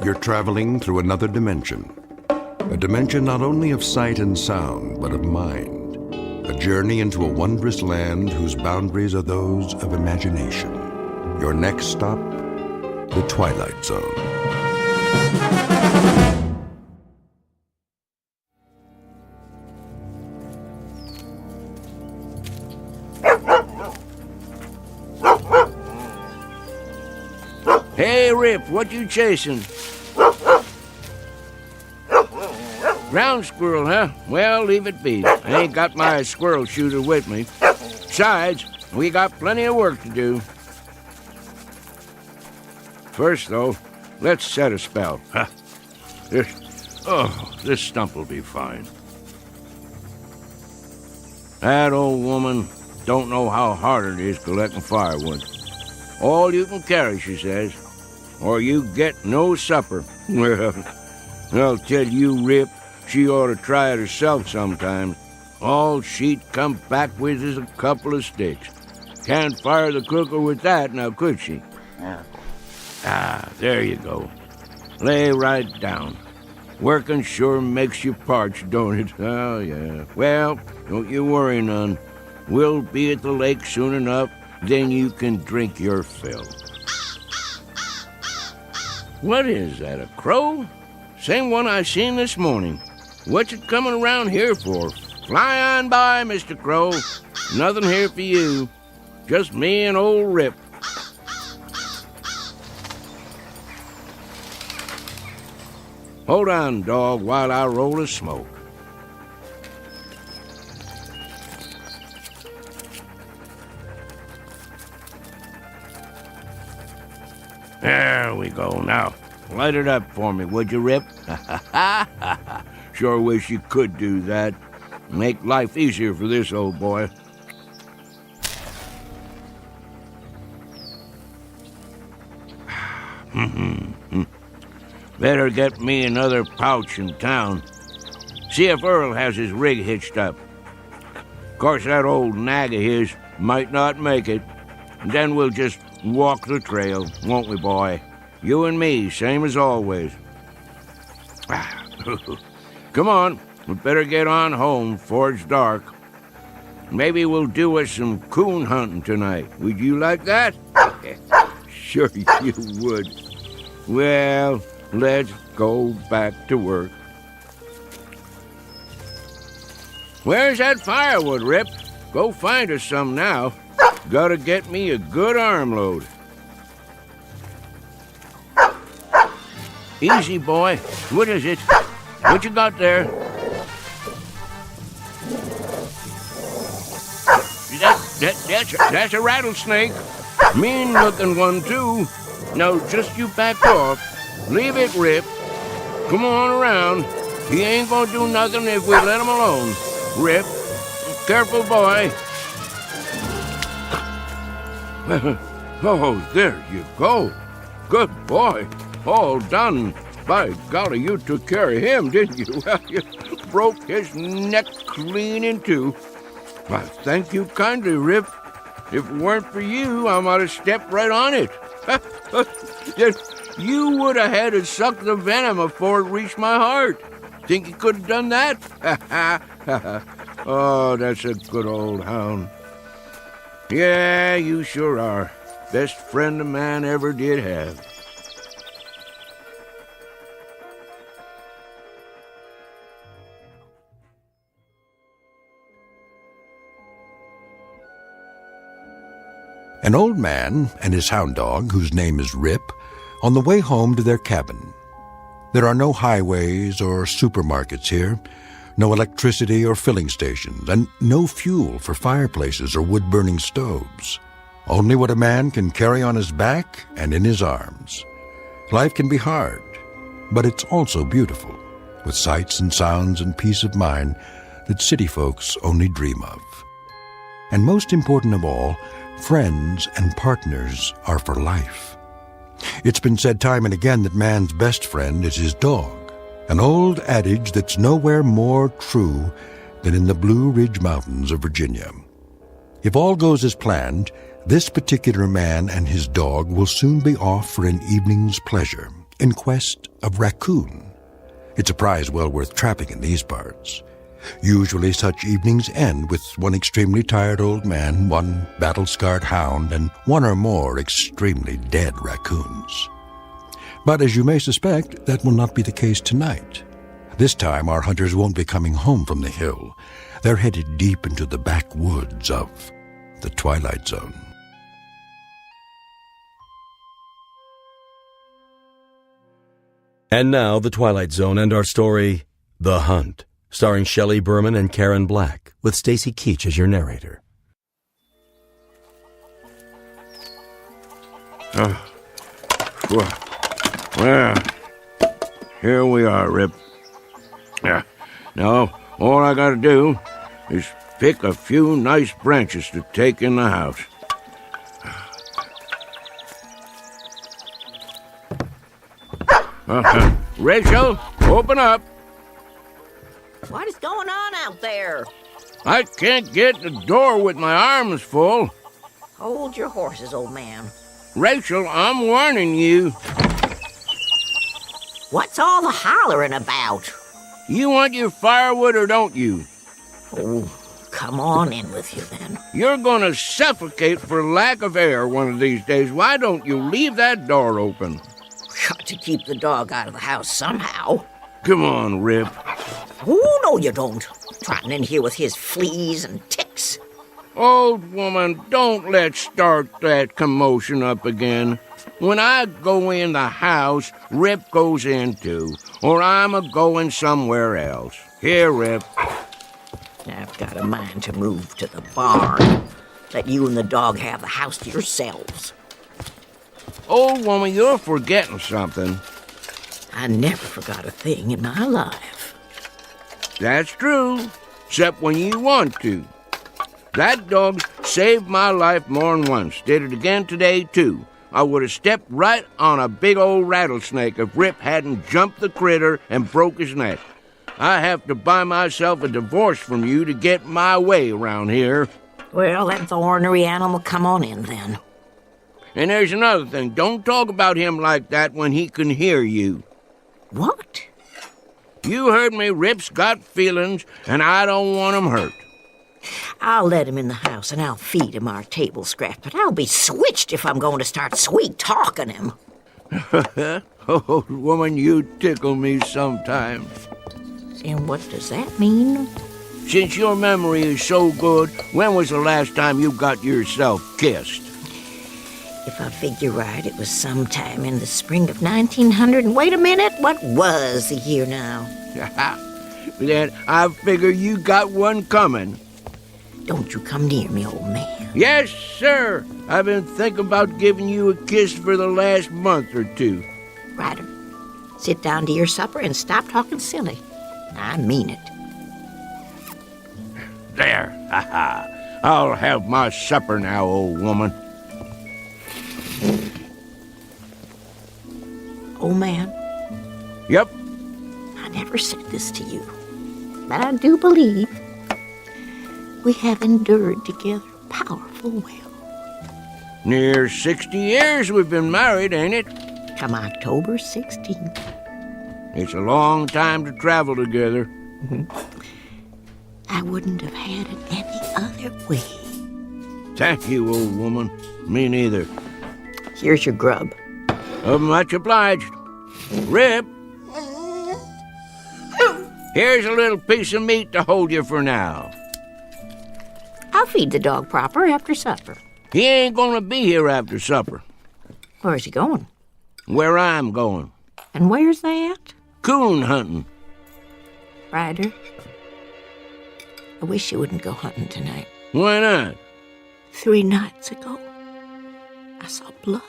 you're traveling through another dimension. A dimension not only of sight and sound, but of mind. A journey into a wondrous land whose boundaries are those of imagination. Your next stop, the Twilight Zone. Hey, Rip, what you chasing? Ground squirrel, huh? Well, leave it be. I ain't got my squirrel shooter with me. Besides, we got plenty of work to do. First, though, let's set a spell. This stump will be fine. That old woman don't know how hard it is collecting firewood. All you can carry, she says, or you get no supper. Well, I'll tell you, Rip, she ought to try it herself sometime. All she'd come back with is a couple of sticks. Can't fire the cooker with that, now could she? There you go. Lay right down. Working sure makes you parched, don't it? Oh, yeah. Well, don't you worry none. We'll be at the lake soon enough, then you can drink your fill. What is that, a crow? Same one I seen this morning. What's it coming around here for? Fly on by, Mr. Crow. Nothing here for you. Just me and old Rip. Hold on, dog, while I roll a smoke. There we go. Now, light it up for me, would you, Rip? Sure wish you could do that. Make life easier for this old boy. Better get me another pouch in town. See if Earl has his rig hitched up. Of course, that old nag of his might not make it. And then we'll just walk the trail, won't we, boy? You and me, same as always. Come on, we better get on home before it's dark. Maybe we'll do us some coon hunting tonight. Would you like that? Sure you would. Well, let's go back to work. Where's that firewood, Rip? Go find us some now. Gotta get me a good armload. Easy, boy. What is it? What you got there? That's a rattlesnake. Mean-looking one, too. Now, just you back off. Leave it, Rip. Come on around. He ain't gonna do nothing if we let him alone. Rip, careful, boy. Oh, there you go. Good boy. All done. By golly, you took care of him, didn't you? You broke his neck clean in two. Well, thank you kindly, Rip. If it weren't for you, I might have stepped right on it. You would have had to suck the venom before it reached my heart. Think you could have done that? Oh, that's a good old hound. Yeah, you sure are. Best friend a man ever did have. An old man and his hound dog, whose name is Rip, on the way home to their cabin. There are no highways or supermarkets here, no electricity or filling stations, and no fuel for fireplaces or wood-burning stoves. Only what a man can carry on his back and in his arms. Life can be hard, but it's also beautiful, with sights and sounds and peace of mind that city folks only dream of. And most important of all, friends and partners are for life. It's been said time and again that man's best friend is his dog, an old adage that's nowhere more true than in the Blue Ridge Mountains of Virginia. If all goes as planned, this particular man and his dog will soon be off for an evening's pleasure in quest of raccoon. It's a prize well worth trapping in these parts. Usually such evenings end with one extremely tired old man, one battle-scarred hound, and one or more extremely dead raccoons. But as you may suspect, that will not be the case tonight. This time our hunters won't be coming home from the hill. They're headed deep into the backwoods of the Twilight Zone. And now, The Twilight Zone and our story, The Hunt, starring Shelley Berman and Karen Black, with Stacy Keach as your narrator. Well, here we are, Rip. Now, all I gotta do is pick a few nice branches to take in the house. Rachel, open up. What is going on out there? I can't get the door with my arms full. Hold your horses, old man. Rachel, I'm warning you. What's all the hollering about? You want your firewood or don't you? Oh, come on in with you then. You're gonna suffocate for lack of air one of these days. Why don't you leave that door open? Got to keep the dog out of the house somehow. Come on, Rip. Oh, no you don't. Trotting in here with his fleas and ticks. Old woman, don't let's start that commotion up again. When I go in the house, Rip goes in too, or I'm a-going somewhere else. Here, Rip. I've got a mind to move to the barn. Let you and the dog have the house to yourselves. Old woman, you're forgetting something. I never forgot a thing in my life. That's true, except when you want to. That dog saved my life more'n once. Did it again today, too. I would have stepped right on a big old rattlesnake if Rip hadn't jumped the critter and broke his neck. I have to buy myself a divorce from you to get my way around here. Well, that ornery animal come on in then. And there's another thing. Don't talk about him like that when he can hear you. What? You heard me. Rip's got feelings, and I don't want 'em hurt. I'll let him in the house, and I'll feed him our table scraps, but I'll be switched if I'm going to start sweet-talking him. Oh, woman, you tickle me sometimes. And what does that mean? Since your memory is so good, when was the last time you got yourself kissed? If I figure right, it was sometime in the spring of 1900. And wait a minute, what was the year now? Then I figure you got one coming. Don't you come near me, old man. Yes, sir. I've been thinking about giving you a kiss for the last month or two. Ryder, sit down to your supper and stop talking silly. I mean it. There. I'll have my supper now, old woman. Old man. Yep. I never said this to you, but I do believe we have endured together powerful well. Near 60 years we've been married, ain't it? Come October 16th. It's a long time to travel together. Mm-hmm. I wouldn't have had it any other way. Thank you, old woman. Me neither. Here's your grub. Much obliged. Rip. Here's a little piece of meat to hold you for now. I'll feed the dog proper after supper. He ain't gonna be here after supper. Where's he going? Where I'm going. And where's that? Coon hunting. Ryder, I wish you wouldn't go hunting tonight. Why not? 3 nights ago, I saw blood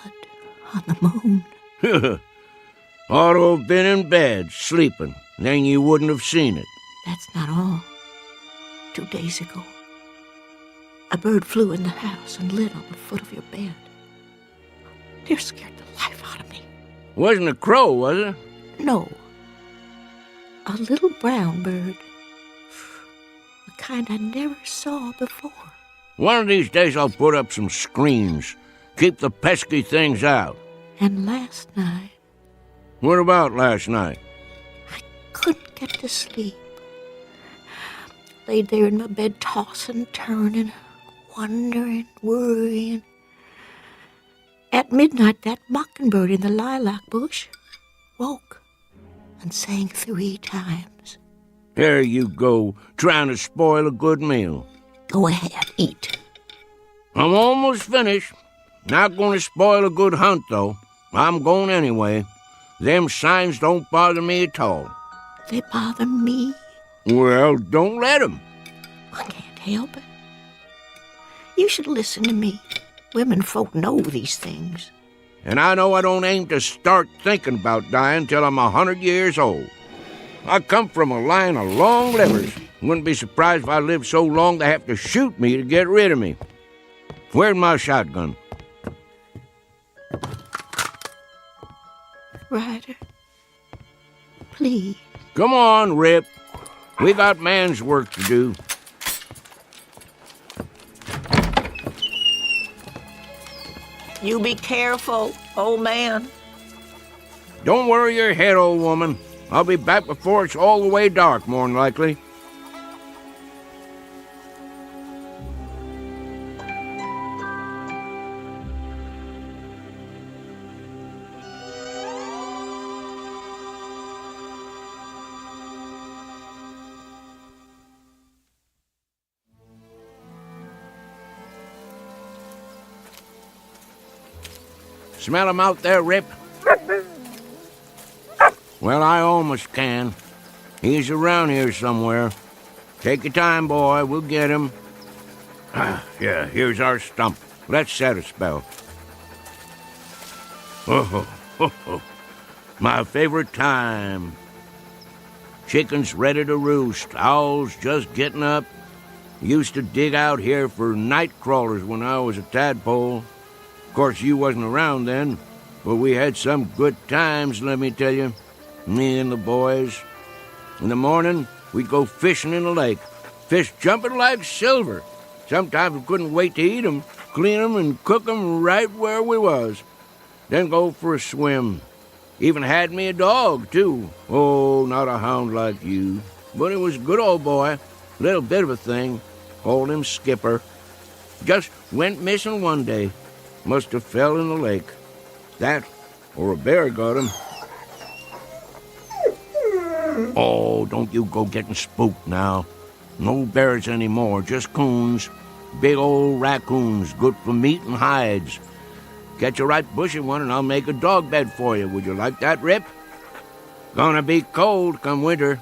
on the moon. Ought to have been in bed, sleeping. Then you wouldn't have seen it. That's not all. 2 days ago, a bird flew in the house and lit on the foot of your bed. It scared the life out of me. Wasn't a crow, was it? No. A little brown bird. The kind I never saw before. One of these days I'll put up some screens. Keep the pesky things out. And last night, What about last night? I couldn't get to sleep. Laid there in my bed, tossing, turning, wondering, worrying. At midnight, that mockingbird in the lilac bush woke and sang 3 times. There you go, trying to spoil a good meal. Go ahead, eat. I'm almost finished. Not going to spoil a good hunt, though. I'm going anyway. Them signs don't bother me at all. They bother me. Well, don't let 'em. I can't help it. You should listen to me. Women folk know these things. And I know I don't aim to start thinking about dying till I'm 100 years old. I come from a line of long livers. Wouldn't be surprised if I lived so long they have to shoot me to get rid of me. Where's my shotgun? Ryder, please. Come on, Rip. We got man's work to do. You be careful, old man. Don't worry your head, old woman. I'll be back before it's all the way dark, more'n likely. Smell him out there, Rip? Well, I almost can. He's around here somewhere. Take your time, boy. We'll get him. Yeah, here's our stump. Let's set a spell. Oh, my favorite time. Chickens ready to roost. Owls just getting up. Used to dig out here for night crawlers when I was a tadpole. Of course, you wasn't around then, but we had some good times, let me tell you. Me and the boys. In the morning, we'd go fishing in the lake. Fish jumping like silver. Sometimes we couldn't wait to eat 'em, clean 'em, and cook 'em right where we was. Then go for a swim. Even had me a dog, too. Oh, not a hound like you. But it was a good old boy. Little bit of a thing. Called him Skipper. Just went missing one day. Must have fell in the lake. That, or a bear got him. Oh, don't you go getting spooked now. No bears anymore, just coons. Big old raccoons, good for meat and hides. Catch a right bushy one and I'll make a dog bed for you. Would you like that, Rip? Gonna be cold come winter.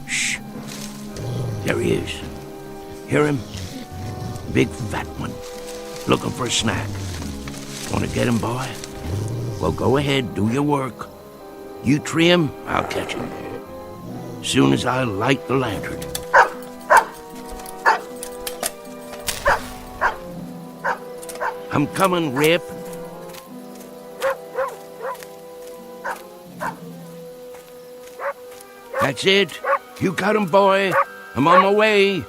Shh. There he is. Hear him? Big fat one. Looking for a snack. Want to get him, boy? Well, go ahead, do your work. You tree him, I'll catch him. Soon as I light the lantern. I'm coming, Rip. That's it. You got him, boy. I'm on my way.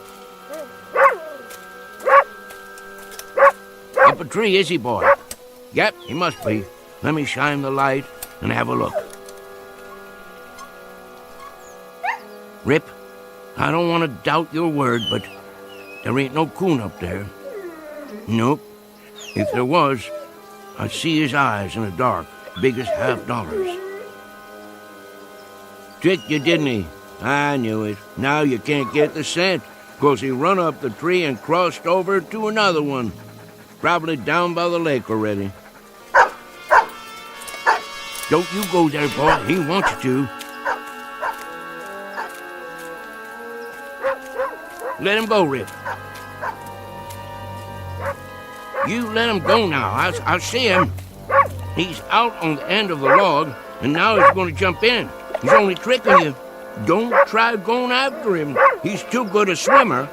Up a tree, is he, boy? Yep, he must be. Let me shine the light and have a look. Rip, I don't want to doubt your word, but there ain't no coon up there. Nope. If there was, I'd see his eyes in the dark, big as $50. Tricked you, didn't he? I knew it. Now you can't get the scent, 'cause he run up the tree and crossed over to another one. Probably down by the lake already. Don't you go there, boy. He wants you to. Let him go, Rip. You let him go now. I'll see him. He's out on the end of the log, and now he's going to jump in. He's only tricking you. Don't try going after him. He's too good a swimmer.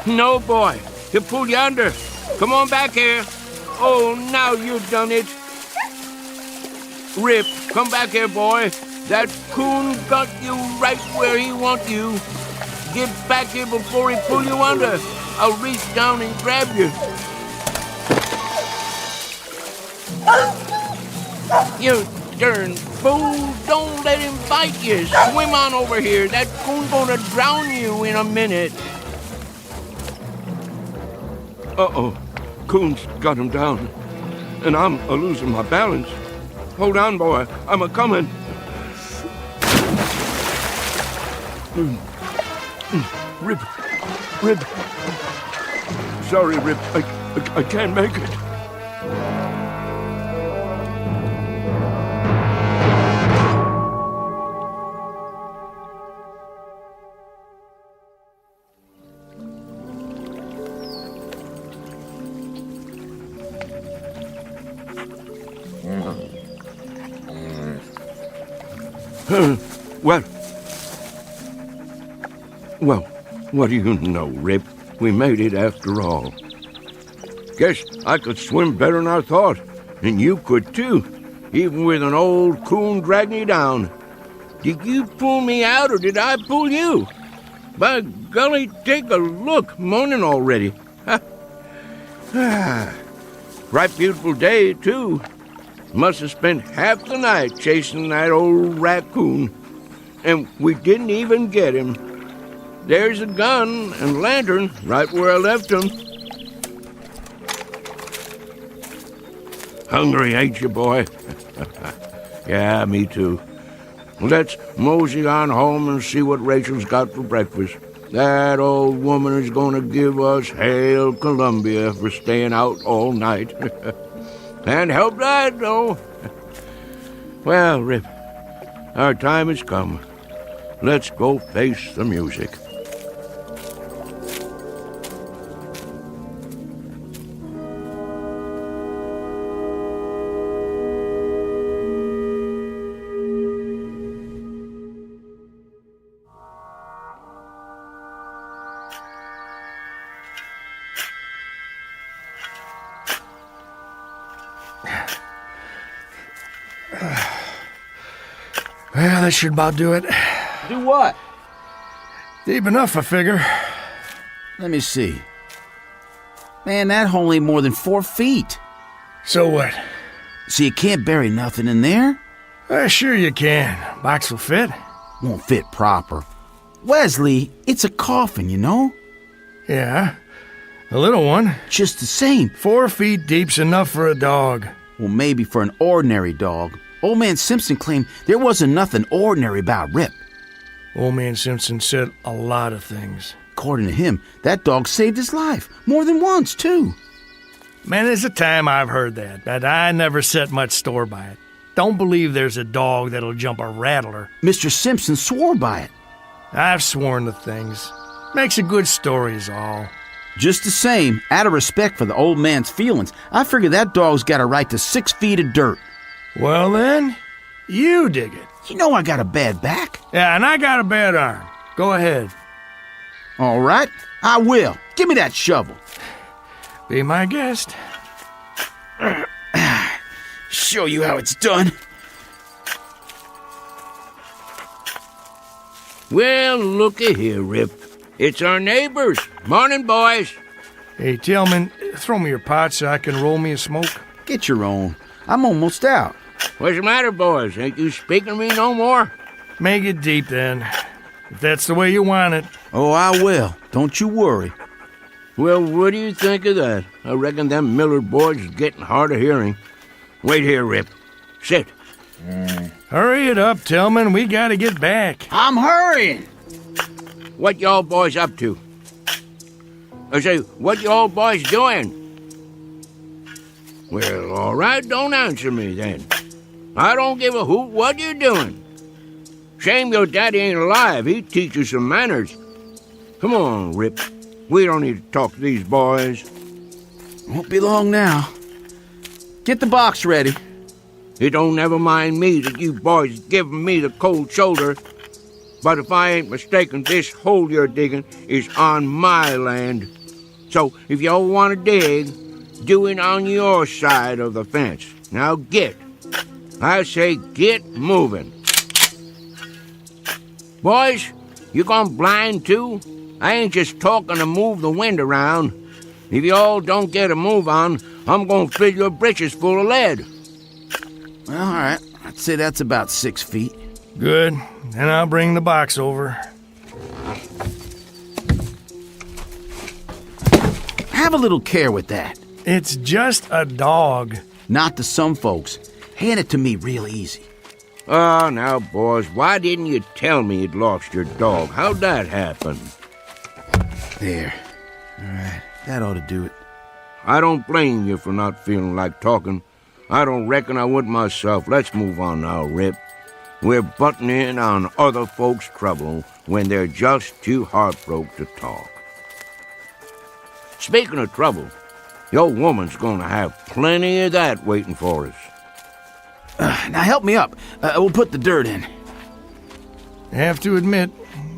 No, boy. He'll pull you under. Come on back here. Oh, now you've done it. Rip, come back here, boy. That coon got you right where he wants you. Get back here before he pull you under. I'll reach down and grab you. You darn fool, don't let him bite you. Swim on over here. That coon's gonna drown you in a minute. Uh-oh, coon's got him down, and I'm a-losing my balance. Hold on, boy, I'm a-coming. Rip. Sorry, Rip, I can't make it. Well, what do you know, Rip? We made it after all. Guess I could swim better than I thought, and you could too, even with an old coon dragging you down. Did you pull me out, or did I pull you? By golly, take a look, morning already. Right beautiful day, too. Must have spent half the night chasing that old raccoon. And we didn't even get him. There's a gun and lantern right where I left them. Hungry, ain't you, boy? Yeah, me too. Let's mosey on home and see what Rachel's got for breakfast. That old woman is going to give us Hail Columbia for staying out all night. And help that, though. Well, Rip, our time has come. Let's go face the music. Well, that should about do it. Do what? Deep enough, I figure. Let me see. Man, that hole ain't more than 4 feet. So what? So you can't bury nothing in there? Sure you can. Box will fit. Won't fit proper. Wesley, it's a coffin, you know? Yeah, a little one. Just the same. 4 feet deep's enough for a dog. Well, maybe for an ordinary dog. Old Man Simpson claimed there wasn't nothing ordinary about Rip. Old Man Simpson said a lot of things. According to him, that dog saved his life. More than once, too. Man, there's a time I've heard that, but I never set much store by it. Don't believe there's a dog that'll jump a rattler. Mr. Simpson swore by it. I've sworn to things. Makes a good story is all. Just the same, out of respect for the old man's feelings, I figure that dog's got a right to 6 feet of dirt. Well then, you dig it. You know I got a bad back. Yeah, and I got a bad arm. Go ahead. All right, I will. Give me that shovel. Be my guest. Show you how it's done. Well, looky here, Rip. It's our neighbors. Morning, boys. Hey, Tillman, throw me your pot so I can roll me a smoke. Get your own. I'm almost out. What's the matter, boys? Ain't you speaking to me no more? Make it deep, then. If that's the way you want it. Oh, I will. Don't you worry. Well, what do you think of that? I reckon them Miller boys is getting hard of hearing. Wait here, Rip. Sit. Hurry it up, Tillman. We gotta get back. I'm hurrying. What y'all boys up to? I say, what y'all boys doing? Well, all right, don't answer me then. I don't give a hoot what you're doing. Shame your daddy ain't alive. He'd teach you some manners. Come on, Rip. We don't need to talk to these boys. Won't be long now. Get the box ready. It don't never mind me that you boys giving me the cold shoulder. But if I ain't mistaken, this hole you're digging is on my land. So if y'all want to dig, do it on your side of the fence. Now get. I say get moving. Boys, you gone blind too? I ain't just talking to move the wind around. If you all don't get a move on, I'm gonna fill your britches full of lead. Well, all right. I'd say that's about 6 feet. Good. Then I'll bring the box over. Have a little care with that. It's just a dog. Not to some folks. Hand it to me real easy. Oh, now, boys, why didn't you tell me you'd lost your dog? How'd that happen? There. All right. That ought to do it. I don't blame you for not feeling like talking. I don't reckon I would myself. Let's move on now, Rip. We're butting in on other folks' trouble when they're just too heartbroken to talk. Speaking of trouble, your woman's gonna have plenty of that waiting for us. Now help me up. We'll put the dirt in. I have to admit,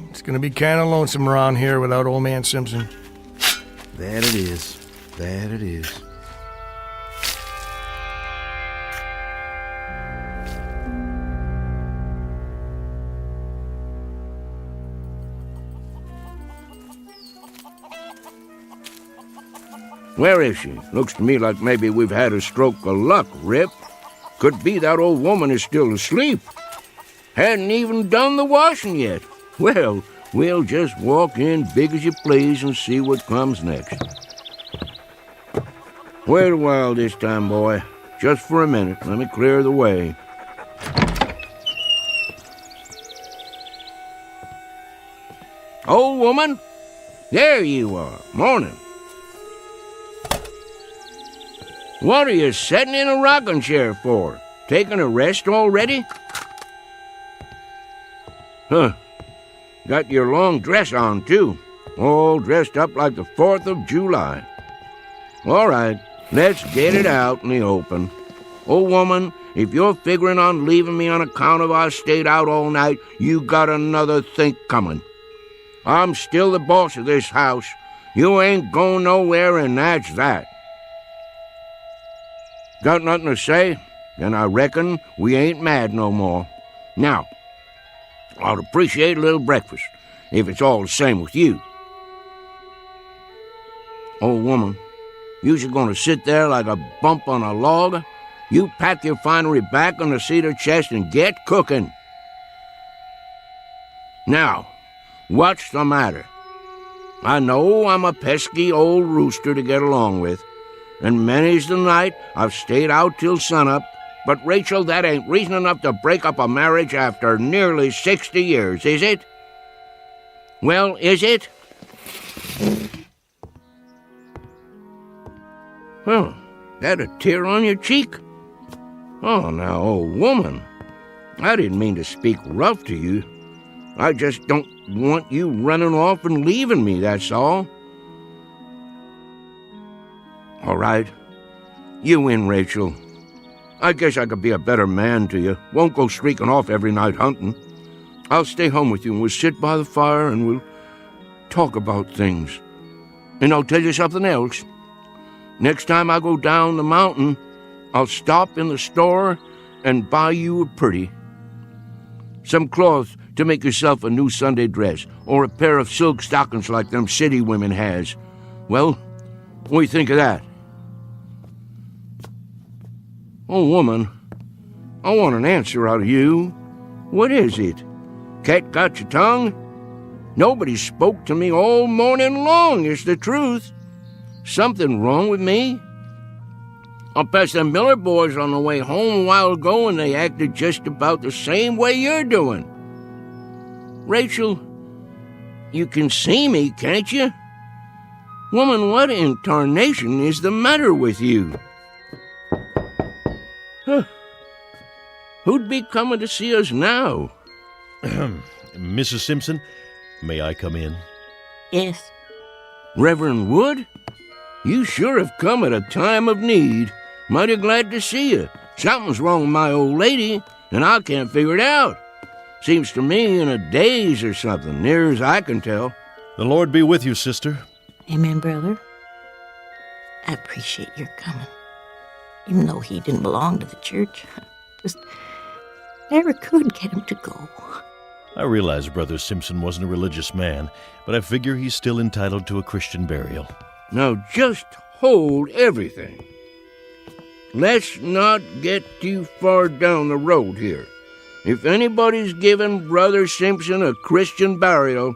it's gonna be kind of lonesome around here without old man Simpson. That it is. That it is. Where is she? Looks to me like maybe we've had a stroke of luck, Rip. Could be that old woman is still asleep. Hadn't even done the washing yet. Well, we'll just walk in big as you please and see what comes next. Wait a while this time, boy. Just for a minute. Let me clear the way. Old woman? There you are. Morning. What are you sitting in a rocking chair for? Taking a rest already? Huh. Got your long dress on, too. All dressed up like the 4th of July. All right, let's get it out in the open. Old woman, if you're figuring on leaving me on account of I stayed out all night, you got another think coming. I'm still the boss of this house. You ain't going nowhere, and that's that. Got nothing to say? Then I reckon we ain't mad no more. Now, I'd appreciate a little breakfast, if it's all the same with you. Old woman, you's gonna sit there like a bump on a log? You pack your finery back on the cedar chest and get cooking. Now, what's the matter? I know I'm a pesky old rooster to get along with, and many's the night I've stayed out till sunup, but Rachel, that ain't reason enough to break up a marriage after nearly 60 years, is it? Well, is it? Well, that a tear on your cheek? Oh, now, old woman, I didn't mean to speak rough to you. I just don't want you running off and leaving me, that's all. All right. You win, Rachel. I guess I could be a better man to you. Won't go streaking off every night hunting. I'll stay home with you and we'll sit by the fire and we'll talk about things. And I'll tell you something else. Next time I go down the mountain, I'll stop in the store and buy you a pretty. Some cloth to make yourself a new Sunday dress or a pair of silk stockings like them city women has. Well, what do you think of that? Oh, woman, I want an answer out of you. What is it? Cat got your tongue? Nobody spoke to me all morning long, is the truth. Something wrong with me? I passed the Miller boys on the way home a while ago, and they acted just about the same way you're doing. Rachel, you can see me, can't you? Woman, what in tarnation is the matter with you? Huh. Who'd be coming to see us now? Mrs. Simpson, may I come in? Yes. Reverend Wood? You sure have come at a time of need. Mighty glad to see you. Something's wrong with my old lady, and I can't figure it out. Seems to me in a daze or something, near as I can tell. The Lord be with you, sister. Amen, brother. I appreciate your coming. Even though he didn't belong to the church, just never could get him to go. I realize Brother Simpson wasn't a religious man, but I figure he's still entitled to a Christian burial. Now just hold everything. Let's not get too far down the road here. If anybody's giving Brother Simpson a Christian burial,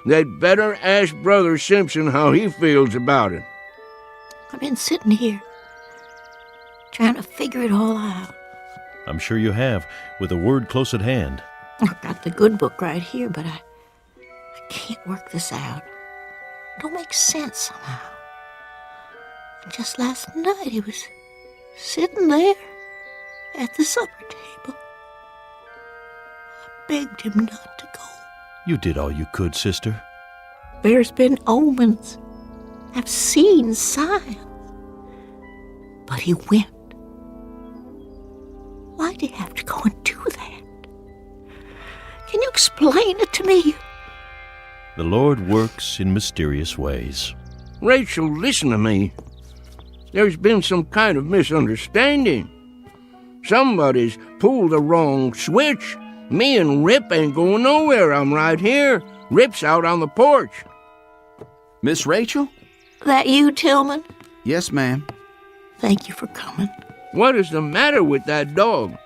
they'd better ask Brother Simpson how he feels about it. I've been sitting here, trying to figure it all out. I'm sure you have, with a word close at hand. I've got the good book right here, but I can't work this out. It don't make sense somehow. And just last night he was sitting there at the supper table. I begged him not to go. You did all you could, sister. There's been omens. I've seen signs. But he went. Why'd he have to go and do that? Can you explain it to me? The Lord works in mysterious ways. Rachel, listen to me. There's been some kind of misunderstanding. Somebody's pulled the wrong switch. Me and Rip ain't going nowhere. I'm right here. Rip's out on the porch. Miss Rachel? That you, Tillman? Yes, ma'am. Thank you for coming. What is the matter with that dog?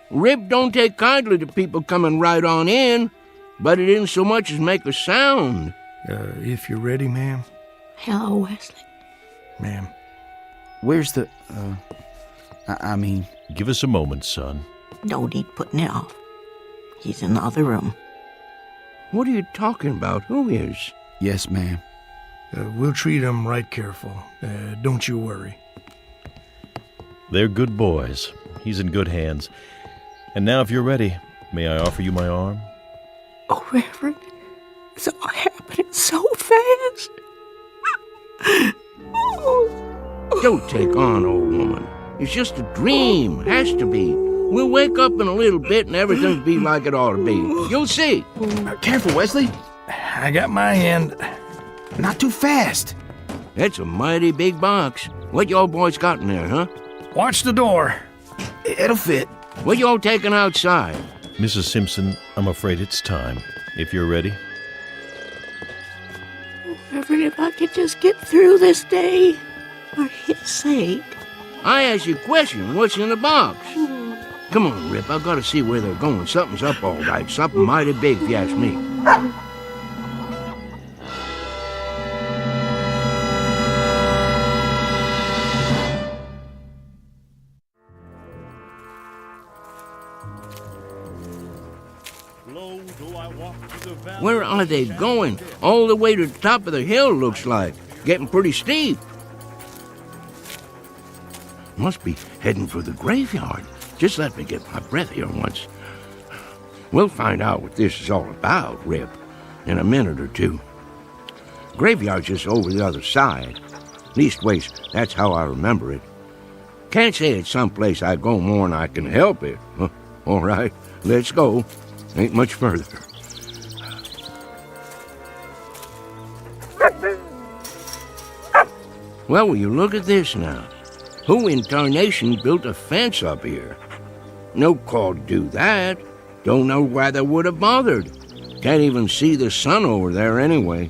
Rip don't take kindly to people coming right on in, but it didn't so much as make a sound. If you're ready, ma'am. Hello, Wesley. Ma'am. Where's the, I mean... Give us a moment, son. No need putting it off. He's in the other room. What are you talking about? Who is? Yes, ma'am. We'll treat him right careful. Don't you worry. They're good boys. He's in good hands. And now, if you're ready, may I offer you my arm? Oh, Reverend, it's all happening so fast. Don't take on, old woman. It's just a dream. Has to be. We'll wake up in a little bit and everything'll be like it ought to be. You'll see. Careful, Wesley. I got my hand. Not too fast. That's a mighty big box. What y'all boys got in there, huh? Watch the door. It'll fit. What y'all taking outside? Mrs. Simpson, I'm afraid it's time. If you're ready. Reverend, if I could just get through this day for his sake. I asked you a question. What's in the box? Come on, Rip. I've got to see where they're going. Something's up all right. Something mighty big, if you ask me. Where are they going? All the way to the top of the hill, looks like. Getting pretty steep. Must be heading for the graveyard. Just let me get my breath here once. We'll find out what this is all about, Rip, in a minute or two. Graveyard's just over the other side. Leastways, that's how I remember it. Can't say it's someplace I go more'n I can help it. All right, let's go. Ain't much further. Well, will you look at this now? Who in tarnation built a fence up here? No call to do that. Don't know why they would have bothered. Can't even see the sun over there anyway.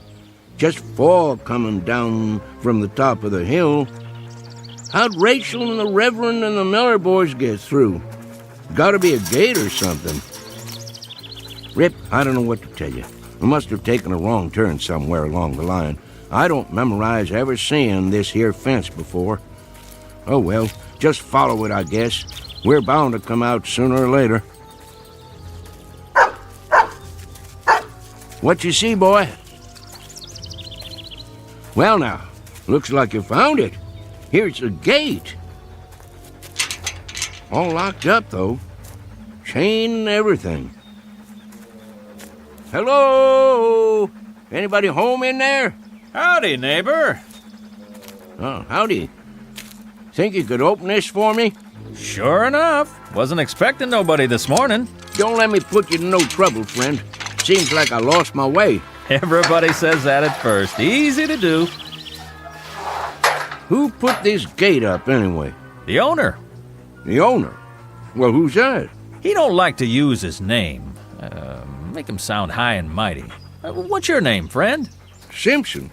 Just fog coming down from the top of the hill. How'd Rachel and the Reverend and the Miller boys get through? Gotta be a gate or something. Rip, I don't know what to tell you. We must have taken a wrong turn somewhere along the line. I don't memorize ever seeing this here fence before. Oh well, just follow it, I guess. We're bound to come out sooner or later. What you see, boy? Well now, looks like you found it. Here's the gate. All locked up, though. Chain and everything. Hello? Anybody home in there? Howdy, neighbor. Oh, howdy. Think you could open this for me? Sure enough. Wasn't expecting nobody this morning. Don't let me put you to no trouble, friend. Seems like I lost my way. Everybody says that at first. Easy to do. Who put this gate up, anyway? The owner. The owner? Well, who's that? He don't like to use his name. make him sound high and mighty. What's your name, friend? Simpson.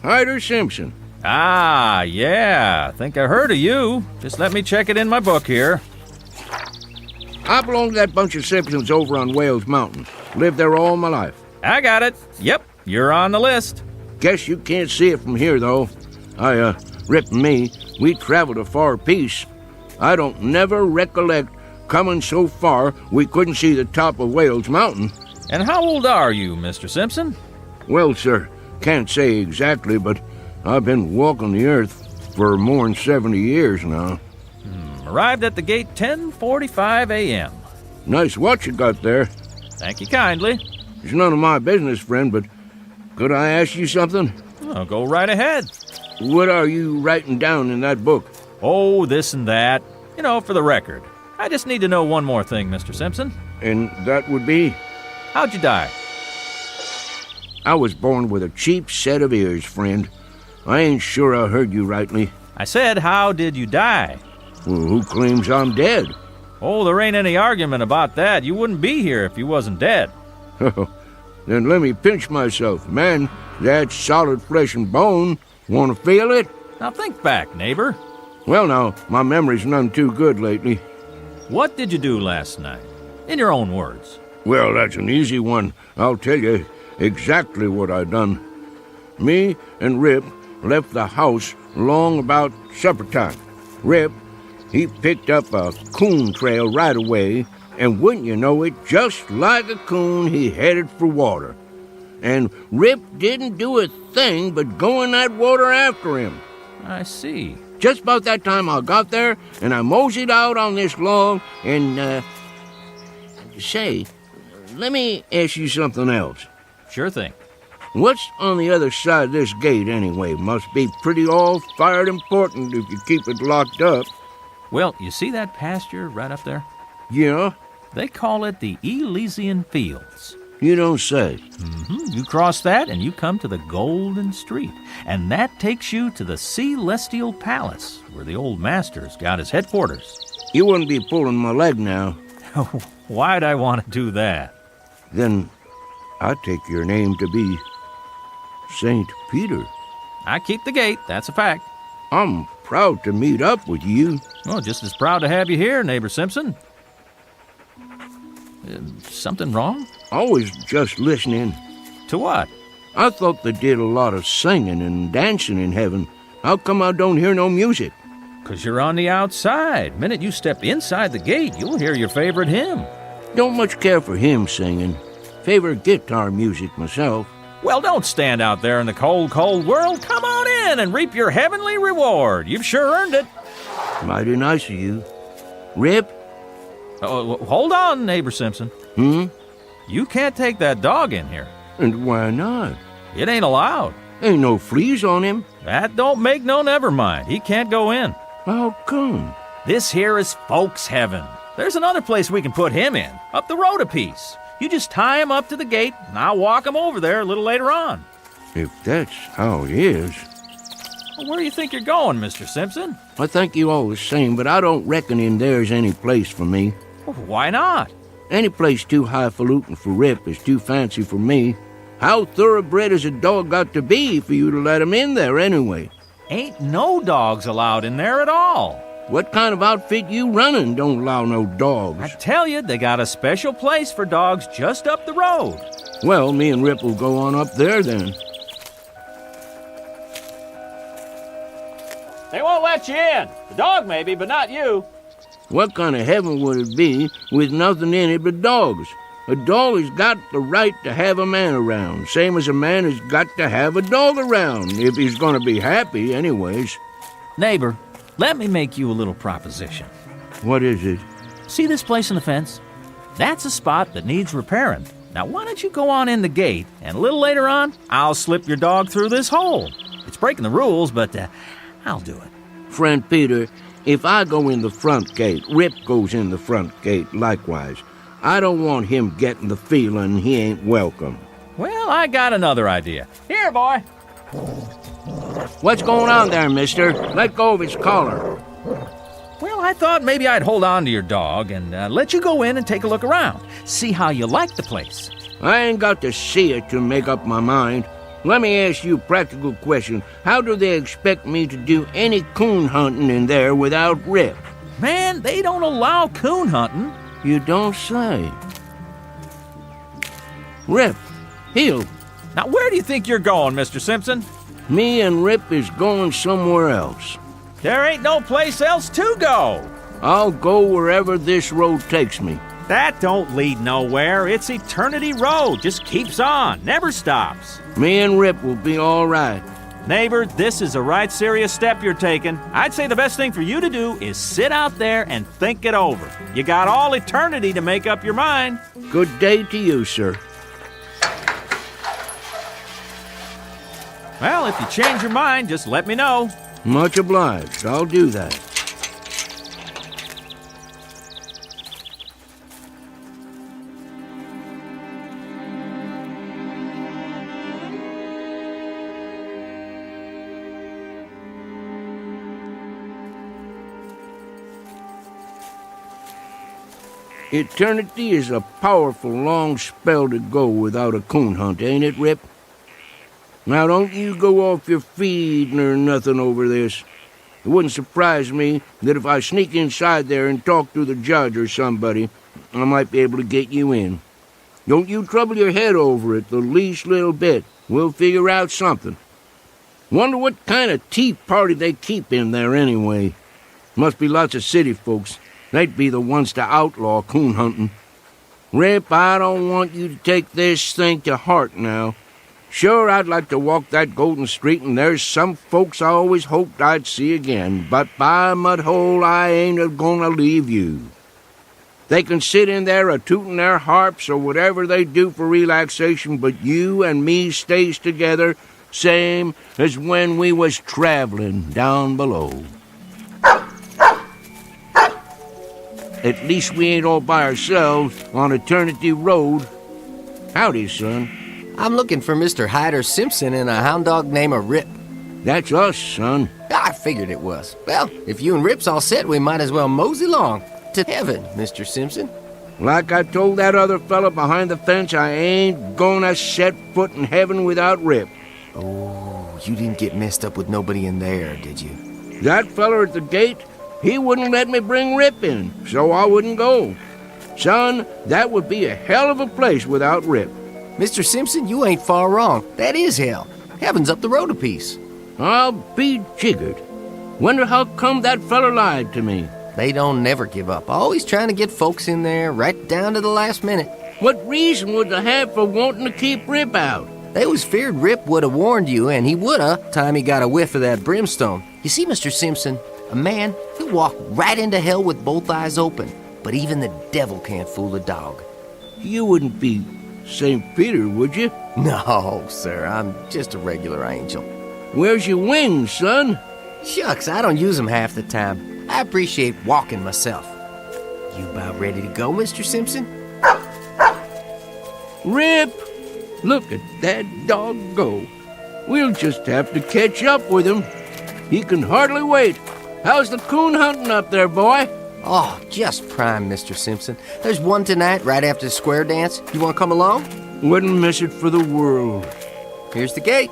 Hyder Simpson. Ah, yeah. Think I heard of you. Just let me check it in my book here. I belong to that bunch of Simpsons over on Wales Mountain. Lived there all my life. I got it. Yep, you're on the list. Guess you can't see it from here, though. Rip and me, we traveled a far piece. I don't never recollect coming so far we couldn't see the top of Wales Mountain. And how old are you, Mr. Simpson? Well, sir, can't say exactly, but I've been walking the earth for more than 70 years now. Arrived at the gate 10:45 a.m. Nice watch you got there. Thank you kindly. It's none of my business, friend, but could I ask you something? Oh, go right ahead. What are you writing down in that book? Oh, this and that. You know, for the record. I just need to know one more thing, Mr. Simpson. And that would be? How'd you die? I was born with a cheap set of ears, friend. I ain't sure I heard you rightly. I said, how did you die? Well, who claims I'm dead? Oh, there ain't any argument about that. You wouldn't be here if you wasn't dead. Then let me pinch myself. Man, that's solid flesh and bone. Want to feel it? Now think back, neighbor. Well, now, my memory's none too good lately. What did you do last night? In your own words. Well, that's an easy one. I'll tell you exactly what I done. Me and Rip left the house long about supper time. Rip, he picked up a coon trail right away, and wouldn't you know it, just like a coon, he headed for water. And Rip didn't do a thing but go in that water after him. I see. Just about that time I got there, and I moseyed out on this log, and, say, let me ask you something else. Sure thing. What's on the other side of this gate, anyway? Must be pretty all-fired important if you keep it locked up. Well, you see that pasture right up there? Yeah? They call it the Elysian Fields. You don't say. You cross that and you come to the Golden Street. And that takes you to the Celestial Palace, where the old master's got his headquarters. You wouldn't be pulling my leg now. Why'd I want to do that? Then I take your name to be St. Peter. I keep the gate, that's a fact. I'm proud to meet up with you. Well, just as proud to have you here, neighbor Simpson. Something wrong? I was just listening. To what? I thought they did a lot of singing and dancing in heaven. How come I don't hear no music? 'Cause you're on the outside. Minute you step inside the gate, you'll hear your favorite hymn. Don't much care for hymn singing. Favor guitar music myself. Well, don't stand out there in the cold, cold world. Come on in and reap your heavenly reward. You've sure earned it. Mighty nice of you. Rip? Oh, hold on, neighbor Simpson. You can't take that dog in here. And why not? It ain't allowed. Ain't no fleas on him. That don't make no never mind. He can't go in. How come? This here is folks' heaven. There's another place we can put him in, up the road a piece. You just tie him up to the gate, and I'll walk him over there a little later on. If that's how it is. Well, where do you think you're going, Mr. Simpson? I thank you all the same, but I don't reckon in there's any place for me. Well, why not? Any place too highfalutin for Rip is too fancy for me. How thoroughbred has a dog got to be for you to let him in there anyway? Ain't no dogs allowed in there at all. What kind of outfit you running don't allow no dogs? I tell you, they got a special place for dogs just up the road. Well, me and Rip will go on up there then. They won't let you in. The dog maybe, but not you. What kind of heaven would it be with nothing in it but dogs? A dog has got the right to have a man around, same as a man has got to have a dog around, if he's going to be happy anyways. Neighbor, let me make you a little proposition. What is it? See this place in the fence? That's a spot that needs repairing. Now, why don't you go on in the gate, and a little later on, I'll slip your dog through this hole. It's breaking the rules, but I'll do it. Friend Peter, if I go in the front gate, Rip goes in the front gate likewise. I don't want him getting the feeling he ain't welcome. Well, I got another idea. Here, boy. What's going on there, mister? Let go of his collar. Well, I thought maybe I'd hold on to your dog and let you go in and take a look around. See how you like the place. I ain't got to see it to make up my mind. Let me ask you a practical question. How do they expect me to do any coon hunting in there without Rip? Man, they don't allow coon hunting. You don't say. Rip, heel. Now, where do you think you're going, Mr. Simpson? Me and Rip is going somewhere else. There ain't no place else to go. I'll go wherever this road takes me. That don't lead nowhere. It's Eternity Road. Just keeps on, never stops. Me and Rip will be all right. Neighbor, this is a right serious step you're taking. I'd say the best thing for you to do is sit out there and think it over. You got all eternity to make up your mind. Good day to you, sir. Well, if you change your mind, just let me know. Much obliged. I'll do that. Eternity is a powerful long spell to go without a coon hunt, ain't it, Rip? Now, don't you go off your feed nor nothing over this. It wouldn't surprise me that if I sneak inside there and talk to the judge or somebody, I might be able to get you in. Don't you trouble your head over it the least little bit. We'll figure out something. Wonder what kind of tea party they keep in there anyway. Must be lots of city folks. They'd be the ones to outlaw coon hunting. Rip, I don't want you to take this thing to heart now. Sure, I'd like to walk that golden street, and there's some folks I always hoped I'd see again, but by mudhole, I ain't a-gonna leave you. They can sit in there a-tootin' their harps or whatever they do for relaxation, but you and me stays together, same as when we was traveling down below. At least we ain't all by ourselves on Eternity Road. Howdy, son. I'm looking for Mr. Hyder Simpson and a hound dog named Rip. That's us, son. I figured it was. Well, if you and Rip's all set, we might as well mosey along to heaven, Mr. Simpson. Like I told that other fella behind the fence, I ain't gonna set foot in heaven without Rip. Oh, you didn't get messed up with nobody in there, did you? That fella at the gate, he wouldn't let me bring Rip in, so I wouldn't go. Son, that would be a hell of a place without Rip. Mr. Simpson, you ain't far wrong. That is hell. Heaven's up the road a piece. I'll be jiggered. Wonder how come that fella lied to me. They don't never give up. Always trying to get folks in there right down to the last minute. What reason would they have for wanting to keep Rip out? They always feared Rip would have warned you, and he woulda, time he got a whiff of that brimstone. You see, Mr. Simpson, a man, he'll walk right into hell with both eyes open. But even the devil can't fool a dog. You wouldn't be St. Peter, would you? No, sir, I'm just a regular angel. Where's your wings, son? Shucks, I don't use them half the time. I appreciate walking myself. You about ready to go, Mr. Simpson? Rip! Look at that dog go. We'll just have to catch up with him. He can hardly wait. How's the coon hunting up there, boy? Oh, just prime, Mr. Simpson. There's one tonight right after the square dance. You want to come along? Wouldn't miss it for the world. Here's the gate.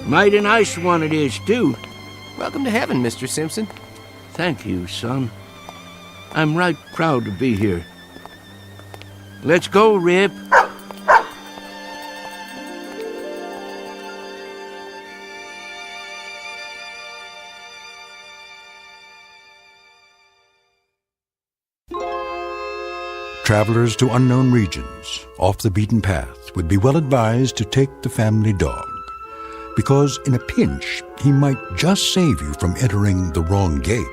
Mighty nice one it is, too. Welcome to heaven, Mr. Simpson. Thank you, son. I'm right proud to be here. Let's go, Rip. Travelers to unknown regions, off the beaten path, would be well advised to take the family dog, because in a pinch, he might just save you from entering the wrong gate.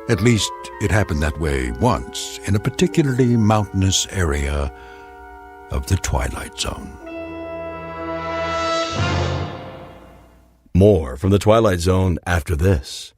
At least, it happened that way once in a particularly mountainous area of the Twilight Zone. More from the Twilight Zone after this.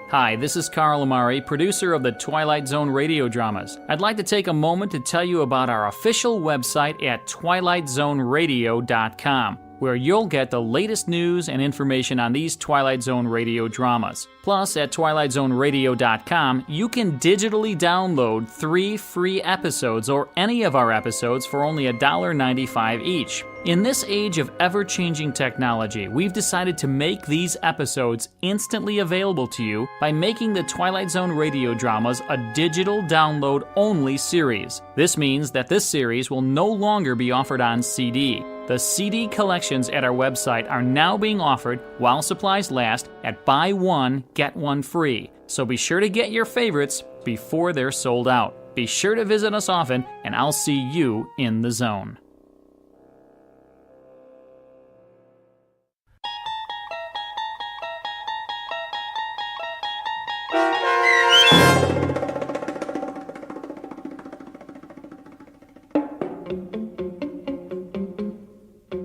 Hi, this is Carl Amari, producer of the Twilight Zone radio dramas. I'd like to take a moment to tell you about our official website at twilightzoneradio.com. where you'll get the latest news and information on these Twilight Zone radio dramas. Plus, at twilightzoneradio.com, you can digitally download 3 free episodes or any of our episodes for only $1.95 each. In this age of ever-changing technology, we've decided to make these episodes instantly available to you by making the Twilight Zone radio dramas a digital download-only series. This means that this series will no longer be offered on CD. The CD collections at our website are now being offered while supplies last at buy one, get one free. So be sure to get your favorites before they're sold out. Be sure to visit us often, and I'll see you in the zone.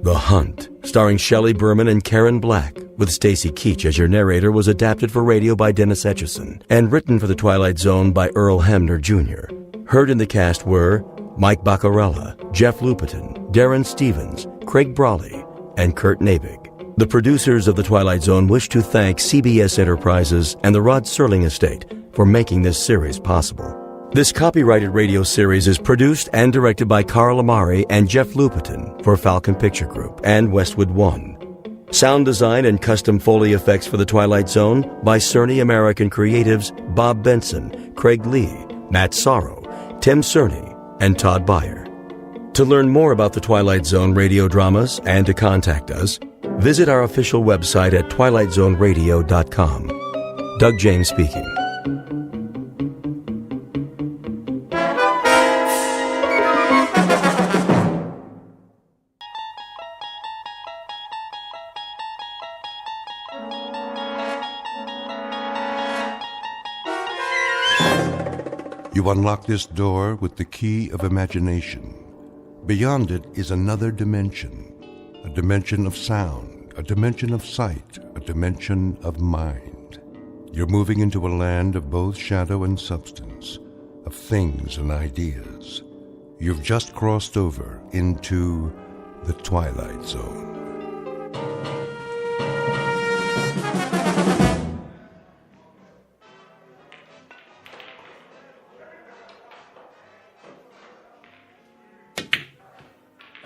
The Hunt, starring Shelley Berman and Karen Black, with Stacy Keach as your narrator, was adapted for radio by Dennis Etchison and written for the Twilight Zone by Earl Hamner Jr. Heard in the cast were Mike Baccarella, Jeff Lupetin, Darren Stevens, Craig Brawley, and Kurt Nabig. The producers of the Twilight Zone wish to thank CBS Enterprises and the Rod Serling Estate for making this series possible. This copyrighted radio series is produced and directed by Carl Amari and Jeff Lupetin for Falcon Picture Group and Westwood One. Sound design and custom Foley effects for The Twilight Zone by Cerny American creatives Bob Benson, Craig Lee, Matt Sorrow, Tim Cerny, and Todd Beyer. To learn more about the Twilight Zone radio dramas and to contact us, visit our official website at twilightzoneradio.com. Doug James speaking. You unlock this door with the key of imagination. Beyond it is another dimension, a dimension of sound, a dimension of sight, a dimension of mind. You're moving into a land of both shadow and substance, of things and ideas. You've just crossed over into the Twilight Zone.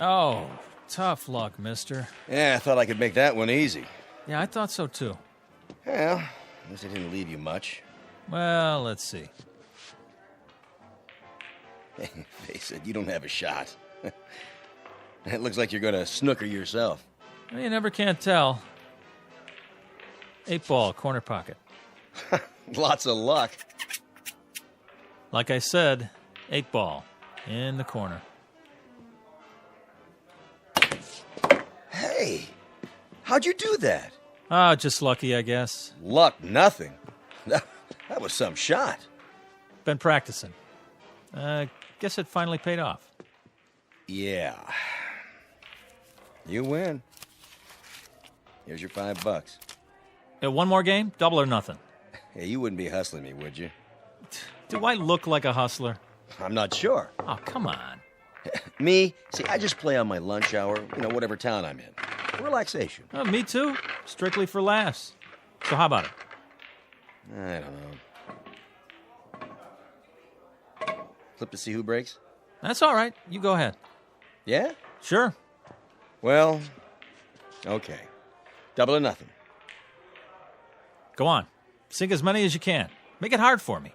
Oh, tough luck, mister. Yeah, I thought I could make that one easy. Yeah, I thought so too. Well, at least I didn't leave you much. Well, let's see. Face it, you don't have a shot. It looks like you're gonna snooker yourself. Well, you never can tell. 8-ball, corner pocket. Lots of luck. Like I said, 8-ball, in the corner. Hey, how'd you do that? Oh, just lucky, I guess. Luck, nothing. That was some shot. Been practicing. Guess it finally paid off. Yeah. You win. Here's your $5. One more game? Double or nothing? Hey, you wouldn't be hustling me, would you? Do I look like a hustler? I'm not sure. Oh, come on. Me? See, I just play on my lunch hour, whatever town I'm in. Relaxation. Me too. Strictly for laughs. So how about it? I don't know. Flip to see who breaks? That's all right. You go ahead. Yeah? Sure. Well, okay. Double or nothing. Go on. Sink as many as you can. Make it hard for me.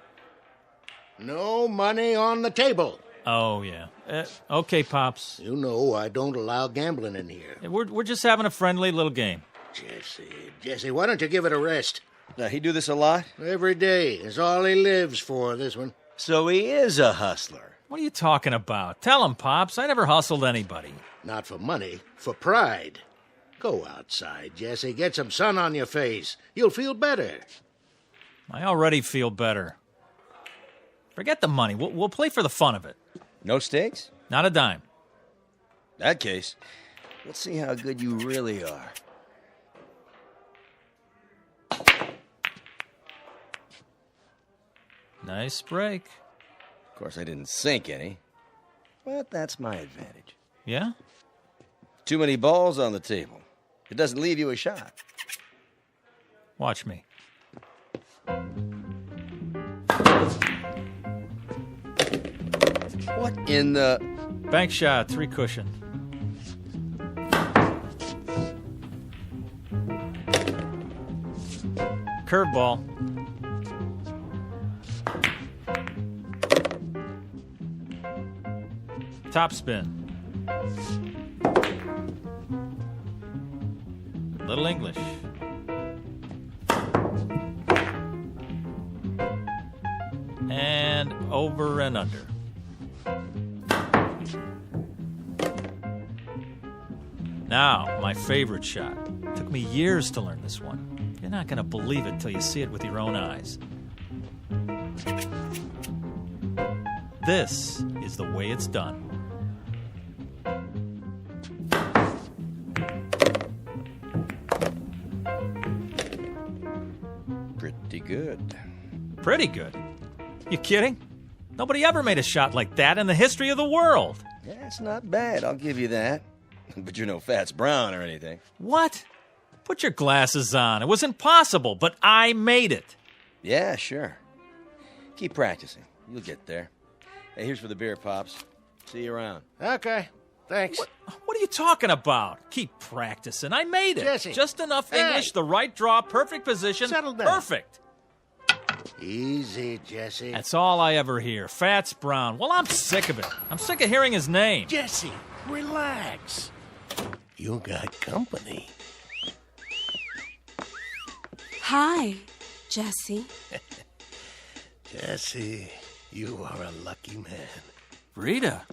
No money on the table. Oh, yeah. Okay, Pops. You know I don't allow gambling in here. We're just having a friendly little game. Jesse, why don't you give it a rest? He do this a lot? Every day. It's all he lives for, this one. So he is a hustler. What are you talking about? Tell him, Pops. I never hustled anybody. Not for money, for pride. Go outside, Jesse. Get some sun on your face. You'll feel better. I already feel better. Forget the money. We'll play for the fun of it. No stakes? Not a dime. In that case, let's see how good you really are. Nice break. Of course, I didn't sink any, but that's my advantage. Yeah? Too many balls on the table. It doesn't leave you a shot. Watch me. What in the... Bank shot, 3 cushion. Curveball. Top spin. Little English. And over and under. Now, my favorite shot. Took me years to learn this one. You're not going to believe it till you see it with your own eyes. This is the way it's done. Pretty good. Pretty good? You kidding? Nobody ever made a shot like that in the history of the world. Yeah, it's not bad, I'll give you that. But you're no Fats Brown or anything. What? Put your glasses on. It was impossible, but I made it. Yeah, sure. Keep practicing. You'll get there. Hey, here's for the beer, Pops. See you around. Okay, thanks. What are you talking about? Keep practicing. I made it. Jesse. Just enough Hey. English, the right draw, perfect position. Settle down. Perfect. Easy, Jesse. That's all I ever hear. Fats Brown. Well, I'm sick of it. I'm sick of hearing his name. Jesse, relax. You got company. Hi, Jesse. Jesse, you are a lucky man. Rita,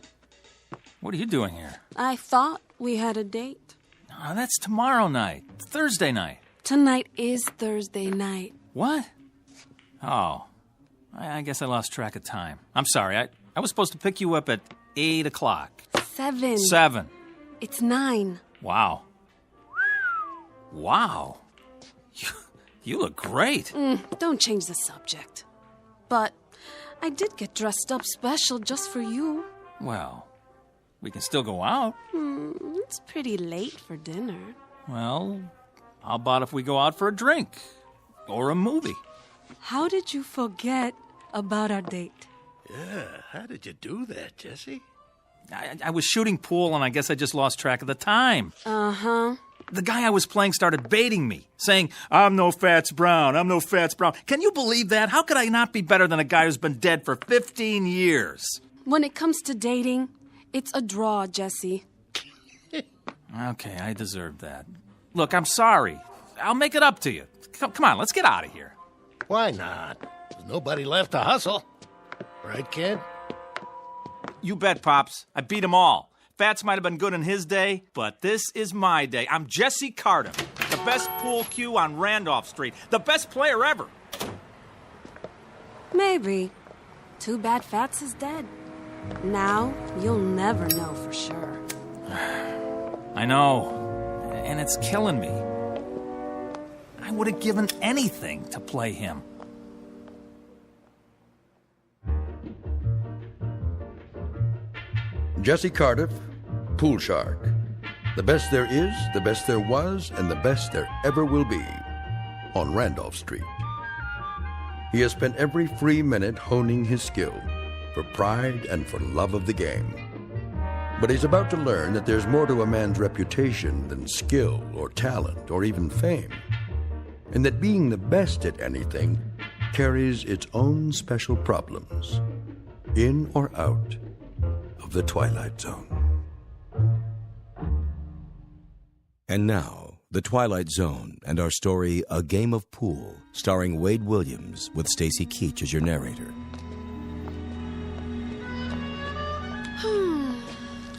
what are you doing here? I thought we had a date. Oh, that's tomorrow night. Thursday night. Tonight is Thursday night. What? Oh, I guess I lost track of time. I'm sorry. I was supposed to pick you up at 8 o'clock. 7. 7. It's 9. Wow. Wow. You look great. Don't change the subject. But I did get dressed up special just for you. Well, we can still go out. It's pretty late for dinner. Well, how about if we go out for a drink? Or a movie? How did you forget about our date? Yeah, how did you do that, Jesse? I was shooting pool, and I guess I just lost track of the time. Uh-huh. The guy I was playing started baiting me, saying, I'm no Fats Brown, I'm no Fats Brown. Can you believe that? How could I not be better than a guy who's been dead for 15 years? When it comes to dating, it's a draw, Jesse. Okay, I deserved that. Look, I'm sorry. I'll make it up to you. Come on, let's get out of here. Why not? There's nobody left to hustle. Right, kid? You bet, Pops. I beat them all. Fats might have been good in his day, but this is my day. I'm Jesse Carter, the best pool cue on Randolph Street, the best player ever. Maybe. Too bad Fats is dead. Now, you'll never know for sure. I know, and it's killing me. I would have given anything to play him. Jesse Cardiff, Pool Shark. The best there is, the best there was, and the best there ever will be on Randolph Street. He has spent every free minute honing his skill for pride and for love of the game. But he's about to learn that there's more to a man's reputation than skill or talent or even fame, and that being the best at anything carries its own special problems, in or out of the Twilight Zone. And now, The Twilight Zone and our story, A Game of Pool, starring Wade Williams with Stacy Keach as your narrator.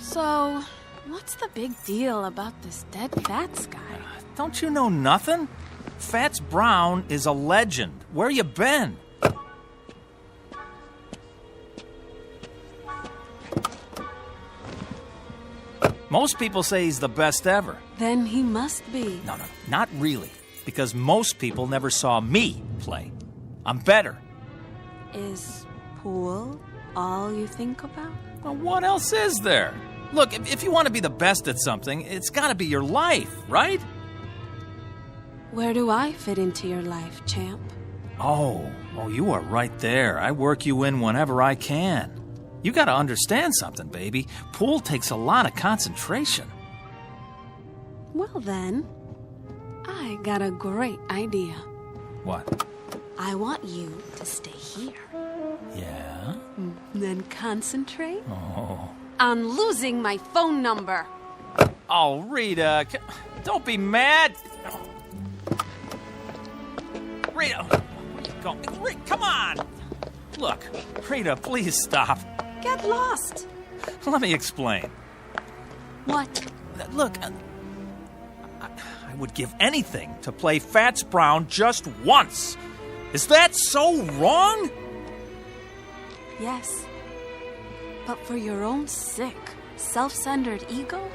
So, what's the big deal about this dead Fats guy? Don't you know nothing? Fats Brown is a legend. Where you been? Most people say he's the best ever. Then he must be. No, not really. Because most people never saw me play. I'm better. Is pool all you think about? Well, what else is there? Look, if you want to be the best at something, it's got to be your life, right? Where do I fit into your life, champ? Oh, you are right there. I work you in whenever I can. You got to understand something, baby. Pool takes a lot of concentration. Well then, I got a great idea. What? I want you to stay here. Yeah? Then concentrate Oh. on losing my phone number. Oh, Rita, don't be mad. Rita, where you going? Rita, come on. Look, Rita, please stop. Get lost. Let me explain. What? Look, I would give anything to play Fats Brown just once. Is that so wrong? Yes. But for your own sick, self-centered ego,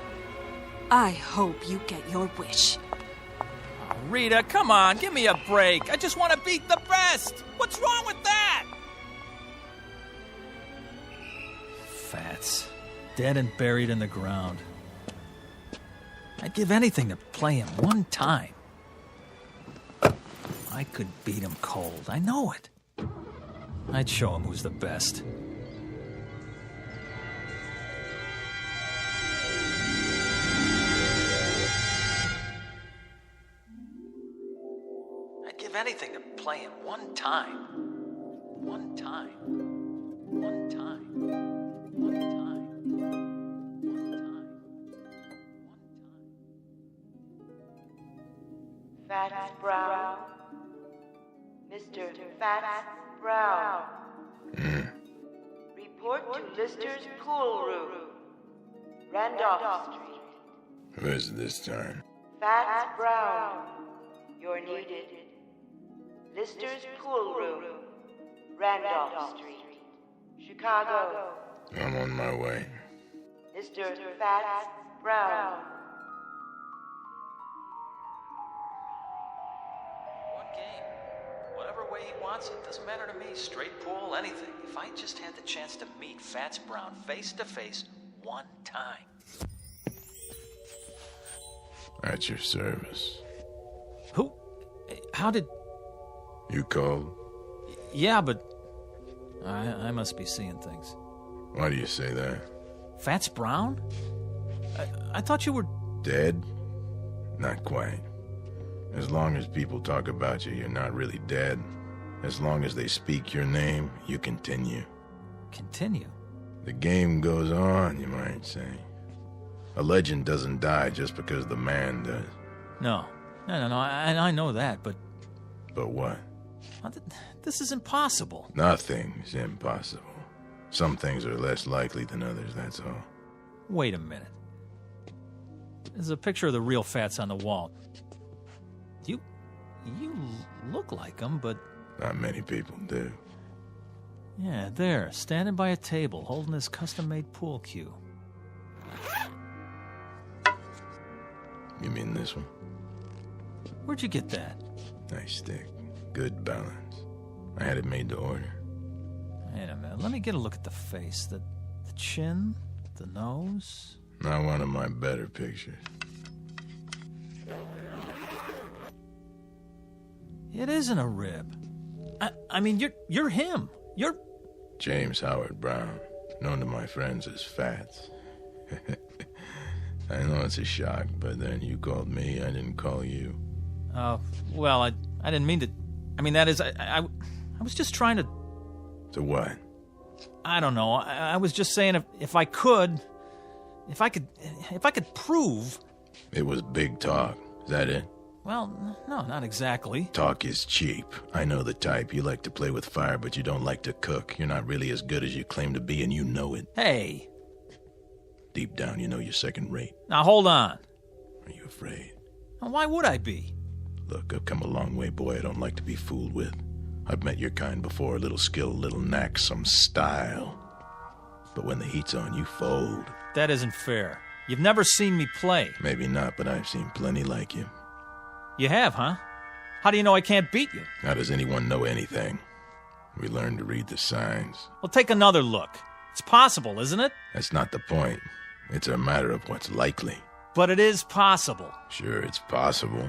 I hope you get your wish. Oh, Rita, come on, give me a break. I just want to beat the best. What's wrong with that? Fats, dead and buried in the ground. I'd give anything to play him one time. I could beat him cold, I know it. I'd show him who's the best. I'd give anything to play him one time. One time. One time. One time. One time. Fats Brown. Mr. Fats Brown. Report to Lister's pool room. Randolph Street. Who is it this time? Fats Brown. You're needed. Lister's pool room. Randolph Street. Chicago. I'm on my way. Mr. Fats Brown. One game. Whatever way he wants it. Doesn't matter to me. Straight pool, anything. If I just had the chance to meet Fats Brown face to face one time. At your service. Who? How did... You called? Yeah, but... I must be seeing things. Why do you say that? Fats Brown? I thought you were... Dead? Not quite. As long as people talk about you, you're not really dead. As long as they speak your name, you continue. Continue? The game goes on, you might say. A legend doesn't die just because the man does. No, I know that, but... But what? This is impossible. Nothing's impossible. Some things are less likely than others, that's all. Wait a minute. There's a picture of the real Fats on the wall. You look like him, but... Not many people do. Yeah, there, standing by a table, holding his custom-made pool cue. You mean this one? Where'd you get that? Nice stick. Good balance. I had it made to order. Wait a minute, let me get a look at the face. The chin, the nose. Not one of my better pictures. It isn't a rib. I mean, you're him. You're... James Howard Brown, known to my friends as Fats. I know it's a shock, but then you called me, I didn't call you. Oh, well, I didn't mean to... I mean, that is, I was just trying to... To what? I don't know. I was just saying if I could prove... It was big talk. Is that it? Well, no, not exactly. Talk is cheap. I know the type. You like to play with fire, but you don't like to cook. You're not really as good as you claim to be, and you know it. Hey. Deep down, you know you're second rate. Now, hold on. Are you afraid? Now, why would I be? Look, I've come a long way, boy. I don't like to be fooled with. I've met your kind before. A little skill, a little knack, some style. But when the heat's on, you fold. That isn't fair. You've never seen me play. Maybe not, but I've seen plenty like you. You have, huh? How do you know I can't beat you? How does anyone know anything? We learn to read the signs. Well, take another look. It's possible, isn't it? That's not the point. It's a matter of what's likely. But it is possible. Sure, it's possible.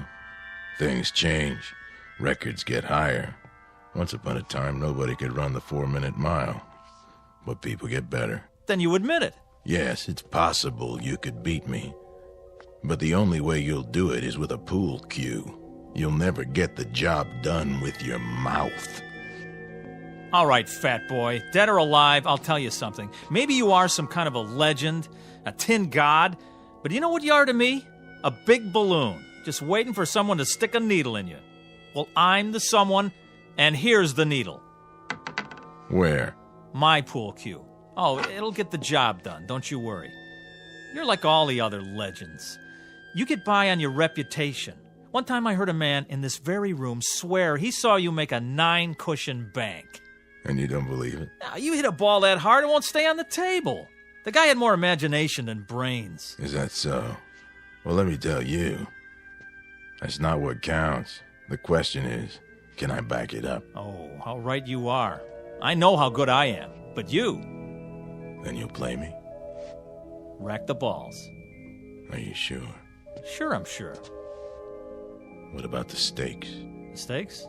Things change. Records get higher. Once upon a time, nobody could run the 4-minute mile. But people get better. Then you admit it. Yes, it's possible you could beat me. But the only way you'll do it is with a pool cue. You'll never get the job done with your mouth. All right, fat boy. Dead or alive, I'll tell you something. Maybe you are some kind of a legend, a tin god, but you know what you are to me? A big balloon, just waiting for someone to stick a needle in you. Well, I'm the someone, and here's the needle. Where? My pool cue. Oh, it'll get the job done, don't you worry. You're like all the other legends. You get by on your reputation. One time I heard a man in this very room swear he saw you make a 9-cushion bank. And you don't believe it? Now, you hit a ball that hard, it won't stay on the table. The guy had more imagination than brains. Is that so? Well, let me tell you. That's not what counts. The question is, can I back it up? Oh, how right you are. I know how good I am, but you... Then you'll play me? Rack the balls. Are you sure? Sure, I'm sure. What about the stakes? The stakes?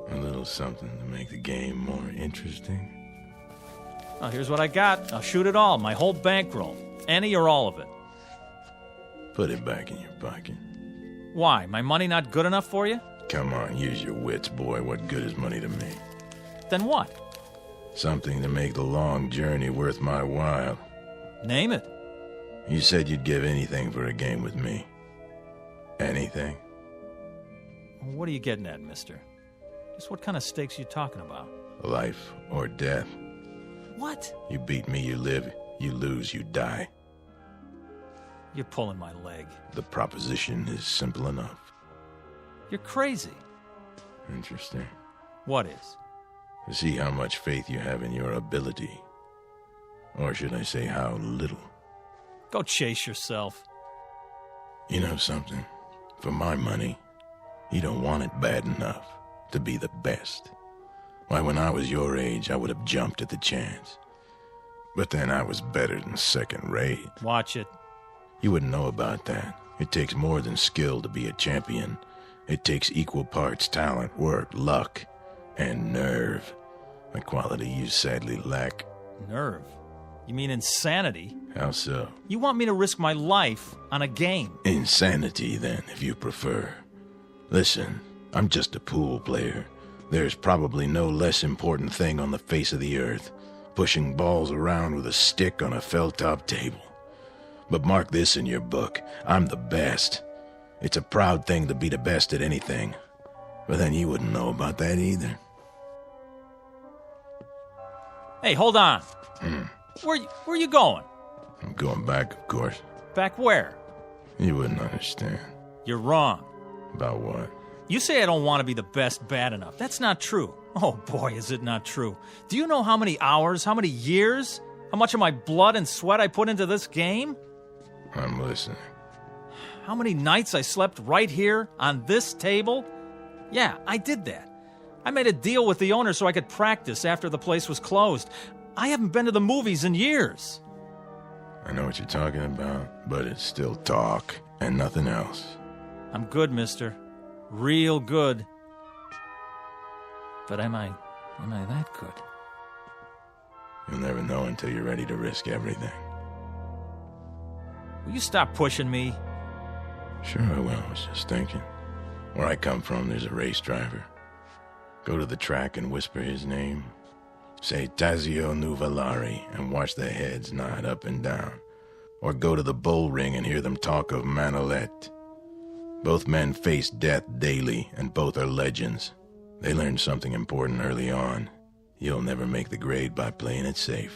A little something to make the game more interesting. Well, here's what I got. I'll shoot it all, my whole bankroll. Any or all of it. Put it back in your pocket. Why? My money not good enough for you? Come on, use your wits, boy. What good is money to me? Then what? Something to make the long journey worth my while. Name it. You said you'd give anything for a game with me. Anything? What are you getting at, mister? Just what kind of stakes you talking about? Life or death. What? You beat me, you live. You lose, you die. You're pulling my leg. The proposition is simple enough. You're crazy. Interesting. What is? To see how much faith you have in your ability. Or should I say how little? Go chase yourself. You know something? For my money, you don't want it bad enough to be the best. Why, when I was your age, I would have jumped at the chance. But then I was better than second rate. Watch it. You wouldn't know about that. It takes more than skill to be a champion. It takes equal parts talent, work, luck, and nerve. A quality you sadly lack. Nerve? You mean insanity? How so? You want me to risk my life on a game? Insanity, then, if you prefer. Listen, I'm just a pool player. There's probably no less important thing on the face of the earth, pushing balls around with a stick on a felt-top table. But mark this in your book, I'm the best. It's a proud thing to be the best at anything. But then you wouldn't know about that either. Hey, hold on. Where you going? I'm going back, of course. Back where? You wouldn't understand. You're wrong. About what? You say I don't want to be the best bad enough. That's not true. Oh boy, is it not true. Do you know how many hours, how many years, how much of my blood and sweat I put into this game? I'm listening. How many nights I slept right here on this table? Yeah, I did that. I made a deal with the owner so I could practice after the place was closed. I haven't been to the movies in years. I know what you're talking about, but it's still talk and nothing else. I'm good, mister. Real good. But am I that good? You'll never know until you're ready to risk everything. Will you stop pushing me? Sure I will. I was just thinking. Where I come from, there's a race driver. Go to the track and whisper his name. Say Tazio Nuvolari and watch their heads nod up and down. Or go to the bull ring and hear them talk of Manolete. Both men face death daily, and both are legends. They learned something important early on. You'll never make the grade by playing it safe.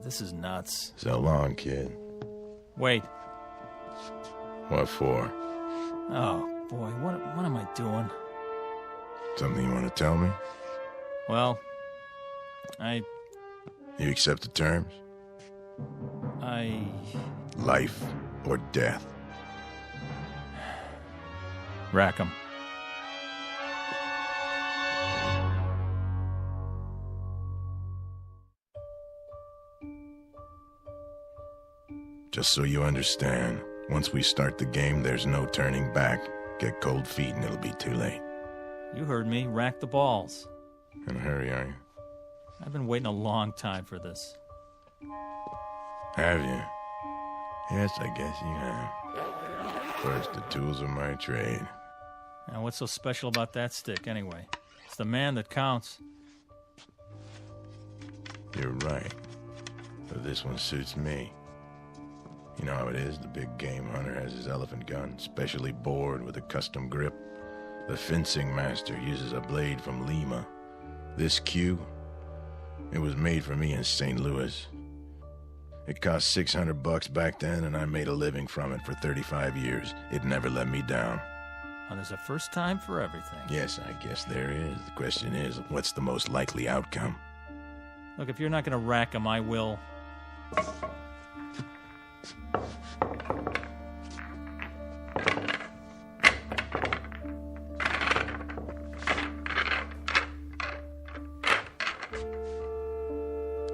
This is nuts. So long, kid. Wait. What for? Oh, boy, what am I doing? Something you want to tell me? Well, You accept the terms? Life or death? Rack 'em. Just so you understand, once we start the game, there's no turning back. Get cold feet and it'll be too late. You heard me. Rack the balls. In a hurry, are you? I've been waiting a long time for this. Have you? Yes, I guess you have. First, the tools of my trade. Now, what's so special about that stick, anyway? It's the man that counts. You're right. But this one suits me. You know how it is, the big game hunter has his elephant gun, specially bored with a custom grip. The fencing master uses a blade from Lima. This cue, it was made for me in St. Louis. It cost $600 back then, and I made a living from it for 35 years. It never let me down. Well, there's a first time for everything. Yes, I guess there is. The question is, what's the most likely outcome? Look, if you're not going to rack them, I will.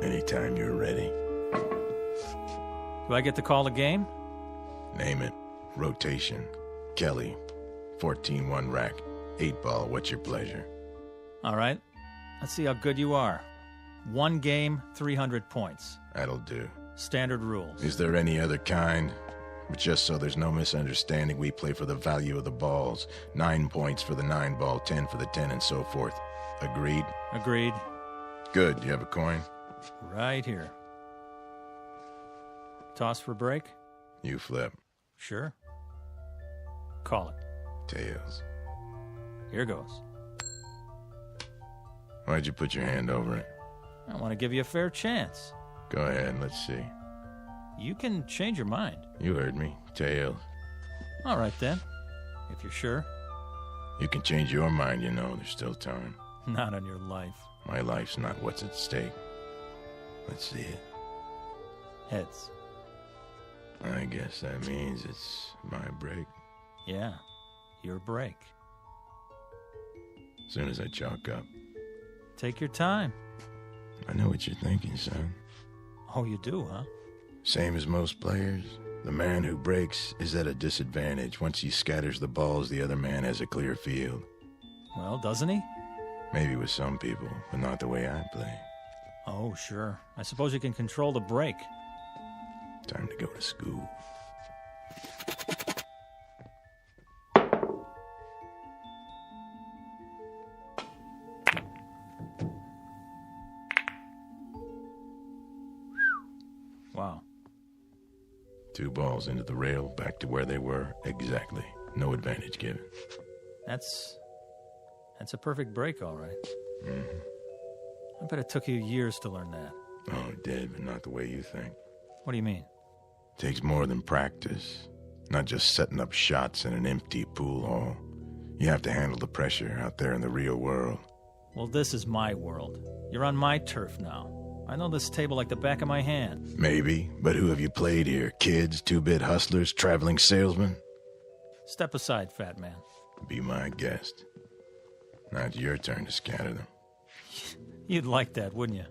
Anytime you're ready. Do I get to call the game? Name it. Rotation. Kelly. 14-1 rack. 8-ball, what's your pleasure? All right. Let's see how good you are. 1 game, 300 points. That'll do. Standard rules. Is there any other kind? But just so there's no misunderstanding, we play for the value of the balls. 9 points for the 9-ball, 10 for the 10, and so forth. Agreed? Agreed. Good. You have a coin? Right here. Toss for break? You flip. Sure. Call it. Tails. Here goes. Why'd you put your hand over it? I want to give you a fair chance. Go ahead, let's see. You can change your mind. You heard me. Tails. All right, then. If you're sure. You can change your mind, you know. There's still time. Not on your life. My life's not what's at stake. Let's see it. Heads. I guess that means it's my break. Yeah, your break. Soon as I chalk up. Take your time. I know what you're thinking, son. Oh, you do, huh? Same as most players. The man who breaks is at a disadvantage. Once he scatters the balls, the other man has a clear field. Well, doesn't he? Maybe with some people, but not the way I play. Oh, sure. I suppose you can control the break. Time to go to school. Wow. 2 balls into the rail, back to where they were. Exactly. No advantage given. That's a perfect break, all right. Mm-hmm. I bet it took you years to learn that. Oh, it did, but not the way you think. What do you mean? Takes more than practice. Not just setting up shots in an empty pool hall. You have to handle the pressure out there in the real world. Well, this is my world. You're on my turf now. I know this table like the back of my hand. Maybe, but who have you played here? Kids, 2-bit hustlers, traveling salesmen? Step aside, fat man. Be my guest. Now it's your turn to scatter them. You'd like that, wouldn't you?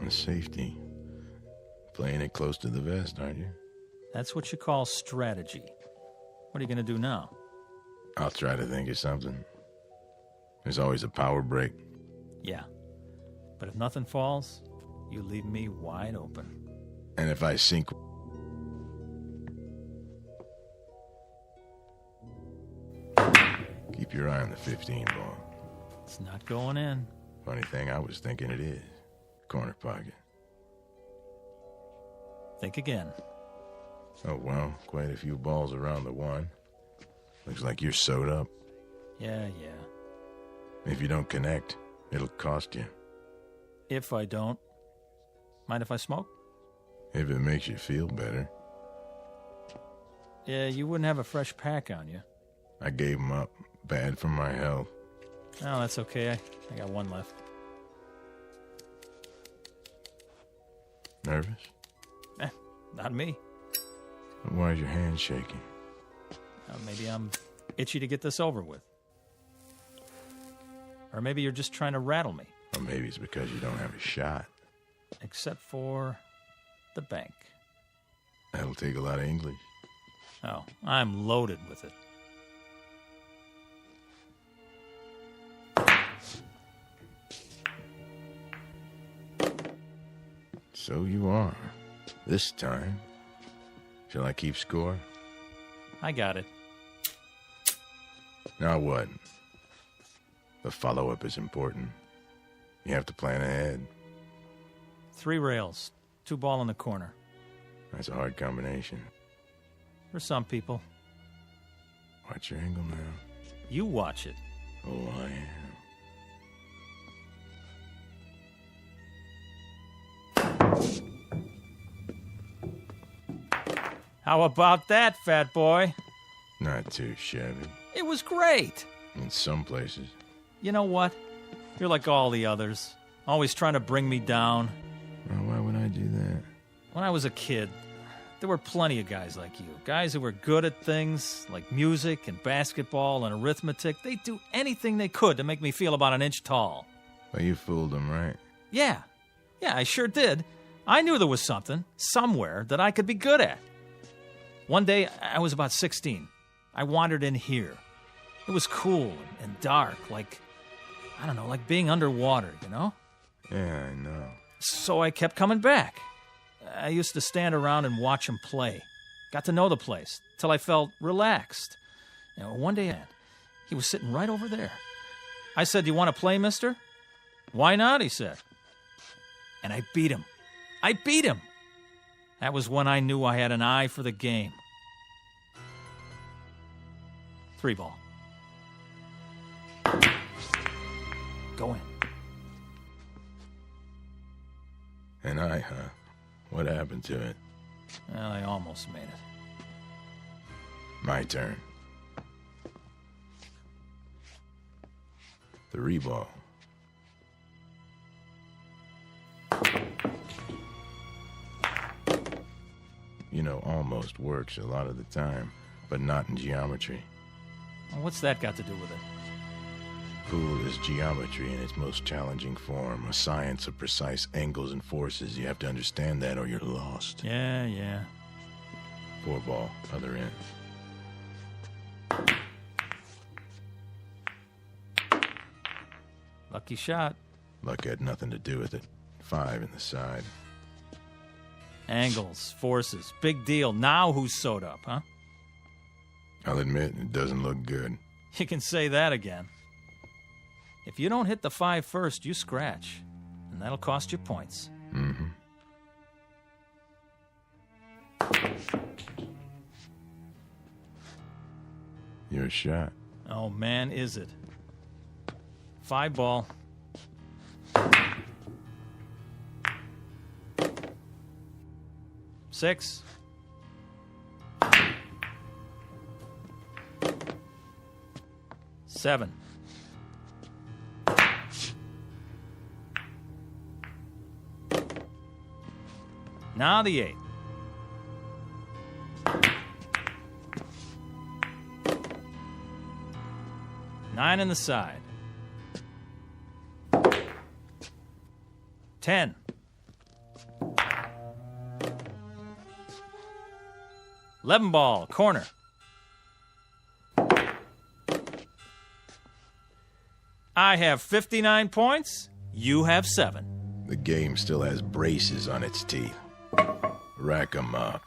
On safety. Playing it close to the vest, aren't you? That's what you call strategy. What are you going to do now? I'll try to think of something. There's always a power break. Yeah. But if nothing falls, you leave me wide open. And if I sink... Keep your eye on the 15 ball. It's not going in. Funny thing, I was thinking it is. Corner pocket. Think again. Oh, well, quite a few balls around the 1. Looks like you're sewed up. Yeah. If you don't connect, it'll cost you. If I don't. Mind if I smoke? If it makes you feel better. Yeah, you wouldn't have a fresh pack on you. I gave 'em up. Bad for my health. Oh, that's okay. I got 1 left. Nervous? Not me. Why's your hand shaking? Maybe I'm Itchy to get this over with. Or maybe you're just trying to rattle me. Or maybe it's because you don't have a shot. Except for the bank. That'll take a lot of English. Oh, I'm loaded with it. So you are. This time. Shall I keep score? I got it. Now what? The follow-up is important. You have to plan ahead. 3 rails, 2 ball in the corner. That's a hard combination. For some people. Watch your angle now. You watch it. Oh, I am. How about that, fat boy? Not too shabby. It was great. In some places. You know what? You're like all the others. Always trying to bring me down. Well, why would I do that? When I was a kid, there were plenty of guys like you. Guys who were good at things like music and basketball and arithmetic. They'd do anything they could to make me feel about an inch tall. Well, you fooled them, right? Yeah, I sure did. I knew there was something, somewhere, that I could be good at. One day, I was about 16. I wandered in here. It was cool and dark, like being underwater, you know? Yeah, I know. So I kept coming back. I used to stand around and watch him play. Got to know the place, till I felt relaxed. One day, he was sitting right over there. I said, "Do you want to play, mister?" "Why not?" he said. And I beat him. That was when I knew I had an eye for the game. 3 ball. Go in. And what happened to it? Well, I almost made it. My turn. 3 ball. Almost works a lot of the time, but not in geometry. Well, what's that got to do with it? Pool is geometry in its most challenging form, a science of precise angles and forces. You have to understand that or you're lost. Yeah. 4 ball, other end. Lucky shot. Luck had nothing to do with it. 5 in the side. Angles, forces, big deal. Now who's sewed up, huh? I'll admit, it doesn't look good. You can say that again. If you don't hit the 5 first, you scratch. And that'll cost you points. Mm-hmm. Your shot. Oh, man, is it. 5 ball. Six. 7. 9 the 8. Nine in the side. 10. 11 ball, corner. I have 59 points. You have 7. The game still has braces on its teeth. Rack 'em up.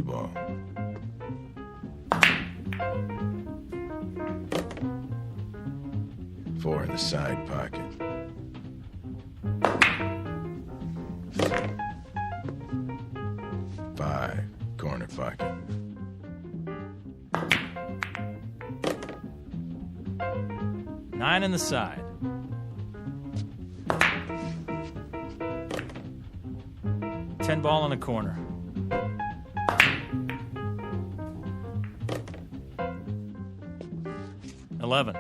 Ball. Four in the side pocket. Five, corner pocket. Nine in the side. $10 in the corner. 11.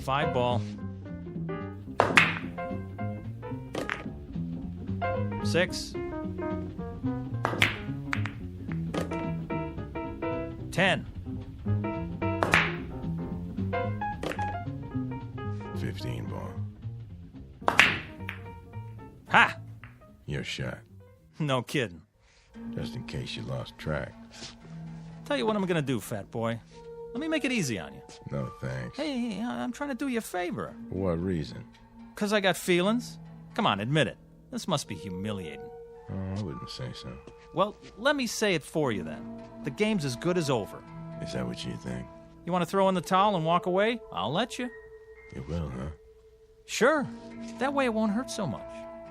Five ball. 6. 10. 15 ball. Ha! Your shot. No kidding. Just in case you lost track. Tell you what I'm gonna do, fat boy. Let me make it easy on you. No thanks. Hey, I'm trying to do you a favor. For what reason? 'Cause I got feelings? Come on, admit it. This must be humiliating. Oh, I wouldn't say so. Well, let me say it for you then. The game's as good as over. Is that what you think? You want to throw in the towel and walk away? I'll let you. You will, huh? Sure. That way it won't hurt so much.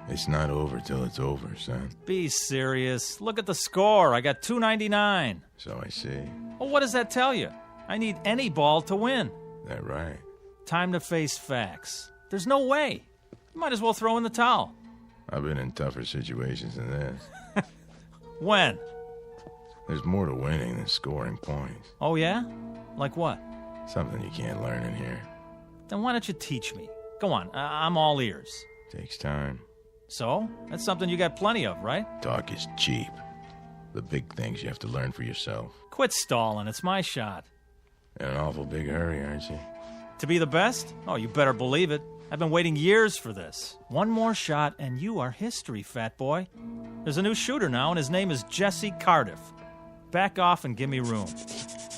It's not over till it's over, son. Be serious. Look at the score. I got 299. So I see. Well, what does that tell you? I need any ball to win. That right? Time to face facts. There's no way. You might as well throw in the towel. I've been in tougher situations than this. When? There's more to winning than scoring points. Oh, yeah? Like what? Something you can't learn in here. Then why don't you teach me? Go on, I'm all ears. Takes time. So? That's something you got plenty of, right? Talk is cheap. The big things you have to learn for yourself. Quit stalling, it's my shot. In an awful big hurry, aren't you? To be the best? Oh, you better believe it. I've been waiting years for this. One more shot and you are history, fat boy. There's a new shooter now and his name is Jesse Cardiff. Back off and give me room.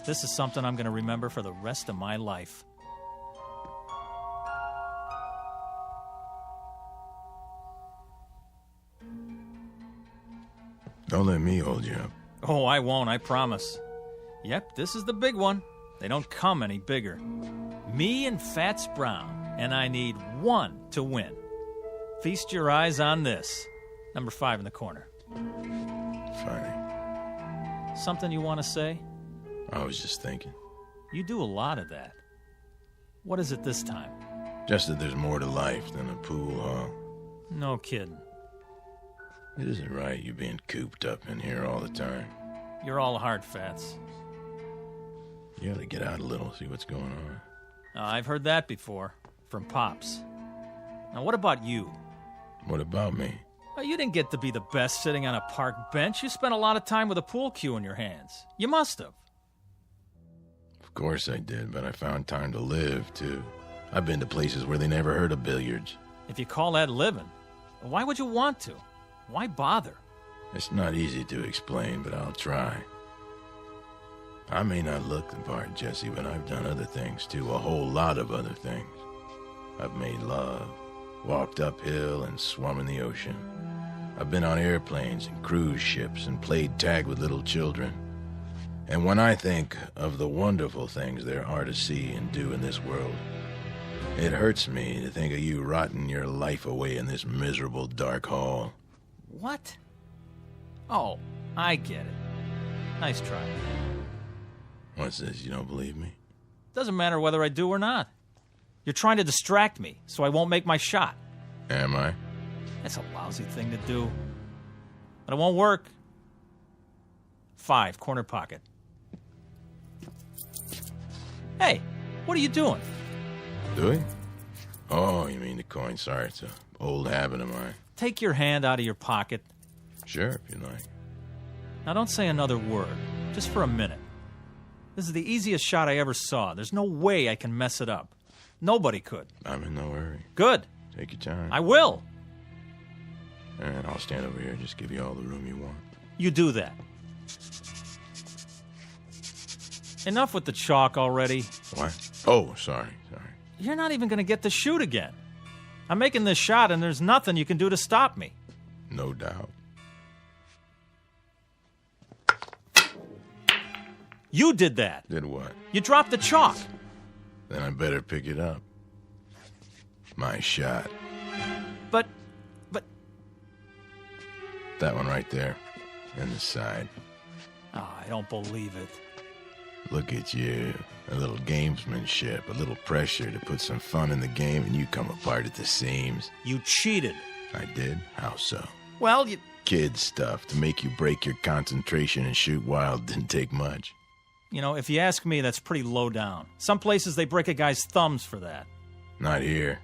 This is something I'm going to remember for the rest of my life. Don't let me hold you up. Oh, I won't, I promise. Yep, this is the big one. They don't come any bigger. Me and Fats Brown, and I need one to win. Feast your eyes on this. Number 5 in the corner. Funny. Something you want to say? I was just thinking. You do a lot of that. What is it this time? Just that there's more to life than a pool hall. No kidding. It isn't right you being cooped up in here all the time. You're all hard, Fats. You ought to get out a little, see what's going on. I've heard that before. From Pops. Now, what about you? What about me? Oh, you didn't get to be the best sitting on a park bench. You spent a lot of time with a pool cue in your hands. You must have. Of course I did, but I found time to live, too. I've been to places where they never heard of billiards. If you call that living, why would you want to? Why bother? It's not easy to explain, but I'll try. I may not look the part, Jesse, but I've done other things, too. A whole lot of other things. I've made love, walked uphill, and swum in the ocean. I've been on airplanes and cruise ships and played tag with little children. And when I think of the wonderful things there are to see and do in this world, it hurts me to think of you rotting your life away in this miserable dark hall. What? Oh, I get it. Nice try. What's this, you don't believe me? Doesn't matter whether I do or not. You're trying to distract me, so I won't make my shot. Am I? That's a lousy thing to do. But it won't work. 5, corner pocket. Hey, what are you doing? Doing? Oh, you mean the coin. Sorry, it's an old habit of mine. Take your hand out of your pocket. Sure, if you like. Now don't say another word, just for a minute. This is the easiest shot I ever saw. There's no way I can mess it up. Nobody could. I'm in no hurry. Good. Take your time. I will. All right, I'll stand over here and just give you all the room you want. You do that. Enough with the chalk already. What? Oh, sorry. You're not even going to get to shoot again. I'm making this shot and there's nothing you can do to stop me. No doubt. You did that. Did what? You dropped the chalk. Then I better pick it up. My shot. But... That one right there. In the side. Oh, I don't believe it. Look at you. A little gamesmanship, a little pressure to put some fun in the game, and you come apart at the seams. You cheated. I did? How so? Well, you... Kid stuff to make you break your concentration and shoot wild didn't take much. You know, if you ask me, that's pretty low down. Some places they break a guy's thumbs for that. Not here.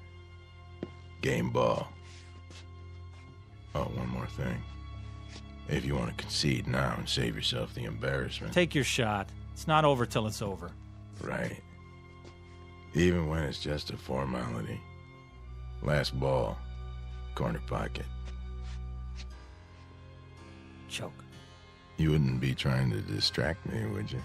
Game ball. Oh, one more thing. If you want to concede now and save yourself the embarrassment. Take your shot. It's not over till it's over. Right. Even when it's just a formality. Last ball. Corner pocket. Choke. You wouldn't be trying to distract me, would you?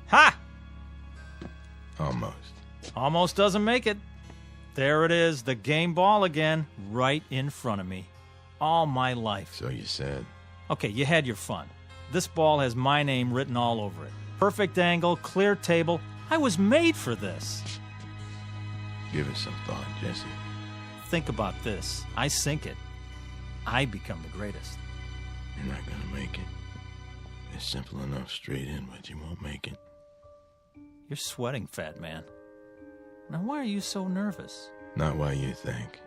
Ha! Almost. Almost doesn't make it. There it is, the game ball again, right in front of me. All my life. So you said. Okay, you had your fun. This ball has my name written all over it. Perfect angle, clear table. I was made for this. Give it some thought, Jesse. Think about this. I sink it. I become the greatest. You're not gonna make it. It's simple enough straight in, but you won't make it. You're sweating, fat man. Now, why are you so nervous? Not why you think.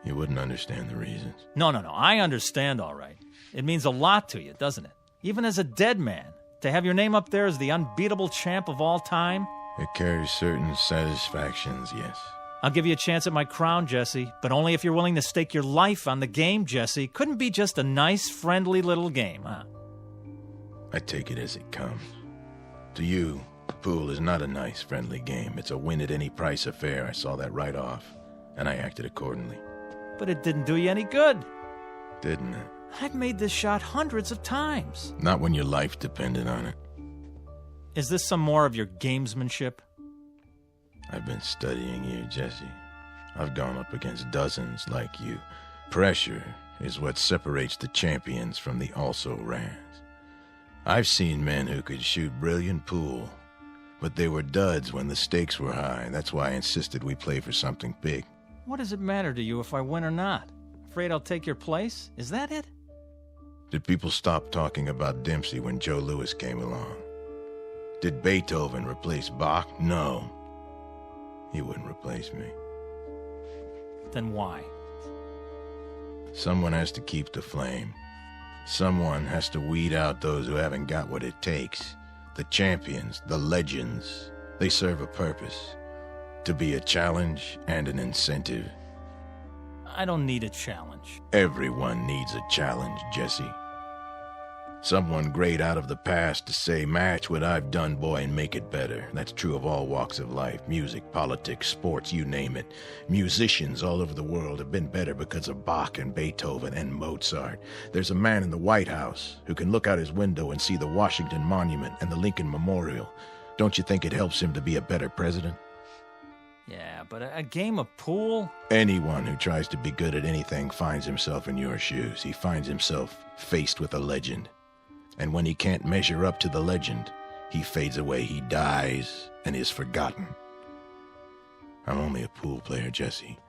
You wouldn't understand the reasons. No. I understand, all right. It means a lot to you, doesn't it? Even as a dead man, to have your name up there as the unbeatable champ of all time? It carries certain satisfactions, yes. I'll give you a chance at my crown, Jesse, but only if you're willing to stake your life on the game, Jesse. Couldn't be just a nice, friendly little game, huh? I take it as it comes. To you, pool is not a nice, friendly game. It's a win-at-any-price affair. I saw that right off, and I acted accordingly. But it didn't do you any good. Didn't it? I've made this shot hundreds of times. Not when your life depended on it. Is this some more of your gamesmanship? I've been studying you, Jesse. I've gone up against dozens like you. Pressure is what separates the champions from the also-rans. I've seen men who could shoot brilliant pool, but they were duds when the stakes were high. That's why I insisted we play for something big. What does it matter to you if I win or not? Afraid I'll take your place? Is that it? Did people stop talking about Dempsey when Joe Louis came along? Did Beethoven replace Bach? No. He wouldn't replace me. Then why? Someone has to keep the flame. Someone has to weed out those who haven't got what it takes. The champions, the legends, they serve a purpose. To be a challenge and an incentive. I don't need a challenge. Everyone needs a challenge, Jesse. Someone great out of the past to say, match what I've done, boy, and make it better. That's true of all walks of life. Music, politics, sports, you name it. Musicians all over the world have been better because of Bach and Beethoven and Mozart. There's a man in the White House who can look out his window and see the Washington Monument and the Lincoln Memorial. Don't you think it helps him to be a better president? Yeah, but a game of pool? Anyone who tries to be good at anything finds himself in your shoes. He finds himself faced with a legend. And when he can't measure up to the legend, he fades away, he dies, and is forgotten. I'm only a pool player, Jesse,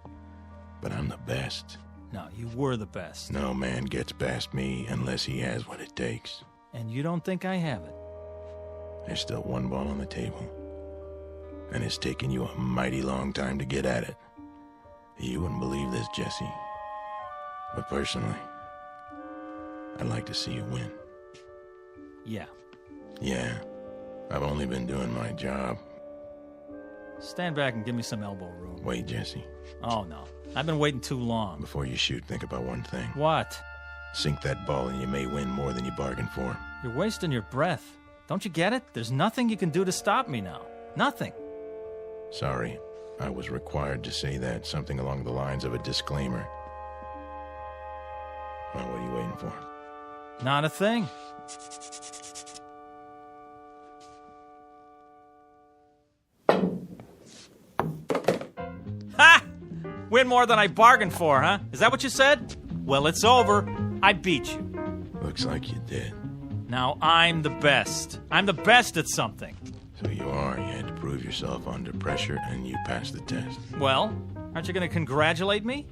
but I'm the best. No, you were the best. No man gets past me unless he has what it takes. And you don't think I have it? There's still one ball on the table, and it's taken you a mighty long time to get at it. You wouldn't believe this, Jesse, but personally, I'd like to see you win. Yeah, I've only been doing my job. Stand back and give me some elbow room. Wait, Jesse. Oh, no. I've been waiting too long. Before you shoot, think about one thing. What? Sink that ball and you may win more than you bargained for. You're wasting your breath. Don't you get it? There's nothing you can do to stop me now. Nothing. Sorry, I was required to say that. Something along the lines of a disclaimer. Well, what are you waiting for? Not a thing. Ha! Win more than I bargained for, huh? Is that what you said? Well, it's over. I beat you. Looks like you did. Now I'm the best. I'm the best at something. So you are. You had to prove yourself under pressure, and you passed the test. Well, aren't you going to congratulate me?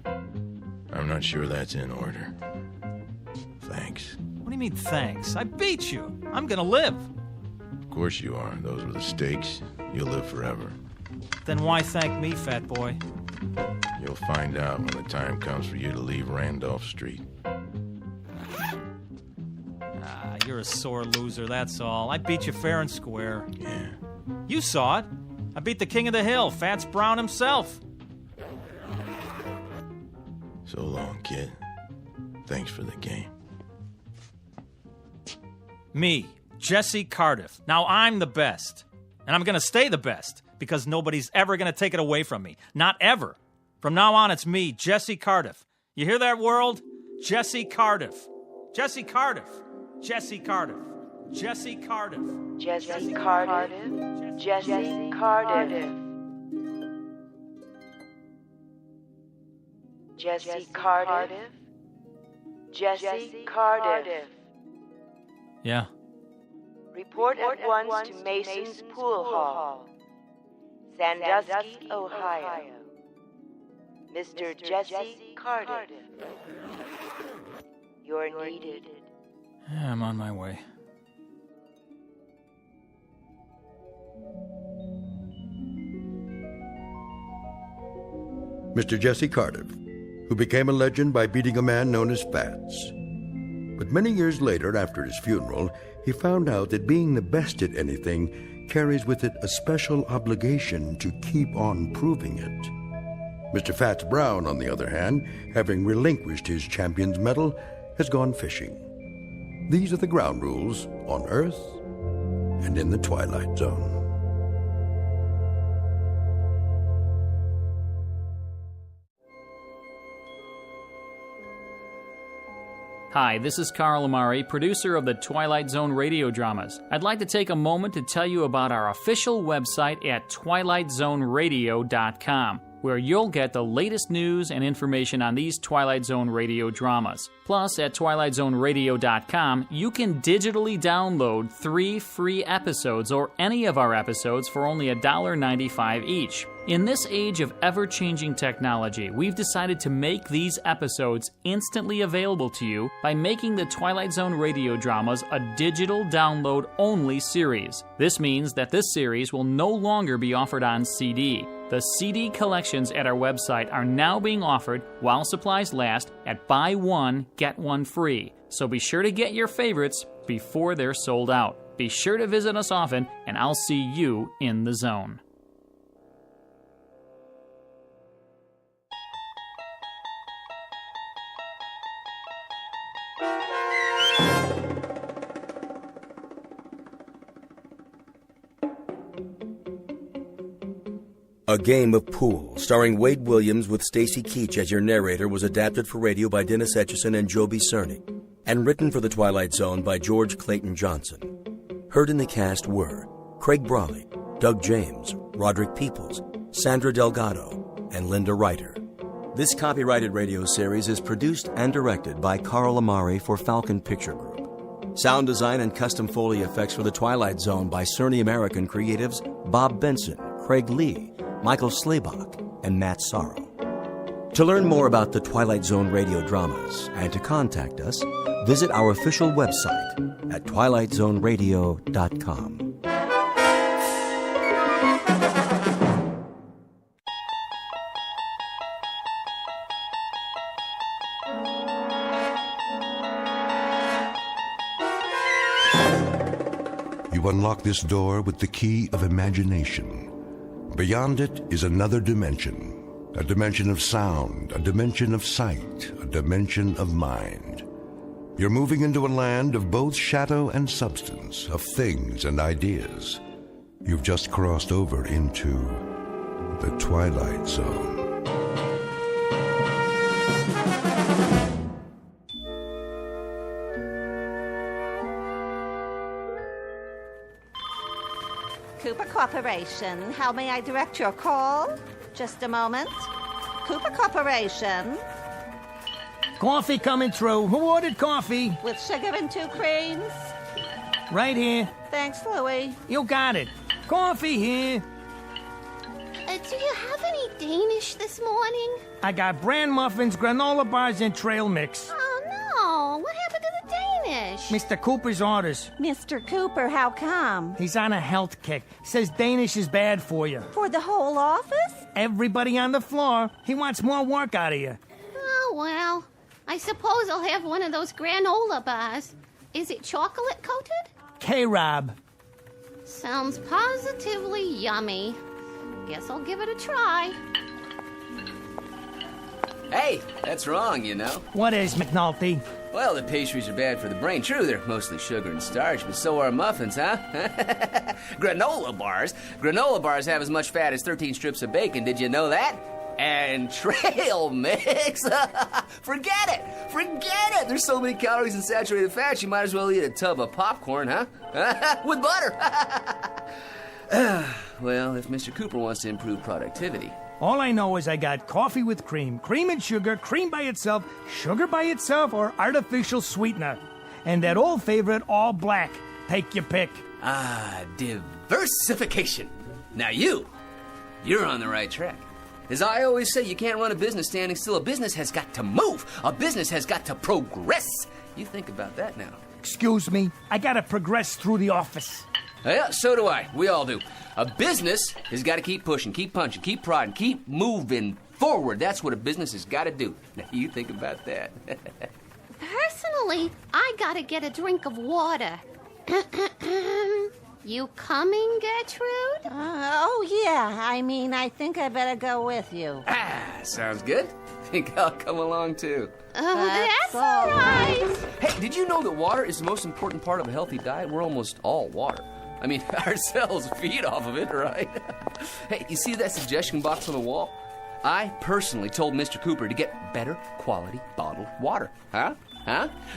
I'm not sure that's in order. Thanks. What do you mean, thanks? I beat you. I'm gonna live. Of course you are. Those were the stakes. You'll live forever. Then why thank me, fat boy? You'll find out when the time comes for you to leave Randolph Street. You're a sore loser, that's all. I beat you fair and square. Yeah. You saw it. I beat the king of the hill, Fats Brown himself. So long, kid. Thanks for the game. Me, Jesse Cardiff. Now I'm the best. And I'm gonna stay the best, because nobody's ever gonna take it away from me. Not ever. From now on, it's me, Jesse Cardiff. You hear that, world? Jesse Cardiff. Jesse Cardiff. Jesse Cardiff. Jesse Cardiff. Jesse Cardiff. Jesse Cardiff. Jesse Cardiff. Jesse Cardiff. Yeah. Report at once to Mason's Pool Hall, Sandusky, Ohio. Mr. Jesse Cardiff. You're needed. Yeah, I'm on my way. Mr. Jesse Cardiff, who became a legend by beating a man known as Fats. But many years later, after his funeral, he found out that being the best at anything carries with it a special obligation to keep on proving it. Mr. Fats Brown, on the other hand, having relinquished his champion's medal, has gone fishing. These are the ground rules on Earth and in the Twilight Zone. Hi, this is Carl Amari, producer of the Twilight Zone radio dramas. I'd like to take a moment to tell you about our official website at twilightzoneradio.com, where you'll get the latest news and information on these Twilight Zone radio dramas. Plus, at twilightzoneradio.com, you can digitally download 3 free episodes or any of our episodes for only $1.95 each. In this age of ever-changing technology, we've decided to make these episodes instantly available to you by making the Twilight Zone radio dramas a digital download-only series. This means that this series will no longer be offered on CD. The CD collections at our website are now being offered, while supplies last, at buy one, get one free. So be sure to get your favorites before they're sold out. Be sure to visit us often, and I'll see you in the zone. A Game of Pool, starring Wade Williams with Stacy Keach as your narrator, was adapted for radio by Dennis Etchison and Joby Cerny, and written for The Twilight Zone by George Clayton Johnson. Heard in the cast were Craig Brawley, Doug James, Roderick Peoples, Sandra Delgado, and Linda Reiter. This copyrighted radio series is produced and directed by Carl Amari for Falcon Picture Group. Sound design and custom Foley effects for The Twilight Zone by Cerny American creatives Bob Benson, Craig Lee, Michael Slaybach, and Matt Sorrow. To learn more about the Twilight Zone radio dramas and to contact us, visit our official website at twilightzoneradio.com. You unlock this door with the key of imagination. Beyond it is another dimension, a dimension of sound, a dimension of sight, a dimension of mind. You're moving into a land of both shadow and substance, of things and ideas. You've just crossed over into the Twilight Zone. Cooper Corporation, how may I direct your call? Just a moment. Cooper Corporation. Coffee coming through. Who ordered coffee? With sugar and 2 creams. Right here. Thanks, Louie. You got it. Coffee here. Do you have any Danish this morning? I got bran muffins, granola bars, and trail mix. Oh, no. What happened to the Keach? Mr. Cooper's orders. Mr. Cooper, how come? He's on a health kick. Says Danish is bad for you. For the whole office? Everybody on the floor. He wants more work out of you. Oh, well. I suppose I'll have one of those granola bars. Is it chocolate coated? K-Rob. Sounds positively yummy. Guess I'll give it a try. Hey, that's wrong, you know. What is, McNulty? Well, the pastries are bad for the brain. True, they're mostly sugar and starch, but so are muffins, huh? Granola bars? Granola bars have as much fat as 13 strips of bacon. Did you know that? And trail mix? Forget it! Forget it! There's so many calories and saturated fats, you might as well eat a tub of popcorn, huh? With butter! Well, if Mr. Cooper wants to improve productivity... All I know is I got coffee with cream, cream and sugar, cream by itself, sugar by itself, or artificial sweetener. And that old favorite, all black. Take your pick. Ah, diversification. Now you're on the right track. As I always say, you can't run a business standing still. A business has got to move. A business has got to progress. You think about that now. Excuse me, I gotta progress through the office. Yeah, so do I. We all do. A business has got to keep pushing, keep punching, keep prodding, keep moving forward. That's what a business has got to do. Now, you think about that. Personally, I gotta get a drink of water. You coming, Gertrude? Oh, yeah. I think I better go with you. Ah, sounds good. Think I'll come along, too. Oh, that's all right. Hey, did you know that water is the most important part of a healthy diet? We're almost all water. I mean, our cells feed off of it, right? Hey, you see that suggestion box on the wall? I personally told Mr. Cooper to get better quality bottled water. Huh?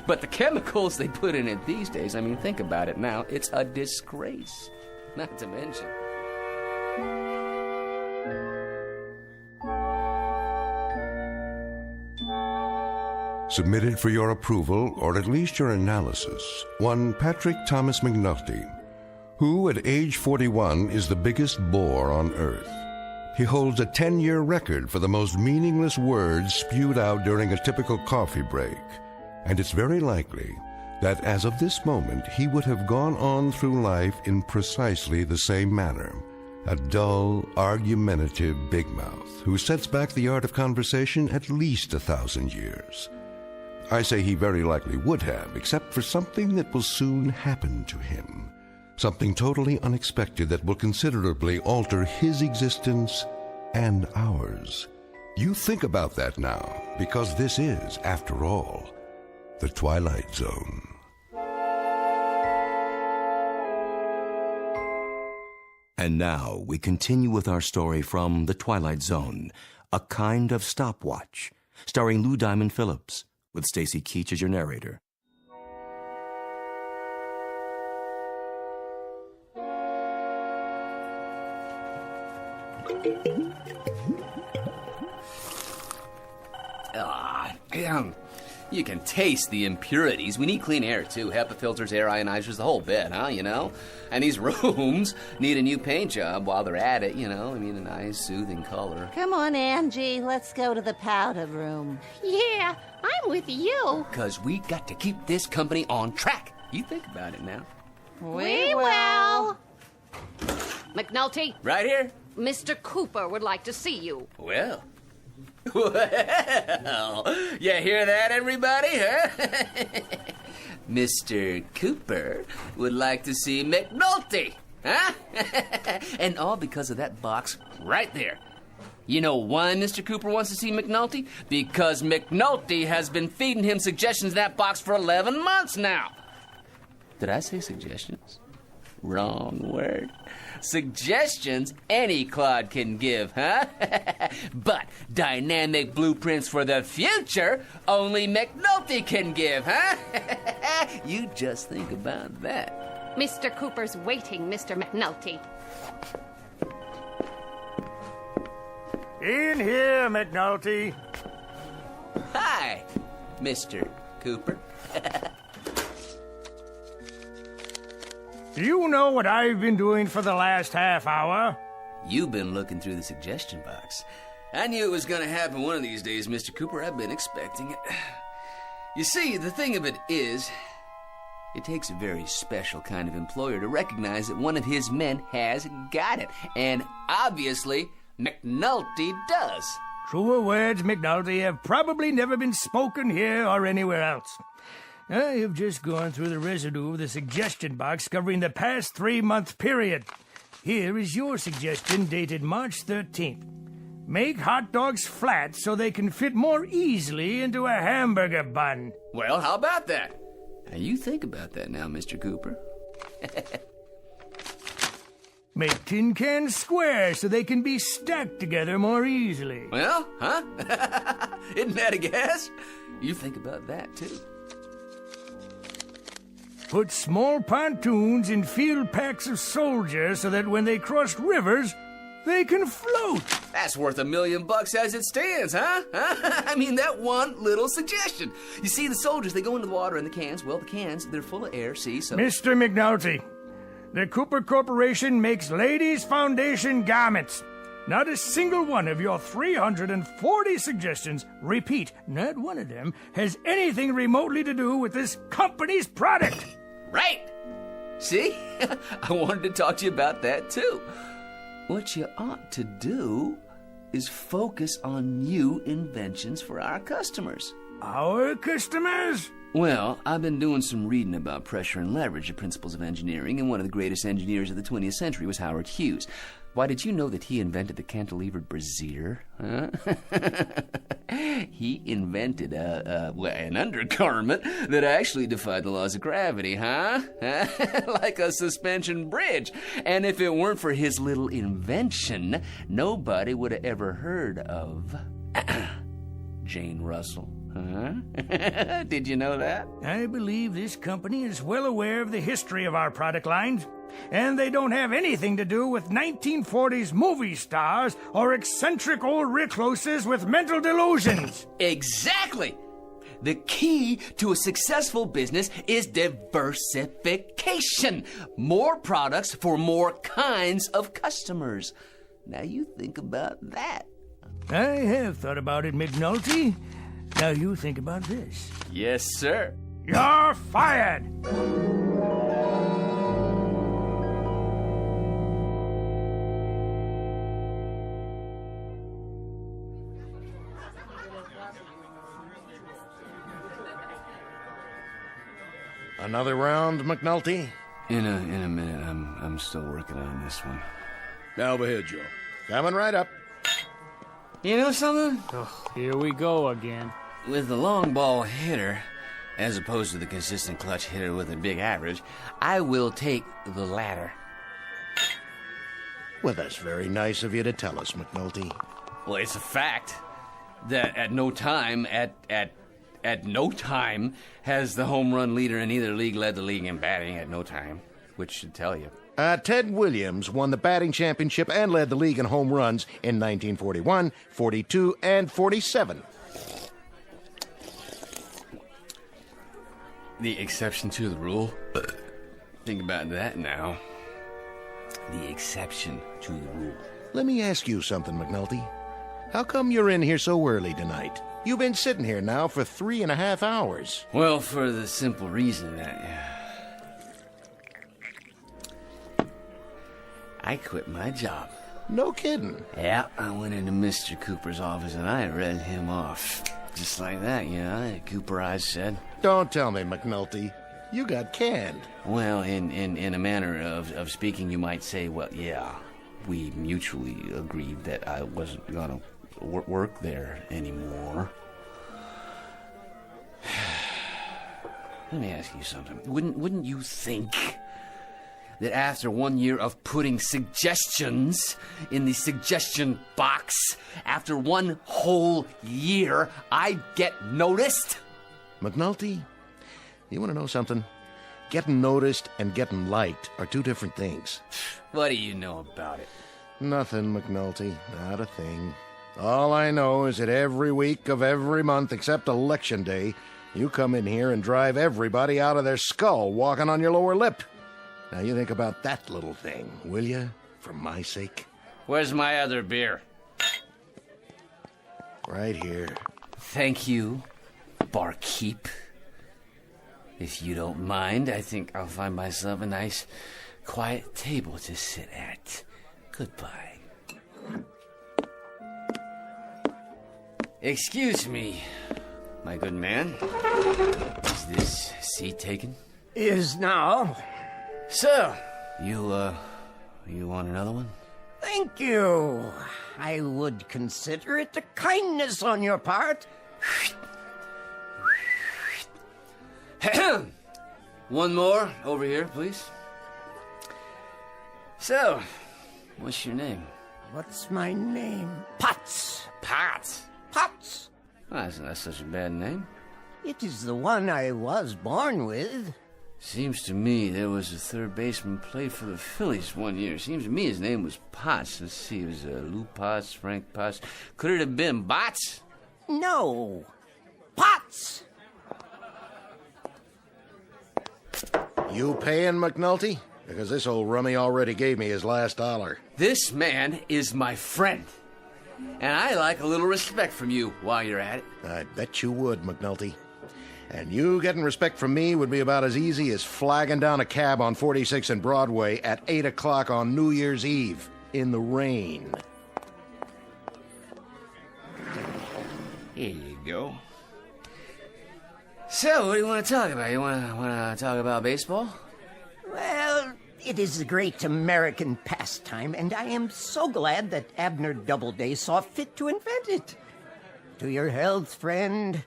But the chemicals they put in it these days, I mean, think about it now. It's a disgrace. Not to mention... Submitted for your approval, or at least your analysis, one Patrick Thomas McNulty, who at age 41 is the biggest bore on Earth. He holds a 10-year record for the most meaningless words spewed out during a typical coffee break, and it's very likely that as of this moment he would have gone on through life in precisely the same manner, a dull, argumentative big mouth who sets back the art of conversation at least 1,000 years. I say he very likely would have, except for something that will soon happen to him. Something totally unexpected that will considerably alter his existence and ours. You think about that now, because this is, after all, the Twilight Zone. And now we continue with our story from The Twilight Zone, A Kind of Stopwatch, starring Lou Diamond Phillips, with Stacy Keach as your narrator. You can taste the impurities. We need clean air, too. HEPA filters, air ionizers, the whole bit, huh, you know? And these rooms need a new paint job while they're at it, you know? I mean, a nice, soothing color. Come on, Angie. Let's go to the powder room. Yeah, I'm with you. Because we got to keep this company on track. You think about it now. We will. McNulty. Right here. Mr. Cooper would like to see you. Well, you hear that, everybody, huh? Mr. Cooper would like to see McNulty, huh? And all because of that box right there. You know why Mr. Cooper wants to see McNulty? Because McNulty has been feeding him suggestions in that box for 11 months now. Did I say suggestions? Wrong word. Suggestions any clod can give, huh? But dynamic blueprints for the future only McNulty can give, huh? You just think about that. Mr. Cooper's waiting, Mr. McNulty. In here, McNulty. Hi, Mr. Cooper. Do you know what I've been doing for the last half hour? You've been looking through the suggestion box. I knew it was going to happen one of these days, Mr. Cooper. I've been expecting it. You see, the thing of it is, It takes a very special kind of employer to recognize that one of his men has got it. And obviously, McNulty does. Truer words, McNulty, have probably never been spoken here or anywhere else. I have just gone through the residue of the suggestion box covering the past 3-month period. Here is your suggestion dated March 13th. Make hot dogs flat so they can fit more easily into a hamburger bun. Well, how about that? Now, you think about that now, Mr. Cooper. Make tin cans square so they can be stacked together more easily. Well, huh? Isn't that a guess? You think about that, too. Put small pontoons in field packs of soldiers so that when they cross rivers, they can float. That's worth $1 million as it stands, huh? I mean, that one little suggestion. You see, the soldiers, they go into the water in the cans. Well, the cans, they're full of air, see, so... Mr. McNulty, the Cooper Corporation makes ladies' foundation garments. Not a single one of your 340 suggestions, repeat, not one of them, has anything remotely to do with this company's product. Right! See? I wanted to talk to you about that, too. What you ought to do is focus on new inventions for our customers. Our customers? Well, I've been doing some reading about pressure and leverage, the principles of engineering, and one of the greatest engineers of the 20th century was Howard Hughes. Why, did you know that he invented the cantilevered brassiere? Huh? He invented an undergarment that actually defied the laws of gravity, huh? Like a suspension bridge. And if it weren't for his little invention, nobody would have ever heard of Jane Russell. Huh? Did you know that? I believe this company is well aware of the history of our product lines, and they don't have anything to do with 1940s movie stars or eccentric old recluses with mental delusions. Exactly! The key to a successful business is diversification. More products for more kinds of customers. Now you think about that. I have thought about it, McNulty. Now you think about this. Yes, sir. You're fired! Another round, McNulty? In a minute. I'm still working on this one. Over here, Joe. Coming right up. You know something? Oh, here we go again. With the long ball hitter, as opposed to the consistent clutch hitter with a big average, I will take the latter. Well, that's very nice of you to tell us, McNulty. Well, it's a fact that at no time has the home run leader in either league led the league in batting at no time, which should tell you. Ted Williams won the batting championship and led the league in home runs in 1941, 42, and 47. The exception to the rule? Think about that now. The exception to the rule. Let me ask you something, McNulty. How come you're in here so early tonight? You've been sitting here now for 3.5 hours. Well, for the simple reason that I quit my job. No kidding. Yeah, I went into Mr. Cooper's office and I read him off. Just like that, you know, Cooper eyes said. Don't tell me, McNulty. You got canned. Well, in a manner of speaking, you might say, well, yeah, we mutually agreed that I wasn't going to work there anymore. Let me ask you something. Wouldn't you think that after 1 year of putting suggestions in the suggestion box, after 1 whole year, I'd get noticed? McNulty, you want to know something? Getting noticed and getting liked are 2 different things. What do you know about it? Nothing, McNulty. Not a thing. All I know is that every week of every month except Election Day, you come in here and drive everybody out of their skull walking on your lower lip. Now you think about that little thing, will you? For my sake. Where's my other beer? Right here. Thank you, barkeep. If you don't mind, I think I'll find myself a nice, quiet table to sit at. Goodbye. Excuse me, my good man. Is this seat taken? Is now. So, you want another one? Thank you. I would consider it a kindness on your part. One more over here, please. So, what's your name? What's my name? Potts. Potts? Potts. Well, that's not such a bad name. It is the one I was born with. Seems to me there was a third baseman played for the Phillies one year. Seems to me his name was Potts. Let's see, it was Lou Potts, Frank Potts. Could it have been Bots? No. Potts. You paying, McNulty? Because this old rummy already gave me his last dollar. This man is my friend. And I like a little respect from you while you're at it. I bet you would, McNulty. And you getting respect from me would be about as easy as flagging down a cab on 46 and Broadway at 8 o'clock on New Year's Eve in the rain. Here you go. So, what do you want to talk about? You want to talk about baseball? Well, it is a great American pastime, and I am so glad that Abner Doubleday saw fit to invent it. To your health, friend.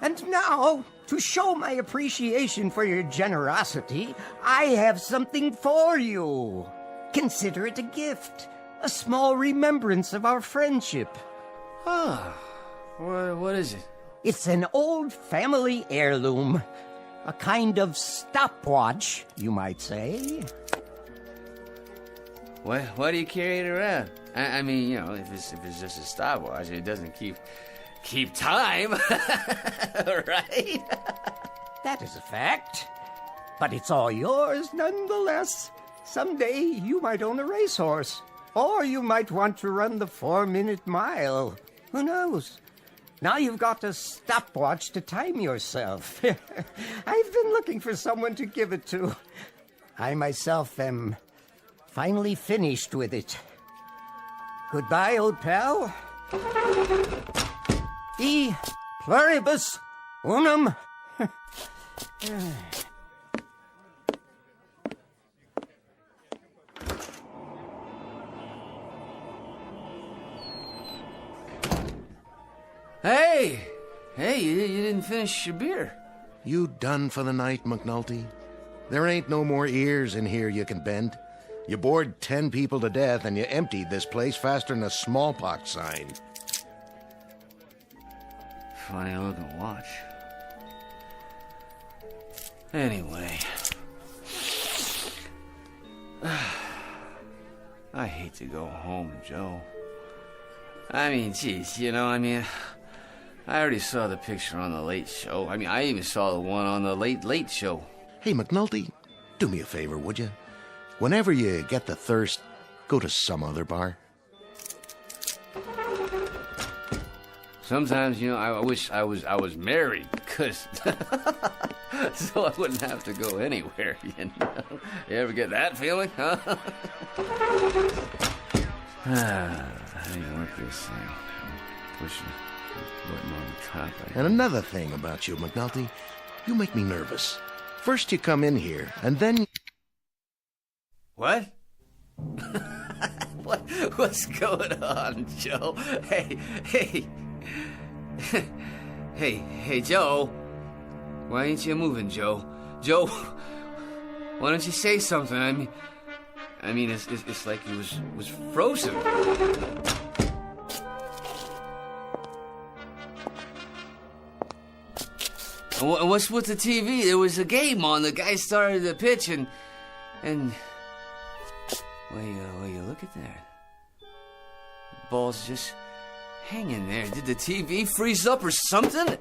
And now, to show my appreciation for your generosity, I have something for you. Consider it a gift, a small remembrance of our friendship. Ah, what is it? It's an old family heirloom. A kind of stopwatch, you might say. Why do you carry it around? I mean, you know, if it's just a stopwatch, it doesn't keep time, right? That is a fact. But it's all yours nonetheless. Someday you might own a racehorse. Or you might want to run the 4-minute mile. Who knows? Now you've got a stopwatch to time yourself. I've been looking for someone to give it to. I myself am finally finished with it. Goodbye, old pal. E pluribus unum. Hey, you didn't finish your beer. You done for the night, McNulty? There ain't no more ears in here you can bend. You bored 10 people to death and you emptied this place faster than a smallpox sign. Funny looking watch. Anyway. I hate to go home, Joe. I mean, geez, I already saw the picture on the Late Show. I mean, I even saw the one on the Late Show. Hey, McNulty, do me a favor, would you? Whenever you get the thirst, go to some other bar. Sometimes, I wish I was married, because so I wouldn't have to go anywhere, You ever get that feeling, huh? How do you work this thing? Pushing the button on the top. And another thing about you, McNulty, you make me nervous. First you come in here, and then... What? What's going on, Joe? Hey, Joe. Why ain't you moving, Joe? Joe, why don't you say something? I mean, it's like he was frozen. What's with the TV? There was a game on. The guy started the pitch, and well, you look at that. The ball's just hanging there. Did the TV freeze up or something?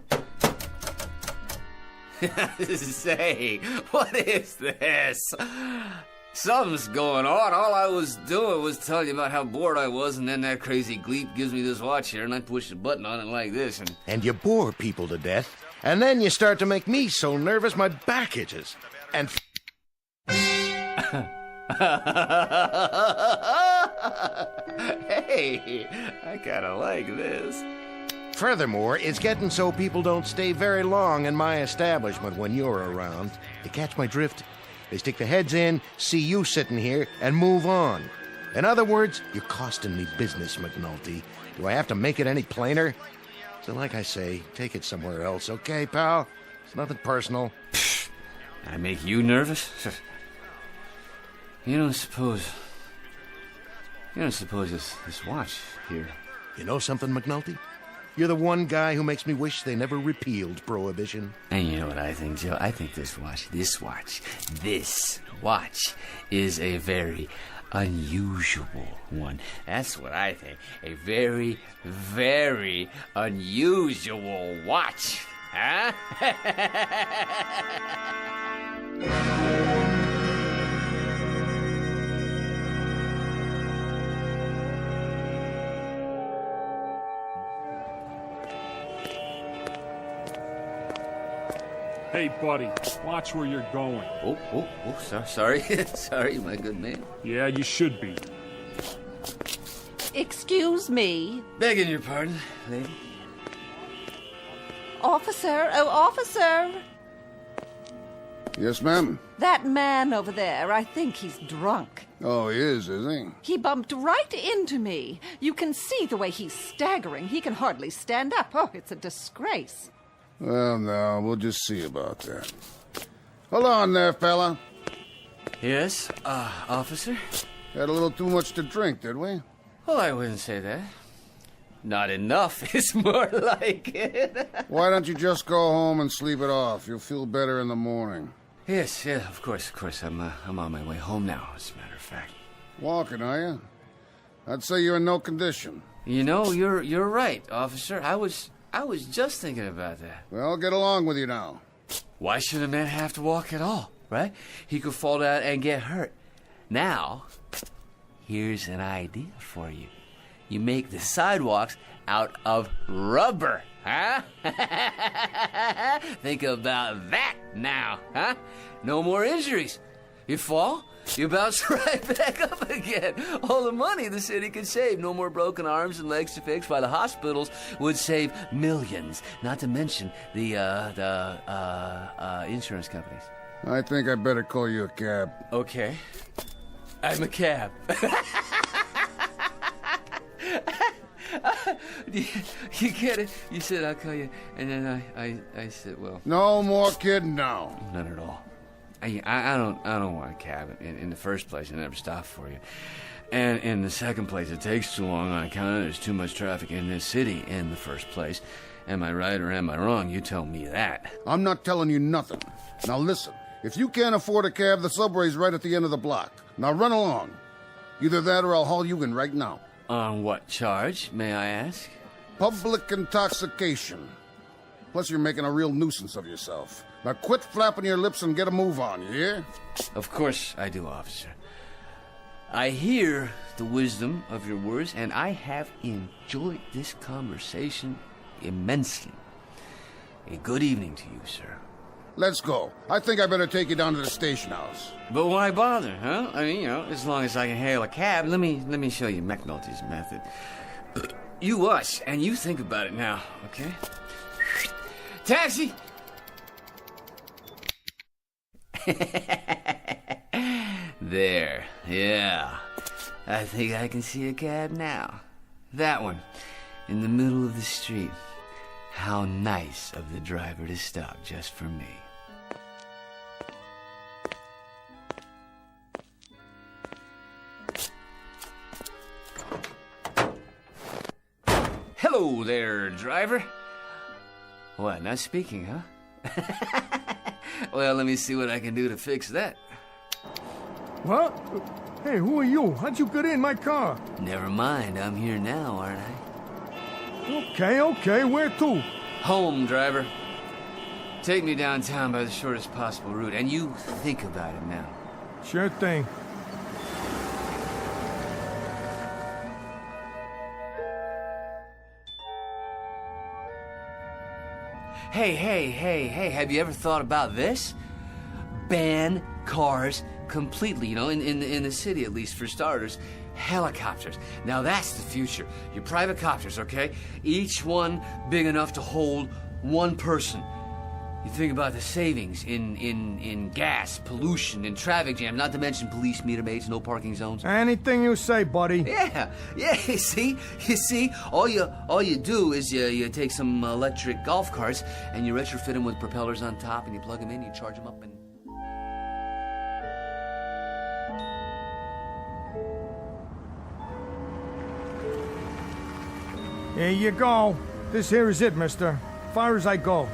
Say, what is this? Something's going on. All I was doing was telling you about how bored I was, and then that crazy gleep gives me this watch here, and I push the button on it like this, and... And you bore people to death, and then you start to make me so nervous my back itches. And... Hey, I kinda like this. Furthermore, it's getting so people don't stay very long in my establishment when you're around. You catch my drift? They stick their heads in, see you sitting here, and move on. In other words, you're costing me business, McNulty. Do I have to make it any plainer? So like I say, take it somewhere else, okay, pal? It's nothing personal. I make you nervous? You don't suppose this watch here... You know something, McNulty? You're the one guy who makes me wish they never repealed Prohibition. And you know what I think, Joe? I think this watch is a very unusual one. That's what I think. A very, very unusual watch. Huh? Hey, buddy, watch where you're going. Sorry, sorry, my good man. Yeah, you should be. Excuse me. Begging your pardon, lady. Officer, oh, officer. Yes, ma'am? That man over there, I think he's drunk. Oh, he is he? He bumped right into me. You can see the way he's staggering. He can hardly stand up. Oh, it's a disgrace. Well, no, we'll just see about that. Hold on there, fella. Yes, officer? Had a little too much to drink, did we? Well, I wouldn't say that. Not enough is more like it. Why don't you just go home and sleep it off? You'll feel better in the morning. Yes, yeah, of course. I'm on my way home now, as a matter of fact. Walking, are you? I'd say you're in no condition. You know, you're right, officer. I was just thinking about that. Well, get along with you now. Why should a man have to walk at all, right? He could fall down and get hurt. Now, here's an idea for you. You make the sidewalks out of rubber, huh? Think about that now, huh? No more injuries. You fall, you bounce right back up again. All the money the city could save. No more broken arms and legs to fix, while the hospitals would save millions. Not to mention the insurance companies. I think I better call you a cab. Okay. I'm a cab. You get it? You said I'll call you, and then I said, well... No more kidding now. None at all. I don't want a cab. In the first place, I never stop for you. And in the second place, it takes too long on account of there's too much traffic in this city in the first place. Am I right or am I wrong? You tell me that. I'm not telling you nothing. Now listen, if you can't afford a cab, the subway's right at the end of the block. Now run along. Either that or I'll haul you in right now. On what charge, may I ask? Public intoxication. Plus, you're making a real nuisance of yourself. Now quit flapping your lips and get a move on, you hear? Of course I do, officer. I hear the wisdom of your words, and I have enjoyed this conversation immensely. A good evening to you, sir. Let's go. I think I better take you down to the station house. But why bother, huh? I mean, as long as I can hail a cab, let me show you McNulty's method. You watch, and you think about it now, okay? Taxi! There, yeah. I think I can see a cab now. That one, in the middle of the street. How nice of the driver to stop just for me. Hello there, driver. What, not speaking, huh? Well, let me see what I can do to fix that. What? Hey, who are you? How'd you get in my car? Never mind, I'm here now, aren't I? Okay, where to? Home, driver. Take me downtown by the shortest possible route, and you think about it now. Sure thing. Hey, have you ever thought about this? Ban cars completely, you know, in the city at least, for starters. Helicopters. Now that's the future. Your private copters, okay? Each one big enough to hold one person. You think about the savings in gas, pollution, and traffic jam, not to mention police meter maids, no parking zones. Anything you say, buddy. Yeah, you see, all you do is you take some electric golf carts and you retrofit them with propellers on top, and you plug them in, you charge them up, and Here you go. This here is it, mister. Far as I go.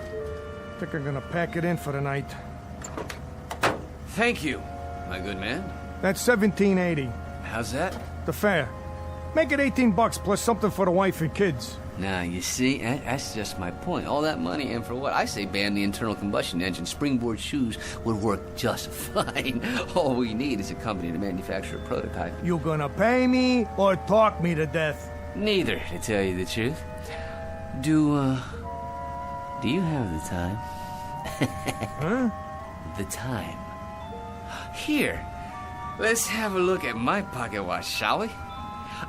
Think I'm gonna pack it in for the night. Thank you, my good man. That's $17.80. How's that? The fare. Make it $18 plus something for the wife and kids. Now, you see, that's just my point. All that money, and for what? I say ban the internal combustion engine. Springboard shoes would work just fine. All we need is a company to manufacture a prototype. You gonna pay me or talk me to death? Neither, to tell you the truth. Do you have the time? Huh? The time. Here, let's have a look at my pocket watch, shall we?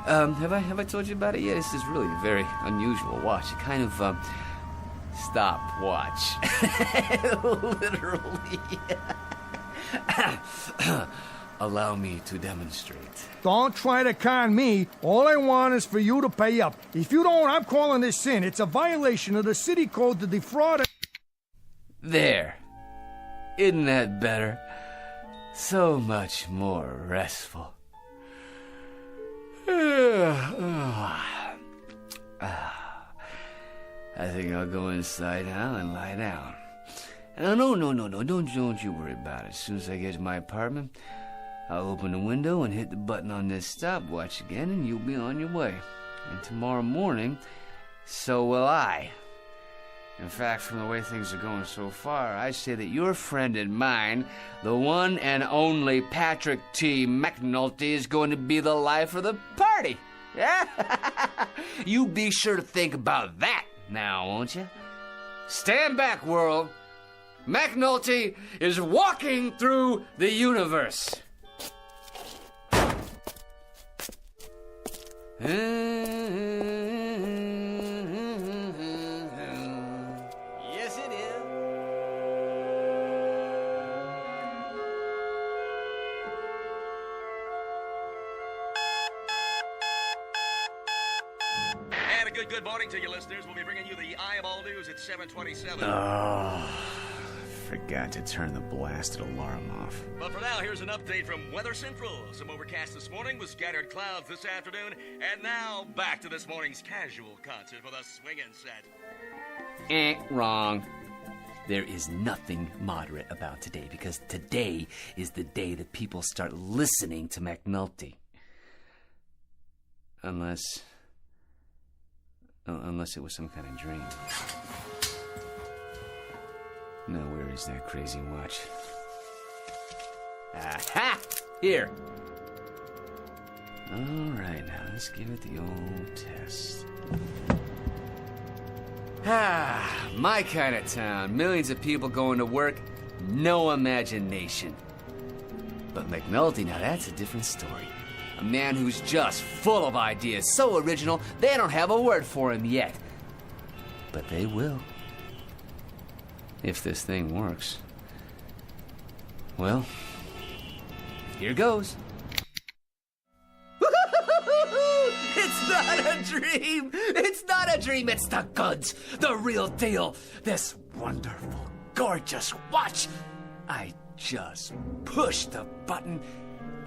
Have I told you about it yet? This is really a very unusual watch. A kind of, stopwatch. Literally. Allow me to demonstrate. Don't try to con me. All I want is for you to pay up. If you don't, I'm calling this in. It's a violation of the city code to defraud. There. Isn't that better? So much more restful. I think I'll go inside now and lie down. No, don't you worry about it. As soon as I get to my apartment, I'll open the window and hit the button on this stopwatch again, and you'll be on your way. And tomorrow morning, so will I. In fact, from the way things are going so far, I say that your friend and mine, the one and only Patrick T. McNulty, is going to be the life of the party. Yeah? You be sure to think about that now, won't you? Stand back, world. McNulty is walking through the universe. Yes, it is. And a good morning to you, listeners. We'll be bringing you the Eyeball News at 7:27. Oh, forgot to turn the blasted alarm off. But for now, here's an update from Weather Central. Some overcast this morning with scattered clouds this afternoon. And now, back to this morning's casual concert for the swingin' set. Wrong. There is nothing moderate about today, because today is the day that people start listening to McNulty. Unless it was some kind of dream. Now, where is that crazy watch? Aha! Here! All right, now let's give it the old test. My kind of town. Millions of people going to work, no imagination. But McNulty, now that's a different story. A man who's just full of ideas, so original, they don't have a word for him yet. But they will. If this thing works. Well, here goes. It's not a dream! It's not a dream, it's the goods! The real deal! This wonderful, gorgeous watch! I just push the button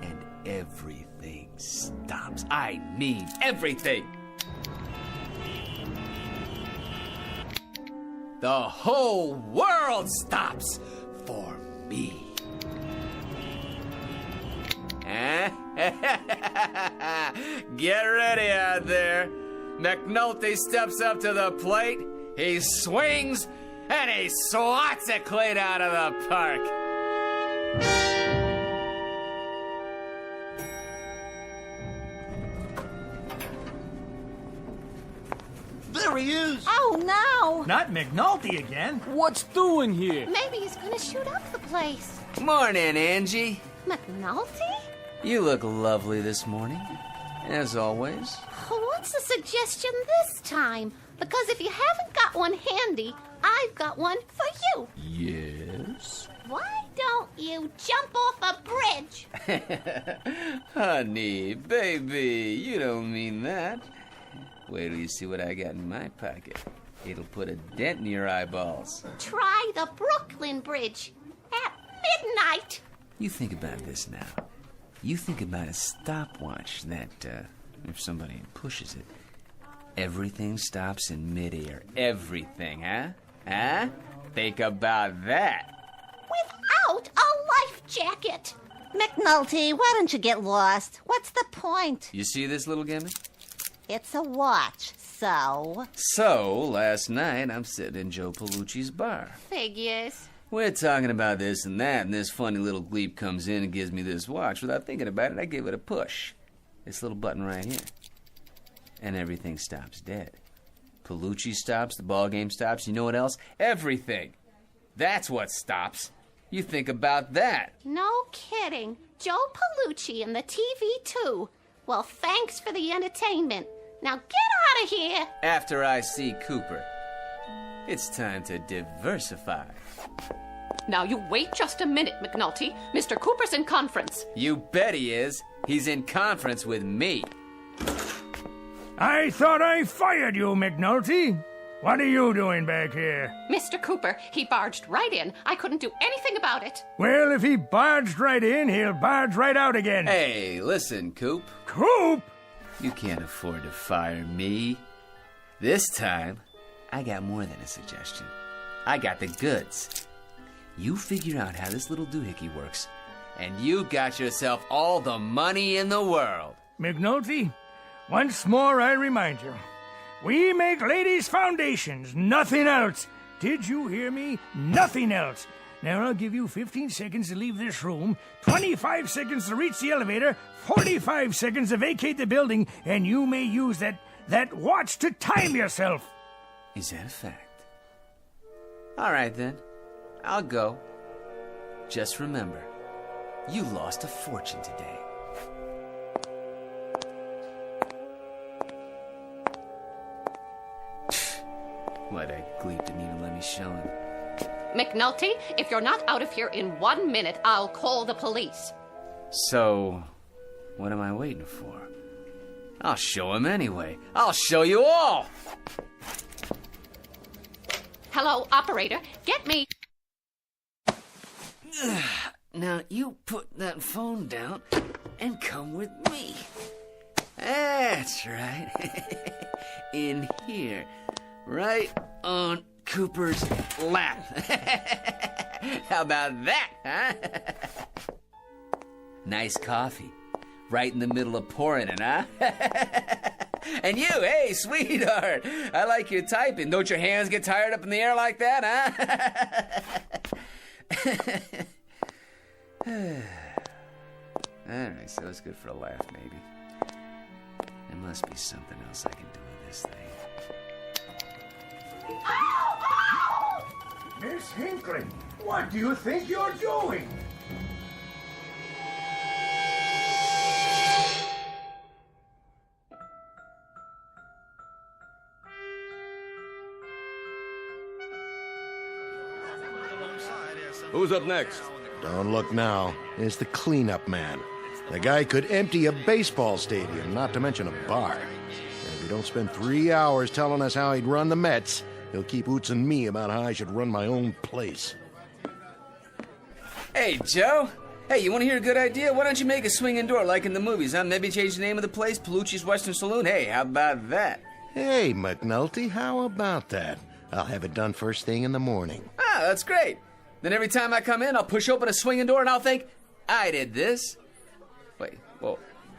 and everything stops. I mean everything! The whole world stops for me. Get ready out there. McNulty steps up to the plate, he swings, and he swats it clean out of the park. Oh, no! Not McNulty again. What's doing here? Maybe he's gonna shoot up the place. Morning, Angie. McNulty? You look lovely this morning, as always. What's the suggestion this time? Because if you haven't got one handy, I've got one for you. Yes? Why don't you jump off a bridge? Honey, baby, you don't mean that. Wait till you see what I got in my pocket. It'll put a dent in your eyeballs. Try the Brooklyn Bridge at midnight. You think about this now. You think about a stopwatch that, if somebody pushes it, everything stops in midair. Everything, huh? Huh? Think about that. Without a life jacket. McNulty, why don't you get lost? What's the point? You see this little gimmick? It's a watch, so... So, last night, I'm sitting in Joe Palucci's bar. Figures. We're talking about this and that, and this funny little gleep comes in and gives me this watch. Without thinking about it, I give it a push. This little button right here. And everything stops dead. Palucci stops, the ball game stops, you know what else? Everything. That's what stops. You think about that. No kidding. Joe Palucci and the TV too. Well, thanks for the entertainment. Now get out of here. After I see Cooper, it's time to diversify. Now you wait just a minute, McNulty. Mr. Cooper's in conference. You bet he is. He's in conference with me. I thought I fired you, McNulty. What are you doing back here? Mr. Cooper, he barged right in. I couldn't do anything about it. Well, if he barged right in, he'll barge right out again. Hey, listen, Coop. Coop? You can't afford to fire me. This time, I got more than a suggestion. I got the goods. You figure out how this little doohickey works, and you got yourself all the money in the world. McNulty, once more I remind you, we make ladies' foundations, nothing else. Did you hear me? Nothing else. Now I'll give you 15 seconds to leave this room, 25 seconds to reach the elevator, 45 seconds to vacate the building, and you may use that watch to time yourself. Is that a fact? All right, then. I'll go. Just remember, you lost a fortune today. What, that gleep didn't even let me show him. McNulty, if you're not out of here in 1 minute, I'll call the police. So, what am I waiting for? I'll show him anyway. I'll show you all! Hello, operator. Get me... Now, you put that phone down and come with me. That's right. In here. Right on Cooper's lap. How about that, huh? Nice coffee. Right in the middle of pouring it, huh? And you, hey, sweetheart. I like your typing. Don't your hands get tired up in the air like that, huh? All right, so it's good for a laugh, maybe. There must be something else I can do with this thing. Miss Hinckley, what do you think you're doing? Who's up next? Don't look now. It's the cleanup man. The guy could empty a baseball stadium, not to mention a bar. And if you don't spend 3 hours telling us how he'd run the Mets, he'll keep ootsing me about how I should run my own place. Hey, Joe. Hey, you want to hear a good idea? Why don't you make a swinging door like in the movies, huh? Maybe change the name of the place, Palucci's Western Saloon. Hey, how about that? Hey, McNulty, how about that? I'll have it done first thing in the morning. Ah, that's great. Then every time I come in, I'll push open a swinging door and I'll think, I did this. Wait, whoa.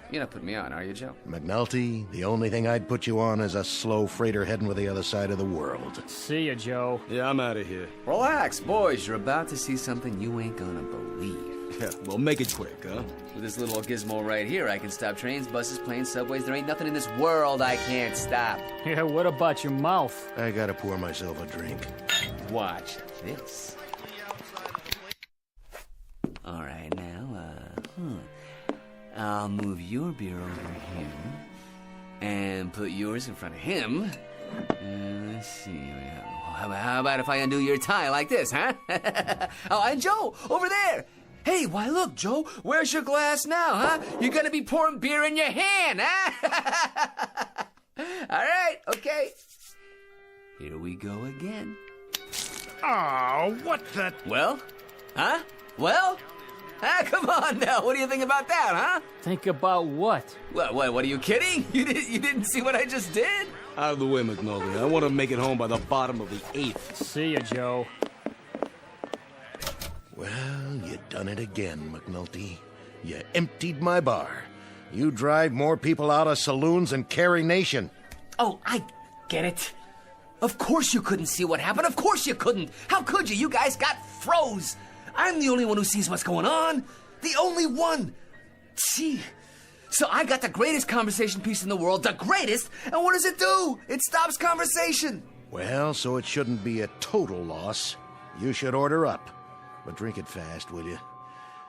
You're not putting me on, are you, Joe? McNulty, the only thing I'd put you on is a slow freighter heading for the other side of the world. See ya, Joe. Yeah, I'm out of here. Relax, boys. You're about to see something you ain't gonna believe. Well, make it quick, huh? With this little gizmo right here, I can stop trains, buses, planes, subways. There ain't nothing in this world I can't stop. Yeah, what about your mouth? I gotta pour myself a drink. Watch this. All right, now, I'll move your beer over here and put yours in front of him. Let's see. How about if I undo your tie like this, huh? Oh, and Joe, over there. Hey, why, look, Joe, where's your glass now, huh? You're gonna be pouring beer in your hand, huh? All right, okay. Here we go again. Oh, what the... Well? Huh? Well? Ah, come on now. What do you think about that, huh? Think about what? What, are you kidding? You didn't see what I just did? Out of the way, McNulty. I want to make it home by the bottom of the 8th. See ya, Joe. Well, you done it again, McNulty. You emptied my bar. You drive more people out of saloons than Carrie Nation. Oh, I get it. Of course you couldn't see what happened. Of course you couldn't. How could you? You guys got froze. I'm the only one who sees what's going on. The only one. See? So I got the greatest conversation piece in the world, the greatest, and what does it do? It stops conversation. Well, so it shouldn't be a total loss. You should order up. But drink it fast, will you?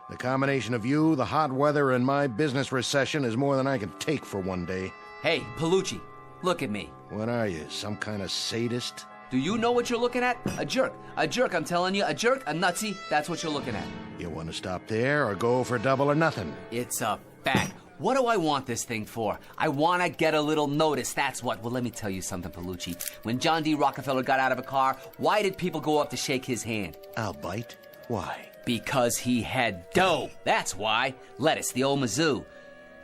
The combination of you, the hot weather, and my business recession is more than I can take for one day. Hey, Palucci, look at me. What are you, some kind of sadist? Do you know what you're looking at? A jerk. A jerk, I'm telling you. A jerk, a nutsy. That's what you're looking at. You want to stop there or go for double or nothing? It's a fact. What do I want this thing for? I want to get a little notice, that's what. Well, let me tell you something, Palucci. When John D. Rockefeller got out of a car, why did people go up to shake his hand? I'll bite. Why? Because he had dough. That's why. Lettuce, the old Mizzou.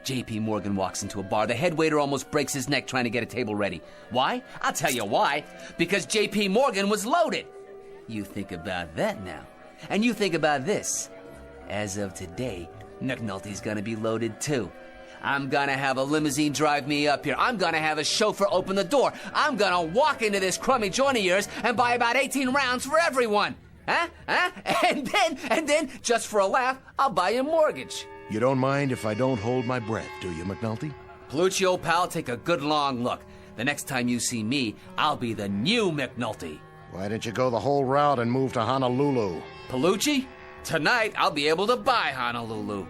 J.P. Morgan walks into a bar. The head waiter almost breaks his neck trying to get a table ready. Why? I'll tell you why. Because J.P. Morgan was loaded. You think about that now. And you think about this. As of today, McNulty's gonna be loaded too. I'm gonna have a limousine drive me up here. I'm gonna have a chauffeur open the door. I'm gonna walk into this crummy joint of yours and buy about 18 rounds for everyone. Huh? And then, just for a laugh, I'll buy you a mortgage. You don't mind if I don't hold my breath, do you, McNulty? Palucci, old pal, take a good long look. The next time you see me, I'll be the new McNulty. Why didn't you go the whole route and move to Honolulu? Palucci, tonight I'll be able to buy Honolulu.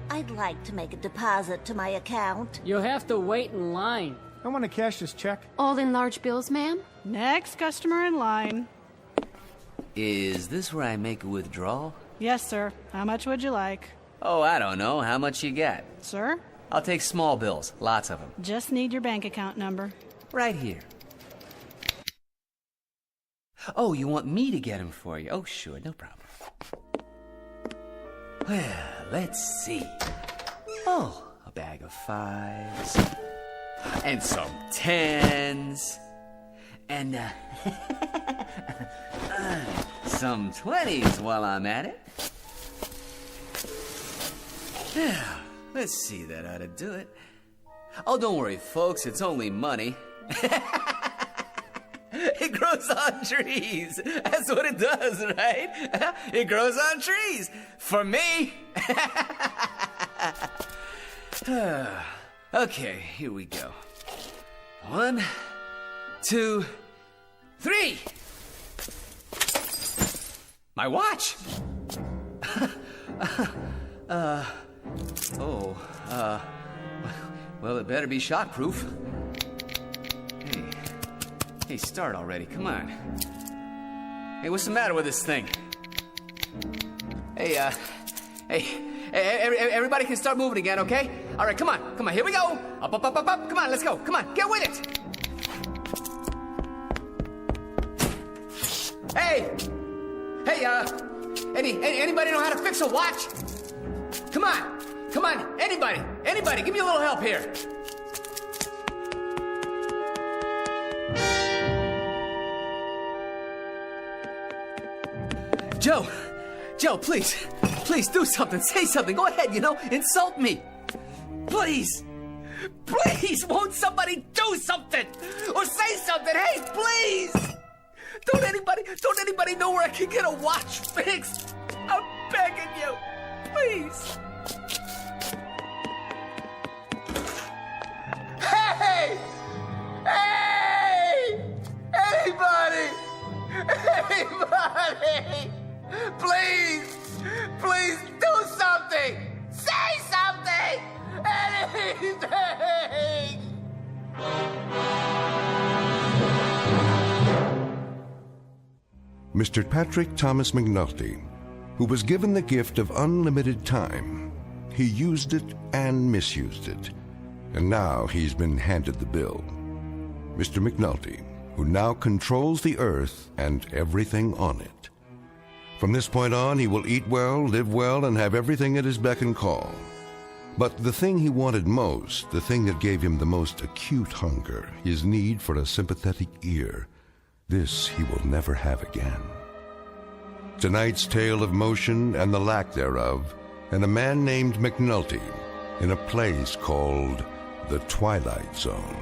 I'd like to make a deposit to my account. You'll have to wait in line. I want to cash this check. All in large bills, ma'am? Next customer in line. Is this where I make a withdrawal? Yes, sir. How much would you like? Oh, I don't know. How much you got? Sir? I'll take small bills. Lots of them. Just need your bank account number. Right here. Oh, you want me to get them for you? Oh, sure. No problem. Well, let's see. Oh, a bag of 5s. And some 10s. And, some 20s while I'm at it. Yeah, let's see, that ought to do it. Oh, don't worry, folks, it's only money. It grows on trees. That's what it does, right? It grows on trees. For me. Okay, here we go. 1, 2, 3. My watch. Well, it better be shockproof. Hey, start already, come on. Hey, what's the matter with this thing? Hey, everybody can start moving again, okay? All right, come on, here we go. Up, come on, let's go, come on, get with it. Hey, anybody know how to fix a watch? Come on, anybody, give me a little help here. Joe, please do something, say something, go ahead, insult me. Please. Please, won't somebody do something? Or say something? Hey, please! Don't anybody know where I can get a watch fixed? I'm begging you. Please. Hey! Hey! Anybody! Anybody! Please! Please do something! Say something! Anything! Mr. Patrick Thomas McNulty, who was given the gift of unlimited time. He used it and misused it, and now he's been handed the bill. Mr. McNulty, who now controls the earth and everything on it. From this point on, he will eat well, live well, and have everything at his beck and call. But the thing he wanted most, the thing that gave him the most acute hunger, his need for a sympathetic ear, this he will never have again. Tonight's tale of motion and the lack thereof, and a man named McNulty in a place called the Twilight Zone.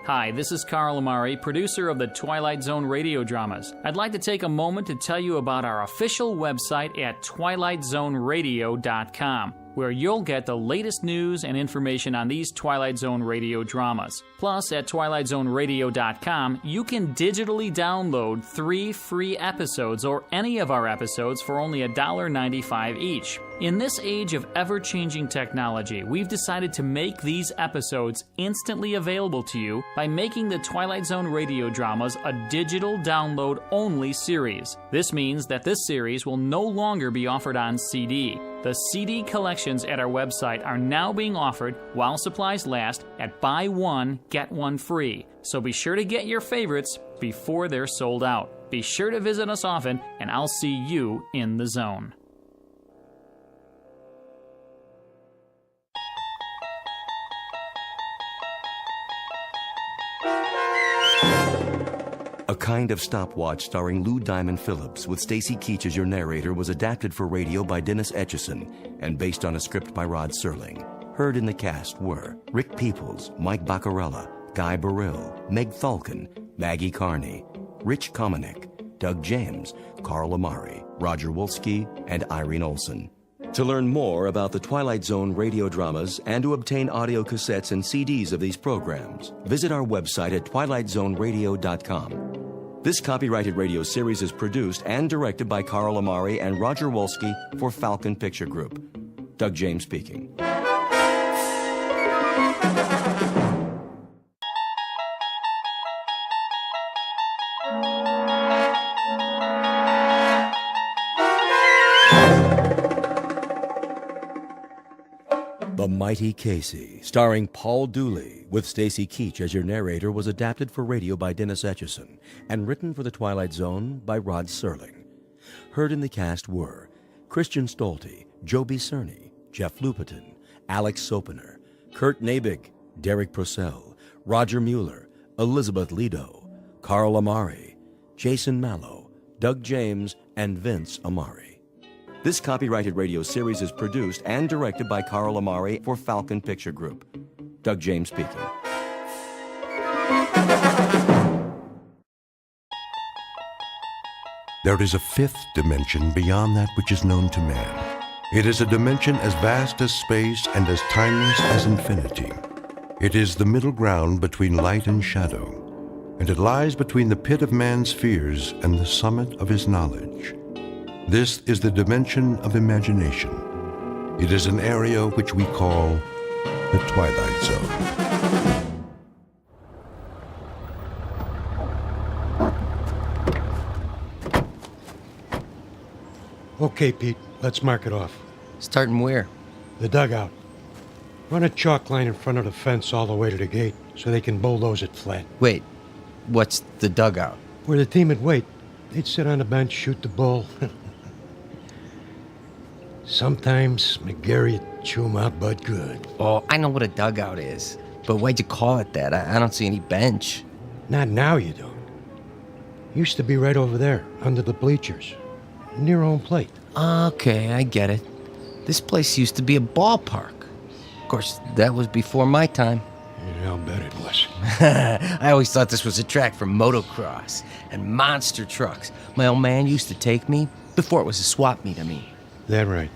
Hi, this is Carl Amari, producer of the Twilight Zone radio dramas. I'd like to take a moment to tell you about our official website at twilightzoneradio.com, where you'll get the latest news and information on these Twilight Zone radio dramas. Plus, at twilightzoneradio.com, you can digitally download 3 free episodes or any of our episodes for only $1.95 each. In this age of ever-changing technology, we've decided to make these episodes instantly available to you by making the Twilight Zone radio dramas a digital download-only series. This means that this series will no longer be offered on CD. The CD collections at our website are now being offered while supplies last at buy one, get one free. So be sure to get your favorites before they're sold out. Be sure to visit us often, and I'll see you in the zone. A Kind of Stopwatch starring Lou Diamond Phillips with Stacy Keach as your narrator was adapted for radio by Dennis Etchison and based on a script by Rod Serling. Heard in the cast were Rick Peoples, Mike Baccarella, Guy Burrill, Meg Thalken, Maggie Carney, Rich Komanek, Doug James, Carl Amari, Roger Wolski, and Irene Olson. To learn more about the Twilight Zone radio dramas and to obtain audio cassettes and CDs of these programs, visit our website at twilightzoneradio.com. This copyrighted radio series is produced and directed by Carl Amari and Roger Wolski for Falcon Picture Group. Doug James speaking. The Mighty Casey, starring Paul Dooley, with Stacy Keach as your narrator, was adapted for radio by Dennis Etchison and written for The Twilight Zone by Rod Serling. Heard in the cast were Christian Stolte, Joby Cerny, Jeff Lupetin, Alex Sopener, Kurt Nabig, Derek Purcell, Roger Mueller, Elizabeth Lido, Carl Amari, Jason Mallow, Doug James, and Vince Amari. This copyrighted radio series is produced and directed by Carl Amari for Falcon Picture Group. Doug James speaking. There is a fifth dimension beyond that which is known to man. It is a dimension as vast as space and as timeless as infinity. It is the middle ground between light and shadow, and it lies between the pit of man's fears and the summit of his knowledge. This is the dimension of imagination. It is an area which we call the Twilight Zone. Okay, Pete, let's mark it off. Starting where? The dugout. Run a chalk line in front of the fence all the way to the gate so they can bulldoze it flat. Wait, what's the dugout? Where the team would wait. They'd sit on the bench, shoot the bull. Sometimes McGarry'd chew 'em out but good. Oh, I know what a dugout is. But why'd you call it that? I don't see any bench. Not now, you don't. Used to be right over there, under the bleachers, near home plate. Okay, I get it. This place used to be a ballpark. Of course, that was before my time. Yeah, I'll bet it was. I always thought this was a track for motocross and monster trucks. My old man used to take me, before it was a swap meet, I mean. That right.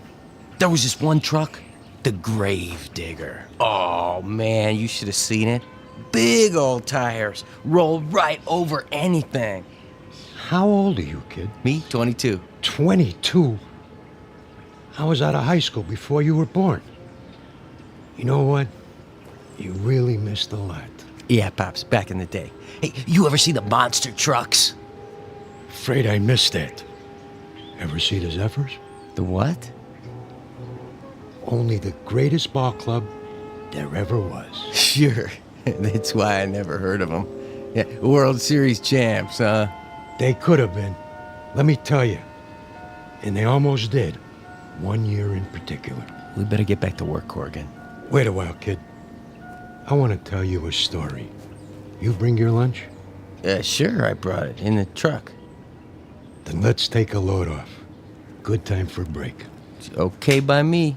There was this one truck, the Grave Digger. Oh, man, you should have seen it. Big old tires, roll right over anything. How old are you, kid? Me, 22. 22? I was out of high school before you were born. You know what? You really missed a lot. Yeah, Pops, back in the day. Hey, you ever see the monster trucks? Afraid I missed that. Ever see the Zephyrs? The what? Only the greatest ball club there ever was. Sure. That's why I never heard of them. Yeah, World Series champs, huh? They could have been. Let me tell you. And they almost did. 1 year in particular. We better get back to work, Corrigan. Wait a while, kid. I want to tell you a story. You bring your lunch? Sure, I brought it. In the truck. Then let's take a load off. Good time for a break. It's okay by me.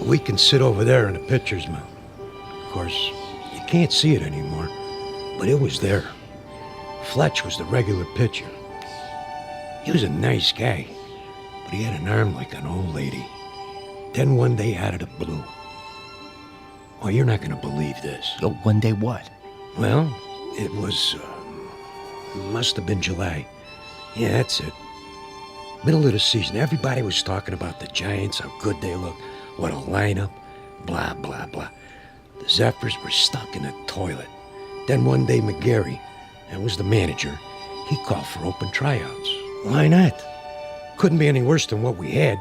We can sit over there in the pitcher's mound. Of course, you can't see it anymore, but it was there. Fletch was the regular pitcher. He was a nice guy, but he had an arm like an old lady. Then one day out of the blue. Oh, you're not going to believe this. Oh, one day what? Well, it was, must have been July. Yeah, that's it. Middle of the season, everybody was talking about the Giants, how good they look, what a lineup, blah, blah, blah. The Zephyrs were stuck in a toilet. Then one day McGarry, that was the manager, he called for open tryouts. Why not? Couldn't be any worse than what we had.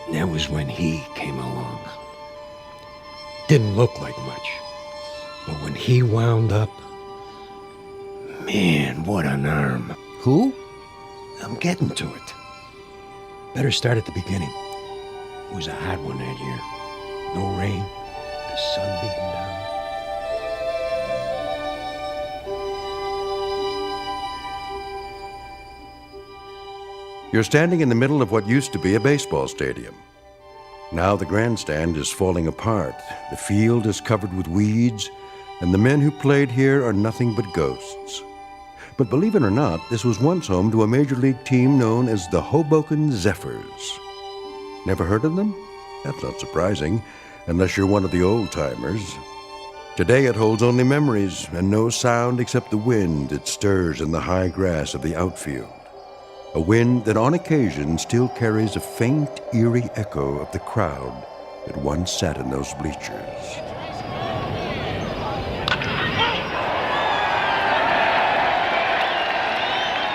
And that was when he came along. Didn't look like much. But when he wound up, man, what an arm. Who? I'm getting to it. Better start at the beginning. It was a hot one that year. No rain, the sun beating down. You're standing in the middle of what used to be a baseball stadium. Now the grandstand is falling apart, the field is covered with weeds, and the men who played here are nothing but ghosts. But believe it or not, this was once home to a major league team known as the Hoboken Zephyrs. Never heard of them? That's not surprising, unless you're one of the old-timers. Today it holds only memories and no sound except the wind that stirs in the high grass of the outfield. A wind that on occasion still carries a faint, eerie echo of the crowd that once sat in those bleachers.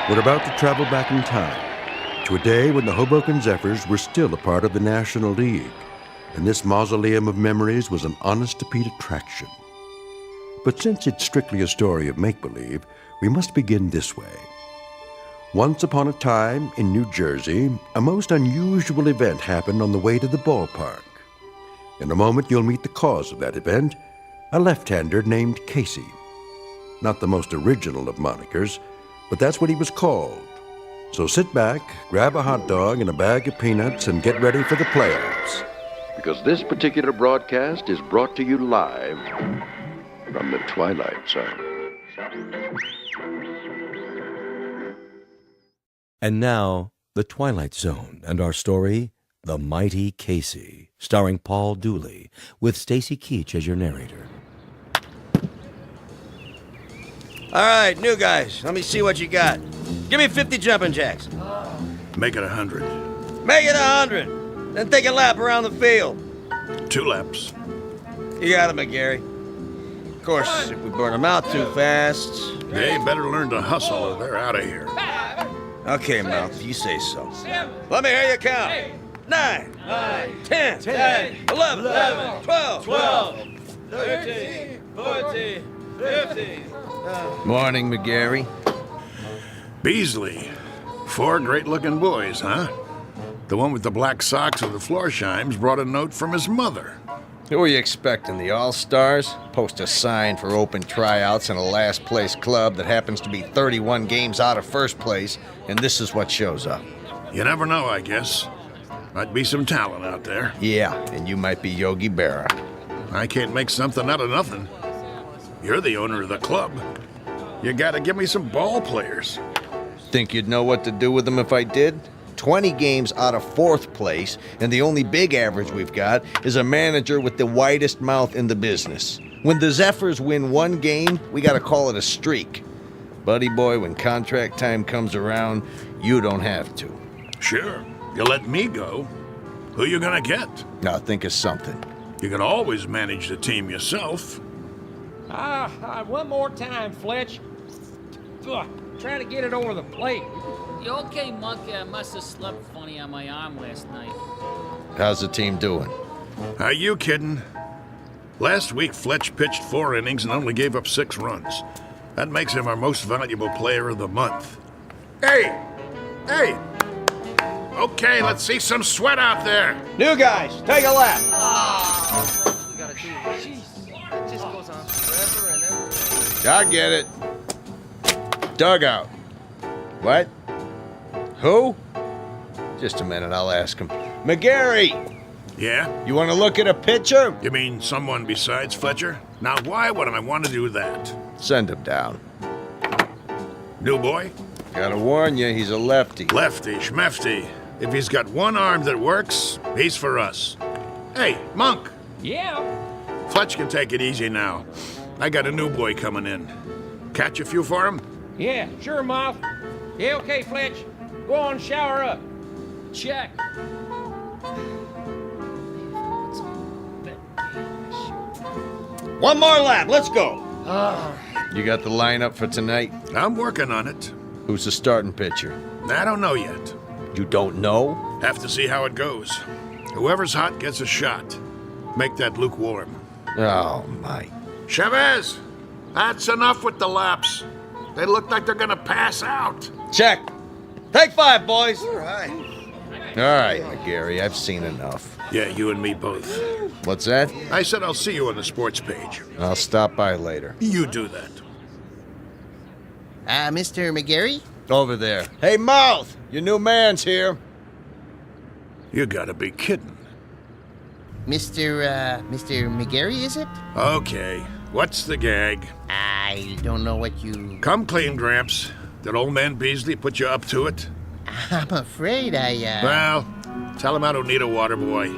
We're about to travel back in time to a day when the Hoboken Zephyrs were still a part of the National League, and this mausoleum of memories was an honest-to-Pete attraction. But since it's strictly a story of make-believe, we must begin this way. Once upon a time, in New Jersey, a most unusual event happened on the way to the ballpark. In a moment, you'll meet the cause of that event, a left-hander named Casey. Not the most original of monikers, but that's what he was called. So sit back, grab a hot dog and a bag of peanuts, and get ready for the playoffs. Because this particular broadcast is brought to you live from the Twilight Zone. And now, The Twilight Zone and our story, The Mighty Casey, starring Paul Dooley, with Stacy Keach as your narrator. All right, new guys, let me see what you got. Give me 50 jumping jacks. Make it 100. Make it 100. Then take a lap around the field. 2 laps. You got it, McGarry. Of course, if we burn them out too fast... They better learn to hustle or they're out of here. Okay, Mel, if you say so. Let me hear you count. 9, 10, 11, 12, 13, 14, 15. Morning, McGarry. Beasley. 4 great-looking boys, huh? The one with the black socks and the floor shimes brought a note from his mother. Who are you expecting, the All-Stars? Post a sign for open tryouts in a last-place club that happens to be 31 games out of first place, and this is what shows up. You never know, I guess. Might be some talent out there. Yeah, and you might be Yogi Berra. I can't make something out of nothing. You're the owner of the club. You gotta give me some ball players. Think you'd know what to do with them if I did? 20 games out of fourth place, and the only big average we've got is a manager with the widest mouth in the business. When the Zephyrs win one game, we gotta call it a streak. Buddy boy, when contract time comes around, you don't have to. Sure, you let me go. Who you gonna get? Now think of something. You can always manage the team yourself. One more time, Fletch. Ugh, trying to get it over the plate. You okay, Monk? I must have slept funny on my arm last night. How's the team doing? Are you kidding? Last week, Fletch pitched 4 innings and only gave up 6 runs. That makes him our most valuable player of the month. Hey! Hey! Okay, let's see some sweat out there. New guys, take a lap. We gotta do it. Jeez, it just goes on forever and ever. I get it. Dugout. What? Who? Just a minute, I'll ask him. McGarry! Yeah? You want to look at a pitcher? You mean someone besides Fletcher? Now, why would I want to do that? Send him down. New boy? Gotta warn you, he's a lefty. Lefty, schmefty. If he's got one arm that works, he's for us. Hey, Monk! Yeah? Fletch can take it easy now. I got a new boy coming in. Catch a few for him? Yeah, sure, Moth. Yeah, okay, Fletch. Go on, shower up. Check. One more lap, let's go. You got the lineup for tonight? I'm working on it. Who's the starting pitcher? I don't know yet. You don't know? Have to see how it goes. Whoever's hot gets a shot. Make that lukewarm. Oh, my. Chavez! That's enough with the laps. They look like they're gonna pass out. Check. Take 5, boys. All right. All right, McGarry, I've seen enough. Yeah, you and me both. What's that? I said I'll see you on the sports page. I'll stop by later. You do that. Mr. McGarry? Over there. Hey, Mouth! Your new man's here. You gotta be kidding. Mr. McGarry, is it? Okay. What's the gag? I don't know what you... Come clean, Gramps. Did old man Beasley put you up to it? I'm afraid Well, tell him I don't need a water boy.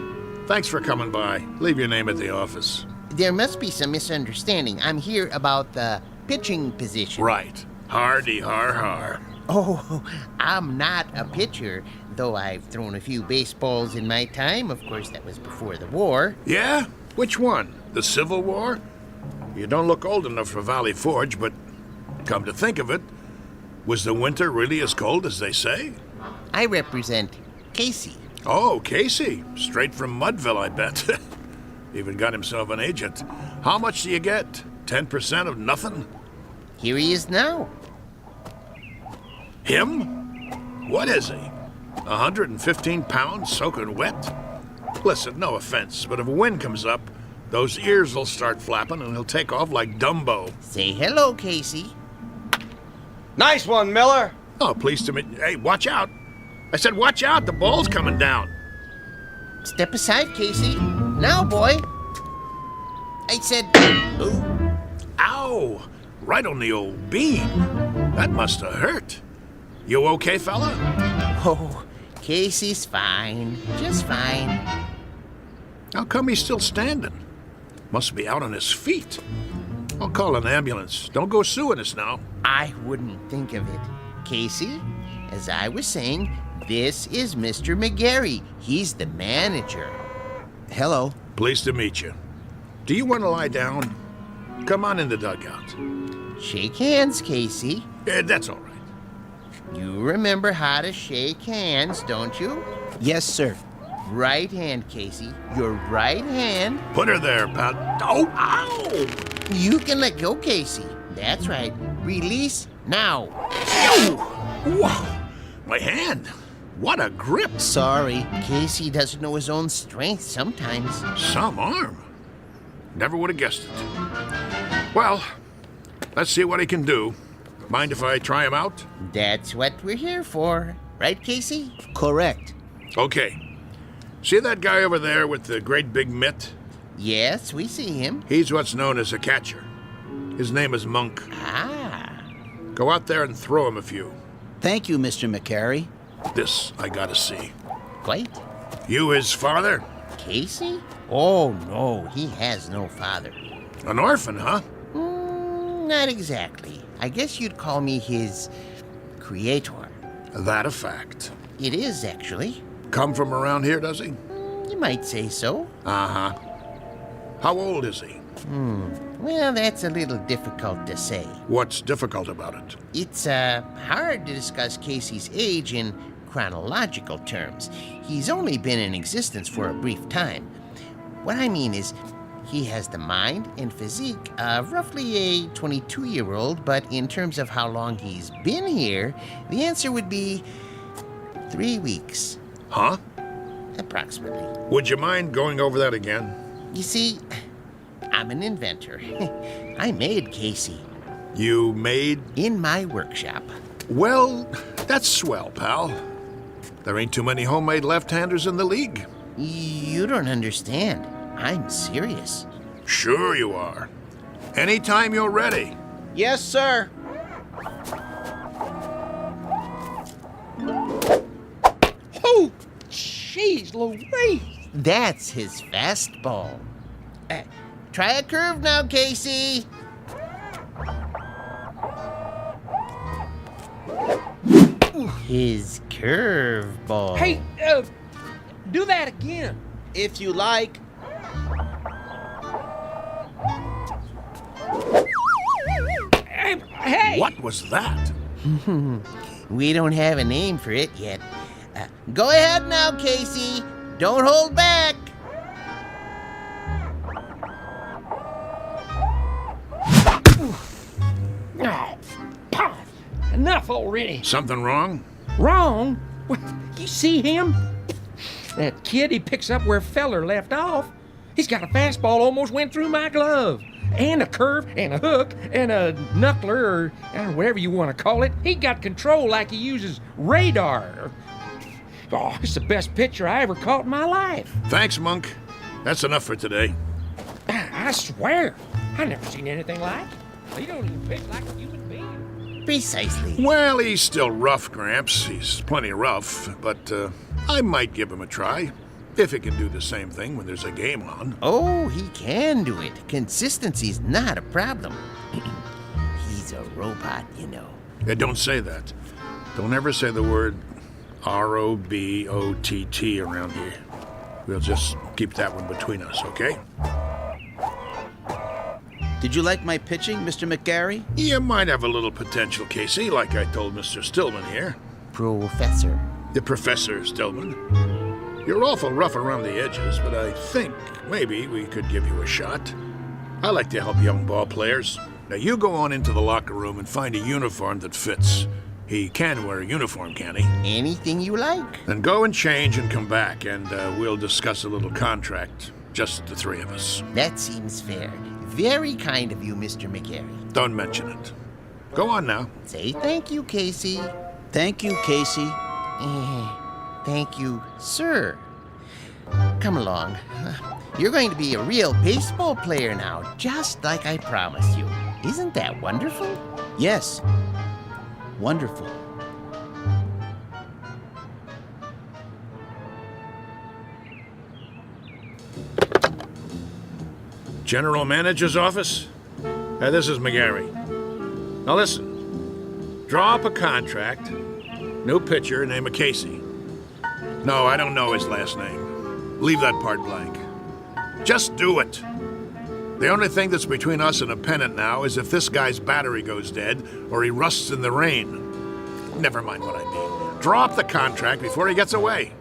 Thanks for coming by. Leave your name at the office. There must be some misunderstanding. I'm here about the pitching position. Right. Hardy har har. Oh, I'm not a pitcher, though I've thrown a few baseballs in my time. Of course, that was before the war. Yeah? Which one? The Civil War? You don't look old enough for Valley Forge, but come to think of it, was the winter really as cold as they say? I represent Casey. Oh, Casey. Straight from Mudville, I bet. Even got himself an agent. How much do you get? 10% of nothing? Here he is now. Him? What is he? 115 pounds soaking wet? Listen, no offense, but if a wind comes up, those ears will start flapping and he'll take off like Dumbo. Say hello, Casey. Nice one, Miller. Oh, pleased to meet you. Hey, watch out. I said watch out, the ball's coming down. Step aside, Casey. Now, boy. I said... Ooh. Ow! Right on the old beam. That must have hurt. You okay, fella? Oh, Casey's fine. Just fine. How come he's still standing? Must be out on his feet. I'll call an ambulance. Don't go suing us now. I wouldn't think of it. Casey, as I was saying, this is Mr. McGarry. He's the manager. Hello. Pleased to meet you. Do you want to lie down? Come on in the dugout. Shake hands, Casey. That's all right. You remember how to shake hands, don't you? Yes, sir. Right hand, Casey. Your right hand. Put her there, pal. Oh, ow! You can let go, Casey. That's right. Release now. Ow! Whoa! My hand. What a grip! Sorry, Casey doesn't know his own strength sometimes. Some arm. Never would have guessed it. Well, let's see what he can do. Mind if I try him out? That's what we're here for. Right, Casey? Correct. Okay. See that guy over there with the great big mitt? Yes, we see him. He's what's known as a catcher. His name is Monk. Ah. Go out there and throw him a few. Thank you, Mr. McCary. This I gotta see. Quite. You his father? Casey? Oh, no, he has no father. An orphan, huh? Not exactly. I guess you'd call me his creator. That a fact. It is, actually. Come from around here, does he? You might say so. Uh-huh. How old is he? Well, that's a little difficult to say. What's difficult about it? It's hard to discuss Casey's age in chronological terms. He's only been in existence for a brief time. What I mean is, he has the mind and physique of roughly a 22-year-old, but in terms of how long he's been here, the answer would be 3 weeks. Huh? Approximately. Would you mind going over that again? You see, I'm an inventor. I made Casey. You made? In my workshop. Well, that's swell, pal. There ain't too many homemade left-handers in the league. You don't understand. I'm serious. Sure you are. Anytime you're ready. Yes, sir. Oh, jeez Louise. That's his fastball. Try a curve now, Casey. His curveball. Hey, do that again. If you like. Hey! What was that? We don't have a name for it yet. Go ahead now, Casey. Don't hold back. Oh, enough already. Something wrong? Wrong? What, you see him? That kid, he picks up where Feller left off. He's got a fastball almost went through my glove. And a curve, and a hook, and a knuckler, or whatever you want to call it. He got control like he uses radar. Oh, it's the best pitcher I ever caught in my life. Thanks, Monk. That's enough for today. I swear, I never seen anything like it. He don't even pitch like a human being. Precisely. Well, he's still rough, Gramps. He's plenty rough, but I might give him a try. If he can do the same thing when there's a game on. Oh, he can do it. Consistency's not a problem. He's a robot, you know. Don't say that. Don't ever say the word R-O-B-O-T-T around here. We'll just keep that one between us, okay? Did you like my pitching, Mr. McGarry? You might have a little potential, Casey, like I told Mr. Stillman here. Professor. The Professor Stillman. You're awful rough around the edges, but I think maybe we could give you a shot. I like to help young ball players. Now you go on into the locker room and find a uniform that fits. He can wear a uniform, can he? Anything you like. Then go and change and come back, and we'll discuss a little contract. Just the three of us. That seems fair. Very kind of you, Mr. McGarry. Don't mention it. Go on now. Say thank you, Casey. Thank you, Casey. Thank you, sir. Come along. You're going to be a real baseball player now, just like I promised you. Isn't that wonderful? Yes. Wonderful. General Manager's office? This is McGarry. Now listen. Draw up a contract. New pitcher, name of Casey. No, I don't know his last name. Leave that part blank. Just do it. The only thing that's between us and a pennant now is if this guy's battery goes dead or he rusts in the rain. Never mind what I mean. Draw up the contract before he gets away.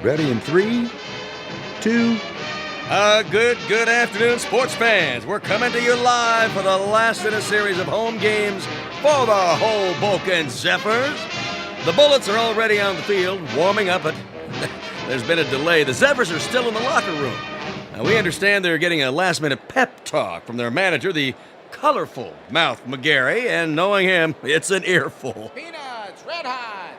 Ready in 3, 2... Good afternoon, sports fans. We're coming to you live for the last in a series of home games for the Hoboken Zephyrs. The Bullets are already on the field, warming up, but there's been a delay. The Zephyrs are still in the locker room. Now, we understand they're getting a last-minute pep talk from their manager, the colorful Mouth McGarry, and knowing him, it's an earful. Peanuts, Red Hots.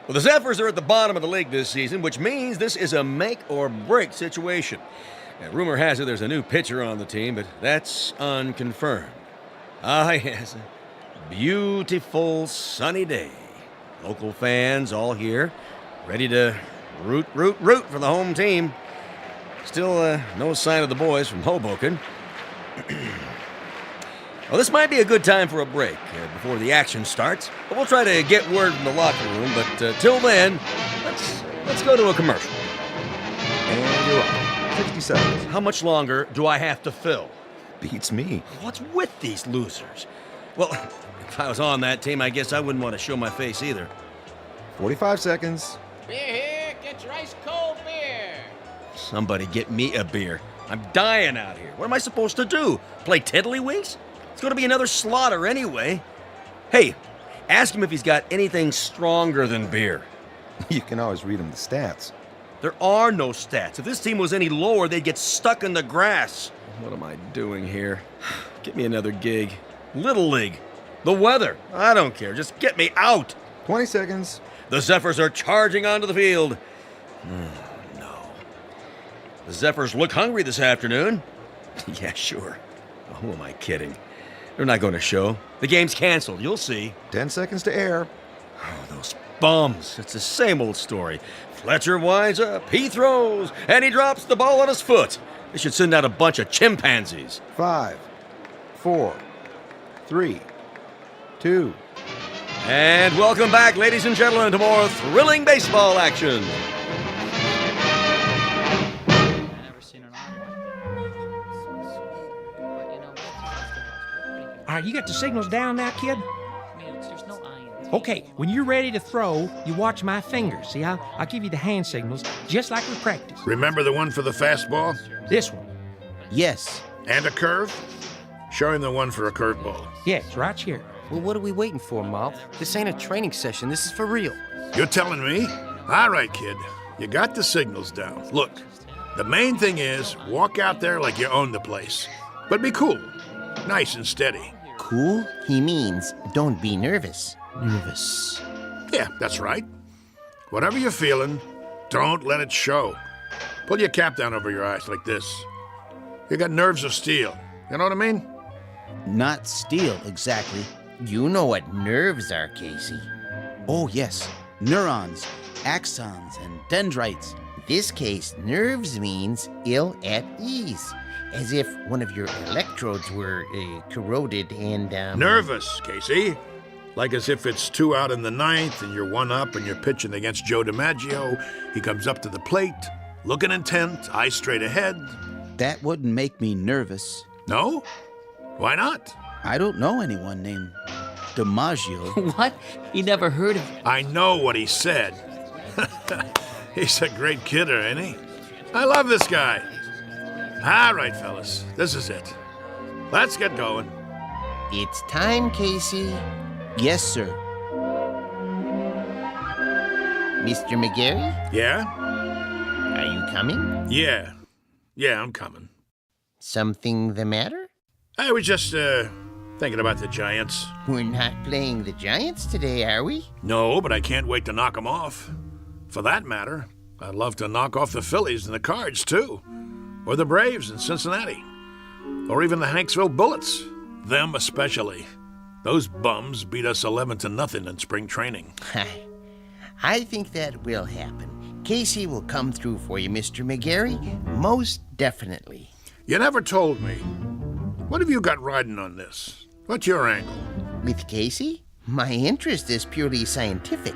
Well, the Zephyrs are at the bottom of the league this season, which means this is a make-or-break situation. Now, rumor has it there's a new pitcher on the team, but that's unconfirmed. Ah, yes, a beautiful sunny day. Local fans all here, ready to root for the home team. Still, no sign of the boys from Hoboken. Well, this might be a good time for a break before the action starts. But we'll try to get word from the locker room. But till then, let's go to a commercial. And you're on. 60 seconds. How much longer do I have to fill? Beats me. What's with these losers? Well, if I was on that team, I guess I wouldn't want to show my face either. 45 seconds. Beer here, get your ice cold beer. Somebody get me a beer. I'm dying out here. What am I supposed to do? Play tiddlywinks? It's going to be another slaughter anyway. Hey, ask him if he's got anything stronger than beer. You can always read him the stats. There are no stats. If this team was any lower, they'd get stuck in the grass. What am I doing here? Get me another gig. Little League. The weather. I don't care. Just get me out. 20 seconds. The Zephyrs are charging onto the field. No. The Zephyrs look hungry this afternoon. Yeah, sure. Oh, who am I kidding? They're not going to show. The game's canceled. You'll see. 10 seconds to air. Oh, those bums. It's the same old story. Fletcher winds up, he throws, and he drops the ball on his foot. They should send out a bunch of chimpanzees. 5, 4, 3, 2. And welcome back, ladies and gentlemen, to more thrilling baseball action. All right, you got the signals down now, kid? Okay, when you're ready to throw, you watch my fingers. See, I'll give you the hand signals, just like we practice. Remember the one for the fastball? This one. Yes. And a curve? Show him the one for a curveball. Yes, right here. Well, what are we waiting for, Mouth? This ain't a training session. This is for real. You're telling me? All right, kid. You got the signals down. Look, the main thing is walk out there like you own the place. But be cool. Nice and steady. Cool? He means don't be nervous. Nervous. Yeah, that's right. Whatever you're feeling, don't let it show. Pull your cap down over your eyes like this. You got nerves of steel. You know what I mean? Not steel, exactly. You know what nerves are, Casey. Oh, yes. Neurons, axons, and dendrites. This case, nerves means ill at ease. As if one of your electrodes were corroded and, Nervous, Casey. Like as if it's 2 out in the 9th and you're 1 up and you're pitching against Joe DiMaggio. He comes up to the plate, looking intent, eyes straight ahead. That wouldn't make me nervous. No? Why not? I don't know anyone named DiMaggio. What? He never heard of... I know what he said. He's a great kidder, ain't he? I love this guy. All right, fellas, this is it. Let's get going. It's time, Casey. Yes, sir. Mr. McGarry? Yeah? Are you coming? Yeah. Yeah, I'm coming. Something the matter? I was just, thinking about the Giants. We're not playing the Giants today, are we? No, but I can't wait to knock them off. For that matter, I'd love to knock off the Phillies and the Cards, too. Or the Braves in Cincinnati. Or even the Hanksville Bullets. Them especially. Those bums beat us 11-0 in spring training. I think that will happen. Casey will come through for you, Mr. McGarry. Most definitely. You never told me. What have you got riding on this? What's your angle? With Casey? My interest is purely scientific.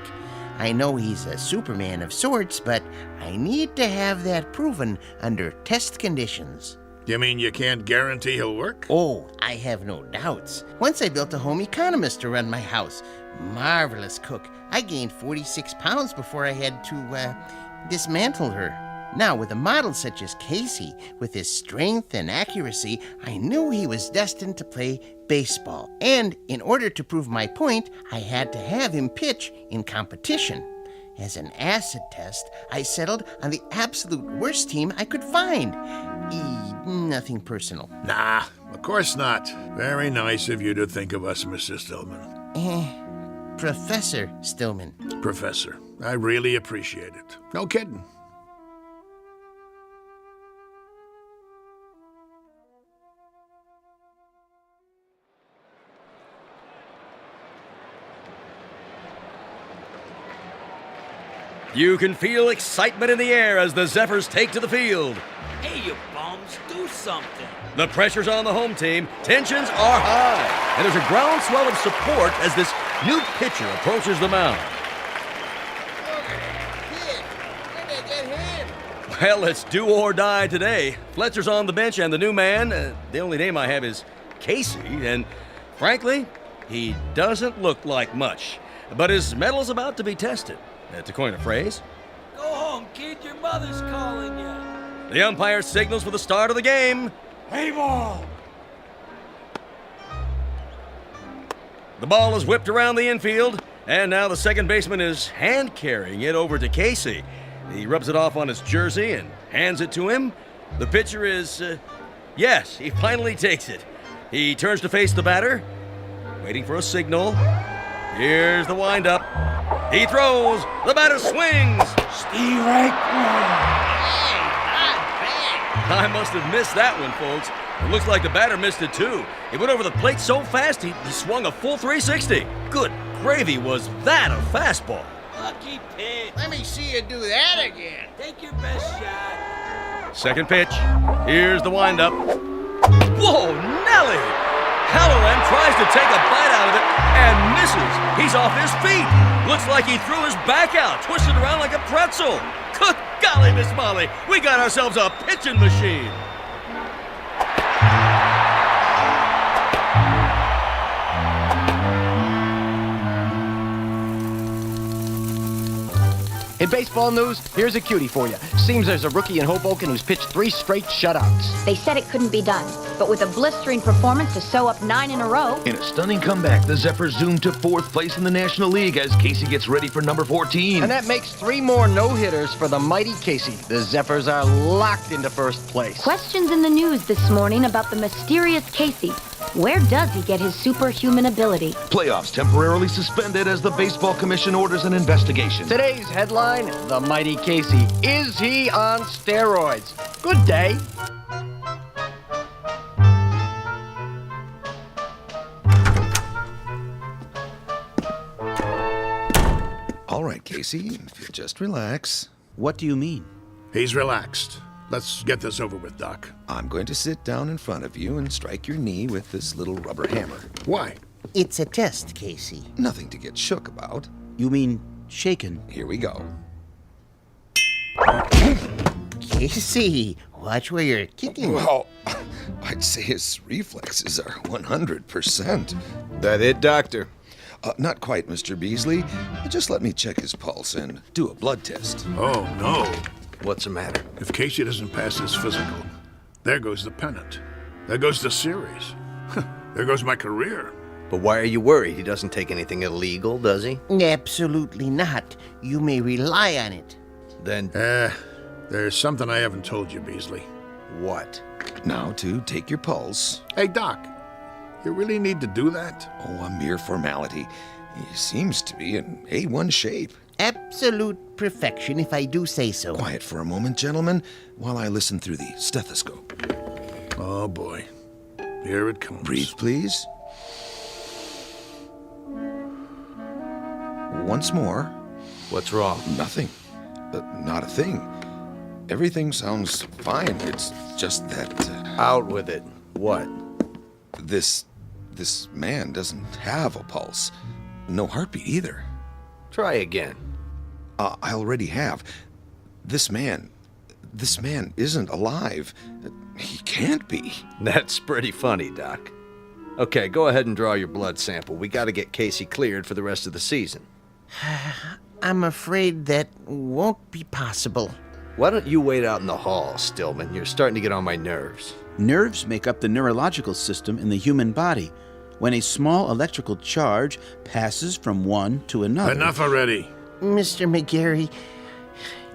I know he's a Superman of sorts, but I need to have that proven under test conditions. You mean you can't guarantee he'll work? Oh, I have no doubts. Once I built a home economist to run my house. Marvelous cook. I gained 46 pounds before I had to dismantle her. Now, with a model such as Casey, with his strength and accuracy, I knew he was destined to play baseball. And in order to prove my point, I had to have him pitch in competition. As an acid test, I settled on the absolute worst team I could find. Nothing personal. Nah, of course not. Very nice of you to think of us, Mr. Stillman. Professor Stillman. Professor, I really appreciate it. No kidding. You can feel excitement in the air as the Zephyrs take to the field. Hey, you bums, do something. The pressure's on the home team, tensions are high, and there's a groundswell of support as this new pitcher approaches the mound. Well, it's do or die today. Fletcher's on the bench, and the new man, the only name I have is Casey, and frankly, he doesn't look like much. But his metal's about to be tested, to coin a phrase. Go home, kid, your mother's calling you. The umpire signals for the start of the game. Play ball. The ball is whipped around the infield, and now the second baseman is hand-carrying it over to Casey. He rubs it off on his jersey and hands it to him. The pitcher is, yes, he finally takes it. He turns to face the batter, waiting for a signal. Here's the windup. He throws. The batter swings. Strike one. I must have missed that one, folks. It looks like the batter missed it, too. He went over the plate so fast, he swung a full 360. Good gravy, was that a fastball? Lucky pitch. Let me see you do that again. Take your best shot. Second pitch. Here's the windup. Whoa, Nelly! Halloran tries to take a bite out of it and misses. He's off his feet. Looks like he threw his back out, twisted around like a pretzel. Good golly, Miss Molly, we got ourselves a pitching machine. In baseball news, here's a cutie for you. Seems there's a rookie in Hoboken who's pitched 3 straight shutouts. They said it couldn't be done, but with a blistering performance to sew up 9 in a row. In a stunning comeback, the Zephyrs zoom to 4th place in the National League as Casey gets ready for number 14. And that makes 3 more no-hitters for the mighty Casey. The Zephyrs are locked into 1st place. Questions in the news this morning about the mysterious Casey. Where does he get his superhuman ability? Playoffs temporarily suspended as the Baseball Commission orders an investigation. Today's headline, the mighty Casey. Is he on steroids? Good day. All right, Casey, just relax. What do you mean? He's relaxed. Let's get this over with, Doc. I'm going to sit down in front of you and strike your knee with this little rubber hammer. Why? It's a test, Casey. Nothing to get shook about. You mean shaken? Here we go. Casey, watch where you're kicking. Well, I'd say his reflexes are 100%. That it, Doctor? Not quite, Mr. Beasley. Just let me check his pulse and do a blood test. Oh, no. What's the matter? If Casey doesn't pass his physical, there goes the pennant. There goes the series. There goes my career. But why are you worried? He doesn't take anything illegal, does he? Absolutely not. You may rely on it. Then... there's something I haven't told you, Beasley. What? Now to take your pulse. Hey, Doc, you really need to do that? Oh, a mere formality. He seems to be in A1 shape. Absolute perfection, if I do say so. Quiet for a moment, gentlemen, while I listen through the stethoscope. Oh, boy. Here it comes. Breathe, please. Once more. What's wrong? Nothing. Not a thing. Everything sounds fine. It's just that... Out with it. What? This man doesn't have a pulse. No heartbeat either. Try again. I already have. This man isn't alive. He can't be. That's pretty funny, Doc. Okay, go ahead and draw your blood sample. We gotta get Casey cleared for the rest of the season. I'm afraid that won't be possible. Why don't you wait out in the hall, Stillman? You're starting to get on my nerves. Nerves make up the neurological system in the human body. When a small electrical charge passes from one to another... Enough already. Mr. McGarry,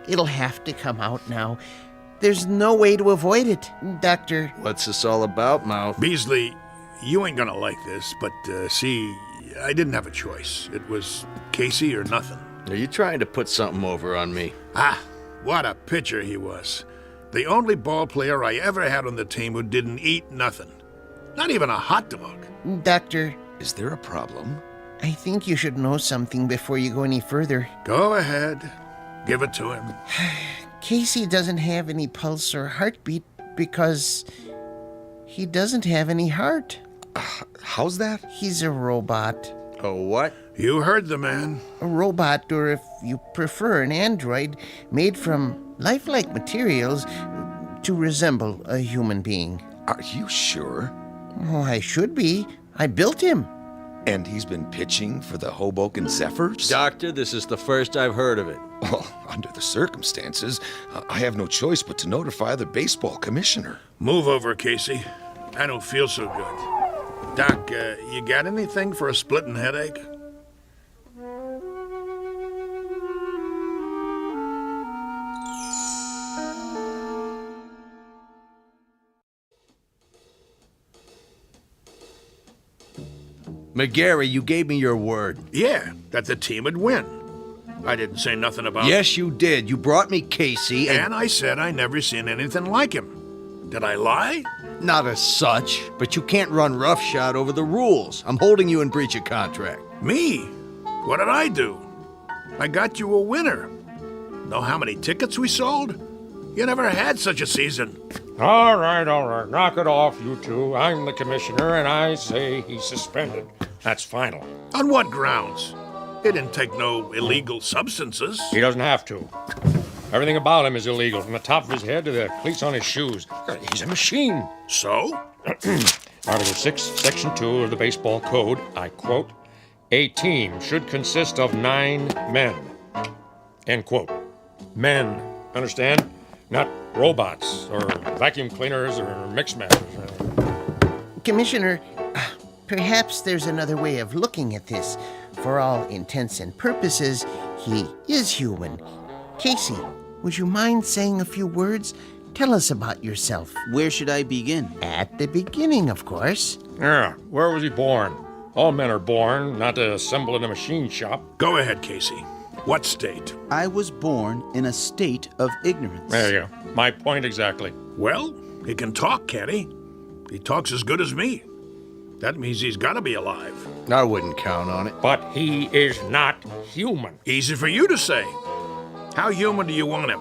it'll have to come out now. There's no way to avoid it, Doctor. What's this all about, Mouth? Beasley, you ain't gonna like this, but see, I didn't have a choice. It was Casey or nothing. Are you trying to put something over on me? Ah, what a pitcher he was. The only ball player I ever had on the team who didn't eat nothing. Not even a hot dog. Doctor. Is there a problem? I think you should know something before you go any further. Go ahead. Give it to him. Casey doesn't have any pulse or heartbeat because he doesn't have any heart. How's that? He's a robot. A what? You heard the man. A robot, or if you prefer, an android made from lifelike materials to resemble a human being. Are you sure? Oh, I should be. I built him. And he's been pitching for the Hoboken Zephyrs? Doctor, this is the first I've heard of it. Well, under the circumstances, I have no choice but to notify the baseball commissioner. Move over, Casey. I don't feel so good. Doc, you got anything for a splitting headache? McGarry, you gave me your word. Yeah, that the team would win. I didn't say nothing about... Yes, you did. You brought me Casey and I said I never seen anything like him. Did I lie? Not as such, but you can't run roughshod over the rules. I'm holding you in breach of contract. Me? What did I do? I got you a winner. Know how many tickets we sold? You never had such a season. All right. Knock it off, you two. I'm the commissioner, and I say he's suspended. That's final. On what grounds? He didn't take no illegal substances. He doesn't have to. Everything about him is illegal, from the top of his head to the cleats on his shoes. He's a machine. So? Article 6, Section 2 of the Baseball Code, I quote, "A team should consist of 9 men." End quote. Men, understand? Not robots, or vacuum cleaners, or mix masters. Commissioner, perhaps there's another way of looking at this. For all intents and purposes, he is human. Casey, would you mind saying a few words? Tell us about yourself. Where should I begin? At the beginning, of course. Yeah, where was he born? All men are born, not to assemble in a machine shop. Go ahead, Casey. What state? I was born in a state of ignorance. There you go. My point exactly. Well, he can talk, can't he? He talks as good as me. That means he's got to be alive. I wouldn't count on it. But he is not human. Easy for you to say. How human do you want him?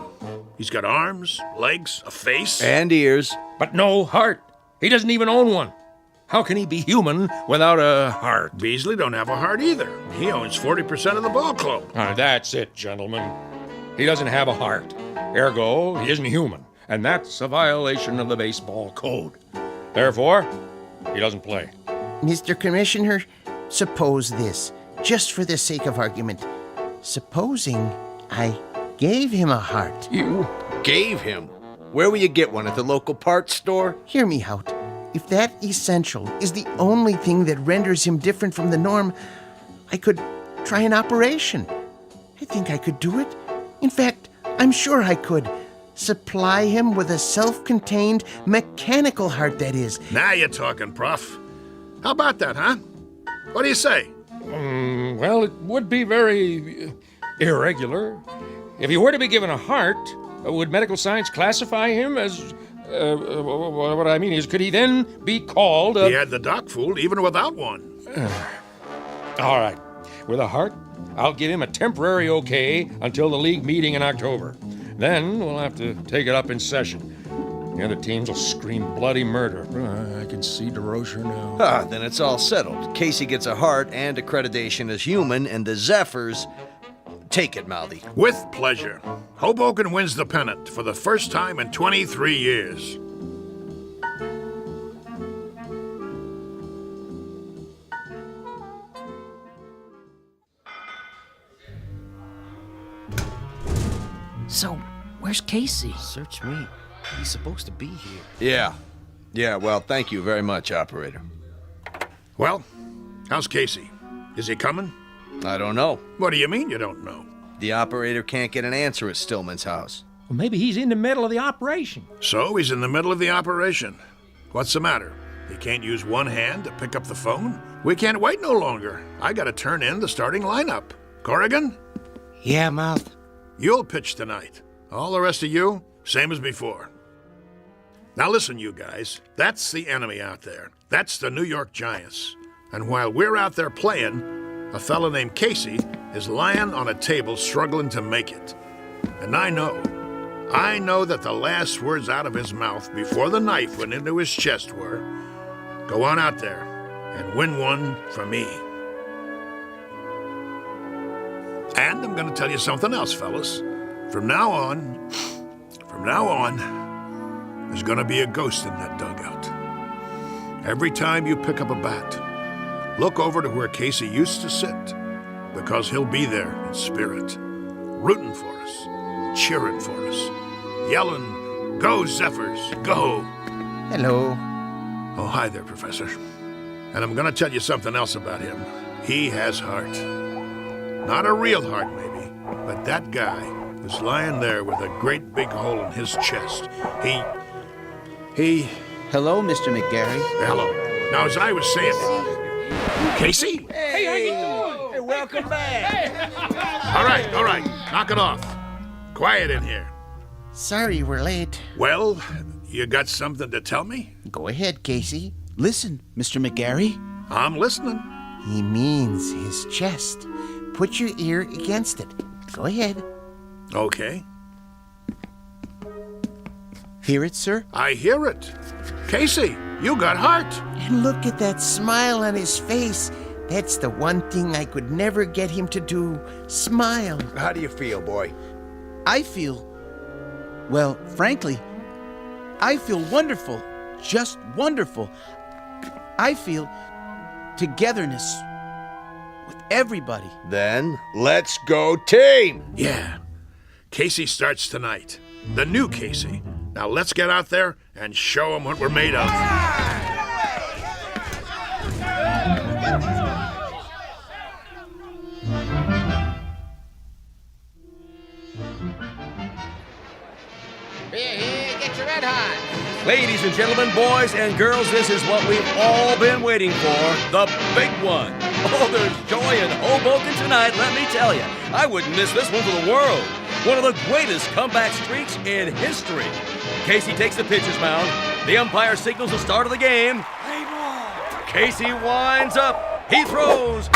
He's got arms, legs, a face. And ears. But no heart. He doesn't even own one. How can he be human without a heart? Beasley don't have a heart either. He owns 40% of the ball club. That's it, gentlemen. He doesn't have a heart. Ergo, he isn't human. And that's a violation of the baseball code. Therefore, he doesn't play. Mr. Commissioner, suppose this, just for the sake of argument. Supposing I gave him a heart. You gave him? Where will you get one? At the local parts store? Hear me out. If that essential is the only thing that renders him different from the norm, I could try an operation. I think I could do it. In fact, I'm sure I could. Supply him with a self-contained mechanical heart, that is. Now you're talking, Prof. How about that, huh? What do you say? Well, it would be very irregular. If he were to be given a heart, would medical science classify him as... what I mean is, could he then be called a... He had the doc fooled even without one. All right. With a heart, I'll give him a temporary okay until the league meeting in October. Then we'll have to take it up in session. The other teams will scream bloody murder. I can see DeRocher now. Then it's all settled. Casey gets a heart and accreditation as human, and the Zephyrs... Take it, Mouthy. With pleasure. Hoboken wins the pennant for the first time in 23 years. So, where's Casey? Search me. He's supposed to be here. Yeah, well, thank you very much, operator. Well, how's Casey? Is he coming? I don't know. What do you mean you don't know? The operator can't get an answer at Stillman's house. Well, maybe he's in the middle of the operation. So he's in the middle of the operation. What's the matter? He can't use one hand to pick up the phone? We can't wait no longer. I gotta turn in the starting lineup. Corrigan? Yeah, Mouth? You'll pitch tonight. All the rest of you, same as before. Now listen, you guys. That's the enemy out there. That's the New York Giants. And while we're out there playing, a fella named Casey is lying on a table struggling to make it. And I know that the last words out of his mouth before the knife went into his chest were, "Go on out there and win one for me." And I'm going to tell you something else, fellas. From now on, there's going to be a ghost in that dugout. Every time you pick up a bat, look over to where Casey used to sit, because he'll be there in spirit, rooting for us, cheering for us, yelling, "Go, Zephyrs, go!" Hello. Oh, hi there, Professor. And I'm going to tell you something else about him. He has heart. Not a real heart, maybe, but that guy who's lying there with a great big hole in his chest, he... Hello, Mr. McGarry. Hello. Now, as I was saying... Casey? Hey, how you doing? Hey, welcome back. All right. Knock it off. Quiet in here. Sorry we're late. Well, you got something to tell me? Go ahead, Casey. Listen, Mr. McGarry. I'm listening. He means his chest. Put your ear against it. Go ahead. Okay. Hear it, sir? I hear it. Casey, you got heart. And look at that smile on his face. That's the one thing I could never get him to do. Smile. How do you feel, boy? I feel... Well, frankly, I feel wonderful. Just wonderful. I feel togetherness with everybody. Then, let's go team! Yeah. Casey starts tonight. The new Casey. Now let's get out there and show him what we're made of. Here, get your red hot. Ladies and gentlemen, boys and girls, this is what we've all been waiting for, the big one. Oh, there's joy in Hoboken tonight, let me tell you. I wouldn't miss this one for the world. One of the greatest comeback streaks in history. Casey takes the pitcher's mound. The umpire signals the start of the game. Casey winds up. He throws.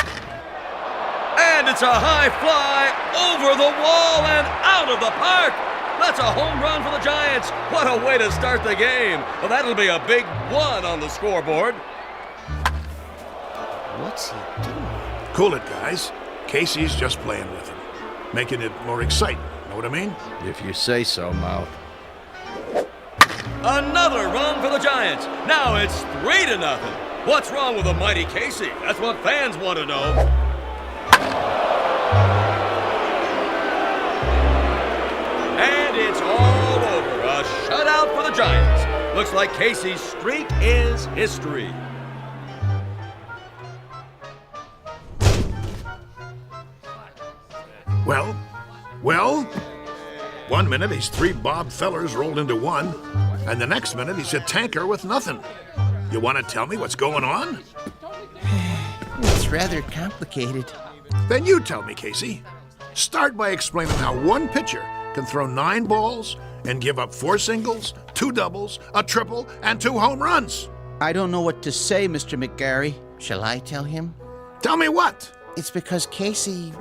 And it's a high fly over the wall and out of the park. That's a home run for the Giants. What a way to start the game. Well, that'll be a big one on the scoreboard. What's he doing? Cool it, guys. Casey's just playing with him, making it more exciting. Know what I mean? If you say so, Mouth. Another run for the Giants. Now it's 3-0. What's wrong with the mighty Casey? That's what fans want to know. And it's all over. A shutout for the Giants. Looks like Casey's streak is history. Well, 1 minute he's 3 Bob Fellers rolled into one, and the next minute he's a tanker with nothing. You want to tell me what's going on? It's rather complicated. Then you tell me, Casey. Start by explaining how one pitcher can throw 9 balls and give up 4 singles, 2 doubles, a triple, and 2 home runs. I don't know what to say, Mr. McGarry. Shall I tell him? Tell me what? It's because Casey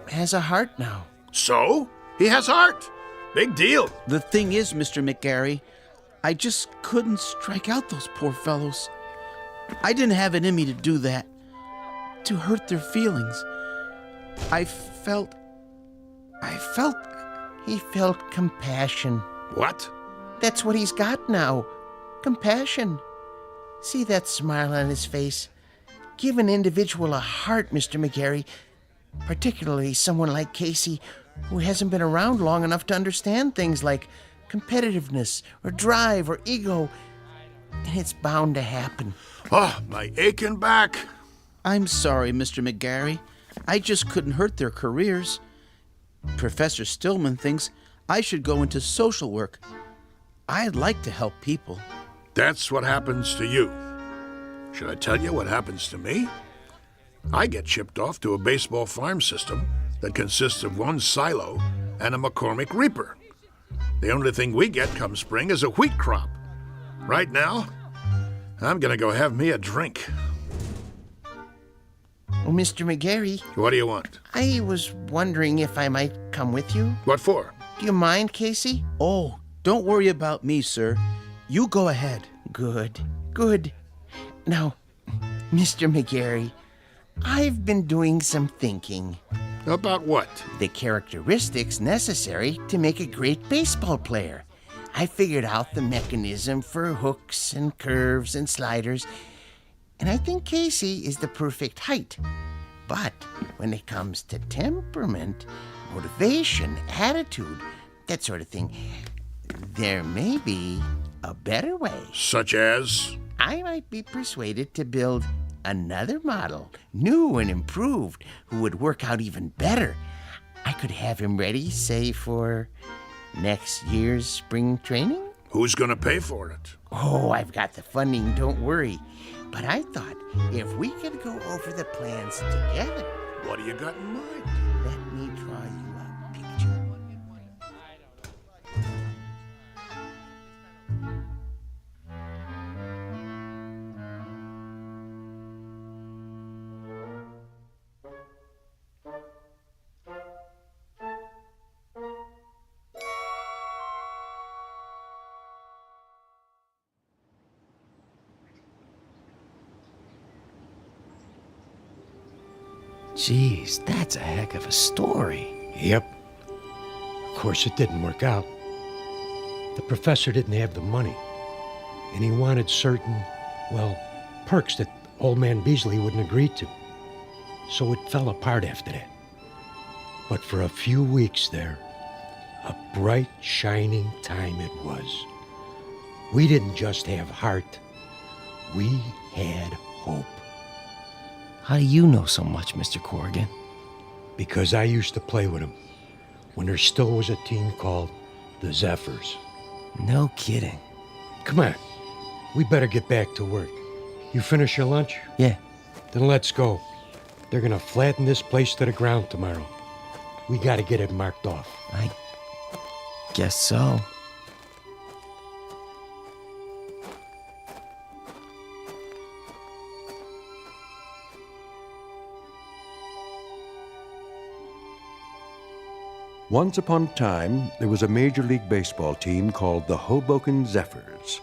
has a heart now. So? He has heart. Big deal. The thing is, Mr. McGarry, I just couldn't strike out those poor fellows. I didn't have it in me to do that, to hurt their feelings. He felt compassion. What? That's what he's got now. Compassion. See that smile on his face? Give an individual a heart, Mr. McGarry, particularly someone like Casey, who hasn't been around long enough to understand things like competitiveness or drive or ego. And it's bound to happen. Oh, my aching back. I'm sorry, Mr. McGarry. I just couldn't hurt their careers. Professor Stillman thinks I should go into social work. I'd like to help people. That's what happens to you. Should I tell you what happens to me? I get shipped off to a baseball farm system that consists of one silo and a McCormick Reaper. The only thing we get come spring is a wheat crop. Right now, I'm gonna go have me a drink. Oh, Mr. McGarry. What do you want? I was wondering if I might come with you. What for? Do you mind, Casey? Oh, don't worry about me, sir. You go ahead. Good. Now, Mr. McGarry, I've been doing some thinking. About what? The characteristics necessary to make a great baseball player. I figured out the mechanism for hooks and curves and sliders, and I think Casey is the perfect height. But when it comes to temperament, motivation, attitude, that sort of thing, there may be a better way. Such as? I might be persuaded to build another model, new and improved, who would work out even better. I could have him ready, say, for next year's spring training? Who's gonna pay for it? Oh, I've got the funding, don't worry. But I thought if we could go over the plans together. What do you got in mind? Let me draw you a picture. Geez, that's a heck of a story. Yep. Of course, it didn't work out. The professor didn't have the money, and he wanted certain, well, perks that old man Beasley wouldn't agree to. So it fell apart after that. But for a few weeks there, a bright, shining time it was. We didn't just have heart, we had hope. How do you know so much, Mr. Corrigan? Because I used to play with him when there still was a team called the Zephyrs. No kidding. Come on, we better get back to work. You finish your lunch? Yeah. Then let's go. They're gonna flatten this place to the ground tomorrow. We gotta get it marked off. I guess so. Once upon a time, there was a Major League Baseball team called the Hoboken Zephyrs,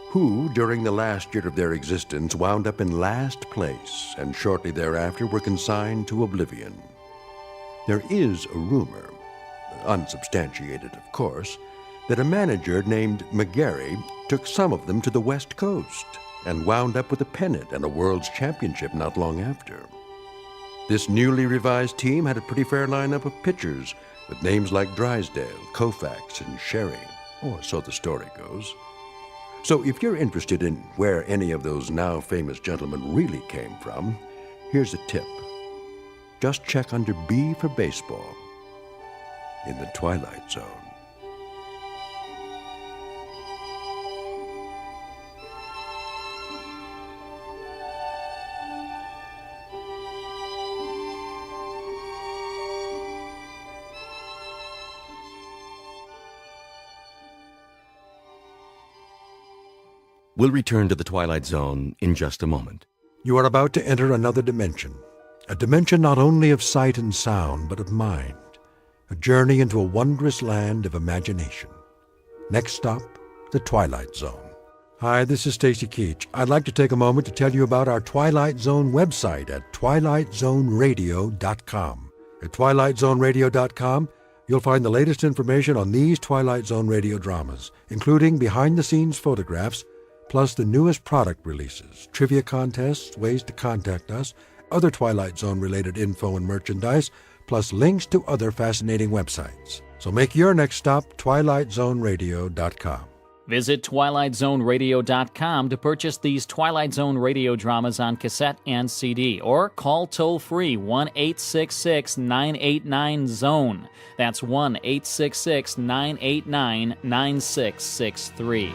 who, during the last year of their existence, wound up in last place and shortly thereafter were consigned to oblivion. There is a rumor, unsubstantiated of course, that a manager named McGarry took some of them to the West Coast and wound up with a pennant and a World's Championship not long after. This newly revised team had a pretty fair lineup of pitchers with names like Drysdale, Koufax, and Sherry, or so the story goes. So if you're interested in where any of those now famous gentlemen really came from, here's a tip. Just check under B for baseball in the Twilight Zone. We'll return to the Twilight Zone in just a moment. You are about to enter another dimension, a dimension not only of sight and sound, but of mind, a journey into a wondrous land of imagination. Next stop, the Twilight Zone. Hi, this is Stacy Keach. I'd like to take a moment to tell you about our Twilight Zone website at twilightzoneradio.com. At twilightzoneradio.com, you'll find the latest information on these Twilight Zone radio dramas, including behind-the-scenes photographs, plus the newest product releases, trivia contests, ways to contact us, other Twilight Zone-related info and merchandise, plus links to other fascinating websites. So make your next stop twilightzoneradio.com. Visit twilightzoneradio.com to purchase these Twilight Zone radio dramas on cassette and CD, or call toll-free 1-866-989-ZONE. That's 1-866-989-9663.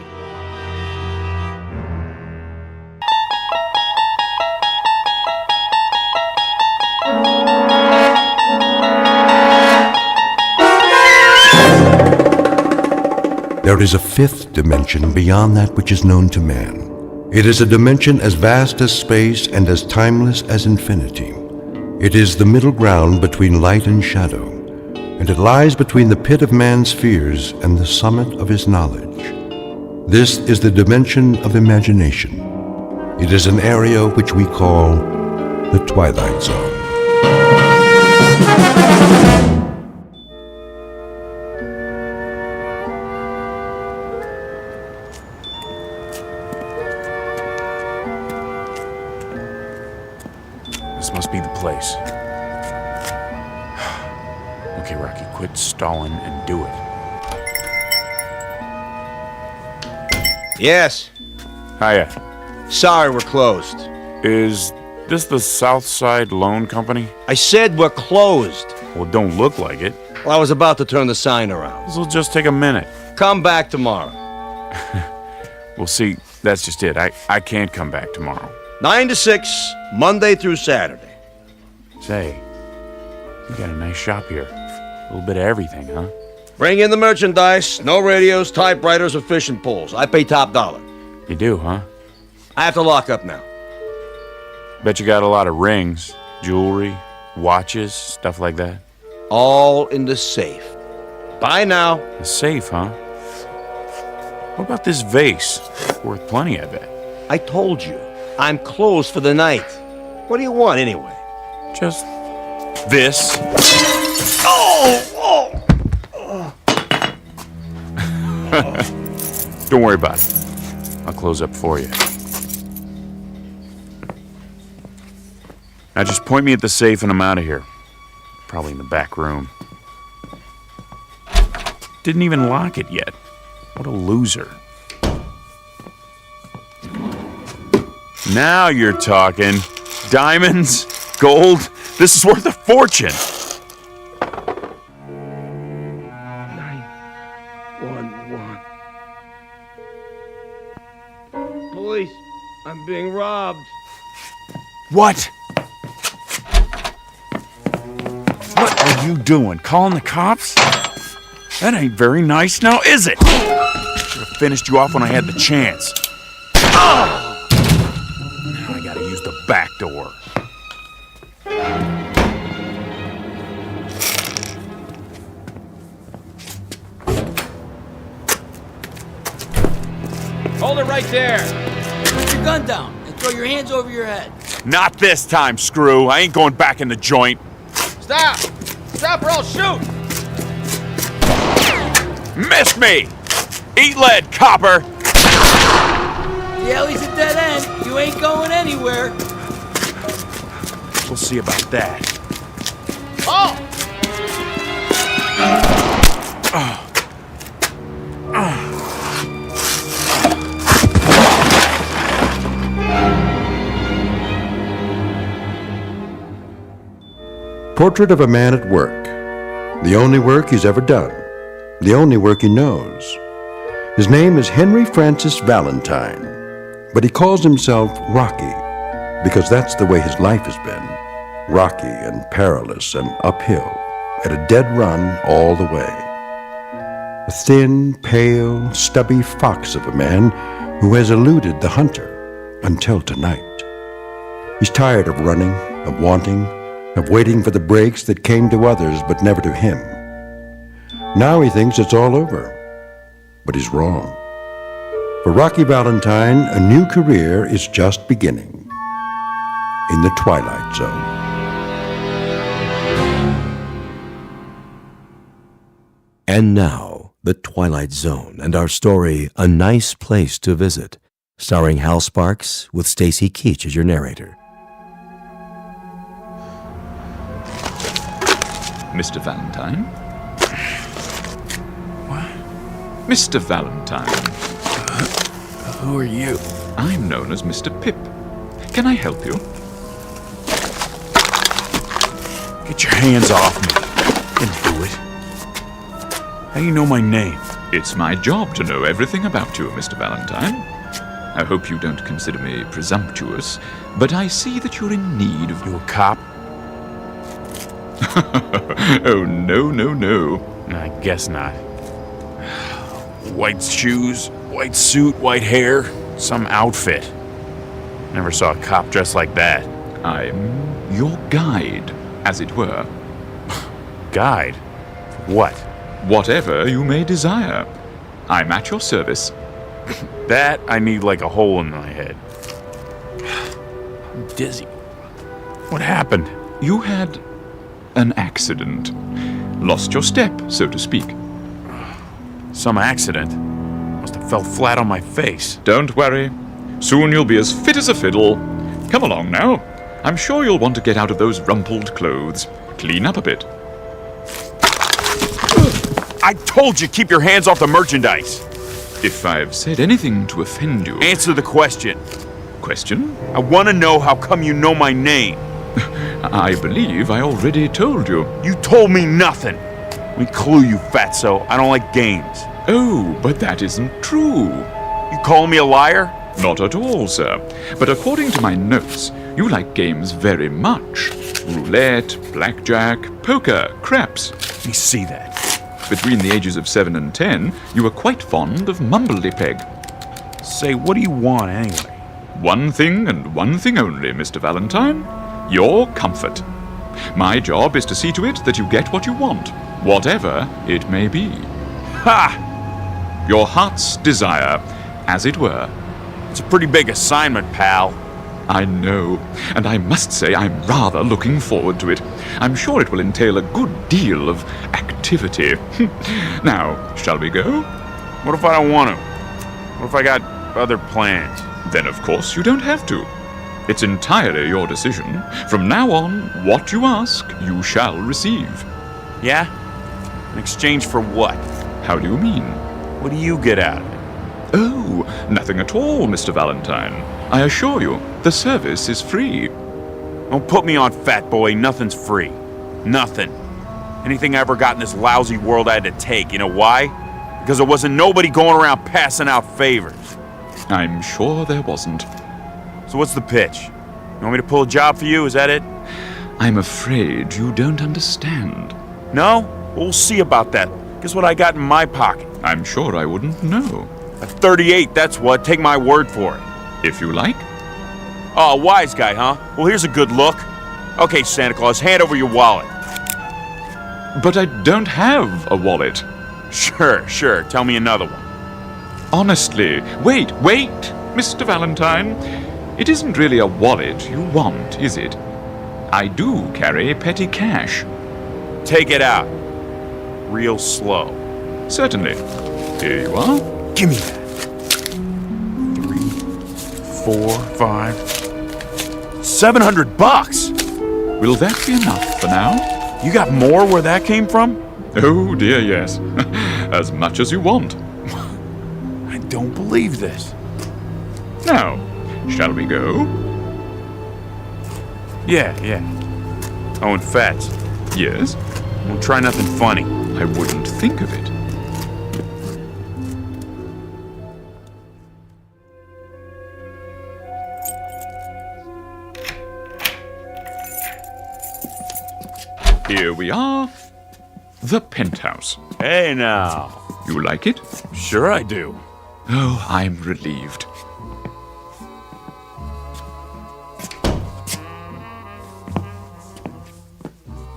There is a fifth dimension beyond that which is known to man. It is a dimension as vast as space and as timeless as infinity. It is the middle ground between light and shadow, and it lies between the pit of man's fears and the summit of his knowledge. This is the dimension of imagination. It is an area which we call the Twilight Zone. This must be the place. Okay, Rocky, quit stalling and do it. Yes. Hiya. Sorry, we're closed. Is this the Southside Loan Company? I said we're closed. Well, it don't look like it. Well, I was about to turn the sign around. This'll just take a minute. Come back tomorrow. Well, see, that's just it. I can't come back tomorrow. 9 to 6, Monday through Saturday. Say, you got a nice shop here. A little bit of everything, huh? Bring in the merchandise. No radios, typewriters, or fishing poles. I pay top dollar. You do, huh? I have to lock up now. Bet you got a lot of rings, jewelry, watches, stuff like that. All in the safe. Bye now. The safe, huh? What about this vase? Worth plenty, I bet. I told you. I'm closed for the night. What do you want, anyway? Just this. Don't worry about it. I'll close up for you. Now just point me at the safe and I'm out of here. Probably in the back room. Didn't even lock it yet. What a loser. Now you're talking. Diamonds, gold, this is worth a fortune. 911. Police, I'm being robbed. What? What are you doing? Calling the cops? That ain't very nice now, is it? Should have finished you off when I had the chance. Oh! Now I gotta use the back door. Hold it right there. Put your gun down and throw your hands over your head. Not this time, screw. I ain't going back in the joint. Stop! Stop or I'll shoot! Missed me! Eat lead, copper! The alley's a dead end. You ain't going anywhere. We'll see about that. Oh! Portrait of a man at work. The only work he's ever done. The only work he knows. His name is Henry Francis Valentine, but he calls himself Rocky because that's the way his life has been. Rocky and perilous and uphill, at a dead run all the way. A thin, pale, stubby fox of a man who has eluded the hunter until tonight. He's tired of running, of wanting, of waiting for the breaks that came to others but never to him. Now he thinks it's all over, but he's wrong. For Rocky Valentine, a new career is just beginning in the Twilight Zone. And now, The Twilight Zone and our story, A Nice Place to Visit, starring Hal Sparks with Stacy Keach as your narrator. Mr. Valentine. What? Mr. Valentine. Who are you? I'm known as Mr. Pip. Can I help you? Get your hands off me. Didn't do it. How do you know my name? It's my job to know everything about you, Mr. Valentine. I hope you don't consider me presumptuous, but I see that you're in need of... You a cop? Oh, no. I guess not. White shoes, white suit, white hair, some outfit. Never saw a cop dressed like that. I'm your guide, as it were. Guide? What? Whatever you may desire. I'm at your service. That I need like a hole in my head. I'm dizzy. What happened? You had an accident. Lost your step, so to speak. Some accident? Must have fell flat on my face. Don't worry. Soon you'll be as fit as a fiddle. Come along now. I'm sure you'll want to get out of those rumpled clothes. Clean up a bit. I told you, keep your hands off the merchandise. If I've said anything to offend you... Answer the question. Question? I want to know how come you know my name. I believe I already told you. You told me nothing. We clue, you fatso. I don't like games. Oh, but that isn't true. You calling me a liar? Not at all, sir. But according to my notes, you like games very much. Roulette, blackjack, poker, craps. Let me see that. Between the ages of 7 and 10, you were quite fond of Mumbledy-Peg. Say, what do you want anyway? One thing and one thing only, Mr. Valentine. Your comfort. My job is to see to it that you get what you want, whatever it may be. Ha! Your heart's desire, as it were. It's a pretty big assignment, pal. I know, and I must say I'm rather looking forward to it. I'm sure it will entail a good deal of activity. Now, shall we go? What if I don't want to? What if I got other plans? Then of course you don't have to. It's entirely your decision. From now on, what you ask, you shall receive. Yeah? In exchange for what? How do you mean? What do you get out of it? Oh, nothing at all, Mr. Valentine. I assure you, the service is free. Don't put me on, fat boy. Nothing's free. Nothing. Anything I ever got in this lousy world I had to take. You know why? Because there wasn't nobody going around passing out favors. I'm sure there wasn't. So what's the pitch? You want me to pull a job for you? Is that it? I'm afraid you don't understand. No? We'll see about that. Guess what I got in my pocket? I'm sure I wouldn't know. A 38, that's what. Take my word for it. If you like. Oh, a wise guy, huh? Well, here's a good look. Okay, Santa Claus, hand over your wallet. But I don't have a wallet. Sure. Tell me another one. Honestly. Wait, Mr. Valentine. It isn't really a wallet you want, is it? I do carry petty cash. Take it out. Real slow. Certainly. Here you are. Give me that. 3, 4, 5, $700. Will that be enough for now? You got more where that came from? Oh dear, yes. As much as you want. I don't believe this. Now, shall we go? Yeah. Oh, and Fats. Yes? Don't try nothing funny. I wouldn't think of it. Here we are. The penthouse. Hey now. You like it? Sure I do. Oh, I'm relieved.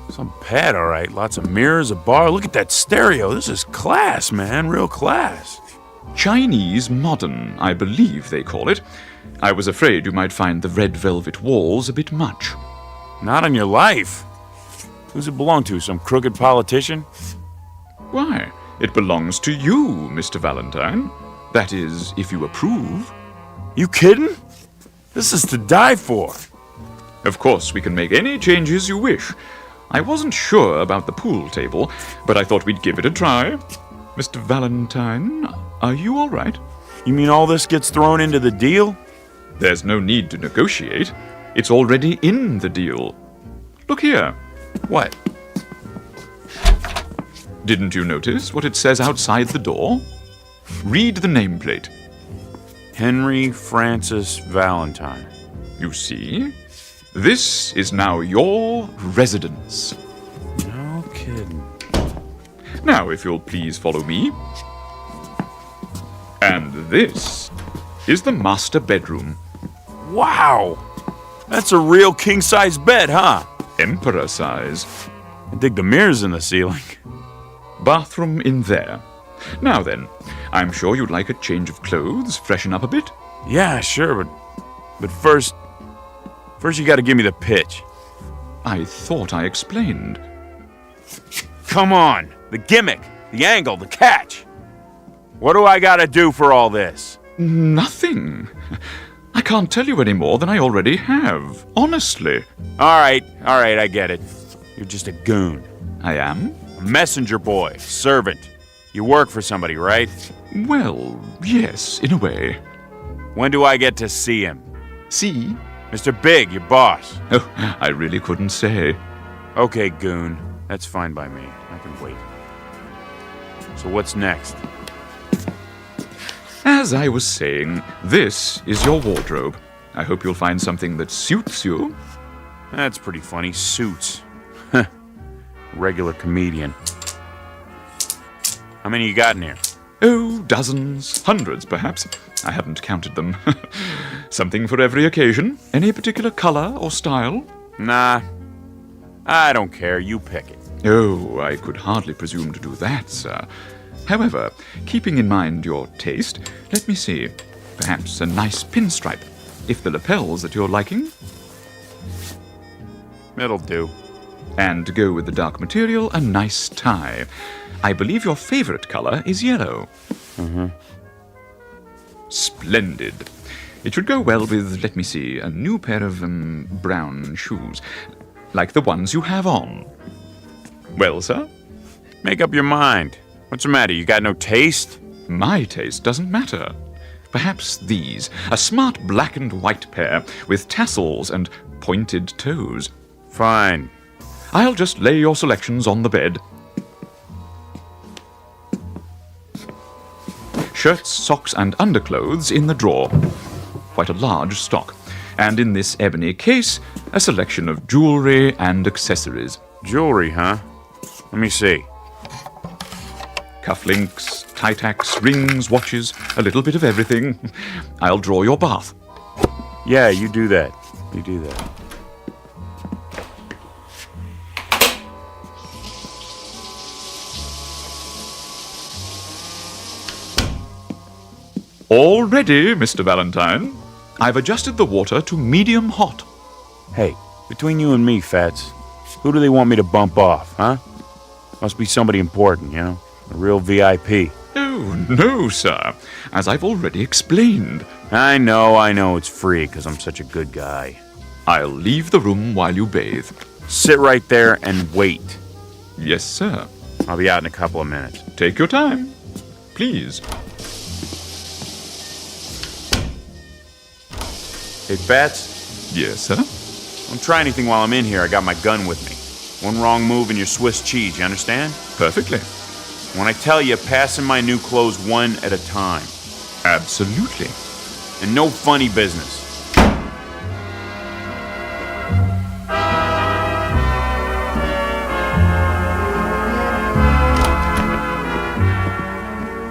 Some pad, all right. Lots of mirrors, a bar. Look at that stereo. This is class, man. Real class. Chinese modern, I believe they call it. I was afraid you might find the red velvet walls a bit much. Not on your life. Who's it belong to? Some crooked politician? Why, it belongs to you, Mr. Valentine. That is, if you approve. You kidding? This is to die for. Of course, we can make any changes you wish. I wasn't sure about the pool table, but I thought we'd give it a try. Mr. Valentine, are you all right? You mean all this gets thrown into the deal? There's no need to negotiate. It's already in the deal. Look here. What? Didn't you notice what it says outside the door? Read the nameplate. Henry Francis Valentine. You see? This is now your residence. No kidding. Now, if you'll please follow me. And this is the master bedroom. Wow! That's a real king-size bed, huh? Emperor size. I dig the mirrors in the ceiling. Bathroom in there. Now then, I'm sure you'd like a change of clothes, freshen up a bit. Yeah, sure, but first you gotta give me the pitch. I thought I explained. Come on! The gimmick, the angle, the catch! What do I gotta do for all this? Nothing. I can't tell you any more than I already have, honestly. All right, I get it. You're just a goon. I am? A messenger boy, servant. You work for somebody, right? Well, yes, in a way. When do I get to see him? See? Mr. Big, your boss. Oh, I really couldn't say. Okay, goon. That's fine by me. I can wait. So what's next? As I was saying, this is your wardrobe. I hope you'll find something that suits you. That's pretty funny. Suits. Regular comedian. How many you got in here? Oh, dozens, hundreds perhaps. I haven't counted them. Something for every occasion. Any particular color or style? Nah, I don't care. You pick it. Oh, I could hardly presume to do that, sir. However, keeping in mind your taste, let me see. Perhaps a nice pinstripe, if the lapels that you're liking. It'll do. And to go with the dark material, a nice tie. I believe your favorite color is yellow. Mm-hmm. Splendid. It should go well with, let me see, a new pair of brown shoes, like the ones you have on. Well, sir? Make up your mind. What's the matter? You got no taste? My taste doesn't matter. Perhaps these, a smart black and white pair with tassels and pointed toes. Fine. I'll just lay your selections on the bed. Shirts, socks, and underclothes in the drawer. Quite a large stock. And in this ebony case, a selection of jewelry and accessories. Jewelry, huh? Let me see. Cufflinks, tie-tacks, rings, watches, a little bit of everything. I'll draw your bath. Yeah, you do that. You do that. All ready, Mr. Valentine. I've adjusted the water to medium hot. Hey, between you and me, Fats, who do they want me to bump off, huh? Must be somebody important, you know? A real VIP. Oh, no, sir. As I've already explained. I know, it's free because I'm such a good guy. I'll leave the room while you bathe. Sit right there and wait. Yes, sir. I'll be out in a couple of minutes. Take your time. Please. Hey, Fats? Yes, sir? Don't try anything while I'm in here. I got my gun with me. One wrong move and you're Swiss cheese, you understand? Perfectly. When I tell you, pass in my new clothes one at a time. Absolutely. And no funny business.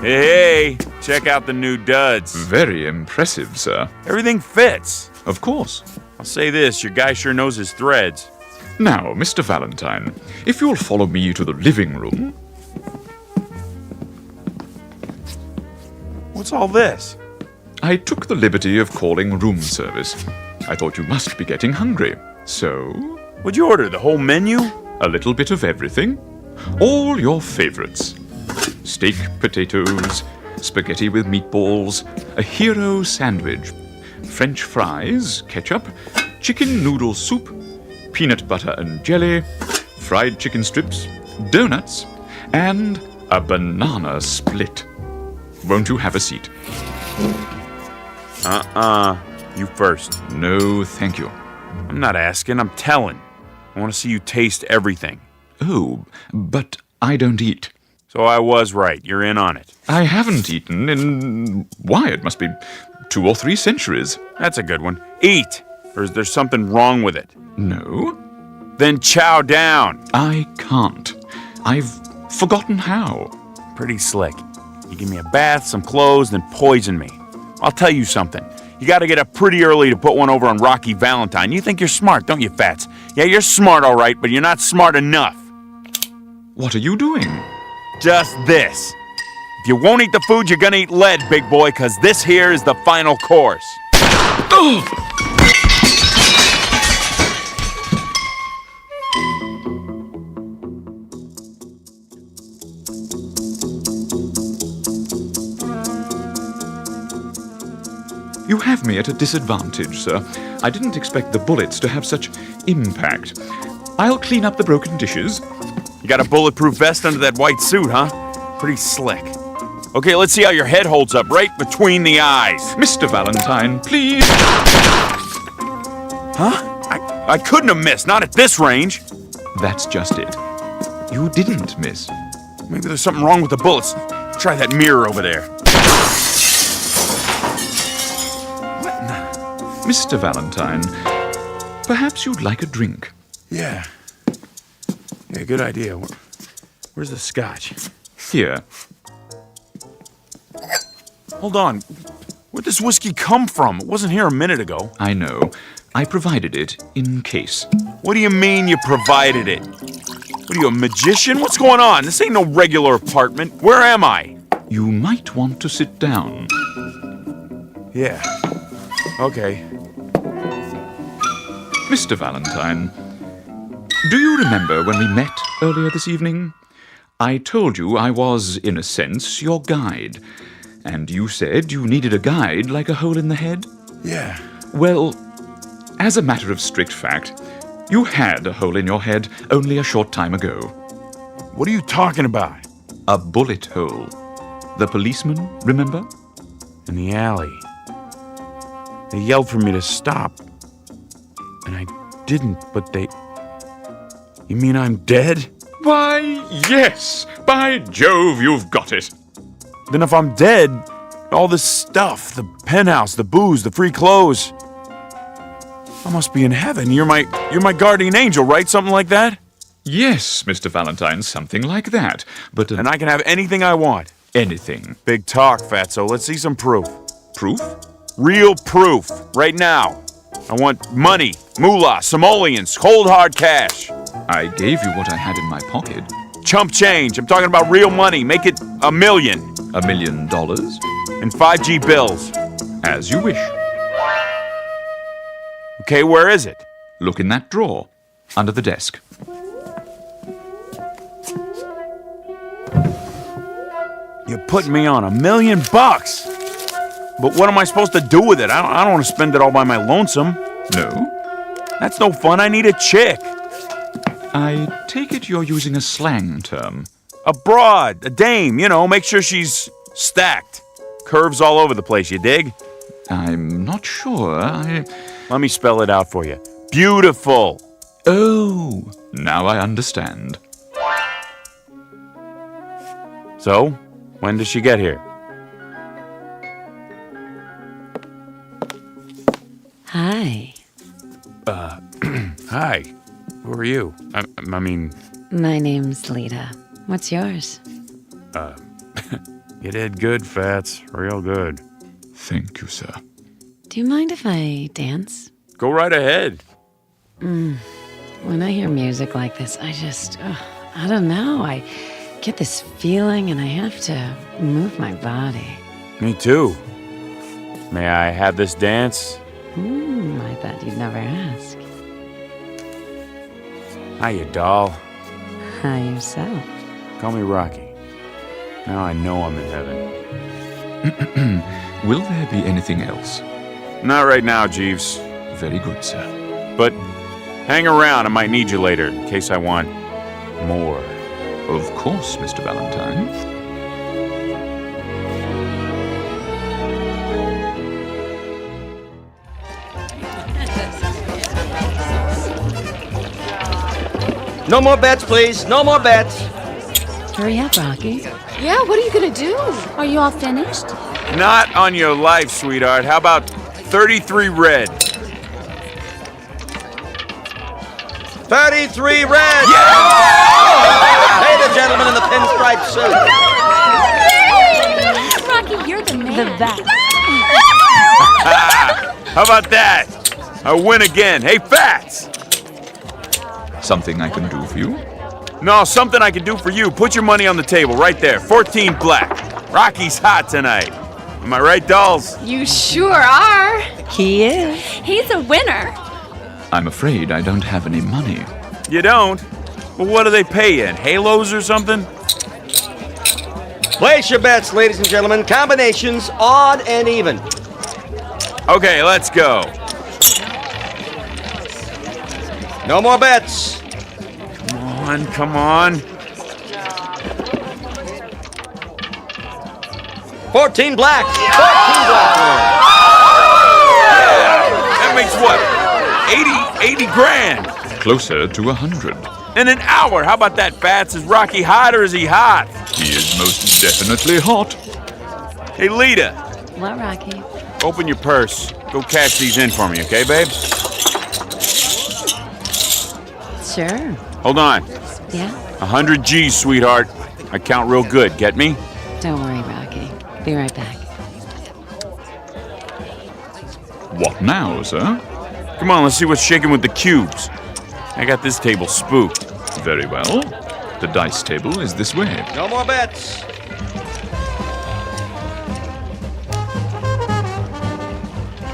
Hey, check out the new duds. Very impressive, sir. Everything fits. Of course. I'll say this, your guy sure knows his threads. Now, Mr. Valentine, if you'll follow me to the living room. What's all this? I took the liberty of calling room service. I thought you must be getting hungry. So? What'd you order, the whole menu? A little bit of everything. All your favorites. Steak, potatoes, spaghetti with meatballs, a hero sandwich, French fries, ketchup, chicken noodle soup, peanut butter and jelly, fried chicken strips, donuts, and a banana split. Won't you have a seat? You first. No, thank you. I'm not asking, I'm telling. I want to see you taste everything. Oh, but I don't eat. So I was right. You're in on it. I haven't eaten in... Why, it must be 2 or 3 centuries. That's a good one. Eat! Or is there something wrong with it? No. Then chow down. I can't. I've forgotten how. Pretty slick. You give me a bath, some clothes, then poison me. I'll tell you something. You gotta get up pretty early to put one over on Rocky Valentine. You think you're smart, don't you, Fats? Yeah, you're smart, all right, but you're not smart enough. What are you doing? Just this. If you won't eat the food, you're gonna eat lead, big boy, because this here is the final course. You have me at a disadvantage, sir. I didn't expect the bullets to have such impact. I'll clean up the broken dishes. You got a bulletproof vest under that white suit, huh? Pretty slick. Okay, let's see how your head holds up right between the eyes. Mr. Valentine, please. Huh? I couldn't have missed, not at this range. That's just it. You didn't miss. Maybe there's something wrong with the bullets. Try that mirror over there. Mr. Valentine, perhaps you'd like a drink. Yeah, good idea. Where's the scotch? Here. Hold on. Where'd this whiskey come from? It wasn't here a minute ago. I know. I provided it in case. What do you mean you provided it? What are you, a magician? What's going on? This ain't no regular apartment. Where am I? You might want to sit down. Yeah. Okay. Mr. Valentine, do you remember when we met earlier this evening? I told you I was, in a sense, your guide. And you said you needed a guide like a hole in the head? Yeah. Well, as a matter of strict fact, you had a hole in your head only a short time ago. What are you talking about? A bullet hole. The policeman, remember? In the alley. They yelled for me to stop. And I didn't, but they... You mean I'm dead? Why, yes! By Jove, you've got it! Then if I'm dead, all this stuff, the penthouse, the booze, the free clothes... I must be in heaven. You're my guardian angel, right? Something like that? Yes, Mr. Valentine, something like that. But And I can have anything I want. Anything. Big talk, Fatso. Let's see some proof. Proof? Real proof. Right now. I want money, moolah, simoleons, cold hard cash. I gave you what I had in my pocket. Chump change. I'm talking about real money. Make it $1 million. $1 million? And 5G bills. As you wish. Okay, where is it? Look in that drawer, under the desk. You're putting me on $1 million. But what am I supposed to do with it? I don't want to spend it all by my lonesome. No? That's no fun. I need a chick. I take it you're using a slang term. A broad, a dame, make sure she's stacked. Curves all over the place, you dig? I'm not sure. Let me spell it out for you. Beautiful. Oh, now I understand. So, when does she get here? Hi. Hi. Who are you? I mean... My name's Lita. What's yours? You did good, Fats. Real good. Thank you, sir. Do you mind if I dance? Go right ahead. When I hear music like this, I don't know. I get this feeling and I have to move my body. Me too. May I have this dance? I thought you'd never ask. Hiya, doll. Hi, yourself. Call me Rocky. Now I know I'm in heaven. Will there be anything else? Not right now, Jeeves. Very good, sir. But hang around. I might need you later, in case I want more. Of course, Mr. Valentine. No more bets, please. No more bets. Hurry up, Rocky. Yeah, what are you gonna do? Are you all finished? Not on your life, sweetheart. How about 33 red? 33 red! Yeah! Hey, the gentleman in the pinstripe suit. Rocky, you're the man. The best. How about that? I win again. Hey, Fats! Something I can do for you? No, something I can do for you. Put your money on the table right there. 14 black. Rocky's hot tonight. Am I right, dolls? You sure are. He is. He's a winner. I'm afraid I don't have any money. You don't? Well, what do they pay you in? Halos or something? Place your bets, ladies and gentlemen. Combinations, odd and even. Okay, let's go. No more bets. Come on. 14 black. 14 black. That makes what? 80 grand. Closer to 100. In an hour. How about that, Fats? Is Rocky hot or is he hot? He is most definitely hot. Hey, Lita. What, Rocky? Open your purse. Go cash these in for me, okay, babe? Sure. Hold on. Yeah? 100 G's, sweetheart. I count real good. Get me? Don't worry, Rocky. Be right back. What now, sir? Come on, let's see what's shaking with the cubes. I got this table spooked. Very well. The dice table is this way. No more bets.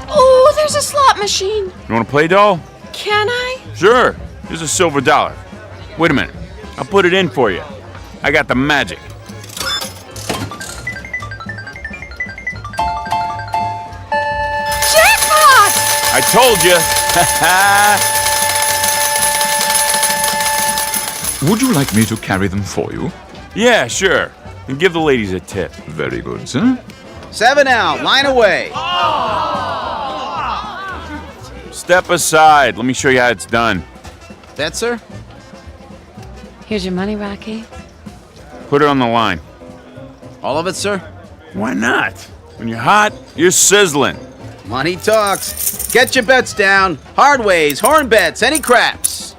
Oh, there's a slot machine. You want to play, doll? Can I? Sure. Here's a silver dollar. Wait a minute. I'll put it in for you. I got the magic. Jackpot! I told you. Would you like me to carry them for you? Yeah, sure. And give the ladies a tip. Very good, sir. 7 out. Line away. Step aside. Let me show you how it's done. That, sir? Here's your money, Rocky. Put it on the line. All of it, sir? Why not? When you're hot, you're sizzling. Money talks. Get your bets down. Hard ways, horn bets, any craps.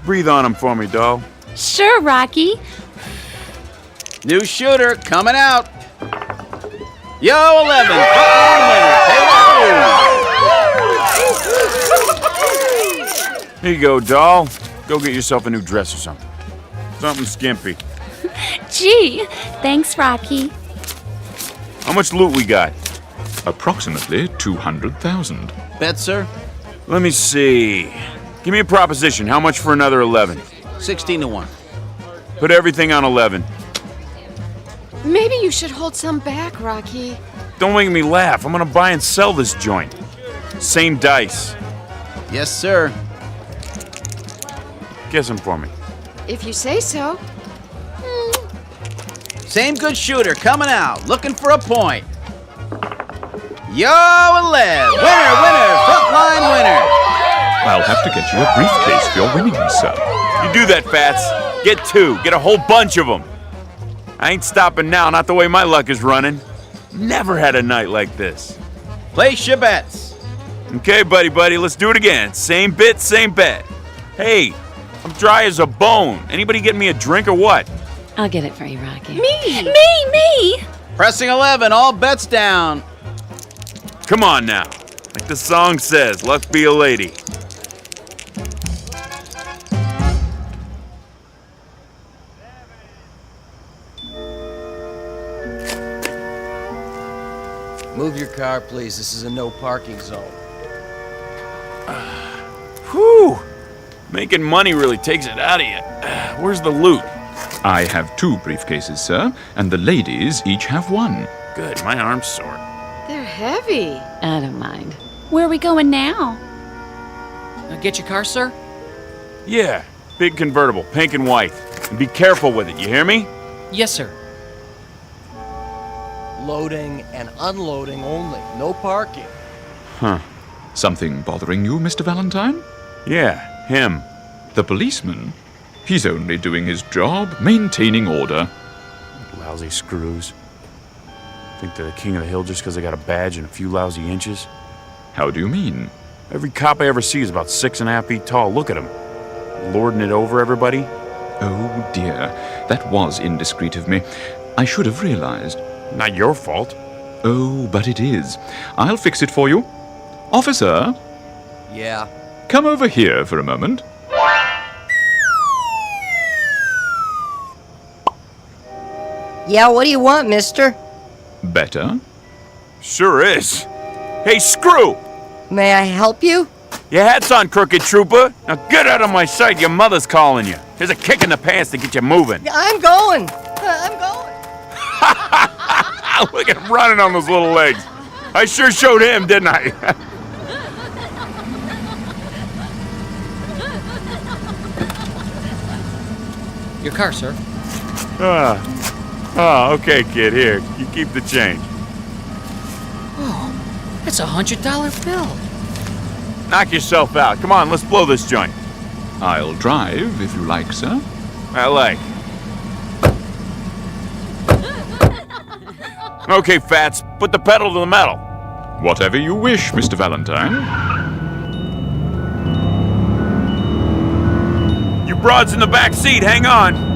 Breathe on them for me, doll. Sure, Rocky. New shooter coming out. Yo, 11. Frontline winner. Here you go, doll. Go get yourself a new dress or something. Something skimpy. Gee, thanks, Rocky. How much loot we got? Approximately 200,000. Bet, sir? Let me see. Give me a proposition. How much for another 11? 16 to 1. Put everything on 11. Maybe you should hold some back, Rocky. Don't make me laugh. I'm gonna buy and sell this joint. Same dice. Yes, sir. Guess them for me. If you say so. Same good shooter coming out, looking for a point. Yo, 11. Winner, frontline winner. I'll have to get you a briefcase for your winnings, sir. You do that, Fats. Get 2. Get a whole bunch of them. I ain't stopping now, not the way my luck is running. Never had a night like this. Place your bets. Okay, buddy, let's do it again. Same bit, same bet. Hey, I'm dry as a bone. Anybody get me a drink or what? I'll get it for you, Rocky. Me! Pressing 11, all bets down. Come on now. Like the song says, luck be a lady. Move your car, please. This is a no parking zone. Whew. Making money really takes it out of you. Where's the loot? I have 2 briefcases, sir, and the ladies each have 1. Good, my arm's sore. They're heavy. I don't mind. Where are we going now? Get your car, sir? Yeah, Big convertible, pink and white. And be careful with it, you hear me? Yes, sir. Loading and unloading only. No parking. Huh. Something bothering you, Mr. Valentine? Yeah, him. The policeman? He's only doing his job, maintaining order. Lousy screws. Think they're the king of the hill just because they got a badge and a few lousy inches? How do you mean? Every cop I ever see is about 6.5 feet tall. Look at him. Lording it over everybody. Oh, dear. That was indiscreet of me. I should have realized. Not your fault. Oh, but it is. I'll fix it for you. Officer? Yeah. Come over here for a moment. Yeah, what do you want, mister? Better? Sure is. Hey, Screw! May I help you? Your hat's on, crooked trooper. Now get out of my sight, your mother's calling you. Here's a kick in the pants to get you moving. I'm going. I'm going. Look at him running on those little legs. I sure showed him, didn't I? Your car, sir. Okay, kid. Here, you keep the change. Oh, that's $100 bill. Knock yourself out. Come on, let's blow this joint. I'll drive, if you like, sir. I like. Okay, Fats, put the pedal to the metal. Whatever you wish, Mr. Valentine. You broads in the back seat, hang on.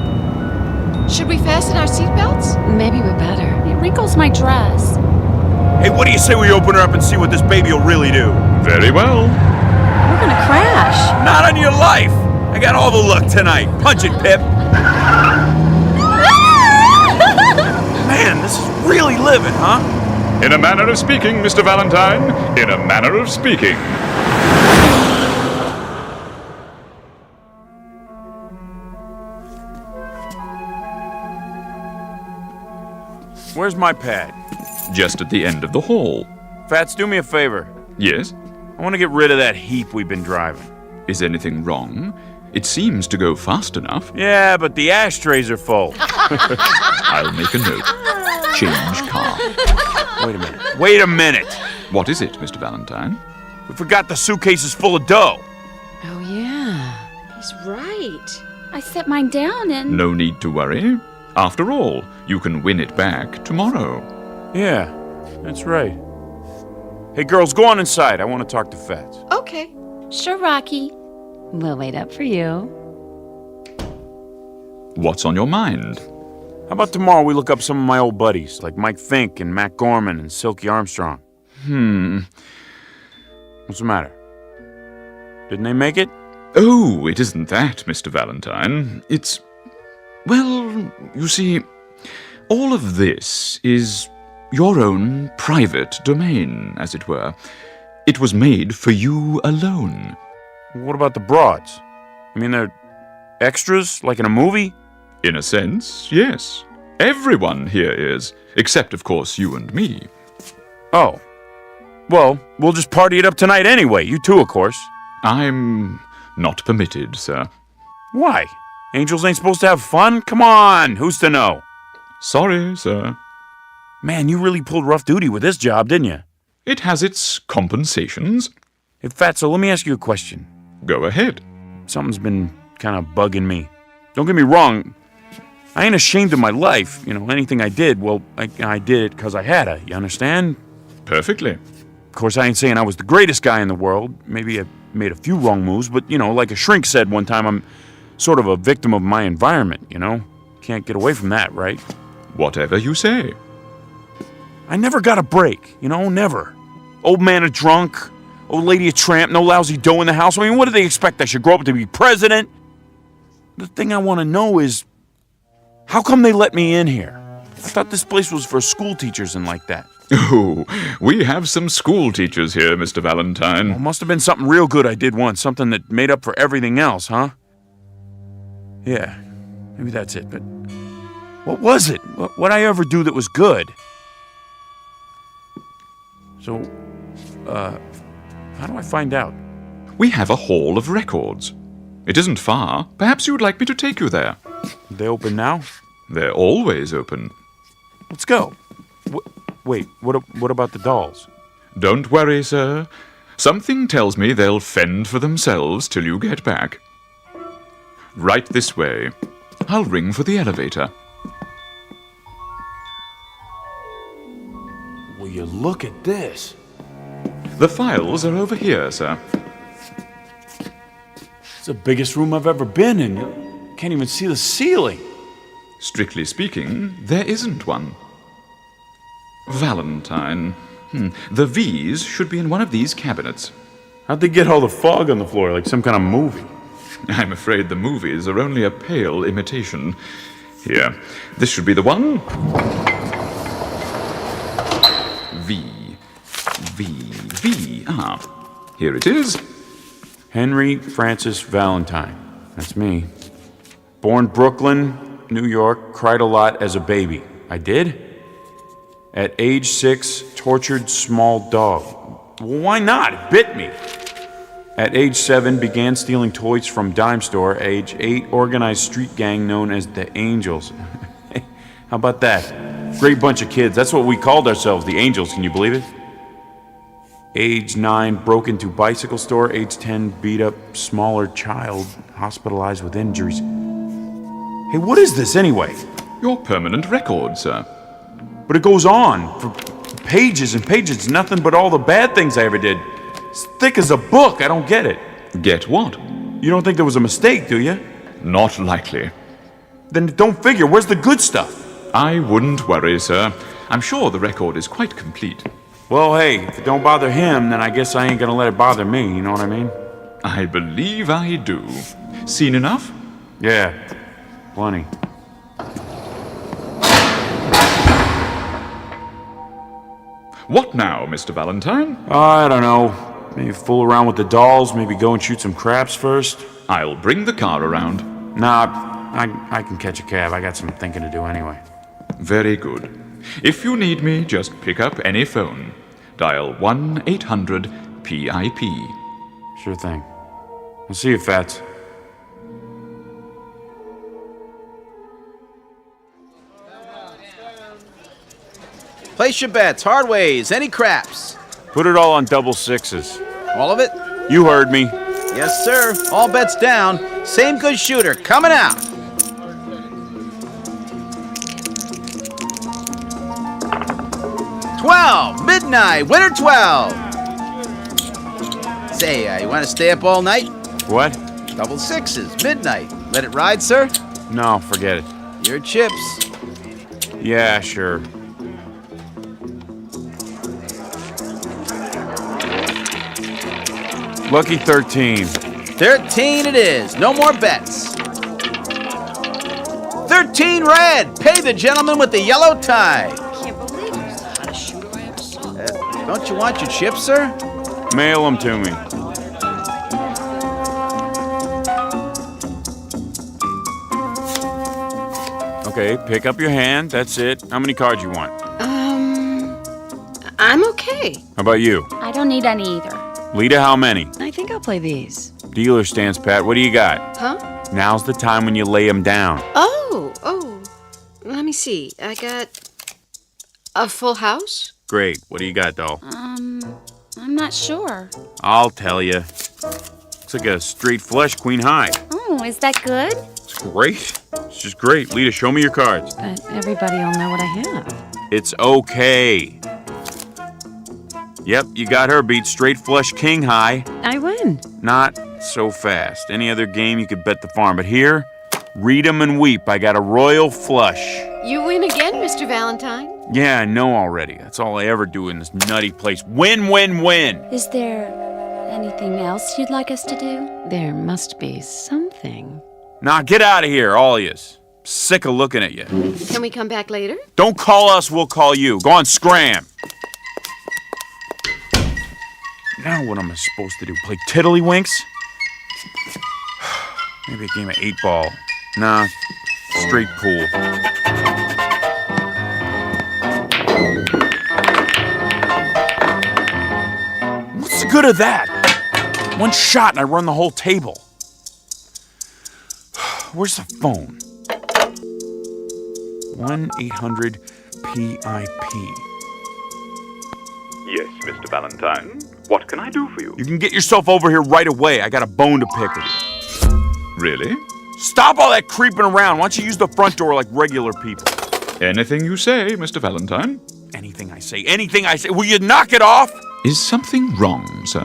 Should we fasten our seatbelts? Maybe we better. It wrinkles my dress. Hey, what do you say we open her up and see what this baby will really do? Very well. We're gonna crash. Not on your life. I got all the luck tonight. Punch it, Pip. Man, this is really living, huh? In a manner of speaking, Mr. Valentine. In a manner of speaking. Where's my pad? Just at the end of the hall. Fats, do me a favor. Yes? I want to get rid of that heap we've been driving. Is anything wrong? It seems to go fast enough. Yeah, but the ashtrays are full. I'll make a note. Change car. Wait a minute. Wait a minute. What is it, Mr. Valentine? We forgot the suitcases full of dough. Oh, yeah. He's right. I set mine down and... No need to worry. After all, you can win it back tomorrow. Yeah, that's right. Hey, girls, go on inside. I want to talk to Fats. Okay. Sure, Rocky. We'll wait up for you. What's on your mind? How about tomorrow we look up some of my old buddies, like Mike Fink and Matt Gorman and Silky Armstrong? What's the matter? Didn't they make it? Oh, it isn't that, Mr. Valentine. It's... Well, you see, all of this is your own private domain, as it were. It was made for you alone. What about the broads? I mean, they're extras, like in a movie? In a sense, yes. Everyone here is, except, of course, you and me. Oh. Well, we'll just party it up tonight anyway. You too, of course. I'm not permitted, sir. Why? Angels ain't supposed to have fun? Come on, who's to know? Sorry, sir. Man, you really pulled rough duty with this job, didn't you? It has its compensations. Hey, Fatso, let me ask you a question. Go ahead. Something's been kind of bugging me. Don't get me wrong. I ain't ashamed of my life. You know, anything I did, well, I did it because I had to. You understand? Perfectly. Of course, I ain't saying I was the greatest guy in the world. Maybe I made a few wrong moves, but, you know, like a shrink said one time, I'm sort of a victim of my environment, you know? Can't get away from that, right? Whatever you say. I never got a break, you know, never. Old man a drunk, old lady a tramp, no lousy dough in the house. I mean, what do they expect? I should grow up to be president? The thing I want to know is, how come they let me in here? I thought this place was for school teachers and like that. Oh, we have some school teachers here, Mr. Valentine. Well, must have been something real good I did once, something that made up for everything else, huh? Yeah, maybe that's it, but what was it? What'd I ever do that was good? So, how do I find out? We have a hall of records. It isn't far. Perhaps you would like me to take you there. They open now? They're always open. Let's go. Wait, what about the dolls? Don't worry, sir. Something tells me they'll fend for themselves till you get back. Right this way. I'll ring for the elevator. Will you look at this? The files are over here, sir. It's the biggest room I've ever been in. You can't even see the ceiling. Strictly speaking, there isn't one. Valentine. The V's should be in one of these cabinets. How'd they get all the fog on the floor, like some kind of movie? I'm afraid the movies are only a pale imitation. Here, this should be the one. V. Here it is. Henry Francis Valentine. That's me. Born Brooklyn, New York, cried a lot as a baby. I did? At age 6, tortured small dog. Well, why not? It bit me. At age 7, began stealing toys from dime store. Age 8, organized street gang known as the Angels. How about that? Great bunch of kids. That's what we called ourselves, the Angels. Can you believe it? Age 9, broke into bicycle store. Age 10, beat up smaller child, hospitalized with injuries. Hey, what is this anyway? Your permanent record, sir. But it goes on for pages and pages. Nothing but all the bad things I ever did. It's thick as a book. I don't get it. Get what? You don't think there was a mistake, do you? Not likely. Then don't figure. Where's the good stuff? I wouldn't worry, sir. I'm sure the record is quite complete. Well, hey, if it don't bother him, then I guess I ain't gonna let it bother me, you know what I mean? I believe I do. Seen enough? Yeah, plenty. What now, Mr. Valentine? I don't know. Maybe fool around with the dolls, maybe go and shoot some craps first. I'll bring the car around. Nah, I can catch a cab. I got some thinking to do anyway. Very good. If you need me, just pick up any phone. Dial 1-800-PIP. Sure thing. I'll see you, Fats. Place your bets, hard ways, any craps. Put it all on double sixes. All of it? You heard me. Yes, sir. All bets down. Same good shooter coming out. Midnight, winner 12. Say, you want to stay up all night? What? Double sixes, midnight. Let it ride, sir? No, forget it. Your chips. Yeah, sure. Lucky 13. 13 it is. No more bets. 13 red. Pay the gentleman with the yellow tie. Don't you want your chips, sir? Mail them to me. Okay, pick up your hand. That's it. How many cards you want? I'm okay. How about you? I don't need any either. Lita, how many? I think I'll play these. Dealer stance, Pat. What do you got? Huh? Now's the time when you lay them down. Oh. Let me see. I got a full house. Great. What do you got, doll? I'm not sure. I'll tell you. Looks like a straight flush queen high. Oh, is that good? It's great. It's just great. Lita, show me your cards. But everybody will know what I have. It's okay. Yep, you got her beat. Straight flush king high. I win. Not so fast. Any other game you could bet the farm. But here, read 'em and weep. I got a royal flush. You win again, Mr. Valentine. Yeah, I know already. That's all I ever do in this nutty place. Win, win, win. Is there anything else you'd like us to do? There must be something. Nah, get out of here, all of yous. Sick of looking at you. Can we come back later? Don't call us, we'll call you. Go on, scram. Now what am I supposed to do? Play tiddlywinks? Maybe a game of 8-ball. Nah, straight pool. What's the good of that? One shot and I run the whole table. Where's the phone? 1-800-PIP. Yes, Mr. Valentine. What can I do for you? You can get yourself over here right away. I got a bone to pick with you. Really? Stop all that creeping around. Why don't you use the front door like regular people? Anything you say, Mr. Valentine. Anything I say. Anything I say. Will you knock it off? Is something wrong, sir?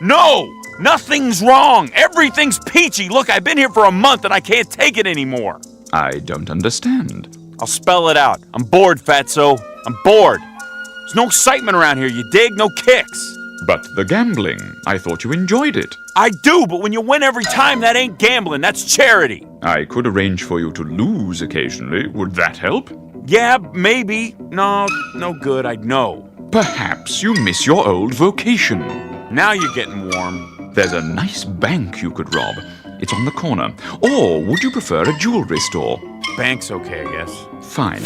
No! Nothing's wrong. Everything's peachy. Look, I've been here for a month and I can't take it anymore. I don't understand. I'll spell it out. I'm bored, Fatso. I'm bored. There's no excitement around here, you dig? No kicks. But the gambling. I thought you enjoyed it. I do, but when you win every time, that ain't gambling. That's charity. I could arrange for you to lose occasionally. Would that help? Yeah, maybe. No good. I'd know. Perhaps you miss your old vocation. Now you're getting warm. There's a nice bank you could rob. It's on the corner. Or would you prefer a jewelry store? Bank's okay, I guess. Fine.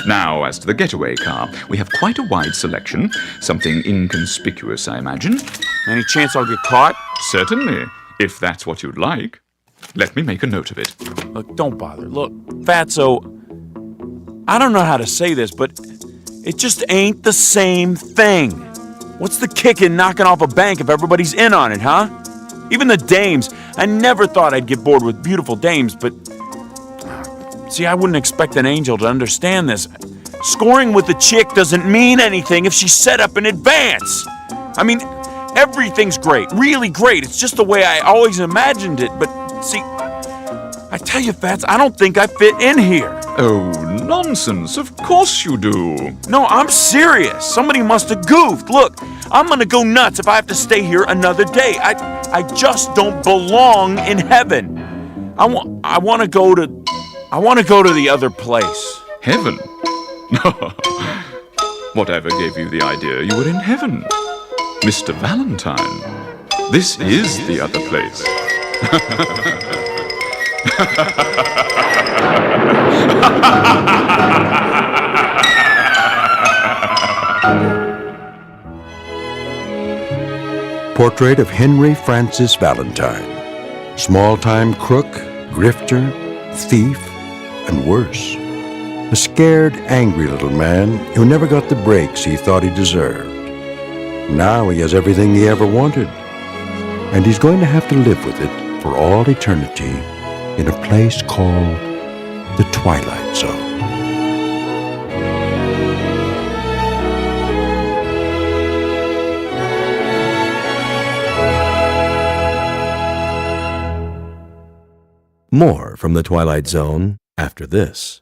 Now, as to the getaway car, we have quite a wide selection. Something inconspicuous, I imagine. Any chance I'll get caught? Certainly, if that's what you'd like. Let me make a note of it. Look, don't bother. Look, Fatso, I don't know how to say this, but it just ain't the same thing. What's the kick in knocking off a bank if everybody's in on it, huh? Even the dames. I never thought I'd get bored with beautiful dames, but... See, I wouldn't expect an angel to understand this. Scoring with a chick doesn't mean anything if she's set up in advance. I mean, everything's great, really great. It's just the way I always imagined it. But, see, I tell you, Fats, I don't think I fit in here. Oh, nonsense. Of course you do. No, I'm serious. Somebody must have goofed. Look, I'm gonna go nuts if I have to stay here another day. I just don't belong in heaven. I want to go to the other place. Heaven? Whatever gave you the idea you were in heaven? Mr. Valentine, this is the other place. Portrait of Henry Francis Valentine. Small-time crook, grifter, thief, and worse. A scared, angry little man who never got the breaks he thought he deserved. Now he has everything he ever wanted, and he's going to have to live with it for all eternity in a place called the Twilight Zone. More from the Twilight Zone after this.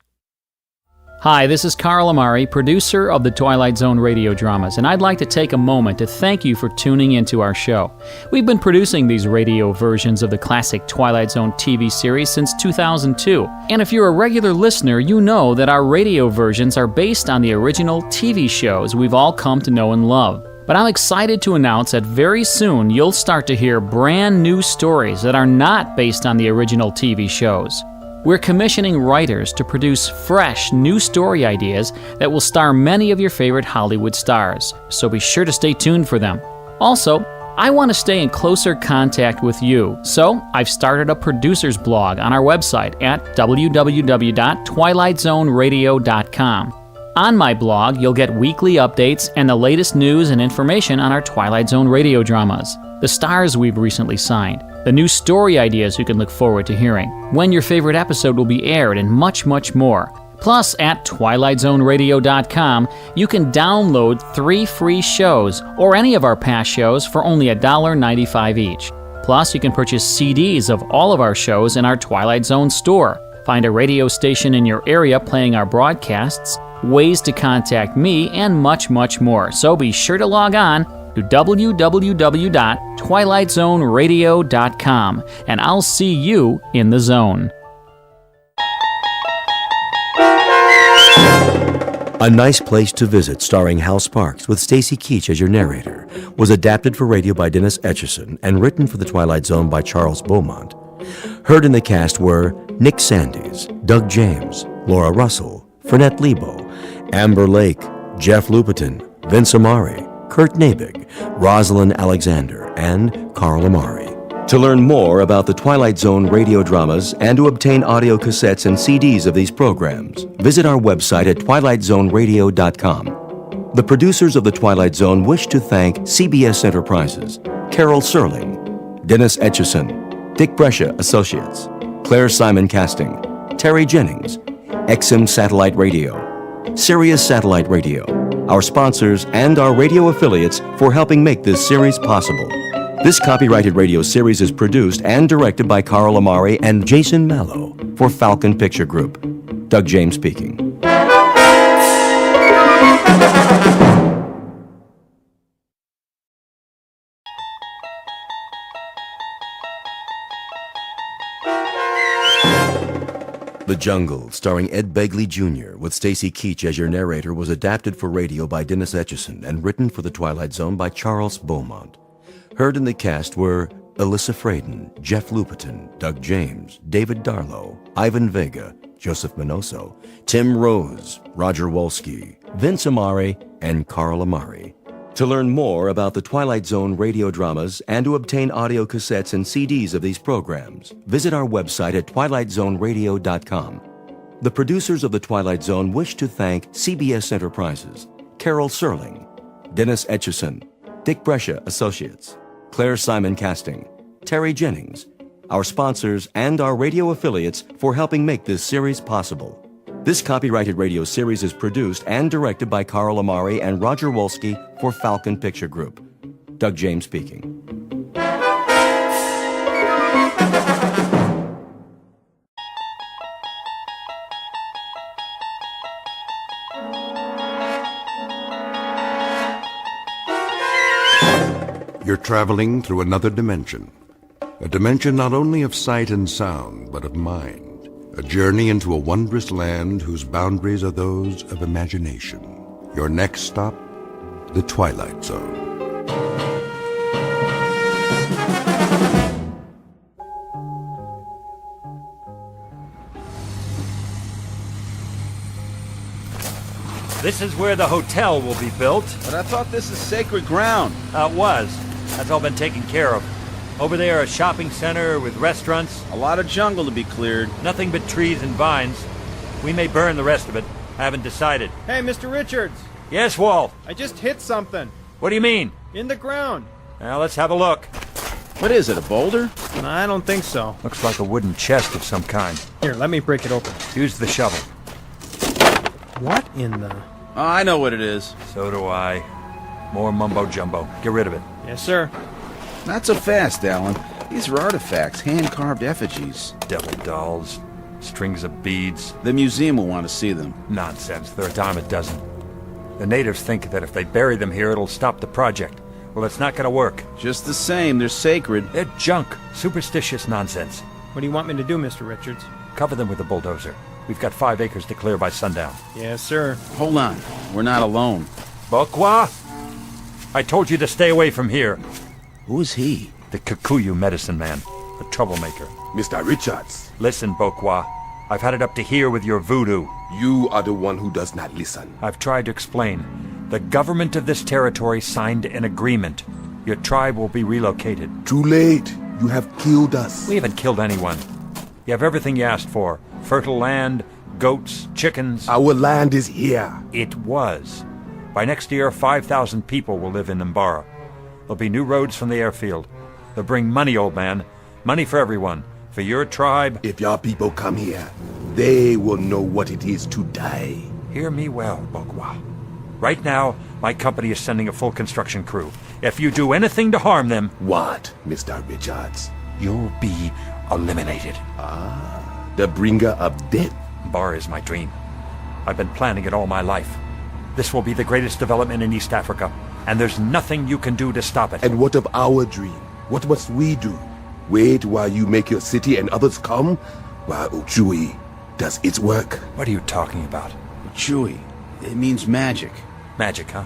Hi, this is Carl Amari, producer of the Twilight Zone radio dramas, and I'd like to take a moment to thank you for tuning into our show. We've been producing these radio versions of the classic Twilight Zone TV series since 2002, and if you're a regular listener, you know that our radio versions are based on the original TV shows we've all come to know and love. But I'm excited to announce that very soon you'll start to hear brand new stories that are not based on the original TV shows. We're commissioning writers to produce fresh, new story ideas that will star many of your favorite Hollywood stars, so be sure to stay tuned for them. Also, I want to stay in closer contact with you, so I've started a producer's blog on our website at www.twilightzoneradio.com. On my blog, you'll get weekly updates and the latest news and information on our Twilight Zone radio dramas, the stars we've recently signed, the new story ideas you can look forward to hearing, when your favorite episode will be aired, and much, much more. Plus, at twilightzoneradio.com, you can download 3 free shows or any of our past shows for only $1.95 each. Plus, you can purchase CDs of all of our shows in our Twilight Zone store. Find a radio station in your area playing our broadcasts, ways to contact me, and much, much more. So be sure to log on to www.twilightzoneradio.com, and I'll see you in the zone. A Nice Place to Visit, starring Hal Sparks with Stacy Keach as your narrator, was adapted for radio by Dennis Etchison and written for the Twilight Zone by Charles Beaumont. Heard in the cast were Nick Sandys, Doug James, Laura Russell, Fernette Lebo, Amber Lake, Jeff Lupetin, Vince Amari, Kurt Nabig, Rosalind Alexander, and Carl Amari. To learn more about the Twilight Zone radio dramas and to obtain audio cassettes and CDs of these programs, visit our website at twilightzoneradio.com. The producers of The Twilight Zone wish to thank CBS Enterprises, Carol Serling, Dennis Etchison, Dick Brescia Associates, Claire Simon Casting, Terry Jennings, XM Satellite Radio, Sirius Satellite Radio, our sponsors, and our radio affiliates for helping make this series possible. This copyrighted radio series is produced and directed by Carl Amari and Jason Mallow for Falcon Picture Group. Doug James speaking. The Jungle, starring Ed Begley Jr., with Stacy Keach as your narrator, was adapted for radio by Dennis Etchison and written for The Twilight Zone by Charles Beaumont. Heard in the cast were Alyssa Fraden, Jeff Lupetin, Doug James, David Darlow, Ivan Vega, Joseph Minoso, Tim Rose, Roger Wolski, Vince Amari, and Carl Amari. To learn more about the Twilight Zone radio dramas and to obtain audio cassettes and CDs of these programs, visit our website at twilightzoneradio.com. The producers of The Twilight Zone wish to thank CBS Enterprises, Carol Serling, Dennis Etchison, Dick Brescia Associates, Claire Simon Casting, Terry Jennings, our sponsors, and our radio affiliates for helping make this series possible. This copyrighted radio series is produced and directed by Carl Amari and Roger Wolski for Falcon Picture Group. Doug James speaking. You're traveling through another dimension. A dimension not only of sight and sound, but of mind. A journey into a wondrous land whose boundaries are those of imagination. Your next stop, the Twilight Zone. This is where the hotel will be built. But I thought this is sacred ground. It was. That's all been taken care of. Over there, a shopping center with restaurants. A lot of jungle to be cleared. Nothing but trees and vines. We may burn the rest of it. I haven't decided. Hey, Mr. Richards. Yes, Walt? I just hit something. What do you mean? In the ground. Well, let's have a look. What is it, a boulder? I don't think so. Looks like a wooden chest of some kind. Here, let me break it open. Use the shovel. What in the... Oh, I know what it is. So do I. More mumbo-jumbo. Get rid of it. Yes, sir. Not so fast, Alan. These are artifacts, hand-carved effigies. Devil dolls, strings of beads. The museum will want to see them. Nonsense. They're a dime a dozen. The natives think that if they bury them here, it'll stop the project. Well, it's not going to work. Just the same, they're sacred. They're junk. Superstitious nonsense. What do you want me to do, Mr. Richards? Cover them with a bulldozer. We've got 5 acres to clear by sundown. Yes, sir. Hold on. We're not alone. Bokwa? I told you to stay away from here. Who is he? The Kikuyu medicine man. A troublemaker. Mr. Richards. Listen, Bokwa. I've had it up to here with your voodoo. You are the one who does not listen. I've tried to explain. The government of this territory signed an agreement. Your tribe will be relocated. Too late. You have killed us. We haven't killed anyone. You have everything you asked for. Fertile land, goats, chickens. Our land is here. It was. By next year, 5,000 people will live in Mbara. There'll be new roads from the airfield. They'll bring money, old man. Money for everyone. For your tribe. If your people come here, they will know what it is to die. Hear me well, Bokwa. Right now, my company is sending a full construction crew. If you do anything to harm them... What, Mr. Richards? You'll be eliminated. The bringer of death. Mbara is my dream. I've been planning it all my life. This will be the greatest development in East Africa, and there's nothing you can do to stop it. And what of our dream? What must we do? Wait while you make your city and others come? While Uchui does its work? What are you talking about? Uchui. It means magic. Magic, huh?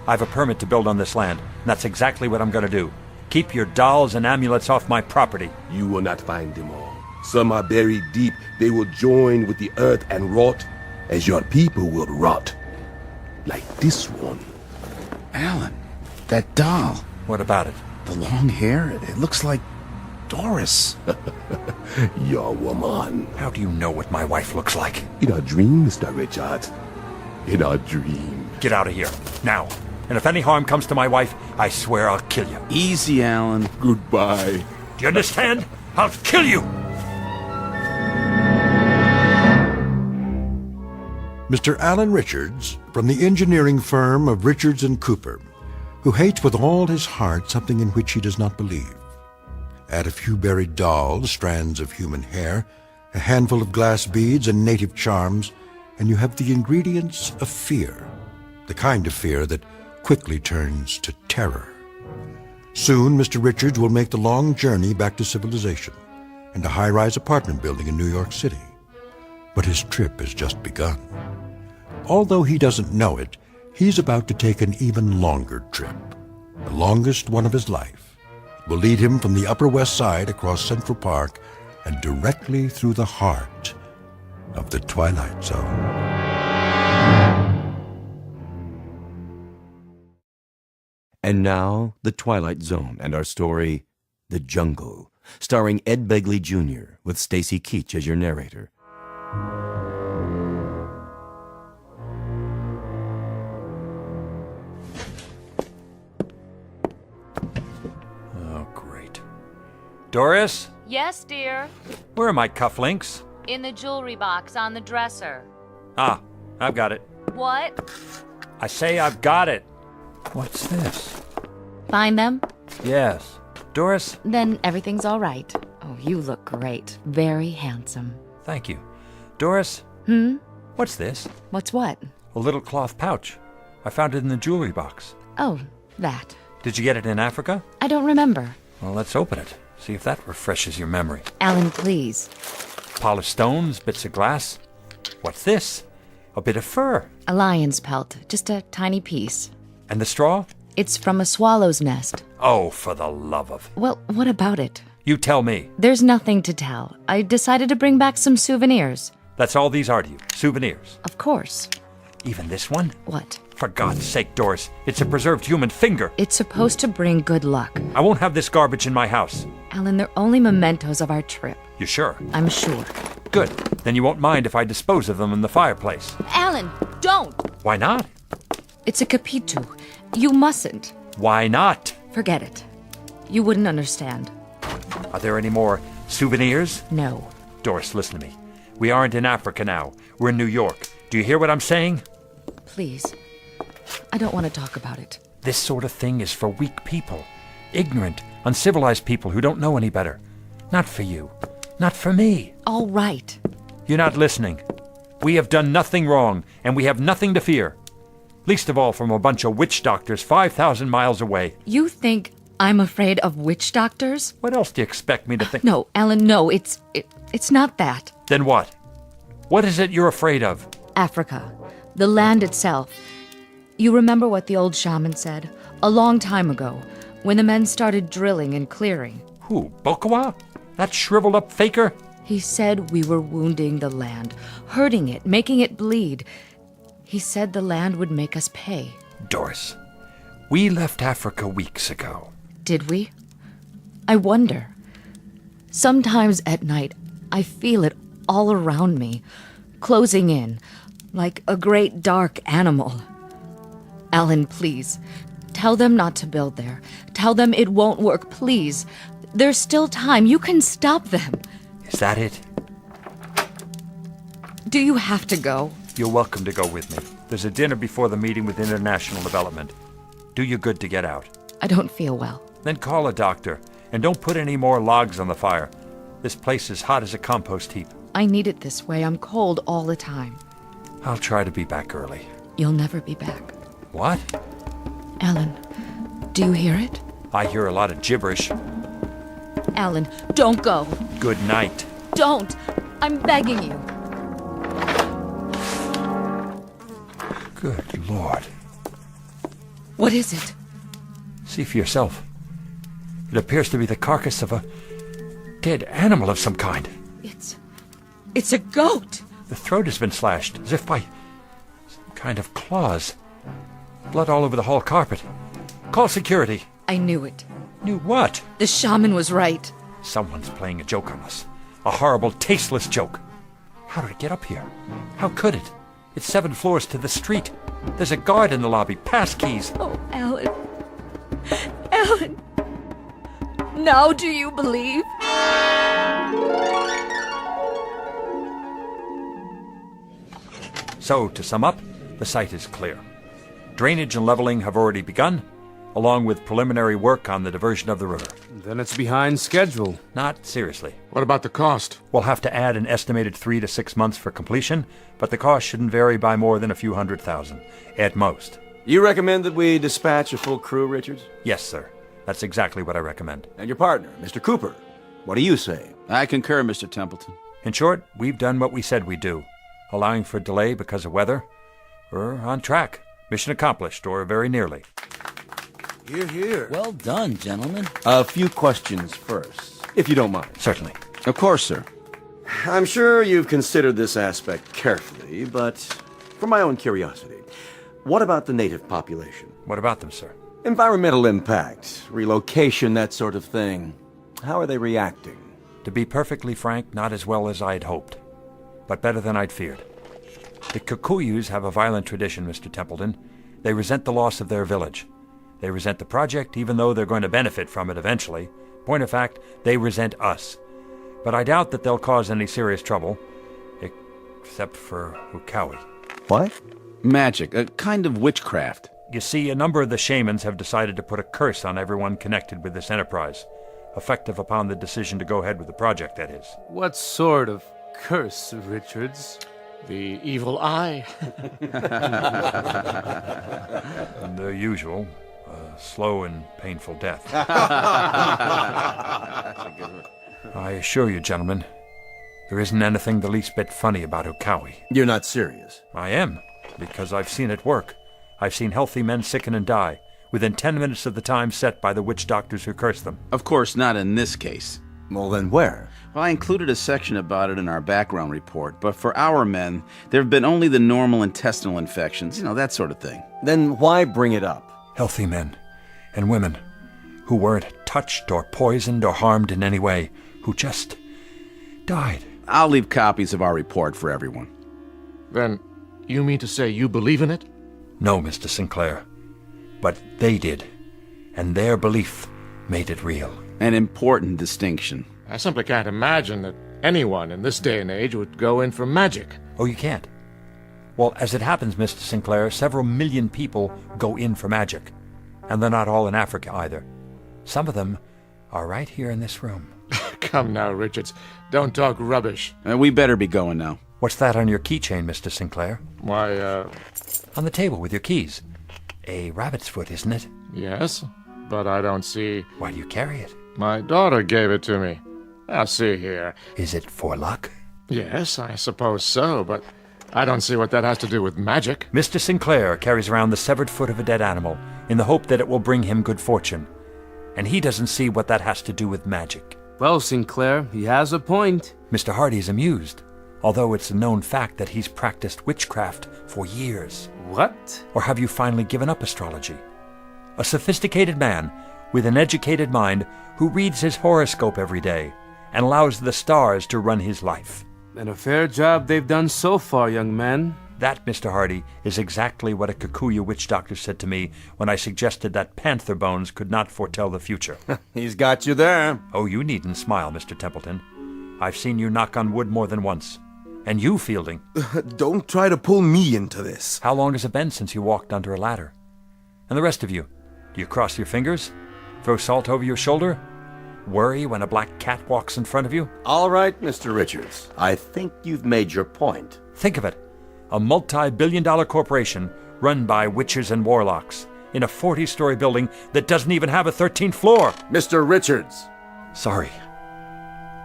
I have a permit to build on this land, and that's exactly what I'm going to do. Keep your dolls and amulets off my property. You will not find them all. Some are buried deep. They will join with the earth and rot, as your people will rot. Like this one. Alan, that doll. What about it? The long hair, it looks like Doris. Your woman. How do you know what my wife looks like? In a dream, Mr. Richards. In a dream. Get out of here, now. And if any harm comes to my wife, I swear I'll kill you. Easy, Alan. Goodbye. Do you understand? I'll kill you! Mr. Alan Richards, from the engineering firm of Richards & Cooper, who hates with all his heart something in which he does not believe. Add a few buried dolls, strands of human hair, a handful of glass beads and native charms, and you have the ingredients of fear, the kind of fear that quickly turns to terror. Soon, Mr. Richards will make the long journey back to civilization and a high-rise apartment building in New York City. But his trip has just begun. Although he doesn't know it, he's about to take an even longer trip, the longest one of his life. It will lead him from the Upper West Side across Central Park and directly through the heart of the Twilight Zone. And now, The Twilight Zone and our story, The Jungle, starring Ed Begley Jr., with Stacy Keach as your narrator. Oh, great. Doris? Yes, dear. Where are my cufflinks? In the jewelry box on the dresser. Ah, I've got it. What? I say I've got it. What's this? Find them? Yes. Doris? Then everything's all right. Oh, you look great. Very handsome. Thank you. Doris? What's this? What's what? A little cloth pouch. I found it in the jewelry box. Oh, that. Did you get it in Africa? I don't remember. Well, let's open it. See if that refreshes your memory. Alan, please. Polished stones, bits of glass. What's this? A bit of fur. A lion's pelt. Just a tiny piece. And the straw? It's from a swallow's nest. Oh, for the love of... Well, what about it? You tell me. There's nothing to tell. I decided to bring back some souvenirs. That's all these are to you. Souvenirs. Of course. Even this one? What? For God's sake, Doris. It's a preserved human finger. It's supposed to bring good luck. I won't have this garbage in my house. Alan, they're only mementos of our trip. You sure? I'm sure. Good. Then you won't mind if I dispose of them in the fireplace. Alan, don't! Why not? It's a capitu. You mustn't. Why not? Forget it. You wouldn't understand. Are there any more souvenirs? No. Doris, listen to me. We aren't in Africa now. We're in New York. Do you hear what I'm saying? Please. I don't want to talk about it. This sort of thing is for weak people. Ignorant, uncivilized people who don't know any better. Not for you. Not for me. All right. You're not listening. We have done nothing wrong, and we have nothing to fear. Least of all from a bunch of witch doctors 5,000 miles away. You think I'm afraid of witch doctors? What else do you expect me to think? No, Alan, no. It's not that. Then what? What is it you're afraid of? Africa. The land itself. You remember what the old shaman said? A long time ago, when the men started drilling and clearing. Who, Bokawa? That shriveled up faker? He said we were wounding the land, hurting it, making it bleed. He said the land would make us pay. Doris, we left Africa weeks ago. Did we? I wonder. Sometimes at night, I feel it all around me, closing in, like a great dark animal. Alan, please, tell them not to build there. Tell them it won't work, please. There's still time. You can stop them. Is that it? Do you have to go? You're welcome to go with me. There's a dinner before the meeting with International Development. Do you good to get out. I don't feel well. Then call a doctor, and don't put any more logs on the fire. This place is hot as a compost heap. I need it this way. I'm cold all the time. I'll try to be back early. You'll never be back. What? Alan, do you hear it? I hear a lot of gibberish. Alan, don't go. Good night. Don't. I'm begging you. Good Lord. What is it? See for yourself. It appears to be the carcass of a dead animal of some kind. It's a goat. The throat has been slashed, as if by some kind of claws. Blood all over the hall carpet. Call security. I knew it. Knew what? The shaman was right. Someone's playing a joke on us. A horrible, tasteless joke. How did it get up here? How could it? It's 7 floors to the street. There's a guard in the lobby. Pass keys. Oh, Alan. Alan. Now do you believe? So, to sum up, the site is clear. Drainage and leveling have already begun, along with preliminary work on the diversion of the river. Then it's behind schedule. Not seriously. What about the cost? We'll have to add an estimated 3 to 6 months for completion, but the cost shouldn't vary by more than a few $100,000, at most. You recommend that we dispatch a full crew, Richards? Yes, sir. That's exactly what I recommend. And your partner, Mr. Cooper, what do you say? I concur, Mr. Templeton. In short, we've done what we said we'd do. Allowing for delay because of weather. We're on track. Mission accomplished, or very nearly. Hear, hear. Well done, gentlemen. A few questions first, if you don't mind. Certainly. Of course, sir. I'm sure you've considered this aspect carefully, but for my own curiosity, what about the native population? What about them, sir? Environmental impact, relocation, that sort of thing. How are they reacting? To be perfectly frank, not as well as I'd hoped, but better than I'd feared. The Kikuyus have a violent tradition, Mr. Templeton. They resent the loss of their village. They resent the project, even though they're going to benefit from it eventually. Point of fact, they resent us. But I doubt that they'll cause any serious trouble, except for Ukawi. What? Magic, a kind of witchcraft. You see, a number of the shamans have decided to put a curse on everyone connected with this enterprise, effective upon the decision to go ahead with the project, that is. What sort of curse, Richards? The evil eye? The usual. Slow and painful death. I assure you, gentlemen, there isn't anything the least bit funny about Ukawi. You're not serious? I am, because I've seen it work. I've seen healthy men sicken and die within 10 minutes of the time set by the witch doctors who cursed them. Of course, not in this case. Well, then where? Well, I included a section about it in our background report, but for our men, there have been only the normal intestinal infections, that sort of thing. Then why bring it up? Healthy men and women who weren't touched or poisoned or harmed in any way, who just died. I'll leave copies of our report for everyone. Then, you mean to say you believe in it? No, Mr. Sinclair. But they did, and their belief made it real. An important distinction. I simply can't imagine that anyone in this day and age would go in for magic. Oh, you can't? Well, as it happens, Mr. Sinclair, several million people go in for magic. And they're not all in Africa either. Some of them are right here in this room. Come now, Richards. Don't talk rubbish. We better be going now. What's that on your keychain, Mr. Sinclair? Why, On the table with your keys. A rabbit's foot, isn't it? Yes, but I don't see... Why do you carry it? My daughter gave it to me. Now, see here. Is it for luck? Yes, I suppose so, but I don't see what that has to do with magic. Mr. Sinclair carries around the severed foot of a dead animal in the hope that it will bring him good fortune. And he doesn't see what that has to do with magic. Well, Sinclair, he has a point. Mr. Hardy's amused, although it's a known fact that he's practiced witchcraft for years. What? Or have you finally given up astrology? A sophisticated man with an educated mind who reads his horoscope every day and allows the stars to run his life. And a fair job they've done so far, young man. That, Mr. Hardy, is exactly what a Kikuyu witch doctor said to me when I suggested that panther bones could not foretell the future. He's got you there. Oh, you needn't smile, Mr. Templeton. I've seen you knock on wood more than once. And you, Fielding. Don't try to pull me into this. How long has it been since you walked under a ladder? And the rest of you, do you cross your fingers? Throw salt over your shoulder? Worry when a black cat walks in front of you? All right, Mr. Richards. I think you've made your point. Think of it. A multi-billion-dollar corporation run by witches and warlocks in a 40-story building that doesn't even have a 13th floor. Mr. Richards. Sorry.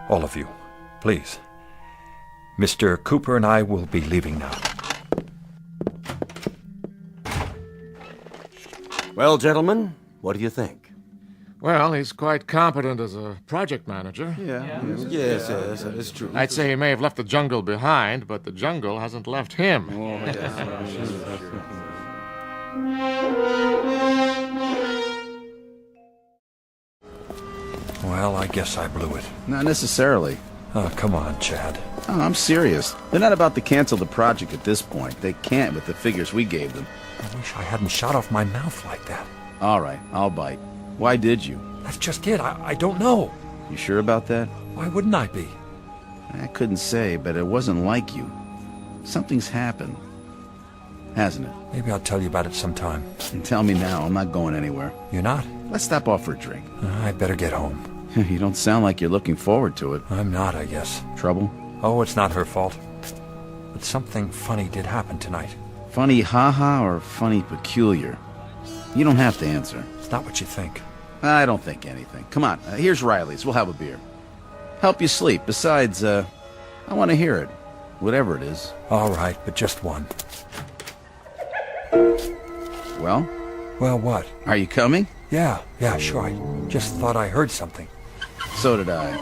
All of you. Please. Mr. Cooper and I will be leaving now. Well, gentlemen, what do you think? Well, he's quite competent as a project manager. Yes, that is true. I'd say he may have left the jungle behind, but the jungle hasn't left him. Well, I guess I blew it. Not necessarily. Oh, come on, Chad. Oh, I'm serious. They're not about to cancel the project at this point. They can't with the figures we gave them. I wish I hadn't shot off my mouth like that. All right, I'll bite. Why did you? That's just it. I don't know. You sure about that? Why wouldn't I be? I couldn't say, but it wasn't like you. Something's happened. Hasn't it? Maybe I'll tell you about it sometime. Tell me now. I'm not going anywhere. You're not? Let's stop off for a drink. I better get home. You don't sound like you're looking forward to it. I'm not, I guess. Trouble? Oh, it's not her fault. But something funny did happen tonight. Funny haha or funny peculiar? You don't have to answer. It's not what you think. I don't think anything. Come on, here's Riley's. We'll have a beer. Help you sleep. Besides, I want to hear it. Whatever it is. All right, but just one. Well? Well, what? Are you coming? Yeah, sure. I just thought I heard something. So did I.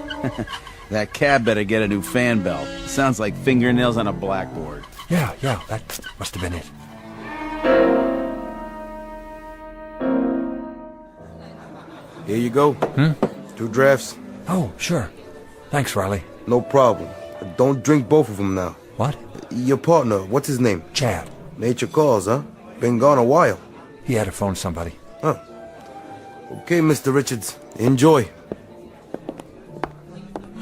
That cab better get a new fan belt. Sounds like fingernails on a blackboard. Yeah, that must have been it. Here you go. 2 drafts. Oh, sure. Thanks, Riley. No problem. Don't drink both of them now. What? Your partner, what's his name? Chad. Nature calls, huh? Been gone a while. He had to phone somebody. Huh. Okay, Mr. Richards. Enjoy.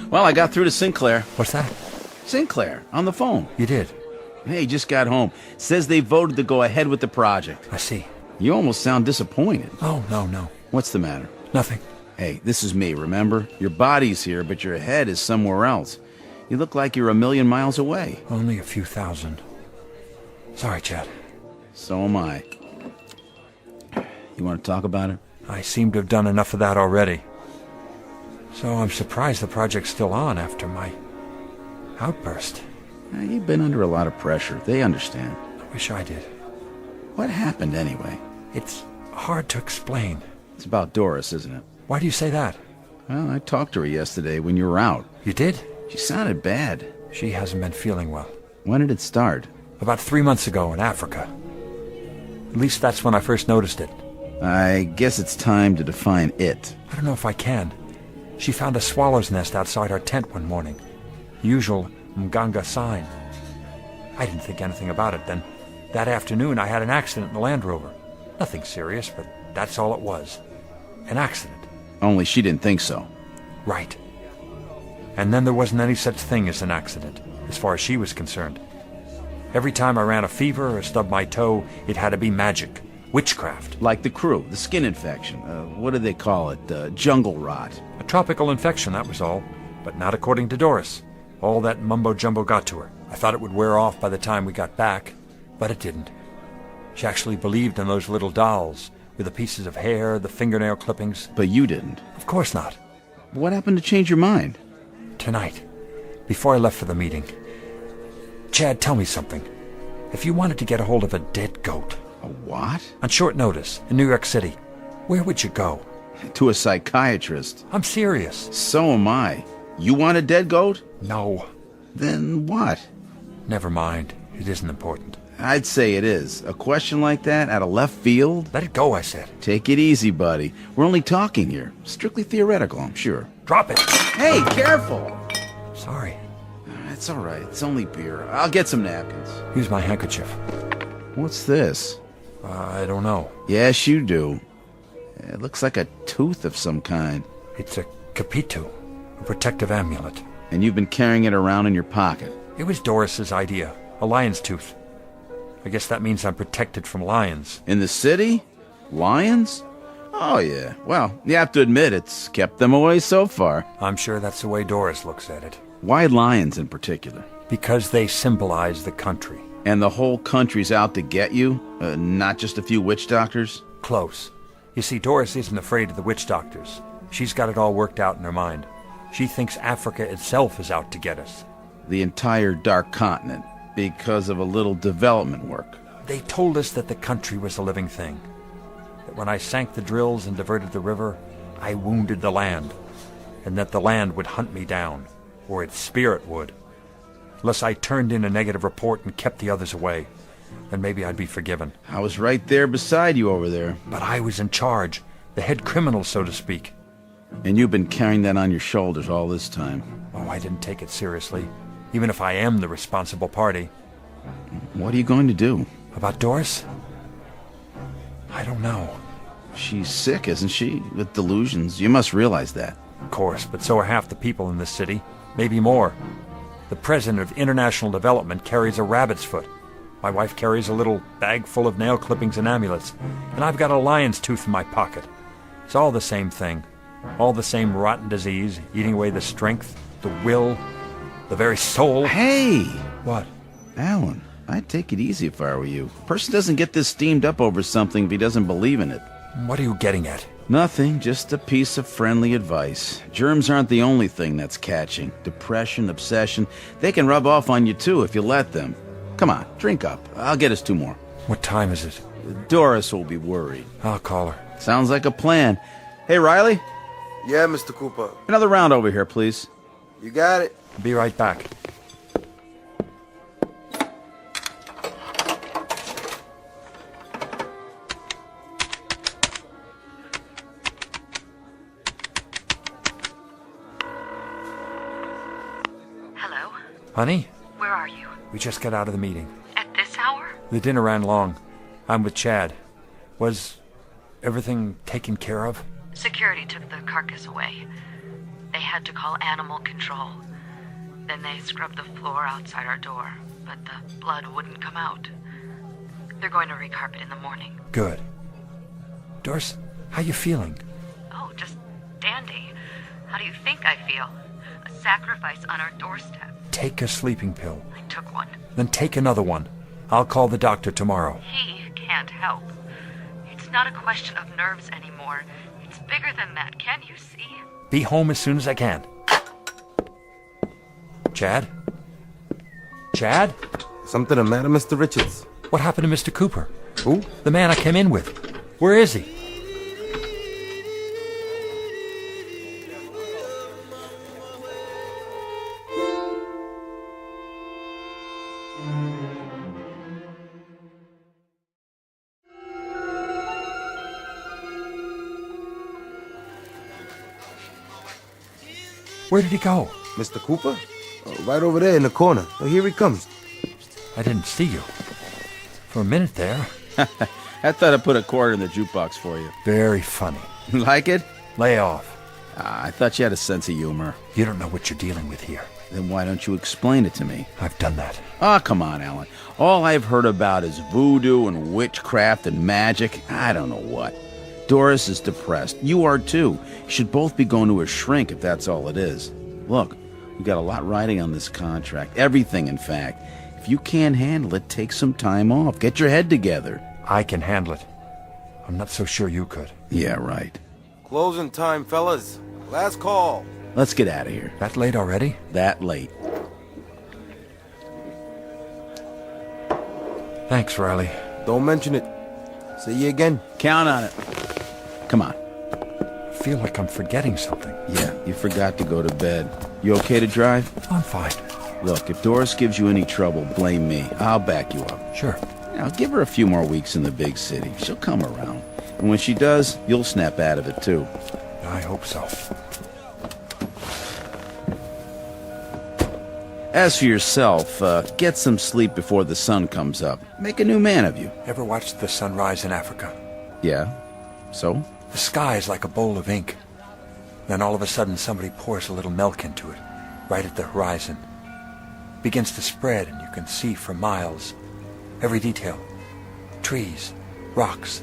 Well, I got through to Sinclair. What's that? Sinclair, on the phone. You did? Hey, just got home. Says they voted to go ahead with the project. I see. You almost sound disappointed. Oh, no. What's the matter? Nothing. Hey, this is me, remember? Your body's here, but your head is somewhere else. You look like you're 1,000,000 miles away. Only a few thousand. Sorry, Chad. So am I. You want to talk about it? I seem to have done enough of that already. So I'm surprised the project's still on after my outburst. You've been under a lot of pressure. They understand. I wish I did. What happened anyway? It's hard to explain. It's about Doris, isn't it? Why do you say that? Well, I talked to her yesterday when you were out. You did? She sounded bad. She hasn't been feeling well. When did it start? About 3 months ago in Africa. At least that's when I first noticed it. I guess it's time to define it. I don't know if I can. She found a swallow's nest outside our tent one morning. The usual Mganga sign. I didn't think anything about it. Then that afternoon I had an accident in the Land Rover. Nothing serious, but that's all it was. An accident. Only she didn't think so. Right. And then there wasn't any such thing as an accident, as far as she was concerned. Every time I ran a fever or stubbed my toe, it had to be magic. Witchcraft. Like the crew, the skin infection. What do they call it? Jungle rot. A tropical infection, that was all. But not according to Doris. All that mumbo-jumbo got to her. I thought it would wear off by the time we got back, but it didn't. She actually believed in those little dolls, with the pieces of hair, the fingernail clippings. But you didn't. Of course not. What happened to change your mind? Tonight, before I left for the meeting. Chad, tell me something. If you wanted to get a hold of a dead goat... A what? On short notice, in New York City, where would you go? To a psychiatrist. I'm serious. So am I. You want a dead goat? No. Then what? Never mind. It isn't important. I'd say it is. A question like that out of left field? Let it go, I said. Take it easy, buddy. We're only talking here. Strictly theoretical, I'm sure. Drop it. Hey, careful! Sorry. It's all right. It's only beer. I'll get some napkins. Use my handkerchief. What's this? I don't know. Yes, you do. It looks like a tooth of some kind. It's a capitu, a protective amulet. And you've been carrying it around in your pocket? It was Doris's idea. A lion's tooth. I guess that means I'm protected from lions. In the city? Lions? Oh, yeah. Well, you have to admit it's kept them away so far. I'm sure that's the way Doris looks at it. Why lions in particular? Because they symbolize the country. And the whole country's out to get you? Not just a few witch doctors? Close. You see, Doris isn't afraid of the witch doctors. She's got it all worked out in her mind. She thinks Africa itself is out to get us. The entire dark continent, because of a little development work. They told us that the country was a living thing. That when I sank the drills and diverted the river, I wounded the land. And that the land would hunt me down. Or its spirit would. Unless I turned in a negative report and kept the others away. Then maybe I'd be forgiven. I was right there beside you over there. But I was in charge. The head criminal, so to speak. And you've been carrying that on your shoulders all this time. Oh, I didn't take it seriously, even if I am the responsible party. What are you going to do? About Doris? I don't know. She's sick, isn't she? With delusions. You must realize that. Of course, but so are half the people in this city. Maybe more. The president of International Development carries a rabbit's foot. My wife carries a little bag full of nail clippings and amulets. And I've got a lion's tooth in my pocket. It's all the same thing. All the same rotten disease, eating away the strength, the will, the very soul. Hey! What? Alan, I'd take it easy if I were you. A person doesn't get this steamed up over something if he doesn't believe in it. What are you getting at? Nothing, just a piece of friendly advice. Germs aren't the only thing that's catching. Depression, obsession, they can rub off on you too if you let them. Come on, drink up. I'll get us 2 more. What time is it? Doris will be worried. I'll call her. Sounds like a plan. Hey, Riley? Yeah, Mr. Cooper. Another round over here, please. You got it. Be right back. Hello? Honey? Where are you? We just got out of the meeting. At this hour? The dinner ran long. I'm with Chad. Was everything taken care of? Security took the carcass away. They had to call animal control. Then they scrubbed the floor outside our door, but the blood wouldn't come out. They're going to recarpet in the morning. Good. Doris, how you feeling? Oh, just dandy. How do you think I feel? A sacrifice on our doorstep. Take a sleeping pill. I took one. Then take another one. I'll call the doctor tomorrow. He can't help. It's not a question of nerves anymore. It's bigger than that, can't you see? Be home as soon as I can. Chad? Chad? Something the matter, Mr. Richards? What happened to Mr. Cooper? Who? The man I came in with. Where is he? Where did he go? Mr. Cooper? Oh, right over there in the corner. Oh, here he comes. I didn't see you. For a minute there. I thought I put a quarter in the jukebox for you. Very funny. Like it? Lay off. I thought you had a sense of humor. You don't know what you're dealing with here. Then why don't you explain it to me? I've done that. Oh, come on, Alan. All I've heard about is voodoo and witchcraft and magic. I don't know what. Doris is depressed. You are too. You should both be going to a shrink if that's all it is. Look, we've got a lot riding on this contract. Everything, in fact. If you can't handle it, take some time off. Get your head together. I can handle it. I'm not so sure you could. Yeah, right. Closing time, fellas. Last call. Let's get out of here. That late already? That late. Thanks, Riley. Don't mention it. See you again. Count on it. Come on. I feel like I'm forgetting something. Yeah, you forgot to go to bed. You okay to drive? I'm fine. Look, if Doris gives you any trouble, blame me. I'll back you up. Sure. Now, give her a few more weeks in the big city. She'll come around. And when she does, you'll snap out of it, too. I hope so. As for yourself, get some sleep before the sun comes up. Make a new man of you. Ever watched the sunrise in Africa? Yeah. So? The sky is like a bowl of ink. Then all of a sudden somebody pours a little milk into it, right at the horizon. It begins to spread and you can see for miles. Every detail. Trees, rocks,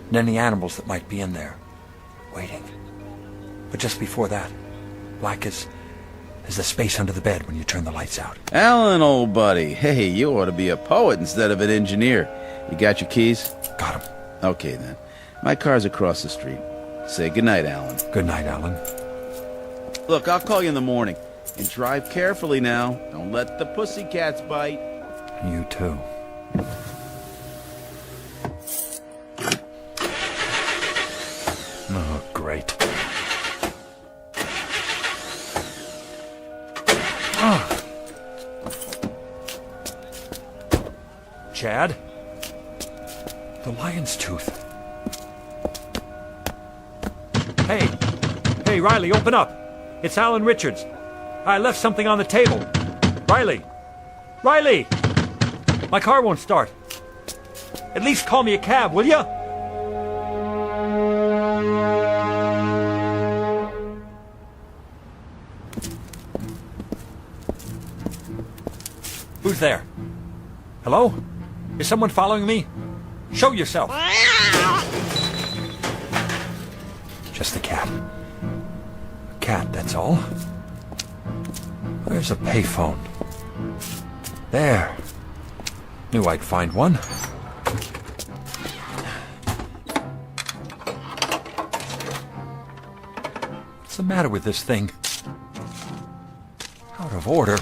and any animals that might be in there. Waiting. But just before that, black as the space under the bed when you turn the lights out. Alan, old buddy. Hey, you ought to be a poet instead of an engineer. You got your keys? Got 'em. Okay, then. My car's across the street. Say goodnight, Alan. Good night, Alan. Look, I'll call you in the morning. And drive carefully now. Don't let the pussycats bite. You too. Oh, great. Chad? The lion's tooth. Hey, Hey, Riley, open up. It's Alan Richards. I left something on the table. Riley! Riley! My car won't start. At least call me a cab, will ya? Who's there? Hello? Is someone following me? Show yourself. Just a cat. A cat, that's all. Where's a payphone? There. Knew I'd find one. What's the matter with this thing? Out of order.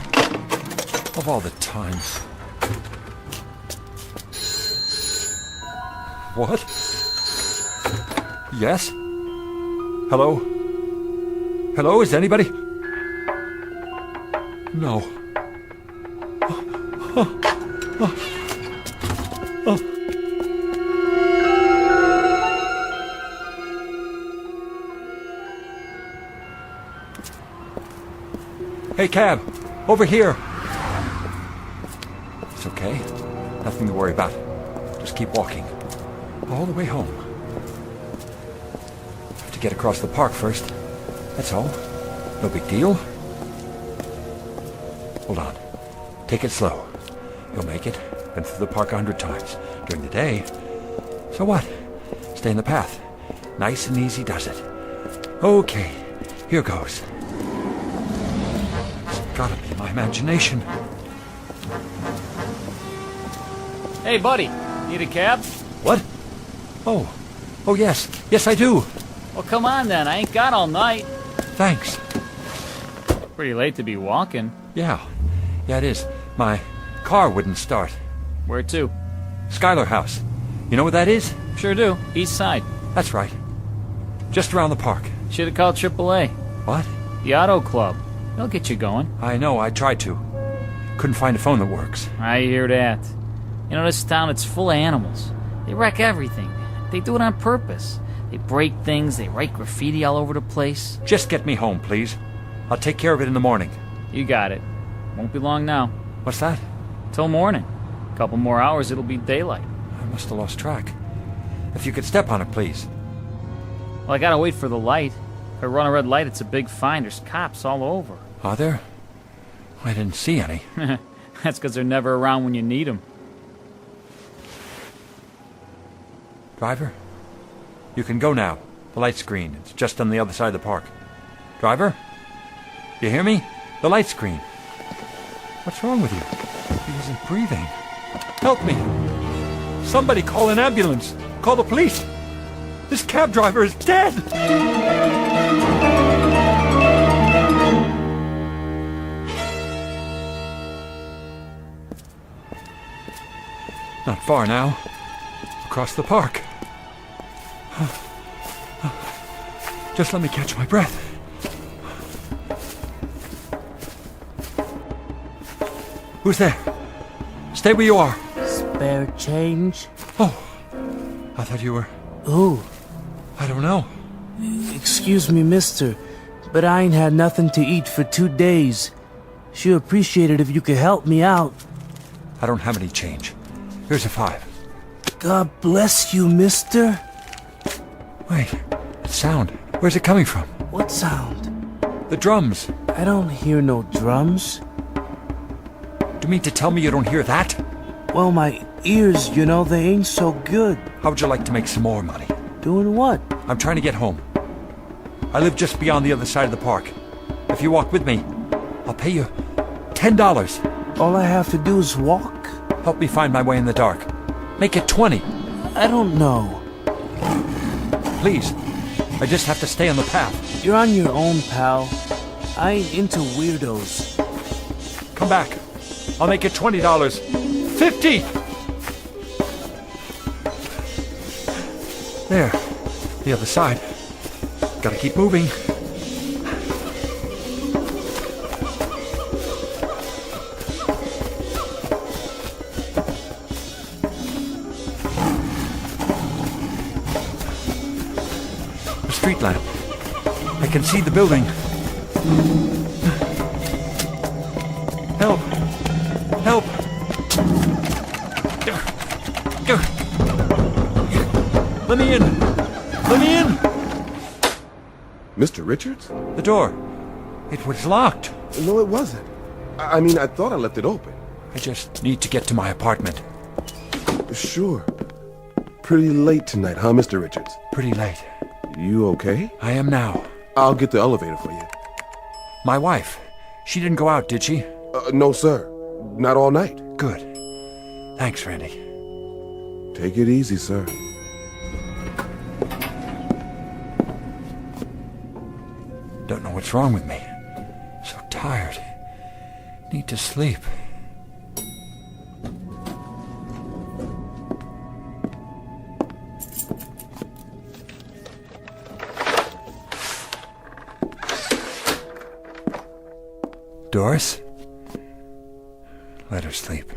Of all the times. What? Yes? Hello? Hello, is anybody? No. Hey, cab! Over here! It's okay. Nothing to worry about. Just keep walking. All the way home. Have to get across the park first. That's all. No big deal. Hold on. Take it slow. You'll make it. Been through the park 100 times. During the day. So what? Stay in the path. Nice and easy does it. Okay. Here goes. It's gotta be my imagination. Hey, buddy. Need a cab? What? Oh. Oh, yes. Yes, I do. Well, come on then. I ain't got all night. Thanks. Pretty late to be walking. Yeah. Yeah, it is. My car wouldn't start. Where to? Schuyler House. You know what that is? Sure do. East side. That's right. Just around the park. Should have called AAA. What? The Auto Club. They'll get you going. I know. I tried to. Couldn't find a phone that works. I hear that. You know, this town, it's full of animals. They wreck everything. They do it on purpose. They break things. They write graffiti all over the place. Just get me home, please. I'll take care of it in the morning. You got it. Won't be long now. What's that? Till morning. A couple more hours, it'll be daylight. I must have lost track. If you could step on it, please. Well, I gotta wait for the light. If I run a red light, it's a big fine. There's cops all over. Are there? I didn't see any. That's because they're never around when you need them. Driver? You can go now. The light's green. It's just on the other side of the park. Driver? You hear me? The light's green. What's wrong with you? He isn't breathing. Help me! Somebody call an ambulance! Call the police! This cab driver is dead! Not far now. Across the park. Just let me catch my breath. Who's there? Stay where you are. Spare change? Oh, I thought you were... Who? I don't know. Excuse me, mister, but I ain't had nothing to eat for 2 days. Sure appreciate it if you could help me out. I don't have any change. Here's a 5. God bless you, mister. Wait, sound. Where's it coming from? What sound? The drums. I don't hear no drums. Do you mean to tell me you don't hear that? Well, my ears, you know, they ain't so good. How would you like to make some more money? Doing what? I'm trying to get home. I live just beyond the other side of the park. If you walk with me, I'll pay you $10. All I have to do is walk? Help me find my way in the dark. Make it 20. I don't know. Please. I just have to stay on the path. You're on your own, pal. I ain't into weirdos. Come back. I'll make it $20. 50! There. The other side. Gotta keep moving. A street lamp. I can see the building. Help! Help! Let me in! Let me in! Mr. Richards? The door. It was locked. No, it wasn't. I mean, I thought I left it open. I just need to get to my apartment. Sure. Pretty late tonight, huh, Mr. Richards? Pretty late. You okay? I am now. I'll get the elevator for you. My wife. She didn't go out, did she? No, sir. Not all night. Good. Thanks, Randy. Take it easy, sir. Don't know what's wrong with me. So tired. Need to sleep. Doris? Let her sleep.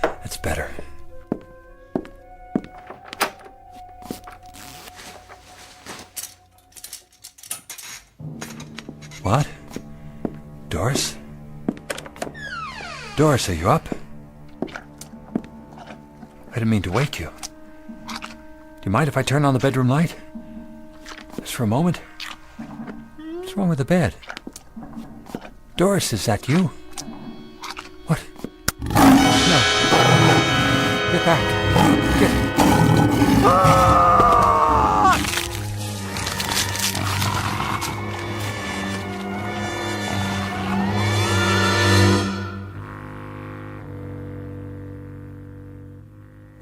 That's better. What? Doris? Doris, are you up? I didn't mean to wake you. Do you mind if I turn on the bedroom light? Just for a moment? What's wrong with the bed? Doris, is that you? What? No. Get back.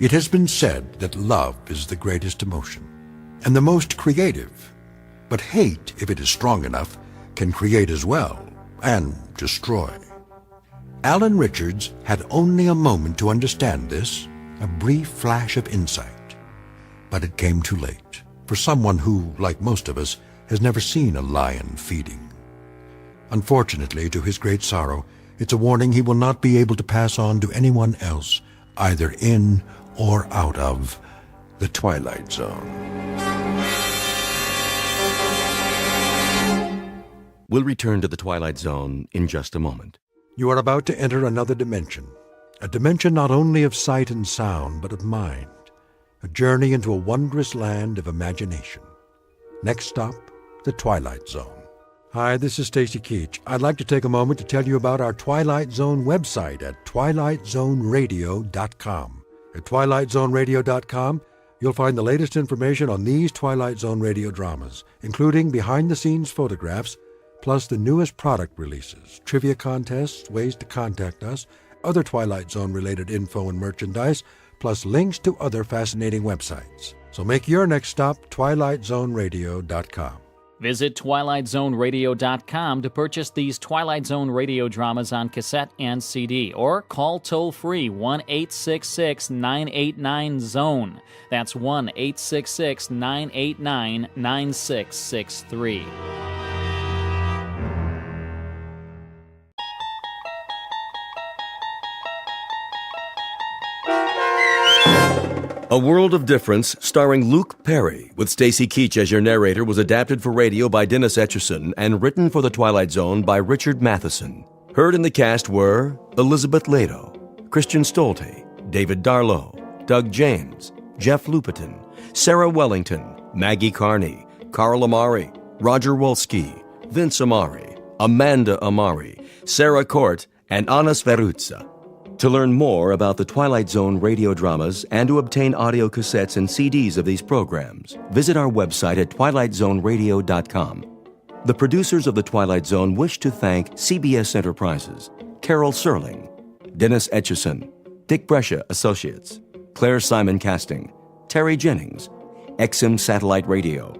It has been said that love is the greatest emotion, and the most creative. But hate, if it is strong enough, can create as well, and destroy. Alan Richards had only a moment to understand this, a brief flash of insight. But it came too late, for someone who, like most of us, has never seen a lion feeding. Unfortunately, to his great sorrow, it's a warning he will not be able to pass on to anyone else, either in or out of the Twilight Zone. We'll return to the Twilight Zone in just a moment. You are about to enter another dimension, a dimension not only of sight and sound, but of mind, a journey into a wondrous land of imagination. Next stop, the Twilight Zone. Hi, this is Stacy Keach. I'd like to take a moment to tell you about our Twilight Zone website at twilightzoneradio.com. At twilightzoneradio.com, you'll find the latest information on these Twilight Zone radio dramas, including behind-the-scenes photographs, plus the newest product releases, trivia contests, ways to contact us, other Twilight Zone-related info and merchandise, plus links to other fascinating websites. So make your next stop twilightzoneradio.com. Visit twilightzoneradio.com to purchase these Twilight Zone radio dramas on cassette and CD, or call toll-free 1-866-989-ZONE. That's 1-866-989-9663. A World of Difference, starring Luke Perry, with Stacy Keach as your narrator, was adapted for radio by Dennis Etchison and written for The Twilight Zone by Richard Matheson. Heard in the cast were Elizabeth Lado, Christian Stolte, David Darlow, Doug James, Jeff Lupetin, Sarah Wellington, Maggie Carney, Carl Amari, Roger Wolski, Vince Amari, Amanda Amari, Sarah Court, and Anna Sverutza. To learn more about the Twilight Zone radio dramas and to obtain audio cassettes and CDs of these programs, visit our website at twilightzoneradio.com. The producers of The Twilight Zone wish to thank CBS Enterprises, Carol Serling, Dennis Etchison, Dick Brescia Associates, Claire Simon Casting, Terry Jennings, XM Satellite Radio,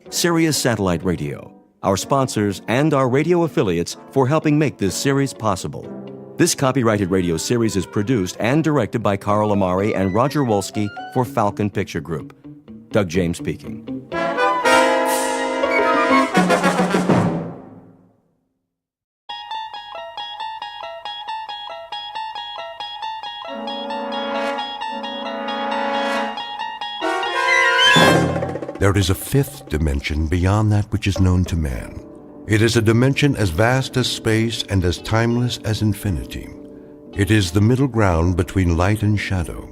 Sirius Satellite Radio, our sponsors, and our radio affiliates for helping make this series possible. This copyrighted radio series is produced and directed by Carl Amari and Roger Wolski for Falcon Picture Group. Doug James speaking. There is a fifth dimension beyond that which is known to man. It is a dimension as vast as space and as timeless as infinity. It is the middle ground between light and shadow,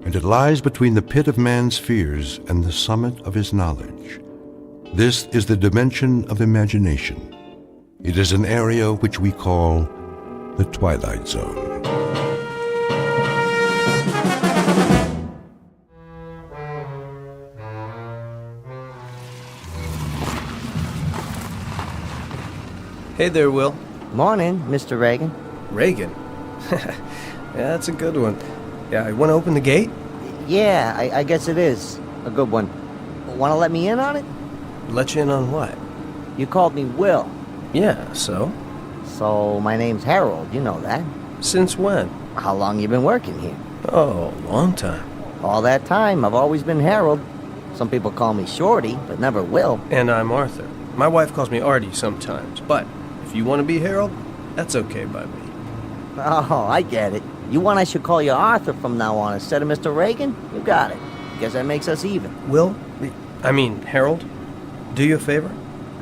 and it lies between the pit of man's fears and the summit of his knowledge. This is the dimension of imagination. It is an area which we call the Twilight Zone. Hey there, Will. Morning, Mr. Reagan. Reagan? Yeah, that's a good one. Yeah, you want to open the gate? Yeah, I guess it is. A good one. Want to let me in on it? Let you in on what? You called me Will. Yeah, so? So, my name's Harold, you know that. Since when? How long you been working here? Oh, long time. All that time, I've always been Harold. Some people call me Shorty, but never Will. And I'm Arthur. My wife calls me Artie sometimes, but if you want to be Harold, that's okay by me. Oh, I get it. You want I should call you Arthur from now on instead of Mr. Reagan? You got it. Guess that makes us even. Harold, do you a favor?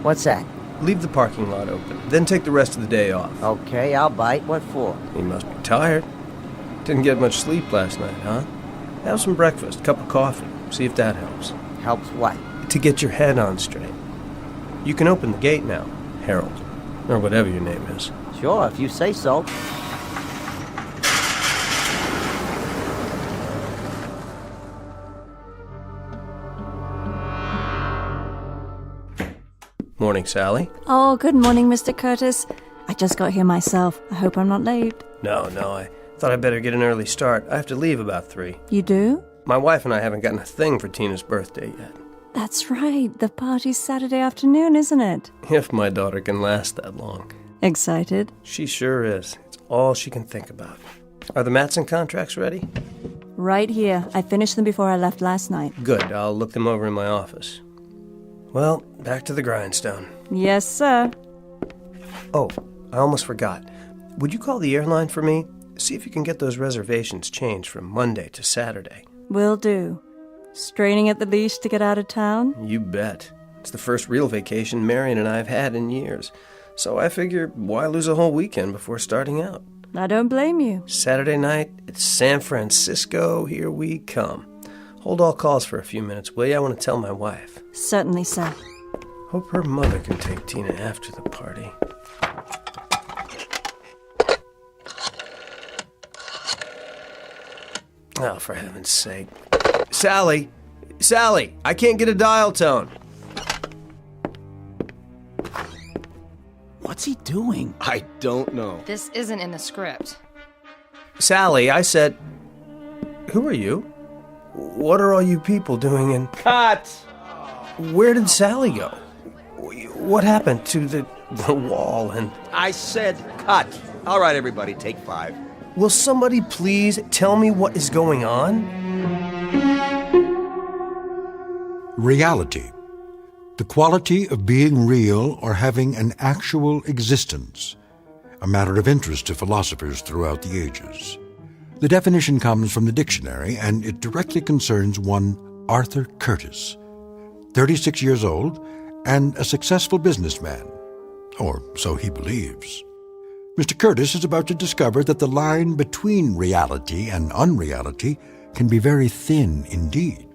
What's that? Leave the parking lot open, then take the rest of the day off. Okay, I'll bite. What for? You must be tired. Didn't get much sleep last night, huh? Have some breakfast, cup of coffee. See if that helps. Helps what? To get your head on straight. You can open the gate now, Harold. Or whatever your name is. Sure, if you say so. Morning, Sally. Oh, good morning, Mr. Curtis. I just got here myself. I hope I'm not late. No, I thought I'd better get an early start. I have to leave about 3. You do? My wife and I haven't gotten a thing for Tina's birthday yet. That's right. The party's Saturday afternoon, isn't it? If my daughter can last that long. Excited? She sure is. It's all she can think about. Are the Matson contracts ready? Right here. I finished them before I left last night. Good. I'll look them over in my office. Well, back to the grindstone. Yes, sir. Oh, I almost forgot. Would you call the airline for me? See if you can get those reservations changed from Monday to Saturday. Will do. Straining at the leash to get out of town? You bet. It's the first real vacation Marion and I have had in years. So I figure, why lose a whole weekend before starting out? I don't blame you. Saturday night, it's San Francisco. Here we come. Hold all calls for a few minutes, will you? I want to tell my wife. Certainly, sir. Hope her mother can take Tina after the party. Oh, for heaven's sake. Sally! Sally! I can't get a dial tone! What's he doing? I don't know. This isn't in the script. Sally, I said... Who are you? What are all you people doing in... Cut! Where did Sally go? What happened to the wall and... I said cut. All right, everybody, take 5. Will somebody please tell me what is going on? Reality. The quality of being real or having an actual existence. A matter of interest to philosophers throughout the ages. The definition comes from the dictionary, and it directly concerns one Arthur Curtis, 36 years old, and a successful businessman. Or so he believes. Mr. Curtis is about to discover that the line between reality and unreality can be very thin indeed.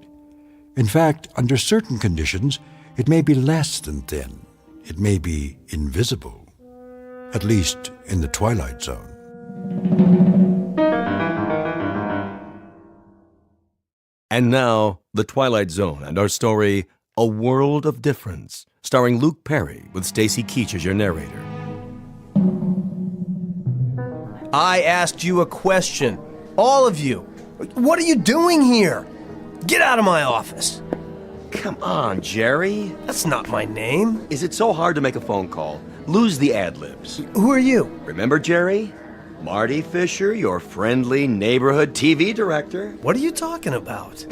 In fact, under certain conditions, it may be less than thin. It may be invisible. At least in the Twilight Zone. And now, The Twilight Zone and our story, A World of Difference, starring Luke Perry with Stacy Keach as your narrator. I asked you a question. All of you. What are you doing here? Get out of my office. Come on, Jerry. That's not my name. Is it so hard to make a phone call? Lose the ad-libs. Who are you? Remember, Jerry? Marty Fisher, your friendly neighborhood TV director. What are you talking about?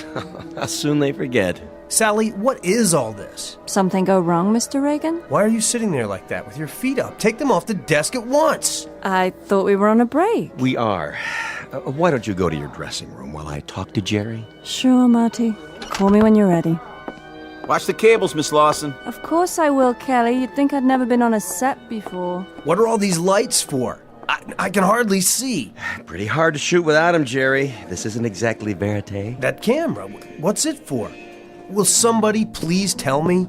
How soon they forget. Sally, what is all this? Something go wrong, Mr. Reagan? Why are you sitting there like that with your feet up? Take them off the desk at once. I thought we were on a break. We are. Why don't you go to your dressing room while I talk to Jerry? Sure, Marty. Call me when you're ready. Watch the cables, Miss Lawson. Of course I will, Kelly. You'd think I'd never been on a set before. What are all these lights for? I can hardly see. Pretty hard to shoot without him, Jerry. This isn't exactly verite. That camera, what's it for? Will somebody please tell me?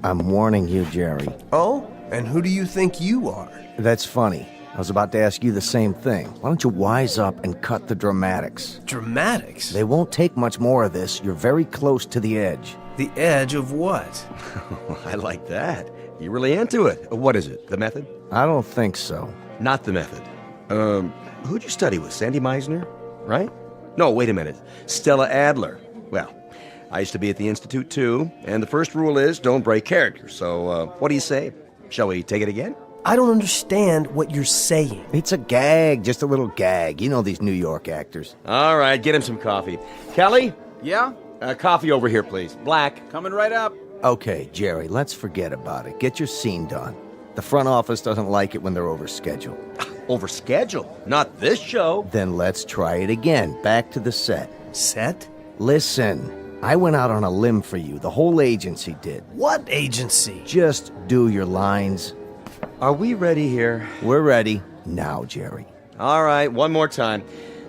I'm warning you, Jerry. Oh? And who do you think you are? That's funny. I was about to ask you the same thing. Why don't you wise up and cut the dramatics? Dramatics? They won't take much more of this. You're very close to the edge. The edge of what? I like that. You're really into it. What is it? The method? I don't think so. Not the method. Who'd you study with? Sandy Meisner? Right? No, wait a minute. Stella Adler. Well, I used to be at the Institute too, and the first rule is don't break character. So, what do you say? Shall we take it again? I don't understand what you're saying. It's a gag, just a little gag. You know these New York actors. All right, get him some coffee. Kelly? Yeah? Coffee over here, please. Black. Coming right up. Okay, Jerry, let's forget about it. Get your scene done. The front office doesn't like it when they're over schedule. Over schedule? Not this show. Then let's try it again. Back to the set. Set? Listen, I went out on a limb for you. The whole agency did. What agency? Just do your lines. Are we ready here? We're ready. Now, Jerry. All right, one more time.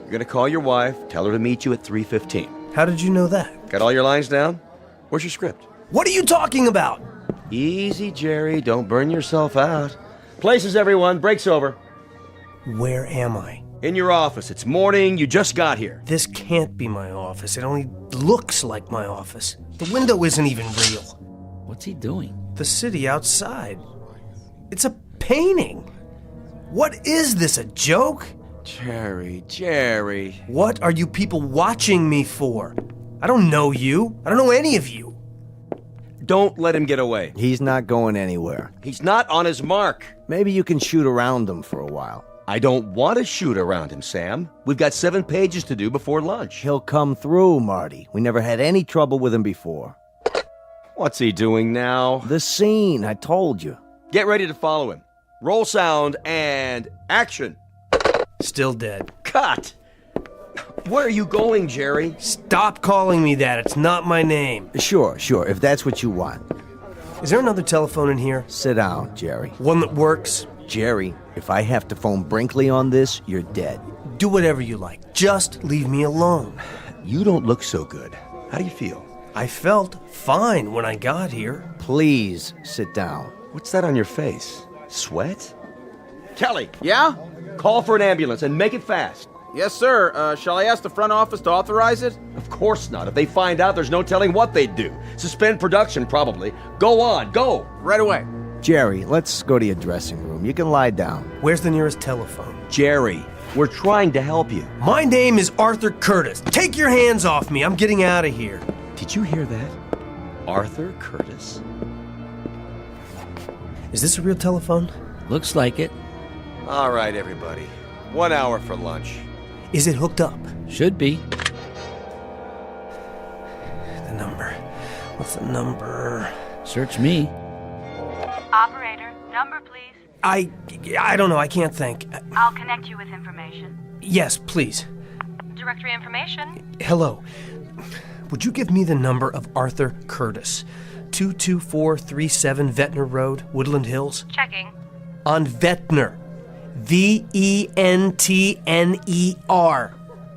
You're gonna call your wife, tell her to meet you at 3:15. How did you know that? Got all your lines down? Where's your script? What are you talking about? Easy, Jerry. Don't burn yourself out. Places, everyone. Break's over. Where am I? In your office. It's morning. You just got here. This can't be my office. It only looks like my office. The window isn't even real. What's he doing? The city outside. It's a painting. What is this, a joke? Jerry. What are you people watching me for? I don't know you. I don't know any of you. Don't let him get away. He's not going anywhere. He's not on his mark. Maybe you can shoot around him for a while. I don't want to shoot around him, Sam. We've got 7 pages to do before lunch. He'll come through, Marty. We never had any trouble with him before. What's he doing now? The scene, I told you. Get ready to follow him. Roll sound and action. Still dead. Cut! Where are you going, Jerry? Stop calling me that. It's not my name. Sure, if that's what you want. Is there another telephone in here? Sit down, Jerry. One that works? Jerry, if I have to phone Brinkley on this, you're dead. Do whatever you like. Just leave me alone. You don't look so good. How do you feel? I felt fine when I got here. Please sit down. What's that on your face? Sweat? Kelly! Yeah? Call for an ambulance and make it fast. Yes, sir. Shall I ask the front office to authorize it? Of course not. If they find out, there's no telling what they'd do. Suspend production, probably. Go on, go! Right away. Jerry, let's go to your dressing room. You can lie down. Where's the nearest telephone? Jerry, we're trying to help you. My name is Arthur Curtis. Take your hands off me. I'm getting out of here. Did you hear that? Arthur Curtis? Is this a real telephone? Looks like it. All right, everybody. 1 hour for lunch. Is it hooked up? Should be. The number. What's the number? Search me. Operator, number please. I don't know. I can't think. I'll connect you with information. Yes, please. Directory information? Hello. Would you give me the number of Arthur Curtis? 22437 Ventnor Road, Woodland Hills? Checking. On Ventnor. Ventner.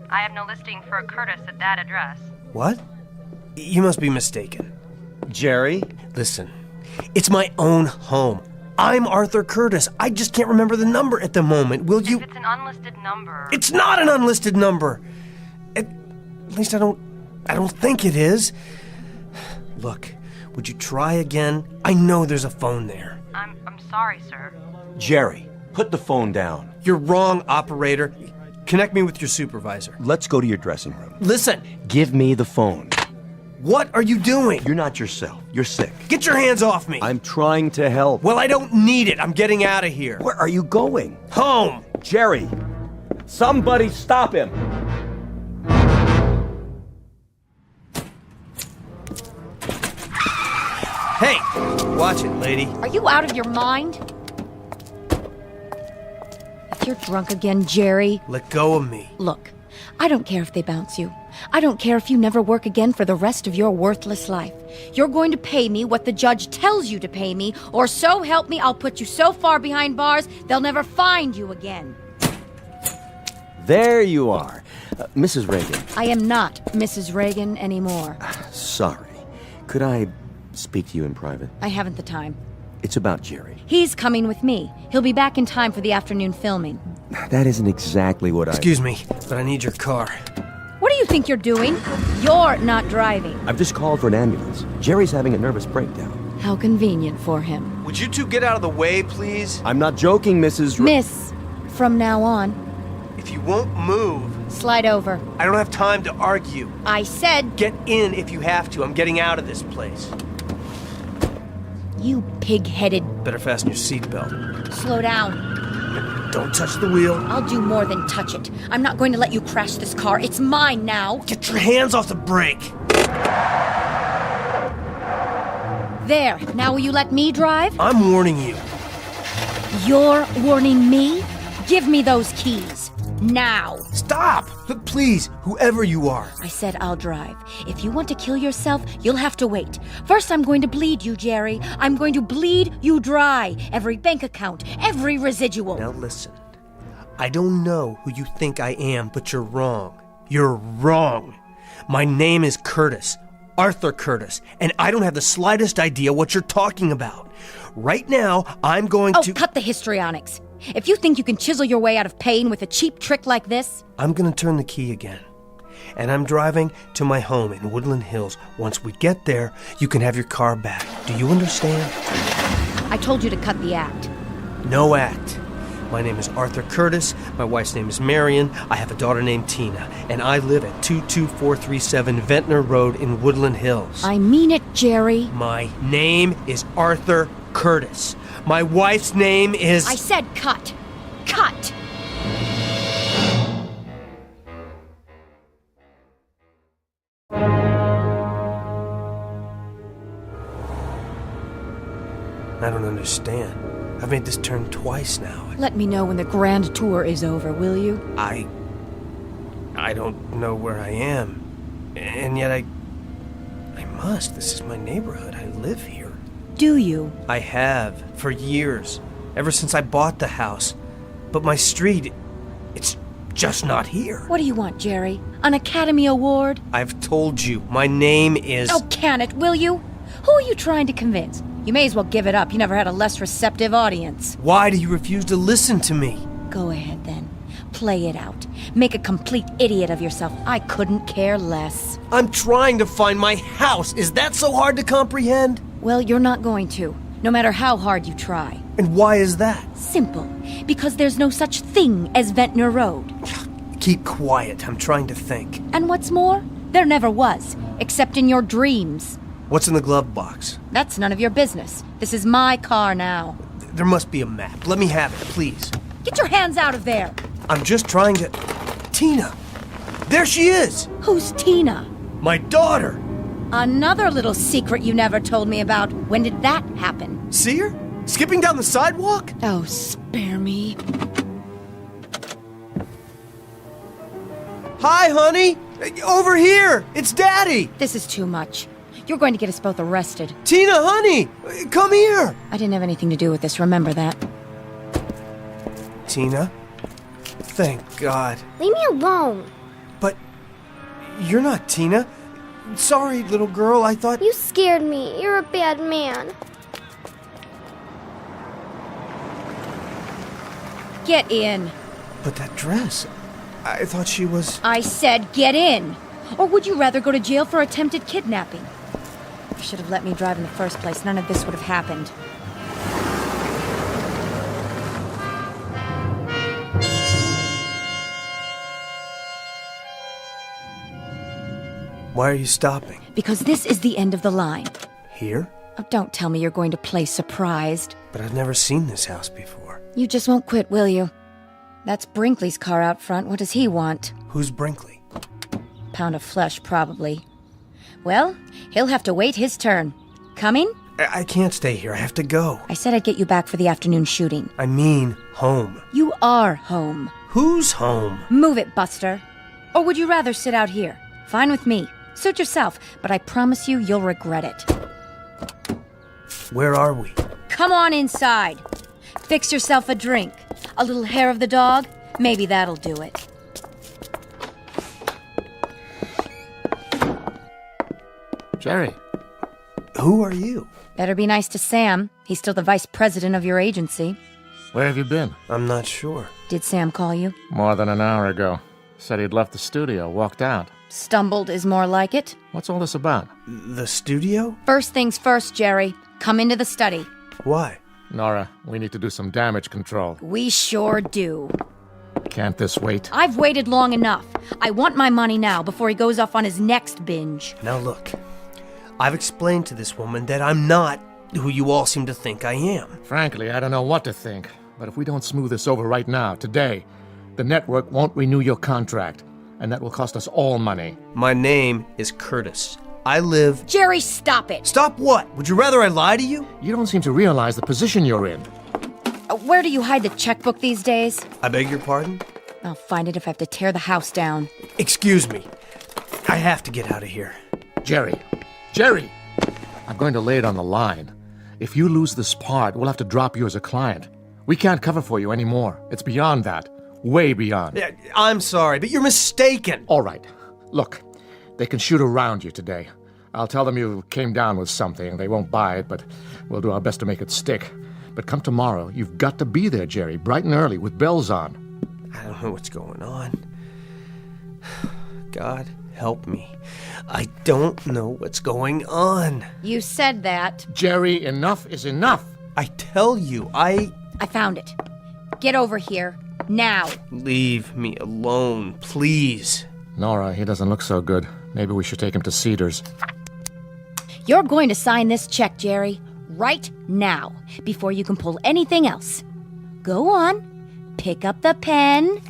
I have no listing for a Curtis at that address. What? You must be mistaken. Jerry? Listen, it's my own home. I'm Arthur Curtis. I just can't remember the number at the moment. Will you? If it's an unlisted number. It's not an unlisted number. At least I don't think it is. Look, would you try again? I know there's a phone there. I'm sorry, sir. Jerry, put the phone down. You're wrong, operator. Connect me with your supervisor. Let's go to your dressing room. Listen. Give me the phone. What are you doing? You're not yourself. You're sick. Get your hands off me. I'm trying to help. Well, I don't need it. I'm getting out of here. Where are you going? Home. Jerry, somebody stop him. Hey, watch it, lady. Are you out of your mind? If you're drunk again, Jerry. Let go of me. Look, I don't care if they bounce you. I don't care if you never work again for the rest of your worthless life. You're going to pay me what the judge tells you to pay me, or so help me, I'll put you so far behind bars, they'll never find you again. There you are. Mrs. Reagan. I am not Mrs. Reagan anymore. Sorry. Could I speak to you in private? I haven't the time. It's about Jerry. He's coming with me. He'll be back in time for the afternoon filming. That isn't exactly what Excuse me, but I need your car. What do you think you're doing? You're not driving. I've just called for an ambulance. Jerry's having a nervous breakdown. How convenient for him. Would you two get out of the way, please? I'm not joking, Mrs. Miss, from now on. If you won't move... Slide over. I don't have time to argue. I said... Get in if you have to. I'm getting out of this place. You pig-headed... Better fasten your seatbelt. Slow down. Don't touch the wheel. I'll do more than touch it. I'm not going to let you crash this car. It's mine now. Get your hands off the brake. There. Now will you let me drive? I'm warning you. You're warning me? Give me those keys. Now. Stop! Please, whoever you are. I said I'll drive. If you want to kill yourself, you'll have to wait. First, I'm going to bleed you, Jerry. I'm going to bleed you dry. Every bank account, every residual. Now listen. I don't know who you think I am, but you're wrong. You're wrong. My name is Curtis. Arthur Curtis. And I don't have the slightest idea what you're talking about. Right now, I'm going to... Oh, cut the histrionics. If you think you can chisel your way out of pain with a cheap trick like this... I'm gonna turn the key again. And I'm driving to my home in Woodland Hills. Once we get there, you can have your car back. Do you understand? I told you to cut the act. No act. My name is Arthur Curtis. My wife's name is Marion. I have a daughter named Tina. And I live at 22437 Ventnor Road in Woodland Hills. I mean it, Jerry. My name is Arthur Curtis. My wife's name is... I said cut. Cut! I don't understand. I've made this turn twice now. Let me know when the grand tour is over, will you? I don't know where I am. And yet I must. This is my neighborhood. I live here. Do you? I have, for years. Ever since I bought the house. But my street, it's just not here. What do you want, Jerry? An Academy Award? I've told you, my name is... Oh, can it, will you? Who are you trying to convince? You may as well give it up. You never had a less receptive audience. Why do you refuse to listen to me? Go ahead, then. Play it out. Make a complete idiot of yourself. I couldn't care less. I'm trying to find my house. Is that so hard to comprehend? Well, you're not going to, no matter how hard you try. And why is that? Simple. Because there's no such thing as Ventnor Road. Keep quiet. I'm trying to think. And what's more, there never was, except in your dreams. What's in the glove box? That's none of your business. This is my car now. There must be a map. Let me have it, please. Get your hands out of there. I'm just trying to... Tina! There she is! Who's Tina? My daughter! Another little secret you never told me about. When did that happen? See her? Skipping down the sidewalk? Oh, spare me. Hi, honey! Over here! It's Daddy! This is too much. You're going to get us both arrested. Tina, honey! Come here! I didn't have anything to do with this, remember that. Tina? Thank God. Leave me alone. But you're not Tina. Sorry, little girl, I thought... You scared me. You're a bad man. Get in. But that dress... I thought she was... I said get in. Or would you rather go to jail for attempted kidnapping? You should have let me drive in the first place. None of this would have happened. Why are you stopping? Because this is the end of the line. Here? Oh, don't tell me you're going to play surprised. But I've never seen this house before. You just won't quit, will you? That's Brinkley's car out front. What does he want? Who's Brinkley? Pound of flesh, probably. Well, he'll have to wait his turn. Coming? I can't stay here. I have to go. I said I'd get you back for the afternoon shooting. I mean home. You are home. Who's home? Move it, Buster. Or would you rather sit out here? Fine with me. Suit yourself, but I promise you you'll regret it. Where are we? Come on inside. Fix yourself a drink. A little hair of the dog? Maybe that'll do it. Jerry. Who are you? Better be nice to Sam. He's still the vice president of your agency. Where have you been? I'm not sure. Did Sam call you? More than an hour ago. Said he'd left the studio, walked out. Stumbled is more like it. What's all this about? The studio? First things first, Jerry. Come into the study. Why? Nora, we need to do some damage control. We sure do. Can't this wait? I've waited long enough. I want my money now before he goes off on his next binge. Now look, I've explained to this woman that I'm not who you all seem to think I am. Frankly, I don't know what to think. But if we don't smooth this over right now, today, the network won't renew your contract. And that will cost us all money. My name is Curtis. I live... Jerry, stop it! Stop what? Would you rather I lie to you? You don't seem to realize the position you're in. Where do you hide the checkbook these days? I beg your pardon? I'll find it if I have to tear the house down. Excuse me. I have to get out of here. Jerry! Jerry! I'm going to lay it on the line. If you lose this part, we'll have to drop you as a client. We can't cover for you anymore. It's beyond that. Way beyond. Yeah, I'm sorry, but you're mistaken. All right. Look, they can shoot around you today. I'll tell them you came down with something. They won't buy it, but we'll do our best to make it stick. But come tomorrow, you've got to be there, Jerry, bright and early, with bells on. I don't know what's going on. God, help me. I don't know what's going on. You said that. Jerry, enough is enough. I tell you, I found it. Get over here. Now. Leave me alone, please. Nora, he doesn't look so good. Maybe we should take him to Cedars. You're going to sign this check, Jerry, right now, before you can pull anything else. Go on. Pick up the pen.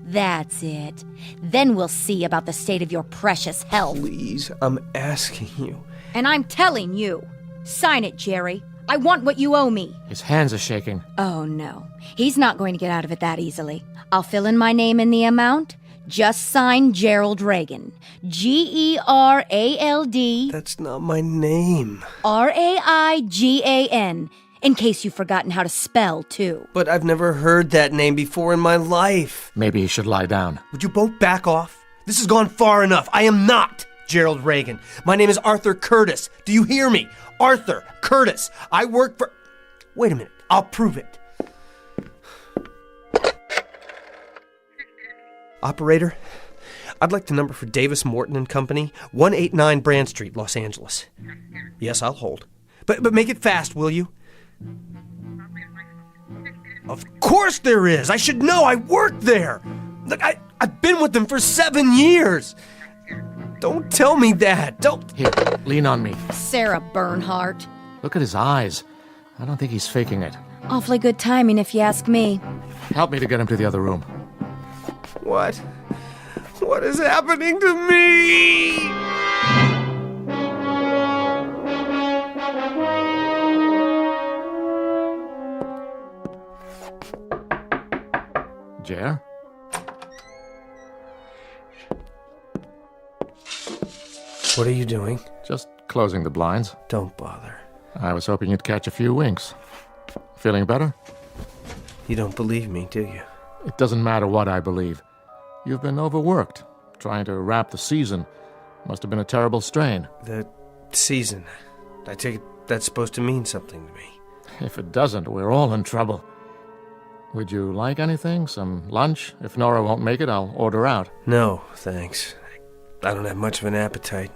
That's it. Then we'll see about the state of your precious health. Please, I'm asking you. And I'm telling you. Sign it, Jerry. I want what you owe me. His hands are shaking. Oh, no. He's not going to get out of it that easily. I'll fill in my name in the amount. Just sign Gerald Reagan. G-E-R-A-L-D. That's not my name. R-A-I-G-A-N. In case you've forgotten how to spell, too. But I've never heard that name before in my life. Maybe he should lie down. Would you both back off? This has gone far enough. I am not Gerald Reagan. My name is Arthur Curtis. Do you hear me? Arthur Curtis. I work for... Wait a minute. I'll prove it. Operator, I'd like the number for Davis Morton and Company, 189 Brand Street, Los Angeles. Yes, I'll hold. But make it fast, will you? Of course there is. I should know. I work there. Look, I've been with them for 7 years. Don't tell me that. Don't. Here, lean on me. Sarah Bernhardt. Look at his eyes. I don't think he's faking it. Awfully good timing, if you ask me. Help me to get him to the other room. What? What is happening to me? Jer? What are you doing? Just closing the blinds. Don't bother. I was hoping you'd catch a few winks. Feeling better? You don't believe me, do you? It doesn't matter what I believe. You've been overworked, trying to wrap the season. Must have been a terrible strain. The season. I take it that's supposed to mean something to me. If it doesn't, we're all in trouble. Would you like anything? Some lunch? If Nora won't make it, I'll order out. No, thanks. I don't have much of an appetite.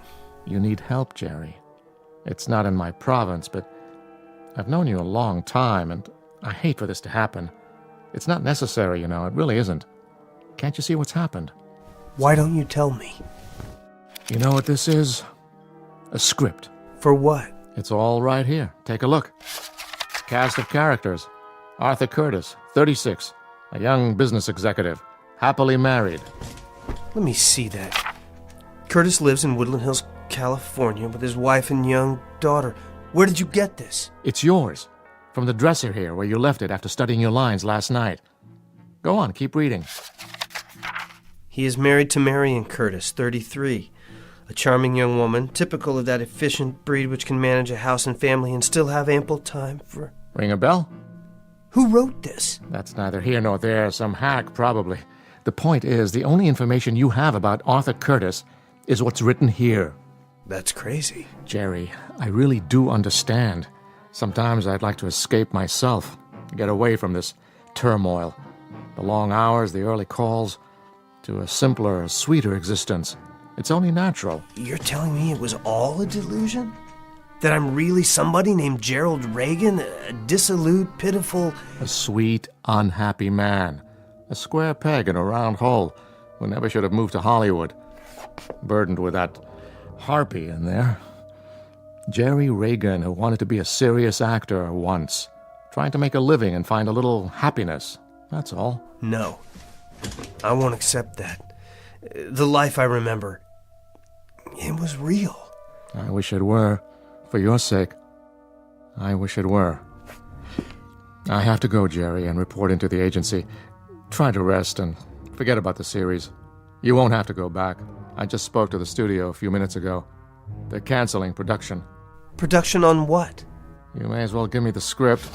You need help, Jerry. It's not in my province, but I've known you a long time, and I hate for this to happen. It's not necessary, you know. It really isn't. Can't you see what's happened? Why don't you tell me? You know what this is? A script. For what? It's all right here. Take a look. Cast of characters. Arthur Curtis, 36. A young business executive. Happily married. Let me see that. Curtis lives in Woodland Hills, California, with his wife and young daughter. Where did you get this? It's yours. From the dresser here, where you left it after studying your lines last night. Go on, keep reading. He is married to Marion Curtis, 33. A charming young woman, typical of that efficient breed which can manage a house and family and still have ample time for... Ring a bell? Who wrote this? That's neither here nor there. Some hack, probably. The point is, the only information you have about Arthur Curtis is what's written here. That's crazy. Jerry, I really do understand. Sometimes I'd like to escape myself, get away from this turmoil. The long hours, the early calls, to a simpler, sweeter existence. It's only natural. You're telling me it was all a delusion? That I'm really somebody named Gerald Reagan, a dissolute, pitiful... A sweet, unhappy man. A square peg in a round hole who never should have moved to Hollywood. Burdened with that harpy in there. Jerry Reagan, who wanted to be a serious actor once. Trying to make a living and find a little happiness. That's all. No. I won't accept that. The life I remember, it was real. I wish it were. For your sake. I wish it were. I have to go, Jerry, and report into the agency. Try to rest and forget about the series. You won't have to go back. I just spoke to the studio a few minutes ago. They're canceling production. Production on what? You may as well give me the script.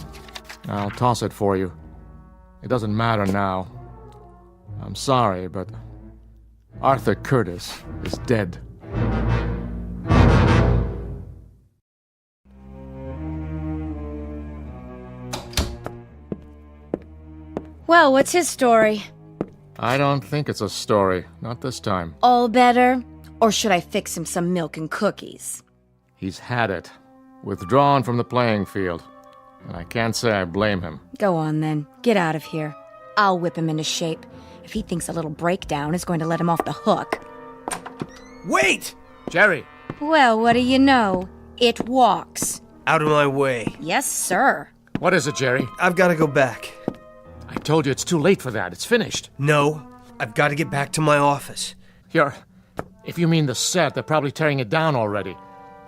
I'll toss it for you. It doesn't matter now. I'm sorry, but Arthur Curtis is dead. Well, what's his story? I don't think it's a story. Not this time. All better? Or should I fix him some milk and cookies? He's had it. Withdrawn from the playing field. And I can't say I blame him. Go on, then. Get out of here. I'll whip him into shape. If he thinks a little breakdown is going to let him off the hook. Wait! Jerry! Well, what do you know? It walks. Out of my way. Yes, sir. What is it, Jerry? I've got to go back. I told you it's too late for that. It's finished. No, I've got to get back to my office. If you mean the set, they're probably tearing it down already.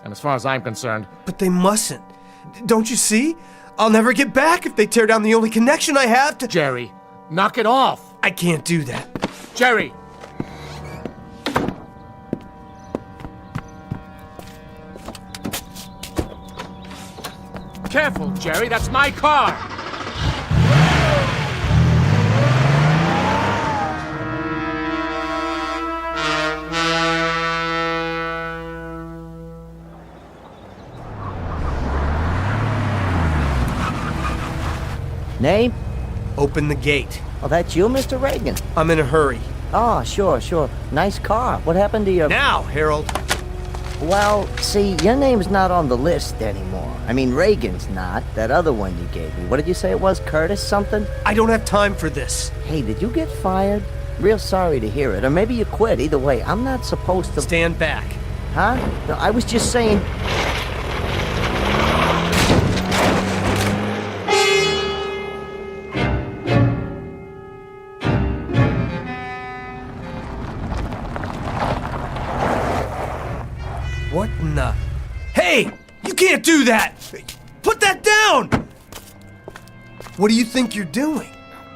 And as far as I'm concerned... But they mustn't. Don't you see? I'll never get back if they tear down the only connection I have to... Jerry, knock it off. I can't do that. Jerry! Careful, Jerry, that's my car! Name? Open the gate. Oh, that's you, Mr. Reagan? I'm in a hurry. Oh, sure. Nice car. What happened to your... Now, Harold. Well, see, your name's not on the list anymore. I mean, Reagan's not. That other one you gave me. What did you say it was? Curtis something? I don't have time for this. Hey, did you get fired? Real sorry to hear it. Or maybe you quit. Either way, I'm not supposed to... Stand back. Huh? No, I was just saying... What in the... Hey! You can't do that! Put that down! What do you think you're doing?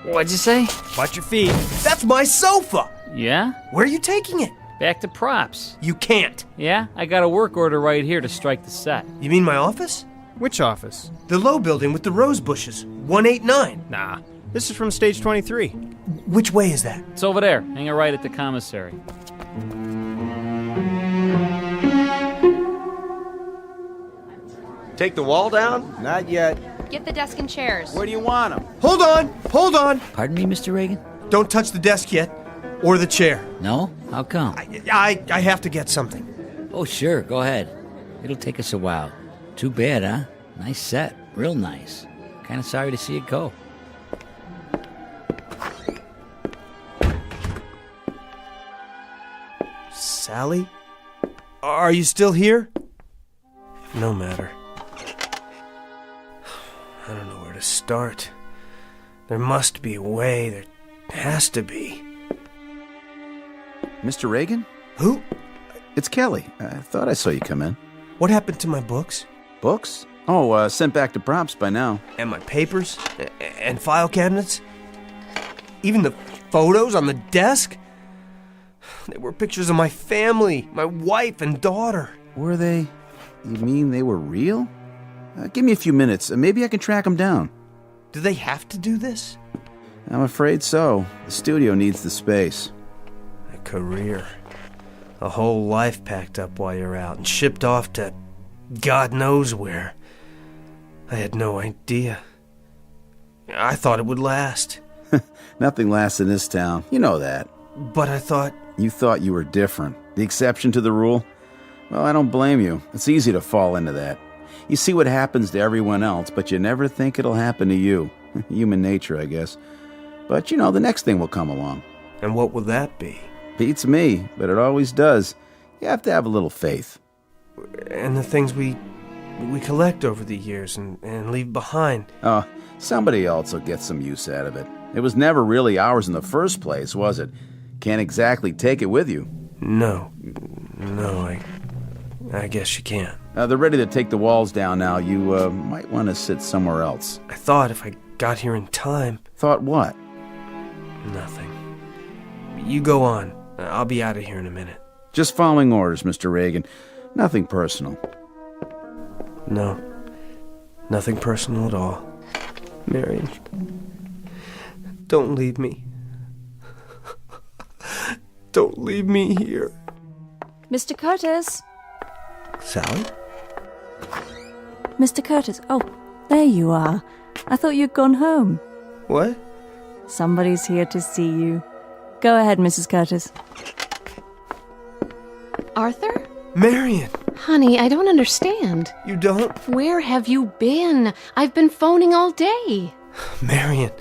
What'd you say? Watch your feet. That's my sofa! Yeah? Where are you taking it? Back to props. You can't. Yeah? I got a work order right here to strike the set. You mean my office? Which office? The low building with the rose bushes. 189. Nah, this is from stage 23. Which way is that? It's over there. Hang a right at the commissary. Take the wall down? Not yet. Get the desk and chairs. Where do you want them? Hold on! Pardon me, Mr. Reagan? Don't touch the desk yet, or the chair. No? How come? I have to get something. Oh, sure, go ahead. It'll take us a while. Too bad, huh? Nice set. Real nice. Kind of sorry to see it go. Sally? Are you still here? No matter. I don't know where to start. There must be a way. There has to be. Mr. Reagan? Who? It's Kelly. I thought I saw you come in. What happened to my books? Books? Oh, sent back to props by now. And my papers? And file cabinets? Even the photos on the desk? They were pictures of my family, my wife and daughter. Were they? You mean they were real? Give me a few minutes. Maybe I can track them down. Do they have to do this? I'm afraid so. The studio needs the space. A career. A whole life packed up while you're out and shipped off to God knows where. I had no idea. I thought it would last. Nothing lasts in this town. You know that. But I thought... You thought you were different. The exception to the rule? Well, I don't blame you. It's easy to fall into that. You see what happens to everyone else, but you never think it'll happen to you. Human nature, I guess. But, you know, the next thing will come along. And what will that be? Beats me, but it always does. You have to have a little faith. And the things we collect over the years and leave behind. Oh, somebody else will get some use out of it. It was never really ours in the first place, was it? Can't exactly take it with you. No, I guess you can't. They're ready to take the walls down now. You might want to sit somewhere else. I thought if I got here in time... Thought what? Nothing. You go on. I'll be out of here in a minute. Just following orders, Mr. Reagan. Nothing personal. No. Nothing personal at all. Marion, don't leave me. Don't leave me here. Mr. Curtis? Sally? Mr. Curtis, oh, there you are. I thought you'd gone home. What? Somebody's here to see you. Go ahead, Mrs. Curtis. Arthur? Marion! Honey, I don't understand. You don't? Where have you been? I've been phoning all day. Marion,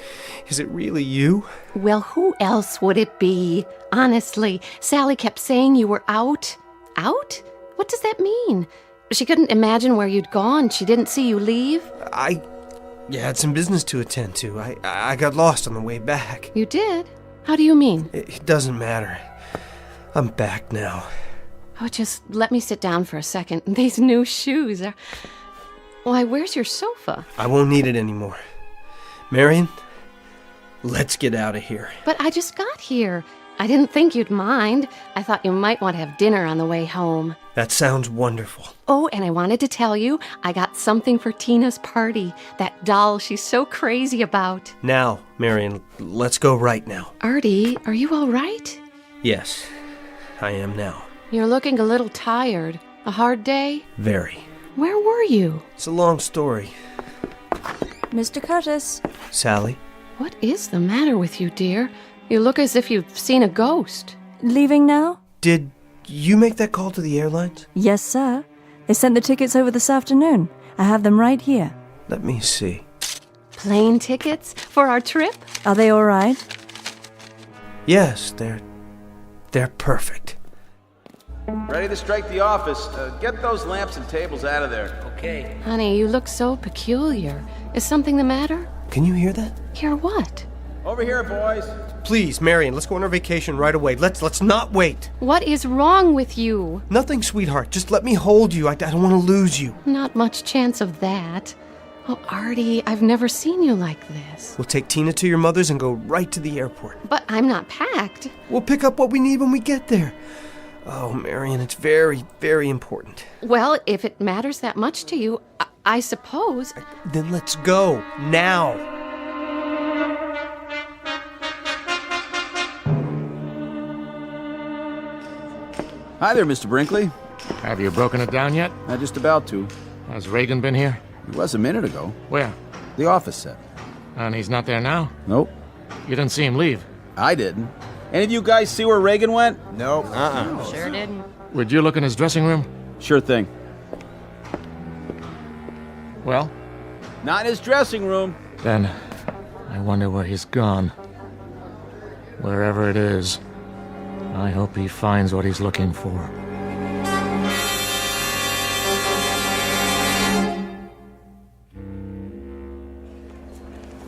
is it really you? Well, who else would it be? Honestly, Sally kept saying you were out. Out? What does that mean? She couldn't imagine where you'd gone. She didn't see you leave. I had some business to attend to. I got lost on the way back. You did? How do you mean? It doesn't matter. I'm back now. Oh, just let me sit down for a second. These new shoes are... Why, where's your sofa? I won't need it anymore. Marion, let's get out of here. But I just got here. I didn't think you'd mind. I thought you might want to have dinner on the way home. That sounds wonderful. Oh, and I wanted to tell you, I got something for Tina's party. That doll she's so crazy about. Now, Marion, let's go right now. Artie, are you all right? Yes, I am now. You're looking a little tired. A hard day? Very. Where were you? It's a long story. Mr. Curtis. Sally? What is the matter with you, dear? You look as if you've seen a ghost. Leaving now? Did you make that call to the airlines? Yes, sir. They sent the tickets over this afternoon. I have them right here. Let me see. Plane tickets for our trip? Are they all right? Yes, they're perfect. Ready to strike the office. Get those lamps and tables out of there. Okay. Honey, you look so peculiar. Is something the matter? Can you hear that? Hear what? Over here, boys. Please, Marion, let's go on our vacation right away. Let's not wait. What is wrong with you? Nothing, sweetheart. Just let me hold you. I don't want to lose you. Not much chance of that. Oh, Artie, I've never seen you like this. We'll take Tina to your mother's and go right to the airport. But I'm not packed. We'll pick up what we need when we get there. Oh, Marion, it's very, very important. Well, if it matters that much to you, I suppose... Then let's go, now. Hi there, Mr. Brinkley. Have you broken it down yet? Just about to. Has Reagan been here? He was a minute ago. Where? The office set. And he's not there now? Nope. You didn't see him leave? I didn't. Any of you guys see where Reagan went? Nope. Sure didn't. Would you look in his dressing room? Sure thing. Well? Not in his dressing room. Then, I wonder where he's gone. Wherever it is, I hope he finds what he's looking for.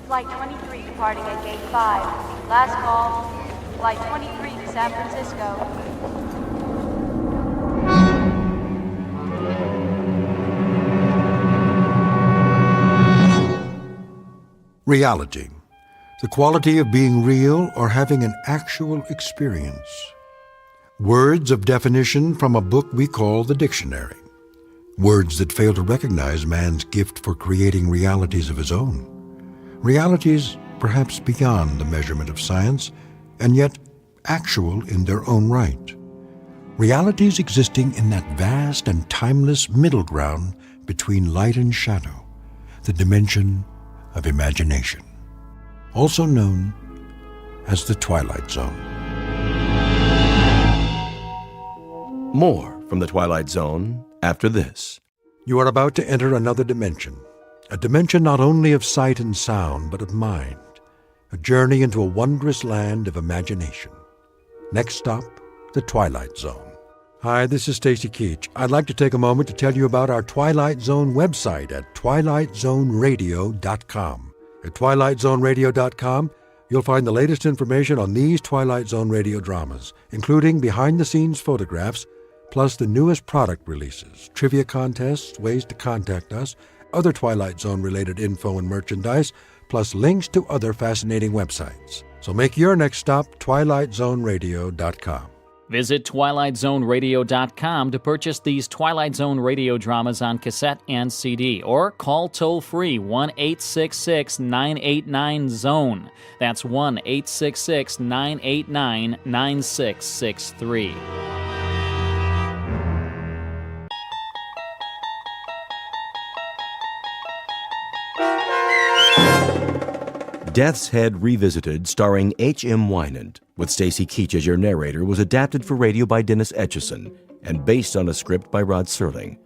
Flight 23 departing at Gate 5. Last call, Flight 23 to San Francisco. Reality. The quality of being real or having an actual experience. Words of definition from a book we call the dictionary. Words that fail to recognize man's gift for creating realities of his own. Realities perhaps beyond the measurement of science, and yet actual in their own right. Realities existing in that vast and timeless middle ground between light and shadow, the dimension of imagination, also known as the Twilight Zone. More from the Twilight Zone after this. You are about to enter another dimension, a dimension not only of sight and sound, but of mind, a journey into a wondrous land of imagination. Next stop, the Twilight Zone. Hi, this is Stacy Keach. I'd like to take a moment to tell you about our Twilight Zone website at twilightzoneradio.com. At twilightzoneradio.com, you'll find the latest information on these Twilight Zone radio dramas, including behind-the-scenes photographs, plus the newest product releases, trivia contests, ways to contact us, other Twilight Zone-related info and merchandise, plus links to other fascinating websites. So make your next stop twilightzoneradio.com. Visit twilightzoneradio.com to purchase these Twilight Zone radio dramas on cassette and CD, or call toll-free 1-866-989-ZONE. That's 1-866-989-9663. Death's Head Revisited, starring H.M. Wynant, with Stacy Keach as your narrator, was adapted for radio by Dennis Etchison and based on a script by Rod Serling.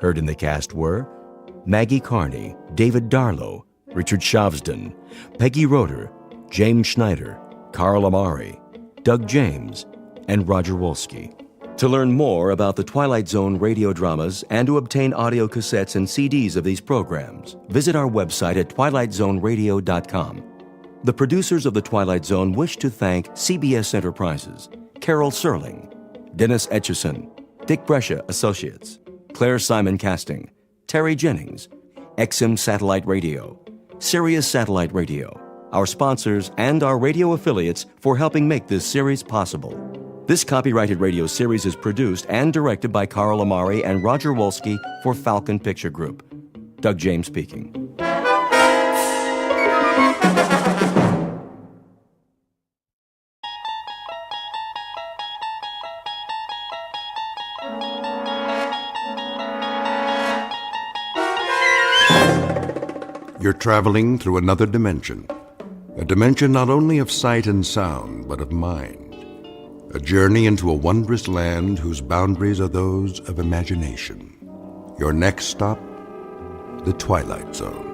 Heard in the cast were Maggie Carney, David Darlow, Richard Shavsden, Peggy Roeder, James Schneider, Carl Amari, Doug James, and Roger Wolski. To learn more about the Twilight Zone radio dramas and to obtain audio cassettes and CDs of these programs, visit our website at twilightzoneradio.com. The producers of The Twilight Zone wish to thank CBS Enterprises, Carol Serling, Dennis Etchison, Dick Brescia Associates, Claire Simon Casting, Terry Jennings, XM Satellite Radio, Sirius Satellite Radio, our sponsors, and our radio affiliates for helping make this series possible. This copyrighted radio series is produced and directed by Carl Amari and Roger Wolski for Falcon Picture Group. Doug James speaking. You're traveling through another dimension, a dimension not only of sight and sound, but of mind. A journey into a wondrous land whose boundaries are those of imagination. Your next stop, the Twilight Zone.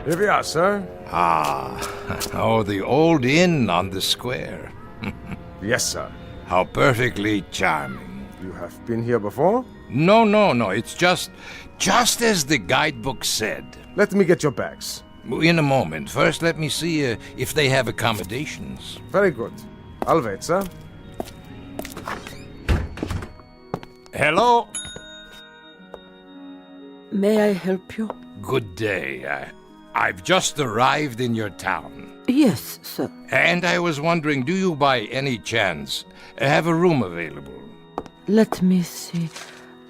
Here we are, sir. The old inn on the square. Yes, sir. How perfectly charming. You have been here before? No. It's just as the guidebook said. Let me get your bags. In a moment. First, let me see if they have accommodations. Very good. I'll wait, sir. Hello? May I help you? Good day. I've just arrived in your town. Yes, sir. And I was wondering, do you by any chance have a room available? Let me see.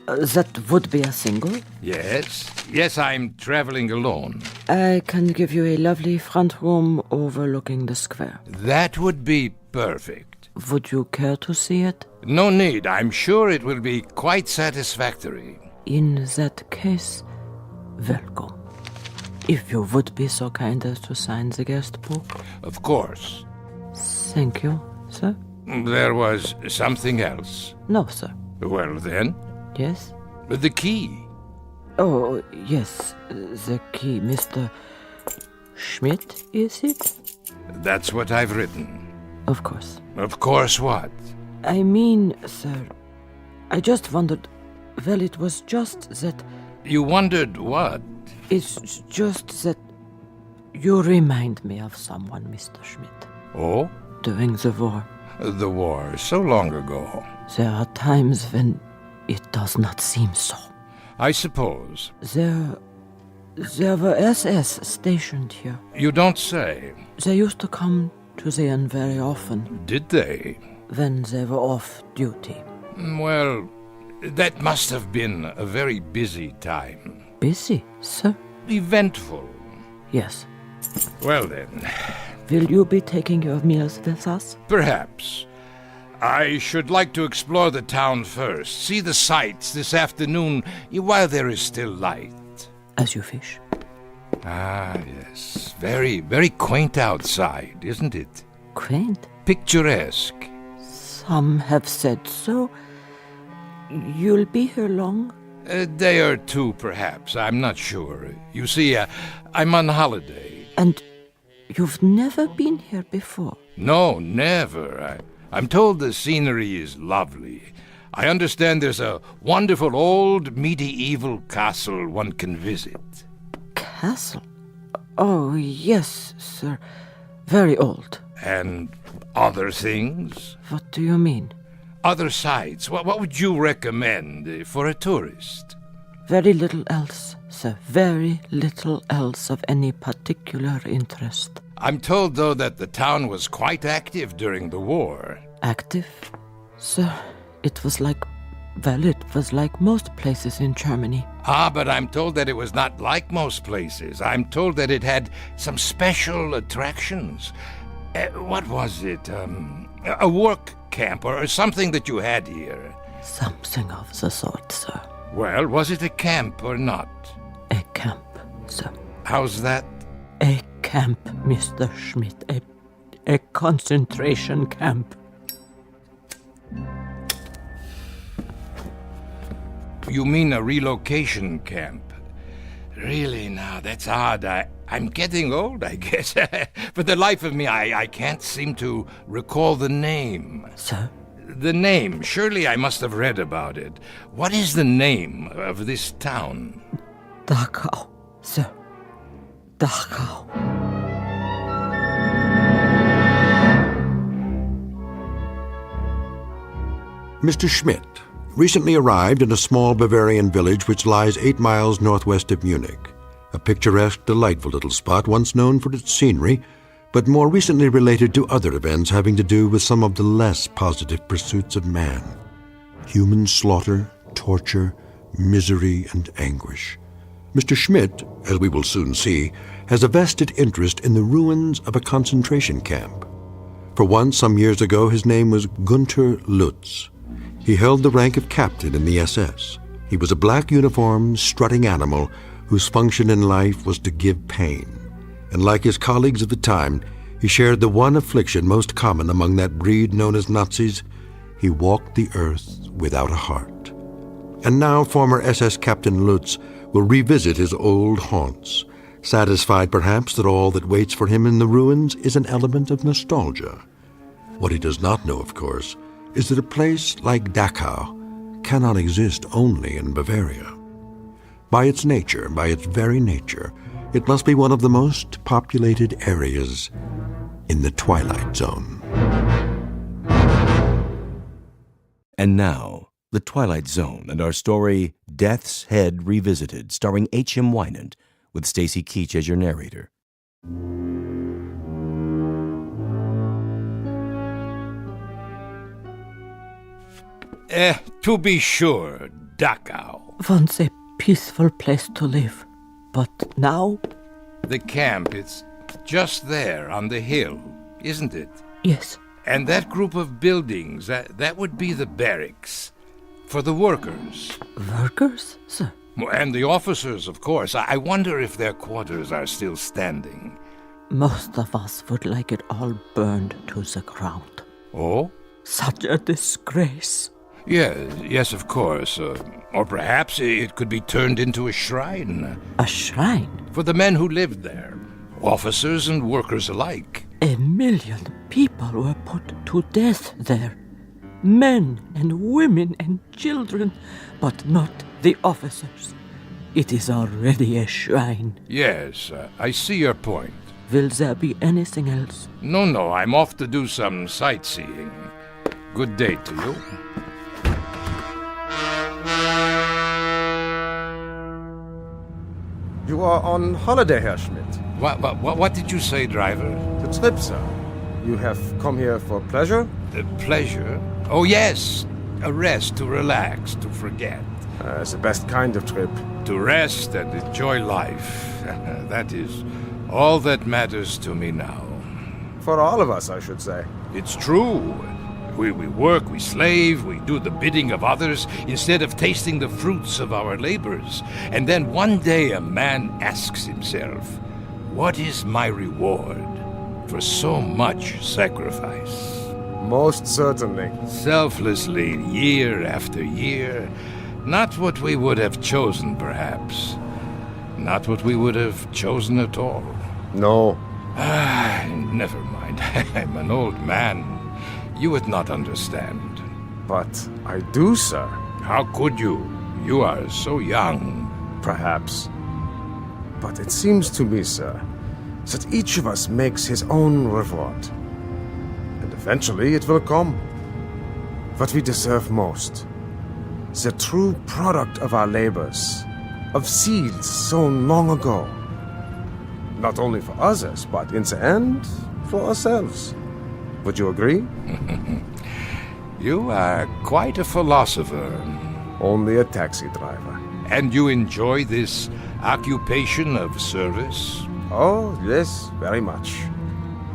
That would be a single? Yes, I'm traveling alone. I can give you a lovely front room overlooking the square. That would be perfect. Would you care to see it? No need. I'm sure it will be quite satisfactory. In that case, welcome. If you would be so kind as to sign the guest book. Of course. Thank you, sir. There was something else? No, sir. Well, then? Yes? The key. Oh, yes, the key. Mr. Schmidt, is it? That's what I've written. Of course. Of course what? I mean, sir, I just wondered... Well, it was just that... You wondered what? It's just that You remind me of someone, Mr. Schmidt. Oh? During the war. The war, so long ago. There are times when it does not seem so. I suppose. There were SS stationed here. You don't say. They used to come to the inn very often. Did they? When they were off duty. Well, that must have been a very busy time. Busy, sir? Eventful. Yes. Well then. Will you be taking your meals with us? Perhaps. I should like to explore the town first, see the sights this afternoon while there is still light. As you wish. Ah, yes. Very, very quaint outside, isn't it? Quaint? Picturesque. Some have said so. You'll be here long? A day or two, perhaps. I'm not sure. You see, I'm on holiday. And you've never been here before? No, never. I'm told the scenery is lovely. I understand there's a wonderful old medieval castle one can visit. Castle? Oh, yes, sir. Very old. And other things? What do you mean? Other sights. What would you recommend for a tourist? Very little else, sir. Very little else of any particular interest. I'm told, though, that the town was quite active during the war. Active? Sir, it was like most places in Germany. Ah, but I'm told that it was not like most places. I'm told that it had some special attractions. What was it? A work camp or something that you had here? Something of the sort, sir. Well, was it a camp or not? A camp, sir. How's that? A camp, Mr. Schmidt. A concentration camp. You mean a relocation camp? Really, now, that's odd. I'm getting old, I guess. For the life of me, I can't seem to recall the name. Sir? The name. Surely I must have read about it. What is the name of this town? Dachau, sir. Dachau. Mr. Schmidt recently arrived in a small Bavarian village which lies 8 miles northwest of Munich. A picturesque, delightful little spot once known for its scenery, but more recently related to other events having to do with some of the less positive pursuits of man. Human slaughter, torture, misery, and anguish. Mr. Schmidt, as we will soon see, has a vested interest in the ruins of a concentration camp. For once, some years ago, his name was Gunther Lutz. He held the rank of captain in the SS. He was a black-uniformed, strutting animal whose function in life was to give pain. And like his colleagues of the time, he shared the one affliction most common among that breed known as Nazis. He walked the earth without a heart. And now former SS Captain Lutz will revisit his old haunts, satisfied perhaps that all that waits for him in the ruins is an element of nostalgia. What he does not know, of course, is that a place like Dachau cannot exist only in Bavaria. By its nature, by its very nature, it must be one of the most populated areas in the Twilight Zone. And now, The Twilight Zone and our story, Death's Head Revisited, starring H.M. Wynant, with Stacy Keach as your narrator. To be sure, Dachau. Once a peaceful place to live, but now? The camp, it's just there on the hill, isn't it? Yes. And that group of buildings, that would be the barracks for the workers. Workers, sir? And the officers, of course. I wonder if their quarters are still standing. Most of us would like it all burned to the ground. Oh? Such a disgrace. Yes, of course. Or perhaps it could be turned into a shrine. A shrine? For the men who lived there, officers and workers alike. 1 million people were put to death there. Men and women and children, but not the officers. It is already a shrine. Yes, I see your point. Will there be anything else? No, I'm off to do some sightseeing. Good day to you. You are on holiday, Herr Schmidt. What did you say, driver? The trip, sir. You have come here for pleasure? Pleasure? Oh, yes. A rest, to relax, to forget. It's the best kind of trip. To rest and enjoy life. That is all that matters to me now. For all of us, I should say. It's true. We work, we slave, we do the bidding of others instead of tasting the fruits of our labors. And then one day a man asks himself, what is my reward for so much sacrifice? Most certainly. Selflessly, year after year. Not what we would have chosen, perhaps. Not what we would have chosen at all. No. Never mind. I'm an old man. You would not understand. But I do, sir. How could you? You are so young. Perhaps. But it seems to me, sir, that each of us makes his own reward. And eventually it will come. What we deserve most. The true product of our labors. Of seeds sown long ago. Not only for others, but in the end, for ourselves. Would you agree? You are quite a philosopher. Only a taxi driver. And you enjoy this occupation of service? Oh, yes, very much.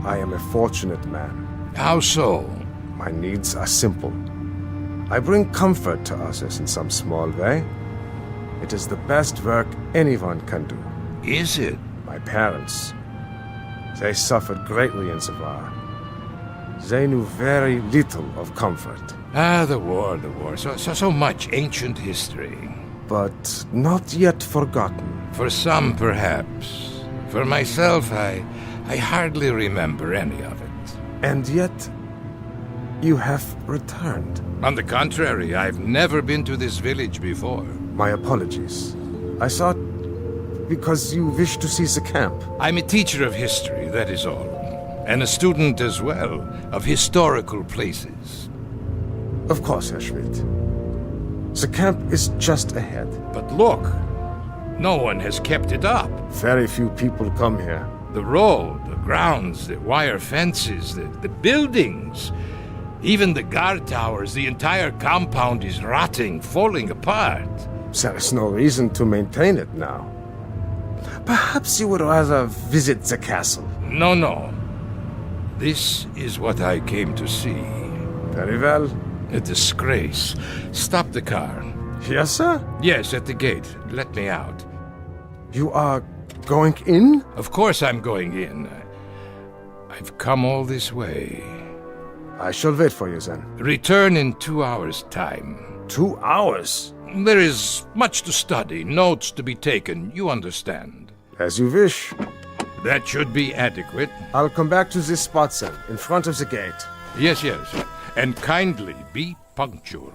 I am a fortunate man. How so? My needs are simple. I bring comfort to others in some small way. It is the best work anyone can do. Is it? My parents. They suffered greatly in the war. They knew very little of comfort. The war. So much ancient history. But not yet forgotten. For some, perhaps. For myself, I hardly remember any of it. And yet, you have returned. On the contrary, I've never been to this village before. My apologies. I thought because you wish to see the camp. I'm a teacher of history, that is all. And a student as well of historical places. Of course, Herr Schmidt. The camp is just ahead. But look, no one has kept it up. Very few people come here. The road, the grounds, the wire fences, the buildings, even the guard towers, the entire compound is rotting, falling apart. There is no reason to maintain it now. Perhaps you would rather visit the castle. No. This is what I came to see. Very well. A disgrace. Stop the car. Yes, sir? Yes, at the gate. Let me out. You are going in? Of course I'm going in. I've come all this way. I shall wait for you then. Return in 2 hours' time. 2 hours? There is much to study, notes to be taken, you understand. As you wish. That should be adequate. I'll come back to this spot, then, in front of the gate. Yes. And kindly be punctual.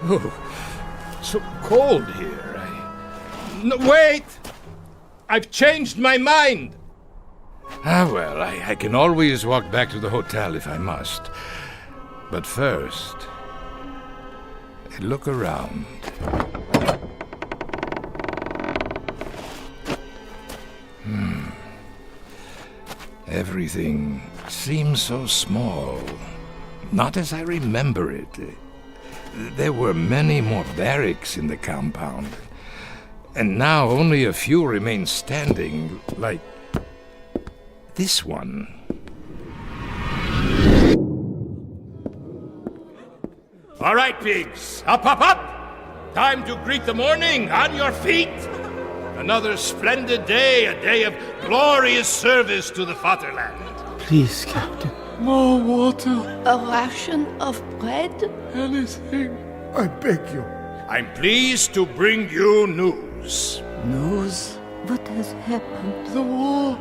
Oh, so cold here. No, wait! I've changed my mind! Well, I can always walk back to the hotel if I must. But first, look around. Everything seems so small. Not as I remember it. There were many more barracks in the compound. And now only a few remain standing, like this one. All right, pigs. Up! Time to greet the morning. On your feet. Another splendid day, a day of glorious service to the fatherland. Please, Captain. More water. A ration of bread? Anything. I beg you. I'm pleased to bring you news. News? What has happened? The war.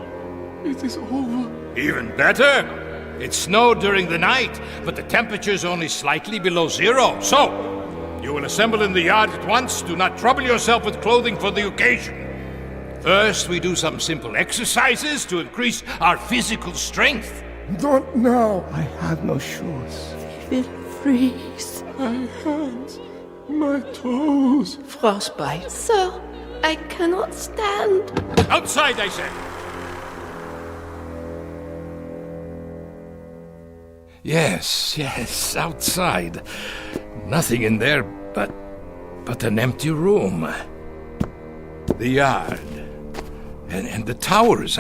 It is over. Even better. It snowed during the night, but the temperature's only slightly below zero. So, you will assemble in the yard at once. Do not trouble yourself with clothing for the occasion. First, we do some simple exercises to increase our physical strength. Not now. I have no shoes. We will freeze. My hands, my toes. Frostbite. Sir, I cannot stand. Outside, I say. Yes, outside. Nothing in there but an empty room. The yard. And the towers.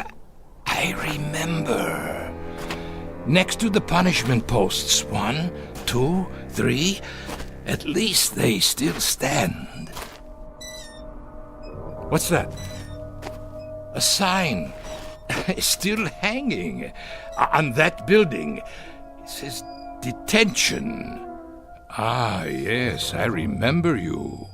I remember. Next to the punishment posts. 1, 2, 3. At least they still stand. What's that? A sign. Still hanging. On that building. It says detention. Ah, yes, I remember you.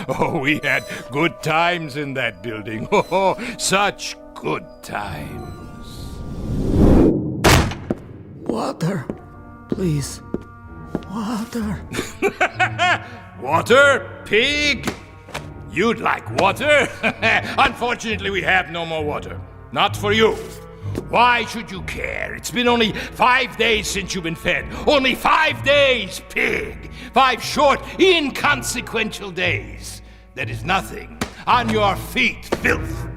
Oh, we had good times in that building. Oh, such good times. Water. Please. Water. Water? Pig? You'd like water? Unfortunately, we have no more water. Not for you. Why should you care? It's been only 5 days since you've been fed. Only 5 days, pig. 5 short, inconsequential days. That is nothing. On your feet, filth.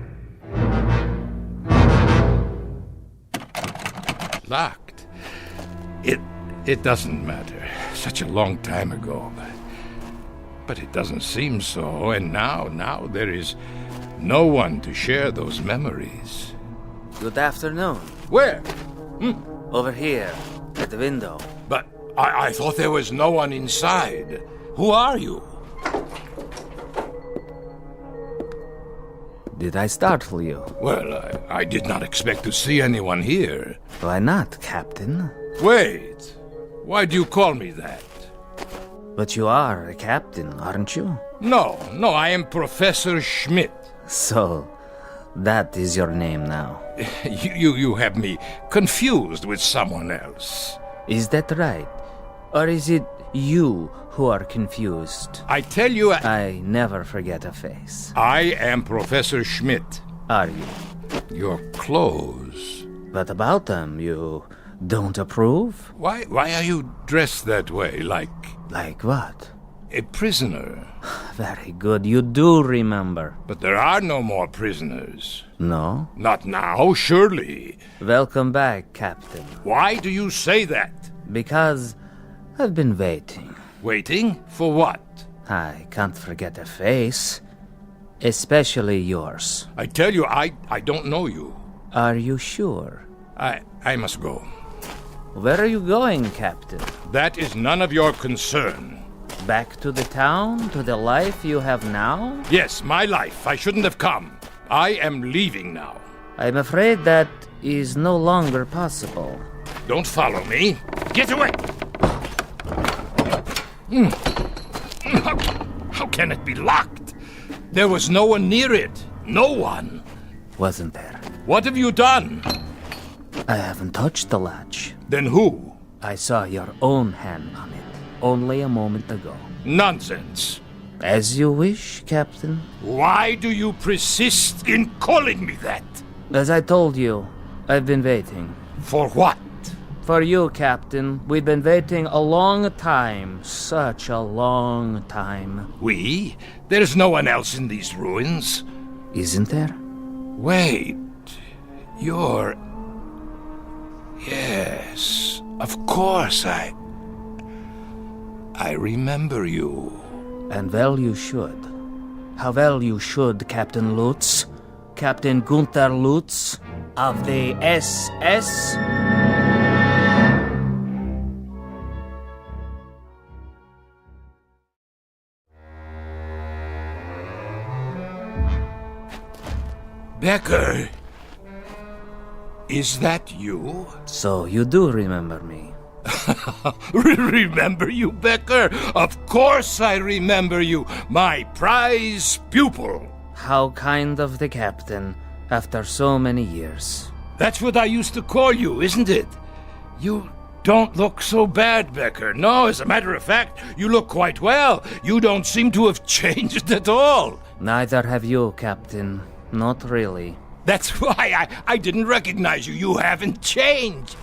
Locked. It doesn't matter. Such a long time ago. But it doesn't seem so. And now there is no one to share those memories. Good afternoon. Where? Over here, at the window. But I thought there was no one inside. Who are you? Did I startle you? Well, I did not expect to see anyone here. Why not, Captain? Wait. Why do you call me that? But you are a captain, aren't you? No, I am Professor Schmidt. So, that is your name now. You have me confused with someone else. Is that right? Or is it you who are confused? I tell you... I never forget a face. I am Professor Schmidt. Are you? Your clothes. But about them, you don't approve? Why are you dressed that way, like... Like what? A prisoner. Very good, you do remember. But there are no more prisoners. No? Not now, surely. Welcome back, Captain. Why do you say that? Because I've been waiting. Waiting? For what? I can't forget a face. Especially yours. I tell you, I don't know you. Are you sure? I must go. Where are you going, Captain? That is none of your concern. Back to the town? To the life you have now? Yes, my life. I shouldn't have come. I am leaving now. I'm afraid that is no longer possible. Don't follow me. Get away! How can it be locked? There was no one near it. No one. Wasn't there? What have you done? I haven't touched the latch. Then who? I saw your own hand on it only a moment ago. Nonsense. As you wish, Captain. Why do you persist in calling me that? As I told you, I've been waiting. For what? For you, Captain. We've been waiting a long time. Such a long time. We? There's no one else in these ruins. Isn't there? Wait. You're... Yes, of course I remember you. And well you should. How well you should, Captain Lutz. Captain Gunther Lutz of the SS. Becker, is that you? So you do remember me. Remember you, Becker? Of course I remember you, my prize pupil. How kind of the captain, after so many years. That's what I used to call you, isn't it? You don't look so bad, Becker. No, as a matter of fact, you look quite well. You don't seem to have changed at all. Neither have you, Captain. Not really. That's why I didn't recognize you. You haven't changed.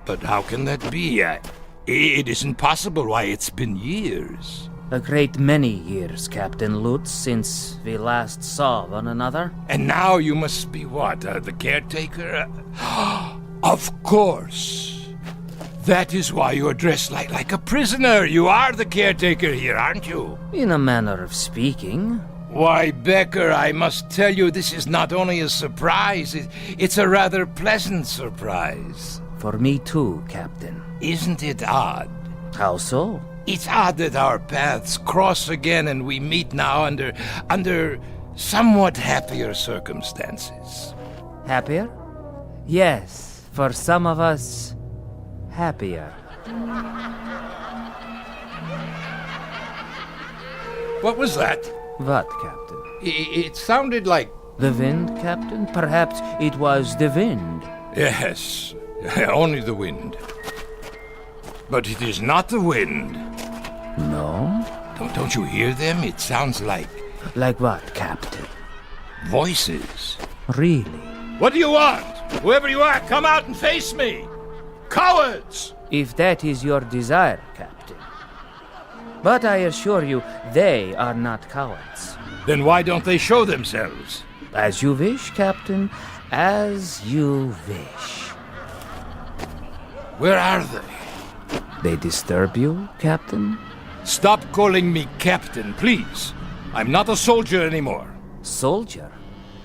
But how can that be? It isn't possible. Why, it's been years. A great many years, Captain Lutz, since we last saw one another. And now you must be what, the caretaker? Of course. That is why you are dressed like a prisoner. You are the caretaker here, aren't you? In a manner of speaking. Why, Becker, I must tell you, this is not only a surprise, it's a rather pleasant surprise. For me too, Captain. Isn't it odd? How so? It's odd that our paths cross again and we meet now under somewhat happier circumstances. Happier? Yes, for some of us, happier. What was that? What, Captain? It sounded like... The wind, Captain? Perhaps it was the wind. Yes, only the wind. But it is not the wind. No? Don't you hear them? It sounds like... Like what, Captain? Voices. Really? What do you want? Whoever you are, come out and face me! Cowards! If that is your desire, Captain. But I assure you, they are not cowards. Then why don't they show themselves? As you wish, Captain. As you wish. Where are they? They disturb you, Captain? Stop calling me Captain, please. I'm not a soldier anymore. Soldier?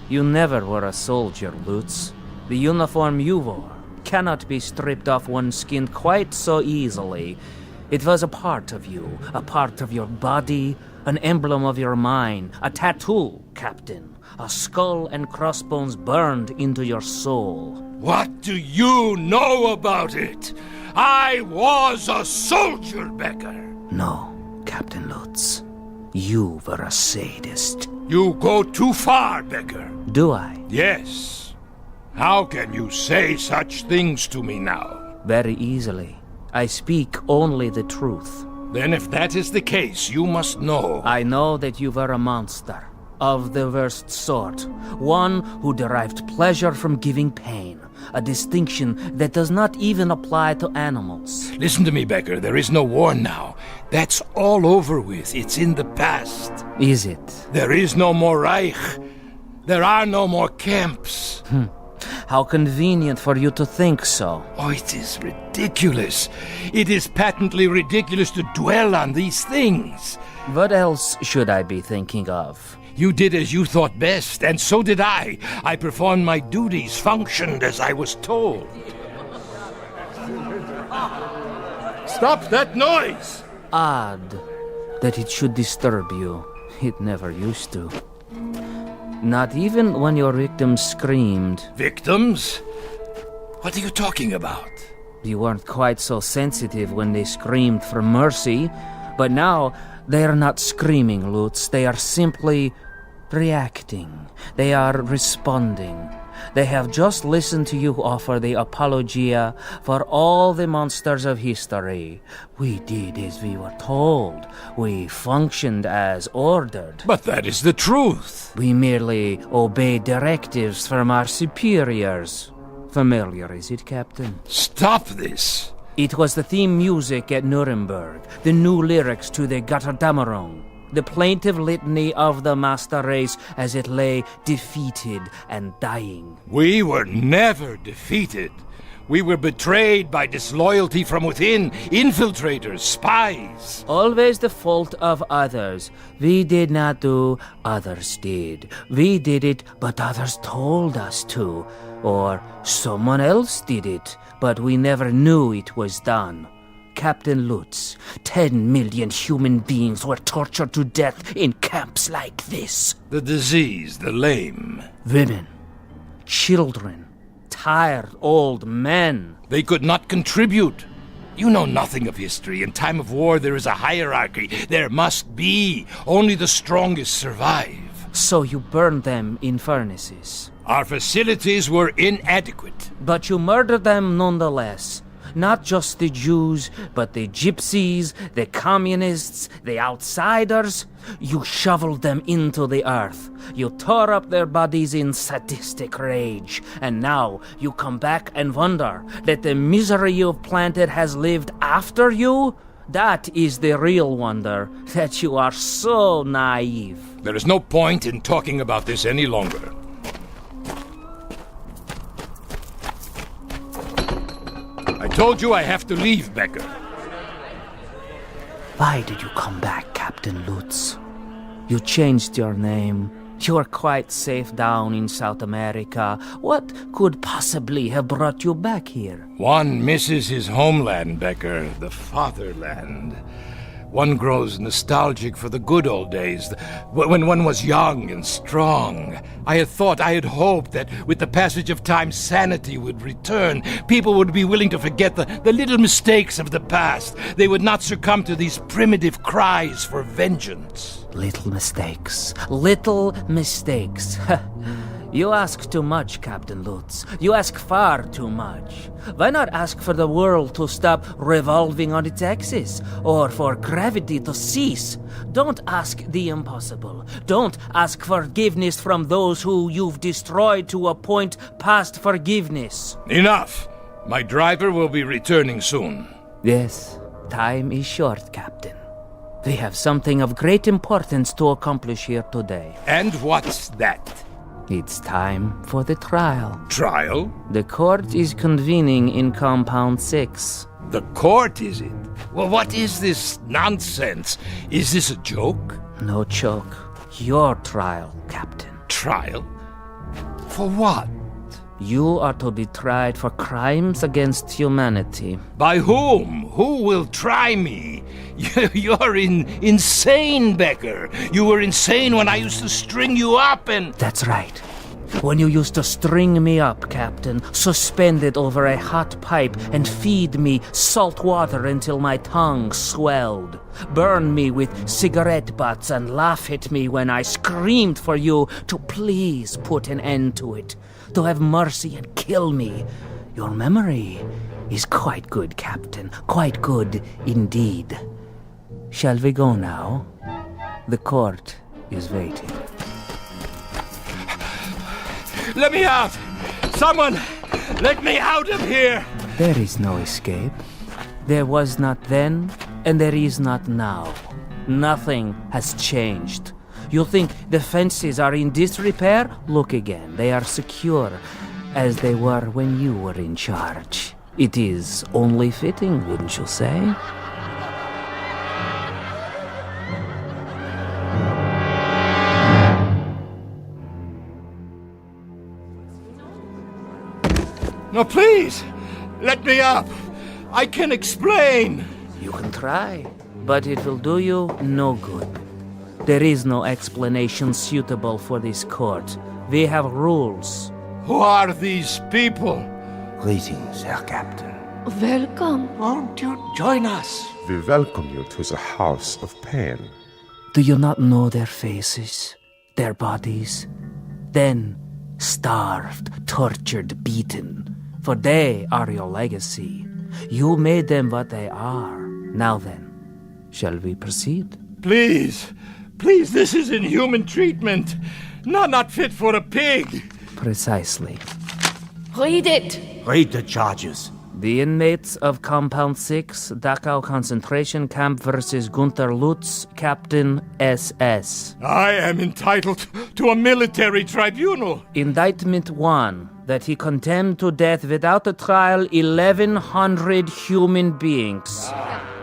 You never were a soldier, Lutz. The uniform you wore cannot be stripped off one's skin quite so easily. It was a part of you, a part of your body, an emblem of your mind, a tattoo, Captain. A skull and crossbones burned into your soul. What do you know about it? I was a soldier, Becker. No, Captain Lutz. You were a sadist. You go too far, Becker. Do I? Yes. How can you say such things to me now? Very easily. I speak only the truth. Then if that is the case, you must know. I know that you were a monster. Of the worst sort. One who derived pleasure from giving pain. A distinction that does not even apply to animals. Listen to me, Becker. There is no war now. That's all over with. It's in the past. Is it? There is no more Reich. There are no more camps. How convenient for you to think so. Oh, it is ridiculous. It is patently ridiculous to dwell on these things. What else should I be thinking of? You did as you thought best, and so did I. I performed my duties, functioned as I was told. Stop that noise! Odd that it should disturb you. It never used to. Not even when your victims screamed. Victims? What are you talking about? You weren't quite so sensitive when they screamed for mercy, but now they are not screaming, Lutz. They are simply reacting. They are responding. They have just listened to you offer the apologia for all the monsters of history. We did as we were told. We functioned as ordered. But that is the truth. We merely obeyed directives from our superiors. Familiar, is it, Captain? Stop this. It was the theme music at Nuremberg, the new lyrics to the Götterdämmerung, the plaintive litany of the master race as it lay defeated and dying. We were never defeated. We were betrayed by disloyalty from within, infiltrators, spies. Always the fault of others. We did not do, others did. We did it, but others told us to. Or someone else did it, but we never knew it was done. Captain Lutz, 10 million human beings were tortured to death in camps like this. The diseased, the lame. Women, children, tired old men. They could not contribute. You know nothing of history. In time of war, there is a hierarchy. There must be. Only the strongest survive. so you burned them in furnaces. Our facilities were inadequate. But you murdered them nonetheless. Not just the Jews, but the gypsies, the communists, the outsiders. You shoveled them into the earth. You tore up their bodies in sadistic rage. And now you come back and wonder that the misery you've planted has lived after you? That is the real wonder, that you are so naive. There is no point in talking about this any longer. I told you I have to leave, Becker. Why did you come back, Captain Lutz? You changed your name. You are quite safe down in South America. What could possibly have brought you back here? One misses his homeland, Becker, the fatherland. One grows nostalgic for the good old days, when one was young and strong. I had hoped that with the passage of time, sanity would return. People would be willing to forget the little mistakes of the past. They would not succumb to these primitive cries for vengeance. Little mistakes. Little mistakes. You ask too much, Captain Lutz. You ask far too much. Why not ask for the world to stop revolving on its axis, or for gravity to cease? Don't ask the impossible. Don't ask forgiveness from those who you've destroyed to a point past forgiveness. Enough! My driver will be returning soon. Yes, time is short, Captain. We have something of great importance to accomplish here today. And what's that? It's time for the trial. Trial? The court is convening in Compound 6. The court, is it? Well, what is this nonsense? Is this a joke? No joke. Your trial, Captain. Trial? For what? You are to be tried for crimes against humanity. By whom? Who will try me? You're insane, Becker. You were insane when I used to string you up and... That's right. When you used to string me up, Captain, suspended over a hot pipe and feed me salt water until my tongue swelled. Burn me with cigarette butts and laugh at me when I screamed for you to please put an end to it. To have mercy and kill me. Your memory is quite good, Captain. Quite good indeed. Shall we go now? The court is waiting. Let me out! Someone! Let me out of here! There is no escape. There was not then, and there is not now. Nothing has changed. You think the fences are in disrepair? Look again. They are secure, as they were when you were in charge. It is only fitting, wouldn't you say? No, please! Let me up! I can explain! You can try, but it will do you no good. There is no explanation suitable for this court. We have rules. Who are these people? Greetings, Herr Captain. Welcome. Won't you join us? We welcome you to the house of pain. Do you not know their faces, their bodies? Then, starved, tortured, beaten. For they are your legacy. You made them what they are. Now then, shall we proceed? Please, please, this is inhuman treatment. Not fit for a pig. Precisely. Read it. Read the charges. The inmates of Compound 6, Dachau concentration camp versus Gunther Lutz, Captain SS. I am entitled to a military tribunal. Indictment 1, that he condemned to death without a trial 1,100 human beings.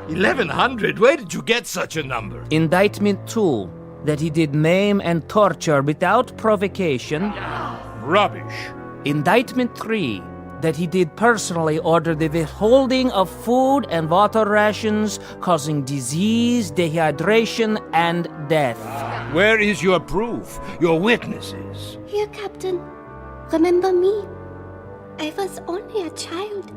1,100? Where did you get such a number? Indictment 2, that he did maim and torture without provocation. Rubbish. Indictment 3, that he did personally order the withholding of food and water rations, causing disease, dehydration, and death. Where is your proof, your witnesses? Here, Captain. Remember me? I was only a child.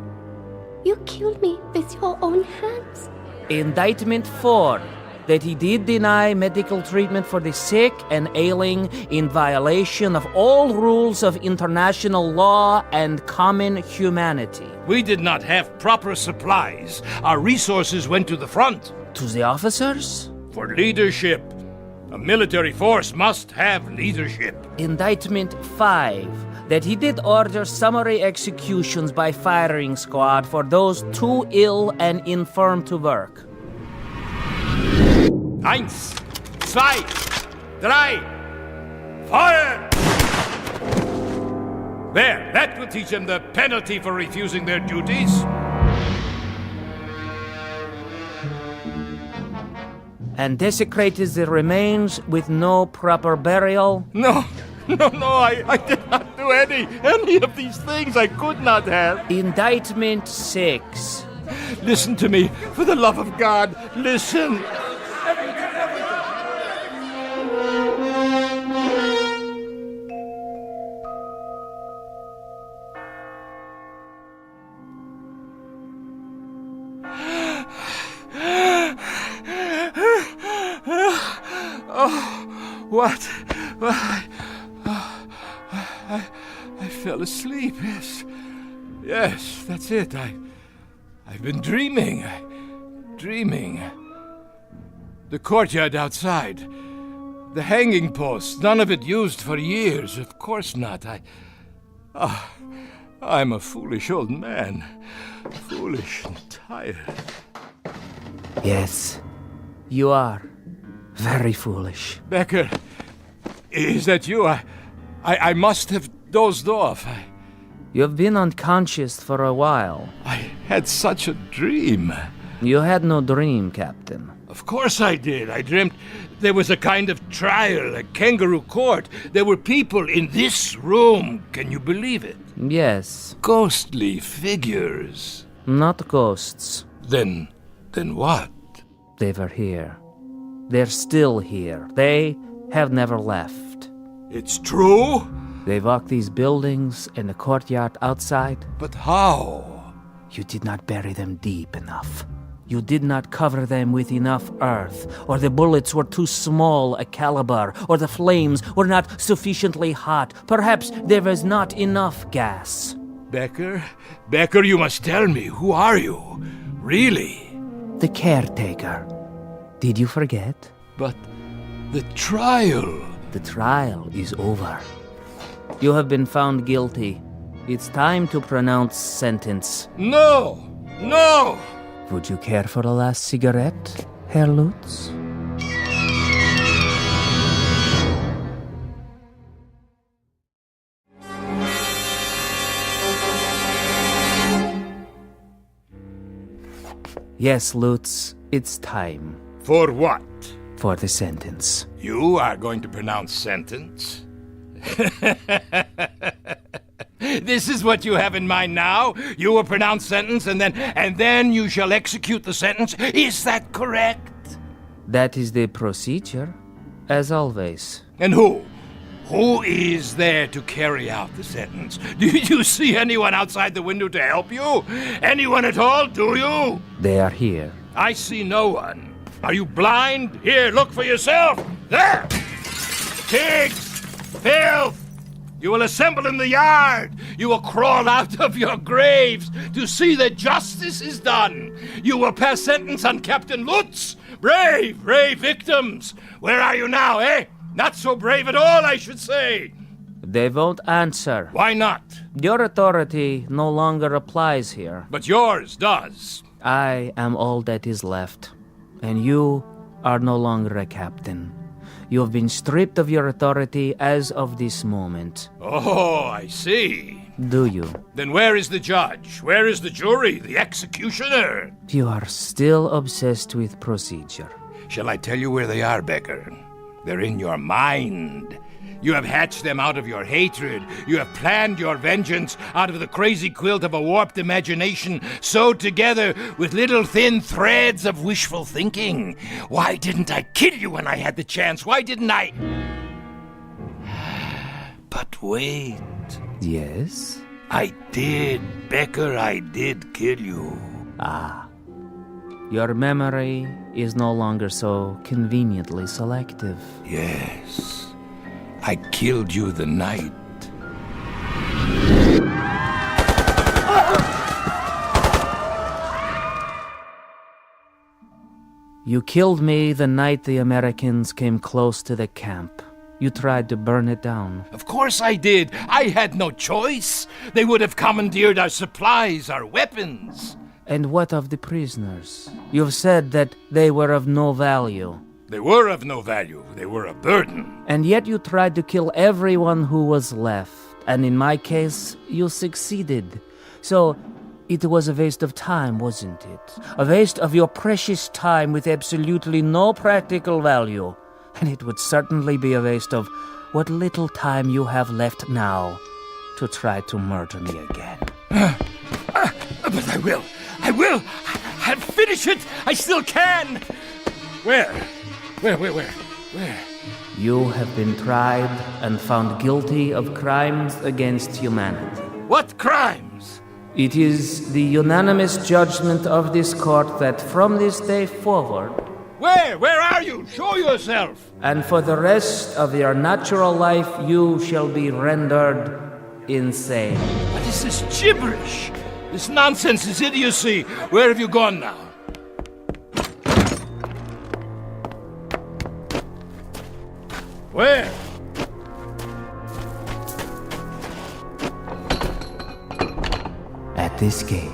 You killed me with your own hands. Indictment 4, that he did deny medical treatment for the sick and ailing in violation of all rules of international law and common humanity. We did not have proper supplies. Our resources went to the front. To the officers? For leadership. A military force must have leadership. Indictment 5. That he did order summary executions by firing squad for those too ill and infirm to work. 1, 2, 3, fire! There, that will teach them the penalty for refusing their duties. And desecrated the remains with no proper burial? No, I did not do any of these things. I could not have. Indictment 6. Listen to me, for the love of God, listen. What? I fell asleep, yes. Yes, that's it. I've been dreaming. The courtyard outside. The hanging post, none of it used for years. Of course not. I'm a foolish old man. Foolish and tired. Yes, you are. Very foolish. Becker, is that you? I must have dozed off. You've been unconscious for a while. I had such a dream. You had no dream, Captain. Of course I did. I dreamt there was a kind of trial, a kangaroo court. There were people in this room. Can you believe it? Yes. Ghostly figures. Not ghosts. Then what? They were here. They're still here. They have never left. It's true? They walk these buildings and the courtyard outside. But how? You did not bury them deep enough. You did not cover them with enough earth, or the bullets were too small a caliber, or the flames were not sufficiently hot. Perhaps there was not enough gas. Becker, you must tell me. Who are you? Really? The caretaker. Did you forget? But the trial... The trial is over. You have been found guilty. It's time to pronounce sentence. No! Would you care for a last cigarette, Herr Lutz? Yes, Lutz, it's time. For what? For the sentence. You are going to pronounce sentence? This is what you have in mind now? You will pronounce sentence and then you shall execute the sentence? Is that correct? That is the procedure, as always. And who? Who is there to carry out the sentence? Do you see anyone outside the window to help you? Anyone at all, do you? They are here. I see no one. Are you blind? Here, look for yourself. There! Pigs! Filth! You will assemble in the yard. You will crawl out of your graves to see that justice is done. You will pass sentence on Captain Lutz. Brave victims. Where are you now, eh? Not so brave at all, I should say. They won't answer. Why not? Your authority no longer applies here. But yours does. I am all that is left, and you are no longer a captain. You have been stripped of your authority as of this moment. Oh, I see. Do you? Then where is the judge? Where is the jury? The executioner? You are still obsessed with procedure. Shall I tell you where they are, Becker? They're in your mind. You have hatched them out of your hatred. You have planned your vengeance out of the crazy quilt of a warped imagination sewed together with little thin threads of wishful thinking. Why didn't I kill you when I had the chance? Why didn't I? But wait. Your memory is no longer so conveniently selective. Yes. I killed you the night. You killed me the night the Americans came close to the camp. You tried to burn it down. Of course I did. I had no choice. They would have commandeered our supplies, our weapons. And what of the prisoners? You've said that they were of no value. They were of no value. They were a burden. And yet you tried to kill everyone who was left. And in my case, you succeeded. So it was a waste of time, wasn't it? A waste of your precious time with absolutely no practical value. And it would certainly be a waste of what little time you have left now to try to murder me again. But I will. I'll finish it. I still can. Where? You have been tried and found guilty of crimes against humanity. What crimes? It is the unanimous judgment of this court that from this day forward... Where are you? Show yourself! And for the rest of your natural life, you shall be rendered insane. What is this gibberish? This nonsense, this idiocy. Where have you gone now? Where? At this gate,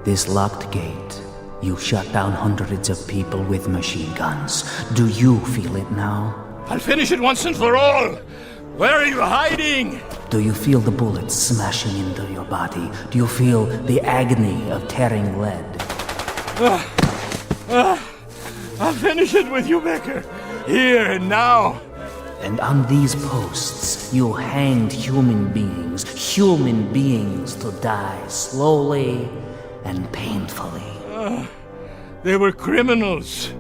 this locked gate, you shut down hundreds of people with machine guns. Do you feel it now? I'll finish it once and for all. Where are you hiding? Do you feel the bullets smashing into your body? Do you feel the agony of tearing lead? I'll finish it with you, Becker. Here and now. And on these posts, you hanged human beings to die slowly and painfully. They were criminals.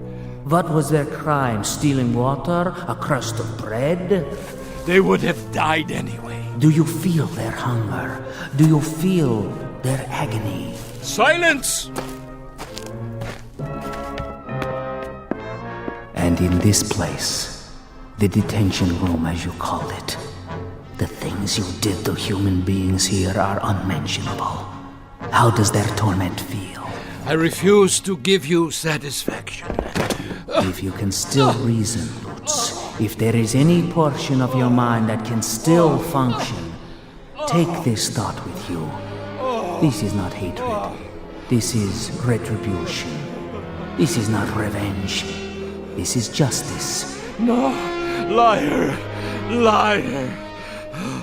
What was their crime? Stealing water? A crust of bread? They would have died anyway. Do you feel their hunger? Do you feel their agony? Silence! And in this place, the detention room as you call it, the things you did to human beings here are unmentionable. How does their torment feel? I refuse to give you satisfaction. If you can still reason, Lutz, if there is any portion of your mind that can still function, take this thought with you. This is not hatred. This is retribution. This is not revenge. This is justice. No, liar.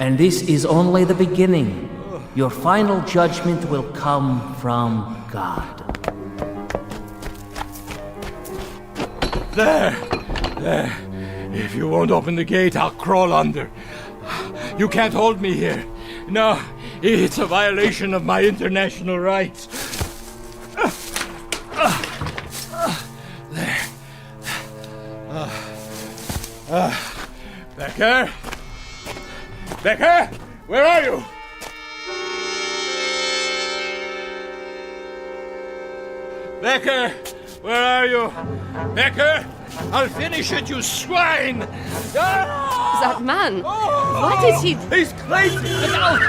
And this is only the beginning. Your final judgment will come from God. There. If you won't open the gate, I'll crawl under. You can't hold me here. No, it's a violation of my international rights. There. Becker? Becker? Where are you? Becker! Where are you? Becker! I'll finish it, you swine! Ah! That man! What is he? He's crazy! Get out!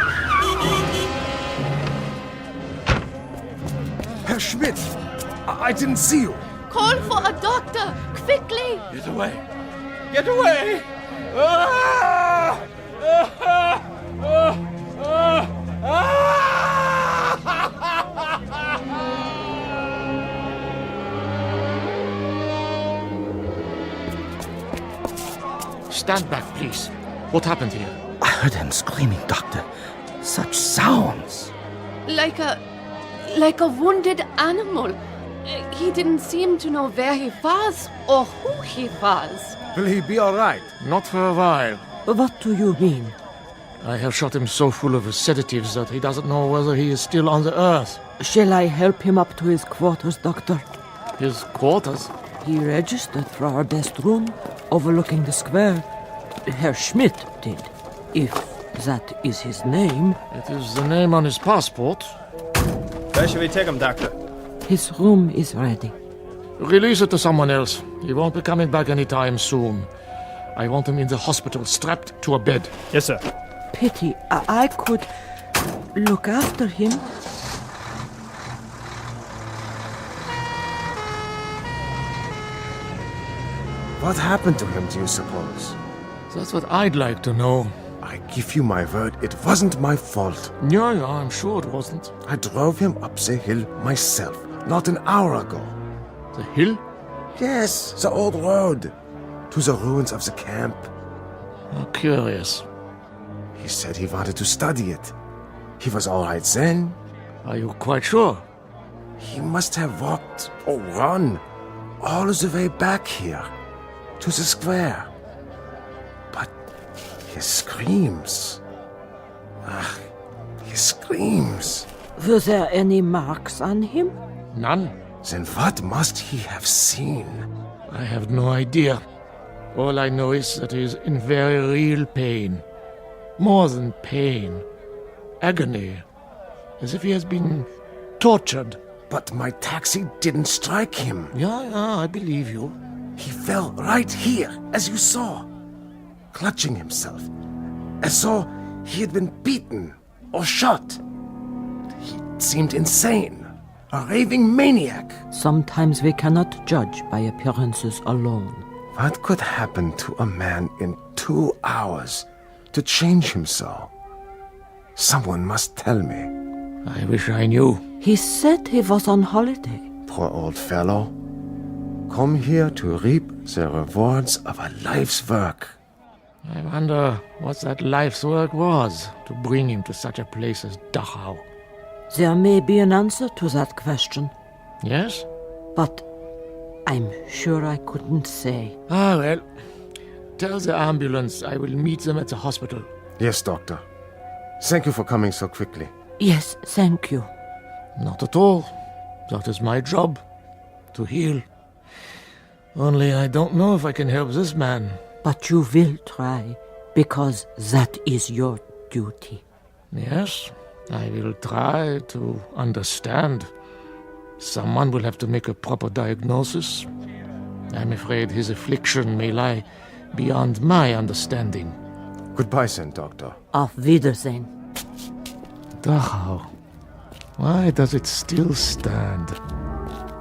Herr Schmidt! I didn't see you! Call for a doctor! Quickly! Get away! Get away! Ah! Ah! Ah! Stand back, please. What happened here? I heard him screaming, Doctor. Such sounds. Like a wounded animal. He didn't seem to know where he was or who he was. Will he be all right? Not for a while. What do you mean? I have shot him so full of sedatives that he doesn't know whether he is still on the earth. Shall I help him up to his quarters, Doctor? His quarters? He registered for our best room, overlooking the square. Herr Schmidt did, if that is his name. It is the name on his passport. Where should we take him, Doctor? His room is ready. Release it to someone else. He won't be coming back anytime soon. I want him in the hospital, strapped to a bed. Yes, sir. Pity, I could look after him. What happened to him, do you suppose? That's what I'd like to know. I give you my word, it wasn't my fault. Yeah, I'm sure it wasn't. I drove him up the hill myself, not an hour ago. The hill? Yes, the old road. To the ruins of the camp. Oh, curious. He said he wanted to study it. He was all right then. Are you quite sure? He must have walked or run all the way back here to the square. But his screams. His screams. Were there any marks on him? None. Then what must he have seen? I have no idea. All I know is that he is in very real pain. More than pain. Agony. As if he has been tortured. But my taxi didn't strike him. Yeah, I believe you. He fell right here, as you saw. Clutching himself. As though he had been beaten or shot. He seemed insane. A raving maniac. Sometimes we cannot judge by appearances alone. What could happen to a man in 2 hours to change him so? Someone must tell me. I wish I knew. He said he was on holiday. Poor old fellow. Come here to reap the rewards of a life's work. I wonder what that life's work was to bring him to such a place as Dachau. There may be an answer to that question. Yes? But I'm sure I couldn't say. Ah, well. Tell the ambulance I will meet them at the hospital. Yes, Doctor. Thank you for coming so quickly. Yes, thank you. Not at all. That is my job. To heal. Only I don't know if I can help this man. But you will try, because that is your duty. Yes, I will try to understand. Someone will have to make a proper diagnosis. I'm afraid his affliction may lie beyond my understanding. Goodbye, then, Doctor. Auf Wiedersehen. Dachau. Why does it still stand?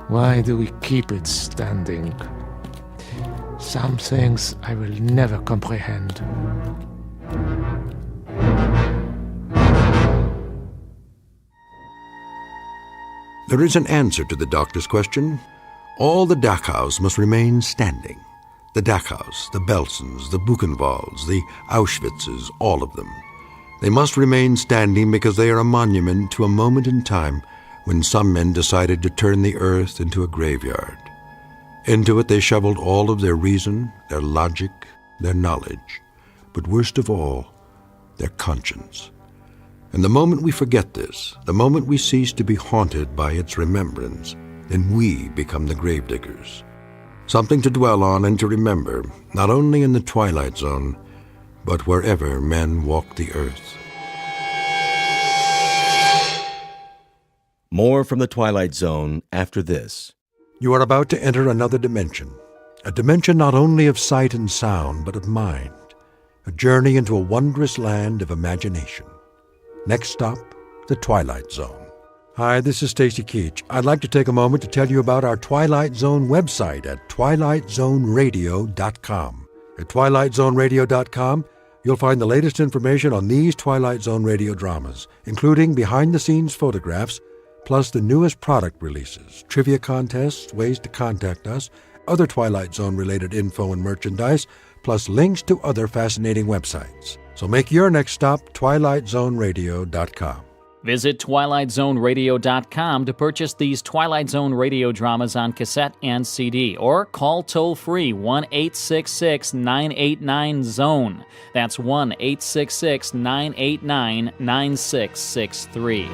Why do we keep it standing? Some things I will never comprehend. There is an answer to the doctor's question. All the Dachaus must remain standing. The Dachaus, the Belsens, the Buchenwalds, the Auschwitzes, all of them. They must remain standing because they are a monument to a moment in time when some men decided to turn the earth into a graveyard. Into it they shoveled all of their reason, their logic, their knowledge, but worst of all, their conscience. And the moment we forget this, the moment we cease to be haunted by its remembrance, then we become the gravediggers. Something to dwell on and to remember, not only in the Twilight Zone, but wherever men walk the earth. More from the Twilight Zone after this. You are about to enter another dimension, a dimension not only of sight and sound, but of mind, a journey into a wondrous land of imagination. Next stop, the Twilight Zone. Hi, this is Stacy Keach. I'd like to take a moment to tell you about our Twilight Zone website at twilightzoneradio.com. At twilightzoneradio.com, you'll find the latest information on these Twilight Zone radio dramas, including behind-the-scenes photographs, plus the newest product releases, trivia contests, ways to contact us, other Twilight Zone-related info and merchandise, plus links to other fascinating websites. So make your next stop twilightzoneradio.com. Visit twilightzoneradio.com to purchase these Twilight Zone radio dramas on cassette and CD, or call toll-free 1-866-989-ZONE. That's 1-866-989-9663.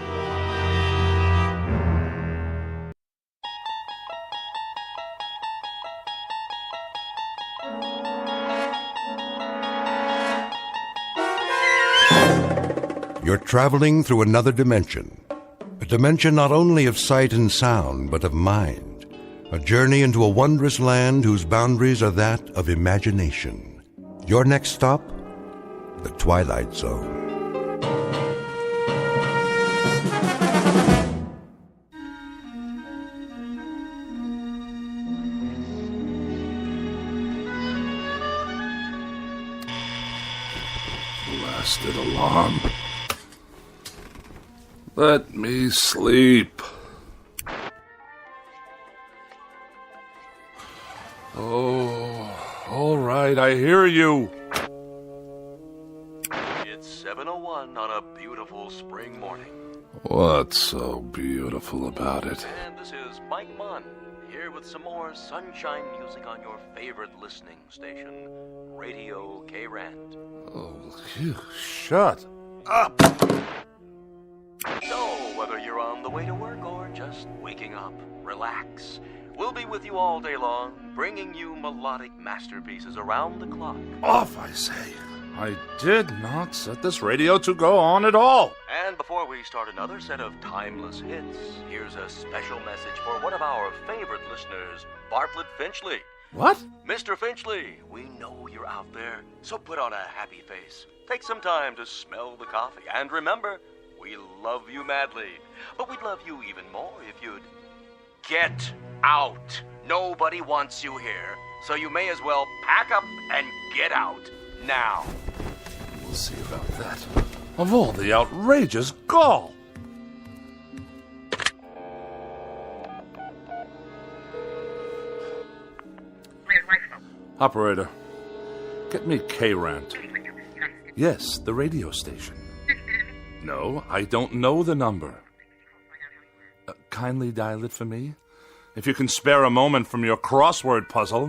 You're traveling through another dimension, A dimension not only of sight and sound, but of mind. A journey into a wondrous land whose boundaries are that of imagination. Your next stop? The Twilight Zone. Blasted alarm. Let me sleep. Oh, all right, I hear you. It's 7:01 on a beautiful spring morning. What's so beautiful about it? And this is Mike Munn, here with some more sunshine music on your favorite listening station, Radio K-Rand. Oh, you shut up. So, whether you're on the way to work or just waking up, relax. We'll be with you all day long, bringing you melodic masterpieces around the clock. Off, I say. I did not set this radio to go on at all. And before we start another set of timeless hits, here's a special message for one of our favorite listeners, Bartlett Finchley. What? Mr. Finchley, we know you're out there, so put on a happy face. Take some time to smell the coffee, and remember, we love you madly, but we'd love you even more if you'd get out. Nobody wants you here, so you may as well pack up and get out now. We'll see about that. Of all the outrageous gall. Operator, get me K-Rand. Yes, the radio station. No, I don't know the number. Kindly dial it for me. If you can spare a moment from your crossword puzzle.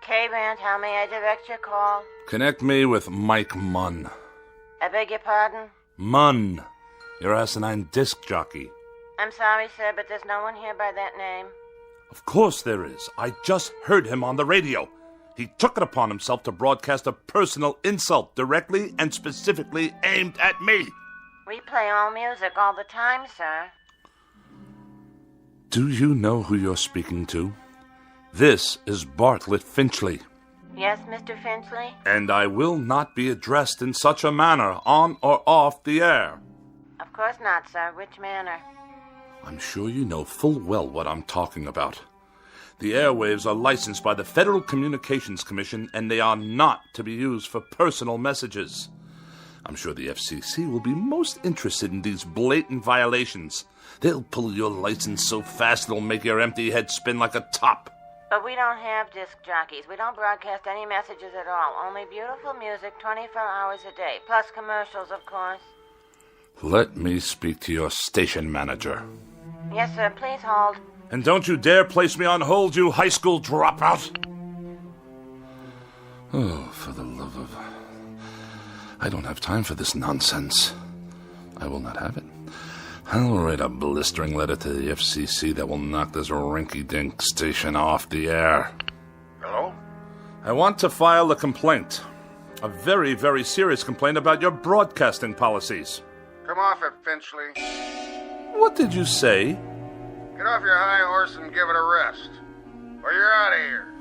K-Rand, how may I direct your call? Connect me with Mike Munn. I beg your pardon? Munn, your asinine disc jockey. I'm sorry, sir, but there's no one here by that name. Of course there is. I just heard him on the radio. He took it upon himself to broadcast a personal insult directly and specifically aimed at me. We play all music all the time, sir. Do you know who you're speaking to? This is Bartlett Finchley. Yes, Mr. Finchley? And I will not be addressed in such a manner, on or off the air. Of course not, sir. Which manner? I'm sure you know full well what I'm talking about. The airwaves are licensed by the Federal Communications Commission, and they are not to be used for personal messages. I'm sure the FCC will be most interested in these blatant violations. They'll pull your license so fast it'll make your empty head spin like a top. But we don't have disc jockeys. We don't broadcast any messages at all. Only beautiful music 24 hours a day, plus commercials, of course. Let me speak to your station manager. Yes, sir. Please hold. And don't you dare place me on hold, you high school dropout. Oh, for the love of... I don't have time for this nonsense. I will not have it. I'll write a blistering letter to the FCC that will knock this rinky-dink station off the air. Hello? I want to file a complaint. A very, very serious complaint about your broadcasting policies. Come off it, Finchley. What did you say? Get off your high horse and give it a rest. Or you're out of here.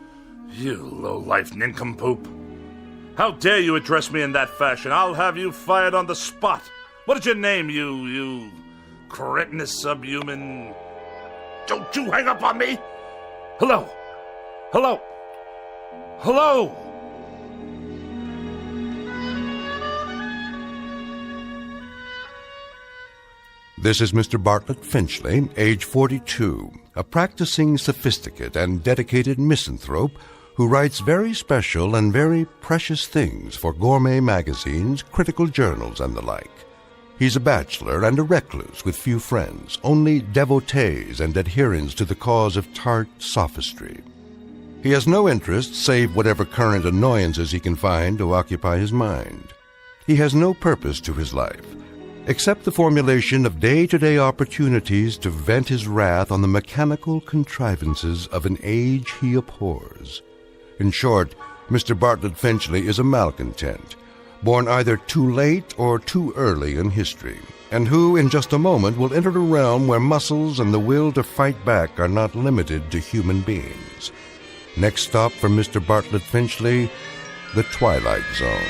You low-life nincompoop. How dare you address me in that fashion? I'll have you fired on the spot. What is your name, you cretinous subhuman? Don't you hang up on me! Hello? Hello? Hello? This is Mr. Bartlett Finchley, age 42, a practicing sophisticate and dedicated misanthrope who writes very special and very precious things for gourmet magazines, critical journals, and the like. He's a bachelor and a recluse with few friends, only devotees and adherents to the cause of tart sophistry. He has no interest save whatever current annoyances he can find to occupy his mind. He has no purpose to his life, except the formulation of day-to-day opportunities to vent his wrath on the mechanical contrivances of an age he abhors. In short, Mr. Bartlett Finchley is a malcontent, born either too late or too early in history, and who, in just a moment, will enter a realm where muscles and the will to fight back are not limited to human beings. Next stop for Mr. Bartlett Finchley, the Twilight Zone.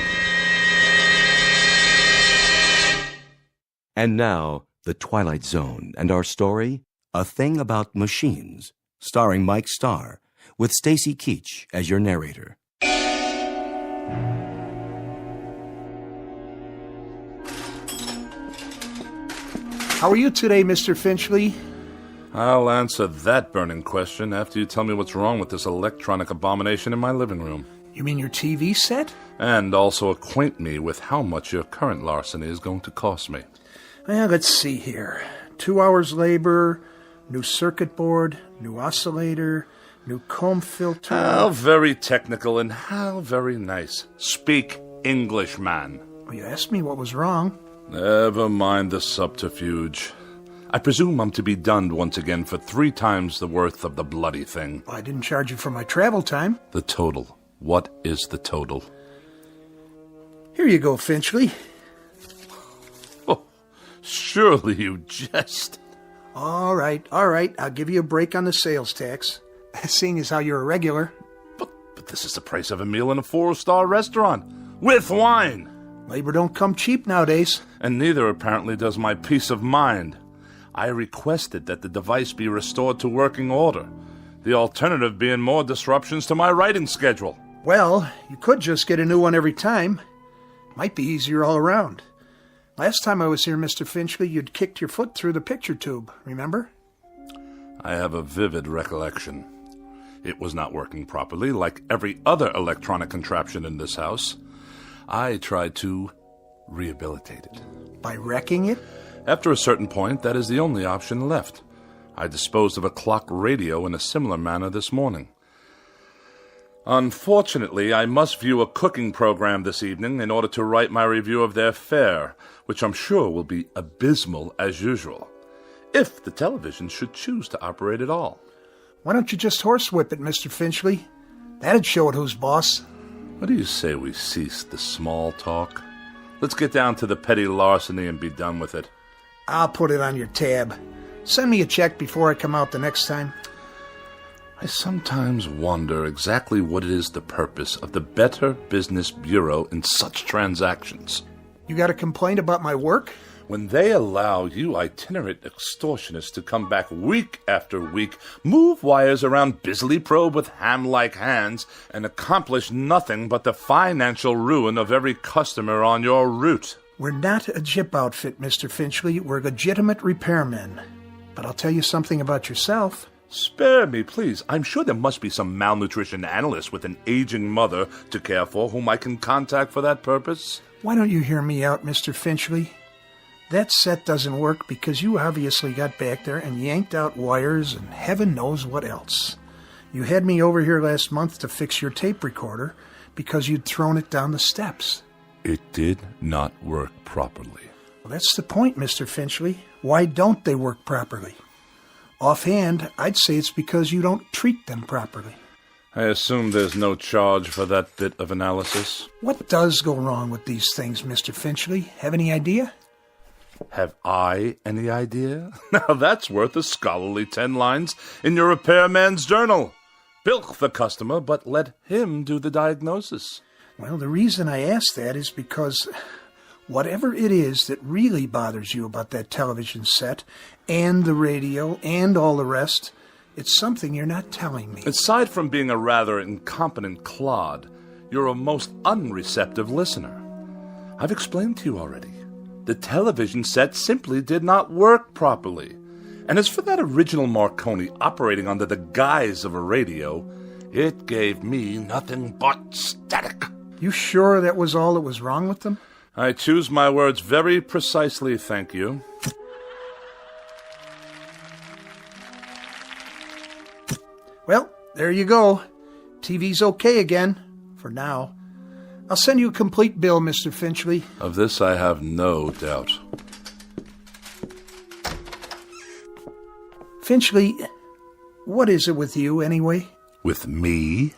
And now, the Twilight Zone, and our story, A Thing About Machines, starring Mike Starr, with Stacy Keach as your narrator. How are you today, Mr. Finchley? I'll answer that burning question after you tell me what's wrong with this electronic abomination in my living room. You mean your TV set? And also acquaint me with how much your current larceny is going to cost me. Well, let's see here. 2 hours labor, new circuit board, new oscillator, new comb filter. How very technical and how very nice. Speak English, man. Well, you asked me what was wrong. Never mind the subterfuge. I presume I'm to be dunned once again for 3 times the worth of the bloody thing. Well, I didn't charge you for my travel time. The total. What is the total? Here you go, Finchley. Oh, surely you jest. All right. I'll give you a break on the sales tax, seeing as how you're a regular. But this is the price of a meal in a 4-star restaurant, with wine. Labor don't come cheap nowadays. And neither, apparently, does my peace of mind. I requested that the device be restored to working order, the alternative being more disruptions to my writing schedule. Well, you could just get a new one every time. Might be easier all around. Last time I was here, Mr. Finchley, you'd kicked your foot through the picture tube, remember? I have a vivid recollection. It was not working properly, like every other electronic contraption in this house. I tried to rehabilitate it. By wrecking it? After a certain point, that is the only option left. I disposed of a clock radio in a similar manner this morning. Unfortunately, I must view a cooking program this evening in order to write my review of their fare, which I'm sure will be abysmal as usual, if the television should choose to operate at all. Why don't you just horsewhip it, Mr. Finchley? That'd show it who's boss. What do you say we cease the small talk? Let's get down to the petty larceny and be done with it. I'll put it on your tab. Send me a check before I come out the next time. I sometimes wonder exactly what it is the purpose of the Better Business Bureau in such transactions. You got a complaint about my work? When they allow you itinerant extortionists to come back week after week, move wires around busily probe with ham-like hands, and accomplish nothing but the financial ruin of every customer on your route. We're not a jip outfit, Mr. Finchley. We're legitimate repairmen. But I'll tell you something about yourself. Spare me, please. I'm sure there must be some malnutrition analyst with an aging mother to care for whom I can contact for that purpose. Why don't you hear me out, Mr. Finchley? That set doesn't work because you obviously got back there and yanked out wires and heaven knows what else. You had me over here last month to fix your tape recorder because you'd thrown it down the steps. It did not work properly. Well, that's the point, Mr. Finchley. Why don't they work properly? Offhand, I'd say it's because you don't treat them properly. I assume there's no charge for that bit of analysis. What does go wrong with these things, Mr. Finchley? Have any idea? Have I any idea? Now that's worth a scholarly 10 lines in your repairman's journal. Bilk the customer, but let him do the diagnosis. Well, the reason I ask that is because whatever it is that really bothers you about that television set and the radio and all the rest, it's something you're not telling me. Aside from being a rather incompetent clod, you're a most unreceptive listener. I've explained to you already. The television set simply did not work properly. And as for that original Marconi operating under the guise of a radio, it gave me nothing but static. You sure that was all that was wrong with them? I choose my words very precisely, thank you. Well, there you go. TV's okay again, for now. I'll send you a complete bill, Mr. Finchley. Of this I have no doubt. Finchley, what is it with you, anyway? With me?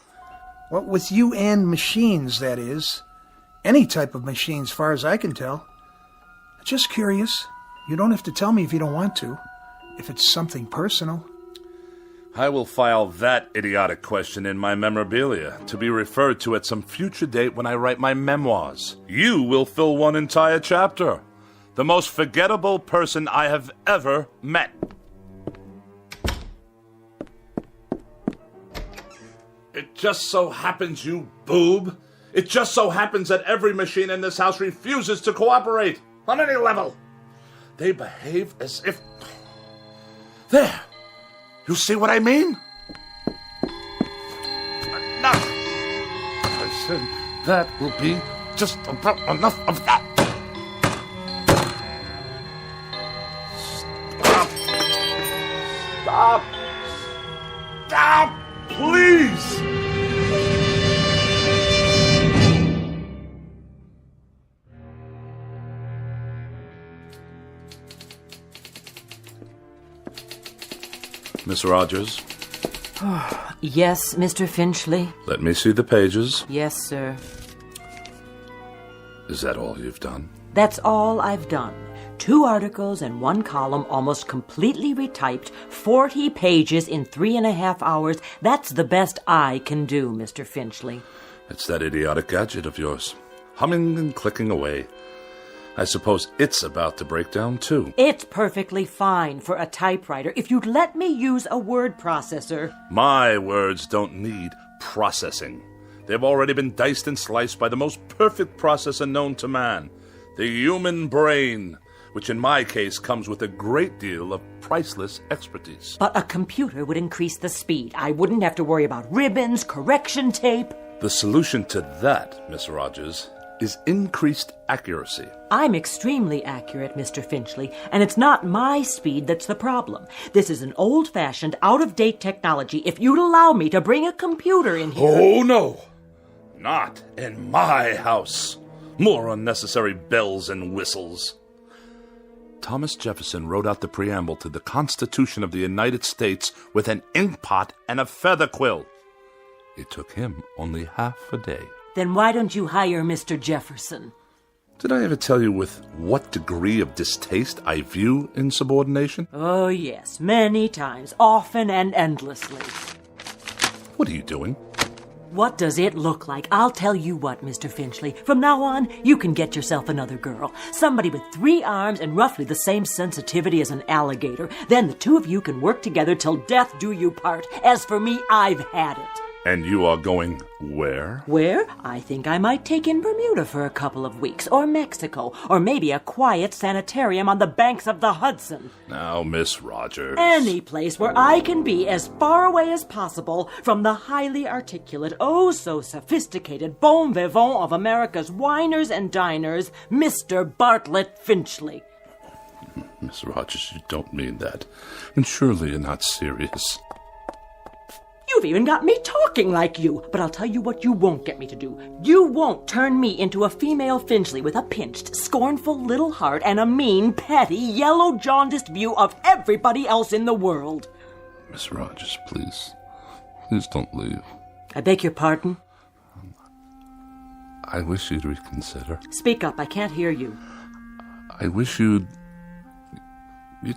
Well, with you and machines, that is. Any type of machine, as far as I can tell. Just curious. You don't have to tell me if you don't want to. If it's something personal. I will file that idiotic question in my memorabilia to be referred to at some future date when I write my memoirs. You will fill one entire chapter. The most forgettable person I have ever met. It just so happens, you boob. It just so happens that every machine in this house refuses to cooperate on any level. They behave as if... There! You see what I mean? Enough! I said that will be just about enough of that. Stop! Stop! Stop! Please! Miss Rogers? Yes, Mr. Finchley? Let me see the pages. Yes, sir. Is that all you've done? That's all I've done. 2 articles and 1 column, almost completely retyped, 40 pages in 3.5 hours. That's the best I can do, Mr. Finchley. It's that idiotic gadget of yours, humming and clicking away. I suppose it's about to break down, too. It's perfectly fine for a typewriter if you'd let me use a word processor. My words don't need processing. They've already been diced and sliced by the most perfect processor known to man, the human brain, which in my case comes with a great deal of priceless expertise. But a computer would increase the speed. I wouldn't have to worry about ribbons, correction tape. The solution to that, Miss Rogers, is increased accuracy. I'm extremely accurate, Mr. Finchley, and it's not my speed that's the problem. This is an old-fashioned, out-of-date technology. If you'd allow me to bring a computer in here... Oh, no! Not in my house. More unnecessary bells and whistles. Thomas Jefferson wrote out the preamble to the Constitution of the United States with an inkpot and a feather quill. It took him only half a day. Then why don't you hire Mr. Jefferson? Did I ever tell you with what degree of distaste I view insubordination? Oh, yes, many times, often and endlessly. What are you doing? What does it look like? I'll tell you what, Mr. Finchley. From now on, you can get yourself another girl. Somebody with 3 arms and roughly the same sensitivity as an alligator. Then the 2 of you can work together till death do you part. As for me, I've had it. And you are going where? Where? I think I might take in Bermuda for a couple of weeks, or Mexico, or maybe a quiet sanitarium on the banks of the Hudson. Now, Miss Rogers. Any place where I can be as far away as possible from the highly articulate, oh so sophisticated bon vivant of America's winers and diners, Mr. Bartlett Finchley. Miss Rogers, you don't mean that. And surely you're not serious. You've even got me talking like you. But I'll tell you what you won't get me to do. You won't turn me into a female Finchley with a pinched, scornful little heart and a mean, petty, yellow, jaundiced view of everybody else in the world. Miss Rogers, please. Please don't leave. I beg your pardon? I wish you'd reconsider. Speak up, I can't hear you. I wish you'd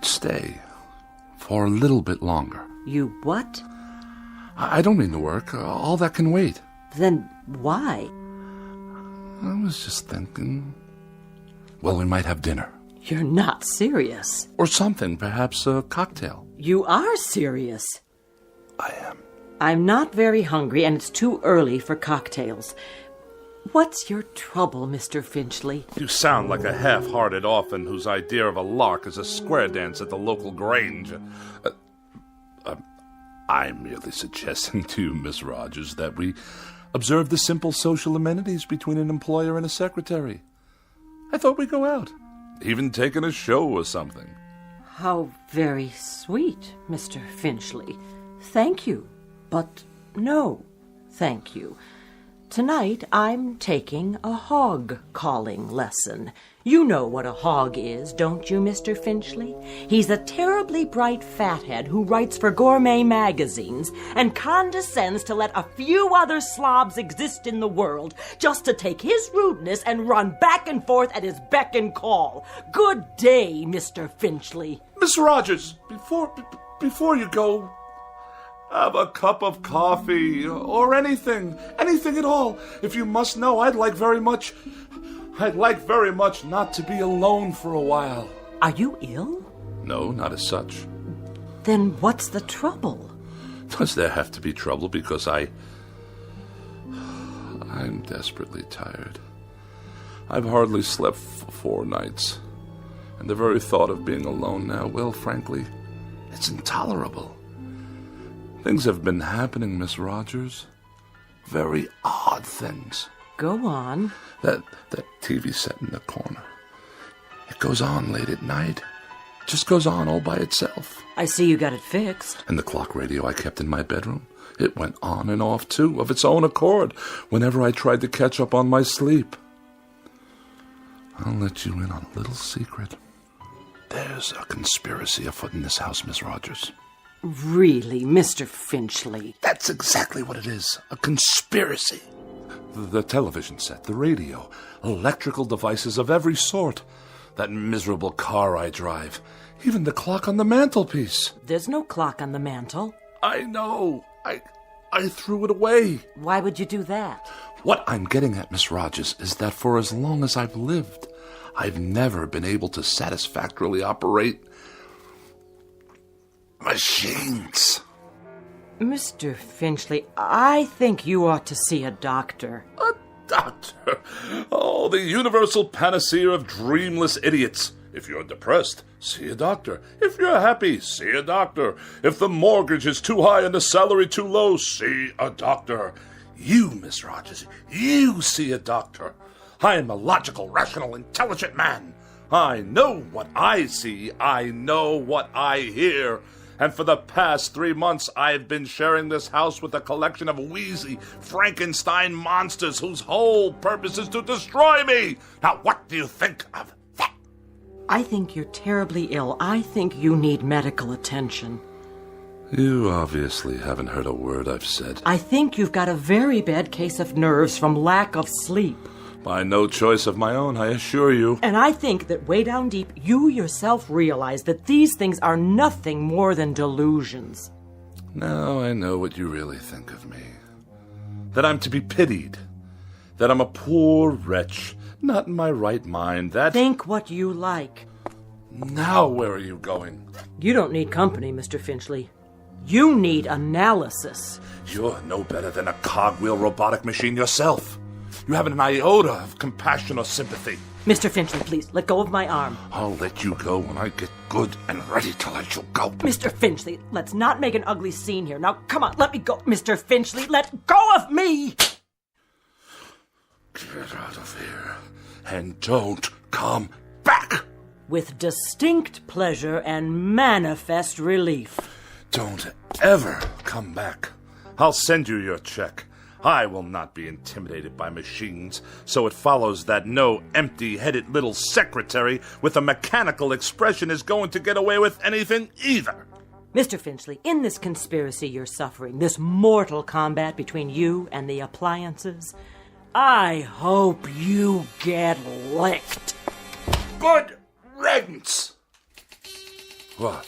stay for a little bit longer. You what? I don't mean to work. All that can wait. Then why? I was just thinking... Well, we might have dinner. You're not serious. Or something, perhaps a cocktail. You are serious. I am. I'm not very hungry, and it's too early for cocktails. What's your trouble, Mr. Finchley? You sound like a half-hearted orphan whose idea of a lark is a square dance at the local grange. I'm merely suggesting to you, Miss Rogers, that we observe the simple social amenities between an employer and a secretary. I thought we'd go out, even taking a show or something. How very sweet, Mr. Finchley. Thank you, but no, thank you. Tonight I'm taking a hog-calling lesson. You know what a hog is, don't you, Mr. Finchley? He's a terribly bright fathead who writes for gourmet magazines and condescends to let a few other slobs exist in the world just to take his rudeness and run back and forth at his beck and call. Good day, Mr. Finchley. Miss Rogers, before you go, have a cup of coffee or anything at all. If you must know, I'd like very much not to be alone for a while. Are you ill? No, not as such. Then what's the trouble? Does there have to be trouble because I'm desperately tired. I've hardly slept for 4 nights. And the very thought of being alone now, well, frankly, it's intolerable. Things have been happening, Miss Rogers. Very odd things. Go on. That TV set in the corner. It goes on late at night. Just goes on all by itself. I see you got it fixed. And the clock radio I kept in my bedroom, it went on and off, too, of its own accord, whenever I tried to catch up on my sleep. I'll let you in on a little secret. There's a conspiracy afoot in this house, Miss Rogers. Really, Mr. Finchley? That's exactly what it is. A conspiracy. The television set, the radio, electrical devices of every sort. That miserable car I drive. Even the clock on the mantelpiece. There's no clock on the mantel. I know. I threw it away. Why would you do that? What I'm getting at, Miss Rogers, is that for as long as I've lived, I've never been able to satisfactorily operate machines. Mr. Finchley, I think you ought to see a doctor. A doctor? Oh, the universal panacea of dreamless idiots. If you're depressed, see a doctor. If you're happy, see a doctor. If the mortgage is too high and the salary too low, see a doctor. You, Miss Rogers, you see a doctor. I am a logical, rational, intelligent man. I know what I see. I know what I hear. And for the past 3 months, I've been sharing this house with a collection of wheezy Frankenstein monsters whose whole purpose is to destroy me. Now, what do you think of that? I think you're terribly ill. I think you need medical attention. You obviously haven't heard a word I've said. I think you've got a very bad case of nerves from lack of sleep. By no choice of my own, I assure you. And I think that way down deep, you yourself realize that these things are nothing more than delusions. Now I know what you really think of me. That I'm to be pitied. That I'm a poor wretch, not in my right mind, that... Think what you like. Now where are you going? You don't need company, Mr. Finchley. You need analysis. You're no better than a cogwheel robotic machine yourself. You haven't an iota of compassion or sympathy. Mr. Finchley, please, let go of my arm. I'll let you go when I get good and ready to let you go. Mr. Finchley, let's not make an ugly scene here. Now, come on, let me go. Mr. Finchley, let go of me! Get out of here and don't come back! With distinct pleasure and manifest relief. Don't ever come back. I'll send you your check. I will not be intimidated by machines, so it follows that no empty-headed little secretary with a mechanical expression is going to get away with anything either. Mr. Finchley, in this conspiracy you're suffering, this mortal combat between you and the appliances, I hope you get licked. Good riddance! What?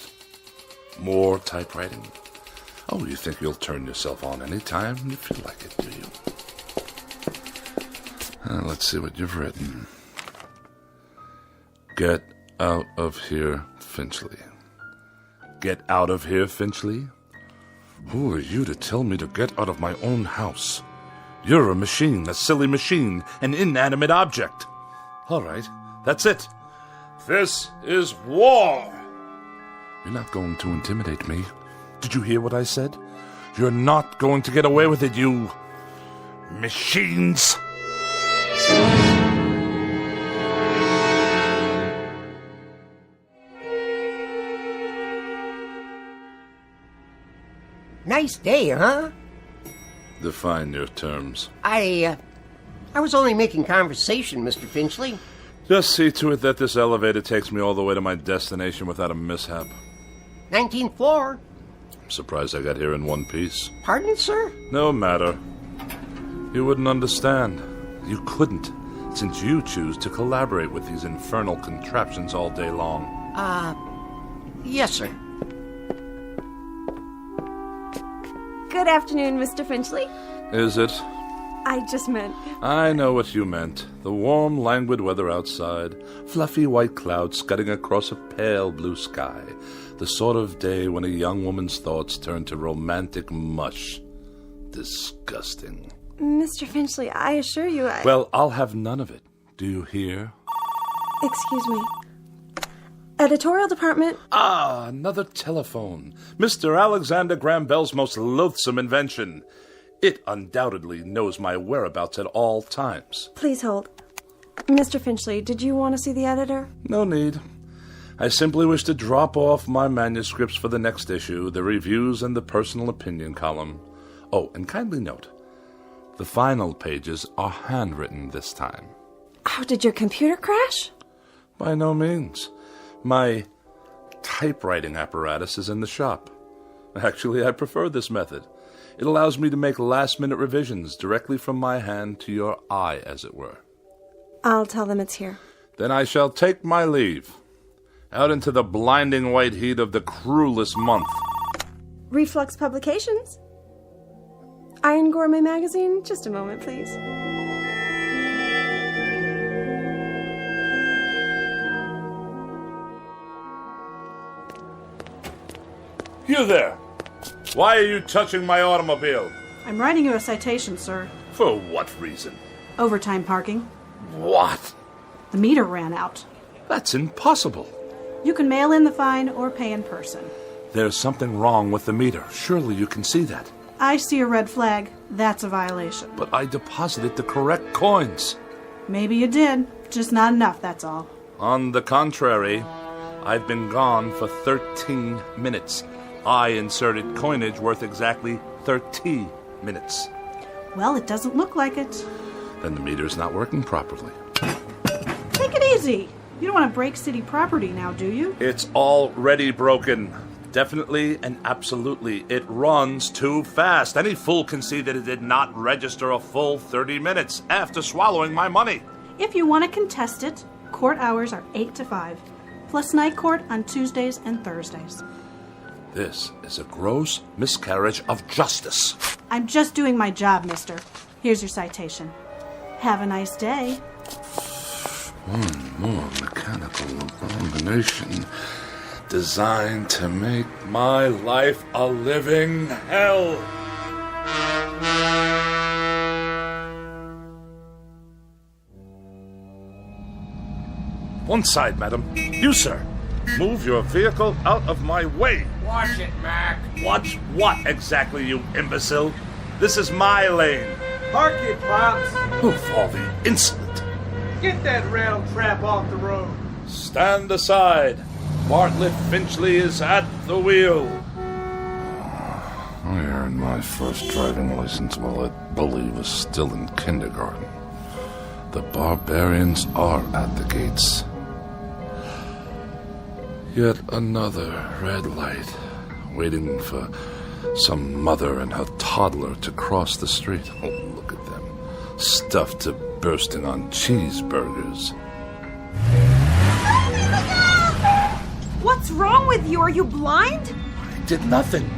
More typewriting? Oh, you think you'll turn yourself on any time you feel like it, do you? Let's see what you've written. Get out of here, Finchley. Get out of here, Finchley? Who are you to tell me to get out of my own house? You're a machine, a silly machine, an inanimate object. All right, that's it. This is war. You're not going to intimidate me. Did you hear what I said? You're not going to get away with it, you machines. Nice day, huh? Define your terms. I was only making conversation, Mr. Finchley. Just see to it that this elevator takes me all the way to my destination without a mishap. 19th floor. I'm surprised I got here in one piece. Pardon, sir? No matter. You wouldn't understand. You couldn't, since you choose to collaborate with these infernal contraptions all day long. Yes, sir. Good afternoon, Mr. Finchley. Is it? I just meant... I know what you meant. The warm, languid weather outside, fluffy white clouds scudding across a pale blue sky. The sort of day when a young woman's thoughts turn to romantic mush. Disgusting. Mr. Finchley, I assure you I... Well, I'll have none of it. Do you hear? Excuse me. Editorial department... Ah, another telephone. Mr. Alexander Graham Bell's most loathsome invention. It undoubtedly knows my whereabouts at all times. Please hold. Mr. Finchley, did you want to see the editor? No need. I simply wish to drop off my manuscripts for the next issue, the reviews and the personal opinion column. Oh, and kindly note, the final pages are handwritten this time. Oh, did your computer crash? By no means. My typewriting apparatus is in the shop. Actually, I prefer this method. It allows me to make last-minute revisions directly from my hand to your eye, as it were. I'll tell them it's here. Then I shall take my leave. Out into the blinding white heat of the cruelest month. Reflux Publications? Iron Gourmet Magazine? Just a moment, please. You there! Why are you touching my automobile? I'm writing you a citation, sir. For what reason? Overtime parking. What? The meter ran out. That's impossible. You can mail in the fine or pay in person. There's something wrong with the meter. Surely you can see that. I see a red flag. That's a violation. But I deposited the correct coins. Maybe you did. Just not enough, that's all. On the contrary, I've been gone for 13 minutes. I inserted coinage worth exactly 30 minutes. Well, it doesn't look like it. Then the meter's not working properly. Take it easy. You don't want to break city property now, do you? It's already broken. Definitely and absolutely. It runs too fast. Any fool can see that it did not register a full 30 minutes after swallowing my money. If you want to contest it, court hours are 8 to 5, plus night court on Tuesdays and Thursdays. This is a gross miscarriage of justice. I'm just doing my job, mister. Here's your citation. Have a nice day. One more mechanical abomination designed to make my life a living hell. One side, madam. You, sir. Move your vehicle out of my way. Watch it, Mac. Watch what exactly, you imbecile? This is my lane. Park it, Pops. Of all the insolent. Get that rail trap off the road. Stand aside. Bartlett Finchley is at the wheel. I earned my first driving license while that bully was still in kindergarten. The barbarians are at the gates. Yet another red light, waiting for some mother and her toddler to cross the street. Oh, look at them, stuffed to bursting on cheeseburgers. What's wrong with you? Are you blind? I did nothing.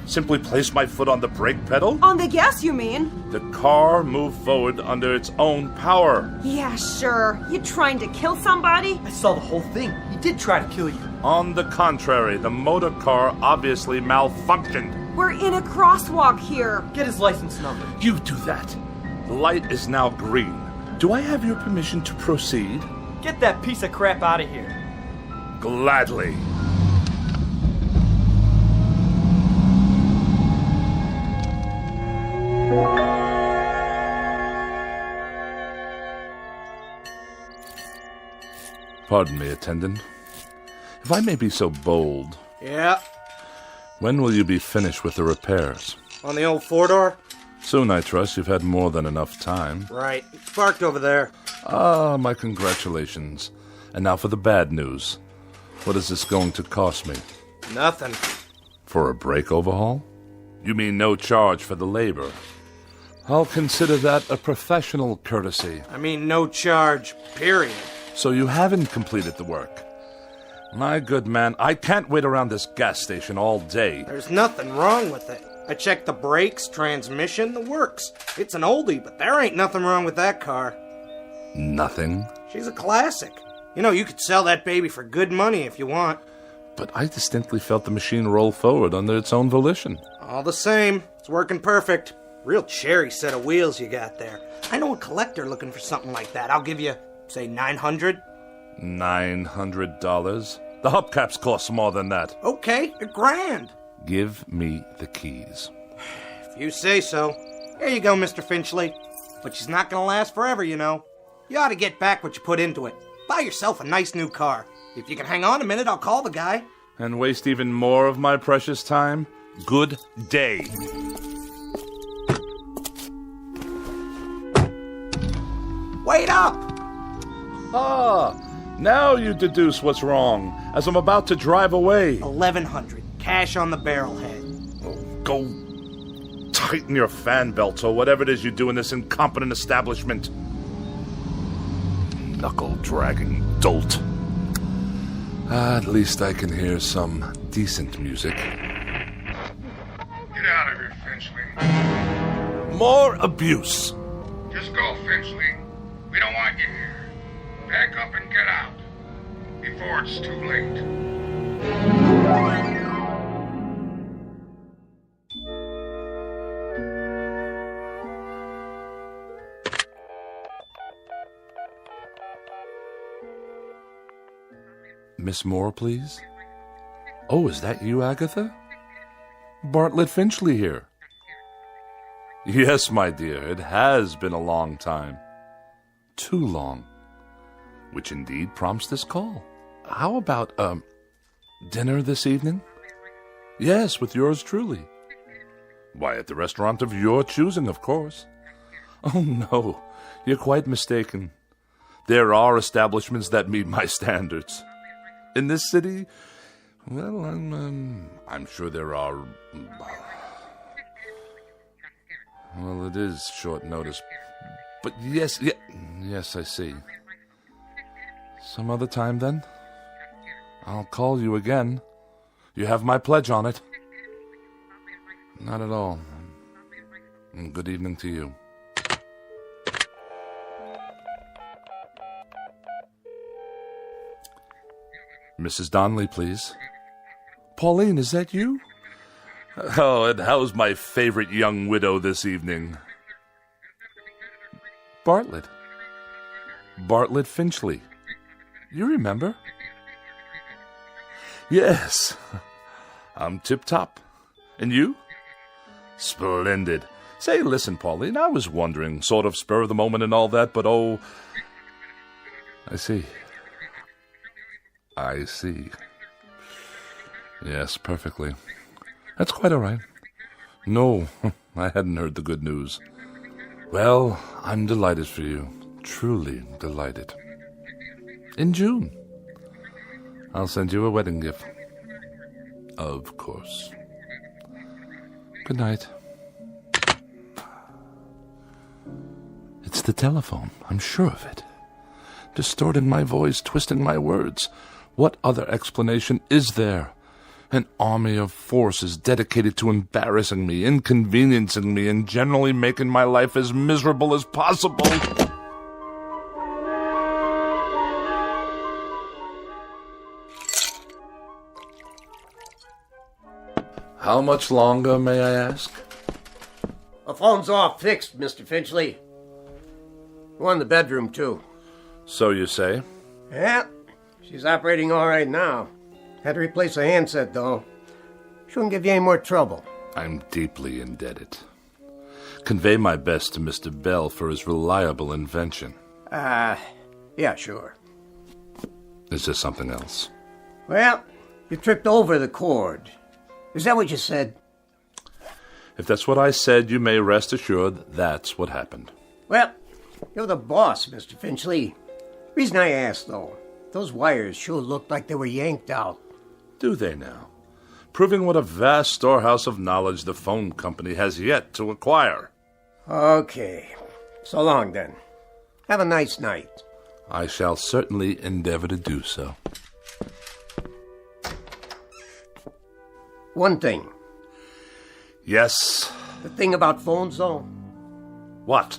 Simply placed my foot on the brake pedal. On the gas, you mean? The car moved forward under its own power. Yeah, sure. You trying to kill somebody? I saw the whole thing. He did try to kill you. On the contrary, the motor car obviously malfunctioned. We're in a crosswalk here. Get his license number. You do that. The light is now green. Do I have your permission to proceed? Get that piece of crap out of here. Gladly. Pardon me, attendant. If I may be so bold. Yeah. When will you be finished with the repairs? On the old four-door? Soon, I trust, you've had more than enough time. Right. It's parked over there. Ah, my congratulations. And now for the bad news. What is this going to cost me? Nothing. For a brake overhaul? You mean no charge for the labor? I'll consider that a professional courtesy. I mean no charge, period. So you haven't completed the work. My good man, I can't wait around this gas station all day. There's nothing wrong with it. I checked the brakes, transmission, the works. It's an oldie, but there ain't nothing wrong with that car. Nothing? She's a classic. You know, you could sell that baby for good money if you want. But I distinctly felt the machine roll forward under its own volition. All the same, it's working perfect. Real cherry set of wheels you got there. I know a collector looking for something like that. I'll give you, say, $900. $900? The hubcaps cost more than that. Okay, $1,000. Give me the keys. If you say so. Here you go, Mr. Finchley. But she's not gonna last forever, you know. You ought to get back what you put into it. Buy yourself a nice new car. If you can hang on a minute, I'll call the guy. And waste even more of my precious time? Good day. Wait up! Ah, now you deduce what's wrong, as I'm about to drive away. $1,100. Cash on the barrelhead. Oh, go tighten your fan belts or whatever it is you do in this incompetent establishment. Knuckle-dragging dolt. At least I can hear some decent music. Get out of here, Finchley. More abuse. Just go, Finchley. We don't want you here. Pack up and get out. Before it's too late. Miss Moore, please? Oh, is that you, Agatha? Bartlett Finchley here. Yes, my dear, it has been a long time. Too long. Which indeed prompts this call. How about, dinner this evening? Yes, with yours truly. Why, at the restaurant of your choosing, of course. Oh, no, you're quite mistaken. There are establishments that meet my standards. In this city, well, I'm sure there are. Well, it is short notice. But yes, I see. Some other time, then? I'll call you again. You have my pledge on it. Not at all. Good evening to you. Mrs. Donnelly, please. Pauline, is that you? Oh, and how's my favorite young widow this evening? Bartlett. Bartlett Finchley. You remember? Yes. I'm tip-top. And you? Splendid. Say, listen, Pauline, I was wondering, sort of spur of the moment and all that, but oh... I see. I see. Yes, perfectly. That's quite all right. No, I hadn't heard the good news. Well, I'm delighted for you. Truly delighted. In June. I'll send you a wedding gift. Of course. Good night. It's the telephone. I'm sure of it. Distorting my voice, twisting my words. What other explanation is there? An army of forces dedicated to embarrassing me, inconveniencing me, and generally making my life as miserable as possible. How much longer, may I ask? The phone's all fixed, Mr. Finchley. One in the bedroom, too. So you say? Yeah, she's operating all right now. Had to replace a handset, though. Shouldn't give you any more trouble. I'm deeply indebted. Convey my best to Mr. Bell for his reliable invention. Yeah, sure. Is there something else? Well, you tripped over the cord. Is that what you said? If that's what I said, you may rest assured that's what happened. Well, you're the boss, Mr. Finchley. Reason I asked, though, those wires sure looked like they were yanked out. Do they now? Proving what a vast storehouse of knowledge the phone company has yet to acquire. Okay. So long, then. Have a nice night. I shall certainly endeavor to do so. One thing. Yes? The thing about phones, though. What?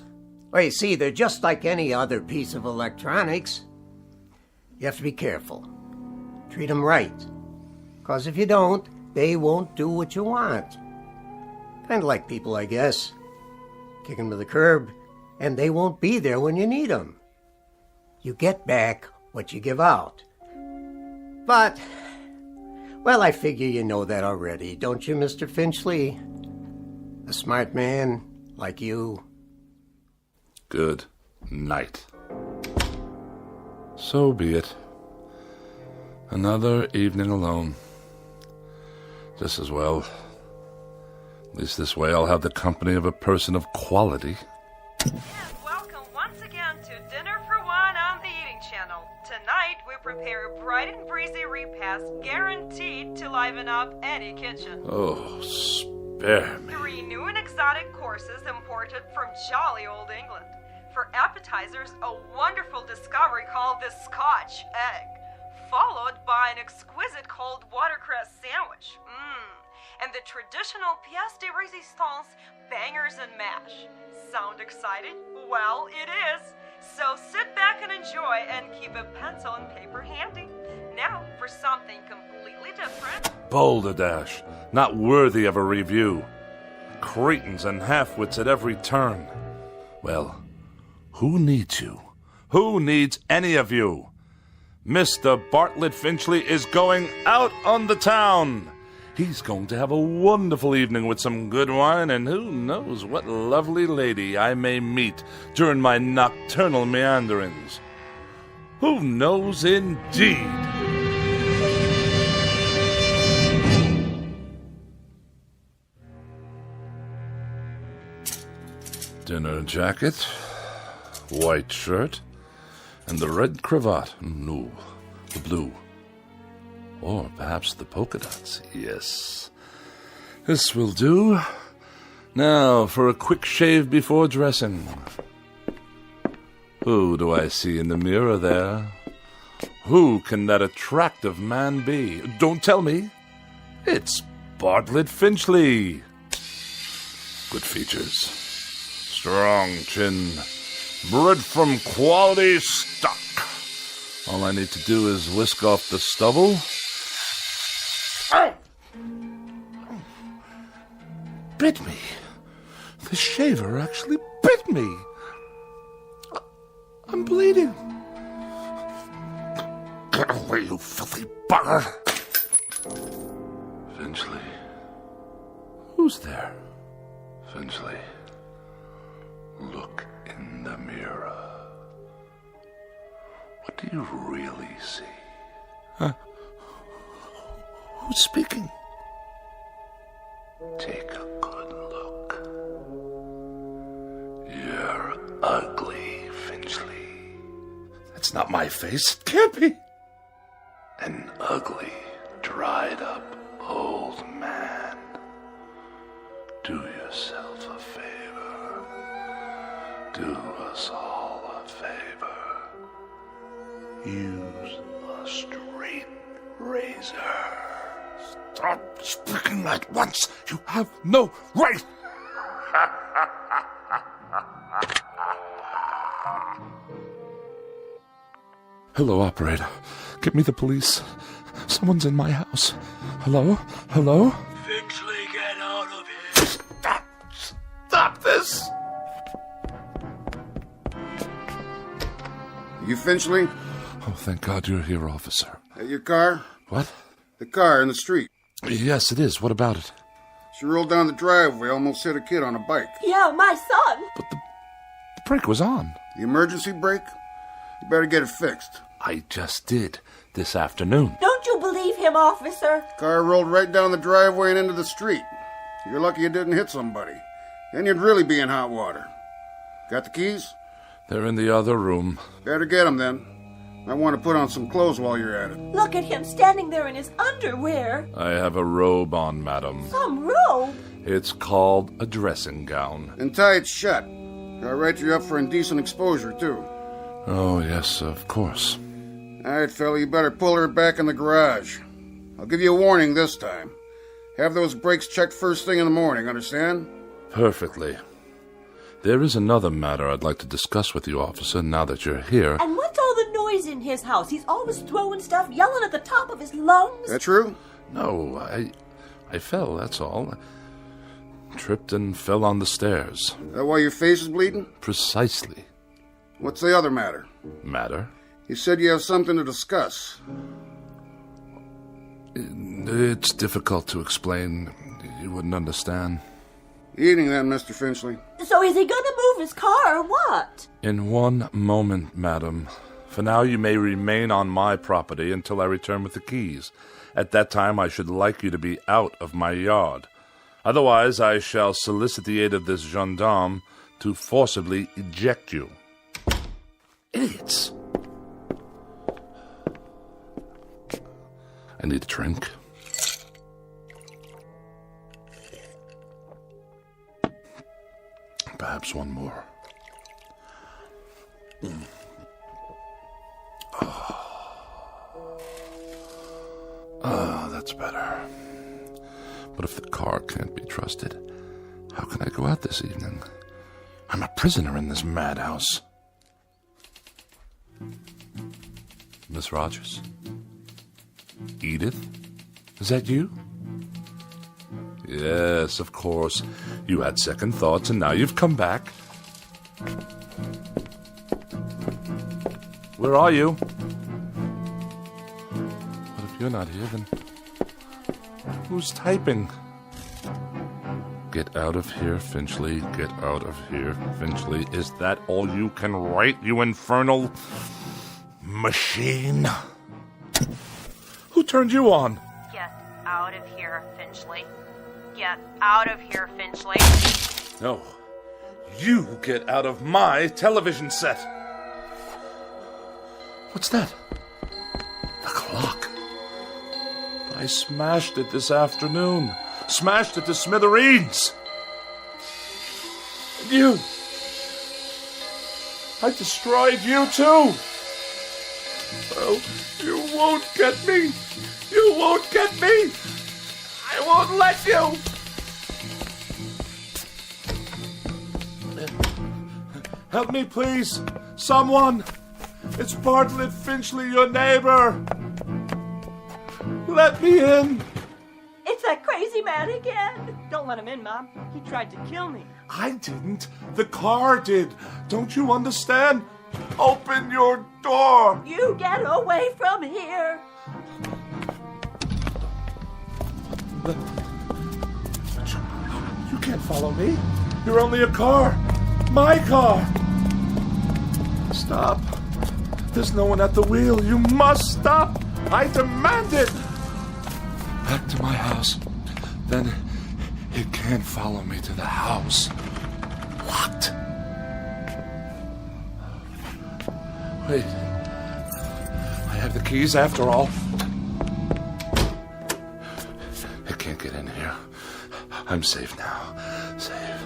Well, you see, they're just like any other piece of electronics. You have to be careful. Treat them right. Because if you don't, they won't do what you want. Kind of like people, I guess. Kick them to the curb, and they won't be there when you need them. You get back what you give out. But, well, I figure you know that already, don't you, Mr. Finchley? A smart man like you. Good night. So be it. Another evening alone. Just as well. At least this way I'll have the company of a person of quality. And welcome once again to Dinner for One on the Eating Channel. Tonight we prepare a bright and breezy repast guaranteed to liven up any kitchen. Oh, spare me. 3 new and exotic courses imported from jolly old England. For appetizers, a wonderful discovery called the Scotch egg, followed by an exquisite cold watercress sandwich. And the traditional pièce de résistance, bangers and mash. Sound excited? Well, it is. So sit back and enjoy and keep a pencil and paper handy. Now for something completely different. Balderdash, not worthy of a review. Cretins and half-wits at every turn. Well, who needs you? Who needs any of you? Mr. Bartlett Finchley is going out on the town. He's going to have a wonderful evening with some good wine, and who knows what lovely lady I may meet during my nocturnal meanderings. Who knows indeed? Dinner jacket, white shirt, and the red cravat. No, the blue. Or perhaps the polka dots. Yes. This will do. Now for a quick shave before dressing. Who do I see in the mirror there? Who can that attractive man be? Don't tell me. It's Bartlett Finchley. Good features. Strong chin. Bred from quality stock. All I need to do is whisk off the stubble. Ow! Bit me. The shaver actually bit me. I'm bleeding. Get away, you filthy bugger. Finchley. Who's there? Finchley. Look in the mirror. What do you really see? Who's speaking? Take a good look. You're ugly, Finchley. That's not my face. It can't be. An ugly, dried up old man. Do yourself a favor. Do us all a favor. Use a straight razor. Stop speaking at once. You have no right. Hello, operator. Get me the police. Someone's in my house. Hello? Hello? Finchley, get out of here. Stop this! You Finchley? Oh, thank God you're here, officer. Your car? What? The car in the street. Yes, it is. What about it? She rolled down the driveway, almost hit a kid on a bike. Yeah, my son. But the brake was on. The emergency brake? You better get it fixed. I just did this afternoon. Don't you believe him, officer? Car rolled right down the driveway and into the street. You're lucky you didn't hit somebody. Then you'd really be in hot water. Got the keys? They're in the other room. Better get them then. I want to put on some clothes while you're at it. Look at him standing there in his underwear. I have a robe on, madam. Some robe? It's called a dressing gown. And tie it shut. I'll write you up for indecent exposure, too. Oh, yes, of course. All right, fella, you better pull her back in the garage. I'll give you a warning this time. Have those brakes checked first thing in the morning, understand? Perfectly. There is another matter I'd like to discuss with you, officer, now that you're here. And what's all the noise in his house? He's always throwing stuff, yelling at the top of his lungs. That true? No, I fell, that's all. Tripped and fell on the stairs. That why your face is bleeding? Precisely. What's the other matter? Matter? You said you have something to discuss. It's difficult to explain. You wouldn't understand. Evening then, Mr. Finchley. So is he going to move his car or what? In one moment, madam. For now, you may remain on my property until I return with the keys. At that time, I should like you to be out of my yard. Otherwise, I shall solicit the aid of this gendarme to forcibly eject you. Idiots! I need a drink. Perhaps one more. That's better. But if the car can't be trusted, how can I go out this evening? I'm a prisoner in this madhouse. Miss Rogers? Edith? Is that you? Yes, of course. You had second thoughts, and now you've come back. Where are you? But if you're not here, then who's typing? Get out of here, Finchley. Get out of here, Finchley. Is that all you can write, you infernal machine? Who turned you on? Get out of here, Finchley. Get out of here, Finchley. No. You get out of my television set. What's that? The clock. I smashed it this afternoon. Smashed it to smithereens. And you. I destroyed you too. Oh, you won't get me. You won't get me. I won't let you. Help me, please. Someone. It's Bartlett Finchley, your neighbor. Let me in. It's that crazy man again. Don't let him in, Mom. He tried to kill me. I didn't. The car did. Don't you understand? Open your door. You get away from here. You can't follow me. You're only a car. My car. Stop. There's no one at the wheel. You must stop. I demand it. Back to my house. Then it can't follow me to the house. Locked. Wait. I have the keys after all. It can't get in here. I'm safe now. Safe.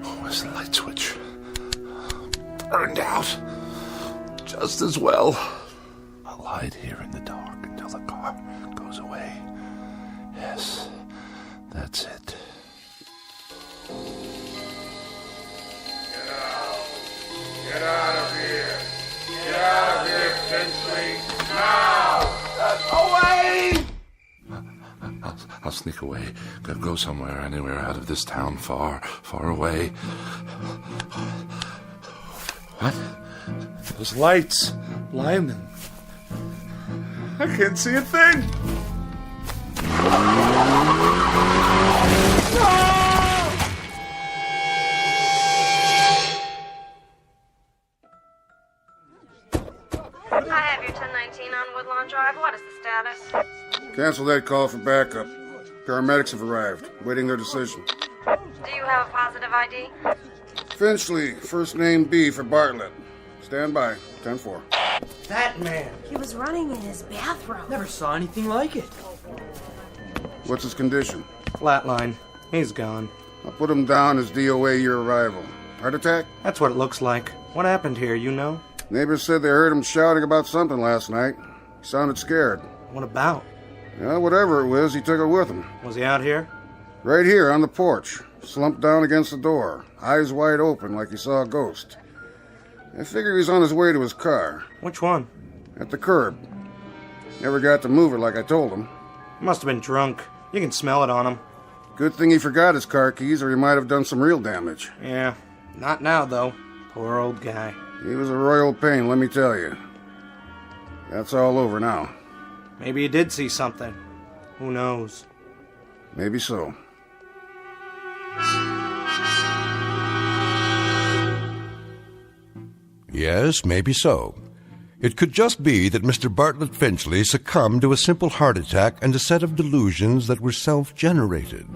Oh, where's the light switch? Burned out. Just as well. I'll hide here in the dark until the car goes away. Yes, that's it. Get out. Get out of here. Get out of here, Finchley. Now! Away! I'll sneak away. Go somewhere, anywhere out of this town, far, far away. What? Those lights. Blinding. I can't see a thing. I have your 1019 on Woodlawn Drive. What is the status? Cancel that call for backup. Paramedics have arrived, waiting their decision. Do you have a positive ID? Finchley, first name B for Bartlett. Stand by, 10-4. That man. He was running in his bathroom. Never saw anything like it. What's his condition? Flatline. He's gone. I'll put him down as DOA your arrival. Heart attack? That's what it looks like. What happened here, you know? Neighbors said they heard him shouting about something last night. He sounded scared. What about? Well, whatever it was, he took it with him. Was he out here? Right here on the porch, slumped down against the door, eyes wide open like he saw a ghost. I figure he was on his way to his car. Which one? At the curb. Never got to move it like I told him. Must have been drunk. You can smell it on him. Good thing he forgot his car keys or he might have done some real damage. Yeah, not now, though. Poor old guy. He was a royal pain, let me tell you. That's all over now. Maybe he did see something. Who knows? Maybe so. Yes, maybe so. It could just be that Mr. Bartlett Finchley succumbed to a simple heart attack and a set of delusions that were self-generated.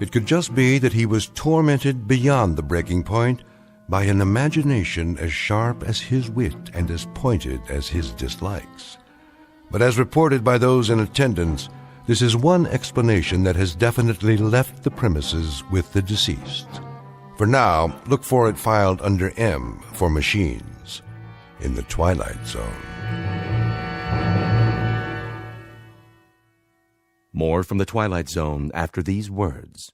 It could just be that he was tormented beyond the breaking point by an imagination as sharp as his wit and as pointed as his dislikes. But as reported by those in attendance, this is one explanation that has definitely left the premises with the deceased. For now, look for it filed under M for machines in the Twilight Zone. More from the Twilight Zone after these words.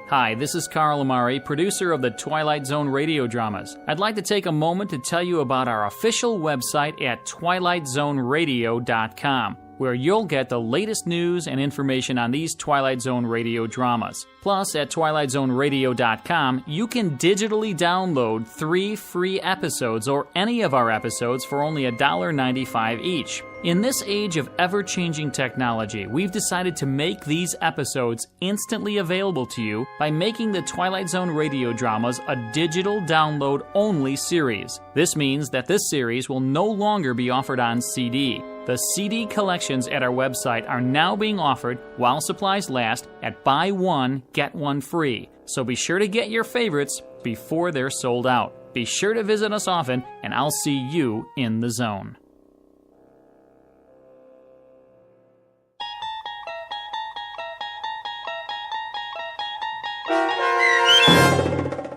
Hi, this is Carl Amari, producer of the Twilight Zone radio dramas. I'd like to take a moment to tell you about our official website at twilightzoneradio.com, where you'll get the latest news and information on these Twilight Zone radio dramas. Plus, at twilightzoneradio.com, you can digitally download 3 free episodes or any of our episodes for only $1.95 each. In this age of ever-changing technology, we've decided to make these episodes instantly available to you by making the Twilight Zone radio dramas a digital download-only series. This means that this series will no longer be offered on CD. The CD collections at our website are now being offered, while supplies last, at buy one, get one free. So be sure to get your favorites before they're sold out. Be sure to visit us often, and I'll see you in the zone.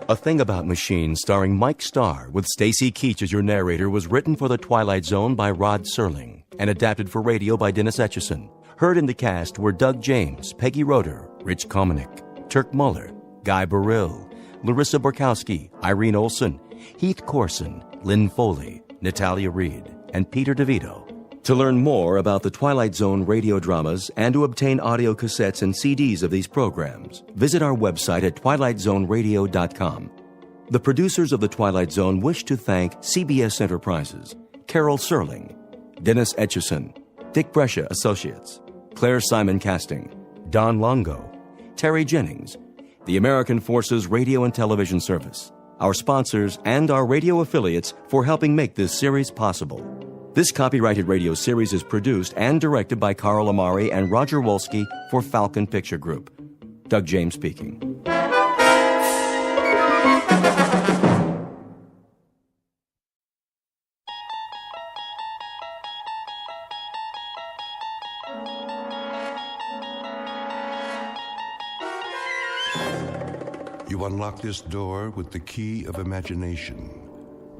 A Thing About Machines, starring Mike Starr, with Stacy Keach as your narrator, was written for The Twilight Zone by Rod Serling and adapted for radio by Dennis Etchison. Heard in the cast were Doug James, Peggy Roeder, Rich Kominick, Turk Muller, Guy Burrill, Larissa Borkowski, Irene Olson, Heath Corson, Lynn Foley, Natalia Reed, and Peter DeVito. To learn more about the Twilight Zone radio dramas and to obtain audio cassettes and CDs of these programs, visit our website at twilightzoneradio.com. The producers of The Twilight Zone wish to thank CBS Enterprises, Carol Serling, Dennis Etchison, Dick Brescia Associates, Claire Simon Casting, Don Longo, Terry Jennings, the American Forces Radio and Television Service, our sponsors, and our radio affiliates for helping make this series possible. This copyrighted radio series is produced and directed by Carl Amari and Roger Wolski for Falcon Picture Group. Doug James speaking. You unlock this door with the key of imagination.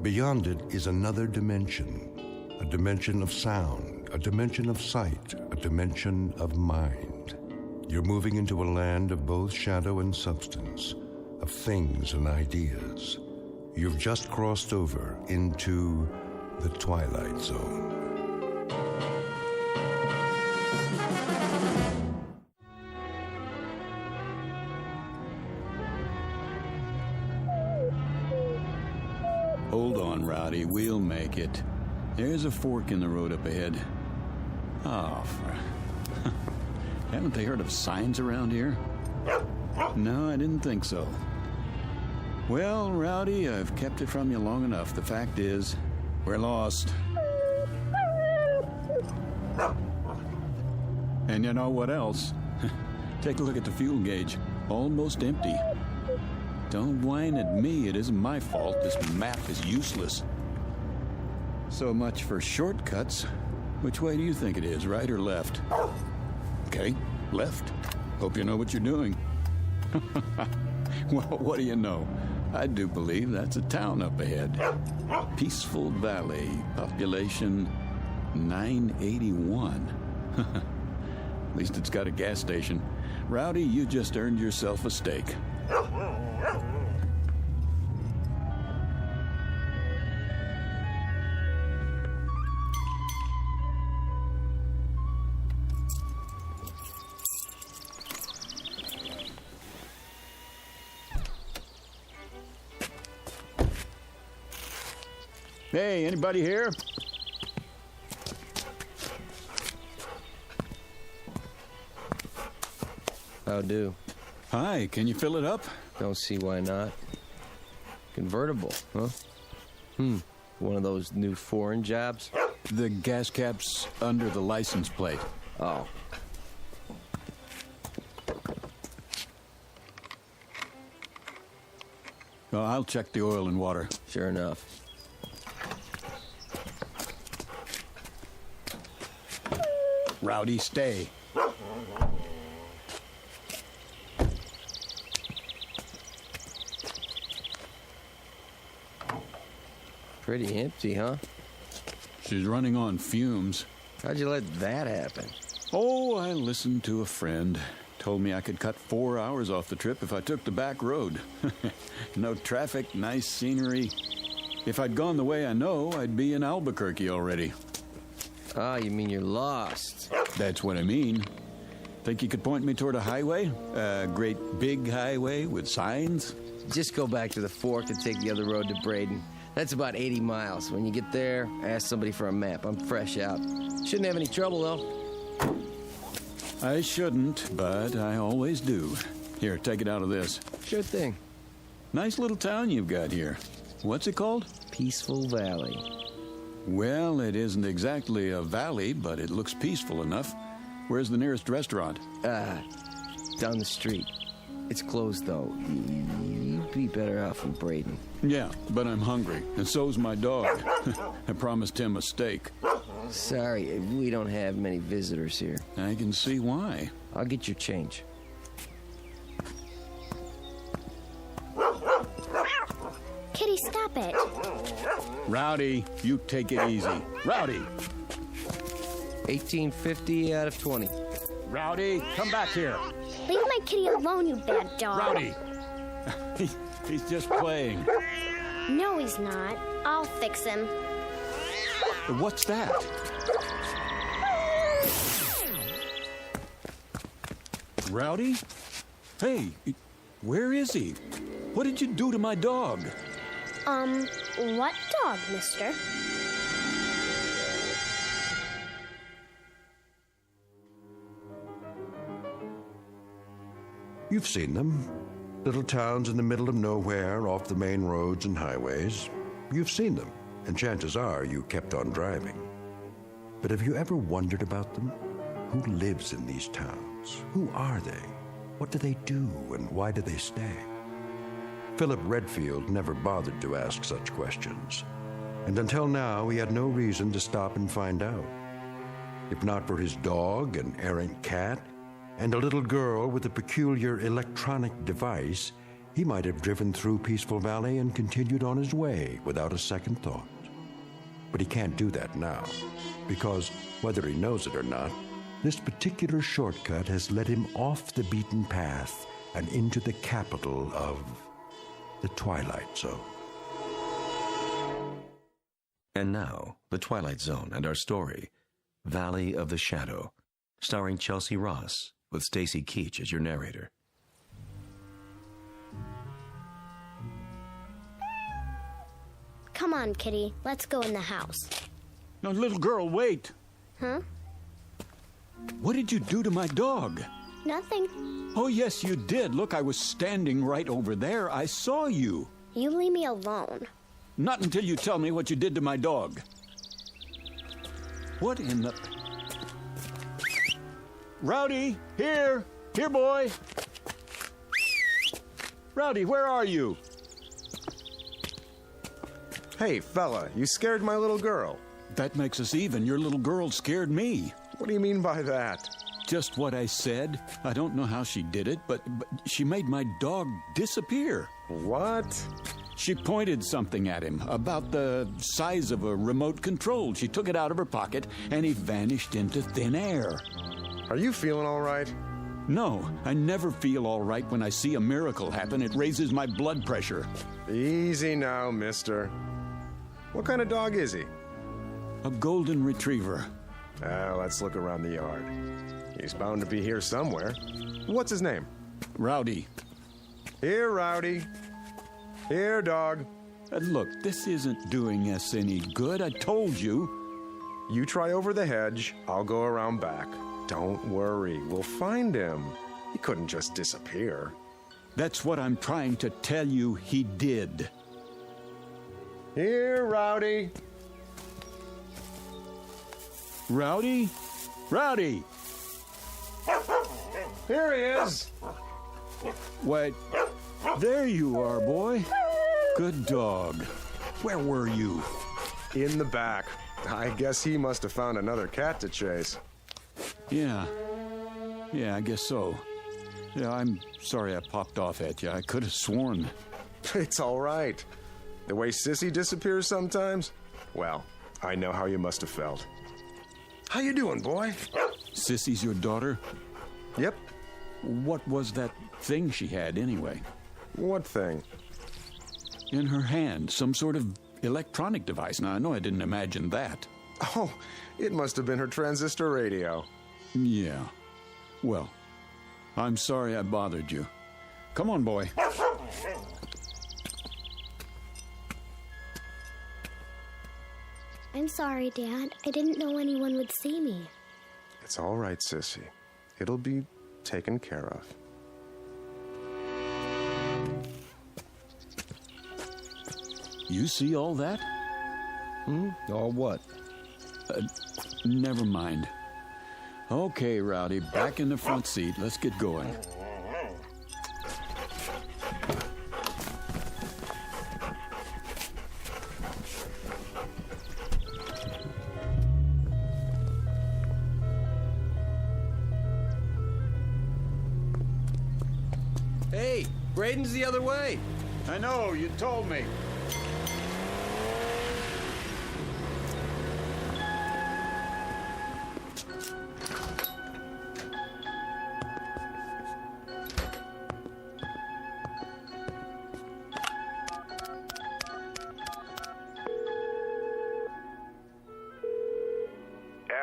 Beyond it is another dimension. A dimension of sound, a dimension of sight, a dimension of mind. You're moving into a land of both shadow and substance, of things and ideas. You've just crossed over into the Twilight Zone. Hold on, Rowdy, we'll make it. There's a fork in the road up ahead. Oh, haven't they heard of signs around here? No, I didn't think so. Well, Rowdy, I've kept it from you long enough. The fact is, we're lost. And you know what else? Take a look at the fuel gauge. Almost empty. Don't whine at me. It isn't my fault. This map is useless. So much for shortcuts. Which way do you think it is, right or left? Okay, left. Hope you know what you're doing. Well, what do you know? I do believe that's a town up ahead. Peaceful Valley, population 981. At least it's got a gas station. Rowdy, you just earned yourself a steak. Hey, anybody here? How do? Hi, can you fill it up? Don't see why not. Convertible, huh? One of those new foreign jobs? The gas cap's under the license plate. Oh. Oh, I'll check the oil and water. Sure enough. Rowdy, stay. Pretty empty, huh? She's running on fumes. How'd you let that happen? Oh, I listened to a friend. Told me I could cut 4 hours off the trip if I took the back road. No traffic, nice scenery. If I'd gone the way I know, I'd be in Albuquerque already. Ah, you mean you're lost? That's what I mean. Think you could point me toward a highway? A great big highway with signs? Just go back to the fork and take the other road to Braden. That's about 80 miles. When you get there, ask somebody for a map. I'm fresh out. Shouldn't have any trouble, though. I shouldn't, but I always do. Here, take it out of this. Sure thing. Nice little town you've got here. What's it called? Peaceful Valley. Well, it isn't exactly a valley, but it looks peaceful enough. Where's the nearest restaurant? Down the street. It's closed, though. You'd be better off in Braden. Yeah, but I'm hungry, and so's my dog. I promised him a steak. Sorry, we don't have many visitors here. I can see why. I'll get your change. Kitty, stop it. Rowdy, you take it easy. Rowdy! 1850 out of 20. Rowdy, come back here. Leave my kitty alone, you bad dog. Rowdy! He's just playing. No, he's not. I'll fix him. What's that? Rowdy? Hey, where is he? What did you do to my dog? What dog, mister? You've seen them. Little towns in the middle of nowhere, off the main roads and highways. You've seen them, and chances are you kept on driving. But have you ever wondered about them? Who lives in these towns? Who are they? What do they do, and why do they stay? Philip Redfield never bothered to ask such questions, and until now he had no reason to stop and find out. If not for his dog, an errant cat, and a little girl with a peculiar electronic device, he might have driven through Peaceful Valley and continued on his way without a second thought. But he can't do that now, because, whether he knows it or not, this particular shortcut has led him off the beaten path and into the capital of the Twilight Zone. And now, the Twilight Zone and our story, Valley of the Shadow, starring Chelsea Ross, with Stacy Keach as your narrator. Come on, Kitty. Let's go in the house. No, little girl, wait. Huh? What did you do to my dog? Nothing. Oh, yes, you did. Look, I was standing right over there. I saw you. You leave me alone. Not until you tell me what you did to my dog. What in the... Rowdy, here! Here, boy! Rowdy, where are you? Hey, fella, you scared my little girl. That makes us even. Your little girl scared me. What do you mean by that? Just what I said. I don't know how she did it, but she made my dog disappear. What? She pointed something at him about the size of a remote control. She took it out of her pocket, and he vanished into thin air. Are you feeling all right? No, I never feel all right when I see a miracle happen. It raises my blood pressure. Easy now, mister. What kind of dog is he? A golden retriever. Let's look around the yard. He's bound to be here somewhere. What's his name? Rowdy. Here, Rowdy. Here, dog. Look, this isn't doing us any good. I told you. You try over the hedge. I'll go around back. Don't worry. We'll find him. He couldn't just disappear. That's what I'm trying to tell you he did. Here, Rowdy. Rowdy? Rowdy! Here he is. Wait, there you are, boy. Good dog. Where were you? In the back. I guess he must have found another cat to chase. Yeah, I guess so. Yeah, I'm sorry I popped off at you. I could have sworn. It's all right. The way Sissy disappears sometimes? Well, I know how you must have felt. How you doing, boy? Sissy's your daughter? Yep. What was that thing she had, anyway? What thing? In her hand, some sort of electronic device. Now, I know I didn't imagine that. Oh, it must have been her transistor radio. Yeah. Well, I'm sorry I bothered you. Come on, boy. I'm sorry, Dad. I didn't know anyone would see me. It's all right, Sissy. It'll be taken care of. You see all that? All what? Never mind. Okay, Rowdy, back in the front seat. Let's get going. Hey, Braden's the other way. I know, you told me.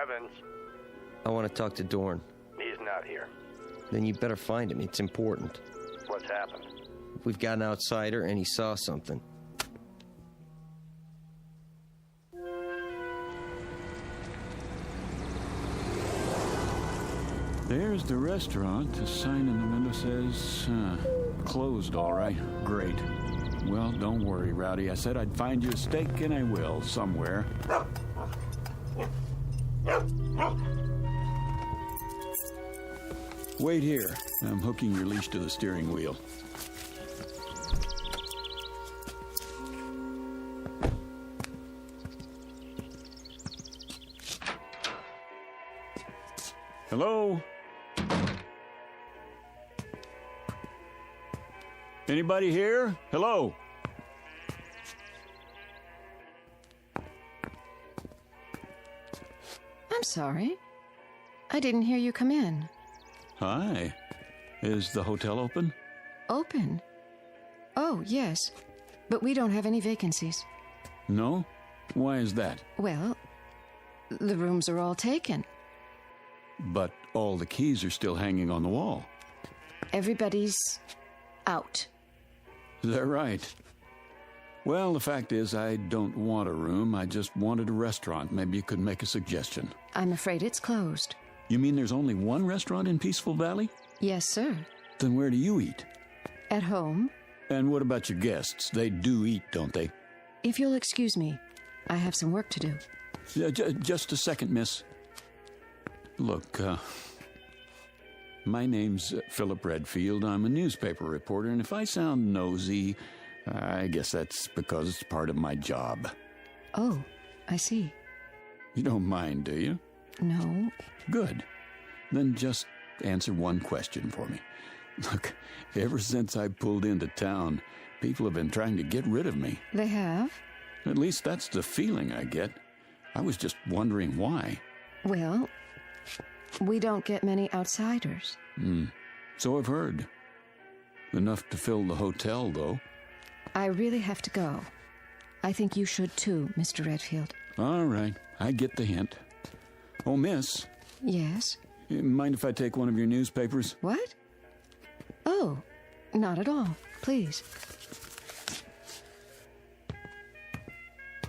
Evans. I want to talk to Dorn. He's not here. Then you better find him. It's important. What's happened? We've got an outsider, and he saw something. There's the restaurant. The sign in the window says, closed, all right. Great. Well, don't worry, Rowdy. I said I'd find you a steak, and I will, somewhere. Wait here. I'm hooking your leash to the steering wheel. Hello? Anybody here? Hello? I'm sorry. I didn't hear you come in. Hi. Is the hotel open? Open? Oh, yes. But we don't have any vacancies. No? Why is that? Well, the rooms are all taken. But all the keys are still hanging on the wall. Everybody's out. Is that right? Well, the fact is, I don't want a room. I just wanted a restaurant. Maybe you could make a suggestion. I'm afraid it's closed. You mean there's only one restaurant in Peaceful Valley? Yes, sir. Then where do you eat? At home. And what about your guests? They do eat, don't they? If you'll excuse me, I have some work to do. Just a second, miss. Look, My name's Philip Redfield. I'm a newspaper reporter, and if I sound nosy, I guess that's because it's part of my job. Oh, I see. You don't mind, do you? No. Good. Then just answer one question for me. Look, ever since I pulled into town, people have been trying to get rid of me. They have? At least that's the feeling I get. I was just wondering why. Well, we don't get many outsiders. So I've heard. Enough to fill the hotel, though. I really have to go. I think you should too, Mr. Redfield. All right, I get the hint. Oh, miss. Yes? Mind if I take one of your newspapers? What? Oh, not at all. Please.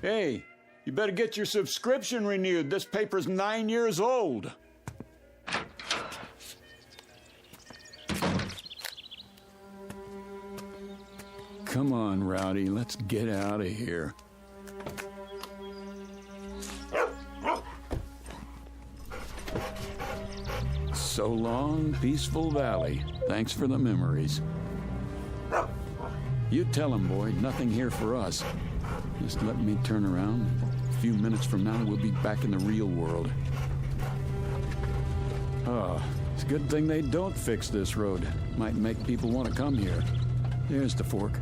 Hey, you better get your subscription renewed. This paper's 9 years old. Come on, Rowdy, let's get out of here. So long, Peaceful Valley. Thanks for the memories. You tell him, boy, nothing here for us. Just let me turn around. A few minutes from now, we'll be back in the real world. Oh, it's a good thing they don't fix this road. Might make people want to come here. There's the fork.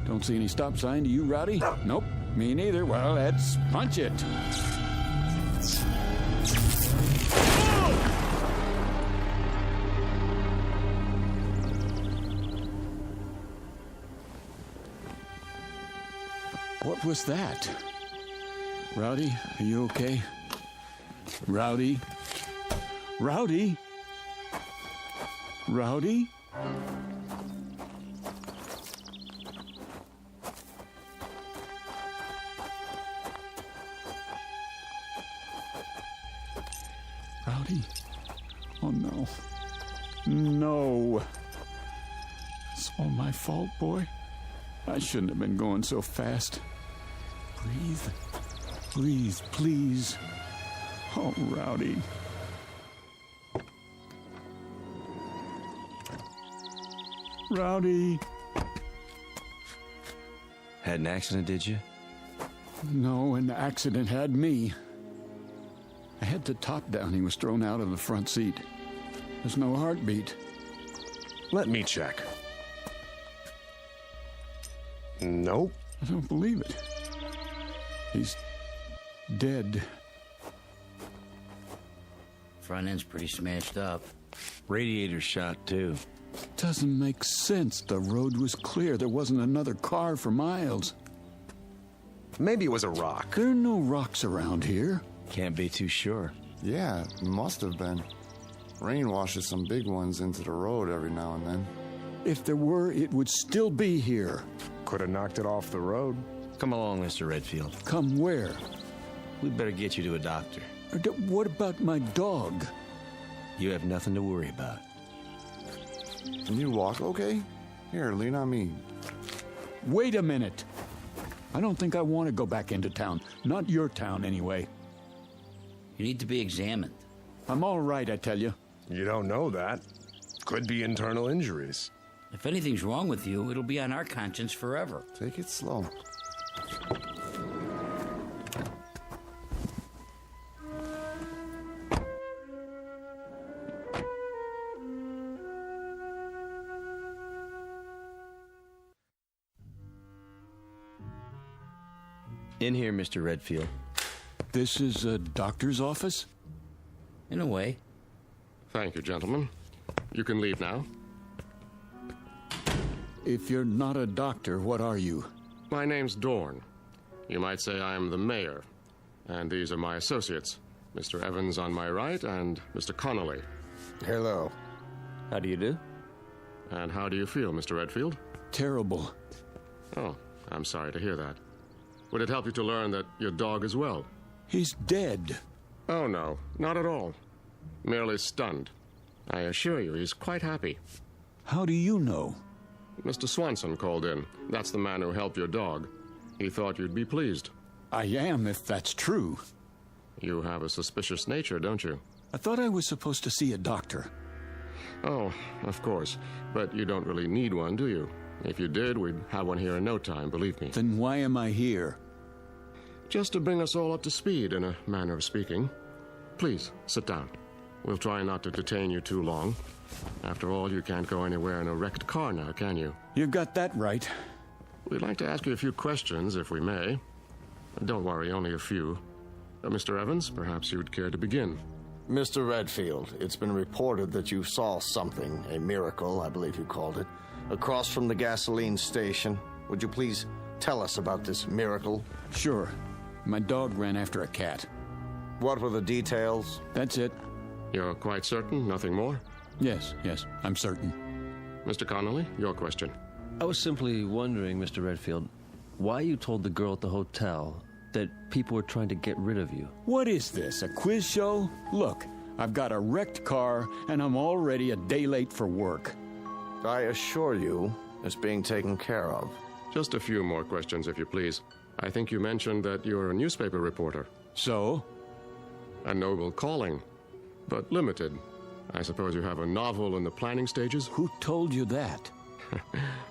Don't see any stop sign. Do you, Rowdy? Nope, me neither. Well, let's punch it. What was that? Rowdy, are you okay? Rowdy? Rowdy? Rowdy? Rowdy? Oh, no. No. It's all my fault, boy. I shouldn't have been going so fast. Breathe. Please, please. Oh, Rowdy. Rowdy. Had an accident, did you? No, an accident had me. I had the top down. He was thrown out of the front seat. There's no heartbeat. Let me check. Nope. I don't believe it. He's dead. Front end's pretty smashed up. Radiator shot, too. Doesn't make sense. The road was clear. There wasn't another car for miles. Maybe it was a rock. There are no rocks around here. Can't be too sure. Yeah, must have been. Rain washes some big ones into the road every now and then. If there were, it would still be here. Could have knocked it off the road. Come along, Mr. Redfield. Come where? We'd better get you to a doctor. What about my dog? You have nothing to worry about. Can you walk okay? Here, lean on me. Wait a minute. I don't think I want to go back into town. Not your town, anyway. You need to be examined. I'm all right, I tell you. You don't know that. Could be internal injuries. If anything's wrong with you, it'll be on our conscience forever. Take it slow. In here, Mr. Redfield. This is a doctor's office? In a way. Thank you, gentlemen. You can leave now. If you're not a doctor, what are you? My name's Dorn. You might say I am the mayor. And these are my associates. Mr. Evans on my right and Mr. Connolly. Hello. How do you do? And how do you feel, Mr. Redfield? Terrible. Oh, I'm sorry to hear that. Would it help you to learn that your dog is well? He's dead. Oh, no, not at all. Merely stunned. I assure you, he's quite happy. How do you know? Mr. Swanson called in. That's the man who helped your dog. He thought you'd be pleased. I am, if that's true. You have a suspicious nature, don't you? I thought I was supposed to see a doctor. Oh, of course. But you don't really need one, do you? If you did, we'd have one here in no time, believe me. Then why am I here? Just to bring us all up to speed, in a manner of speaking. Please, sit down. We'll try not to detain you too long. After all, you can't go anywhere in a wrecked car now, can you? You've got that right. We'd like to ask you a few questions, if we may. Don't worry, only a few. Mr. Evans, perhaps you'd care to begin. Mr. Redfield, it's been reported that you saw something, a miracle, I believe you called it, across from the gasoline station. Would you please tell us about this miracle? Sure. My dog ran after a cat. What were the details? That's it. You're quite certain? Nothing more? Yes, I'm certain. Mr. Connolly, your question. I was simply wondering, Mr. Redfield, why you told the girl at the hotel that people were trying to get rid of you. What is this, a quiz show? Look, I've got a wrecked car, and I'm already a day late for work. I assure you, it's being taken care of. Just a few more questions, if you please. I think you mentioned that you're a newspaper reporter. So? A noble calling, but limited. I suppose you have a novel in the planning stages? Who told you that?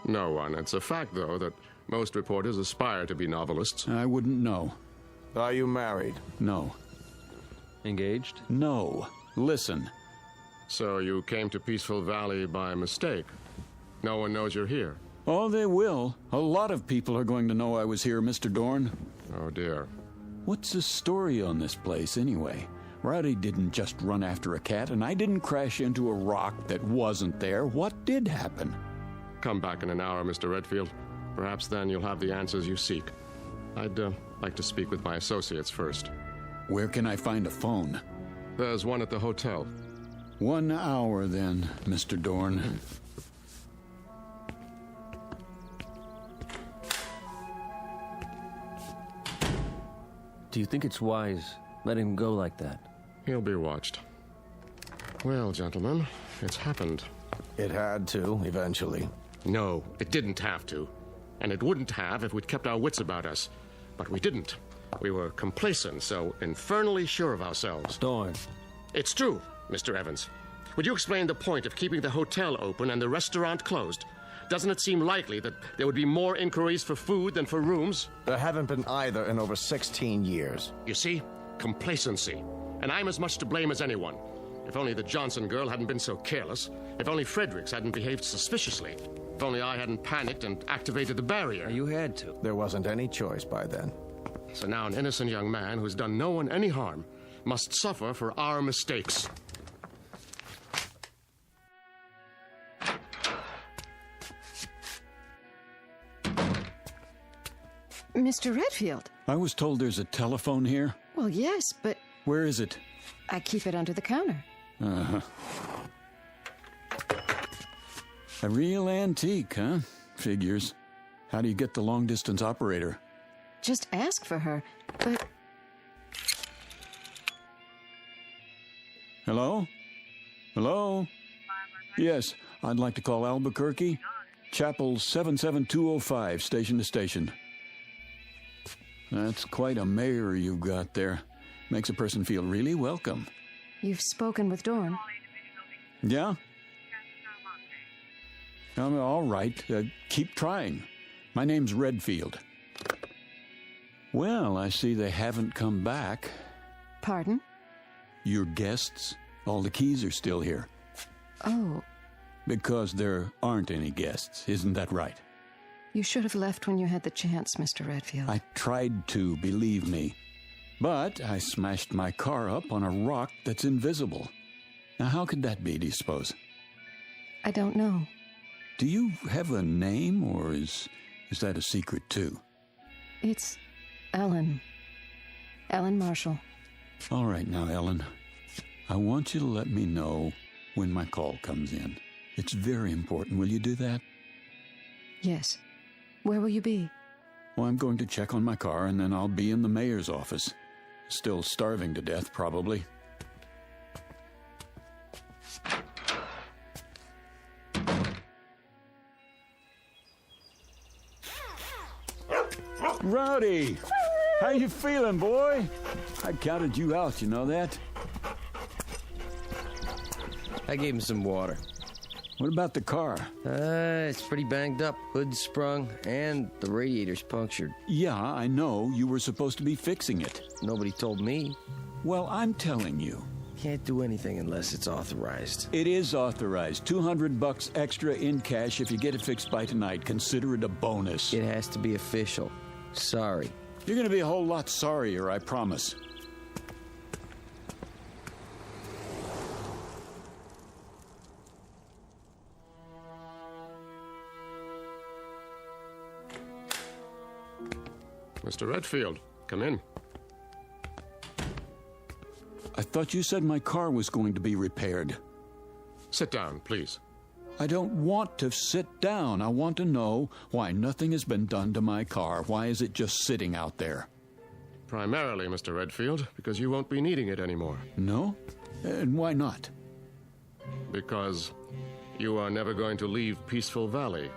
No one. It's a fact, though, that most reporters aspire to be novelists. I wouldn't know. Are you married? No. Engaged? No. Listen. So you came to Peaceful Valley by mistake? No one knows you're here? Oh, they will. A lot of people are going to know I was here, Mr. Dorn. Oh, dear. What's the story on this place, anyway? Rowdy didn't just run after a cat, and I didn't crash into a rock that wasn't there. What did happen? Come back in an hour, Mr. Redfield. Perhaps then you'll have the answers you seek. I'd like to speak with my associates first. Where can I find a phone? There's one at the hotel. 1 hour, then, Mr. Dorn. Do you think it's wise letting him go like that? He'll be watched. Well, gentlemen, it's happened. It had to, eventually. No, it didn't have to. And it wouldn't have if we'd kept our wits about us. But we didn't. We were complacent, so infernally sure of ourselves. Dorn. It's true, Mr. Evans. Would you explain the point of keeping the hotel open and the restaurant closed? Doesn't it seem likely that there would be more inquiries for food than for rooms? There haven't been either in over 16 years. You see? Complacency. And I'm as much to blame as anyone. If only the Johnson girl hadn't been so careless. If only Fredericks hadn't behaved suspiciously. If only I hadn't panicked and activated the barrier. You had to. There wasn't any choice by then. So now an innocent young man who's done no one any harm must suffer for our mistakes. Mr. Redfield. I was told there's a telephone here. Well, yes, but... Where is it? I keep it under the counter. Uh-huh. A real antique, huh? Figures. How do you get the long-distance operator? Just ask for her, but... Hello? Hello? Yes, I'd like to call Albuquerque. Chapel 77205, station to station. That's quite a mare you've got there. Makes a person feel really welcome. You've spoken with Dorn. Yeah? All right. Keep trying. My name's Redfield. Well, I see they haven't come back. Pardon? Your guests? All the keys are still here. Oh. Because there aren't any guests, isn't that right? You should have left when you had the chance, Mr. Redfield. I tried to, believe me. But I smashed my car up on a rock that's invisible. Now, how could that be, do you suppose? I don't know. Do you have a name, or is that a secret, too? It's Ellen. Ellen Marshall. All right now, Ellen. I want you to let me know when my call comes in. It's very important. Will you do that? Yes. Where will you be? Well, I'm going to check on my car, and then I'll be in the mayor's office. Still starving to death, probably. Rowdy! How you feeling, boy? I counted you out, you know that? I gave him some water. What about the car? It's pretty banged up. Hood's sprung, and the radiator's punctured. Yeah, I know. You were supposed to be fixing it. Nobody told me. Well, I'm telling you. Can't do anything unless it's authorized. It is authorized. $200 extra in cash if you get it fixed by tonight. Consider it a bonus. It has to be official. Sorry. You're going to be a whole lot sorrier, I promise. Mr. Redfield, come in. I thought you said my car was going to be repaired. Sit down, please. I don't want to sit down. I want to know why nothing has been done to my car. Why is it just sitting out there? Primarily, Mr. Redfield, because you won't be needing it anymore. No? And why not? Because you are never going to leave Peaceful Valley.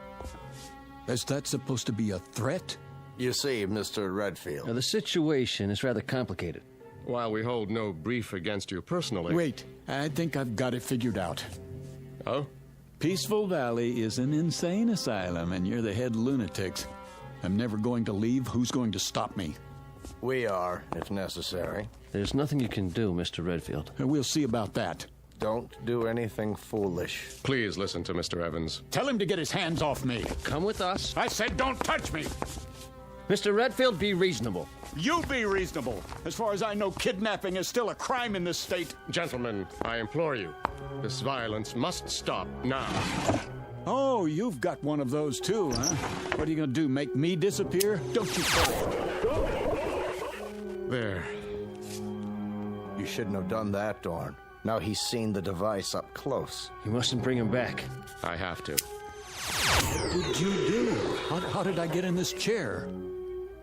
Is that supposed to be a threat? You see, Mr. Redfield. Now, the situation is rather complicated. While we hold no brief against you personally... Wait, I think I've got it figured out. Oh? Peaceful Valley is an insane asylum, and you're the head lunatics. I'm never going to leave. Who's going to stop me? We are, if necessary. There's nothing you can do, Mr. Redfield. We'll see about that. Don't do anything foolish. Please listen to Mr. Evans. Tell him to get his hands off me. Come with us. I said don't touch me. Mr. Redfield, be reasonable. You be reasonable. As far as I know, kidnapping is still a crime in this state. Gentlemen, I implore you. This violence must stop now. Oh, you've got one of those too, huh? What are you going to do, make me disappear? Don't you There. You shouldn't have done that, Dorn. Now he's seen the device up close. You mustn't bring him back. I have to. What did you do? How did I get in this chair?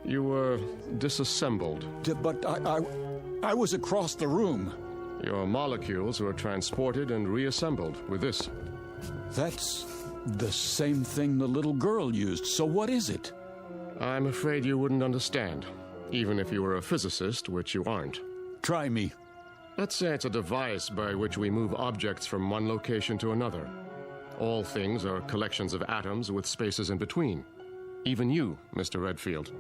You were disassembled. But I was across the room. Your molecules were transported and reassembled with this. That's the same thing the little girl used. So what is it? I'm afraid you wouldn't understand, even if you were a physicist, which you aren't. Try me. Let's say it's a device by which we move objects from one location to another. All things are collections of atoms with spaces in between. Even you, Mr. Redfield.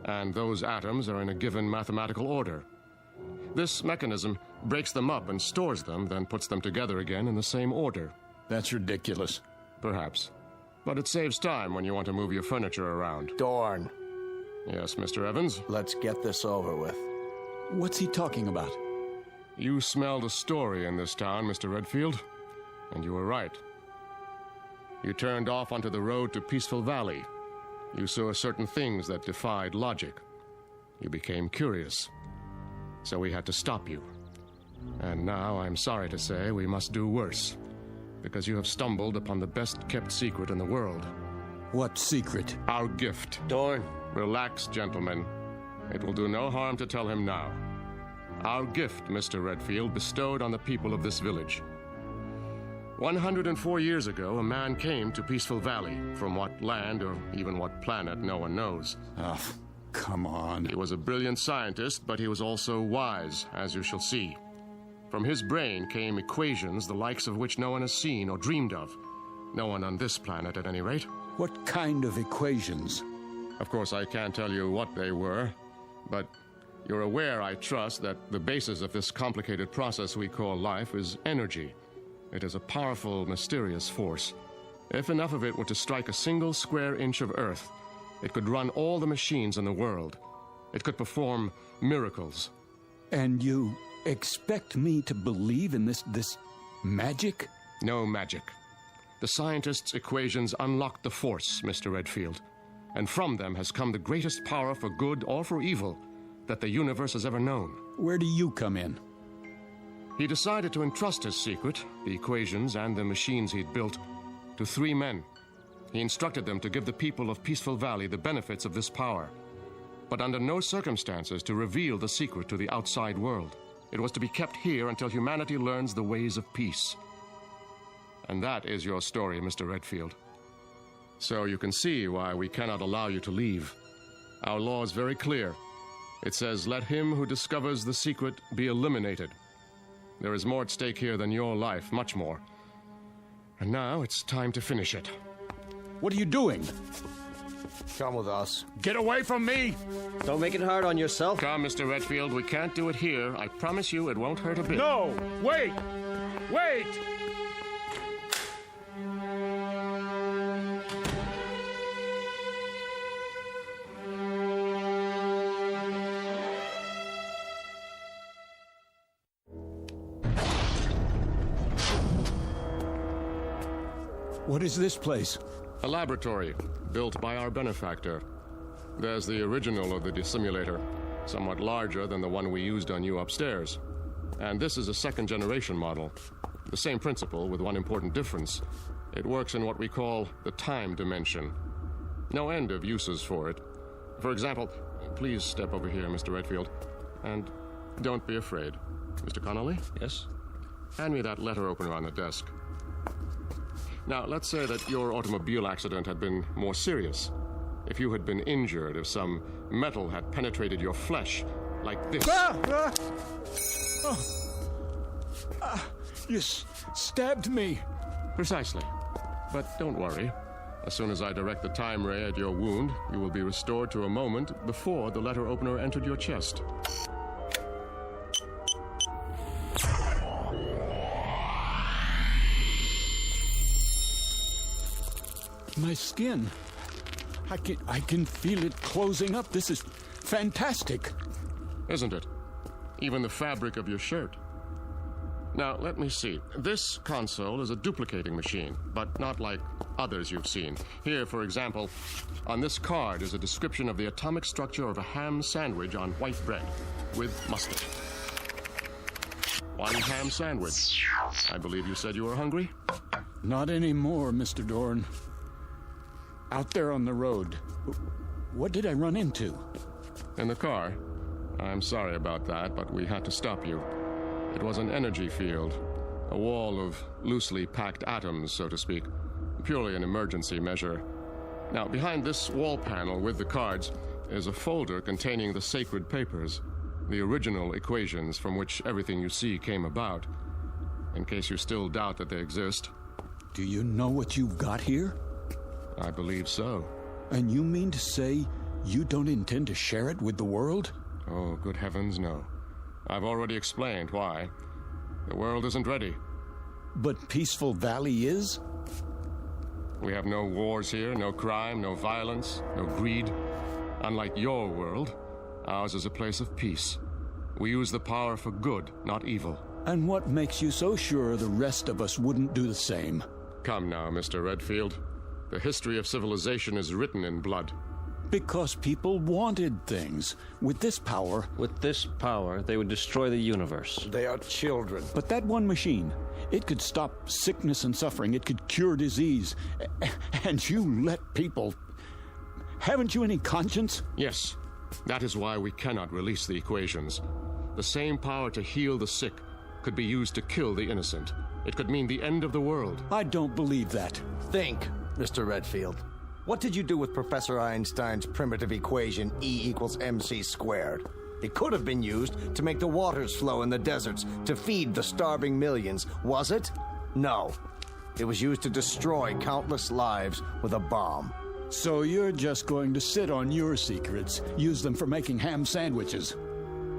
And those atoms are in a given mathematical order. This mechanism breaks them up and stores them, then puts them together again in the same order. That's ridiculous. Perhaps. But it saves time when you want to move your furniture around. Dorn. Yes, Mr. Evans? Let's get this over with. What's he talking about? You smelled a story in this town, Mr. Redfield. And you were right. You turned off onto the road to Peaceful Valley. You saw certain things that defied logic. You became curious. So we had to stop you. And now, I'm sorry to say, we must do worse. Because you have stumbled upon the best-kept secret in the world. What secret? Our gift. Dorn. Relax, gentlemen. It will do no harm to tell him now. Our gift, Mr. Redfield, bestowed on the people of this village. 104 years ago, a man came to Peaceful Valley, from what land or even what planet no one knows. Oh, come on. He was a brilliant scientist, but he was also wise, as you shall see. From his brain came equations the likes of which no one has seen or dreamed of. No one on this planet, at any rate. What kind of equations? Of course, I can't tell you what they were, but you're aware, I trust, that the basis of this complicated process we call life is energy. It is a powerful, mysterious force. If enough of it were to strike a single square inch of Earth, it could run all the machines in the world. It could perform miracles. And you expect me to believe in this magic? No magic. The scientists' equations unlocked the force, Mr. Redfield. And from them has come the greatest power for good or for evil that the universe has ever known. Where do you come in? He decided to entrust his secret, the equations and the machines he'd built, to 3 men. He instructed them to give the people of Peaceful Valley the benefits of this power, but under no circumstances to reveal the secret to the outside world. It was to be kept here until humanity learns the ways of peace. And that is your story, Mr. Redfield. So you can see why we cannot allow you to leave. Our law is very clear. It says, let him who discovers the secret be eliminated. There is more at stake here than your life, much more. And now it's time to finish it. What are you doing? Come with us. Get away from me! Don't make it hard on yourself. Come, Mr. Redfield, we can't do it here. I promise you it won't hurt a bit. No! Wait! Wait! What is this place? A laboratory, built by our benefactor. There's the original of the dissimulator, somewhat larger than the one we used on you upstairs. And this is a second-generation model. The same principle, with one important difference. It works in what we call the time dimension. No end of uses for it. For example, please step over here, Mr. Redfield. And don't be afraid. Mr. Connolly? Yes? Hand me that letter opener on the desk. Now, let's say that your automobile accident had been more serious. If you had been injured, if some metal had penetrated your flesh, like this. You stabbed me. Precisely. But don't worry. As soon as I direct the time ray at your wound, you will be restored to a moment before the letter opener entered your chest. My skin. I can feel it closing up. This is fantastic. Isn't it? Even the fabric of your shirt. Now, let me see. This console is a duplicating machine, but not like others you've seen. Here, for example, on this card is a description of the atomic structure of a ham sandwich on white bread with mustard. One ham sandwich. I believe you said you were hungry? Not anymore, Mr. Dorn. Out there on the road, what did I run into? In the car. I'm sorry about that, but we had to stop you. It was an energy field, a wall of loosely packed atoms, so to speak. Purely an emergency measure. Now, behind this wall panel with the cards is a folder containing the sacred papers, the original equations from which everything you see came about, in case you still doubt that they exist. Do you know what you've got here? I believe so. And you mean to say you don't intend to share it with the world? Oh, good heavens, no. I've already explained why. The world isn't ready. But Peaceful Valley is? We have no wars here, no crime, no violence, no greed. Unlike your world, ours is a place of peace. We use the power for good, not evil. And what makes you so sure the rest of us wouldn't do the same? Come now, Mr. Redfield. The history of civilization is written in blood. Because people wanted things. With this power... With this power, they would destroy the universe. They are children. But that one machine, it could stop sickness and suffering. It could cure disease. And you let people... Haven't you any conscience? Yes. That is why we cannot release the equations. The same power to heal the sick could be used to kill the innocent. It could mean the end of the world. I don't believe that. Think, Mr. Redfield. What did you do with Professor Einstein's primitive equation E = mc squared? It could have been used to make the waters flow in the deserts to feed the starving millions, was it? No. It was used to destroy countless lives with a bomb. So you're just going to sit on your secrets, use them for making ham sandwiches?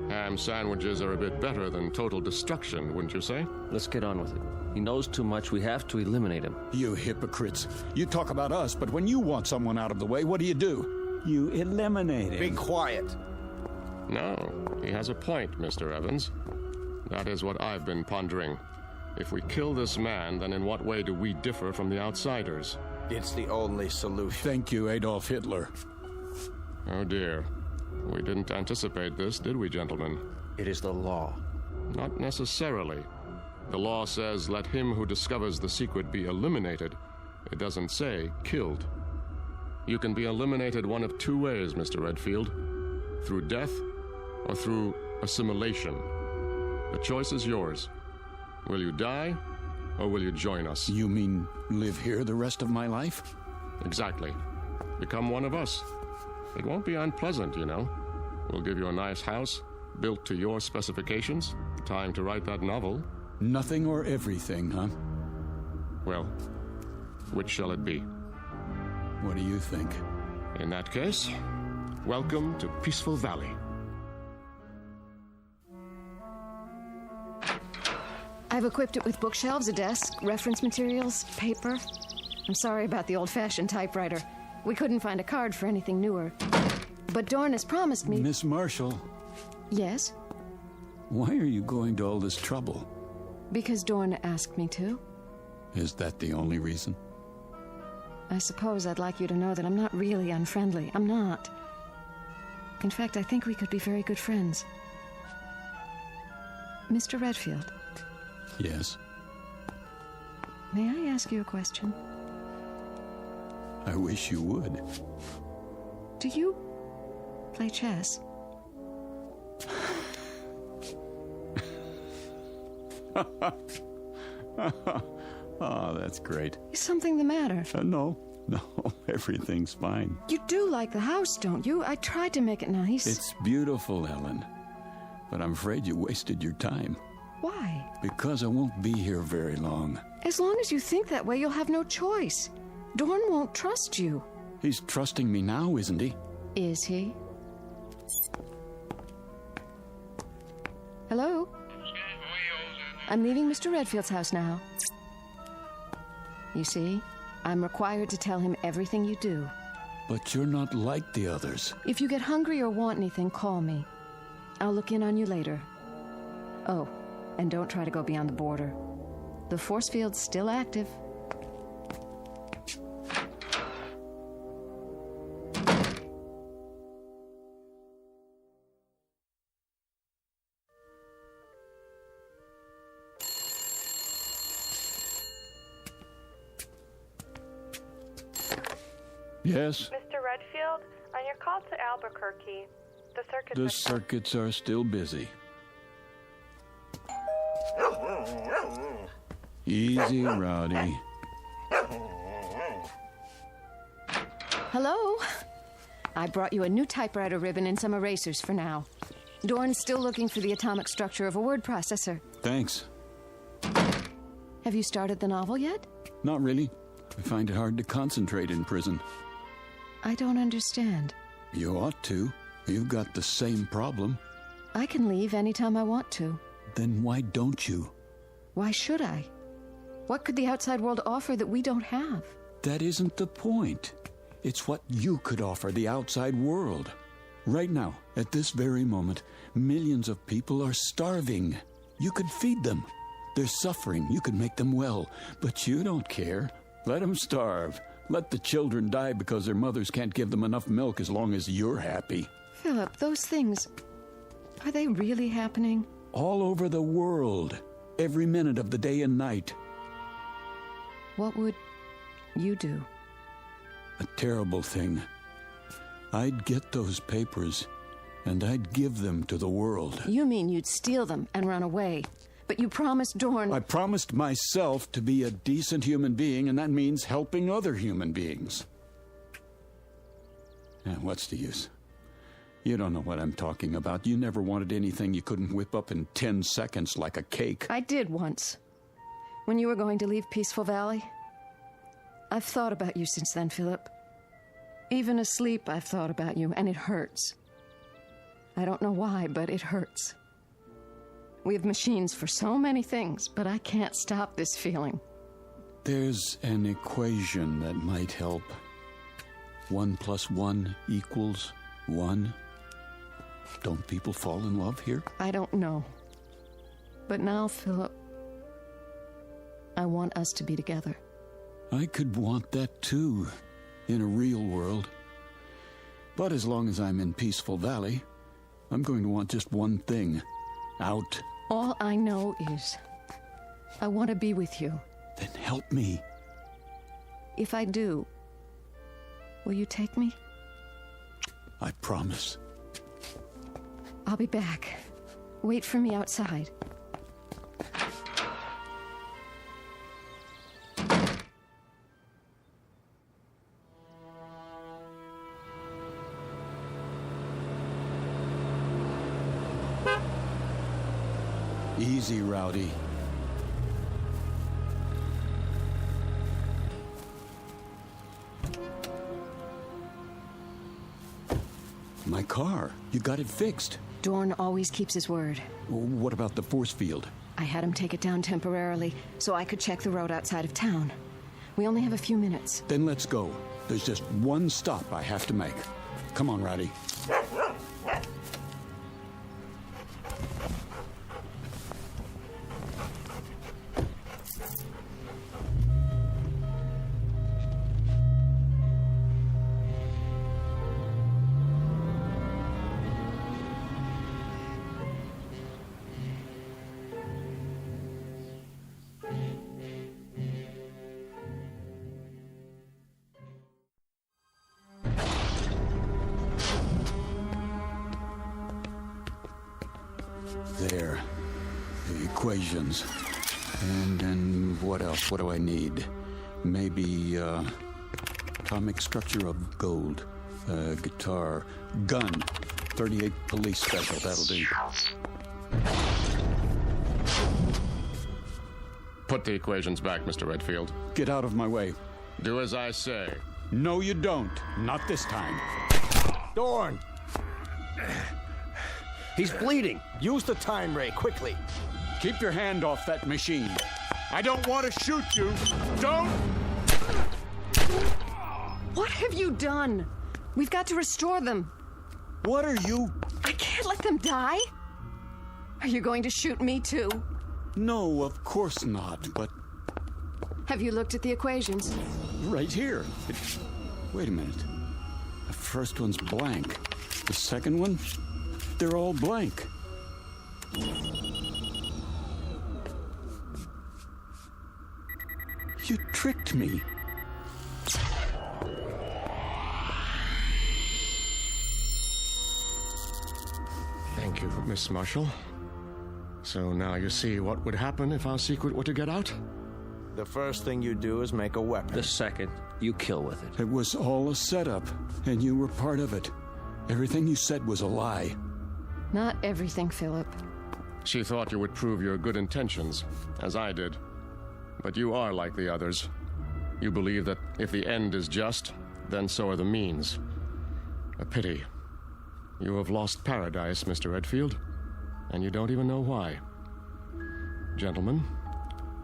Ham sandwiches are a bit better than total destruction, wouldn't you say? Let's get on with it. He knows too much. We have to eliminate him. You hypocrites. You talk about us, but when you want someone out of the way, what do? You eliminate him. Be quiet. No, he has a point, Mr. Evans. That is what I've been pondering. If we kill this man, then in what way do we differ from the outsiders? It's the only solution. Thank you, Adolf Hitler. Oh dear. We didn't anticipate this, did we, gentlemen? It is the law. Not necessarily. The law says, let him who discovers the secret be eliminated. It doesn't say killed. You can be eliminated one of two ways, Mr. Redfield. Through death or through assimilation. The choice is yours. Will you die or will you join us? You mean live here the rest of my life? Exactly. Become one of us. It won't be unpleasant, you know. We'll give you a nice house, built to your specifications. Time to write that novel. Nothing or everything, huh? Well, which shall it be? What do you think? In that case, welcome to Peaceful Valley. I've equipped it with bookshelves, a desk, reference materials, paper. I'm sorry about the old-fashioned typewriter. We couldn't find a card for anything newer. But Dorn has promised me... Miss Marshall. Yes? Why are you going to all this trouble? Because Dorn asked me to. Is that the only reason? I suppose I'd like you to know that I'm not really unfriendly. I'm not. In fact, I think we could be very good friends. Mr. Redfield. Yes? May I ask you a question? I wish you would. Do you play chess? Oh, that's great. Is something the matter? No, everything's fine. You do like the house, don't you? I tried to make it nice. It's beautiful, Ellen. But I'm afraid you wasted your time. Why? Because I won't be here very long. As long as you think that way, you'll have no choice. Dorn won't trust you. He's trusting me now, isn't he? Is he? Hello? I'm leaving Mr. Redfield's house now. You see, I'm required to tell him everything you do. But you're not like the others. If you get hungry or want anything, call me. I'll look in on you later. Oh, and don't try to go beyond the border. The force field's still active. Yes? Mr. Redfield, on your call to Albuquerque, The circuits are still busy. Easy, Rowdy. Hello? I brought you a new typewriter ribbon and some erasers for now. Dorn's still looking for the atomic structure of a word processor. Thanks. Have you started the novel yet? Not really. I find it hard to concentrate in prison. I don't understand. You ought to. You've got the same problem. I can leave anytime I want to. Then why don't you? Why should I? What could the outside world offer that we don't have? That isn't the point. It's what you could offer the outside world. Right now, at this very moment, millions of people are starving. You could feed them. They're suffering. You could make them well. But you don't care. Let them starve. Let the children die because their mothers can't give them enough milk as long as you're happy. Philip, those things, are they really happening? All over the world. Every minute of the day and night. What would you do? A terrible thing. I'd get those papers, and I'd give them to the world. You mean you'd steal them and run away? But you promised Dorn... I promised myself to be a decent human being, and that means helping other human beings. And what's the use? You don't know what I'm talking about. You never wanted anything you couldn't whip up in 10 seconds like a cake. I did once. When you were going to leave Peaceful Valley. I've thought about you since then, Philip. Even asleep, I've thought about you, and it hurts. I don't know why, but it hurts. We have machines for so many things, but I can't stop this feeling. There's an equation that might help. 1 + 1 = 1. Don't people fall in love here? I don't know. But now, Philip, I want us to be together. I could want that too, in a real world. But as long as I'm in Peaceful Valley, I'm going to want just one thing. Out. All I know is I want to be with you. Then help me. If I do, will you take me? I promise. I'll be back. Wait for me outside. Easy, Rowdy. My car. You got it fixed. Dorn always keeps his word. What about the force field? I had him take it down temporarily so I could check the road outside of town. We only have a few minutes. Then let's go. There's just one stop I have to make. Come on, Rowdy. There. The equations. And what else? What do I need? Maybe, atomic structure of gold. Guitar. Gun. 38 police special. That'll do. Put the equations back, Mr. Redfield. Get out of my way. Do as I say. No, you don't. Not this time. Dorn! He's bleeding. Use the time ray, quickly. Keep your hand off that machine. I don't want to shoot you. Don't! What have you done? We've got to restore them. What are you? I can't let them die. Are you going to shoot me too? No, of course not, but... Have you looked at the equations? Right here. Wait a minute. The first one's blank. The second one? They're all blank. You tricked me. Thank you, Miss Marshall. So now you see what would happen if our secret were to get out? The first thing you do is make a weapon. The second, you kill with it. It was all a setup, and you were part of it. Everything you said was a lie. Not everything, Philip. She thought you would prove your good intentions, as I did. But you are like the others. You believe that if the end is just, then so are the means. A pity. You have lost paradise, Mr. Redfield, and you don't even know why. Gentlemen,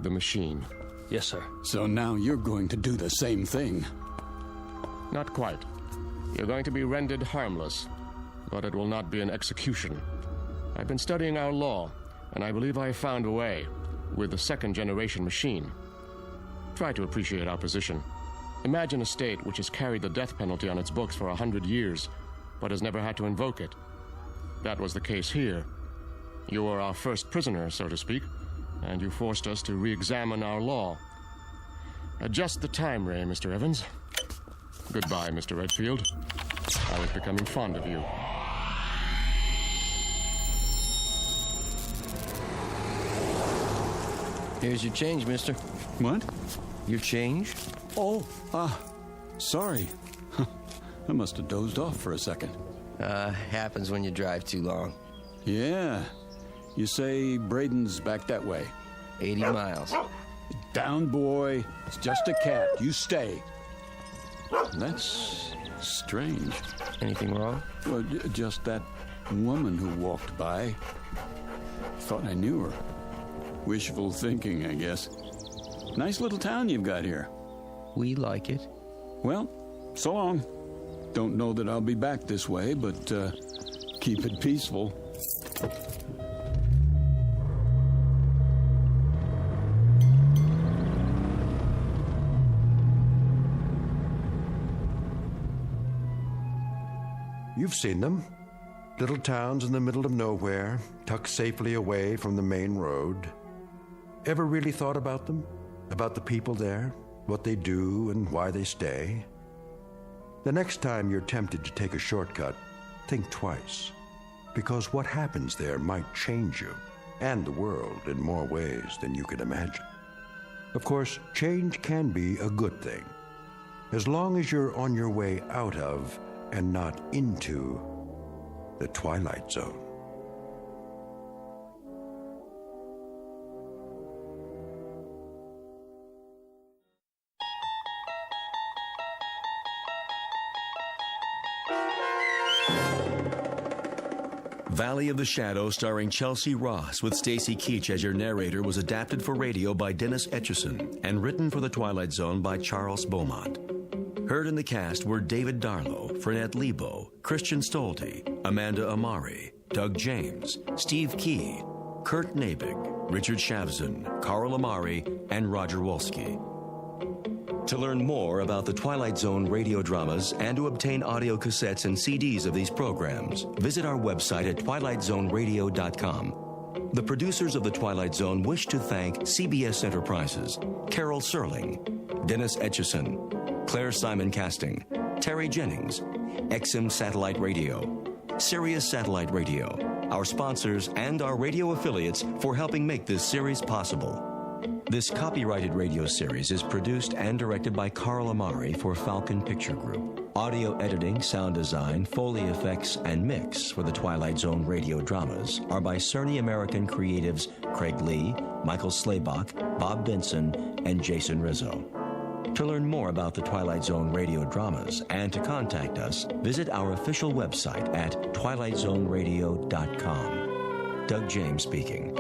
the machine. Yes, sir. So now you're going to do the same thing. Not quite. You're going to be rendered harmless, but it will not be an execution. I've been studying our law, and I believe I have found a way with the second-generation machine. Try to appreciate our position. Imagine a state which has carried the death penalty on its books for 100 years, but has never had to invoke it. That was the case here. You were our first prisoner, so to speak, and you forced us to re-examine our law. Adjust the time ray, Mr. Evans. Goodbye, Mr. Redfield. I was becoming fond of you. Here's your change, mister. What? Your change? Oh, sorry. I must have dozed off for a second. Happens when you drive too long. Yeah. You say Braden's back that way. 80 miles. Down, boy. It's just a cat. You stay. That's strange. Anything wrong? Well, just that woman who walked by. Thought I knew her. Wishful thinking, I guess. Nice little town you've got here. We like it. Well, so long. Don't know that I'll be back this way, but keep it peaceful. You've seen them. Little towns in the middle of nowhere, tucked safely away from the main road. Ever really thought about them? About the people there? What they do and why they stay? The next time you're tempted to take a shortcut, think twice. Because what happens there might change you and the world in more ways than you can imagine. Of course, change can be a good thing, as long as you're on your way out of and not into the Twilight Zone. Valley of the Shadow, starring Chelsea Ross with Stacy Keach as your narrator, was adapted for radio by Dennis Etchison and written for The Twilight Zone by Charles Beaumont. Heard in the cast were David Darlow, Frenette Lebo, Christian Stolte, Amanda Amari, Doug James, Steve Key, Kurt Nabig, Richard Shavzin, Carl Amari, and Roger Wolski. To learn more about the Twilight Zone radio dramas and to obtain audio cassettes and CDs of these programs, visit our website at twilightzoneradio.com. The producers of The Twilight Zone wish to thank CBS Enterprises, Carol Serling, Dennis Etchison, Claire Simon Casting, Terry Jennings, XM Satellite Radio, Sirius Satellite Radio, our sponsors and our radio affiliates for helping make this series possible. This copyrighted radio series is produced and directed by Carl Amari for Falcon Picture Group. Audio editing, sound design, Foley effects, and mix for the Twilight Zone radio dramas are by Cerny American creatives Craig Lee, Michael Slaybach, Bob Benson, and Jason Rizzo. To learn more about the Twilight Zone radio dramas and to contact us, visit our official website at twilightzoneradio.com. Doug James speaking.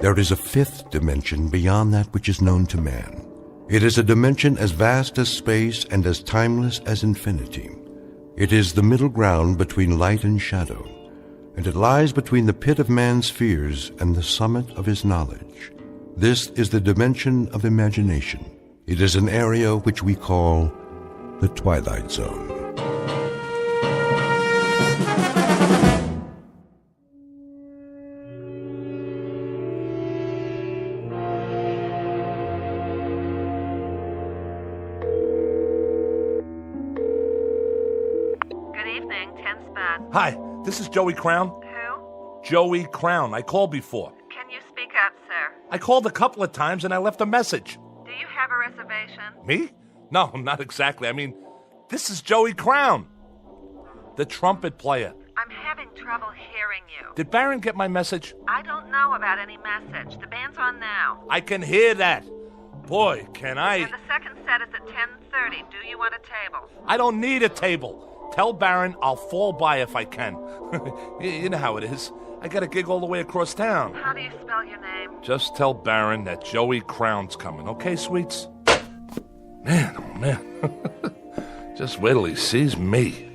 There is a fifth dimension beyond that which is known to man. It is a dimension as vast as space and as timeless as infinity. It is the middle ground between light and shadow, and it lies between the pit of man's fears and the summit of his knowledge. This is the dimension of imagination. It is an area which we call the Twilight Zone. Hi, this is Joey Crown. Who? Joey Crown. I called before. Can you speak up, sir? I called a couple of times and I left a message. Do you have a reservation? Me? No, not exactly. I mean, this is Joey Crown, the trumpet player. I'm having trouble hearing you. Did Baron get my message? I don't know about any message. The band's on now. I can hear that. Boy, can I... And the second set is at 10:30. Do you want a table? I don't need a table. Tell Baron I'll fall by if I can. You know how it is. I got a gig all the way across town. How do you spell your name? Just tell Baron that Joey Crown's coming, okay, sweets? Man, oh man. Just wait till he sees me.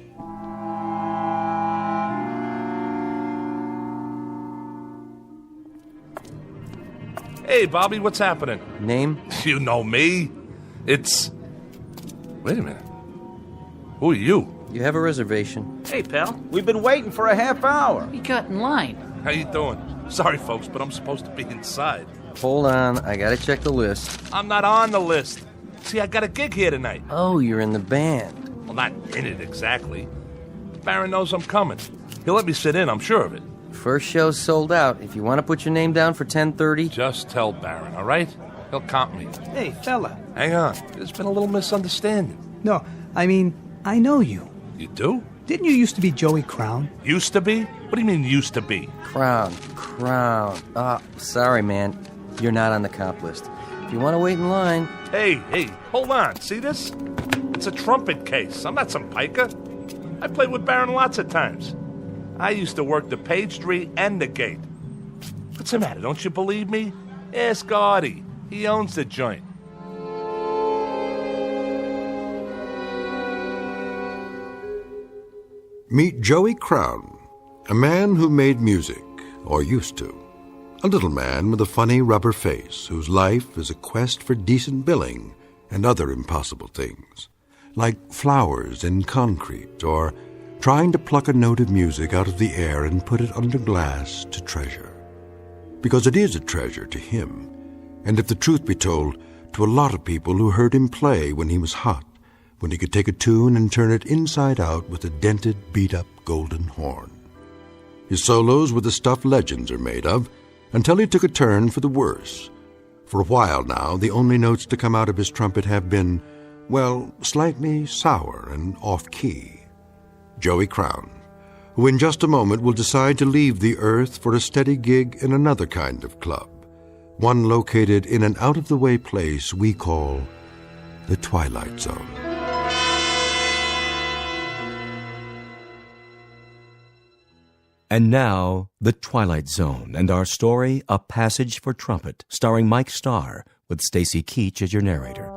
Hey, Bobby, what's happening? Name? You know me. It's... Wait a minute. Who are you? You have a reservation. Hey, pal. We've been waiting for a half hour. We got in line. How you doing? Sorry, folks, but I'm supposed to be inside. Hold on, I gotta check the list. I'm not on the list. See, I got a gig here tonight. Oh, you're in the band. Well, not in it exactly. Baron knows I'm coming. He'll let me sit in, I'm sure of it. First show's sold out. If you want to put your name down for 10:30... Just tell Baron, all right? He'll comp me. Hey, fella. Hang on. There's been a little misunderstanding. No, I mean, I know you. You do? Didn't you used to be Joey Crown? Used to be? What do you mean used to be? Crown. Sorry, man. You're not on the comp list. If you want to wait in line... Hey, hold on. See this? It's a trumpet case. I'm not some piker. I played with Baron lots of times. I used to work the page tree and the gate. What's the matter? Don't you believe me? Ask Artie. He owns the joint. Meet Joey Crown, a man who made music, or used to. A little man with a funny rubber face whose life is a quest for decent billing and other impossible things, like flowers in concrete or trying to pluck a note of music out of the air and put it under glass to treasure. Because it is a treasure to him, and if the truth be told, to a lot of people who heard him play when he was hot, when he could take a tune and turn it inside out with a dented, beat-up golden horn. His solos were the stuff legends are made of, until he took a turn for the worse. For a while now, the only notes to come out of his trumpet have been well, slightly sour and off-key. Joey Crown, who in just a moment will decide to leave the earth for a steady gig in another kind of club, one located in an out-of-the-way place we call the Twilight Zone. And now, The Twilight Zone, and our story, A Passage for Trumpet, starring Mike Starr, with Stacy Keach as your narrator.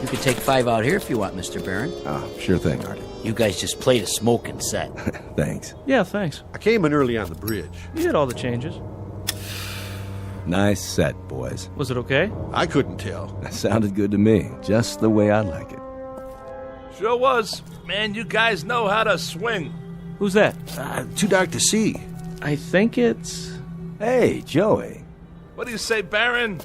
You could take 5 out here if you want, Mr. Barron. Oh, sure thing, Artie. You guys just played a smoking set. Thanks. Yeah, thanks. I came in early on the bridge. You did all the changes. Nice set, boys. Was it okay? I couldn't tell. That sounded good to me, just the way I like it. Sure was. Man, you guys know how to swing. Who's that? Too dark to see. I think it's... Hey, Joey. What do you say, Baron?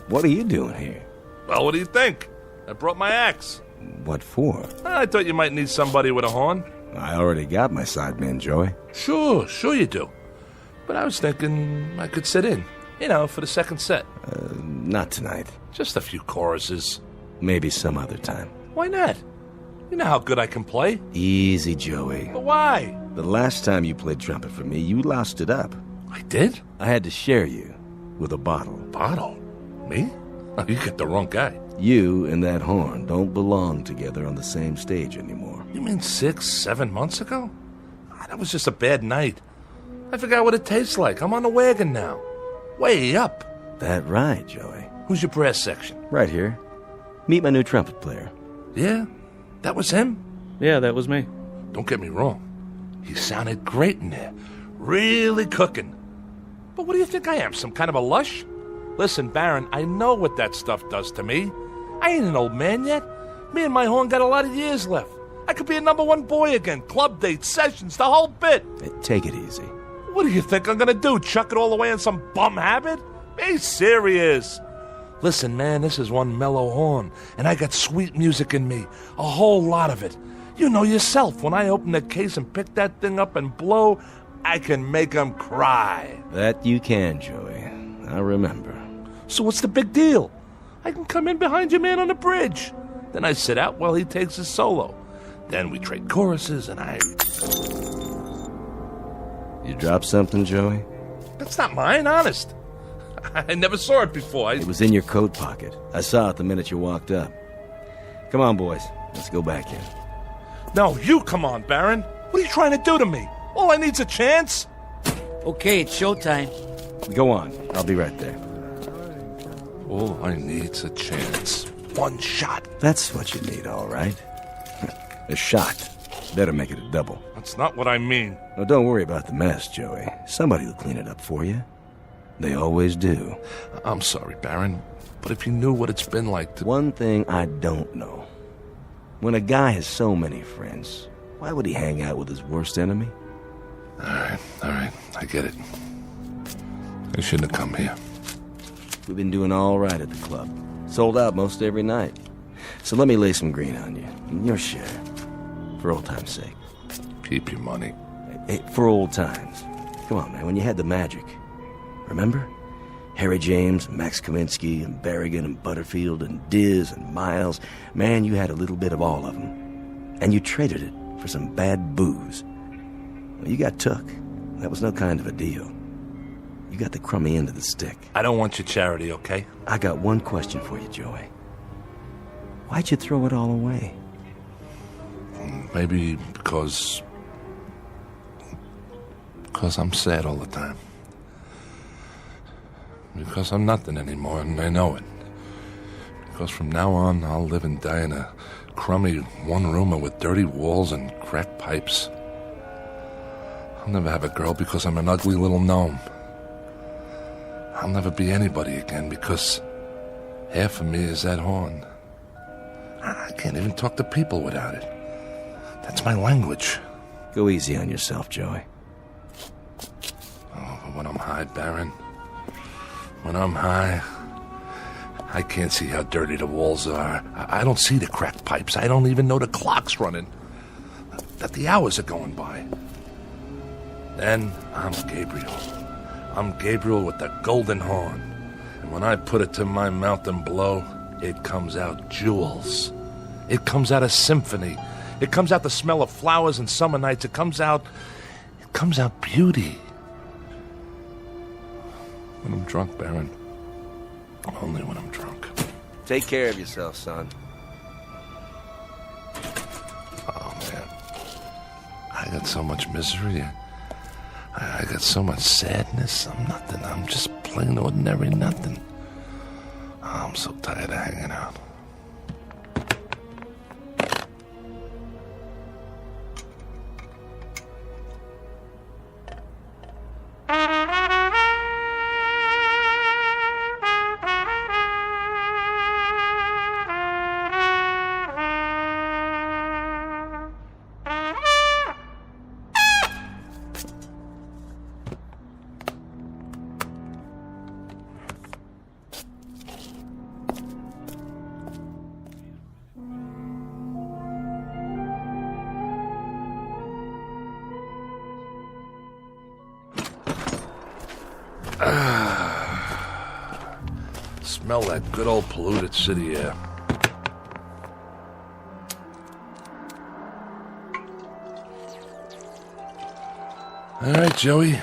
What are you doing here? Well, what do you think? I brought my axe. What for? I thought you might need somebody with a horn. I already got my sidemen, Joey. Sure you do. But I was thinking I could sit in, for the second set. Not tonight. Just a few choruses. Maybe some other time. Why not? You know how good I can play. Easy, Joey. But why? The last time you played trumpet for me, you lost it up. I did? I had to share you with a bottle. Bottle? Me? Oh, you get the wrong guy. You and that horn don't belong together on the same stage anymore. You mean 6, 7 months ago? That was just a bad night. I forgot what it tastes like. I'm on the wagon now. Way up. That right, Joey. Who's your brass section? Right here. Meet my new trumpet player. Yeah? That was him? Yeah, that was me. Don't get me wrong. He sounded great in there. Really cooking. But what do you think I am, some kind of a lush? Listen, Baron, I know what that stuff does to me. I ain't an old man yet. Me and my horn got a lot of years left. I could be a #1 boy again. Club dates, sessions, the whole bit. Hey, take it easy. What do you think I'm gonna do? Chuck it all away in some bum habit? Be serious. Listen, man, this is one mellow horn, and I got sweet music in me. A whole lot of it. You know yourself, when I open the case and pick that thing up and blow, I can make 'em cry. That you can, Joey. I remember. So what's the big deal? I can come in behind your man on the bridge. Then I sit out while he takes his solo. Then we trade choruses and I... You dropped something, Joey? That's not mine, honest. I never saw it before. It was in your coat pocket. I saw it the minute you walked up. Come on, boys. Let's go back in. No, you come on, Baron. What are you trying to do to me? All I need's a chance. Okay, it's showtime. Go on. I'll be right there. All I need's a chance. One shot. That's what you need, all right. A shot. Better make it a double. That's not what I mean. No, don't worry about the mess, Joey. Somebody will clean it up for you. They always do. I'm sorry, Baron, but if you knew what it's been like to... One thing I don't know. When a guy has so many friends, why would he hang out with his worst enemy? All right. I get it. I shouldn't have come here. We've been doing all right at the club. Sold out most every night. So let me lay some green on you. Your share. For old time's sake. Keep your money. Hey, for old times. Come on, man, when you had the magic. Remember? Harry James, Max Kaminsky, and Berrigan, and Butterfield, and Diz, and Miles. Man, you had a little bit of all of them. And you traded it for some bad booze. Well, you got took. That was no kind of a deal. You got the crummy end of the stick. I don't want your charity, okay? I got one question for you, Joey. Why'd you throw it all away? Maybe because I'm sad all the time. Because I'm nothing anymore, and I know it. Because from now on, I'll live and die in a crummy one-roomer with dirty walls and cracked pipes. I'll never have a girl because I'm an ugly little gnome. I'll never be anybody again because half of me is that horn. I can't even talk to people without it. That's my language. Go easy on yourself, Joey. Oh, but when I'm high, Baron, When I'm high, I can't see how dirty the walls are. I don't see the cracked pipes. I don't even know the clock's running, that the hours are going by. Then I'm Gabriel. I'm Gabriel with the golden horn. And when I put it to my mouth and blow, it comes out jewels. It comes out a symphony. It comes out the smell of flowers and summer nights. It comes out beauty. When I'm drunk, Baron. Only when I'm drunk. Take care of yourself, son. Oh, man. I got so much misery. I got so much sadness. I'm nothing. I'm just plain ordinary nothing. Oh, I'm so tired of hanging out. Smell that good old polluted city air. All right, Joey.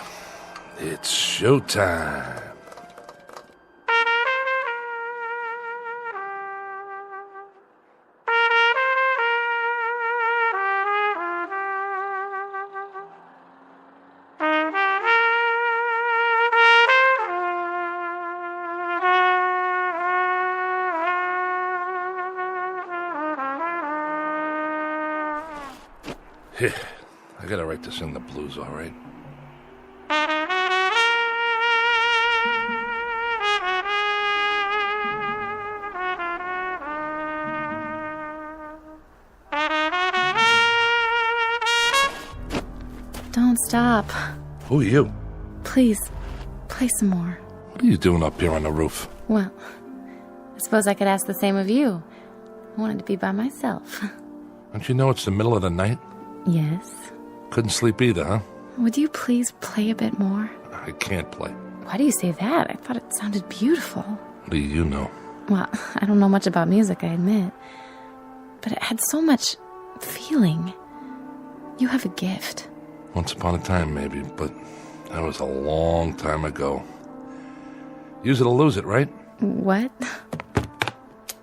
It's showtime. I gotta write this in the blues, all right? Don't stop. Who are you? Please, play some more. What are you doing up here on the roof? Well, I suppose I could ask the same of you. I wanted to be by myself. Don't you know it's the middle of the night? Yes. Couldn't sleep either, huh? Would you please play a bit more? I can't play. Why do you say that? I thought it sounded beautiful. What do you know? Well, I don't know much about music, I admit. But it had so much feeling. You have a gift. Once upon a time, maybe, but that was a long time ago. Use it or lose it, right? What?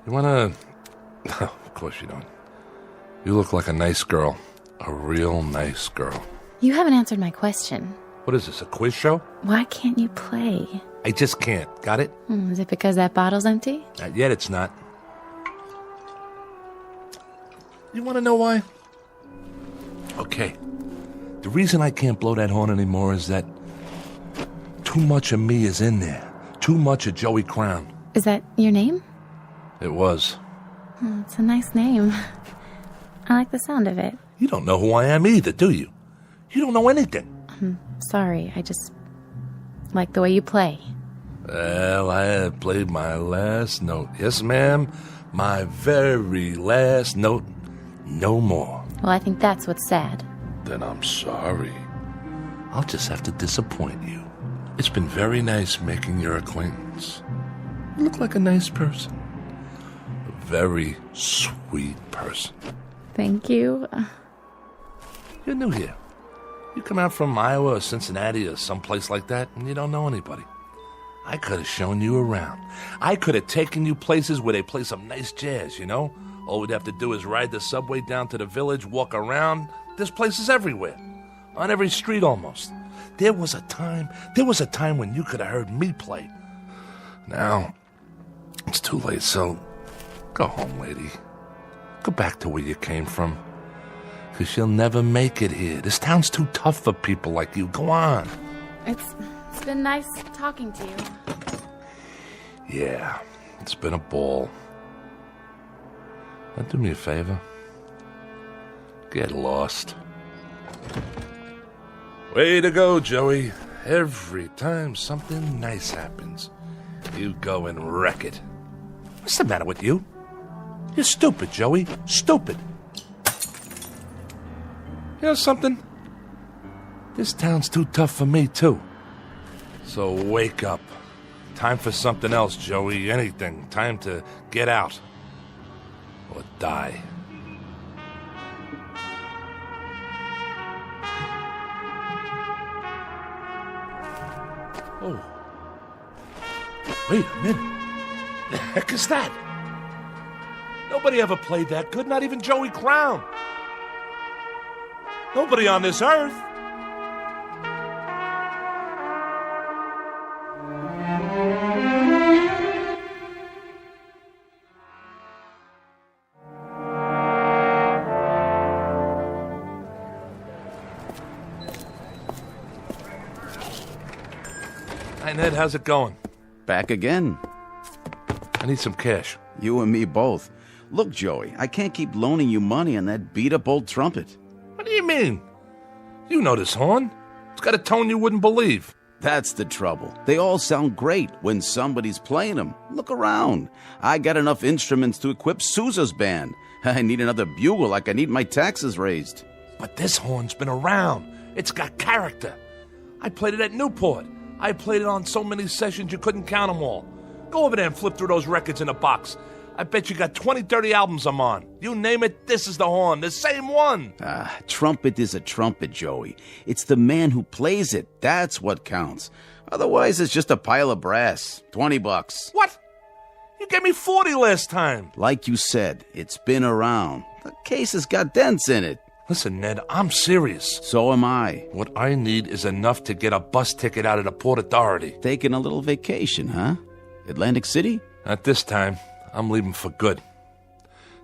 You wanna... No, of course you don't. You look like a nice girl. A real nice girl. You haven't answered my question. What is this, a quiz show? Why can't you play? I just can't. Got it? Is it because that bottle's empty? Not yet, it's not. You want to know why? Okay. The reason I can't blow that horn anymore is that too much of me is in there. Too much of Joey Crown. Is that your name? It was. Oh, it's a nice name. I like the sound of it. You don't know who I am either, do you? You don't know anything. I'm sorry, I just like the way you play. Well, I had played my last note. Yes, ma'am. My very last note. No more. Well, I think that's what's sad. Then I'm sorry. I'll just have to disappoint you. It's been very nice making your acquaintance. You look like a nice person. A very sweet person. Thank you. You're new here. You come out from Iowa or Cincinnati or someplace like that, and you don't know anybody. I could have shown you around. I could have taken you places where they play some nice jazz, you know? All we'd have to do is ride the subway down to the village, walk around. There's places everywhere. On every street almost. There was a time when you could have heard me play. Now, it's too late, so go home, lady. Go back to where you came from. Because you'll never make it here. This town's too tough for people like you. Go on. It's been nice talking to you. Yeah, it's been a ball. Now do me a favor. Get lost. Way to go, Joey. Every time something nice happens, You go and wreck it. What's the matter with you? You're stupid, Joey. Stupid. You know something? This town's too tough for me, too. So wake up. Time for something else, Joey. Anything. Time to get out. Or die. Oh. Wait a minute. The heck is that? Nobody ever played that good, not even Joey Crown. Nobody on this earth. Hi, Ned. How's it going? Back again. I need some cash. You and me both. Look, Joey, I can't keep loaning you money on that beat-up old trumpet. What do you mean? You know this horn. It's got a tone you wouldn't believe. That's the trouble. They all sound great when somebody's playing them. Look around. I got enough instruments to equip Sousa's band. I need another bugle like I need my taxes raised. But this horn's been around. It's got character. I played it at Newport. I played it on so many sessions you couldn't count them all. Go over there and flip through those records in a box. I bet you got 20, 30 albums I'm on. You name it, this is the horn, the same one. Trumpet is a trumpet, Joey. It's the man who plays it. That's what counts. Otherwise, it's just a pile of brass. $20. What? You gave me 40 last time. Like you said, it's been around. The case has got dents in it. Listen, Ned, I'm serious. So am I. What I need is enough to get a bus ticket out of the Port Authority. Taking a little vacation, huh? Atlantic City? Not this time. I'm leaving for good.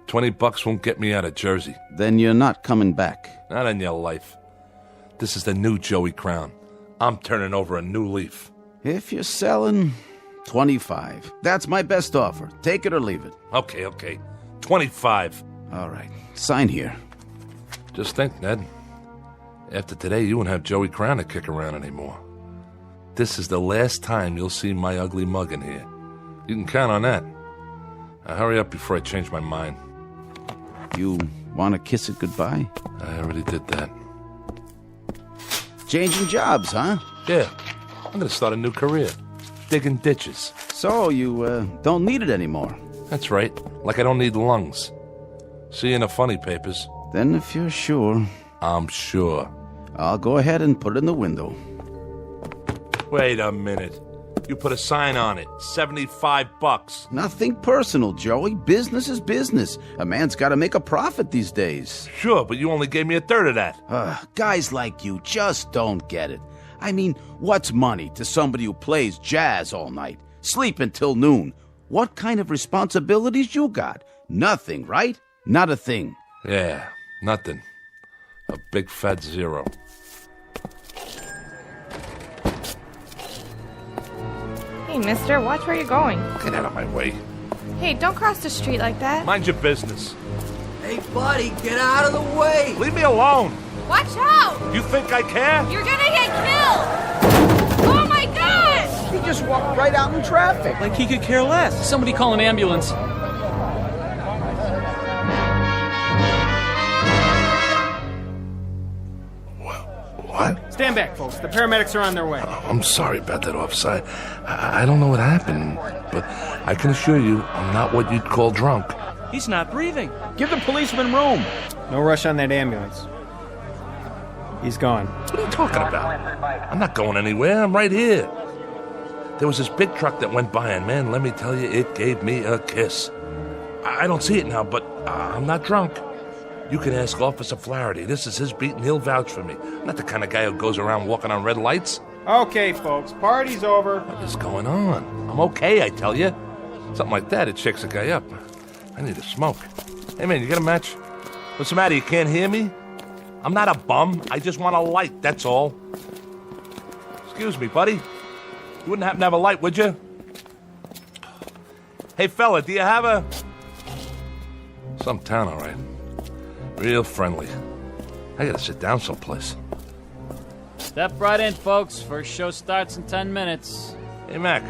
$20 won't get me out of Jersey. Then you're not coming back. Not in your life. This is the new Joey Crown. I'm turning over a new leaf. If you're selling, 25. That's my best offer. Take it or leave it. Okay. 25. All right. Sign here. Just think, Ned. After today, you won't have Joey Crown to kick around anymore. This is the last time you'll see my ugly mug in here. You can count on that. Now hurry up before I change my mind. You want to kiss it goodbye? I already did that. Changing jobs, huh? Yeah. I'm going to start a new career. Digging ditches. So you don't need it anymore? That's right. Like I don't need lungs. See you in the funny papers. Then if you're sure... I'm sure. I'll go ahead and put it in the window. Wait a minute. You put a sign on it. $75. Nothing personal, Joey. Business is business. A man's got to make a profit these days. Sure, but you only gave me a third of that. Guys like you just don't get it. I mean, what's money to somebody who plays jazz all night? Sleep until noon. What kind of responsibilities you got? Nothing, right? Not a thing. Yeah, nothing. A big fat zero. Hey, mister, watch where you're going. Get out of my way. Hey, don't cross the street like that. Mind your business. Hey, buddy, get out of the way! Leave me alone! Watch out! You think I care? You're gonna get killed! Oh my gosh! He just walked right out in traffic. Like he could care less. Somebody call an ambulance. What? Stand back, folks. The paramedics are on their way. Oh, I'm sorry about that, officer. I don't know what happened, but I can assure you I'm not what you'd call drunk. He's not breathing. Give the policeman room. No rush on that ambulance. He's gone. What are you talking about? I'm not going anywhere. I'm right here. There was this big truck that went by, and man, let me tell you, it gave me a kiss. I don't see it now, but I'm not drunk. You can ask Officer Flaherty. This is his beat, and he'll vouch for me. I'm not the kind of guy who goes around walking on red lights. Okay, folks, party's over. What is going on? I'm okay, I tell you. Something like that, it shakes a guy up. I need a smoke. Hey, man, you got a match? What's the matter, you can't hear me? I'm not a bum. I just want a light, that's all. Excuse me, buddy. You wouldn't happen to have a light, would you? Hey, fella, do you have a... Some town, all right. Real friendly. I gotta sit down someplace. Step right in, folks. First show starts in 10 minutes. Hey, Mac.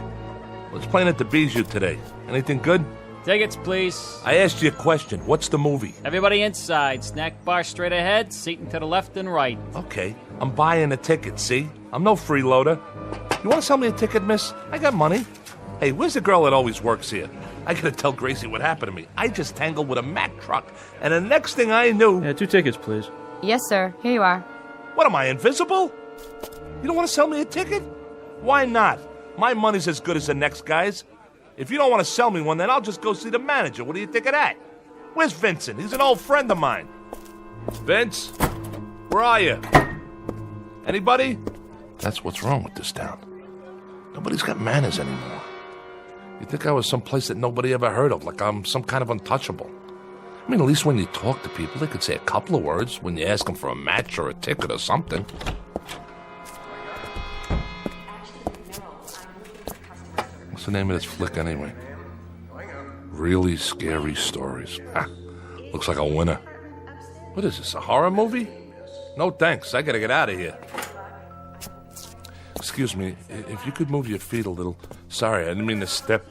What's playing at the Bijou today? Anything good? Tickets, please. I asked you a question. What's the movie? Everybody inside. Snack bar straight ahead, seating to the left and right. Okay, I'm buying a ticket, see? I'm no freeloader. You want to sell me a ticket, miss? I got money. Hey, where's the girl that always works here? I gotta tell Gracie what happened to me. I just tangled with a Mack truck, and the next thing I knew... Yeah, 2 tickets, please. Yes, sir. Here you are. What, am I invisible? You don't want to sell me a ticket? Why not? My money's as good as the next guy's. If you don't want to sell me one, then I'll just go see the manager. What do you think of that? Where's Vincent? He's an old friend of mine. Vince? Where are you? Anybody? That's what's wrong with this town. Nobody's got manners anymore. You'd think I was someplace that nobody ever heard of, like I'm some kind of untouchable. I mean, at least when you talk to people, they could say a couple of words when you ask them for a match or a ticket or something. What's the name of this flick anyway? Really Scary Stories. Looks like a winner. What is this, a horror movie? No thanks, I gotta get out of here. Excuse me, if you could move your feet a little. Sorry, I didn't mean to step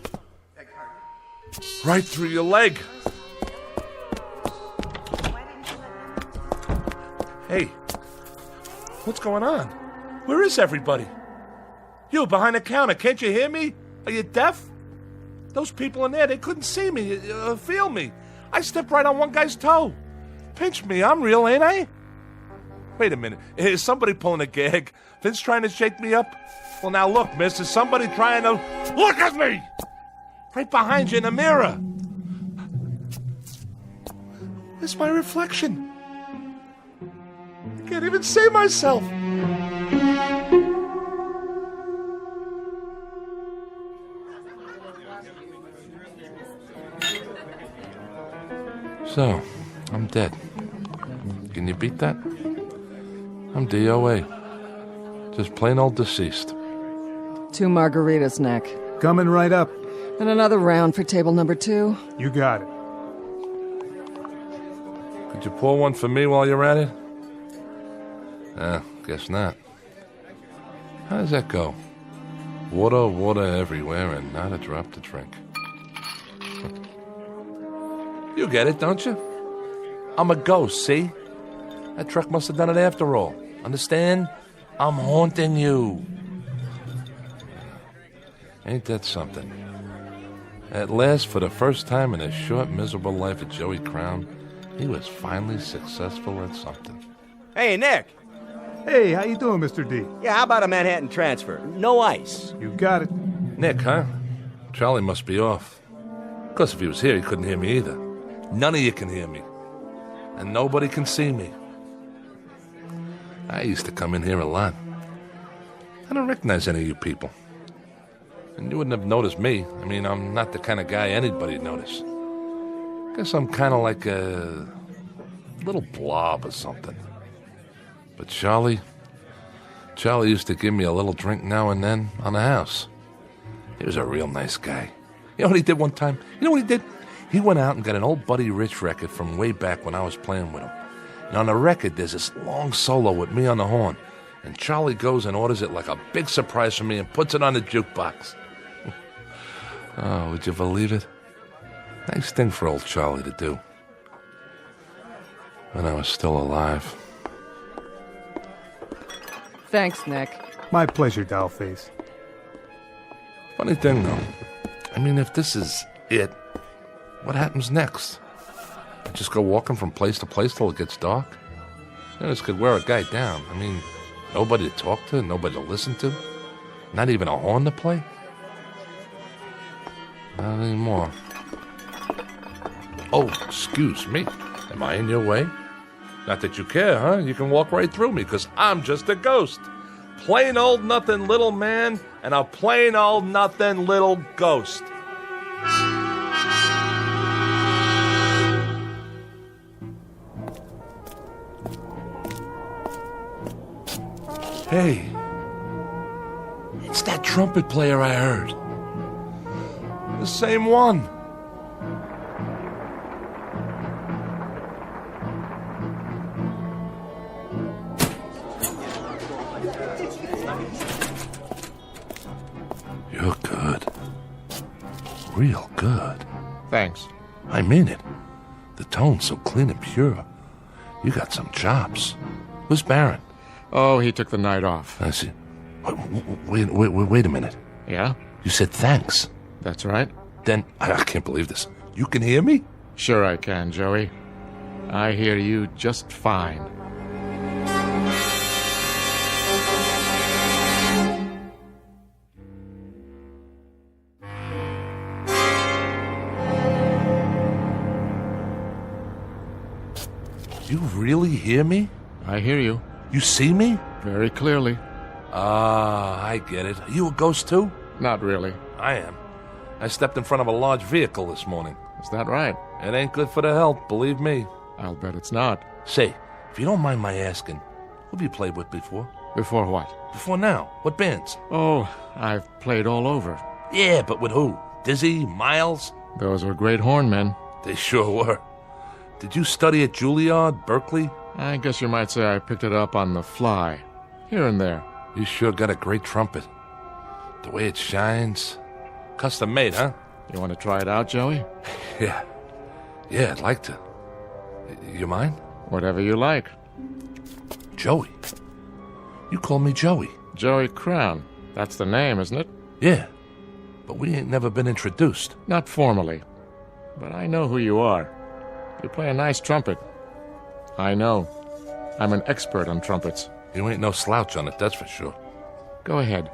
right through your leg. Hey, what's going on? Where is everybody? You, behind the counter, can't you hear me? Are you deaf? Those people in there, they couldn't see me, feel me. I stepped right on one guy's toe. Pinch me, I'm real, ain't I? Wait a minute, is somebody pulling a gag? Vince trying to shake me up? Well, now look, miss, is somebody trying to... Look at me! Right behind you in the mirror. Where's my reflection? I can't even see myself. So, I'm dead. Can you beat that? I'm DOA. Just plain old deceased. 2 margaritas, Nick. Coming right up. And another round for table number 2. You got it. Could you pour one for me while you're at it? Guess not. How does that go? Water, water everywhere, and not a drop to drink. You get it, don't you? I'm a ghost, see? That truck must have done it after all. Understand? I'm haunting you. Ain't that something? At last, for the first time in the short, miserable life of Joey Crown, he was finally successful at something. Hey, Nick. Hey, how you doing, Mr. D? Yeah, how about a Manhattan transfer? No ice. You got it. Nick, huh? Charlie must be off. Of course, if he was here, he couldn't hear me either. None of you can hear me. And nobody can see me. I used to come in here a lot. I don't recognize any of you people. And you wouldn't have noticed me. I mean, I'm not the kind of guy anybody'd notice. Guess I'm kind of like a little blob or something. But Charlie used to give me a little drink now and then on the house. He was a real nice guy. You know what he did one time? You know what he did? He went out and got an old Buddy Rich record from way back when I was playing with him. And on the record, there's this long solo with me on the horn. And Charlie goes and orders it like a big surprise for me and puts it on the jukebox. Oh, would you believe it? Nice thing for old Charlie to do. When I was still alive. Thanks, Nick. My pleasure, Dollface. Funny thing, though. I mean, if this is it, what happens next? I just go walking from place to place till it gets dark? You know, this could wear a guy down. I mean, nobody to talk to, nobody to listen to. Not even a horn to play. Not anymore. Oh, excuse me. Am I in your way? Not that you care, huh? You can walk right through me, because I'm just a ghost. Plain old nothing little man and a plain old nothing little ghost. Hey, it's that trumpet player I heard. The same one. You're good. real good. Thanks. I mean it. The tone's so clean and pure. You got some chops. Who's Baron? Oh, he took the night off. I see. Wait a minute. Yeah? You said thanks. That's right. Then, I can't believe this. You can hear me? Sure I can, Joey. I hear you just fine. You really hear me? I hear you. You see me? Very clearly. Ah, I get it. Are you a ghost too? Not really. I am. I stepped in front of a large vehicle this morning. Is that right? It ain't good for the health, believe me. I'll bet it's not. Say, if you don't mind my asking, who have you played with before? Before what? Before now. What bands? Oh, I've played all over. Yeah, but with who? Dizzy? Miles? Those were great hornmen. They sure were. Did you study at Juilliard, Berkeley? I guess you might say I picked it up on the fly. Here and there. You sure got a great trumpet. The way it shines. Custom made, huh? You want to try it out, Joey? Yeah. Yeah, I'd like to. You mind? Whatever you like. Joey. You call me Joey. Joey Crown. That's the name, isn't it? Yeah. But we ain't never been introduced. Not formally. But I know who you are. You play a nice trumpet. I know. I'm an expert on trumpets. You ain't no slouch on it, that's for sure. Go ahead.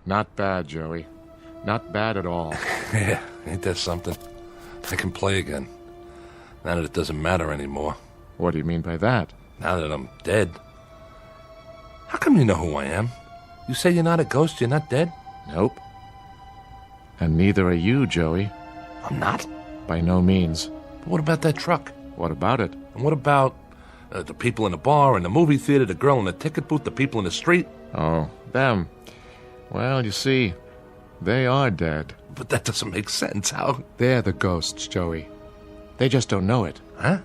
Not bad, Joey. Not bad at all. Yeah, ain't that something? I can play again. Now that it doesn't matter anymore. What do you mean by that? Now that I'm dead. How come you know who I am? You say you're not a ghost, you're not dead? Nope. And neither are you, Joey. I'm not? By no means. But what about that truck? What about it? And what about the people in the bar, in the movie theater, the girl in the ticket booth, the people in the street? Oh, them. Well, you see, they are dead. But that doesn't make sense. How? They're the ghosts, Joey. They just don't know it. Huh?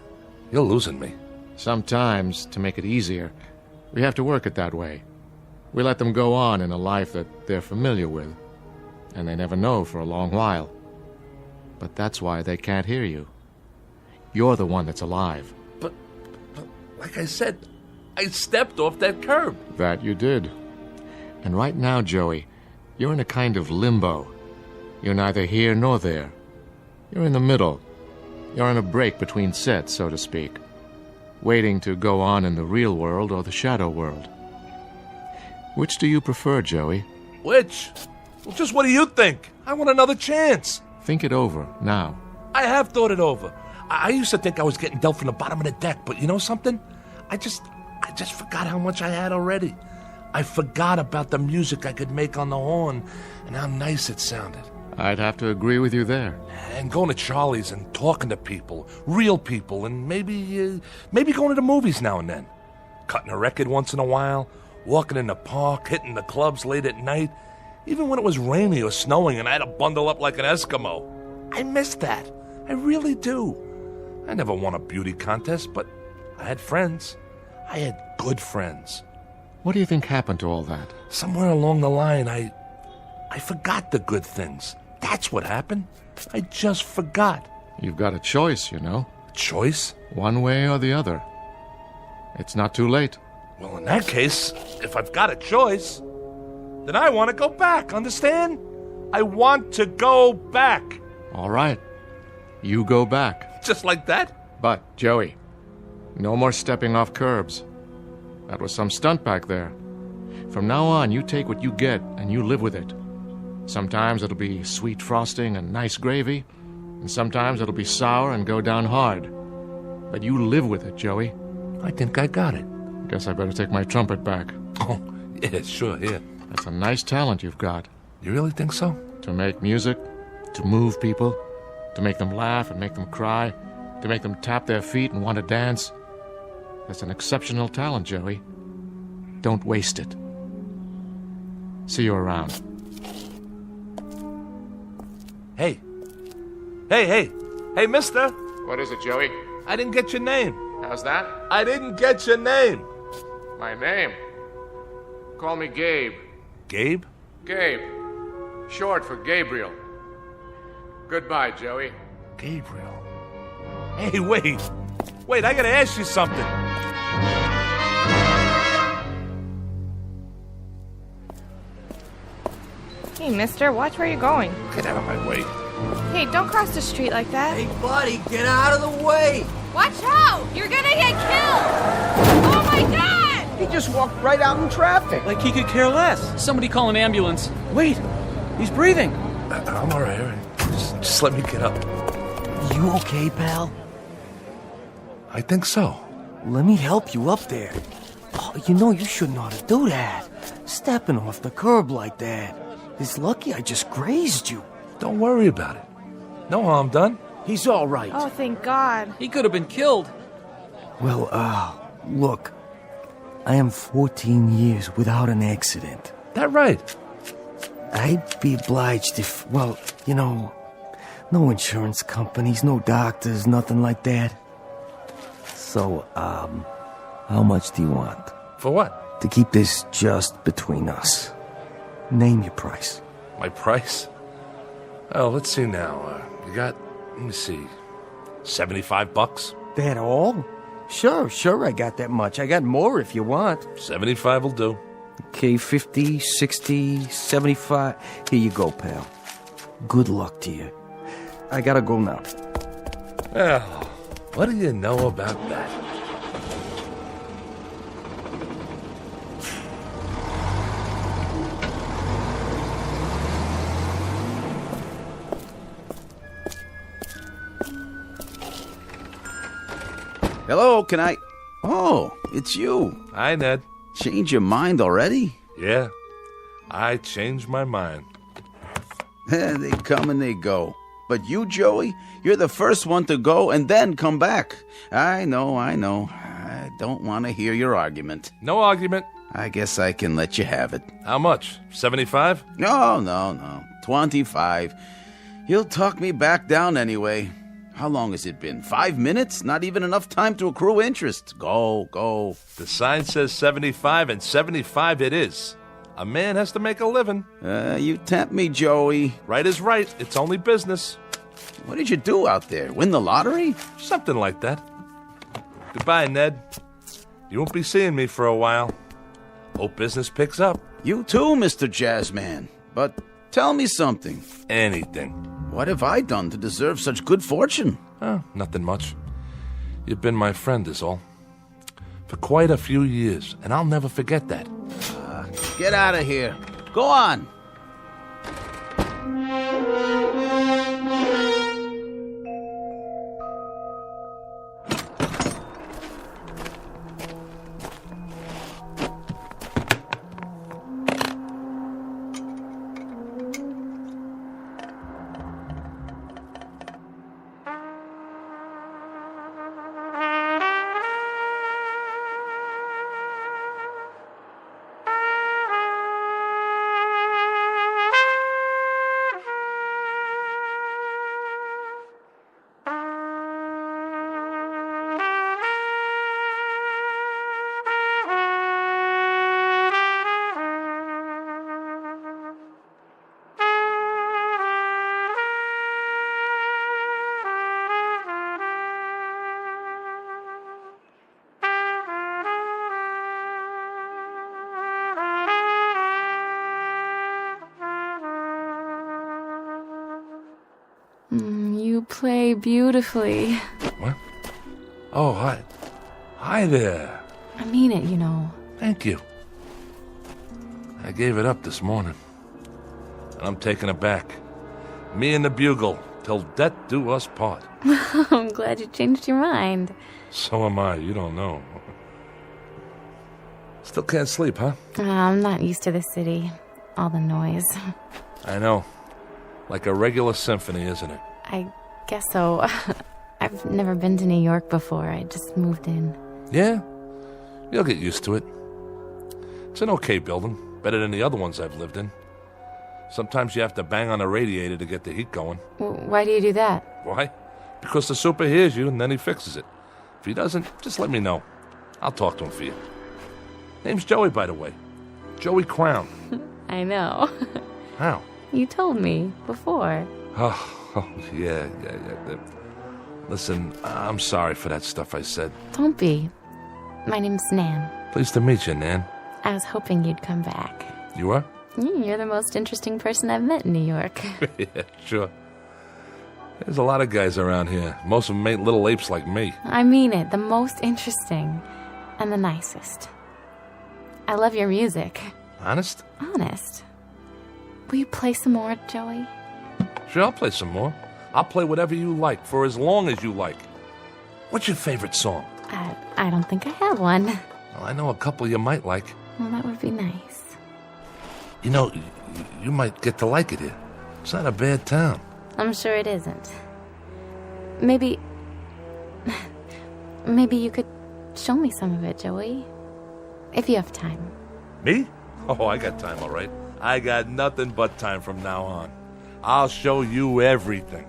You're losing me. Sometimes, to make it easier, we have to work it that way. We let them go on in a life that they're familiar with, and they never know for a long while. But that's why they can't hear you. You're the one that's alive. But like I said, I stepped off that curb. That you did. And right now, Joey, you're in a kind of limbo. You're neither here nor there. You're in the middle. You're on a break between sets, so to speak, waiting to go on in the real world or the shadow world. Which do you prefer, Joey? Which? Well, just what do you think? I want another chance. Think it over, now. I have thought it over. I used to think I was getting dealt from the bottom of the deck, but you know something? I just forgot how much I had already. I forgot about the music I could make on the horn and how nice it sounded. I'd have to agree with you there. And going to Charlie's and talking to people, real people, and maybe going to the movies now and then. Cutting a record once in a while, walking in the park, hitting the clubs late at night, even when it was rainy or snowing and I had to bundle up like an Eskimo. I miss that. I really do. I never won a beauty contest, but I had friends. I had good friends. What do you think happened to all that? Somewhere along the line, I forgot the good things. That's what happened. I just forgot. You've got a choice, you know. Choice? One way or the other. It's not too late. Well, in that case, if I've got a choice, then I want to go back, understand? I want to go back. All right. You go back. Just like that? But, Joey, no more stepping off curbs. That was some stunt back there. From now on, you take what you get and you live with it. Sometimes it'll be sweet frosting and nice gravy, and sometimes it'll be sour and go down hard. But you live with it, Joey. I think I got it. Guess I better take my trumpet back. Oh, yeah, sure, yeah. That's a nice talent you've got. You really think so? To make music, to move people, to make them laugh and make them cry, to make them tap their feet and want to dance. That's an exceptional talent, Joey. Don't waste it. See you around. Hey, Hey, mister. What is it, Joey? I didn't get your name. How's that? I didn't get your name. My name? Call me Gabe. Gabe? Gabe. Short for Gabriel. Goodbye, Joey. Gabriel. Hey, wait, I gotta ask you something. Hey, mister, watch where you're going. Get out of my way. Hey, don't cross the street like that. Hey, buddy, get out of the way! Watch out! You're gonna get killed! Oh my god! He just walked right out in traffic. Like he could care less. Somebody call an ambulance. Wait, he's breathing. I'm all right. Just let me get up. You okay, pal? I think so. Let me help you up there. Oh, you know you shouldn't ought to do that. Stepping off the curb like that. It's lucky I just grazed you. Don't worry about it. No harm done. He's all right. Oh, thank God. He could have been killed. Well, look. I am 14 years without an accident. That right? I'd be obliged if, well, you know, no insurance companies, no doctors, nothing like that. So, how much do you want? For what? To keep this just between us. Name your price. My price? Oh, let's see now. You got, let me see, $75? That all? Sure, I got that much. I got more if you want. 75 will do. Okay, 50, 60, 75. Here you go, pal. Good luck to you. I gotta go now. Well, what do you know about that? Hello, can I... Oh, it's you. Hi, Ned. Change your mind already? Yeah, I changed my mind. They come and they go. But you, Joey, you're the first one to go and then come back. I know. I don't want to hear your argument. No argument. I guess I can let you have it. How much? 75? No. 25. He'll talk me back down anyway. How long has it been? 5 minutes? Not even enough time to accrue interest. Go. The sign says 75, and 75 it is. A man has to make a living. You tempt me, Joey. Right is right. It's only business. What did you do out there? Win the lottery? Something like that. Goodbye, Ned. You won't be seeing me for a while. Hope business picks up. You too, Mr. Jazzman. But tell me something. Anything. What have I done to deserve such good fortune? Nothing much. You've been my friend is all. For quite a few years, and I'll never forget that. Get out of here. Go on. You play beautifully. What? Oh, hi. Hi there. I mean it, you know. Thank you. I gave it up this morning. And I'm taking it back. Me and the bugle, till death do us part. I'm glad you changed your mind. So am I, you don't know. Still can't sleep, huh? I'm not used to the city. All the noise. I know. Like a regular symphony, isn't it? I guess so. I've never been to New York before. I just moved in. Yeah? You'll get used to it. It's an okay building. Better than the other ones I've lived in. Sometimes you have to bang on a radiator to get the heat going. Why do you do that? Why? Because the super hears you and then he fixes it. If he doesn't, just let me know. I'll talk to him for you. Name's Joey, by the way. Joey Crown. I know. How? You told me before. Oh, yeah. Listen, I'm sorry for that stuff I said. Don't be. My name's Nan. Pleased to meet you, Nan. I was hoping you'd come back. You are? You're the most interesting person I've met in New York. Yeah, sure. There's a lot of guys around here. Most of them ain't little apes like me. I mean it. The most interesting. And the nicest. I love your music. Honest? Honest. Will you play some more, Joey? Sure, I'll play some more. I'll play whatever you like, for as long as you like. What's your favorite song? I don't think I have one. Well, I know a couple you might like. Well, that would be nice. You know, you might get to like it here. It's not a bad town. I'm sure it isn't. Maybe you could show me some of it, Joey. If you have time. Me? Oh, I got time, all right. I got nothing but time from now on. I'll show you everything.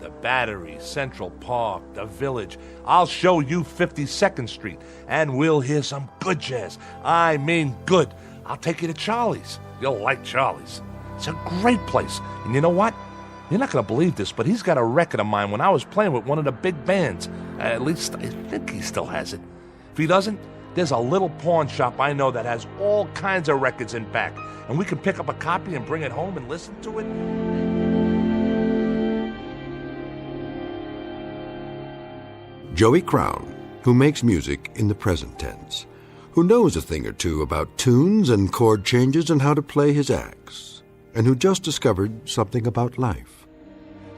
The Battery, Central Park, the Village. I'll show you 52nd Street, and we'll hear some good jazz. I mean good. I'll take you to Charlie's. You'll like Charlie's. It's a great place. And you know what? You're not going to believe this, but he's got a record of mine when I was playing with one of the big bands. At least I think he still has it. If he doesn't, there's a little pawn shop I know that has all kinds of records in back, and we can pick up a copy and bring it home and listen to it. Joey Crown, who makes music in the present tense, who knows a thing or two about tunes and chord changes and how to play his axe, and who just discovered something about life,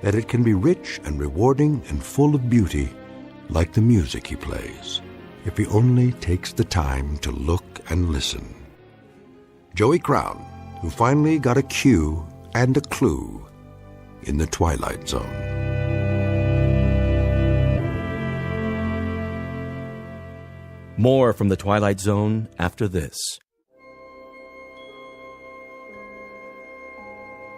that it can be rich and rewarding and full of beauty like the music he plays, if he only takes the time to look and listen. Joey Crown, who finally got a cue and a clue in the Twilight Zone. More from the Twilight Zone after this.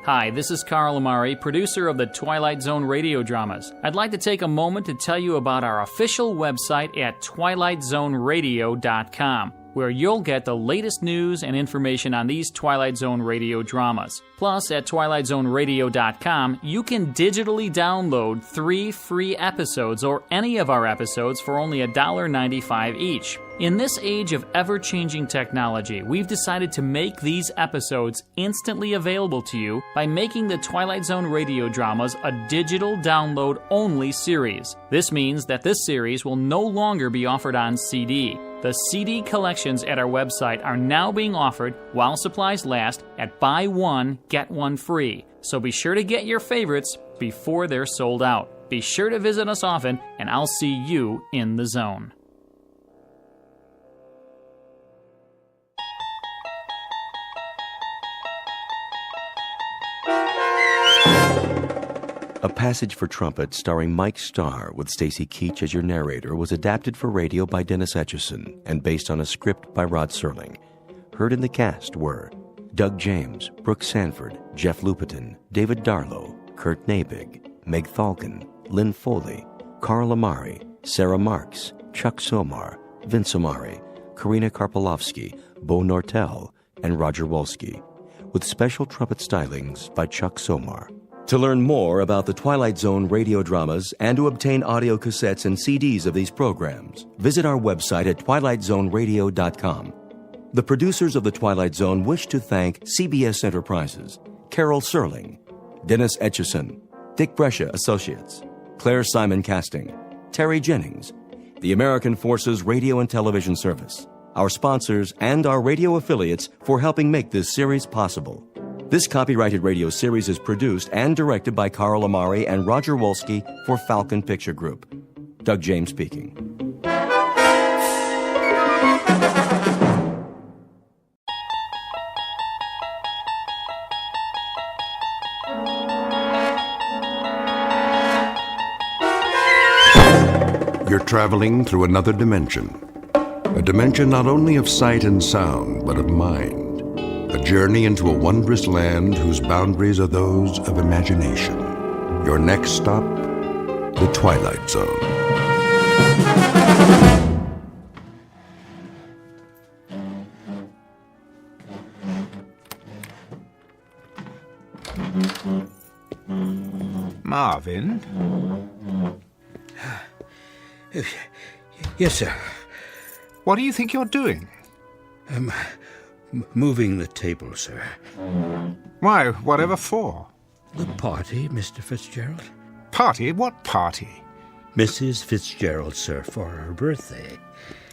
Hi, this is Carl Amari, producer of the Twilight Zone radio dramas. I'd like to take a moment to tell you about our official website at twilightzoneradio.com, where you'll get the latest news and information on these Twilight Zone radio dramas. Plus, at twilightzoneradio.com, you can digitally download 3 free episodes or any of our episodes for only $1.95 each. In this age of ever-changing technology, we've decided to make these episodes instantly available to you by making the Twilight Zone radio dramas a digital download-only series. This means that this series will no longer be offered on CD. The CD collections at our website are now being offered, while supplies last, at buy one, get one free. So be sure to get your favorites before they're sold out. Be sure to visit us often, and I'll see you in the zone. A Passage for Trumpet starring Mike Starr with Stacy Keach as your narrator was adapted for radio by Dennis Etchison and based on a script by Rod Serling. Heard in the cast were Doug James, Brooke Sanford, Jeff Lupiton, David Darlow, Kurt Nabig, Meg Thalken, Lynn Foley, Carl Amari, Sarah Marks, Chuck Somar, Vince Amari, Karina Karpolovsky, Bo Nortel, and Roger Wolski, with special trumpet stylings by Chuck Somar. To learn more about the Twilight Zone radio dramas and to obtain audio cassettes and CDs of these programs, visit our website at twilightzoneradio.com. The producers of The Twilight Zone wish to thank CBS Enterprises, Carol Serling, Dennis Etchison, Dick Brescia Associates, Claire Simon Casting, Terry Jennings, the American Forces Radio and Television Service, our sponsors, and our radio affiliates for helping make this series possible. This copyrighted radio series is produced and directed by Carl Amari and Roger Wolski for Falcon Picture Group. Doug James speaking. You're traveling through another dimension. A dimension not only of sight and sound, but of mind. A journey into a wondrous land whose boundaries are those of imagination. Your next stop, The Twilight Zone. Marvin? Yes, sir. What do you think you're doing? Moving the table, sir. Why, whatever for? The party, Mr. Fitzgerald. Party? What party? Mrs. Fitzgerald, sir, for her birthday.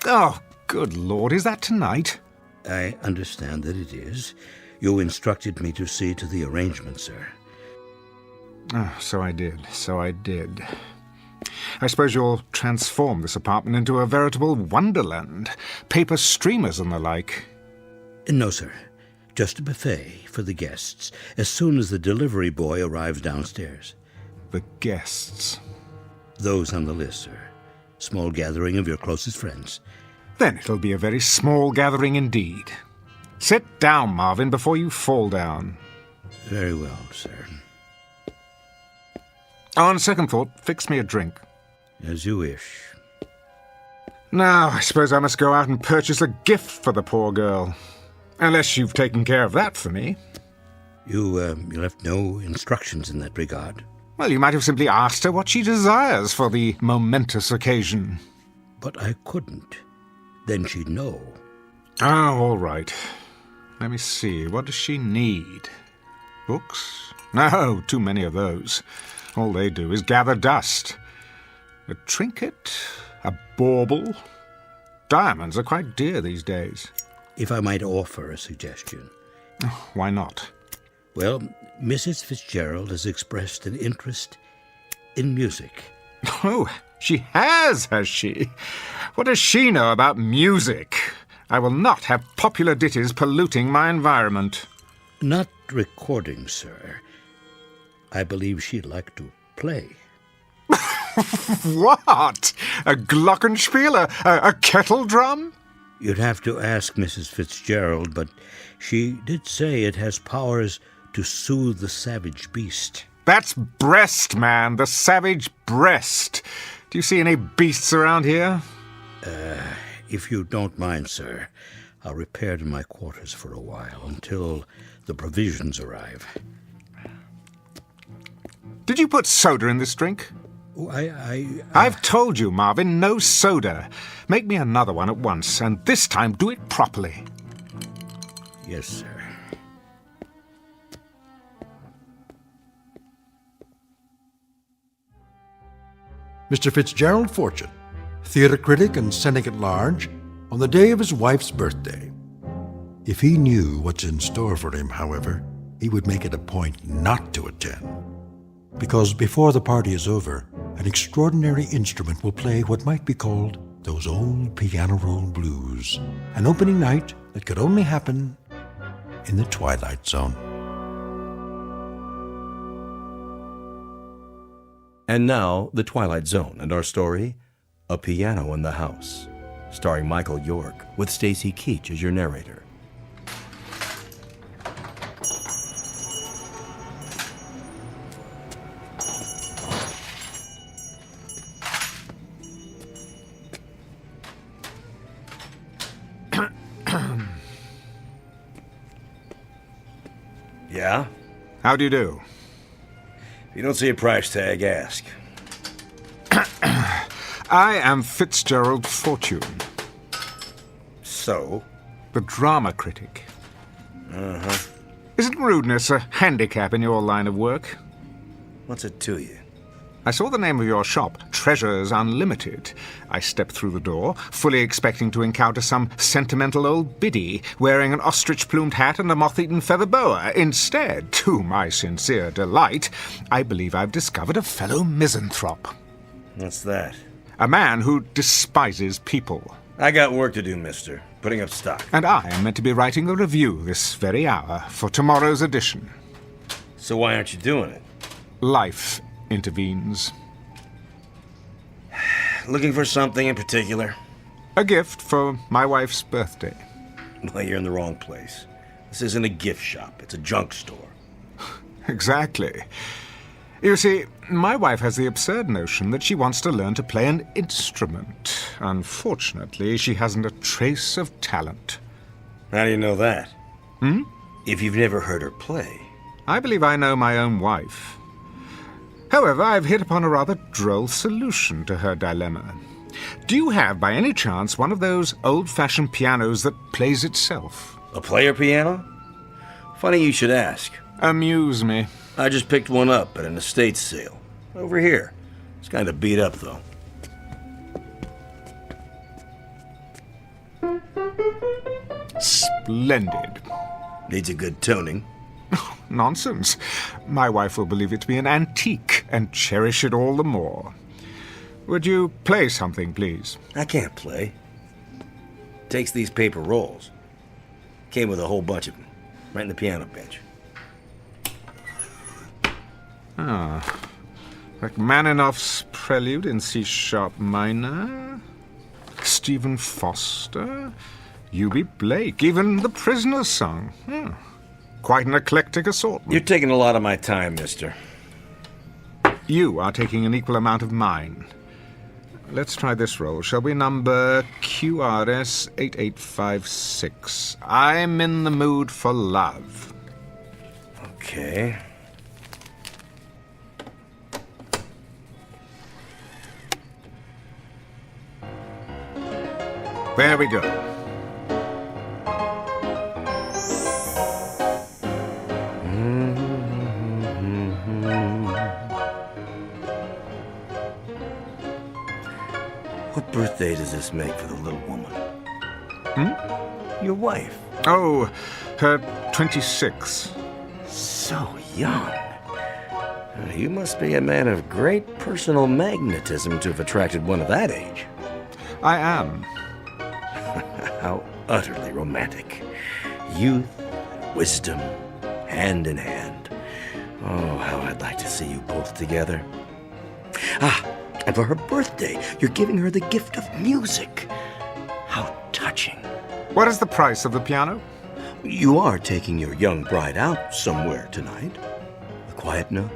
Oh, good Lord, is that tonight? I understand that it is. You instructed me to see to the arrangement, sir. Oh, so I did. I suppose you'll transform this apartment into a veritable wonderland. Paper streamers and the like. No, sir. Just a buffet for the guests, as soon as the delivery boy arrives downstairs. The guests? Those on the list, sir. Small gathering of your closest friends. Then it'll be a very small gathering indeed. Sit down, Marvin, before you fall down. Very well, sir. On second thought, fix me a drink. As you wish. Now, I suppose I must go out and purchase a gift for the poor girl. Unless you've taken care of that for me. You left no instructions in that regard. Well, you might have simply asked her what she desires for the momentous occasion. But I couldn't. Then she'd know. Oh, all right. Let me see. What does she need? Books? No, too many of those. All they do is gather dust. A trinket? A bauble? Diamonds are quite dear these days. If I might offer a suggestion. Oh, why not? Well, Mrs. Fitzgerald has expressed an interest in music. Oh, she has she? What does she know about music? I will not have popular ditties polluting my environment. Not recording, sir. I believe she'd like to play. What? A glockenspiel? A kettle drum? You'd have to ask Mrs. Fitzgerald, but she did say it has powers to soothe the savage beast. That's breast, man, the savage breast. Do you see any beasts around here? If you don't mind, sir, I'll repair to my quarters for a while until the provisions arrive. Did you put soda in this drink? Oh, I've told you, Marvin, no soda. Make me another one at once, and this time do it properly. Yes, sir. Mr. Fitzgerald Fortune, theater critic and cynic at large, on the day of his wife's birthday. If he knew what's in store for him, however, he would make it a point not to attend. Because before the party is over, an extraordinary instrument will play what might be called those old piano roll blues, an opening night that could only happen in the Twilight Zone. And now, The Twilight Zone and our story, A Piano in the House, starring Michael York with Stacy Keach as your narrator. Yeah? How do you do? If you don't see a price tag, ask. I am Fitzgerald Fortune. So? The drama critic. Uh-huh. Isn't rudeness a handicap in your line of work? What's it to you? I saw the name of your shop, Treasures Unlimited. I stepped through the door, fully expecting to encounter some sentimental old biddy wearing an ostrich-plumed hat and a moth-eaten feather boa. Instead, to my sincere delight, I believe I've discovered a fellow misanthrope. What's that? A man who despises people. I got work to do, mister. Putting up stock. And I am meant to be writing a review this very hour for tomorrow's edition. So why aren't you doing it? Life intervenes. Looking for something in particular? A gift for my wife's birthday. Well, you're in the wrong place. This isn't a gift shop. It's a junk store. Exactly. You see, my wife has the absurd notion that she wants to learn to play an instrument. Unfortunately, she hasn't a trace of talent. How do you know that? Hmm? If you've never heard her play. I believe I know my own wife. However, I've hit upon a rather droll solution to her dilemma. Do you have, by any chance, one of those old-fashioned pianos that plays itself? A player piano? Funny you should ask. Amuse me. I just picked one up at an estate sale. Over here. It's kind of beat up, though. Splendid. Needs a good tuning. Nonsense. My wife will believe it to be an antique and cherish it all the more. Would you play something, please? I can't play. Takes these paper rolls. Came with a whole bunch of them. Right in the piano bench. Rachmaninoff's Prelude in C-sharp minor. Stephen Foster. U.B. Blake. Even The Prisoner's Song. Quite an eclectic assortment. You're taking a lot of my time, mister. You are taking an equal amount of mine. Let's try this roll, shall we? Number QRS 8856. I'm in the mood for love. Okay. There we go. What birthday does this make for the little woman? Your wife. Oh, her 26th. So young. You must be a man of great personal magnetism to have attracted one of that age. I am. How utterly romantic. Youth, wisdom, hand in hand. Oh, how I'd like to see you both together. And for her birthday, you're giving her the gift of music. How touching. What is the price of the piano? You are taking your young bride out somewhere tonight. A quiet nook,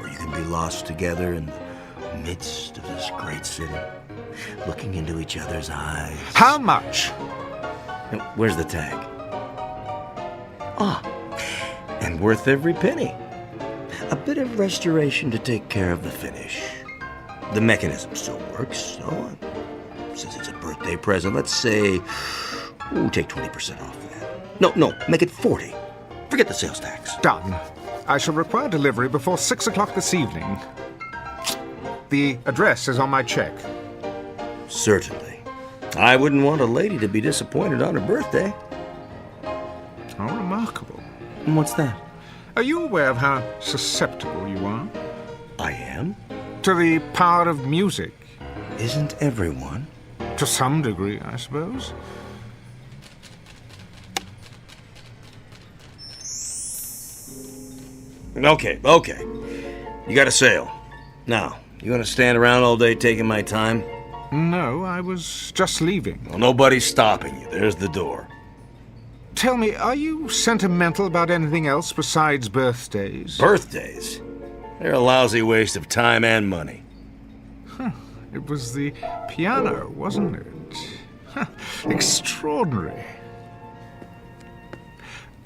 where you can be lost together in the midst of this great city, looking into each other's eyes. How much? Where's the tag? And worth every penny. A bit of restoration to take care of the finish. The mechanism still works, so since it's a birthday present, let's say, take 20% off that. No, make it 40. Forget the sales tax. Done. I shall require delivery before 6 o'clock this evening. The address is on my check. Certainly. I wouldn't want a lady to be disappointed on her birthday. How remarkable. And what's that? Are you aware of how susceptible you are? I am? To the power of music. Isn't everyone? To some degree, I suppose. Okay. You got a sale. Now, you gonna stand around all day taking my time? No, I was just leaving. Well, nobody's stopping you. There's the door. Tell me, are you sentimental about anything else besides birthdays? Birthdays? They're a lousy waste of time and money. It was the piano, wasn't it? Extraordinary.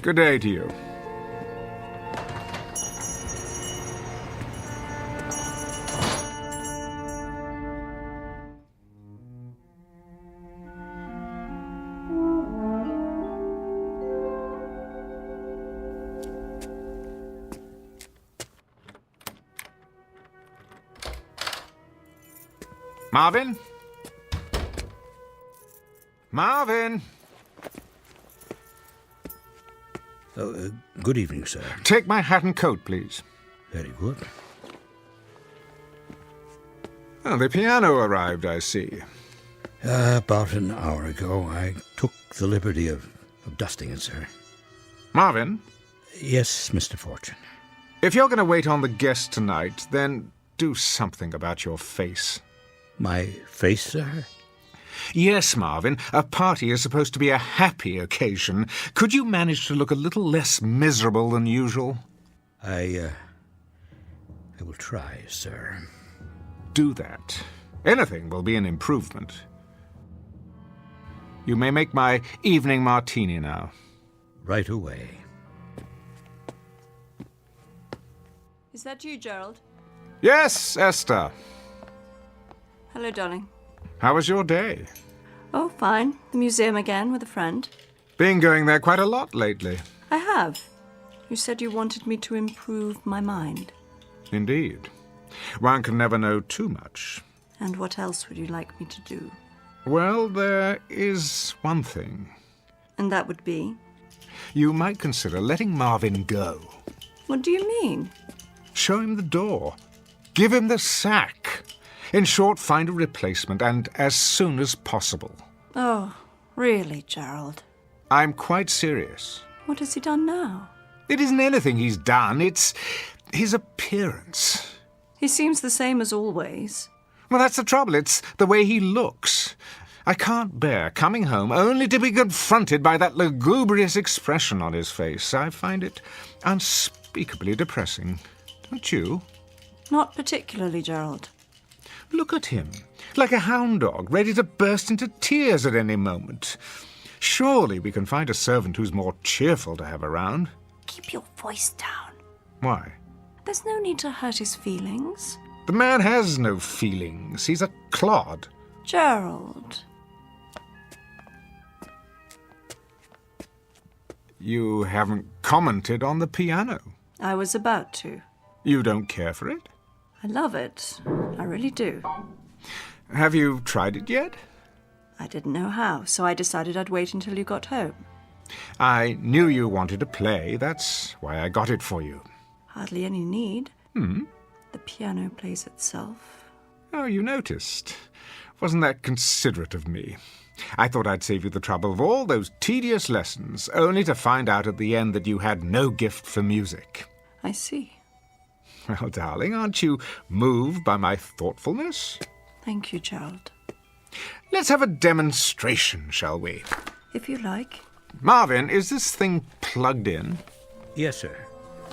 Good day to you. Marvin? Marvin? Good evening, sir. Take my hat and coat, please. Very good. Oh, the piano arrived, I see. About an hour ago, I took the liberty of dusting it, sir. Marvin? Yes, Mr. Fortune. If you're going to wait on the guest tonight, then do something about your face. My face, sir? Yes, Marvin. A party is supposed to be a happy occasion. Could you manage to look a little less miserable than usual? I I will try, sir. Do that. Anything will be an improvement. You may make my evening martini now. Right away. Is that you, Gerald? Yes, Esther. Hello, darling. How was your day? Oh, fine. The museum again with a friend. Been going there quite a lot lately. I have. You said you wanted me to improve my mind. Indeed. One can never know too much. And what else would you like me to do? Well, there is one thing. And that would be? You might consider letting Marvin go. What do you mean? Show him the door. Give him the sack. In short, find a replacement, and as soon as possible. Oh, really, Gerald? I'm quite serious. What has he done now? It isn't anything he's done, it's his appearance. He seems the same as always. Well, that's the trouble. It's the way he looks. I can't bear coming home only to be confronted by that lugubrious expression on his face. I find it unspeakably depressing. Don't you? Not particularly, Gerald. Look at him, like a hound dog, ready to burst into tears at any moment. Surely we can find a servant who's more cheerful to have around. Keep your voice down. Why? There's no need to hurt his feelings. The man has no feelings. He's a clod. Gerald. You haven't commented on the piano. I was about to. You don't care for it? I love it. I really do. Have you tried it yet? I didn't know how, so I decided I'd wait until you got home. I knew you wanted to play. That's why I got it for you. Hardly any need. Hmm? The piano plays itself. Oh, you noticed. Wasn't that considerate of me? I thought I'd save you the trouble of all those tedious lessons, only to find out at the end that you had no gift for music. I see. Well, darling, aren't you moved by my thoughtfulness? Thank you, Gerald. Let's have a demonstration, shall we? If you like. Marvin, is this thing plugged in? Yes, sir.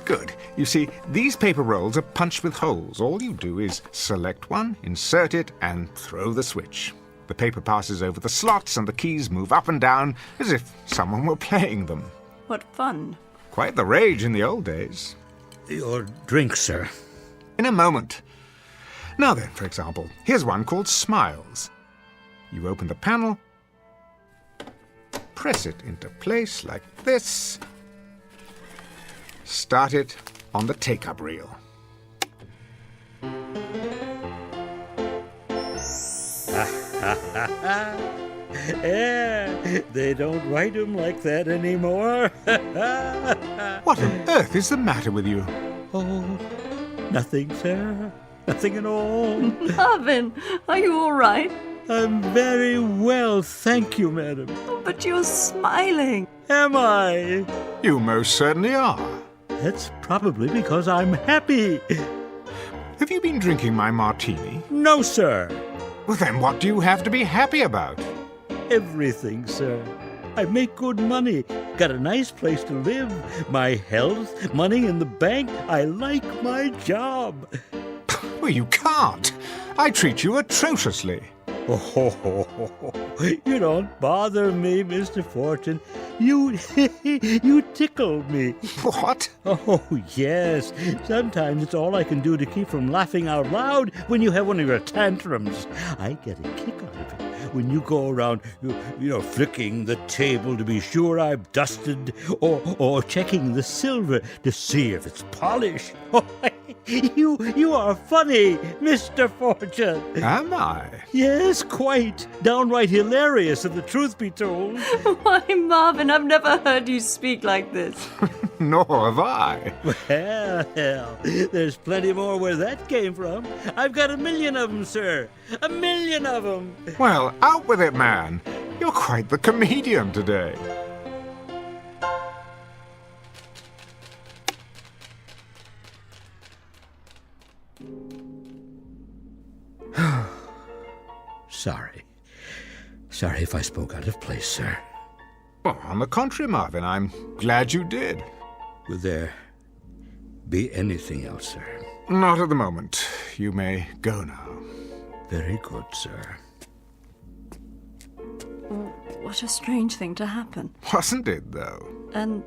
Good. You see, these paper rolls are punched with holes. All you do is select one, insert it, and throw the switch. The paper passes over the slots and the keys move up and down as if someone were playing them. What fun. Quite the rage in the old days. Your drink, sir. In a moment. Now then, for example, here's one called Smiles. You open the panel, press it into place like this, start it on the take-up reel. Yeah, they don't write them like that anymore. What on earth is the matter with you? Oh, nothing, sir. Nothing at all. Marvin, are you all right? I'm very well, thank you, madam. Oh, but you're smiling. Am I? You most certainly are. That's probably because I'm happy. Have you been drinking my martini? No, sir. Well, then what do you have to be happy about? Everything, sir. I make good money, got a nice place to live, my health, money in the bank. I like my job. Well, you can't. I treat you atrociously. Oh, you don't bother me, Mr. Fortune. You tickle me. What? Oh, yes. Sometimes it's all I can do to keep from laughing out loud when you have one of your tantrums. I get a kick out of it when you go around, flicking the table to be sure I've dusted, or checking the silver to see if it's polished. Oh, you are funny, Mr. Fortune. Am I? Yes, quite. Downright hilarious, if the truth be told. Why, Marvin, I've never heard you speak like this. Nor have I. Well, there's plenty more where that came from. I've got 1 million of them, sir. 1 million of them. Well, out with it, man. You're quite the comedian today. Sorry if I spoke out of place, sir. Well, on the contrary, Marvin, I'm glad you did. Will there be anything else, sir? Not at the moment. You may go now. Very good, sir. What a strange thing to happen. Wasn't it, though? An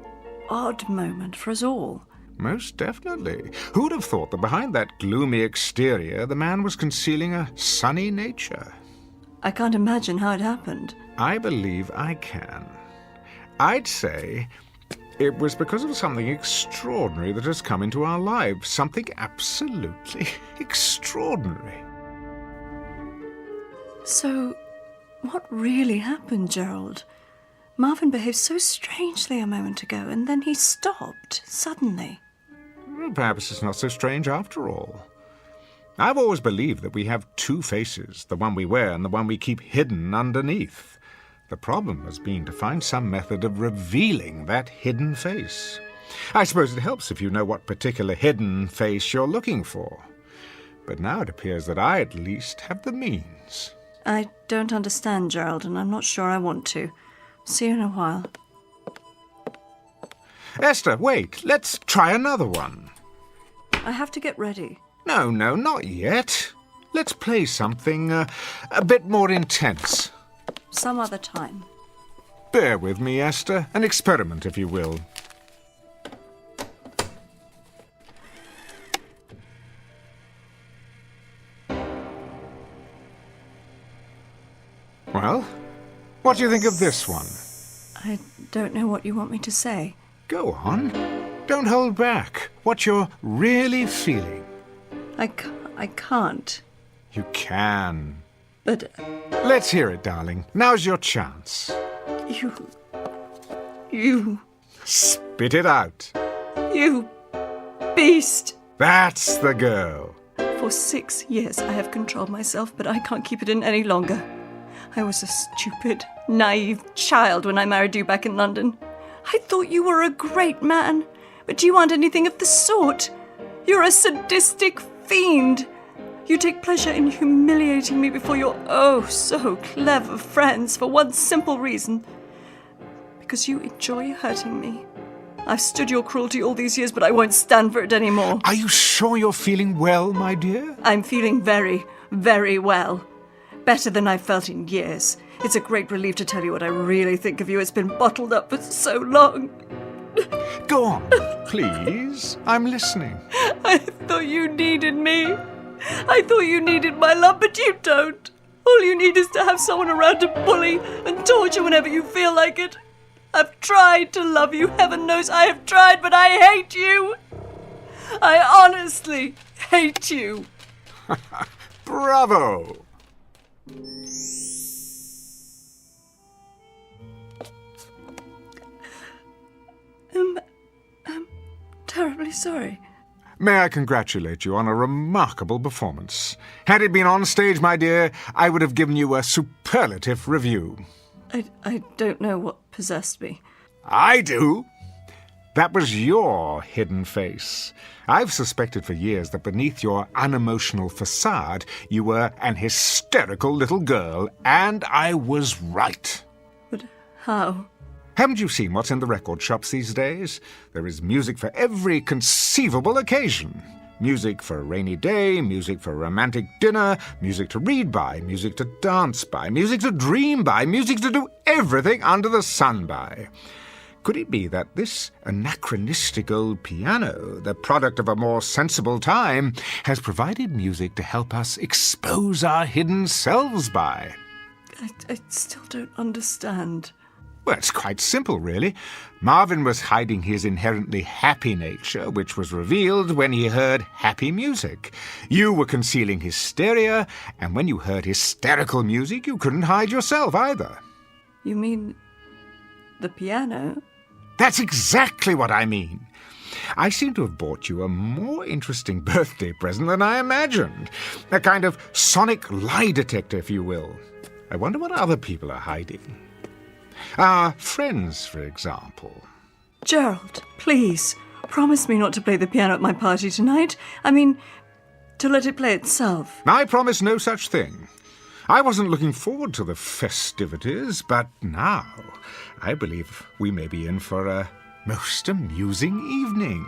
odd moment for us all. Most definitely. Who'd have thought that behind that gloomy exterior the man was concealing a sunny nature? I can't imagine how it happened. I believe I can. I'd say it was because of something extraordinary that has come into our lives. Something absolutely extraordinary. So, what really happened, Gerald? Marvin behaved so strangely a moment ago, and then he stopped, suddenly. Well, perhaps it's not so strange after all. I've always believed that we have two faces, the one we wear and the one we keep hidden underneath. The problem has been to find some method of revealing that hidden face. I suppose it helps if you know what particular hidden face you're looking for. But now it appears that I, at least, have the means. I don't understand, Gerald, and I'm not sure I want to. See you in a while. Esther, wait. Let's try another one. I have to get ready. No, not yet. Let's play something a bit more intense. Some other time. Bear with me, Esther. An experiment, if you will. Well, what do you think of this one? I don't know what you want me to say. Go on. Don't hold back. What you're really feeling. I can't. You can. But... Let's hear it, darling. Now's your chance. You... Spit it out. You beast. That's the girl. For 6 years I have controlled myself, but I can't keep it in any longer. I was a stupid, naive child when I married you back in London. I thought you were a great man, but you aren't anything of the sort. You're a sadistic fiend. You take pleasure in humiliating me before your oh-so-clever friends for one simple reason. Because you enjoy hurting me. I've stood your cruelty all these years, but I won't stand for it anymore. Are you sure you're feeling well, my dear? I'm feeling very, very well. Better than I've felt in years. It's a great relief to tell you what I really think of you. It's been bottled up for so long. Go on, please. I'm listening. I thought you needed me. I thought you needed my love, but you don't. All you need is to have someone around to bully and torture whenever you feel like it. I've tried to love you. Heaven knows I have tried, but I hate you. I honestly hate you. Bravo. I'm terribly sorry. May I congratulate you on a remarkable performance. Had it been on stage, my dear, I would have given you a superlative review. I don't know what possessed me. I do. That was your hidden face. I've suspected for years that beneath your unemotional facade, you were an hysterical little girl, and I was right. But how? Haven't you seen what's in the record shops these days? There is music for every conceivable occasion. Music for a rainy day, music for a romantic dinner, music to read by, music to dance by, music to dream by, music to do everything under the sun by. Could it be that this anachronistic old piano, the product of a more sensible time, has provided music to help us expose our hidden selves by? I still don't understand. Well, it's quite simple, really. Marvin was hiding his inherently happy nature, which was revealed when he heard happy music. You were concealing hysteria, and when you heard hysterical music, you couldn't hide yourself either. You mean the piano? That's exactly what I mean. I seem to have bought you a more interesting birthday present than I imagined. A kind of sonic lie detector, if you will. I wonder what other people are hiding. Our friends, for example. Gerald, please, promise me not to play the piano at my party tonight. I mean, to let it play itself. I promise no such thing. I wasn't looking forward to the festivities, but now I believe we may be in for a most amusing evening.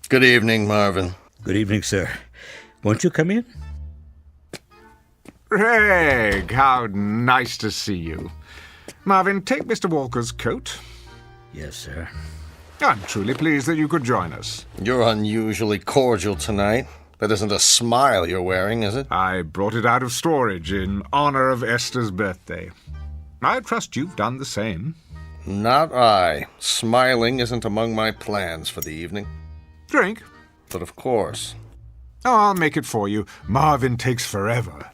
Good evening, Marvin. Good evening, sir. Won't you come in? Craig, how nice to see you. Marvin, take Mr. Walker's coat. Yes, sir. I'm truly pleased that you could join us. You're unusually cordial tonight. That isn't a smile you're wearing, is it? I brought it out of storage in honor of Esther's birthday. I trust you've done the same. Not I. Smiling isn't among my plans for the evening. Drink? But of course. Oh, I'll make it for you. Marvin takes forever.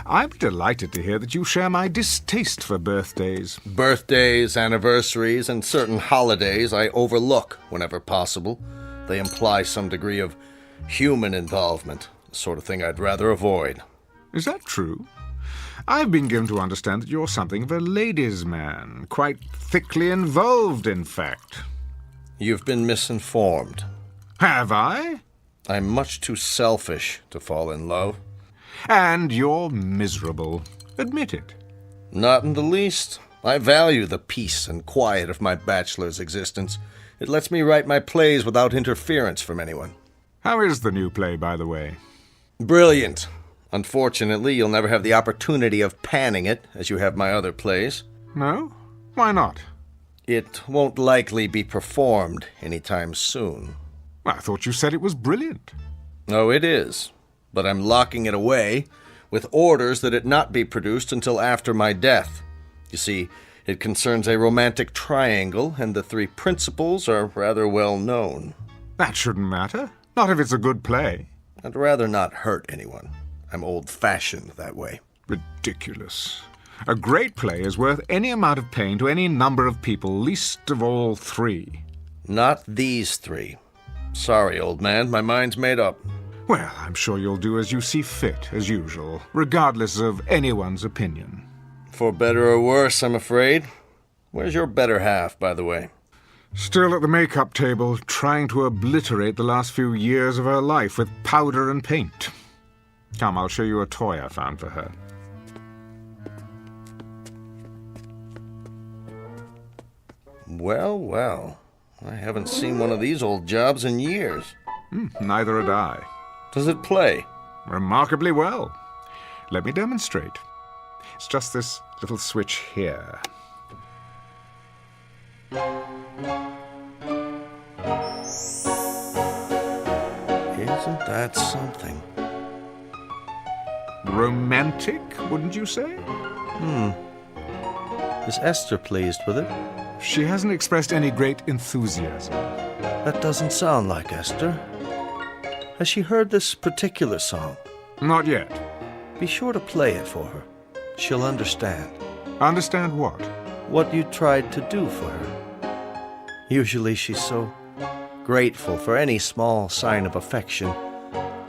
I'm delighted to hear that you share my distaste for birthdays. Birthdays, anniversaries, and certain holidays I overlook whenever possible. They imply some degree of human involvement, the sort of thing I'd rather avoid. Is that true? I've been given to understand that you're something of a ladies' man, quite thickly involved, in fact. You've been misinformed. Have I? I'm much too selfish to fall in love. And you're miserable. Admit it. Not in the least. I value the peace and quiet of my bachelor's existence. It lets me write my plays without interference from anyone. How is the new play, by the way? Brilliant. Unfortunately, you'll never have the opportunity of panning it, as you have my other plays. No? Why not? It won't likely be performed anytime soon. I thought you said it was brilliant. Oh, it is. But I'm locking it away with orders that it not be produced until after my death. You see, it concerns a romantic triangle, and the three principals are rather well known. That shouldn't matter. Not if it's a good play. I'd rather not hurt anyone. I'm old-fashioned that way. Ridiculous. A great play is worth any amount of pain to any number of people, least of all three. Not these three. Sorry, old man, my mind's made up. Well, I'm sure you'll do as you see fit, as usual, regardless of anyone's opinion. For better or worse, I'm afraid. Where's your better half, by the way? Still at the makeup table, trying to obliterate the last few years of her life with powder and paint. Come, I'll show you a toy I found for her. Well, well. I haven't seen one of these old jobs in years. Neither had I. Does it play? Remarkably well. Let me demonstrate. It's just this little switch here. Isn't that something? Romantic, wouldn't you say? Is Esther pleased with it? She hasn't expressed any great enthusiasm. That doesn't sound like Esther. Has she heard this particular song? Not yet. Be sure to play it for her. She'll understand. Understand what? What you tried to do for her. Usually she's so grateful for any small sign of affection.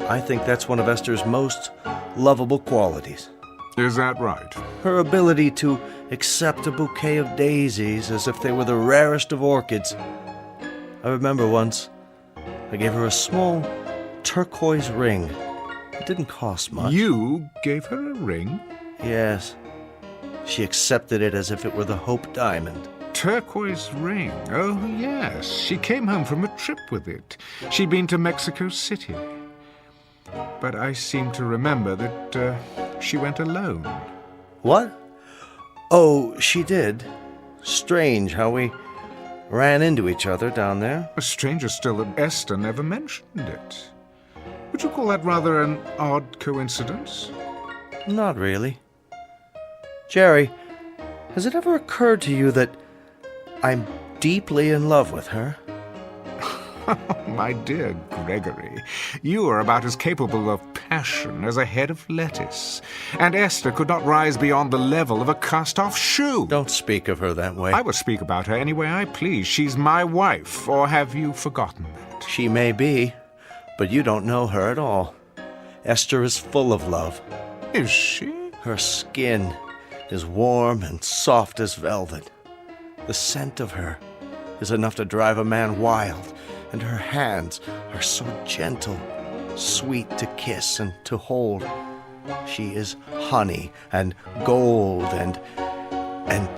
I think that's one of Esther's most lovable qualities. Is that right? Her ability to accept a bouquet of daisies as if they were the rarest of orchids. I remember once I gave her a small turquoise ring. It didn't cost much. You gave her a ring? Yes. She accepted it as if it were the Hope Diamond. Turquoise ring? Oh, yes. She came home from a trip with it. She'd been to Mexico City. But I seem to remember that she went alone. What? Oh, she did. Strange how we ran into each other down there. Stranger still that Esther never mentioned it. Would you call that rather an odd coincidence? Not really. Jerry, has it ever occurred to you that I'm deeply in love with her? My dear Gregory, you are about as capable of passion as a head of lettuce, and Esther could not rise beyond the level of a cast-off shoe. Don't speak of her that way. I will speak about her any way I please. She's my wife, or have you forgotten that? She may be, but you don't know her at all. Esther is full of love. Is she? Her skin is warm and soft as velvet. The scent of her is enough to drive a man wild, and her hands are so gentle, sweet to kiss and to hold. She is honey and gold and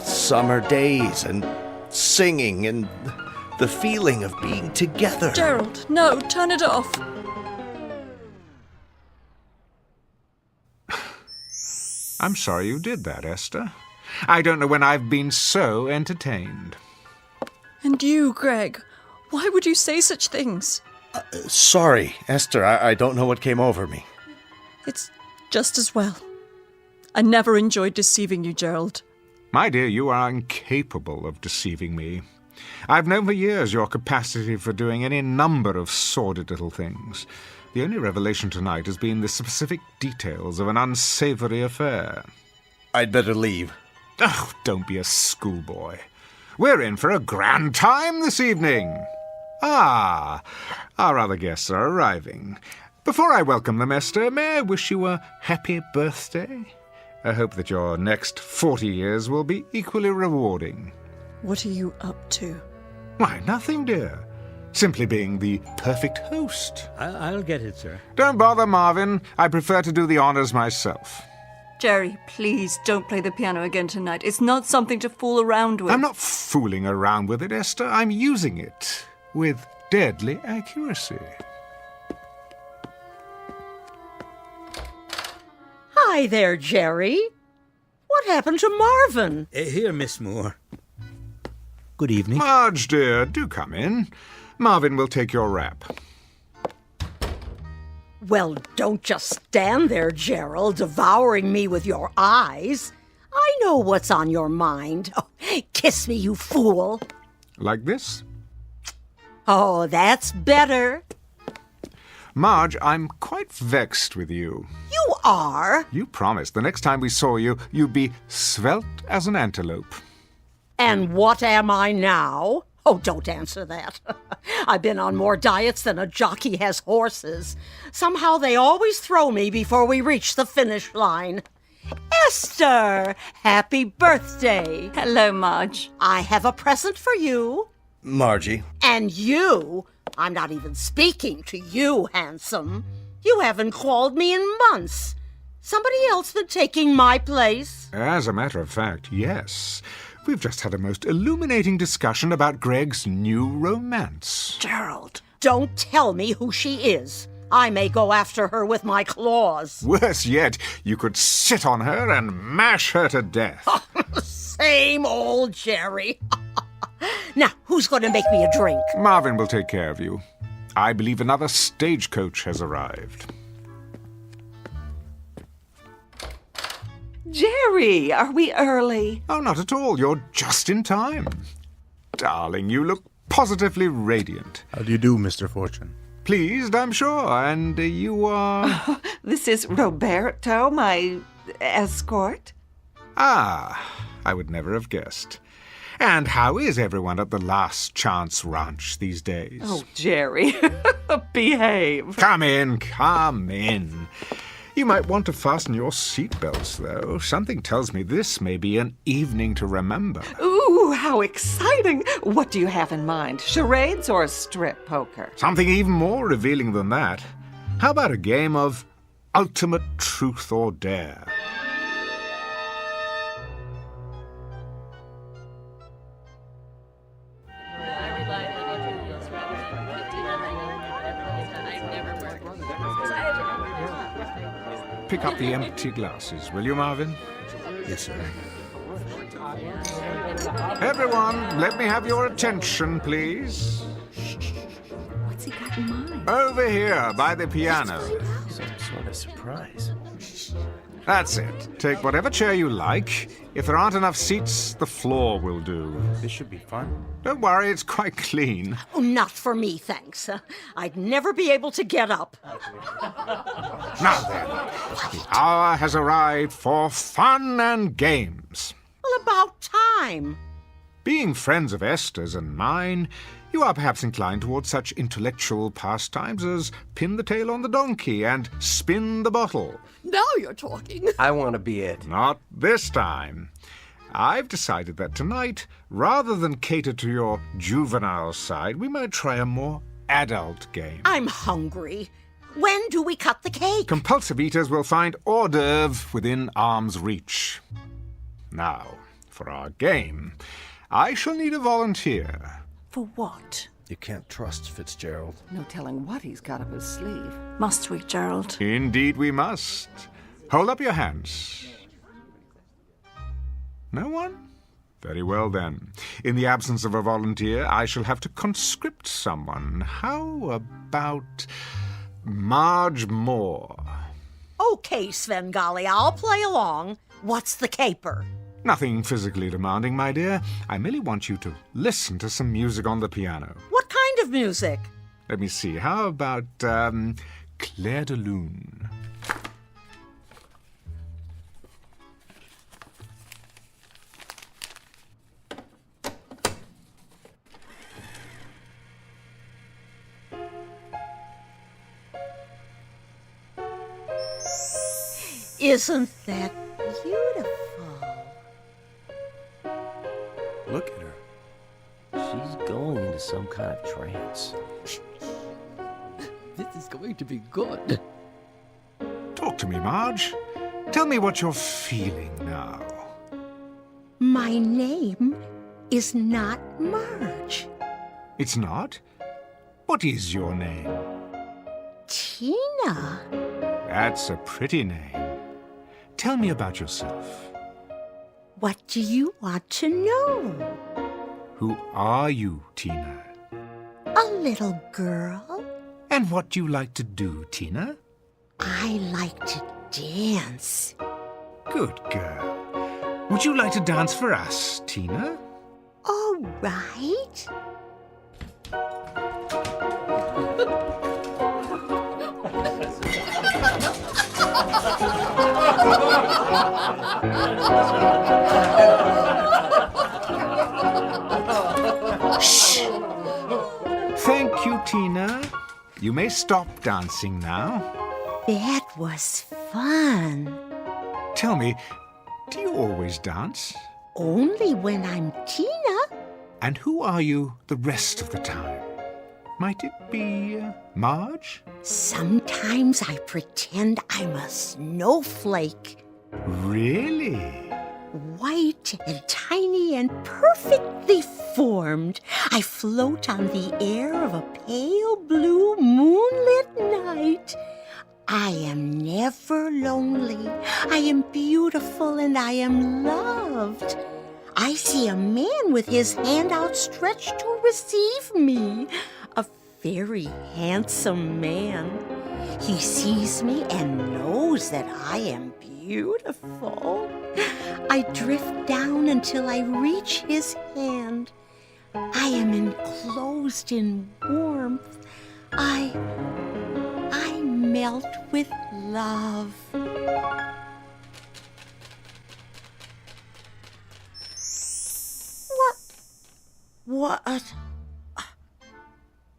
summer days and singing and The feeling of being together. Gerald, no, turn it off. I'm sorry you did that, Esther. I don't know when I've been so entertained. And you, Greg, why would you say such things? Sorry, Esther, I don't know what came over me. It's just as well. I never enjoyed deceiving you, Gerald. My dear, you are incapable of deceiving me. I've known for years your capacity for doing any number of sordid little things. The only revelation tonight has been the specific details of an unsavory affair. I'd better leave. Oh, don't be a schoolboy. We're in for a grand time this evening. Our other guests are arriving. Before I welcome them, Esther, may I wish you a happy birthday? I hope that your next 40 years will be equally rewarding. What are you up to? Why, nothing, dear. Simply being the perfect host. I'll get it, sir. Don't bother, Marvin. I prefer to do the honors myself. Jerry, please don't play the piano again tonight. It's not something to fool around with. I'm not fooling around with it, Esther. I'm using it with deadly accuracy. Hi there, Jerry. What happened to Marvin? Here, Miss Moore. Good evening. Marge, dear, do come in. Marvin will take your wrap. Well, don't just stand there, Gerald, devouring me with your eyes. I know what's on your mind. Oh, kiss me, you fool. Like this? Oh, that's better. Marge, I'm quite vexed with you. You are? You promised the next time we saw you, you'd be svelte as an antelope. And what am I now? Oh, don't answer that. I've been on more diets than a jockey has horses. Somehow they always throw me before we reach the finish line. Esther, happy birthday. Hello, Marge. I have a present for you. Margie. And you. I'm not even speaking to you, handsome. You haven't called me in months. Somebody else been taking my place? As a matter of fact, yes. We've just had a most illuminating discussion about Greg's new romance. Gerald, don't tell me who she is. I may go after her with my claws. Worse yet, you could sit on her and mash her to death. Same old Jerry. Now, who's going to make me a drink? Marvin will take care of you. I believe another stagecoach has arrived. Jerry, are we early? Oh, not at all. You're just in time. Darling, you look positively radiant. How do you do, Mr. Fortune? Pleased, I'm sure. And you are... Oh, this is Roberto, my escort. Ah, I would never have guessed. And how is everyone at the Last Chance Ranch these days? Oh, Jerry, behave. Come in, come in. You might want to fasten your seatbelts, though. Something tells me this may be an evening to remember. Ooh, how exciting. What do you have in mind? Charades or strip poker? Something even more revealing than that. How about a game of ultimate truth or dare? Pick up the empty glasses, will you, Marvin? Yes, sir. Everyone, let me have your attention, please. What's he got in mind? Over here, by the piano. Some sort of surprise. That's it. Take whatever chair you like. If there aren't enough seats, the floor will do. This should be fun. Don't worry, it's quite clean. Oh, not for me, thanks. I'd never be able to get up. Now then, the hour has arrived for fun and games. Well, about time. Being friends of Esther's and mine, you are perhaps inclined towards such intellectual pastimes as pin the tail on the donkey and spin the bottle. Now you're talking. I want to be it. Not this time. I've decided that tonight, rather than cater to your juvenile side, we might try a more adult game. I'm hungry. When do we cut the cake? Compulsive eaters will find hors d'oeuvre within arm's reach. Now, for our game, I shall need a volunteer. For what? You can't trust Fitzgerald. No telling what he's got up his sleeve. Must we, Gerald? Indeed we must. Hold up your hands. No one? Very well, then. In the absence of a volunteer, I shall have to conscript someone. How about Marge Moore? Okay, Svengali, I'll play along. What's the caper? Nothing physically demanding, my dear. I merely want you to listen to some music on the piano. What kind of music? Let me see. How about Claire de Lune? Isn't that beautiful? Look at her. She's going into some kind of trance. This is going to be good. Talk to me, Marge. Tell me what you're feeling now. My name is not Marge. It's not? What is your name? Tina. That's a pretty name. Tell me about yourself. What do you want to know? Who are you, Tina? A little girl. And what do you like to do, Tina? I like to dance. Good girl. Would you like to dance for us, Tina? All right. Shh! Thank you, Tina. You may stop dancing now. That was fun. Tell me, do you always dance? Only when I'm Tina. And who are you the rest of the time? Might it be Marge? Sometimes I pretend I'm a snowflake. Really? White and tiny and perfectly formed. I float on the air of a pale blue moonlit night. I am never lonely. I am beautiful and I am loved. I see a man with his hand outstretched to receive me. A very handsome man. He sees me and knows that I am beautiful. I drift down until I reach his hand. I am enclosed in warmth. I melt with love. What?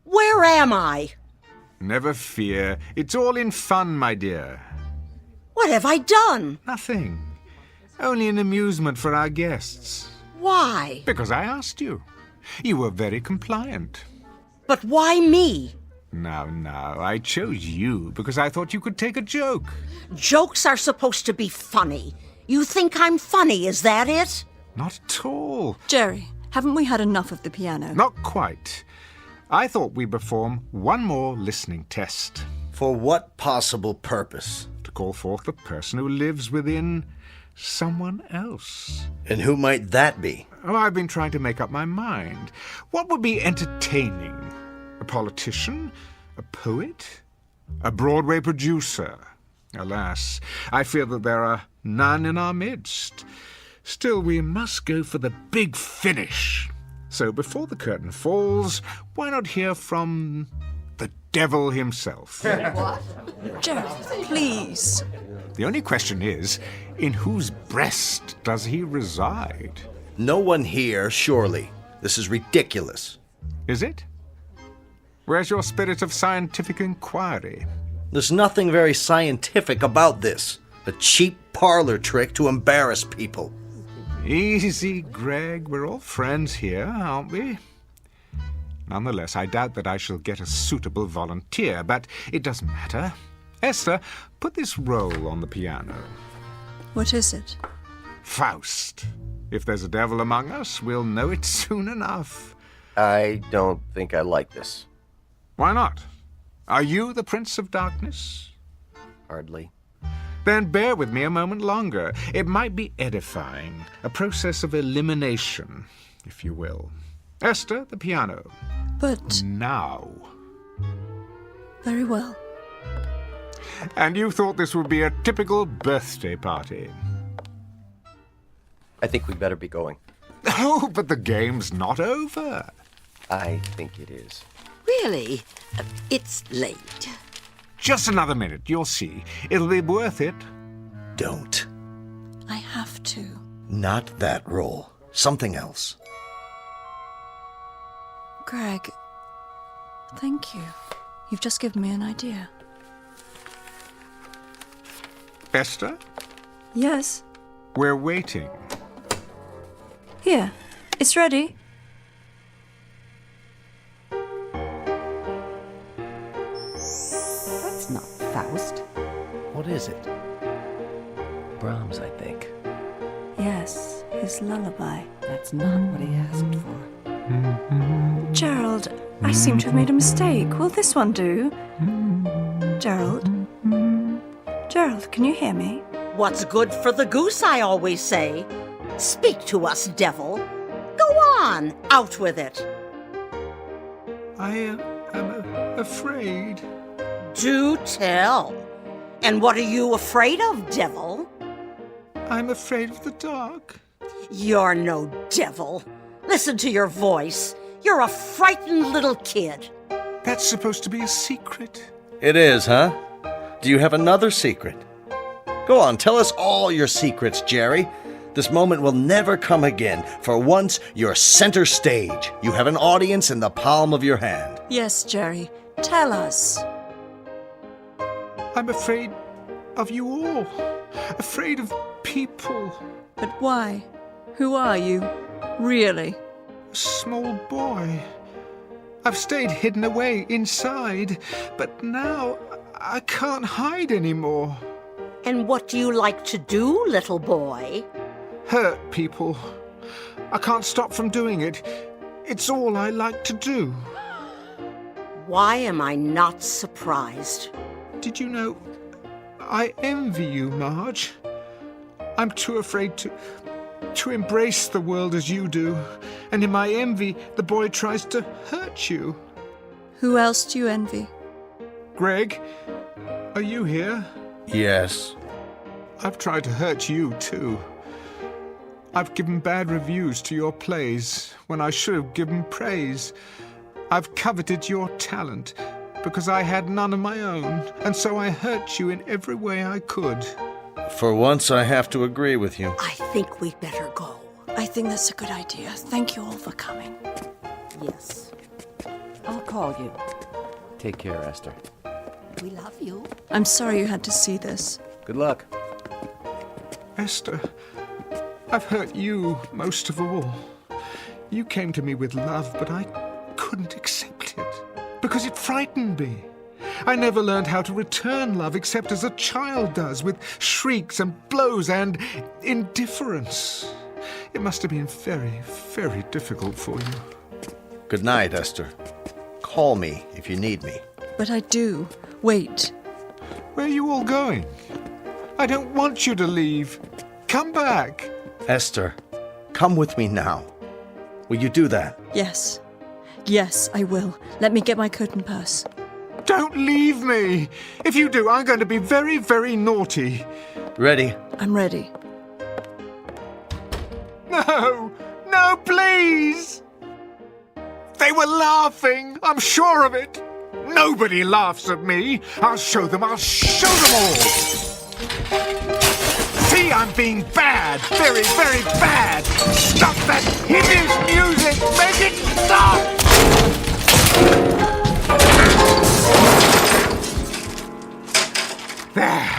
Where am I? Never fear. It's all in fun, my dear. What have I done? Nothing. Only an amusement for our guests. Why? Because I asked you. You were very compliant. But why me? Now, I chose you because I thought you could take a joke. Jokes are supposed to be funny. You think I'm funny, is that it? Not at all. Jerry, haven't we had enough of the piano? Not quite. I thought we'd perform one more listening test. For what possible purpose? To call forth the person who lives within someone else. And who might that be? Oh, I've been trying to make up my mind. What would be entertaining? A politician? A poet? A Broadway producer? Alas, I fear that there are none in our midst. Still, we must go for the big finish. So before the curtain falls, why not hear from the devil himself? What? Jerry, please. The only question is, in whose breast does he reside? No one here, surely. This is ridiculous. Is it? Where's your spirit of scientific inquiry? There's nothing very scientific about this. A cheap parlor trick to embarrass people. Easy, Greg. We're all friends here, aren't we? Nonetheless, I doubt that I shall get a suitable volunteer, but it doesn't matter. Esther, put this roll on the piano. What is it? Faust. If there's a devil among us, we'll know it soon enough. I don't think I like this. Why not? Are you the Prince of Darkness? Hardly. Then bear with me a moment longer. It might be edifying, a process of elimination, if you will. Esther, the piano. But... Now. Very well. And you thought this would be a typical birthday party. I think we'd better be going. Oh, but the game's not over. I think it is. Really? It's late. Just another minute, you'll see. It'll be worth it. Don't. I have to. Not that role. Something else. Greg, thank you. You've just given me an idea. Esther? Yes? We're waiting. Here, it's ready. That's not Faust. What is it? Brahms, I think. Yes, his lullaby. That's not what he asked for. Gerald, I seem to have made a mistake. Will this one do? Gerald? Gerald, can you hear me? What's good for the goose, I always say. Speak to us, devil. Go on, out with it. I am afraid. Do tell. And what are you afraid of, devil? I'm afraid of the dark. You're no devil. Listen to your voice. You're a frightened little kid. That's supposed to be a secret. It is, huh? Do you have another secret? Go on, tell us all your secrets, Jerry. This moment will never come again. For once, you're center stage. You have an audience in the palm of your hand. Yes, Jerry. Tell us. I'm afraid of you all. Afraid of people. But why? Who are you? Really? A small boy. I've stayed hidden away inside, but now I can't hide anymore. And what do you like to do, little boy? Hurt people. I can't stop from doing it. It's all I like to do. Why am I not surprised? Did you know, I envy you, Marge. I'm too afraid to embrace the world as you do. And in my envy, the boy tries to hurt you. Who else do you envy? Greg, are you here? Yes. I've tried to hurt you, too. I've given bad reviews to your plays when I should have given praise. I've coveted your talent because I had none of my own, and so I hurt you in every way I could. For once, I have to agree with you. I think we'd better go. I think that's a good idea. Thank you all for coming. Yes. I'll call you. Take care, Esther. We love you. I'm sorry you had to see this. Good luck. Esther, I've hurt you most of all. You came to me with love, but I couldn't accept it because it frightened me. I never learned how to return love except as a child does, with shrieks and blows and indifference. It must have been very, very difficult for you. Good night, Esther. Call me if you need me. But I do. Wait. Where are you all going? I don't want you to leave. Come back. Esther, come with me now. Will you do that? Yes. Yes, I will. Let me get my coat and purse. Don't leave me. If you do, I'm going to be very, very naughty. Ready? I'm ready. No! No, please! They were laughing. I'm sure of it. Nobody laughs at me. I'll show them. I'll show them all. See, I'm being bad. Very, very bad. Stop that hideous music. Make it stop! There.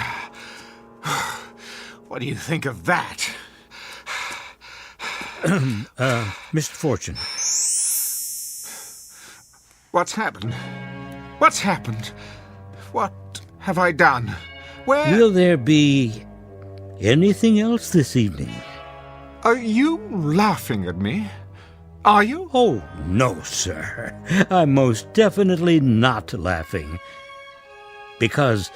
What do you think of that? Mr. Fortune. What's happened? What's happened? What have I done? Where... Will there be anything else this evening? Are you laughing at me? Are you? Oh, no, sir. I'm most definitely not laughing. Because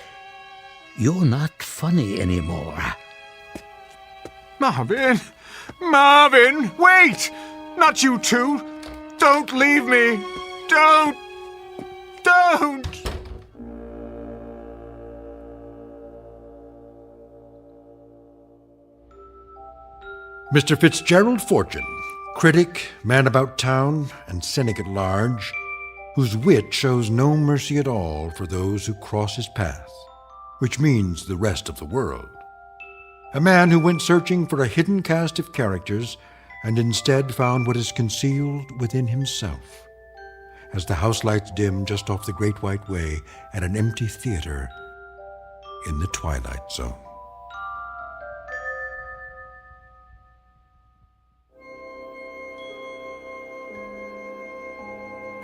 you're not funny anymore. Marvin! Marvin! Wait! Not you too! Don't leave me! Don't! Mr. Fitzgerald Fortune, critic, man about town, and cynic at large, whose wit shows no mercy at all for those who cross his path, which means the rest of the world. A man who went searching for a hidden cast of characters and instead found what is concealed within himself. As the house lights dim just off the Great White Way at an empty theater in the Twilight Zone.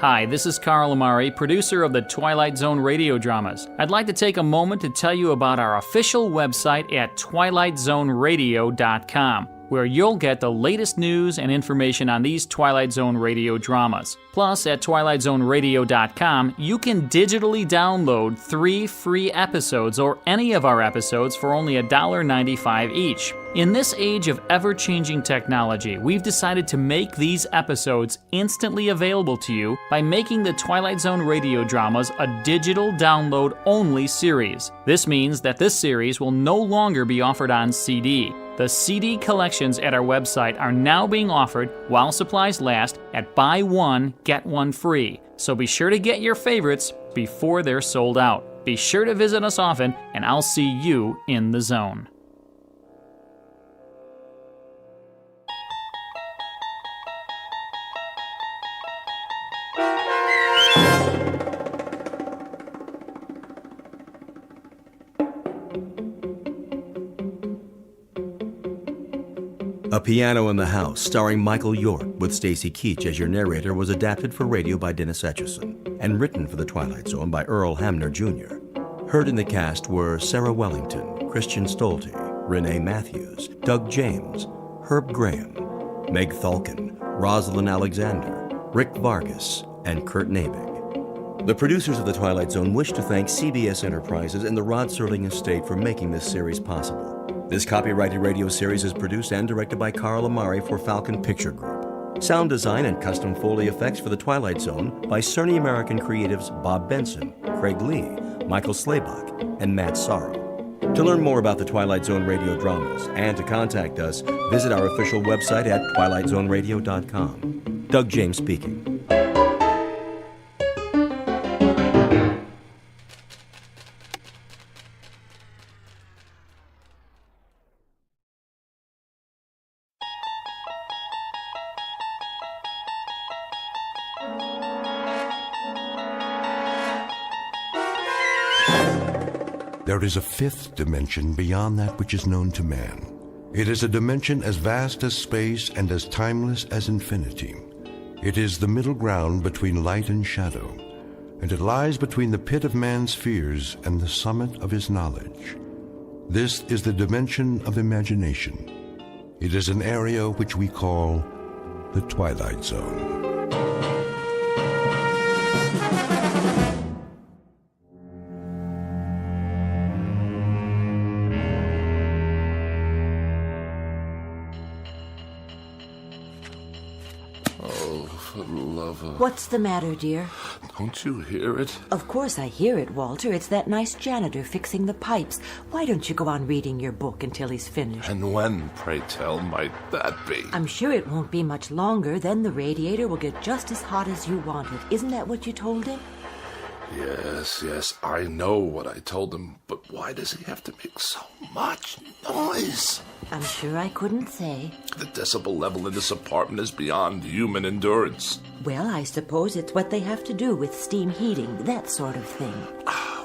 Hi, this is Carl Amari, producer of the Twilight Zone radio dramas. I'd like to take a moment to tell you about our official website at twilightzoneradio.com, where you'll get the latest news and information on these Twilight Zone radio dramas. Plus, at twilightzoneradio.com, you can digitally download 3 free episodes or any of our episodes for only $1.95 each. In this age of ever-changing technology, we've decided to make these episodes instantly available to you by making the Twilight Zone radio dramas a digital download-only series. This means that this series will no longer be offered on CD. The CD collections at our website are now being offered, while supplies last, at buy one, get one free. So be sure to get your favorites before they're sold out. Be sure to visit us often, and I'll see you in the zone. A Piano in the House, starring Michael York, with Stacy Keach as your narrator, was adapted for radio by Dennis Etchison and written for The Twilight Zone by Earl Hamner Jr. Heard in the cast were Sarah Wellington, Christian Stolte, Renee Matthews, Doug James, Herb Graham, Meg Thalken, Rosalind Alexander, Rick Vargas, and Kurt Nabig. The producers of The Twilight Zone wish to thank CBS Enterprises and the Rod Serling Estate for making this series possible. This copyrighted radio series is produced and directed by Carl Amari for Falcon Picture Group. Sound design and custom Foley effects for The Twilight Zone by Cerny American creatives Bob Benson, Craig Lee, Michael Slaybach, and Matt Sorrow. To learn more about the Twilight Zone radio dramas and to contact us, visit our official website at twilightzoneradio.com. Doug James speaking. There is a fifth dimension beyond that which is known to man. It is a dimension as vast as space and as timeless as infinity. It is the middle ground between light and shadow, and it lies between the pit of man's fears and the summit of his knowledge. This is the dimension of imagination. It is an area which we call the Twilight Zone. What's the matter, dear? Don't you hear it? Of course I hear it, Walter. It's that nice janitor fixing the pipes. Why don't you go on reading your book until he's finished? And when, pray tell, might that be? I'm sure it won't be much longer. Then the radiator will get just as hot as you want it. Isn't that what you told him? Yes, I know what I told him, but why does he have to make so much noise? I'm sure I couldn't say. The decibel level in this apartment is beyond human endurance. Well, I suppose it's what they have to do with steam heating, that sort of thing.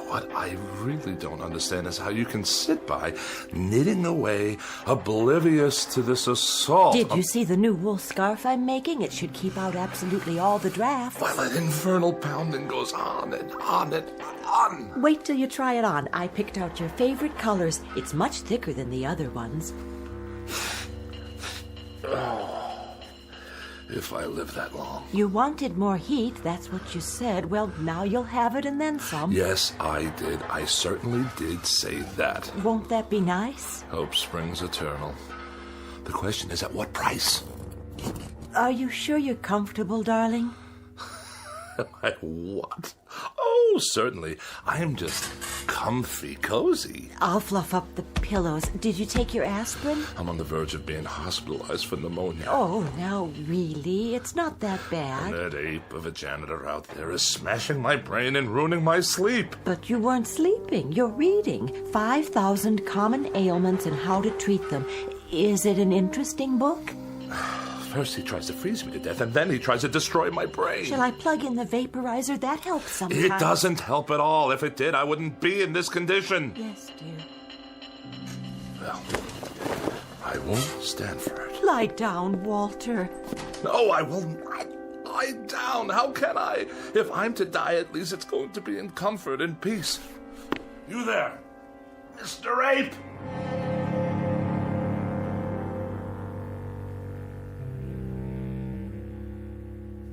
What I really don't understand is how you can sit by, knitting away, oblivious to this assault. Did you see the new wool scarf I'm making? It should keep out absolutely all the drafts. While that infernal pounding goes on and on and on. Wait till you try it on. I picked out your favorite colors. It's much thicker than the other ones. If I live that long. You wanted more heat, that's what you said. Well, now you'll have it and then some. Yes, I did. I certainly did say that. Won't that be nice? Hope springs eternal. The question is, at what price? Are you sure you're comfortable, darling? What? Oh, certainly. I'm just comfy, cozy. I'll fluff up the pillows. Did you take your aspirin? I'm on the verge of being hospitalized for pneumonia. Oh, now, really? It's not that bad. That ape of a janitor out there is smashing my brain and ruining my sleep. But you weren't sleeping. You're reading 5,000 Common Ailments and How to Treat Them. Is it an interesting book? First he tries to freeze me to death, and then he tries to destroy my brain. Shall I plug in the vaporizer? That helps sometimes. It doesn't help at all. If it did, I wouldn't be in this condition. Yes, dear. Well, I won't stand for it. Lie down, Walter. No, I will not lie down. How can I? If I'm to die, at least it's going to be in comfort and peace. You there, Mr. Ape!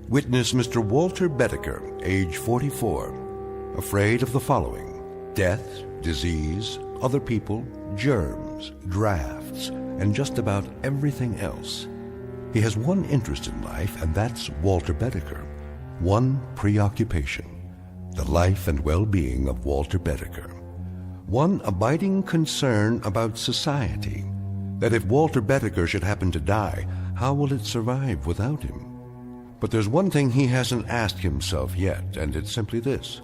Witness Mr. Walter Bedecker, age 44, afraid of the following: death, disease, other people, germs, drafts, and just about everything else. He has one interest in life, and that's Walter Bedecker. One preoccupation: the life and well-being of Walter Bedecker. One abiding concern about society: that if Walter Bedecker should happen to die, how will it survive without him? But there's one thing he hasn't asked himself yet, and it's simply this: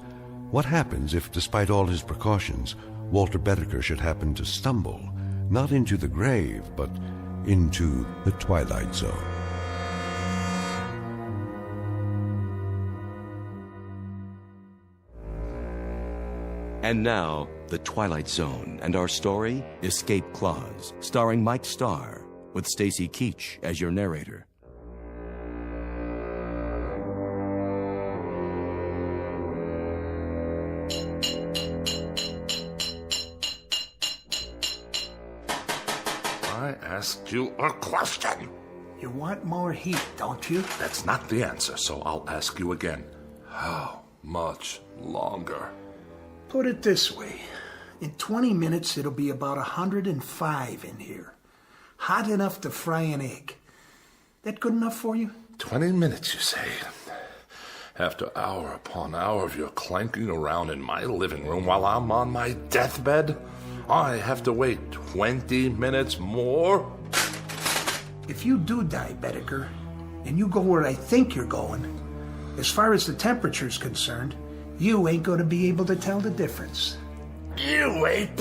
what happens if, despite all his precautions, Walter Bedecker should happen to stumble, not into the grave, but into the Twilight Zone? And now, The Twilight Zone, and our story, Escape Clause, starring Mike Starr, with Stacy Keach as your narrator. I asked you a question. You want more heat, don't you? That's not the answer, so I'll ask you again. How much longer? Put it this way. In 20 minutes, it'll be about 105 in here. Hot enough to fry an egg. That good enough for you? 20 minutes, you say? After hour upon hour of your clanking around in my living room while I'm on my deathbed, I have to wait 20 minutes more? If you do die, Bedecker, and you go where I think you're going, as far as the temperature's concerned, you ain't going to be able to tell the difference. You ape!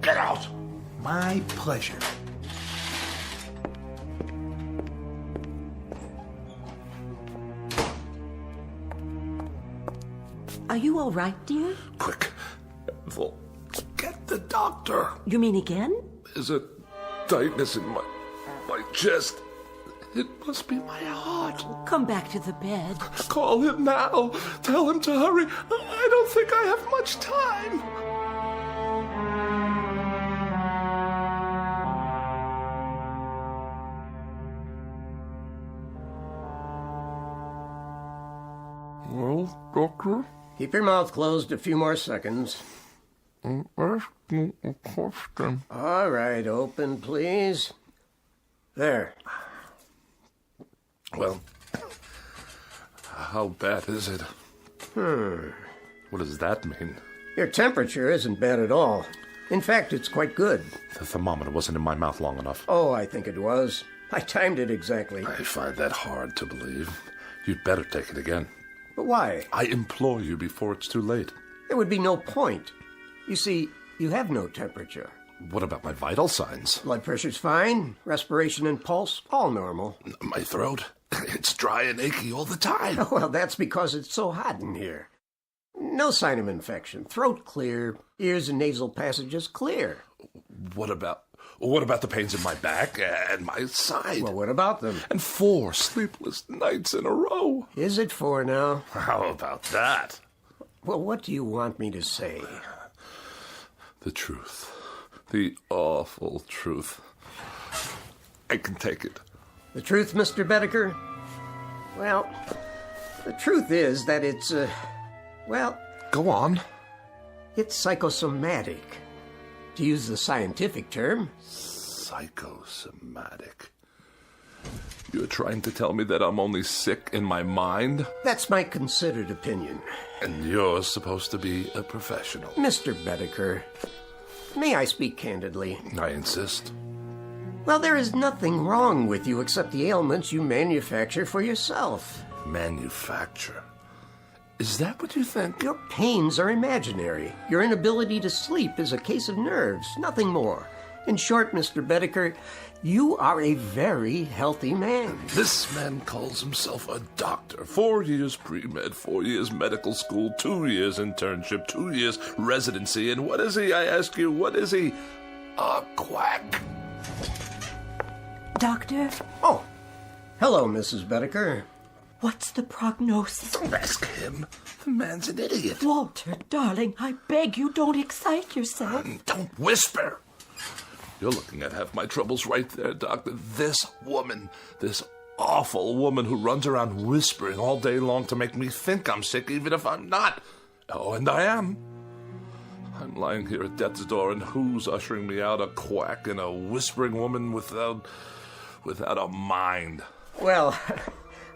Get out! My pleasure. Are you all right, dear? Quick, Ethel, get the doctor. You mean again? There's a tightness in my chest. It must be my heart. Come back to the bed. Call him now. Tell him to hurry. I don't think I have much time. Well, doctor? Keep your mouth closed a few more seconds. I'm asking a question. All right, open, please. There. Well, how bad is it? What does that mean? Your temperature isn't bad at all. In fact, it's quite good. The thermometer wasn't in my mouth long enough. Oh, I think it was. I timed it exactly. I find that hard to believe. You'd better take it again. But why? I implore you before it's too late. There would be no point. You see, you have no temperature. What about my vital signs? Blood pressure's fine. Respiration and pulse, all normal. My throat? It's dry and achy all the time. Well, that's because it's so hot in here. No sign of infection. Throat clear. Ears and nasal passages clear. What about the pains in my back and my side? Well, what about them? And 4 sleepless nights in a row. Is it 4 now? How about that? Well, what do you want me to say? The truth. The awful truth. I can take it. The truth, Mr. Bedecker? Well, the truth is that it's, well... Go on. It's psychosomatic. To use the scientific term. Psychosomatic. You're trying to tell me that I'm only sick in my mind? That's my considered opinion. And you're supposed to be a professional. Mr. Bedecker, may I speak candidly? I insist. Well, there is nothing wrong with you except the ailments you manufacture for yourself. Manufacture? Is that what you think? Your pains are imaginary. Your inability to sleep is a case of nerves, nothing more. In short, Mr. Bedecker, you are a very healthy man. This man calls himself a doctor. 4 years pre-med, 4 years medical school, 2 years internship, 2 years residency. And what is he, I ask you, what is he? A quack. Doctor? Oh, hello, Mrs. Bedecker. What's the prognosis? Don't ask him. The man's an idiot. Walter, darling, I beg you, don't excite yourself. Don't whisper. You're looking at half my troubles right there, Doctor. This woman, this awful woman who runs around whispering all day long to make me think I'm sick, even if I'm not. Oh, and I am. I'm lying here at death's door, and who's ushering me out? A quack and a whispering woman without a mind. Well,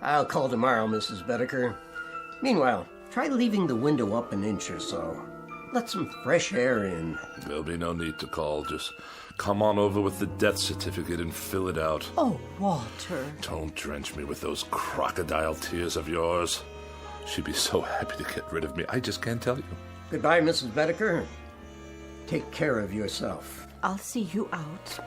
I'll call tomorrow, Mrs. Bedecker. Meanwhile, try leaving the window up an inch or so. Let some fresh air in. There'll be no need to call. Just come on over with the death certificate and fill it out. Oh, Walter. Don't drench me with those crocodile tears of yours. She'd be so happy to get rid of me. I just can't tell you. Goodbye, Mrs. Bedecker. Take care of yourself. I'll see you out.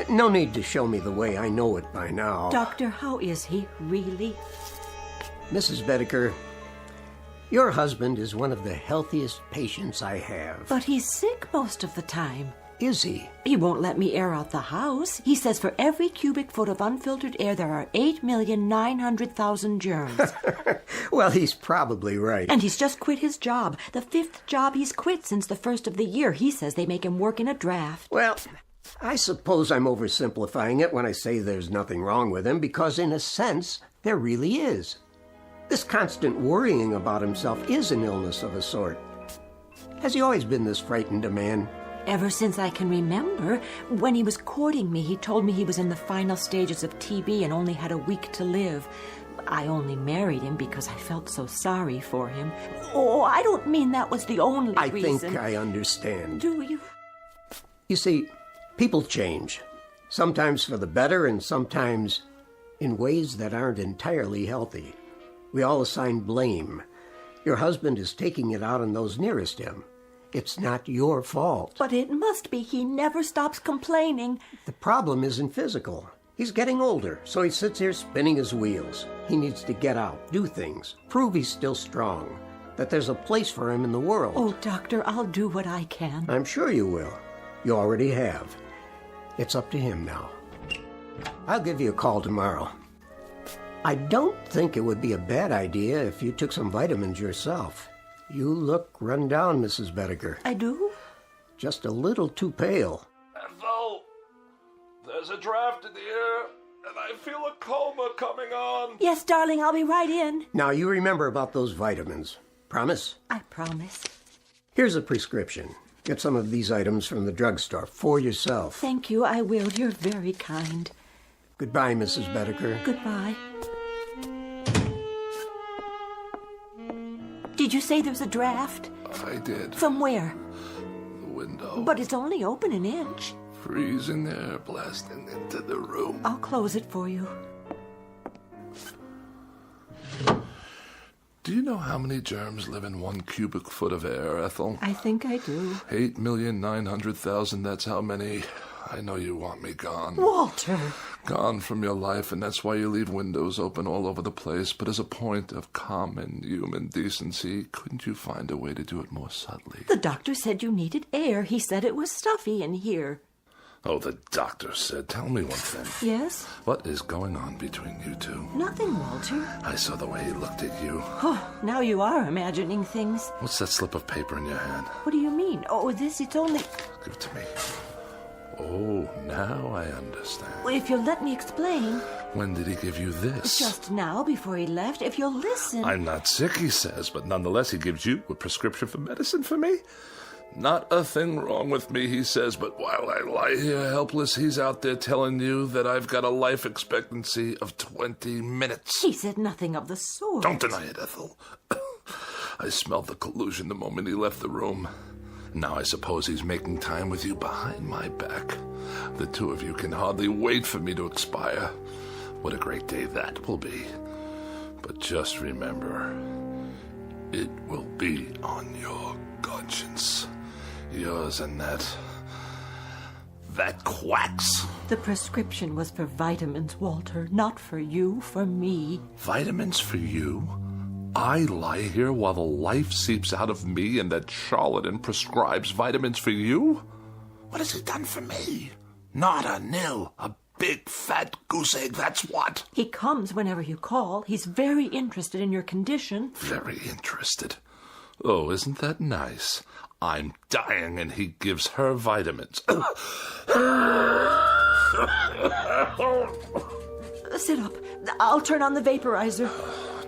No need to show me the way. I know it by now. Doctor, how is he, really? Mrs. Bedecker, your husband is one of the healthiest patients I have. But he's sick most of the time. Is he? He won't let me air out the house. He says for every cubic foot of unfiltered air, there are 8,900,000 germs. Well, he's probably right. And he's just quit his job. The 5th job he's quit since the first of the year. He says they make him work in a draft. Well, I suppose I'm oversimplifying it when I say there's nothing wrong with him, because in a sense, there really is. This constant worrying about himself is an illness of a sort. Has he always been this frightened a man? Ever since I can remember. When he was courting me, he told me he was in the final stages of TB and only had a week to live. I only married him because I felt so sorry for him. Oh, I don't mean that was the only reason. I think I understand. Do you? You see, people change. Sometimes for the better and sometimes in ways that aren't entirely healthy. We all assign blame. Your husband is taking it out on those nearest him. It's not your fault. But it must be. He never stops complaining. The problem isn't physical. He's getting older, so he sits here spinning his wheels. He needs to get out, do things, prove he's still strong, that there's a place for him in the world. Oh, Doctor, I'll do what I can. I'm sure you will. You already have. It's up to him now. I'll give you a call tomorrow. I don't think it would be a bad idea if you took some vitamins yourself. You look run down, Mrs. Bedecker. I do? Just a little too pale. Ethel, there's a draft in the air, and I feel a coma coming on. Yes, darling, I'll be right in. Now, you remember about those vitamins. Promise? I promise. Here's a prescription. Get some of these items from the drugstore for yourself. Thank you, I will. You're very kind. Goodbye, Mrs. Bedecker. Goodbye. Did you say there's a draft? I did. From where? The window. But it's only open an inch. Freezing air blasting into the room. I'll close it for you. Do you know how many germs live in 1 cubic foot of air, Ethel? I think I do. 8,900,000, that's how many. I know you want me gone. Walter! Gone from your life, and that's why you leave windows open all over the place. But as a point of common human decency, couldn't you find a way to do it more subtly? The doctor said you needed air. He said it was stuffy in here. Oh, the doctor said. Tell me one thing. Yes? What is going on between you two? Nothing, Walter. I saw the way he looked at you. Oh, now you are imagining things. What's that slip of paper in your hand? What do you mean? Oh, it's only... Give it to me. Oh, now I understand. Well, if you'll let me explain. When did he give you this? Just now, before he left. If you'll listen. I'm not sick, he says, but nonetheless he gives you a prescription for medicine for me? Not a thing wrong with me, he says, but while I lie here helpless, he's out there telling you that I've got a life expectancy of 20 minutes. He said nothing of the sort. Don't deny it, Ethel. I smelled the collusion the moment he left the room. Now I suppose he's making time with you behind my back. The two of you can hardly wait for me to expire. What a great day that will be. But just remember, it will be on your conscience. Yours and that quacks. The prescription was for vitamins, Walter, not for you, for me. Vitamins for you? I lie here while the life seeps out of me and that charlatan prescribes vitamins for you? What has he done for me? Not a nil. A big fat goose egg, that's what. He comes whenever you call. He's very interested in your condition. Very interested. Oh, isn't that nice? I'm dying and he gives her vitamins. Sit up. I'll turn on the vaporizer.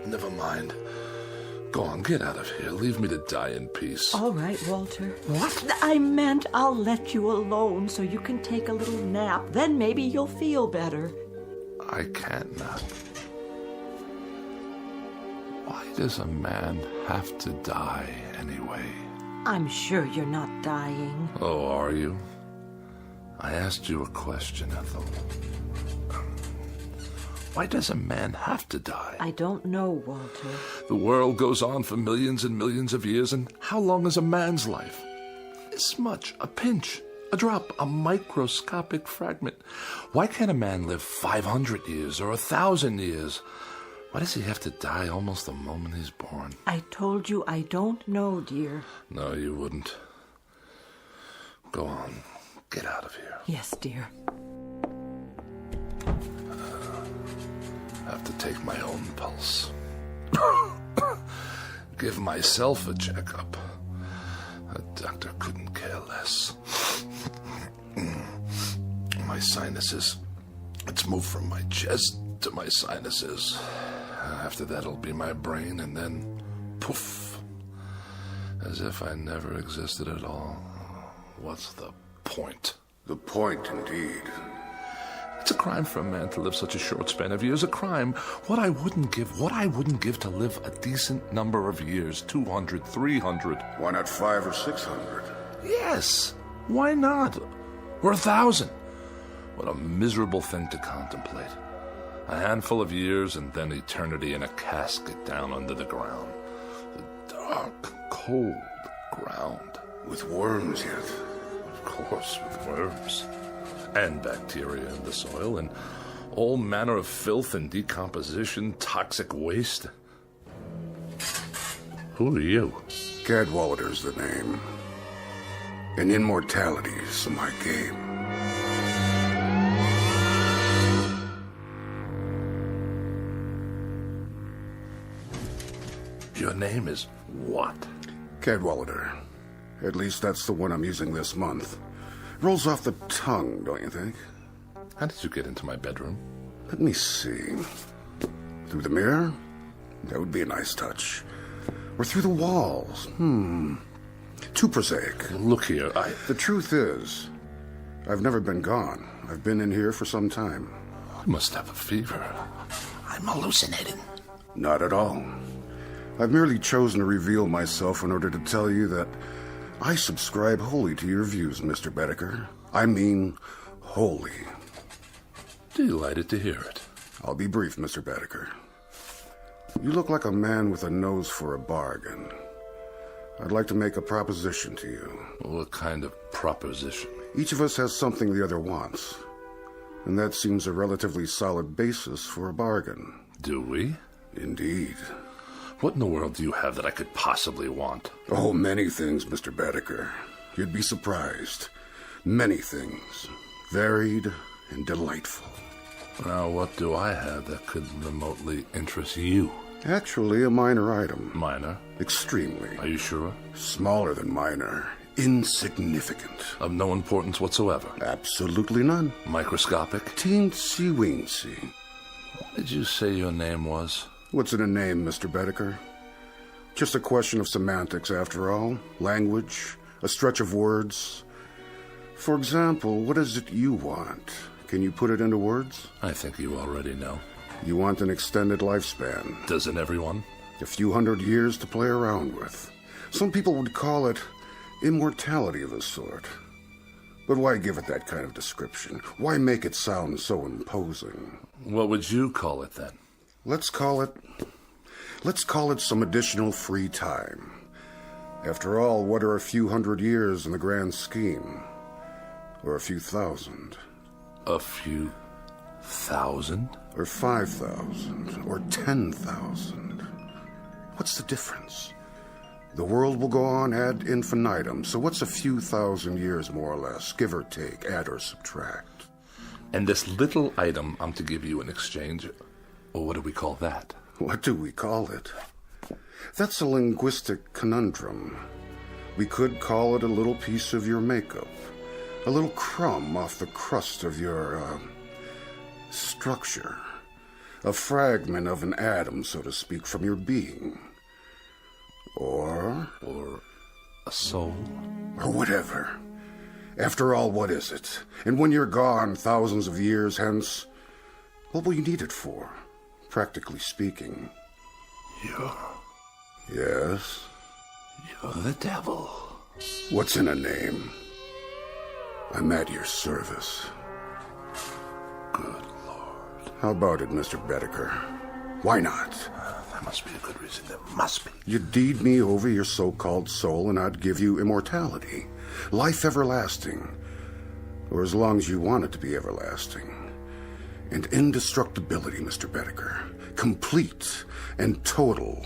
Never mind. Go on, get out of here. Leave me to die in peace. All right, Walter. What? I meant I'll let you alone so you can take a little nap. Then maybe you'll feel better. I can't nap. Why does a man have to die anyway? I'm sure you're not dying. Oh, are you? I asked you a question, Ethel. Why does a man have to die? I don't know, Walter. The world goes on for millions and millions of years, and how long is a man's life? This much, a pinch, a drop, a microscopic fragment. Why can't a man live 500 years or 1,000 years? Why does he have to die almost the moment he's born? I told you I don't know, dear. No, you wouldn't. Go on. Get out of here. Yes, dear. I have to take my own pulse. Give myself a checkup. A doctor couldn't care less. My sinuses. It's moved from my chest to my sinuses. After that, it'll be my brain, and then poof. As if I never existed at all. What's the point? The point, indeed. It's a crime for a man to live such a short span of years. A crime. What I wouldn't give to live a decent number of years. 200, 300. Why not 500 or 600? Yes. Why not? Or 1,000. What a miserable thing to contemplate. A handful of years and then eternity in a casket down under the ground. The dark, cold ground. With worms yet? Of course, with worms. And bacteria in the soil, and all manner of filth and decomposition, toxic waste. Who are you? Cadwallader's the name. And immortality's my game. Your name is what? Cadwallader. At least that's the one I'm using this month. Rolls off the tongue, don't you think? How did you get into my bedroom? Let me see. Through the mirror? That would be a nice touch. Or through the walls? Too prosaic. Look here, The truth is, I've never been gone. I've been in here for some time. I must have a fever. I'm hallucinating. Not at all. I've merely chosen to reveal myself in order to tell you that I subscribe wholly to your views, Mr. Bedecker. I mean, wholly. Delighted to hear it. I'll be brief, Mr. Bedecker. You look like a man with a nose for a bargain. I'd like to make a proposition to you. What kind of proposition? Each of us has something the other wants. And that seems a relatively solid basis for a bargain. Do we? Indeed. What in the world do you have that I could possibly want? Oh, many things, Mr. Bedecker. You'd be surprised. Many things. Varied and delightful. Now, what do I have that could remotely interest you? Actually, a minor item. Minor? Extremely. Are you sure? Smaller than minor. Insignificant. Of no importance whatsoever. Absolutely none. Microscopic. Teensy-weensy. What did you say your name was? What's in a name, Mr. Bedecker? Just a question of semantics, after all. Language, a stretch of words. For example, what is it you want? Can you put it into words? I think you already know. You want an extended lifespan. Doesn't everyone? A few hundred years to play around with. Some people would call it immortality of a sort. But why give it that kind of description? Why make it sound so imposing? What would you call it then? Let's call it some additional free time. After all, what are a few hundred years in the grand scheme? Or a few thousand? A few thousand? Or 5,000? Or 10,000? What's the difference? The world will go on ad infinitum, so what's a few thousand years more or less, give or take, add or subtract? And this little item I'm to give you in exchange, or what do we call that? What do we call it? That's a linguistic conundrum. We could call it a little piece of your makeup, a little crumb off the crust of your, structure, a fragment of an atom, so to speak, from your being. Or a soul. Or whatever. After all, what is it? And when you're gone, thousands of years hence, what will you need it for, practically speaking? Yes? You're the devil. What's in a name? I'm at your service. Good Lord. How about it, Mr. Bedecker? Why not? That must be a good reason. There must be. You'd deed me over your so-called soul, and I'd give you immortality. Life everlasting. Or as long as you want it to be everlasting. And indestructibility, Mr. Bedecker. Complete and total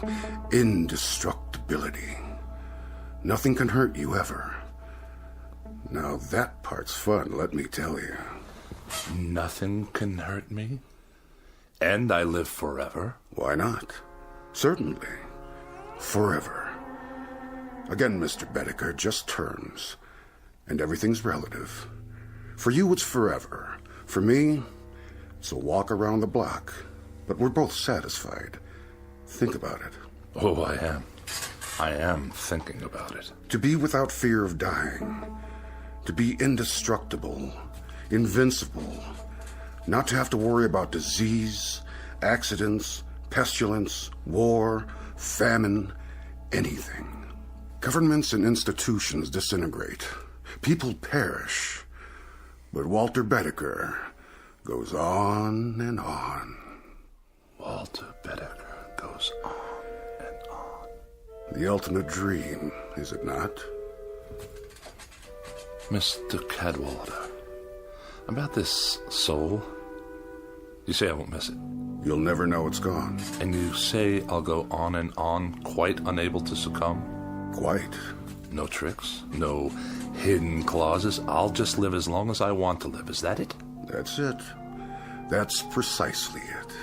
indestructibility. Nothing can hurt you ever. Now that part's fun, let me tell you. Nothing can hurt me? And I live forever? Why not? Certainly. Forever. Again, Mr. Bedecker, just terms. And everything's relative. For you, it's forever. For me, it's a walk around the block. But we're both satisfied. Think about it. Oh, I am. I am thinking about it. To be without fear of dying. To be indestructible. Invincible. Not to have to worry about disease, accidents, pestilence, war, famine, anything. Governments and institutions disintegrate. People perish. But Walter Bedecker goes on and on. Walter Bedecker goes on and on. The ultimate dream, is it not? Mr. Cadwallader, about this soul, you say I won't miss it. You'll never know it's gone. And you say I'll go on and on, quite unable to succumb? Quite. No tricks, no hidden clauses. I'll just live as long as I want to live. Is that it? That's it. That's precisely it.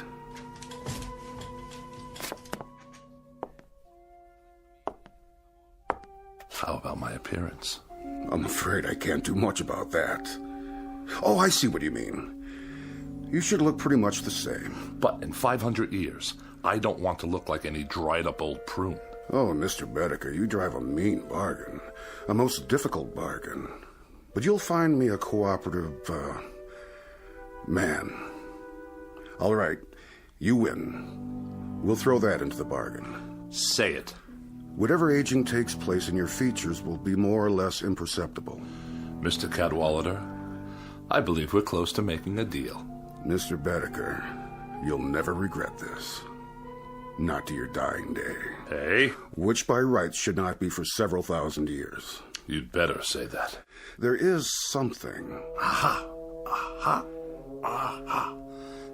How about my appearance? I'm afraid I can't do much about that. Oh, I see what you mean. You should look pretty much the same. But in 500 years, I don't want to look like any dried-up old prune. Oh, Mr. Bedecker, you drive a mean bargain. A most difficult bargain. But you'll find me a cooperative, man. All right, you win. We'll throw that into the bargain. Say it. Whatever aging takes place in your features will be more or less imperceptible. Mr. Cadwallader, I believe we're close to making a deal. Mr. Bedecker, you'll never regret this. Not to your dying day. Hey? Which by rights should not be for several thousand years. You'd better say that. There is something. Aha! Aha! Aha!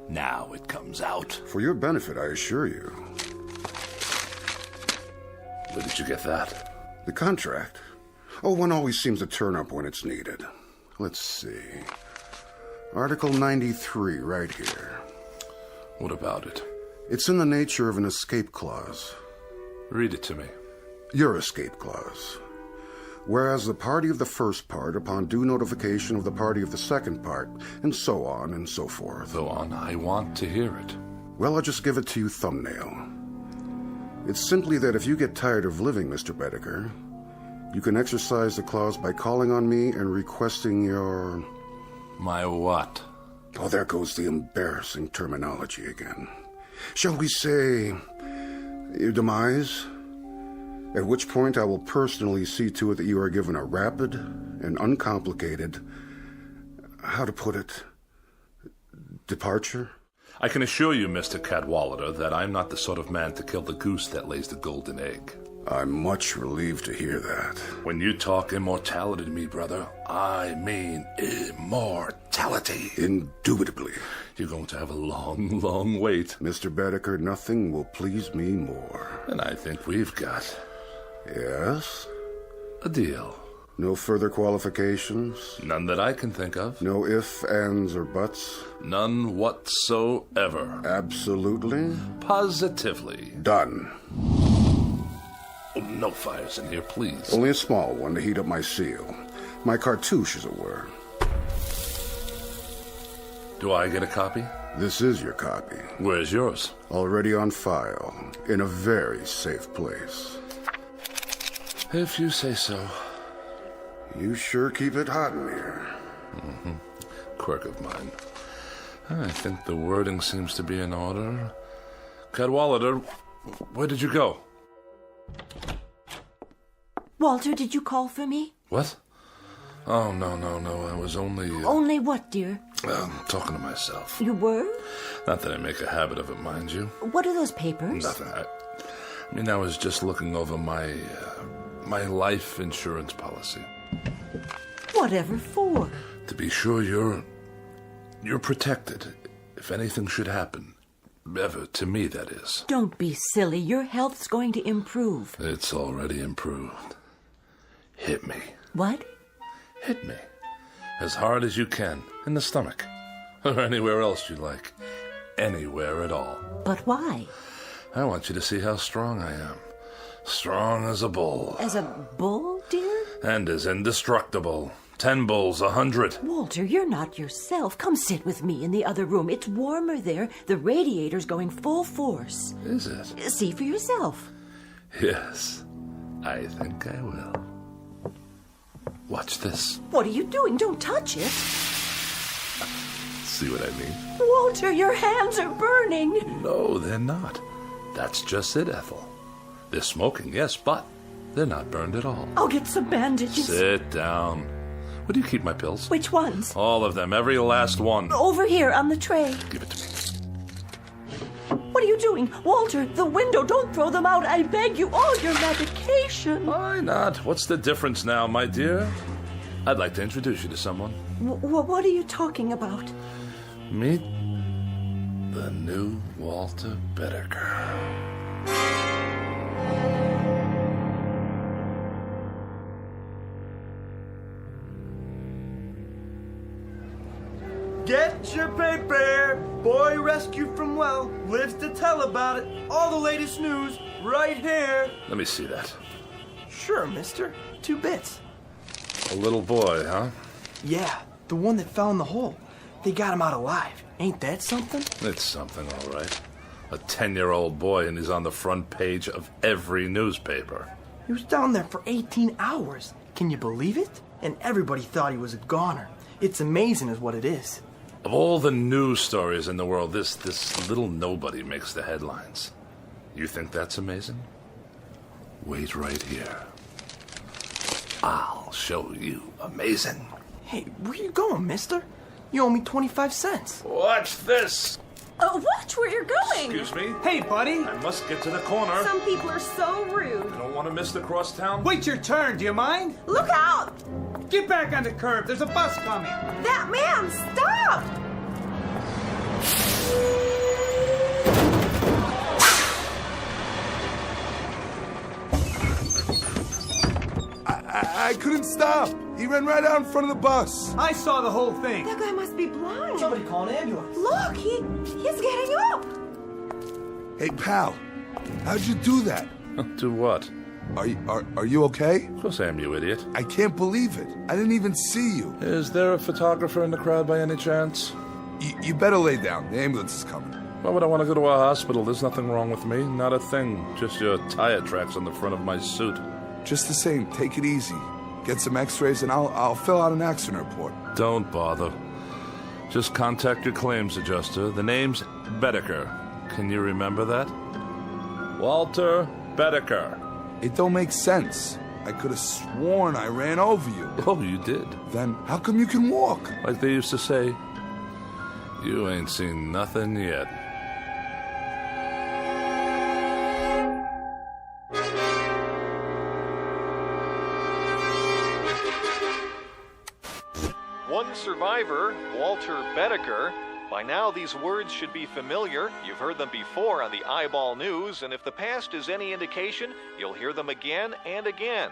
Now it comes out. For your benefit, I assure you. Where did you get that? The contract. Oh, one always seems to turn up when it's needed. Let's see. Article 93, right here. What about it? It's in the nature of an escape clause. Read it to me. Your escape clause. whereas the party of the first part, upon due notification of the party of the second part, and so on and so forth. Go on, I want to hear it. Well, I'll just give it to you thumbnail. It's simply that if you get tired of living, Mr. Bedecker, you can exercise the clause by calling on me and requesting your... My what? Oh, there goes the embarrassing terminology again. Shall we say, your demise? At which point I will personally see to it that you are given a rapid and uncomplicated, how to put it, departure? I can assure you, Mr. Cadwallader, that I'm not the sort of man to kill the goose that lays the golden egg. I'm much relieved to hear that. When you talk immortality to me, brother, I mean immortality. Indubitably. You're going to have a long, long wait. Mr. Bedecker, nothing will please me more. And I think we've got... Yes? A deal. No further qualifications? None that I can think of. No ifs, ands, or buts? None whatsoever. Absolutely? Positively. Done. Oh, no fires in here, please. Only a small one to heat up my seal. My cartouche, as it were. Do I get a copy? This is your copy. Where's yours? Already on file, in a very safe place. If you say so. You sure keep it hot in here. Mm-hmm. Quirk of mine. I think the wording seems to be in order. Cadwallader, where did you go? Walter, did you call for me? What? Oh, no. I was only... Only what, dear? Talking to myself. You were? Not that I make a habit of it, mind you. What are those papers? Nothing. I was just looking over my life insurance policy. Whatever for? To be sure you're protected if anything should happen. Ever, to me, that is. Don't be silly. Your health's going to improve. It's already improved. Hit me. What? Hit me. As hard as you can. In the stomach. Or anywhere else you like. Anywhere at all. But why? I want you to see how strong I am. Strong as a bull. As a bull, dear? And as indestructible. 10 bulls, 100. Walter, you're not yourself. Come sit with me in the other room. It's warmer there. The radiator's going full force. Is it? See for yourself. Yes, I think I will. Watch this. What are you doing? Don't touch it. See what I mean? Walter, your hands are burning. No, they're not. That's just it, Ethel. They're smoking, yes, but they're not burned at all. I'll get some bandages. Sit down. Where do you keep my pills? Which ones? All of them, every last one. Over here on the tray. Give it to me. What are you doing? Walter, the window, don't throw them out. I beg you, all your medication. Why not? What's the difference now, my dear? I'd like to introduce you to someone. What are you talking about? Meet the new Walter Bedecker. Get your paper! Boy rescued from well, lives to tell about it. All the latest news, right here. Let me see that. Sure, mister. 2 bits. A little boy, huh? Yeah, the one that fell in the hole. They got him out alive. Ain't that something? It's something, all right. A 10-year-old boy, and he's on the front page of every newspaper. He was down there for 18 hours. Can you believe it? And everybody thought he was a goner. It's amazing is what it is. Of all the news stories in the world, this little nobody makes the headlines. You think that's amazing? Wait right here. I'll show you amazing. Hey, where you going, mister? You owe me 25 cents. Watch this. Watch where you're going. Excuse me? Hey, buddy. I must get to the corner. Some people are so rude. I don't want to miss the crosstown. Wait your turn, do you mind? Look out! Get back on the curb, there's a bus coming. That man, stop! I couldn't stop. He ran right out in front of the bus. I saw the whole thing. That guy must be blind. Somebody call an ambulance. Look, he's getting up. Hey, pal, how'd you do that? Do what? Are you okay? Of course I am, you idiot. I can't believe it. I didn't even see you. Is there a photographer in the crowd by any chance? You better lay down. The ambulance is coming. Why would I want to go to a hospital? There's nothing wrong with me. Not a thing. Just your tire tracks on the front of my suit. Just the same, take it easy. Get some x-rays and I'll fill out an accident report. Don't bother. Just contact your claims adjuster. The name's Bedecker. Can you remember that? Walter Bedecker. It don't make sense. I could have sworn I ran over you. Oh, you did? Then how come you can walk? Like they used to say, you ain't seen nothing yet. One survivor, Walter Bedecker. By now, these words should be familiar. You've heard them before on the Eyeball News, and if the past is any indication, you'll hear them again and again.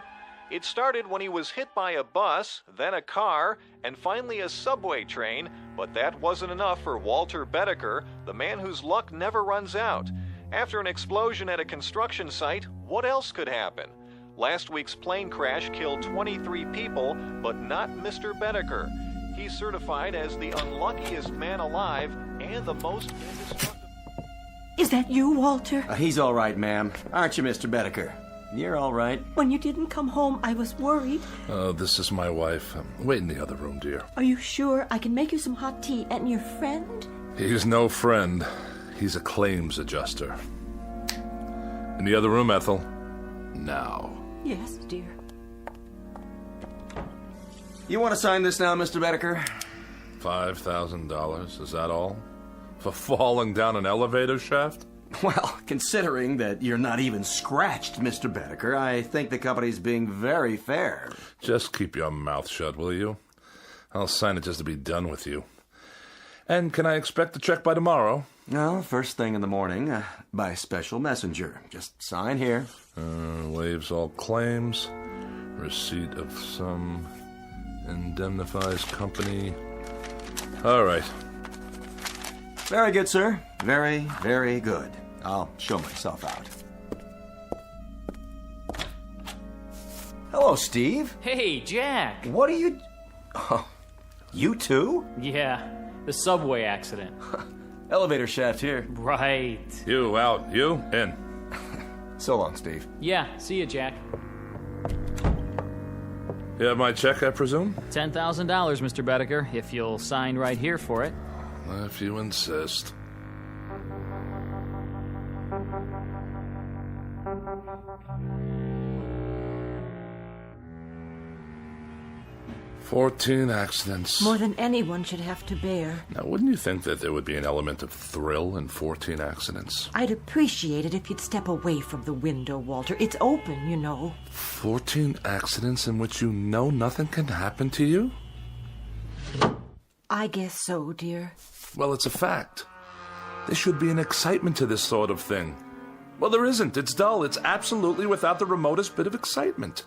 It started when he was hit by a bus, then a car, and finally a subway train, but that wasn't enough for Walter Bedecker, the man whose luck never runs out. After an explosion at a construction site, what else could happen? Last week's plane crash killed 23 people, but not Mr. Bedecker. He's certified as the unluckiest man alive and the most indestructible. Is that you, Walter? He's all right, ma'am. Aren't you, Mr. Bedecker? You're all right. When you didn't come home, I was worried. This is my wife. Wait in the other room, dear. Are you sure? I can make you some hot tea. And your friend? He's no friend. He's a claims adjuster. In the other room, Ethel. Now. Yes, dear. You want to sign this now, Mr. Bedecker? $5,000, is that all? For falling down an elevator shaft? Well, considering that you're not even scratched, Mr. Bedecker, I think the company's being very fair. Just keep your mouth shut, will you? I'll sign it just to be done with you. And can I expect the check by tomorrow? No, first thing in the morning, by special messenger. Just sign here. Waives all claims. Receipt of some indemnifies company. All right. Very good, sir. Very, very good. I'll show myself out. Hello, Steve. Hey, Jack. What are you... Oh, you too? Yeah, the subway accident. Elevator shaft here. Right. You out, you in. So long, Steve. Yeah, see you, Jack. You have my check, I presume? $10,000, Mr. Bedecker, if you'll sign right here for it. If you insist. "14 accidents. More than anyone should have to bear. Now, wouldn't you think that there would be an element of thrill in 14 accidents? I'd appreciate it if you'd step away from the window, Walter. It's open, you know. 14 accidents in which you know nothing can happen to you? I guess so, dear. Well, it's a fact. There should be an excitement to this sort of thing. Well, there isn't. It's dull. It's absolutely without the remotest bit of excitement.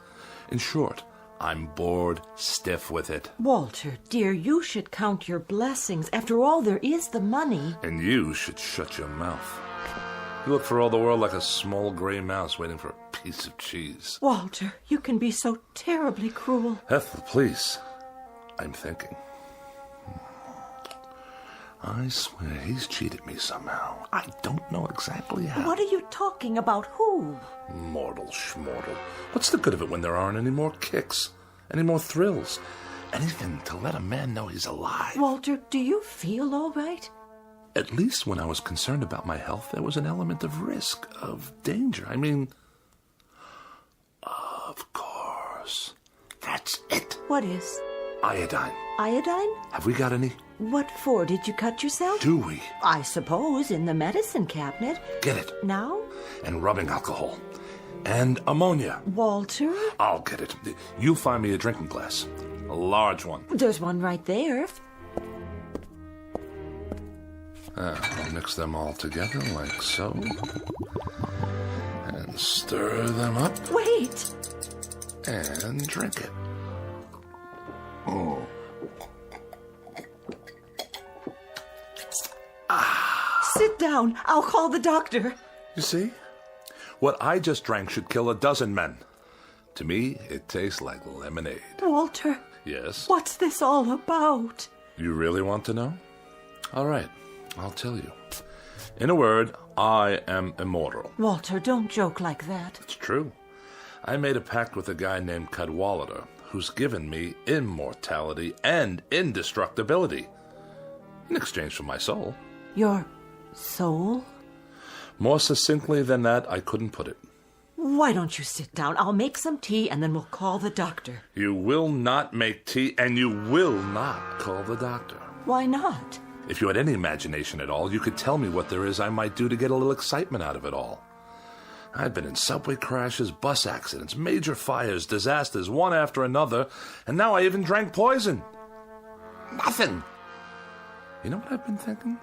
In short, I'm bored stiff with it. Walter, dear, you should count your blessings. After all, there is the money. And you should shut your mouth. You look for all the world like a small gray mouse waiting for a piece of cheese. Walter, you can be so terribly cruel. Ethel, please. I'm thinking. I swear he's cheated me somehow. I don't know exactly how. What are you talking about? Who? Mortal schmortal. What's the good of it when there aren't any more kicks? Any more thrills? Anything to let a man know he's alive. Walter, do you feel all right? At least when I was concerned about my health, there was an element of risk, of danger. I mean, of course. That's it. What is? Iodine. Iodine? Have we got any? What for? Did you cut yourself? Do we? I suppose in the medicine cabinet. Get it. Now? And rubbing alcohol. And ammonia. Walter? I'll get it. You find me a drinking glass. A large one. There's one right there. I'll mix them all together like so. And stir them up. Wait! And drink it. Oh. Sit down. I'll call the doctor. You see? What I just drank should kill a dozen men. To me, it tastes like lemonade. Walter, Yes? what's this all about? You really want to know? All right, I'll tell you. In a word, I am immortal. Walter, don't joke like that. It's true. I made a pact with a guy named Cadwallader, who's given me immortality and indestructibility in exchange for my soul. Your soul? More succinctly than that, I couldn't put it. Why don't you sit down? I'll make some tea and then we'll call the doctor. You will not make tea, and you will not call the doctor. Why not? If you had any imagination at all, you could tell me what there is I might do to get a little excitement out of it all. I've been in subway crashes, bus accidents, major fires, disasters, one after another, and now I even drank poison. Nothing. You know what I've been thinking?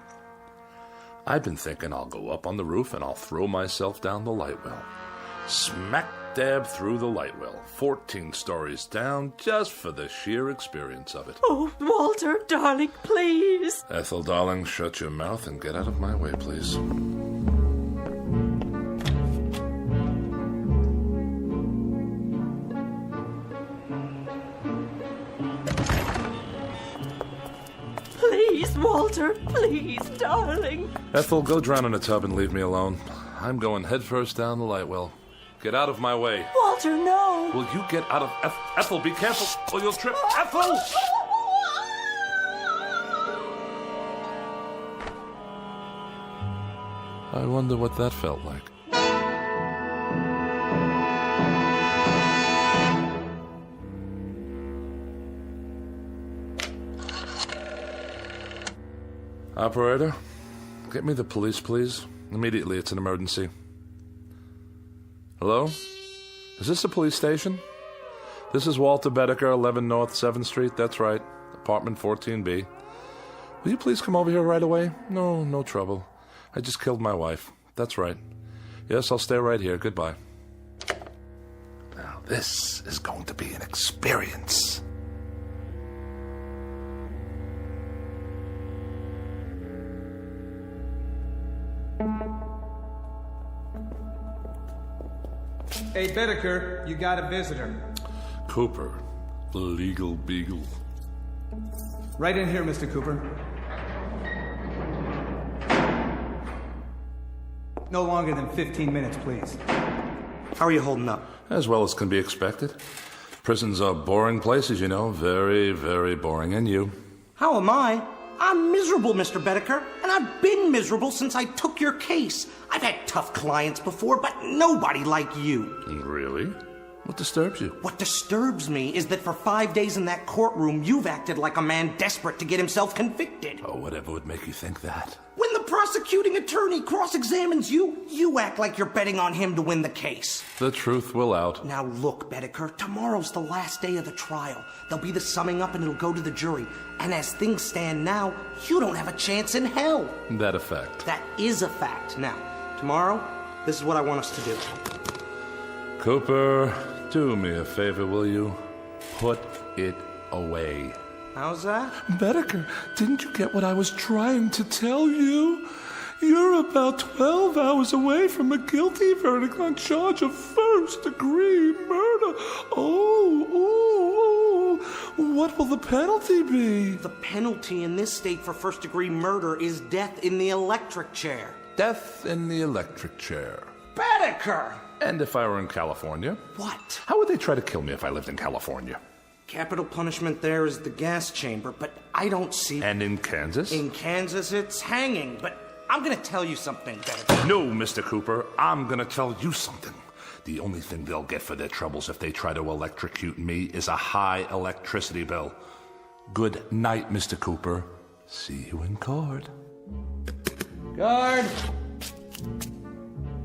I've been thinking I'll go up on the roof and I'll throw myself down the light well. Smack dab through the light well, 14 stories down, just for the sheer experience of it. Oh, Walter, darling, please. Ethel, darling, shut your mouth and get out of my way, please. Please, Walter, please, darling. Ethel, go drown in a tub and leave me alone. I'm going headfirst down the light well. Get out of my way. Walter, no. Will you get out of... Ethel, be careful, or you'll trip. Ethel! I wonder what that felt like. Operator, get me the police, please. Immediately, it's an emergency. Hello? Is this the police station? This is Walter Bedecker, 11 North 7th Street. That's right. Apartment 14B. Will you please come over here right away? No trouble. I just killed my wife. That's right. Yes, I'll stay right here. Goodbye. Now, this is going to be an experience. Hey, Bedecker, you got a visitor. Cooper, the legal beagle. Right in here, Mr. Cooper. No longer than 15 minutes, please. How are you holding up? As well as can be expected. Prisons are boring places, you know. Very, very boring. And you? How am I? I'm miserable, Mr. Bedecker, and I've been miserable since I took your case. I've had tough clients before, but nobody like you. Really? What disturbs you? What disturbs me is that for 5 days in that courtroom, you've acted like a man desperate to get himself convicted. Oh, whatever would make you think that? When the prosecuting attorney cross-examines you, you act like you're betting on him to win the case. The truth will out. Now look, Bedecker, tomorrow's the last day of the trial. There'll be the summing up and it'll go to the jury. And as things stand now, you don't have a chance in hell. That a fact? That is a fact. Now, tomorrow, this is what I want us to do. Cooper, do me a favor, will you? Put it away. How's that? Bedecker, didn't you get what I was trying to tell you? You're about 12 hours away from a guilty verdict on charge of first-degree murder. Oh, what will the penalty be? The penalty in this state for first-degree murder is death in the electric chair. Death in the electric chair. Bedecker! And if I were in California? What? How would they try to kill me if I lived in California? Capital punishment there is the gas chamber, but I don't see... And in Kansas? In Kansas, it's hanging, but I'm gonna tell you something, Bedecker. No, Mr. Cooper, I'm gonna tell you something. The only thing they'll get for their troubles if they try to electrocute me is a high electricity bill. Good night, Mr. Cooper. See you in court. Guard!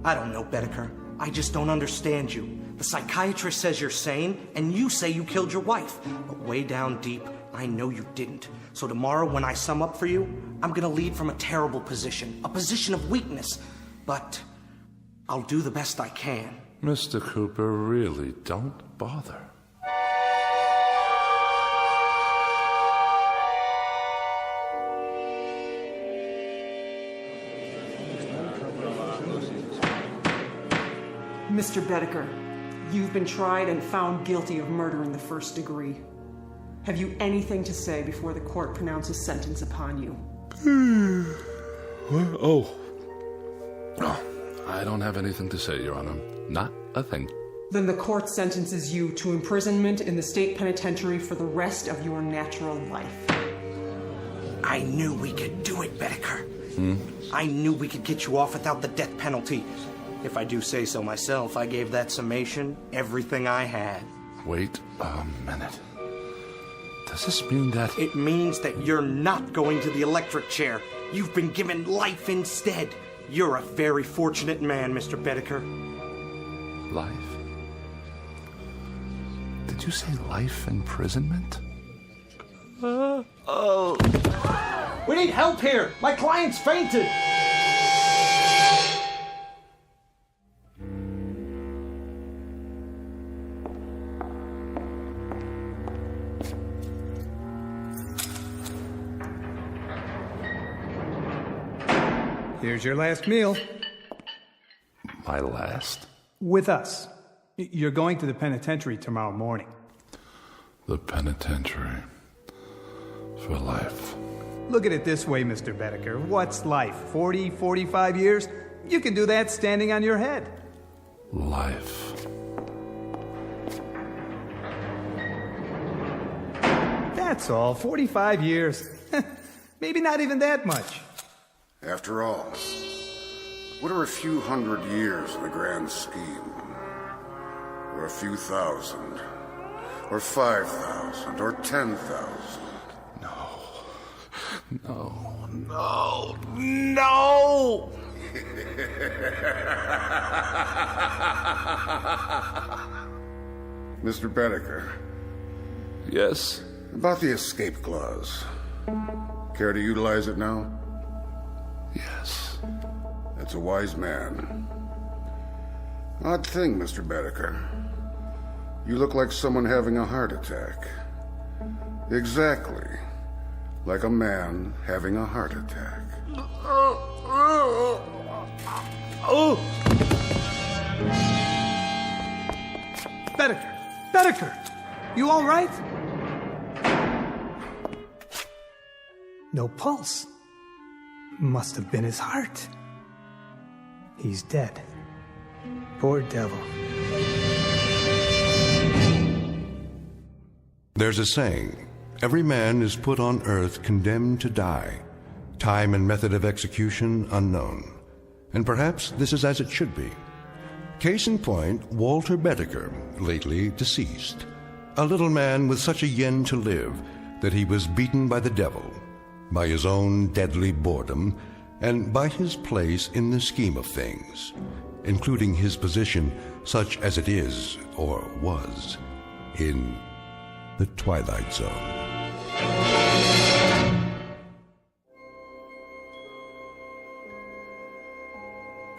I don't know, Bedecker. I just don't understand you. The psychiatrist says you're sane, and you say you killed your wife. But way down deep, I know you didn't. So tomorrow, when I sum up for you, I'm gonna lead from a terrible position, a position of weakness. But I'll do the best I can. Mr. Cooper, really, don't bother. Mr. Bedecker, you've been tried and found guilty of murder in the first degree. Have you anything to say before the court pronounces sentence upon you? What? Oh, I don't have anything to say, Your Honor. Not a thing. Then the court sentences you to imprisonment in the state penitentiary for the rest of your natural life. I knew we could do it, Bedecker. I knew we could get you off without the death penalty. If I do say so myself, I gave that summation everything I had. Wait a minute. Does this mean that... It means that you're not going to the electric chair. You've been given life instead. You're a very fortunate man, Mr. Bedecker. Life? Did you say life imprisonment? We need help here! My client's fainted! Here's your last meal. My last? With us. You're going to the penitentiary tomorrow morning. The penitentiary. For life. Look at it this way, Mr. Bedecker. What's life? 40, 45 years? You can do that standing on your head. Life. That's all. 45 years. Maybe not even that much. After all, what are a few hundred years in the grand scheme? Or a few thousand? Or 5,000? Or 10,000? No! Mr. Bedecker. Yes? About the escape clause. Care to utilize it now? Yes. That's a wise man. Odd thing, Mr. Bedecker. You look like someone having a heart attack. Exactly. Like a man having a heart attack. Bedecker! Bedecker! You all right? No pulse. Must have been his heart. He's dead. Poor devil. There's a saying, every man is put on earth condemned to die, time and method of execution unknown. And perhaps this is as it should be. Case in point, Walter Bedecker, lately deceased. A little man with such a yen to live that he was beaten by the devil, by his own deadly boredom, and by his place in the scheme of things, including his position, such as it is, or was, in the Twilight Zone.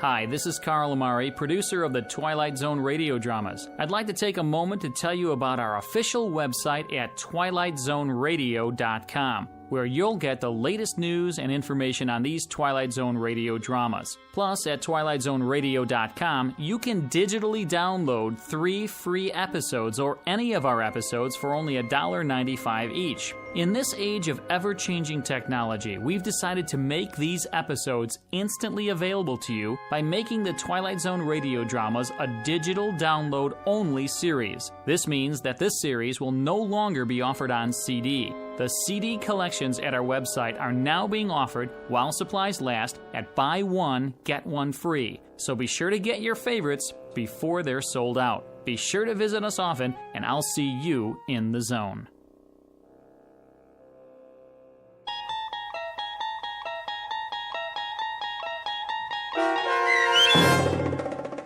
Hi, this is Carl Amari, producer of the Twilight Zone radio dramas. I'd like to take a moment to tell you about our official website at twilightzoneradio.com, where you'll get the latest news and information on these Twilight Zone radio dramas. Plus, at twilightzoneradio.com, you can digitally download 3 free episodes or any of our episodes for only $1.95 each. In this age of ever-changing technology, we've decided to make these episodes instantly available to you by making the Twilight Zone radio dramas a digital download-only series. This means that this series will no longer be offered on CD. The CD collections at our website are now being offered while supplies last at buy one, get one free. So be sure to get your favorites before they're sold out. Be sure to visit us often, and I'll see you in the zone.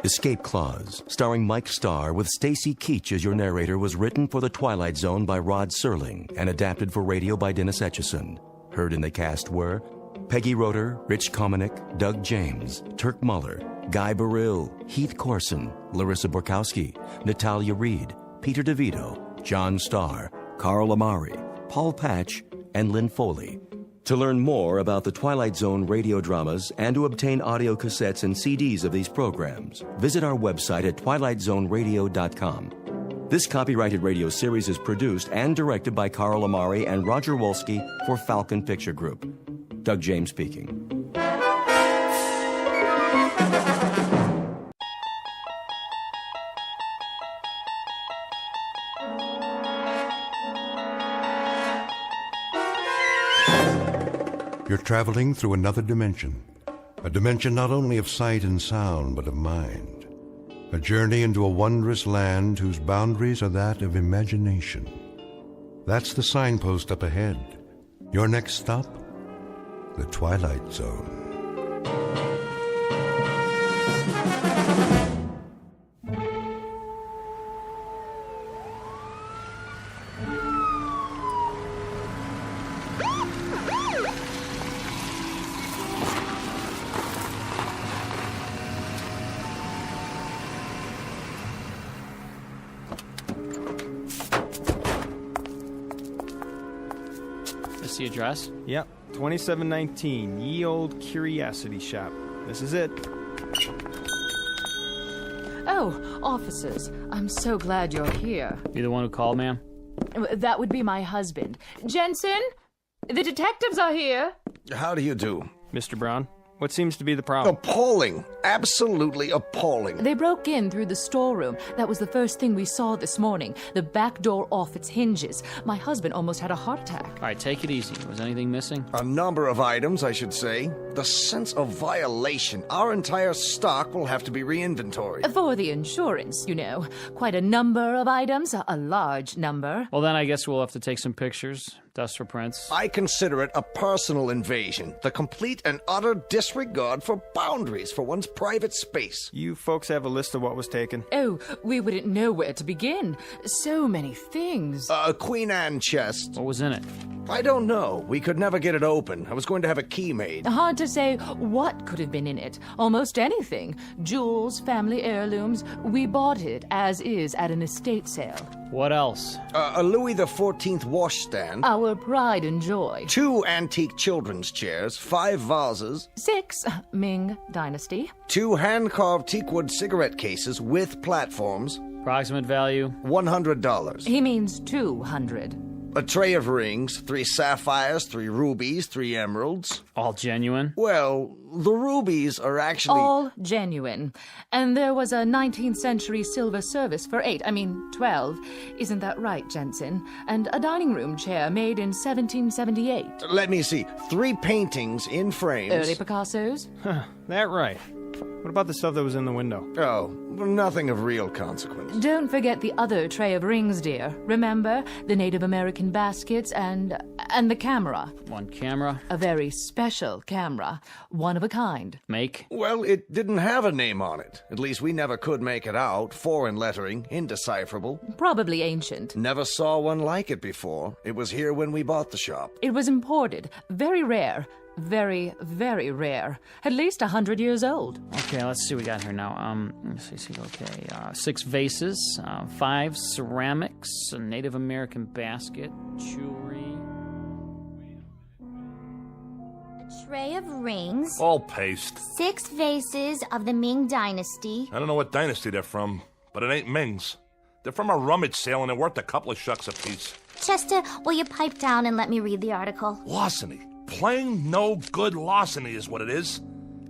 Escape Clause, starring Mike Starr with Stacy Keach as your narrator, was written for The Twilight Zone by Rod Serling and adapted for radio by Dennis Etchison. Heard in the cast were Peggy Roeder, Rich Kominick, Doug James, Turk Muller, Guy Burrill, Heath Corson, Larissa Borkowski, Natalia Reed, Peter DeVito, John Starr, Carl Amari, Paul Patch, and Lynn Foley. To learn more about the Twilight Zone radio dramas and to obtain audio cassettes and CDs of these programs, visit our website at twilightzoneradio.com. This copyrighted radio series is produced and directed by Carl Amari and Roger Wolski for Falcon Picture Group. Doug James speaking. You're traveling through another dimension. A dimension not only of sight and sound, but of mind. A journey into a wondrous land whose boundaries are that of imagination. That's the signpost up ahead. Your next stop? The Twilight Zone. The address? Yep, 2719 Ye Old Curiosity Shop. This is it. Oh, officers, I'm so glad you're here. You the one who called, ma'am? That would be my husband. Jensen, the detectives are here. How do you do? Mr. Brown, what seems to be the problem? Appalling. Absolutely appalling. They broke in through the storeroom. That was the first thing we saw this morning. The back door off its hinges. My husband almost had a heart attack. All right, take it easy. Was anything missing? A number of items, I should say. The sense of violation. Our entire stock will have to be re-inventoried. For the insurance, you know. Quite a number of items. A large number. Well, then I guess we'll have to take some pictures. Dust for prints. I consider it a personal invasion. The complete and utter disregard for boundaries for one's private space. You folks have a list of what was taken? Oh, we wouldn't know where to begin. So many things. A Queen Anne chest. What was in it? I don't know. We could never get it open. I was going to have a key made. Hard to say what could have been in it. Almost anything. Jewels, family heirlooms. We bought it as is at an estate sale. What else? A Louis XIV washstand. Our pride and joy. 2 antique children's chairs, 5 vases. 6, Ming Dynasty. 2 hand-carved teakwood cigarette cases with platforms. Approximate value? $100. He means 200. A tray of rings, 3 sapphires, 3 rubies, 3 emeralds. All genuine? Well, the rubies are actually... All genuine. And there was a 19th century silver service for 12. Isn't that right, Jensen? And a dining room chair made in 1778. Let me see. 3 paintings in frames. Early Picassos? That right. What about the stuff that was in the window? Oh, nothing of real consequence. Don't forget the other tray of rings, dear. Remember? The Native American baskets and the camera. One camera? A very special camera. One of a kind. Make? Well, it didn't have a name on it. At least we never could make it out. Foreign lettering, indecipherable. Probably ancient. Never saw one like it before. It was here when we bought the shop. It was imported. Very rare. Very, very rare. At least 100 years old. Okay, let's see what we got here now. Let's see. Okay, 6 vases, 5 ceramics, a Native American basket, jewelry. A tray of rings. All paste. 6 vases of the Ming Dynasty. I don't know what dynasty they're from, but it ain't Ming's. They're from a rummage sale and they're worth a couple of shucks apiece. Chester, will you pipe down and let me read the article? Larceny. Plain no good larceny is what it is.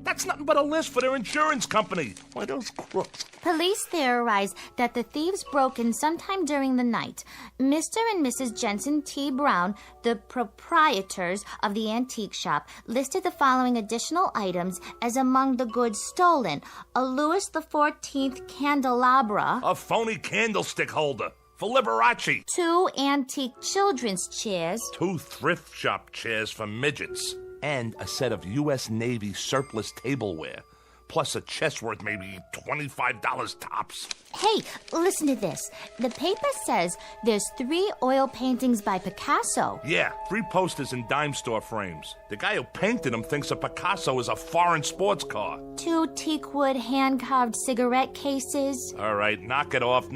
That's nothing but a list for their insurance company. Why, those crooks. Police theorize that the thieves broke in sometime during the night. Mr. and Mrs. Jensen T. Brown, the proprietors of the antique shop, listed the following additional items as among the goods stolen. A Louis XIV candelabra. A phony candlestick holder. For Liberace. 2 antique children's chairs. 2 thrift shop chairs for midgets. And a set of U.S. Navy surplus tableware. Plus a chest worth maybe $25 tops. Hey, listen to this. The paper says there's 3 oil paintings by Picasso. Yeah, 3 posters in dime store frames. The guy who painted them thinks a Picasso is a foreign sports car. 2 teakwood hand-carved cigarette cases. All right, knock it off.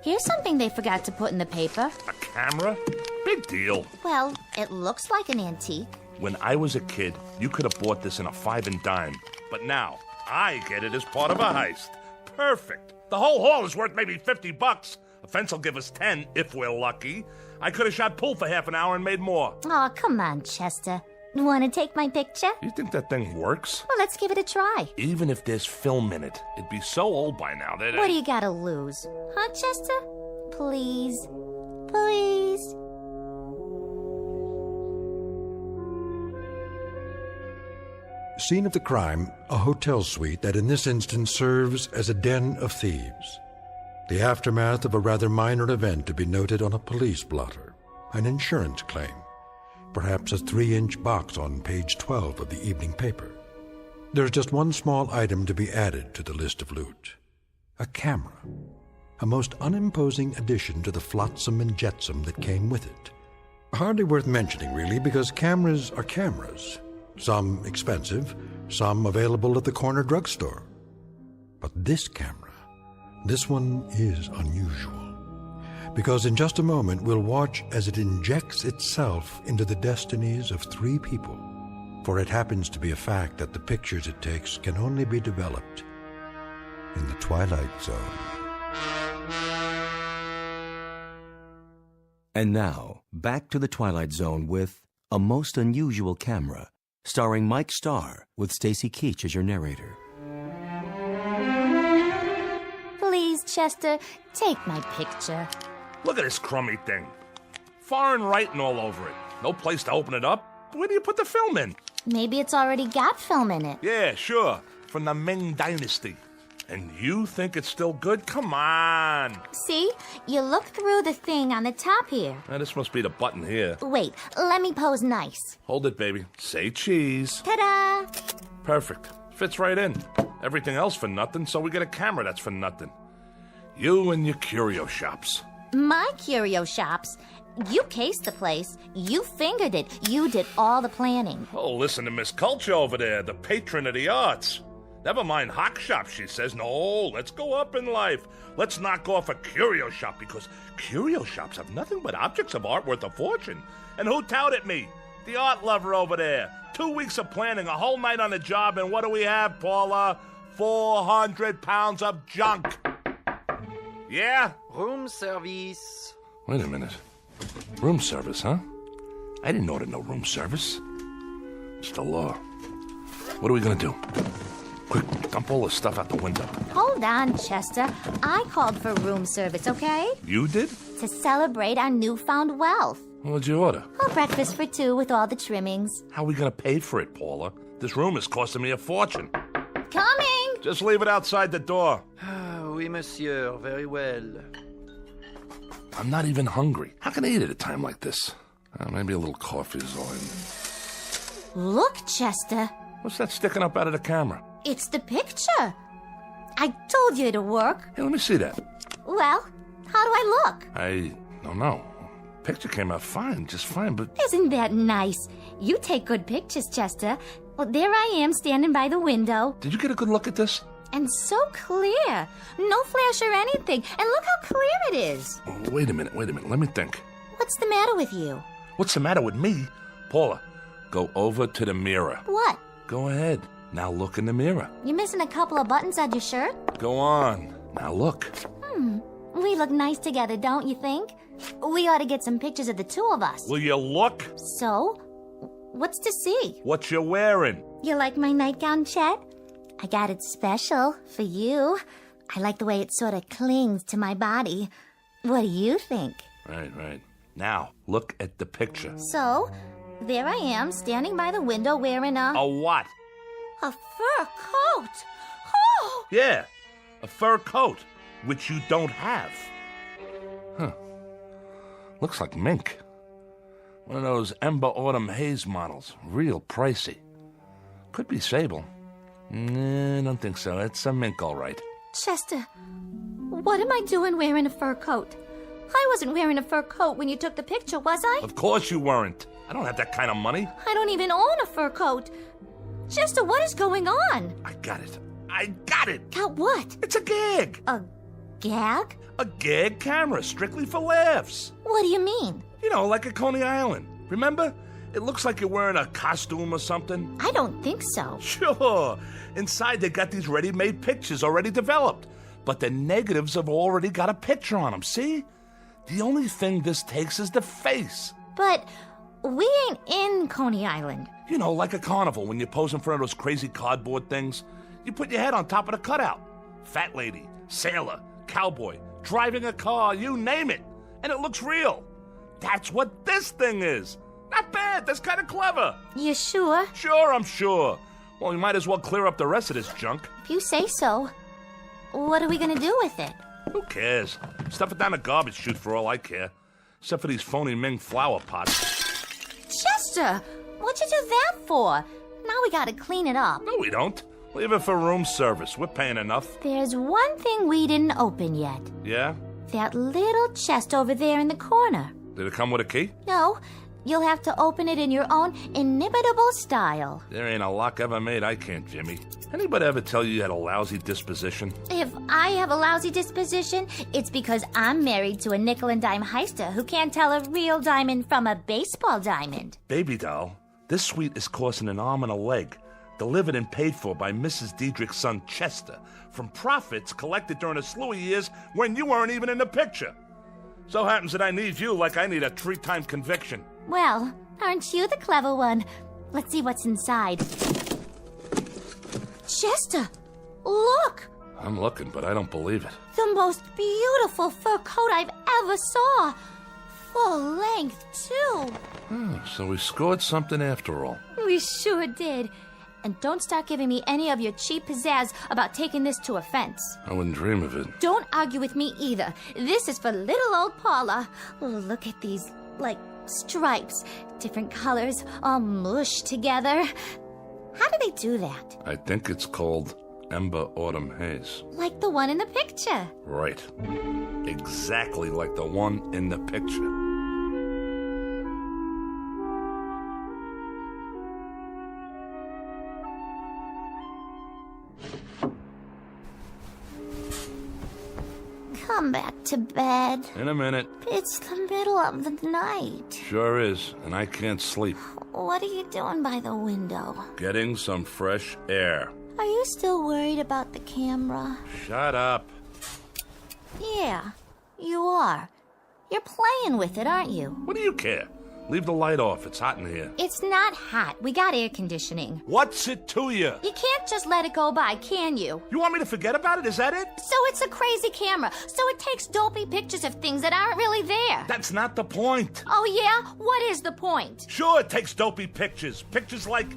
Here's something they forgot to put in the paper. A camera? Big deal. Well, it looks like an antique. When I was a kid, you could have bought this in a 5 and dime. But now, I get it as part of a heist. Perfect. The whole haul is worth maybe $50. A fence will give us 10 if we're lucky. I could have shot pool for half an hour and made more. Oh, come on, Chester. Want to take my picture? You think that thing works? Well, let's give it a try. Even if there's film in it, it'd be so old by now that... What do you got to lose? Huh, Chester? Please. Please. Scene of the crime, a hotel suite that in this instance serves as a den of thieves. The aftermath of a rather minor event to be noted on a police blotter, an insurance claim, perhaps a 3-inch box on page 12 of the evening paper. There's just one small item to be added to the list of loot. A camera, a most unimposing addition to the flotsam and jetsam that came with it. Hardly worth mentioning, really, because cameras are cameras. Some expensive, some available at the corner drugstore. But this camera, this one is unusual. Because in just a moment, we'll watch as it injects itself into the destinies of 3 people. For it happens to be a fact that the pictures it takes can only be developed in the Twilight Zone. And now, back to the Twilight Zone with A Most Unusual Camera, starring Mike Starr with Stacy Keach as your narrator. Please, Chester, take my picture. Look at this crummy thing. Foreign writing all over it. No place to open it up. Where do you put the film in? Maybe it's already got film in it. Yeah, sure. From the Ming Dynasty. And you think it's still good? Come on. See? You look through the thing on the top here. Now, this must be the button here. Wait, let me pose nice. Hold it, baby. Say cheese. Ta-da! Perfect. Fits right in. Everything else for nothing, so we get a camera that's for nothing. You and your curio shops. My curio shops? You cased the place. You fingered it. You did all the planning. Oh, listen to Miss Culture over there, the patron of the arts. Never mind hock shop, she says. No, let's go up in life. Let's knock off a curio shop, because curio shops have nothing but objects of art worth a fortune. And who touted me? The art lover over there. 2 weeks of planning, a whole night on the job, and what do we have, Paula? 400 pounds of junk. Yeah? Room service. Wait a minute. Room service, huh? I didn't order no room service. It's the law. What are we gonna do? Quick, dump all the stuff out the window. Hold on, Chester. I called for room service, okay? You did? To celebrate our newfound wealth. What'd you order? A breakfast for 2 with all the trimmings. How are we gonna pay for it, Paula? This room is costing me a fortune. Coming! Just leave it outside the door. Oui, monsieur. Very well. I'm not even hungry. How can I eat at a time like this? Maybe a little coffee is all in. Look, Chester. What's that sticking up out of the camera? It's the picture. I told you it'd work. Hey, let me see that. Well, how do I look? I don't know. Picture came out fine, just fine, but... Isn't that nice? You take good pictures, Chester. Well, there I am standing by the window. Did you get a good look at this? And so clear. No flash or anything. And look how clear it is. Oh, wait a minute. Let me think. What's the matter with you? What's the matter with me? Paula, go over to the mirror. What? Go ahead. Now look in the mirror. You're missing a couple of buttons on your shirt? Go on. Now look. We look nice together, don't you think? We ought to get some pictures of the 2 of us. Will you look? So? What's to see? What you wearing? You like my nightgown, Chet? I got it special for you. I like the way it sort of clings to my body. What do you think? Right. Now, look at the picture. So, there I am, standing by the window wearing a... A what? A fur coat! Oh! Yeah, a fur coat, which you don't have. Huh. Looks like mink. One of those Ember Autumn Haze models. Real pricey. Could be sable. Nah, don't think so. It's a mink, all right. Chester, what am I doing wearing a fur coat? I wasn't wearing a fur coat when you took the picture, was I? Of course you weren't. I don't have that kind of money. I don't even own a fur coat. Chester, what is going on? I got it. I got it. Got what? It's a gag. A gag? A gag camera, strictly for laughs. What do you mean? You know, like at Coney Island. Remember? It looks like you're wearing a costume or something. I don't think so. Sure. Inside, they got these ready-made pictures already developed. But the negatives have already got a picture on them, see? The only thing this takes is the face. But we ain't in Coney Island. You know, like a carnival when you pose in front of those crazy cardboard things. You put your head on top of the cutout. Fat lady, sailor, cowboy, driving a car, you name it. And it looks real. That's what this thing is. Not bad. That's kind of clever. You sure? Sure, I'm sure. Well, we might as well clear up the rest of this junk. If you say so. What are we going to do with it? Who cares? Stuff it down the garbage chute for all I care. Except for these phony Ming flower pots. Chester, what'd you do that for? Now we got to clean it up. No, we don't. Leave it for room service. We're paying enough. There's one thing we didn't open yet. Yeah? That little chest over there in the corner. Did it come with a key? No. You'll have to open it in your own inimitable style. There ain't a lock ever made I can't, Jimmy. Anybody ever tell you had a lousy disposition? If I have a lousy disposition, it's because I'm married to a nickel and dime heister who can't tell a real diamond from a baseball diamond. Baby doll, this suite is costing an arm and a leg. Delivered and paid for by Mrs. Diedrich's son Chester from profits collected during a slew of years when you weren't even in the picture. So happens that I need you like I need a 3-time conviction. Well, aren't you the clever one? Let's see what's inside. Chester, look! I'm looking, but I don't believe it. The most beautiful fur coat I've ever saw. Full length, too. Oh, so we scored something after all. We sure did. And don't start giving me any of your cheap pizzazz about taking this to offense. I wouldn't dream of it. Don't argue with me either. This is for little old Paula. Oh, look at these, stripes. Different colors, all mushed together. How do they do that? I think it's called Ember Autumn Haze. Like the one in the picture. Right. Exactly like the one in the picture. Come back to bed. In a minute. It's the middle of the night. Sure is, and I can't sleep. What are you doing by the window? Getting some fresh air. Are you still worried about the camera? Shut up. Yeah, you are. You're playing with it, aren't you? What do you care? Leave the light off. It's hot in here. It's not hot. We got air conditioning. What's it to you? You can't just let it go by, can you? You want me to forget about it? Is that it? So it's a crazy camera. So it takes dopey pictures of things that aren't really there. That's not the point. Oh, yeah? What is the point? Sure, it takes dopey pictures. Pictures like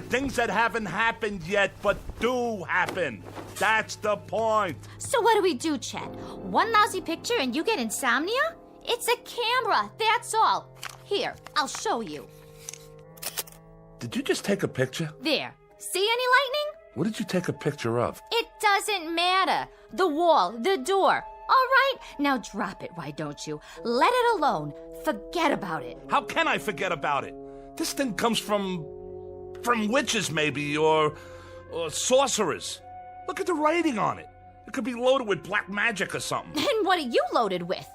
things that haven't happened yet, but do happen. That's the point. So what do we do, Chet? One lousy picture and you get insomnia? It's a camera, that's all. Here, I'll show you. Did you just take a picture? There. See any lightning? What did you take a picture of? It doesn't matter. The wall, the door. All right, now drop it, why don't you? Let it alone. Forget about it. How can I forget about it? This thing comes from witches, maybe, or sorcerers. Look at the writing on it. It could be loaded with black magic or something. And what are you loaded with?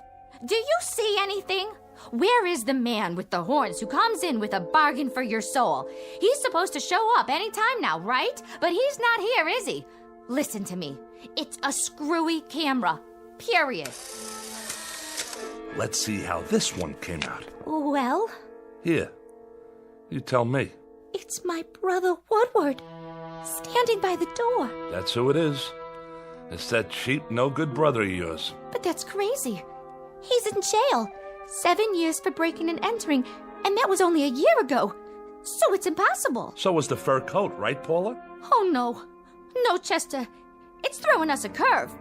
Do you see anything? Where is the man with the horns who comes in with a bargain for your soul? He's supposed to show up any time now, right? But he's not here, is he? Listen to me. It's a screwy camera. Period. Let's see how this one came out. Well? Here. You tell me. It's my brother Woodward, standing by the door. That's who it is. It's that cheap, no-good brother of yours. But that's crazy. He's in jail. 7 years for breaking and entering, and that was only a year ago. So it's impossible. So was the fur coat, right, Paula? Oh, no. No, Chester. It's throwing us a curve.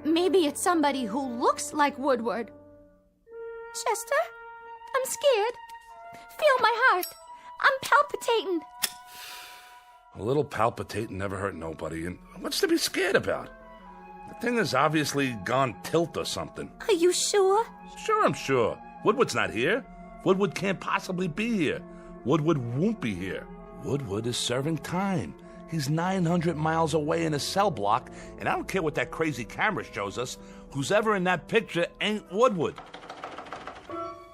Maybe it's somebody who looks like Woodward. Chester, I'm scared. Feel my heart. I'm palpitating. A little palpitating never hurt nobody, and what's to be scared about? The thing has obviously gone tilt or something. Are you sure? Sure, I'm sure. Woodward's not here. Woodward can't possibly be here. Woodward won't be here. Woodward is serving time. He's 900 miles away in a cell block, and I don't care what that crazy camera shows us. Who's ever in that picture ain't Woodward.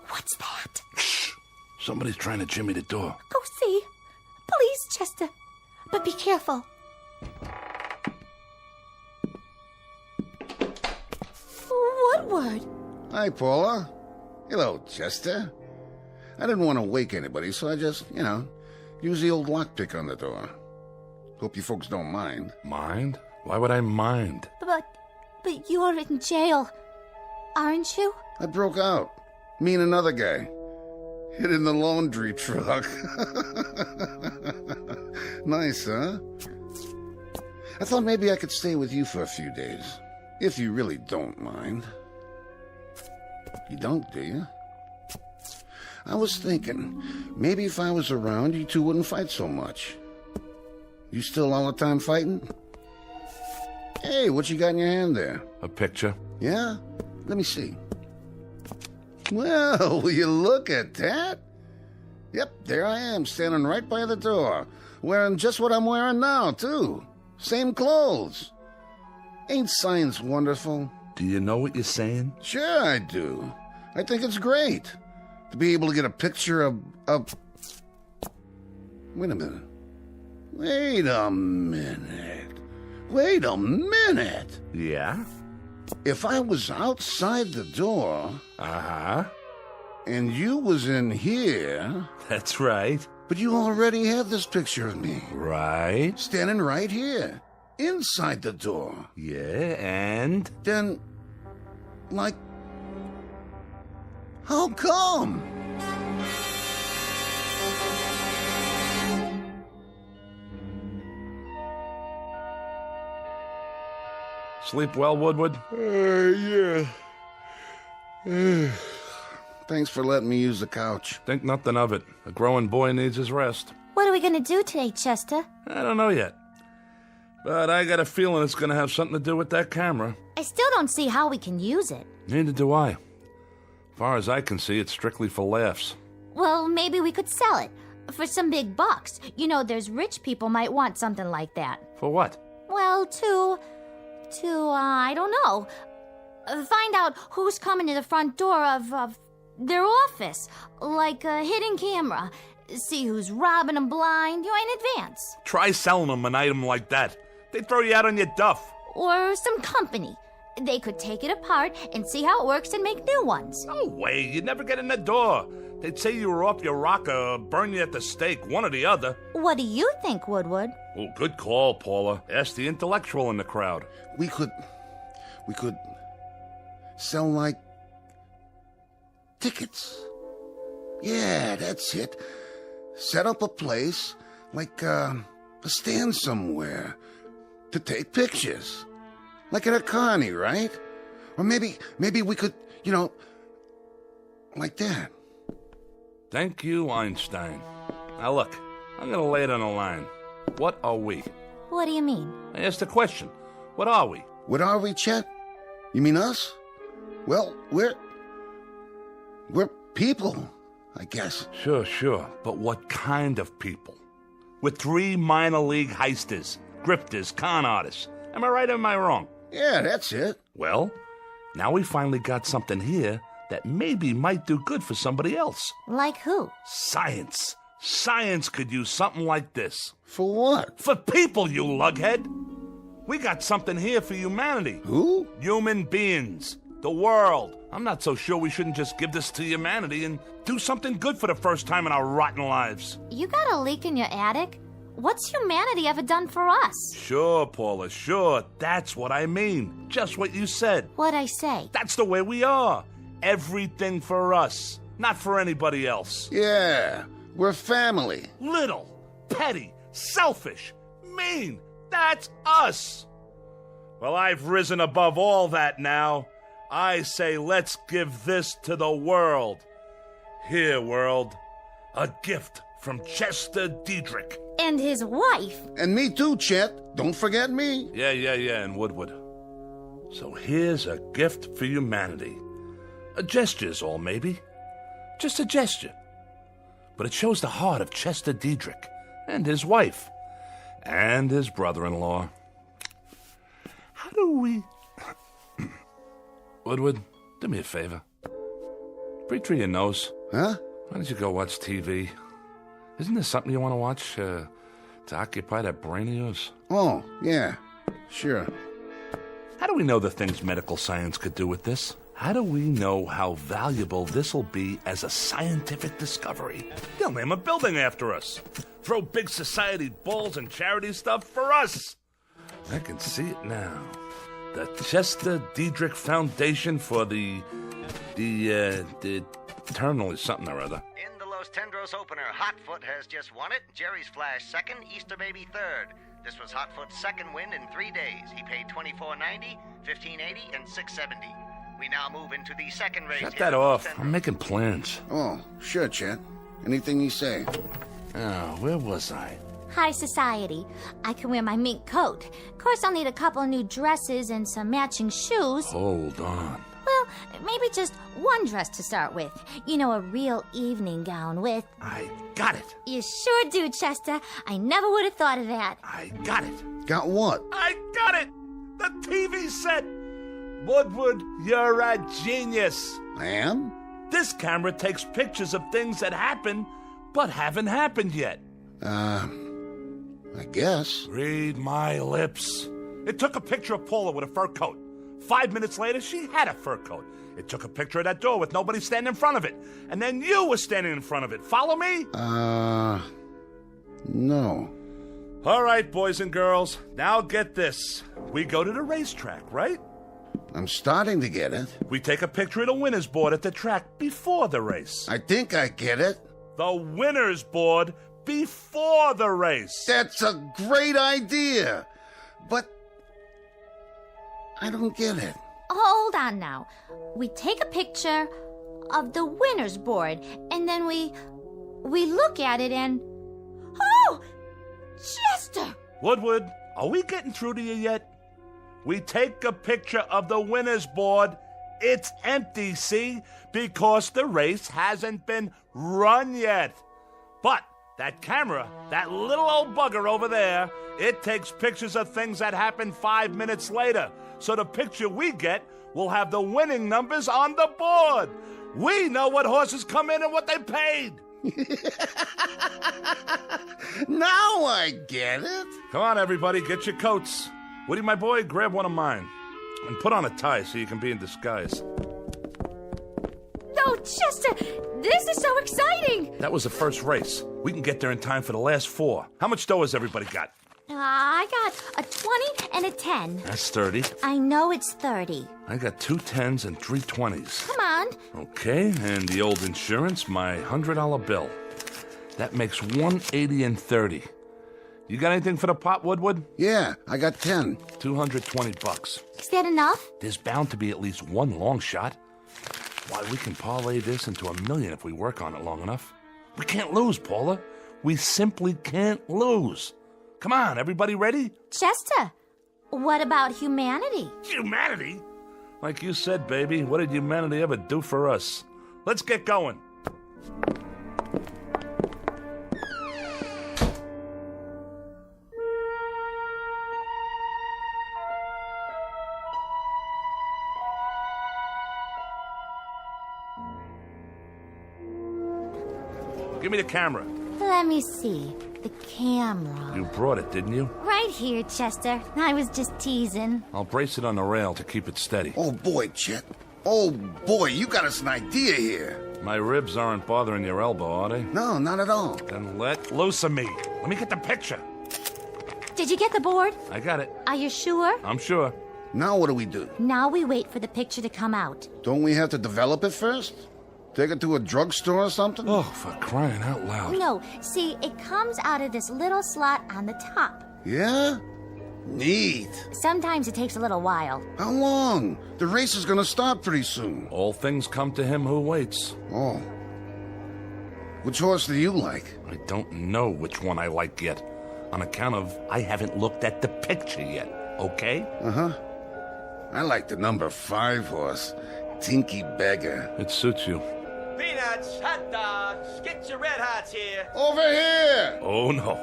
What's that? Shh! Somebody's trying to jimmy the door. Go see. Please, Chester. But be careful. Woodward. Hi, Paula. Hello, Chester. I didn't want to wake anybody, so I just, use the old lockpick on the door. Hope you folks don't mind. Mind? Why would I mind? But you're in jail, aren't you? I broke out. Me and another guy. Hid in the laundry truck. Nice, huh? I thought maybe I could stay with you for a few days. If you really don't mind. You don't, do you? I was thinking, maybe if I was around, you two wouldn't fight so much. You still all the time fighting? Hey, what you got in your hand there? A picture. Yeah? Let me see. Well, will you look at that? Yep, there I am, standing right by the door. Wearing just what I'm wearing now, too. Same clothes. Ain't science wonderful? Do you know what you're saying? Sure I do. I think it's great. To be able to get a picture of... Wait a minute. Wait a minute. Yeah? If I was outside the door... Uh-huh. And you was in here... That's right. But you already had this picture of me. Right. Standing right here. Inside the door. Yeah, and? Then... How come? Sleep well, Woodward? Yeah. Thanks for letting me use the couch. Think nothing of it. A growing boy needs his rest. What are we going to do today, Chester? I don't know yet. But I got a feeling it's going to have something to do with that camera. I still don't see how we can use it. Neither do I. As far as I can see, it's strictly for laughs. Well, maybe we could sell it. For some big bucks. There's rich people might want something like that. For what? Well, I don't know. Find out who's coming to the front door of their office. Like a hidden camera. See who's robbing them blind, in advance. Try selling them an item like that. They throw you out on your duff. Or some company. They could take it apart and see how it works and make new ones. No way, you'd never get in the door. They'd say you were off your rocker or burn you at the stake, one or the other. What do you think, Woodward? Oh, good call, Paula. Ask the intellectual in the crowd. We could sell, tickets. Yeah, that's it. Set up a place, a stand somewhere, to take pictures. Like at a carny, right? Or maybe we could, like that. Thank you, Einstein. Now look, I'm gonna lay it on the line. What are we? What do you mean? I asked a question. What are we? What are we, Chet? You mean us? Well, we're people, I guess. Sure. But what kind of people? We're 3 minor league heisters, grifters, con artists. Am I right or am I wrong? Yeah, that's it. Well, now we finally got something here that maybe might do good for somebody else. Like who? Science. Science could use something like this. For what? For people, you lughead. We got something here for humanity. Who? Human beings. The world. I'm not so sure we shouldn't just give this to humanity and do something good for the first time in our rotten lives. You got a leak in your attic? What's humanity ever done for us? Sure, Paula, sure. That's what I mean. Just what you said. What'd I say? That's the way we are. Everything for us, not for anybody else. Yeah, we're family. Little, petty, selfish, mean. That's us. Well, I've risen above all that now. I say let's give this to the world. Here, world, a gift from Chester Diedrich. And his wife. And me too, Chet. Don't forget me. Yeah, and Woodward. So here's a gift for humanity. A gesture's all, maybe. Just a gesture. But it shows the heart of Chester Diedrich and his wife. And his brother-in-law. How do we... Woodward, do me a favor. Breathe through your nose. Huh? Why don't you go watch TV? Isn't there something you want to watch to occupy that brain of yours? Oh, yeah. Sure. How do we know the things medical science could do with this? How do we know how valuable this'll be as a scientific discovery? They'll name a building after us. Throw big society balls and charity stuff for us. I can see it now. The Chester Diedrich Foundation for the eternal something or other. In the Los Tendros opener, Hotfoot has just won it. Jerry's Flash second, Easter Baby third. This was Hotfoot's second win in 3 days. He paid $24.90, $15.80, and $6.70. We now move into the second race. Shut that off. I'm making plans. Oh, sure, Chet. Anything you say. Oh, where was I? High society. I can wear my mink coat. Of course, I'll need a couple of new dresses and some matching shoes. Hold on. Well, maybe just one dress to start with. You know, a real evening gown with... I got it. You sure do, Chester. I never would have thought of that. I got it. Got what? I got it. The TV set. Woodward, you're a genius. I am? This camera takes pictures of things that happen, but haven't happened yet. I guess. Read my lips. It took a picture of Paula with a fur coat. 5 minutes later, she had a fur coat. It took a picture of that door with nobody standing in front of it. And then you were standing in front of it. Follow me? No. All right, boys and girls. Now get this. We go to the racetrack, right? I'm starting to get it. We take a picture of the winner's board at the track before the race. I think I get it. The winner's board before the race. That's a great idea. But I don't get it. Hold on now. We take a picture of the winner's board, and then we look at it and... Oh! Chester! Woodward, are we getting through to you yet? We take a picture of the winner's board. It's empty, see? Because the race hasn't been run yet. But that camera, that little old bugger over there, it takes pictures of things that happen 5 minutes later. So the picture we get will have the winning numbers on the board. We know what horses come in and what they paid. Now I get it. Come on, everybody, get your coats. Woody, my boy, grab one of mine. And put on a tie so you can be in disguise. No, Chester, this is so exciting. That was the first race. We can get there in time for the last 4. How much dough has everybody got? I got a 20 and a 10. That's 30. I know it's 30. I got 2 10s and 3 20s. Come on. Okay, and the old insurance, my $100 bill. That makes 180 and 30. You got anything for the pot, Woodward? Yeah, I got 10. $220. Is that enough? There's bound to be at least one long shot. Why, we can parlay this into $1 million if we work on it long enough. We can't lose, Paula. We simply can't lose. Come on, everybody ready? Chester, what about humanity? Humanity? Like you said, baby, what did humanity ever do for us? Let's get going. Give me the camera. Let me see. The camera. You brought it, didn't you? Right here, Chester. I was just teasing. I'll brace it on the rail to keep it steady. Oh, boy, Chet. Oh, boy, you got us an idea here. My ribs aren't bothering your elbow, are they? No, not at all. Then let loose of me. Let me get the picture. Did you get the board? I got it. Are you sure? I'm sure. Now what do we do? Now we wait for the picture to come out. Don't we have to develop it first? Take it to a drugstore or something? Oh, for crying out loud. No, see, it comes out of this little slot on the top. Yeah? Neat. Sometimes it takes a little while. How long? The race is gonna start pretty soon. All things come to him who waits. Oh. Which horse do you like? I don't know which one I like yet. On account of I haven't looked at the picture yet, okay? Uh-huh. I like the number 5 horse, Tinky Beggar. It suits you. Peanuts, hot dogs, get your red hots here. Over here! Oh, no.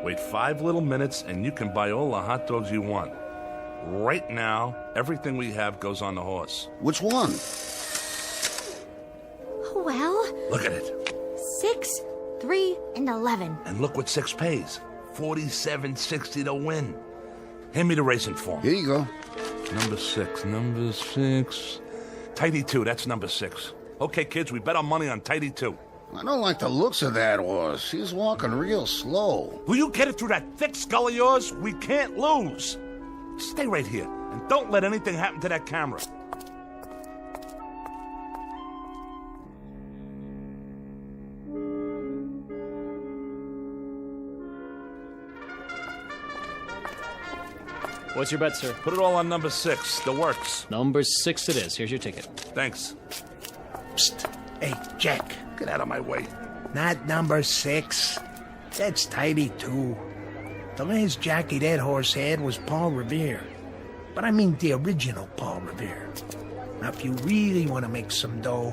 Wait 5 little minutes and you can buy all the hot dogs you want. Right now, everything we have goes on the horse. Which one? Well, Look at it. 6, 3, and 11. And look what 6 pays. $47.60 to win. Hand me the racing form. Here you go. Number 6. Tidy 2, that's number 6. Okay, kids, we bet our money on Tidy 2. I don't like the looks of that horse. He's walking real slow. Will you get it through that thick skull of yours? We can't lose. Stay right here, and don't let anything happen to that camera. What's your bet, sir? Put it all on number 6, the works. Number 6 it is. Here's your ticket. Thanks. Psst. Hey, Jack. Get out of my way. Not number 6. That's Tidy 2. The last jockey that horse had was Paul Revere. But I mean the original Paul Revere. Now, if you really want to make some dough,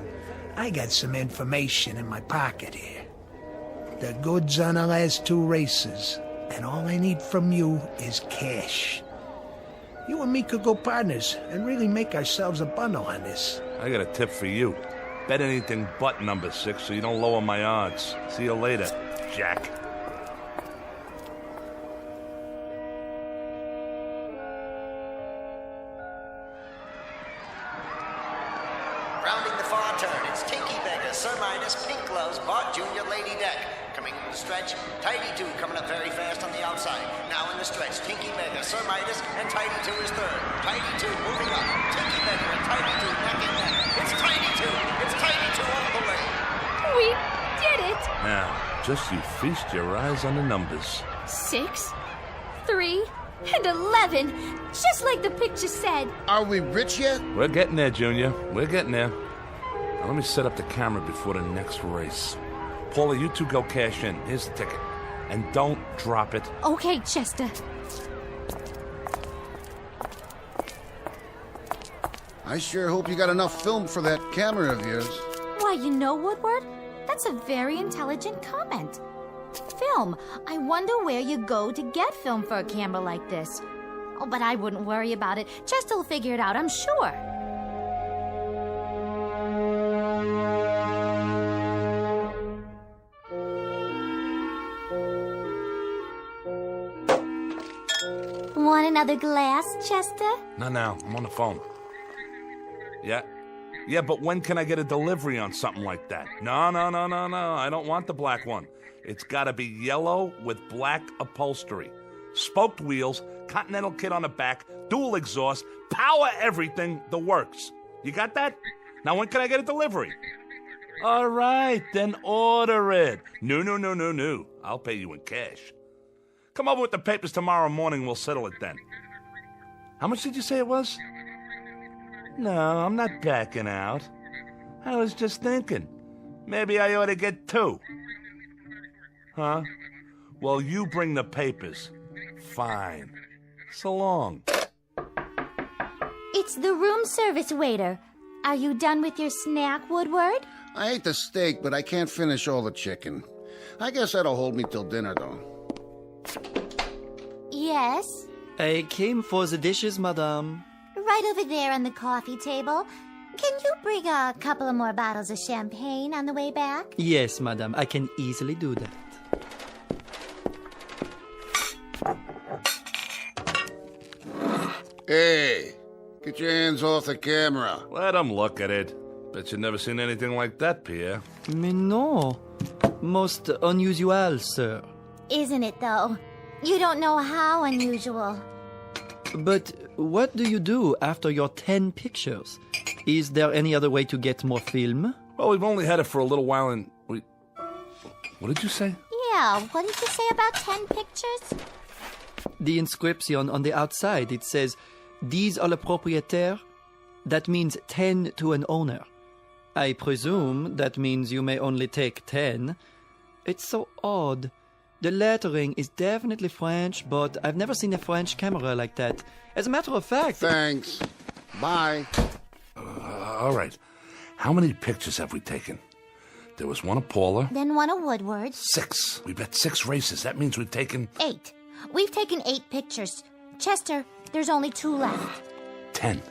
I got some information in my pocket here. The goods on the last 2 races, and all I need from you is cash. You and me could go partners and really make ourselves a bundle on this. I got a tip for you. Bet anything but number 6 so you don't lower my odds. See you later, Jack. Rounding the far turn, it's Tinky Beggar, Sir Midas, Pink Gloves, Bart Jr., Lady Deck. Coming in the stretch, Tidy 2 coming up very fast on the outside. Now in the stretch, Tinky Beggar, Sir Midas, and Tidy 2 is third. Tidy 2 moving up. Tinky Beggar and Tidy 2 neck and neck. It's Tidy 2. It's Tidy 2 all the way. We did it! Now, just you feast your eyes on the numbers. 6, 3, and 11. Just like the picture said. Are we rich yet? We're getting there, Junior. We're getting there. Now let me set up the camera before the next race. Paula, you 2 go cash in. Here's the ticket. And don't drop it. Okay, Chester. I sure hope you got enough film for that camera of yours. Why, you know, Woodward? That's a very intelligent comment. Film. I wonder where you go to get film for a camera like this. Oh, but I wouldn't worry about it. Chester will figure it out, I'm sure. Want another glass, Chester? Not now. I'm on the phone. Yeah, but when can I get a delivery on something like that? No. I don't want the black one. It's gotta be yellow with black upholstery. Spoked wheels, Continental kit on the back, dual exhaust, power everything, the works. You got that? Now when can I get a delivery? All right, then order it. No. I'll pay you in cash. Come over with the papers tomorrow morning, we'll settle it then. How much did you say it was? No, I'm not backing out. I was just thinking. Maybe I ought to get 2. Huh? Well, you bring the papers. Fine. So long. It's the room service waiter. Are you done with your snack, Woodward? I ate the steak, but I can't finish all the chicken. I guess that'll hold me till dinner, though. Yes? I came for the dishes, madame. Right over there on the coffee table. Can you bring a couple of more bottles of champagne on the way back? Yes, madame, I can easily do that. Hey, get your hands off the camera. Let them look at it. Bet you've never seen anything like that, Pierre. Mais non. Most unusual, sir. Isn't it, though? You don't know how unusual. But what do you do after your 10 pictures? Is there any other way to get more film? Well, we've only had it for a little while and What did you say? Yeah, what did you say about 10 pictures? The inscription on the outside, it says, 10 à le propriétaire. That means 10 to an owner. I presume that means you may only take 10. It's so odd. The lettering is definitely French, but I've never seen a French camera like that. As a matter of fact... Thanks. Bye. All right. How many pictures have we taken? There was one of Paula. Then one of Woodward. 6. We bet 6 races. That means we've taken... 8. We've taken 8 pictures. Chester, there's only 2 left. 10.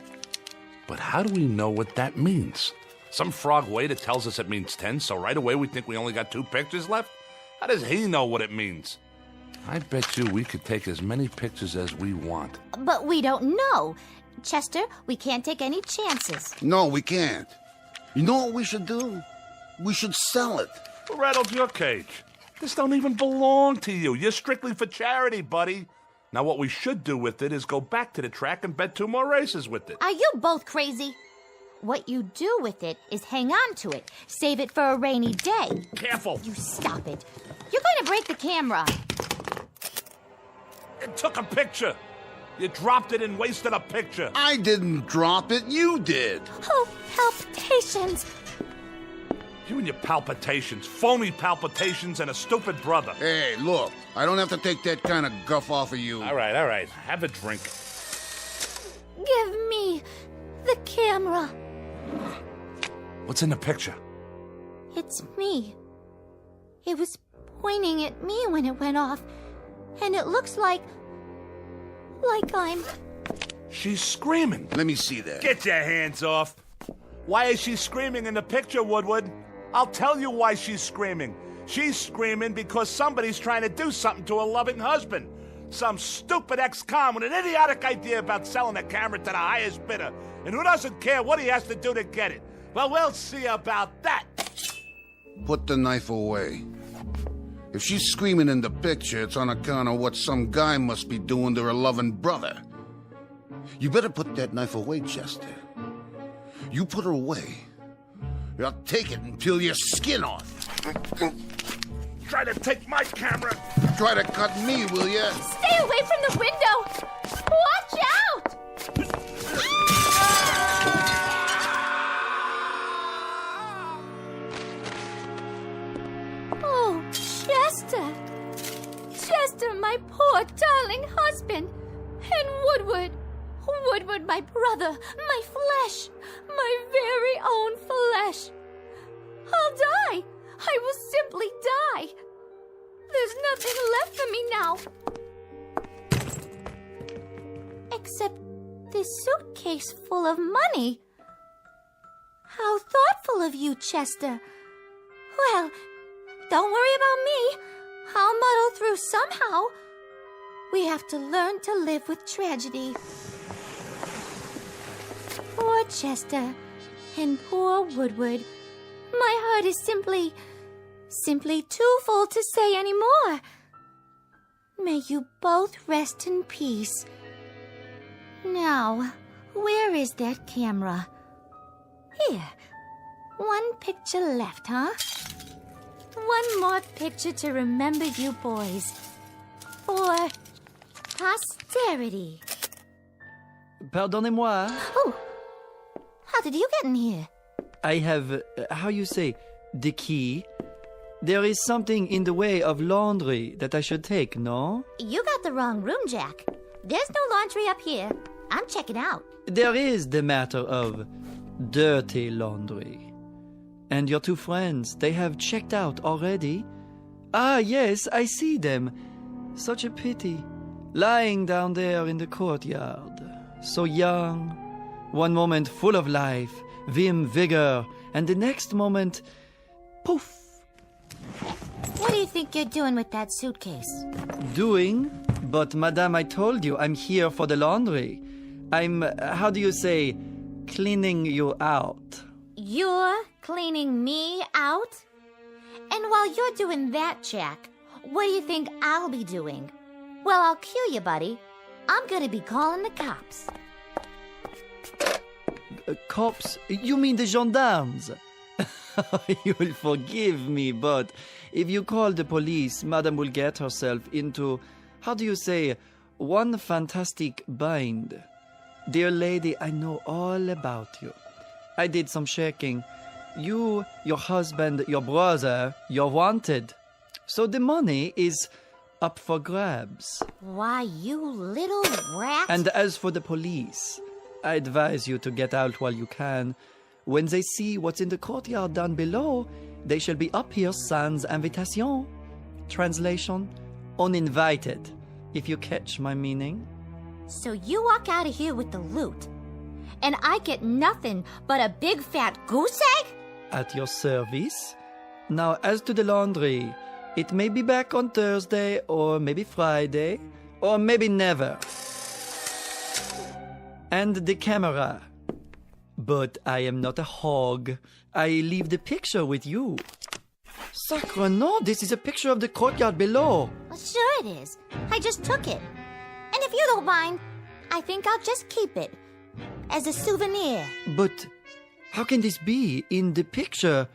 But how do we know what that means? Some frog waiter tells us it means 10, so right away we think we only got 2 pictures left? How does he know what it means? I bet you we could take as many pictures as we want. But we don't know. Chester, we can't take any chances. No, we can't. You know what we should do? We should sell it. Who rattled your cage? This don't even belong to you. You're strictly for charity, buddy. Now what we should do with it is go back to the track and bet 2 more races with it. Are you both crazy? What you do with it is hang on to it. Save it for a rainy day. Careful. You stop it. You're going to break the camera. It took a picture. You dropped it and wasted a picture. I didn't drop it. You did. Oh, palpitations. You and your palpitations. Phony palpitations and a stupid brother. Hey, look. I don't have to take that kind of guff off of you. All right. Have a drink. Give me the camera. What's in the picture? It's me. It was pointing at me when it went off. And it looks like I'm... She's screaming. Let me see that. Get your hands off. Why is she screaming in the picture, Woodward? I'll tell you why she's screaming. She's screaming because somebody's trying to do something to her loving husband. Some stupid ex-con with an idiotic idea about selling a camera to the highest bidder. And who doesn't care what he has to do to get it? Well, we'll see about that. Put the knife away. If she's screaming in the picture, it's on account of what some guy must be doing to her loving brother. You better put that knife away, Chester. You put her away. I'll take it and peel your skin off. Try to take my camera. Try to cut me, will ya? Stay away from the window! Watch out! Oh, Chester! Chester, my poor darling husband! And Woodward! Woodward, my brother, my flesh, my very own flesh. I'll die. I will simply die. There's nothing left for me now. Except this suitcase full of money. How thoughtful of you, Chester. Well, don't worry about me. I'll muddle through somehow. We have to learn to live with tragedy. Poor Chester and poor Woodward. My heart is simply too full to say any more. May you both rest in peace. Now, where is that camera? Here. 1 picture left, huh? 1 more picture to remember you boys. For posterity. Pardonnez-moi. Oh, how did you get in here? I have, how you say, the key. There is something in the way of laundry that I should take, no? You got the wrong room, Jack. There's no laundry up here. I'm checking out. There is the matter of dirty laundry. And your 2 friends, they have checked out already? Ah, yes, I see them. Such a pity. Lying down there in the courtyard. So young. One moment full of life, vim, vigor, and the next moment, poof. What do you think you're doing with that suitcase? Doing? But, madame, I told you, I'm here for the laundry. I'm, how do you say, cleaning you out. You're cleaning me out? And while you're doing that, Jack, what do you think I'll be doing? Well, I'll cue you, buddy. I'm gonna be calling the cops. Cops? You mean the gendarmes? You will forgive me, but if you call the police, Madame will get herself into, how do you say, one fantastic bind. Dear lady, I know all about you. I did some checking. You, your husband, your brother, you're wanted. So the money is up for grabs. Why, you little rat. And as for the police, I advise you to get out while you can. When they see what's in the courtyard down below, they shall be up here sans invitation. Translation, uninvited, if you catch my meaning. So you walk out of here with the loot, and I get nothing but a big fat goose egg? At your service. Now, as to the laundry, it may be back on Thursday, or maybe Friday, or maybe never. And the camera. But I am not a hog. I leave the picture with you. Sacre no, this is a picture of the courtyard below. Well, sure it is. I just took it. And if you don't mind, I think I'll just keep it. As a souvenir. But how can this be? In the picture,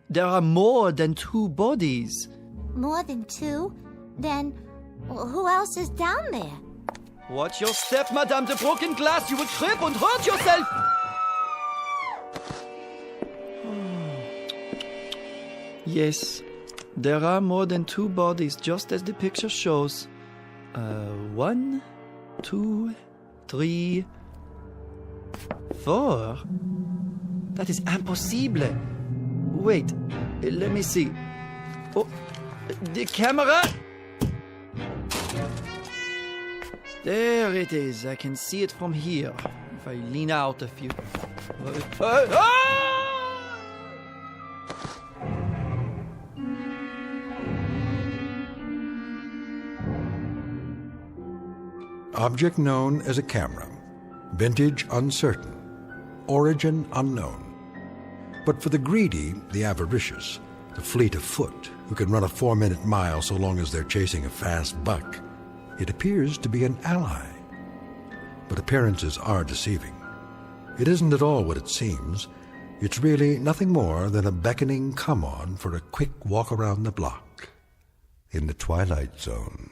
there are more than 2 bodies. More than 2? Then who else is down there? Watch your step, madame. The broken glass. You will trip and hurt yourself. Yes, there are more than 2 bodies, just as the picture shows. 1, 2, 3, 4. That is impossible. Wait, let me see. Oh, the camera! There it is. I can see it from here. If I lean out a few. Object known as a camera. Vintage uncertain. Origin unknown. But for the greedy, the avaricious, the fleet of foot, who can run a 4-minute mile so long as they're chasing a fast buck, it appears to be an ally. But appearances are deceiving. It isn't at all what it seems. It's really nothing more than a beckoning come-on for a quick walk around the block in the Twilight Zone.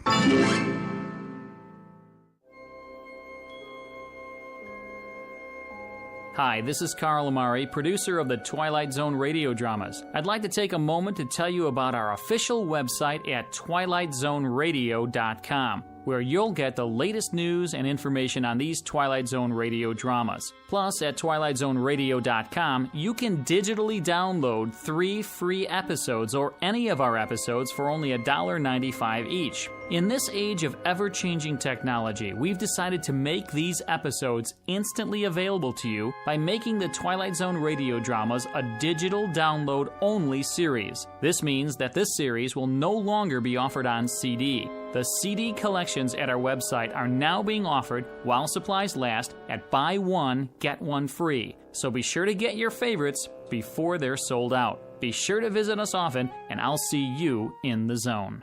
Hi, this is Carl Amari, producer of the Twilight Zone radio dramas. I'd like to take a moment to tell you about our official website at twilightzoneradio.com, where you'll get the latest news and information on these Twilight Zone radio dramas. Plus, at twilightzoneradio.com, you can digitally download 3 free episodes or any of our episodes for only $1.95 each. In this age of ever-changing technology, we've decided to make these episodes instantly available to you by making the Twilight Zone radio dramas a digital download-only series. This means that this series will no longer be offered on CD. The CD collections at our website are now being offered while supplies last at buy one, get one free. So be sure to get your favorites before they're sold out. Be sure to visit us often, and I'll see you in the zone.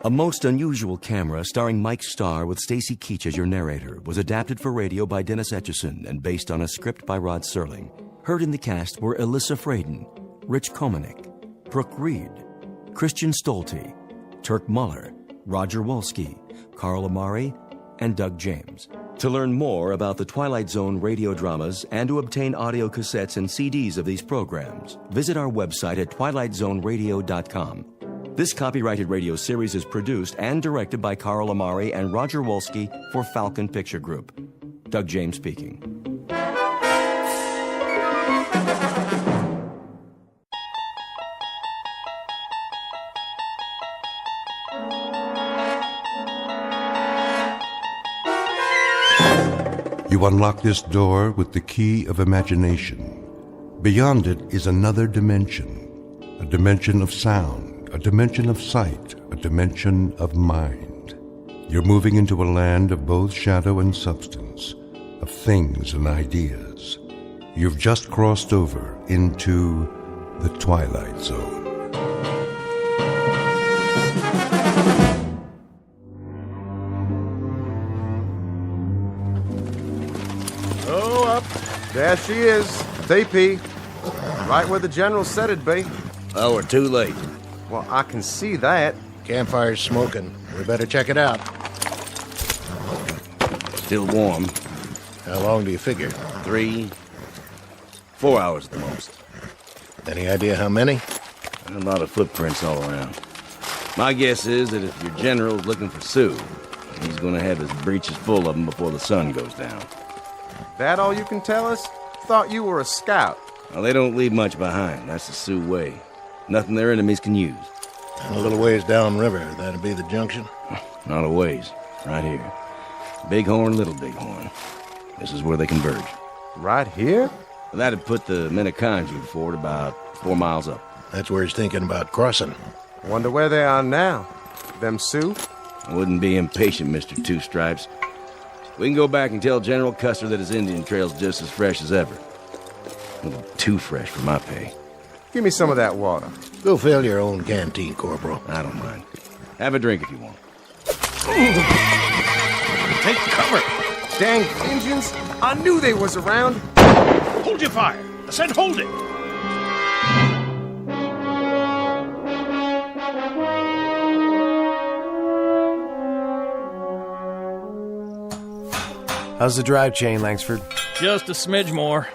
A Most Unusual Camera, starring Mike Starr with Stacy Keach as your narrator, was adapted for radio by Dennis Etchison and based on a script by Rod Serling. Heard in the cast were Alyssa Fraden, Rich Komanek, Brooke Reed, Christian Stolte, Turk Muller, Roger Wolski, Carl Amari, and Doug James. To learn more about the Twilight Zone radio dramas and to obtain audio cassettes and CDs of these programs, visit our website at twilightzoneradio.com. This copyrighted radio series is produced and directed by Carl Amari and Roger Wolski for Falcon Picture Group. Doug James speaking. You unlock this door with the key of imagination. Beyond it is another dimension, a dimension of sound, a dimension of sight, a dimension of mind. You're moving into a land of both shadow and substance, of things and ideas. You've just crossed over into the Twilight Zone. Oh, up. There she is. TP. Right where the general said it'd be. Oh, we're too late. Well, I can see that. Campfire's smoking. We better check it out. Still warm. How long do you figure? 3, 4 hours at the most. Any idea how many? A lot of footprints all around. My guess is that if your general's looking for Sioux, he's gonna have his breeches full of them before the sun goes down. That all you can tell us? Thought you were a scout. Well, they don't leave much behind. That's the Sioux way. Nothing their enemies can use. And a little ways downriver, that'd be the junction? Not a ways. Right here. Bighorn, Little Bighorn. This is where they converge. Right here? That'd put the Minneconjou fort about 4 miles up. That's where he's thinking about crossing. Wonder where they are now. Them Sioux? I wouldn't be impatient, Mr. Two Stripes. We can go back and tell General Custer that his Indian trail's just as fresh as ever. A little too fresh for my pay. Give me some of that water. Go fill your own canteen, Corporal. I don't mind. Have a drink if you want. Take cover! Dang Indians! I knew they was around! Hold your fire! I said hold it! How's the drive chain, Langsford? Just a smidge more.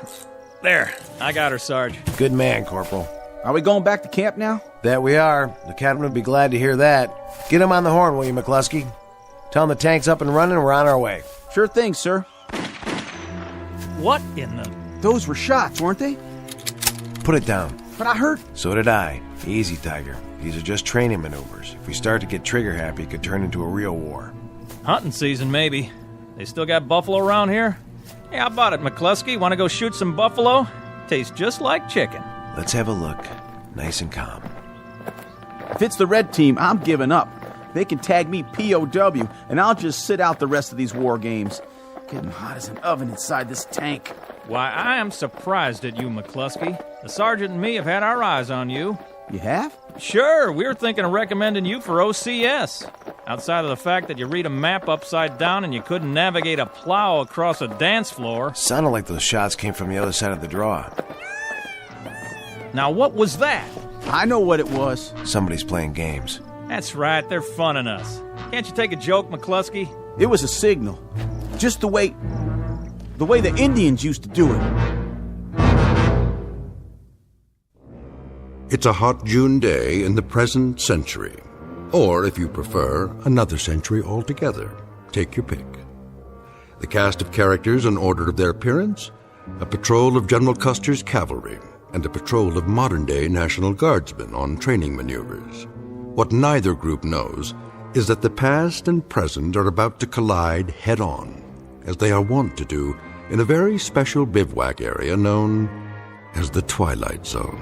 There, I got her, Sarge. Good man, Corporal. Are we going back to camp now? That we are. The captain would be glad to hear that. Get him on the horn, will you, McCluskey? Tell him the tank's up and running and we're on our way. Sure thing, sir. What in the... Those were shots, weren't they? Put it down. But I heard... So did I. Easy, Tiger. These are just training maneuvers. If we start to get trigger-happy, it could turn into a real war. Hunting season, maybe. They still got buffalo around here? Hey, how about it, McCluskey? Want to go shoot some buffalo? Tastes just like chicken. Let's have a look. Nice and calm. If it's the red team, I'm giving up. They can tag me POW, and I'll just sit out the rest of these war games. Getting hot as an oven inside this tank. Why, I am surprised at you, McCluskey. The sergeant and me have had our eyes on you. You have? Sure, we were thinking of recommending you for OCS. Outside of the fact that you read a map upside down and you couldn't navigate a plow across a dance floor. Sounded like those shots came from the other side of the draw. Now what was that? I know what it was. Somebody's playing games. That's right, they're funning us. Can't you take a joke, McCluskey? It was a signal. Just the way the Indians used to do it. It's a hot June day in the present century. Or, if you prefer, another century altogether. Take your pick. The cast of characters in order of their appearance: a patrol of General Custer's cavalry and a patrol of modern-day National Guardsmen on training maneuvers. What neither group knows is that the past and present are about to collide head-on, as they are wont to do in a very special bivouac area known as the Twilight Zone.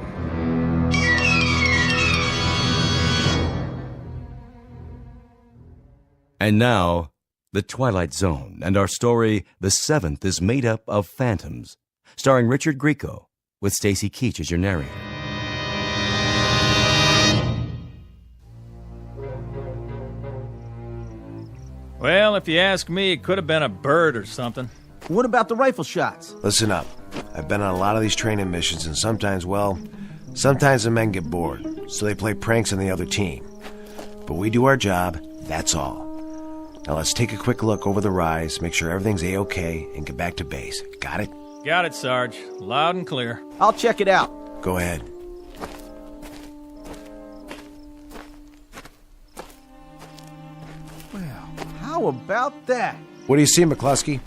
And now, The Twilight Zone, and our story, The Seventh, is made up of phantoms, starring Richard Grieco, with Stacy Keach as your narrator. Well, if you ask me, it could have been a bird or something. What about the rifle shots? Listen up. I've been on a lot of these training missions, and sometimes the men get bored, so they play pranks on the other team. But we do our job, that's all. Now let's take a quick look over the rise, make sure everything's A-OK, and get back to base. Got it? Got it, Sarge. Loud and clear. I'll check it out. Go ahead. Well, how about that? What do you see, McCluskey?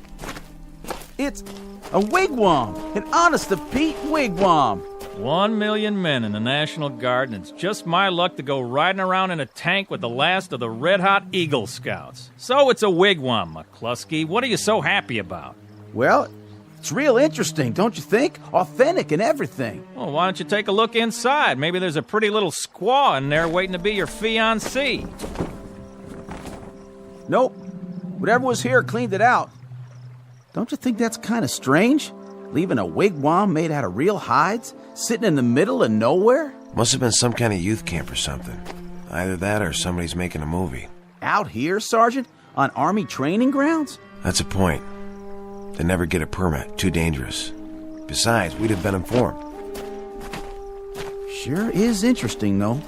It's a wigwam. An honest-to-Pete wigwam. 1 million men in the National Guard, and it's just my luck to go riding around in a tank with the last of the red-hot Eagle Scouts. So it's a wigwam, McCluskey. What are you so happy about? Well, it's real interesting, don't you think? Authentic and everything. Well, why don't you take a look inside? Maybe there's a pretty little squaw in there waiting to be your fiancée. Nope. Whatever was here cleaned it out. Don't you think that's kind of strange? Leaving a wigwam made out of real hides, sitting in the middle of nowhere? Must have been some kind of youth camp or something. Either that or somebody's making a movie. Out here, Sergeant? On Army training grounds? That's a point. They never get a permit. Too dangerous. Besides, we'd have been informed. Sure is interesting, though.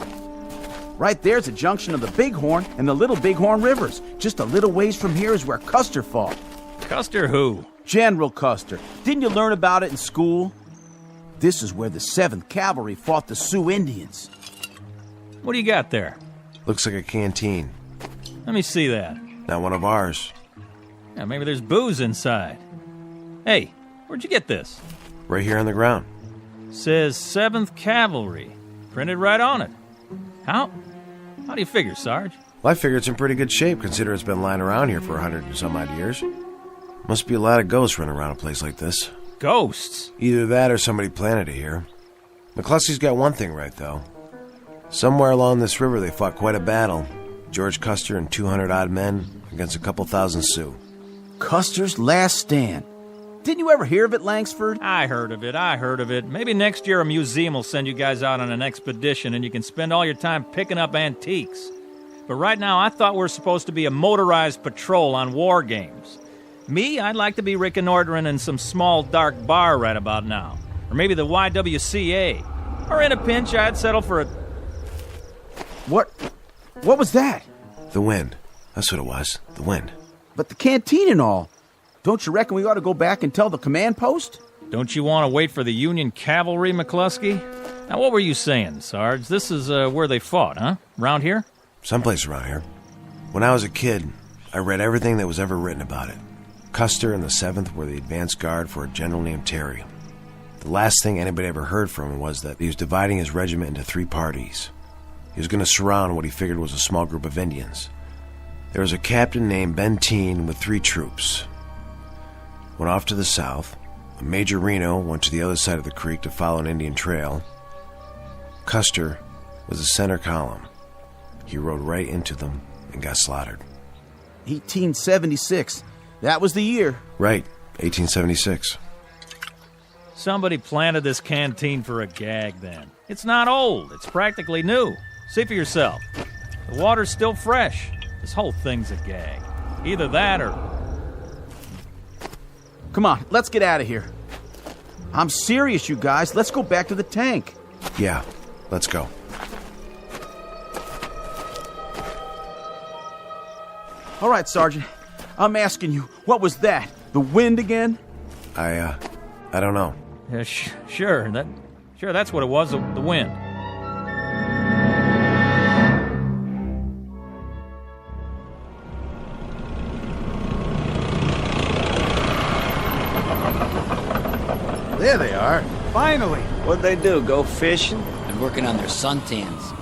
Right there's a junction of the Bighorn and the Little Bighorn Rivers. Just a little ways from here is where Custer fought. Custer who? General Custer. Didn't you learn about it in school? This is where the 7th Cavalry fought the Sioux Indians. What do you got there? Looks like a canteen. Let me see that. Not one of ours. Yeah, maybe there's booze inside. Hey, where'd you get this? Right here on the ground. Says 7th Cavalry. Printed right on it. How do you figure, Sarge? Well, I figure it's in pretty good shape, considering it's been lying around here for 100 and some odd years. Must be a lot of ghosts running around a place like this. Ghosts? Either that or somebody planted it here. McCluskey's got one thing right, though. Somewhere along this river they fought quite a battle. George Custer and 200-odd men against a couple thousand Sioux. Custer's Last Stand. Didn't you ever hear of it, Langsford? I heard of it. Maybe next year a museum will send you guys out on an expedition and you can spend all your time picking up antiques. But right now, I thought we were supposed to be a motorized patrol on war games. Me, I'd like to be reconnoitering in some small dark bar right about now. Or maybe the YWCA. Or in a pinch, I'd settle for a... What was that? The wind. That's what it was. The wind. But the canteen and all. Don't you reckon we ought to go back and tell the command post? Don't you want to wait for the Union cavalry, McCluskey? Now, what were you saying, Sarge? This is where they fought, huh? Round here? Someplace around here. When I was a kid, I read everything that was ever written about it. Custer and the 7th were the advance guard for a general named Terry. The last thing anybody ever heard from him was that he was dividing his regiment into 3 parties. He was going to surround what he figured was a small group of Indians. There was a captain named Benteen with 3 troops. Went off to the south. A Major Reno went to the other side of the creek to follow an Indian trail. Custer was the center column. He rode right into them and got slaughtered. 1876. That was the year. Right, 1876. Somebody planted this canteen for a gag then. It's not old. It's practically new. See for yourself. The water's still fresh. This whole thing's a gag. Either that or... Come on, let's get out of here. I'm serious, you guys. Let's go back to the tank. Yeah, let's go. All right, Sergeant. I'm asking you, what was that? The wind again? I don't know. Yeah, sure, that's what it was, the wind. There they are. Finally. What'd they do, go fishing? Been working on their suntans.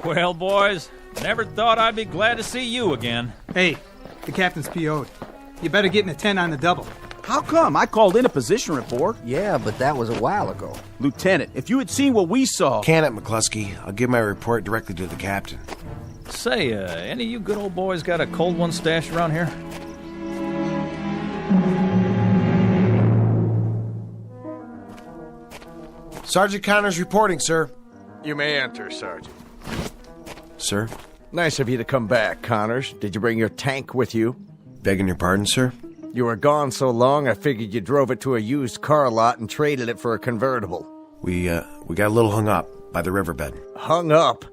Well, boys, never thought I'd be glad to see you again. Hey, the captain's PO'd. You better get in a tent on the double. How come? I called in a position report. Yeah, but that was a while ago. Lieutenant, if you had seen what we saw... Can it, McCluskey? I'll give my report directly to the captain. Say, any of you good old boys got a cold one stashed around here? Sergeant Connors reporting, sir. You may enter, Sergeant. Sir? Nice of you to come back, Connors. Did you bring your tank with you? Begging your pardon, sir? You were gone so long, I figured you drove it to a used car lot and traded it for a convertible. We got a little hung up by the riverbed. Hung up?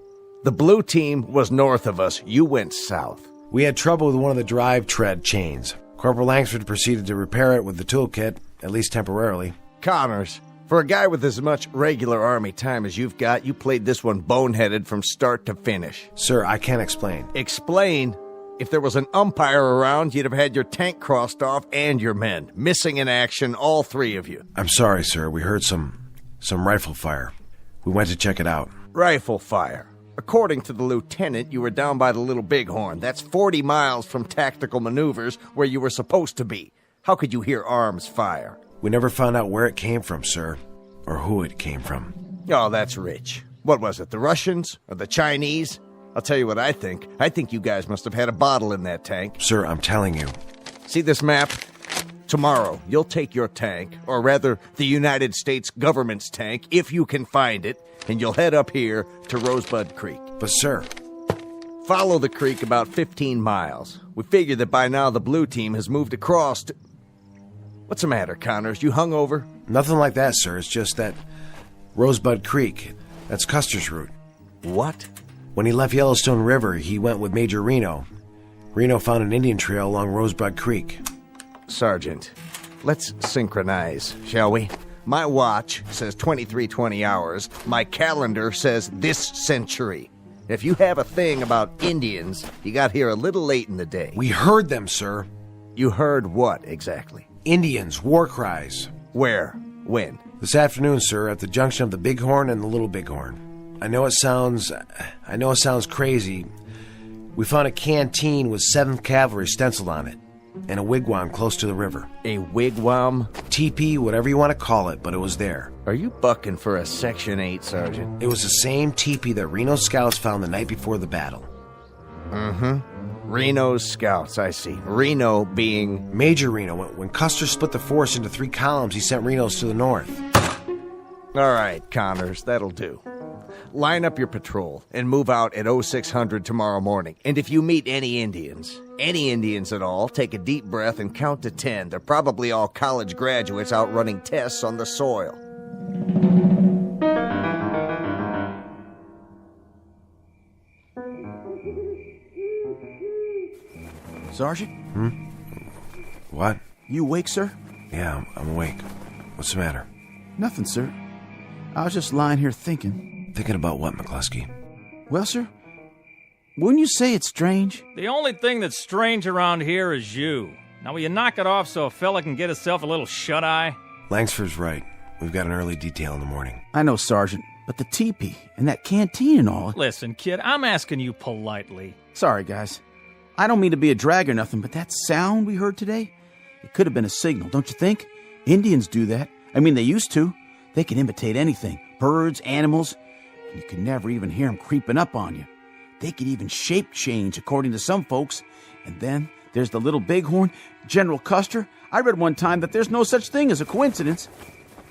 The blue team was north of us. You went south. We had trouble with one of the drive tread chains. Corporal Langsford proceeded to repair it with the toolkit, at least temporarily. Connors, for a guy with as much regular Army time as you've got, you played this one boneheaded from start to finish. Sir, I can't explain. Explain? If there was an umpire around, you'd have had your tank crossed off and your men. Missing in action, all 3 of you. I'm sorry, sir. We heard some rifle fire. We went to check it out. Rifle fire. According to the lieutenant, you were down by the Little Bighorn. That's 40 miles from tactical maneuvers where you were supposed to be. How could you hear arms fire? We never found out where it came from, sir. Or who it came from. Oh, that's rich. What was it, the Russians? Or the Chinese? I'll tell you what I think. I think you guys must have had a bottle in that tank. Sir, I'm telling you. See this map? Tomorrow, you'll take your tank, or rather, the United States government's tank, if you can find it, and you'll head up here to Rosebud Creek. But, sir... Follow the creek about 15 miles. We figure that by now the blue team has moved across to... What's the matter, Connors? You hungover? Nothing like that, sir. It's just that Rosebud Creek. That's Custer's route. What? When he left Yellowstone River, he went with Major Reno. Reno found an Indian trail along Rosebud Creek. Sergeant, let's synchronize, shall we? My watch says 2320 hours. My calendar says this century. If you have a thing about Indians, you got here a little late in the day. We heard them, sir. You heard what, exactly? Indians, war cries. Where? When? This afternoon, sir, at the junction of the Bighorn and the Little Bighorn. I know it sounds crazy. We found a canteen with 7th Cavalry stenciled on it, and a wigwam close to the river. A wigwam? Teepee, whatever you want to call it, but it was there. Are you bucking for a Section 8, Sergeant? It was the same teepee that Reno scouts found the night before the battle. Mm-hmm. Reno's scouts, I see. Reno being... Major Reno. When Custer split the force into 3 columns, he sent Renos to the north. All right, Connors, that'll do. Line up your patrol and move out at 0600 tomorrow morning. And if you meet any Indians at all, take a deep breath and count to 10. They're probably all college graduates out running tests on the soil. Sergeant? What? You awake, sir? Yeah, I'm awake. What's the matter? Nothing, sir. I was just lying here thinking. Thinking about what, McCluskey? Well, sir, wouldn't you say it's strange? The only thing that's strange around here is you. Now, will you knock it off so a fella can get himself a little shut-eye? Langsford's right. We've got an early detail in the morning. I know, Sergeant, but the teepee and that canteen and all... Listen, kid, I'm asking you politely. Sorry, guys. I don't mean to be a drag or nothing, but that sound we heard today, it could have been a signal, don't you think? Indians do that. I mean, they used to. They can imitate anything. Birds, animals... You could never even hear them creeping up on you. They could even shape change, according to some folks. And then there's the Little Bighorn, General Custer. I read one time that there's no such thing as a coincidence.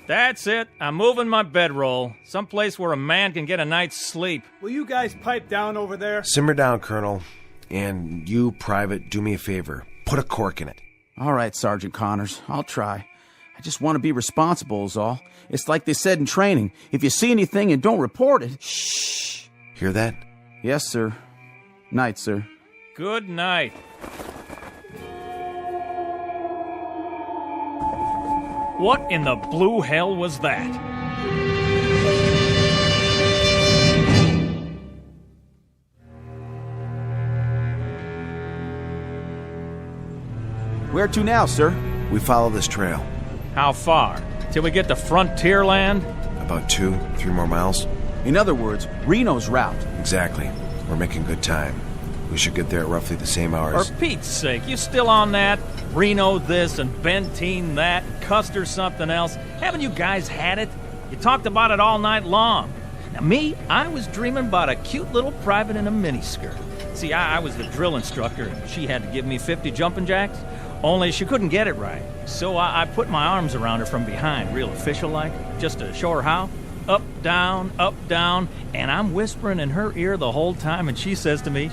That's it. I'm moving my bedroll. Someplace where a man can get a night's sleep. Will you guys pipe down over there? Simmer down, Colonel. And you, Private, do me a favor. Put a cork in it. All right, Sergeant Connors. I'll try. I just want to be responsible is all. It's like they said in training. If you see anything and don't report it... Shh. Hear that? Yes, sir. Night, sir. Good night. What in the blue hell was that? Where to now, sir? We follow this trail. How far? Till we get to Frontierland? About 2-3 more miles. In other words, Reno's route. Exactly. We're making good time. We should get there at roughly the same hours. For Pete's sake, you still on that? Reno this and Benteen that, and Custer something else. Haven't you guys had it? You talked about it all night long. Now me, I was dreaming about a cute little private in a miniskirt. See, I was the drill instructor, and she had to give me 50 jumping jacks. Only she couldn't get it right. So I put my arms around her from behind, real official-like, just to show her how. Up, down, and I'm whispering in her ear the whole time, and she says to me,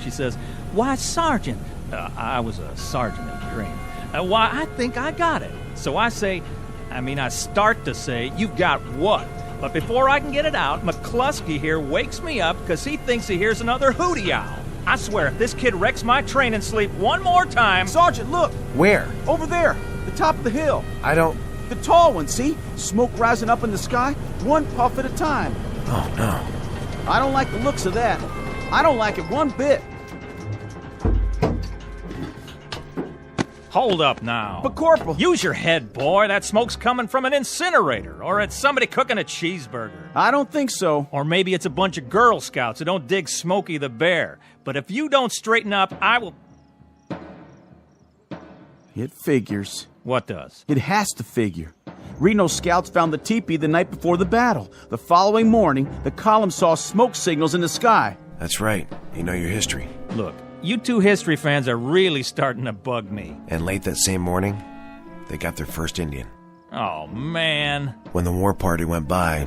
"Why, Sergeant," I was a sergeant in the dream, "why, I think I got it." So I start to say, "You've got what?" But before I can get it out, McCluskey here wakes me up because he thinks he hears another hootie owl. I swear, if this kid wrecks my training sleep one more time... Sergeant, look! Where? Over there, the top of the hill. I don't... The tall one, see? Smoke rising up in the sky, one puff at a time. Oh, no. I don't like the looks of that. I don't like it one bit. Hold up now. But, Corporal... Use your head, boy. That smoke's coming from an incinerator, or it's somebody cooking a cheeseburger. I don't think so. Or maybe it's a bunch of Girl Scouts who don't dig Smokey the Bear. But if you don't straighten up, I will... It figures. What does? It has to figure. Reno scouts found the teepee the night before the battle. The following morning, the column saw smoke signals in the sky. That's right. You know your history. Look, you two history fans are really starting to bug me. And late that same morning, they got their first Indian. Oh, man. When the war party went by,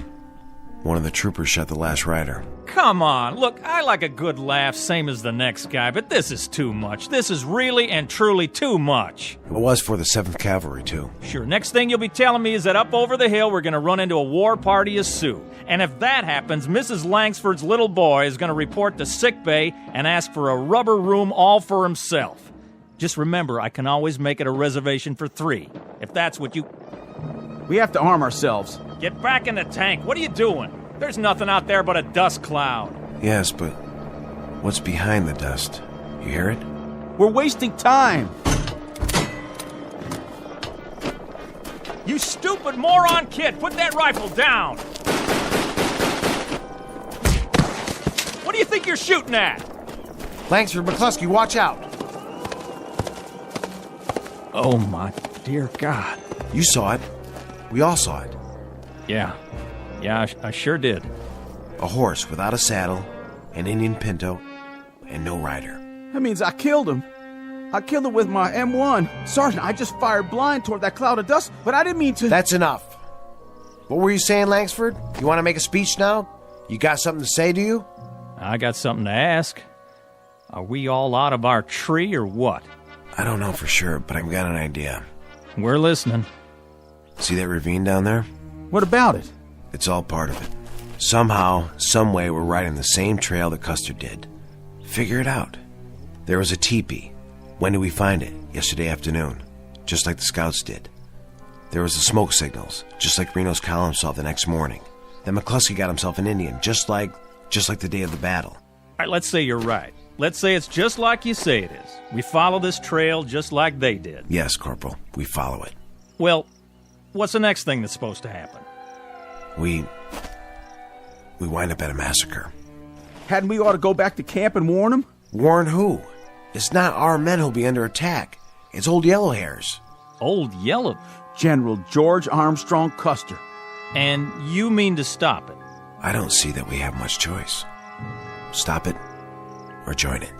one of the troopers shot the last rider. Come on. Look, I like a good laugh, same as the next guy, but this is too much. This is really and truly too much. It was for the 7th Cavalry, too. Sure, next thing you'll be telling me is that up over the hill we're going to run into a war party of Sioux. And if that happens, Mrs. Langsford's little boy is going to report to sickbay and ask for a rubber room all for himself. Just remember, I can always make it a reservation for 3, if that's what you... We have to arm ourselves. Get back in the tank. What are you doing? There's nothing out there but a dust cloud. Yes, but what's behind the dust? You hear it? We're wasting time. You stupid moron kid! Put that rifle down! What do you think you're shooting at? Langsford, McCluskey, watch out! Oh, my dear God. You saw it. We all saw it. Yeah, I sure did. A horse without a saddle, an Indian pinto, and no rider. That means I killed him. I killed him with my M1. Sergeant, I just fired blind toward that cloud of dust, but I didn't mean to... That's enough. What were you saying, Langsford? You want to make a speech now? You got something to say, do you? I got something to ask. Are we all out of our tree or what? I don't know for sure, but I've got an idea. We're listening. See that ravine down there? What about it? It's all part of it. Somehow, some way, we're riding the same trail that Custer did. Figure it out. There was a teepee. When did we find it? Yesterday afternoon. Just like the scouts did. There was the smoke signals, just like Reno's column saw the next morning. Then McCluskey got himself an Indian, just like the day of the battle. All right, let's say you're right. Let's say it's just like you say it is. We follow this trail just like they did. Yes, Corporal, we follow it. Well, what's the next thing that's supposed to happen? We wind up at a massacre. Hadn't we ought to go back to camp and warn them? Warn who? It's not our men who'll be under attack. It's Old Yellowhairs. Old Yellow? General George Armstrong Custer. And you mean to stop it? I don't see that we have much choice. Stop it or join it.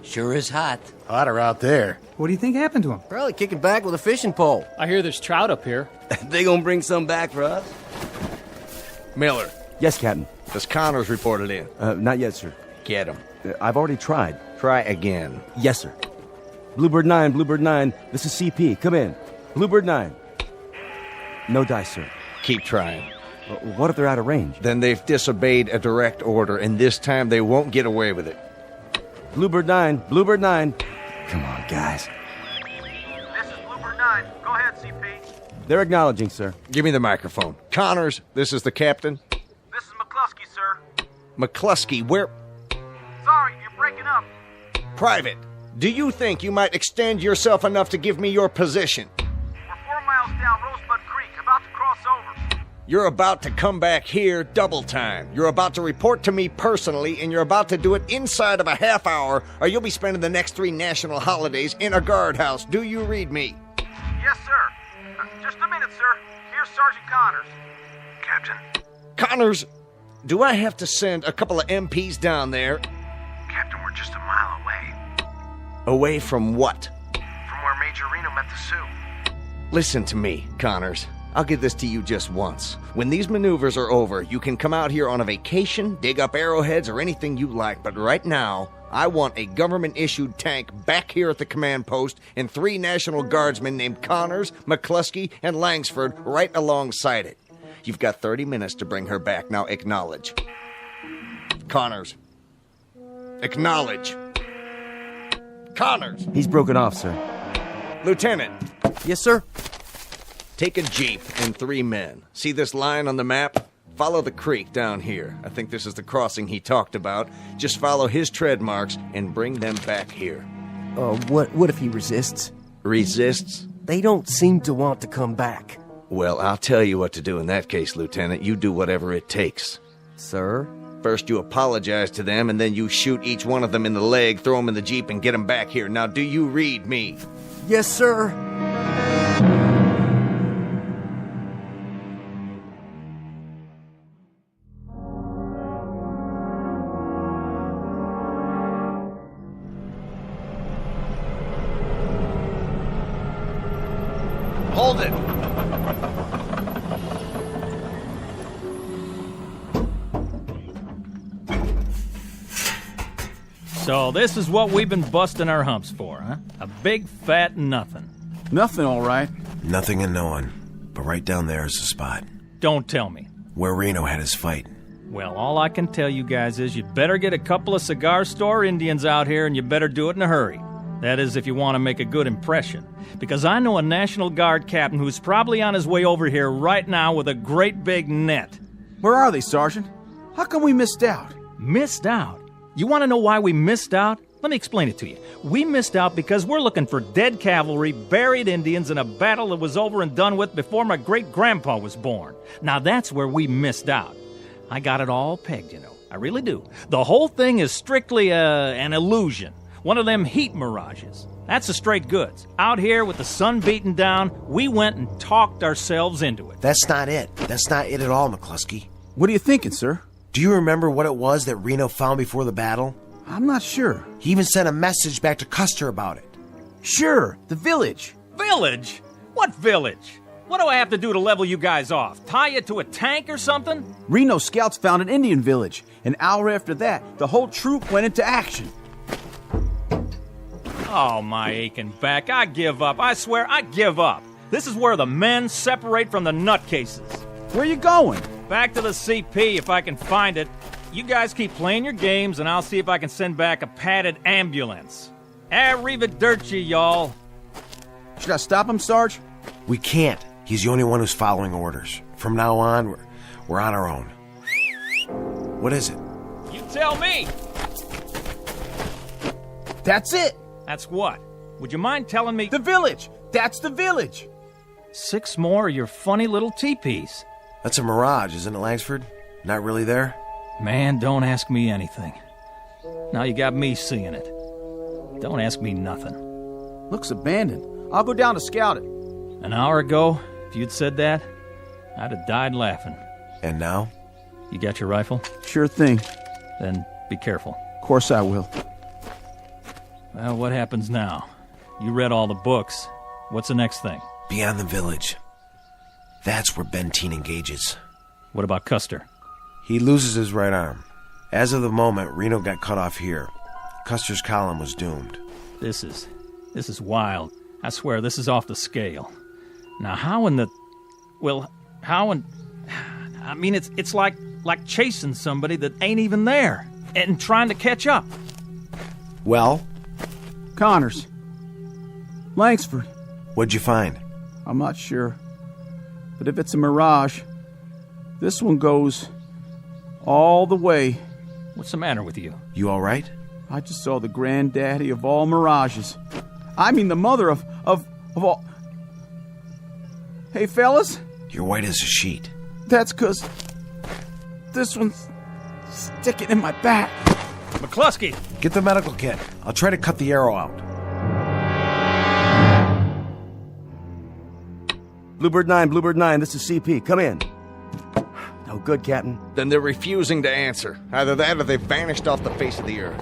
Sure is hot. Hotter out there. What do you think happened to him? Probably kicking back with a fishing pole. I hear there's trout up here. They gonna bring some back for us? Miller, Yes, Captain. does Connors reported in? Not yet, sir. Get him. I've already tried. Try again. Yes, sir. Bluebird 9, this is CP. Come in. Bluebird 9. No dice, sir. Keep trying. What if they're out of range? Then they've disobeyed a direct order, and this time they won't get away with it. Bluebird 9. Come on, guys. This is Bluebird 9. Go ahead, CP. They're acknowledging, sir. Give me the microphone. Connors, this is the captain. This is McCluskey, sir. McCluskey, where... Sorry, you're breaking up. Private, do you think you might extend yourself enough to give me your position? We're 4 miles down Rosebud Creek, about to cross over. You're about to come back here double time. You're about to report to me personally, and you're about to do it inside of a half hour, or you'll be spending the next 3 national holidays in a guardhouse. Do you read me? Yes, sir. Just a minute, sir. Here's Sergeant Connors. Captain. Connors, do I have to send a couple of MPs down there? Captain, we're just a mile away. Away from what? From where Major Reno met the Sioux. Listen to me, Connors. I'll give this to you just once. When these maneuvers are over, you can come out here on a vacation, dig up arrowheads, or anything you like. But right now, I want a government-issued tank back here at the command post and 3 National Guardsmen named Connors, McCluskey, and Langsford right alongside it. You've got 30 minutes to bring her back. Now acknowledge. Connors. Acknowledge. Connors. He's broken off, sir. Lieutenant. Yes, sir. Take a jeep and 3 men. See this line on the map? Follow the creek down here. I think this is the crossing he talked about. Just follow his tread marks and bring them back here. What if he resists? Resists? They don't seem to want to come back. Well, I'll tell you what to do in that case, Lieutenant. You do whatever it takes. Sir? First you apologize to them, and then you shoot each one of them in the leg, throw them in the jeep, and get them back here. Now, do you read me? Yes, sir. Hold it! So this is what we've been busting our humps for, huh? A big fat nothing. Nothing, all right. Nothing and no one. But right down there is the spot. Don't tell me. Where Reno had his fight. Well, all I can tell you guys is you better get a couple of cigar store Indians out here, and you better do it in a hurry. That is, if you want to make a good impression. Because I know a National Guard captain who's probably on his way over here right now with a great big net. Where are they, Sergeant? How come we missed out? Missed out? You want to know why we missed out? Let me explain it to you. We missed out because we're looking for dead cavalry, buried Indians in a battle that was over and done with before my great-grandpa was born. Now that's where we missed out. I got it all pegged, you know. I really do. The whole thing is strictly an illusion. One of them heat mirages. That's the straight goods. Out here with the sun beating down, we went and talked ourselves into it. That's not it. That's not it at all, McCluskey. What are you thinking, sir? Do you remember what it was that Reno found before the battle? I'm not sure. He even sent a message back to Custer about it. Sure, the village. Village? What village? What do I have to do to level you guys off? Tie you to a tank or something? Reno scouts found an Indian village. An hour after that, the whole troop went into action. Oh, my aching back. I give up. I swear, I give up. This is where the men separate from the nutcases. Where you going? Back to the CP if I can find it. You guys keep playing your games, and I'll see if I can send back a padded ambulance. Arrivederci, y'all. Should I stop him, Sarge? We can't. He's the only one who's following orders. From now on, we're on our own. What is it? You tell me. That's it. That's what? Would you mind telling me? The village. That's the village. 6 more of your funny little teepees. That's a mirage, isn't it, Langsford? Not really there? Man, don't ask me anything. Now you got me seeing it. Don't ask me nothing. Looks abandoned. I'll go down to scout it. An hour ago, if you'd said that, I'd have died laughing. And now? You got your rifle? Sure thing. Then be careful. Of course I will. Well, what happens now? You read all the books. What's the next thing? Beyond the village. That's where Benteen engages. What about Custer? He loses his right arm. As of the moment, Reno got cut off here. Custer's column was doomed. This is wild. I swear, this is off the scale. Now, how in the... Well, how in... I mean, it's like chasing somebody that ain't even there and trying to catch up. Well? Connors. Langsford. What'd you find? I'm not sure. But if it's a mirage, this one goes all the way. What's the matter with you? You all right? I just saw the granddaddy of all mirages. I mean the mother of all... Hey, fellas? You're white as a sheet. That's 'cause this one's sticking in my back. McCluskey! Get the medical kit. I'll try to cut the arrow out. Bluebird 9, this is CP. Come in. No good, Captain. Then they're refusing to answer. Either that or they've vanished off the face of the earth.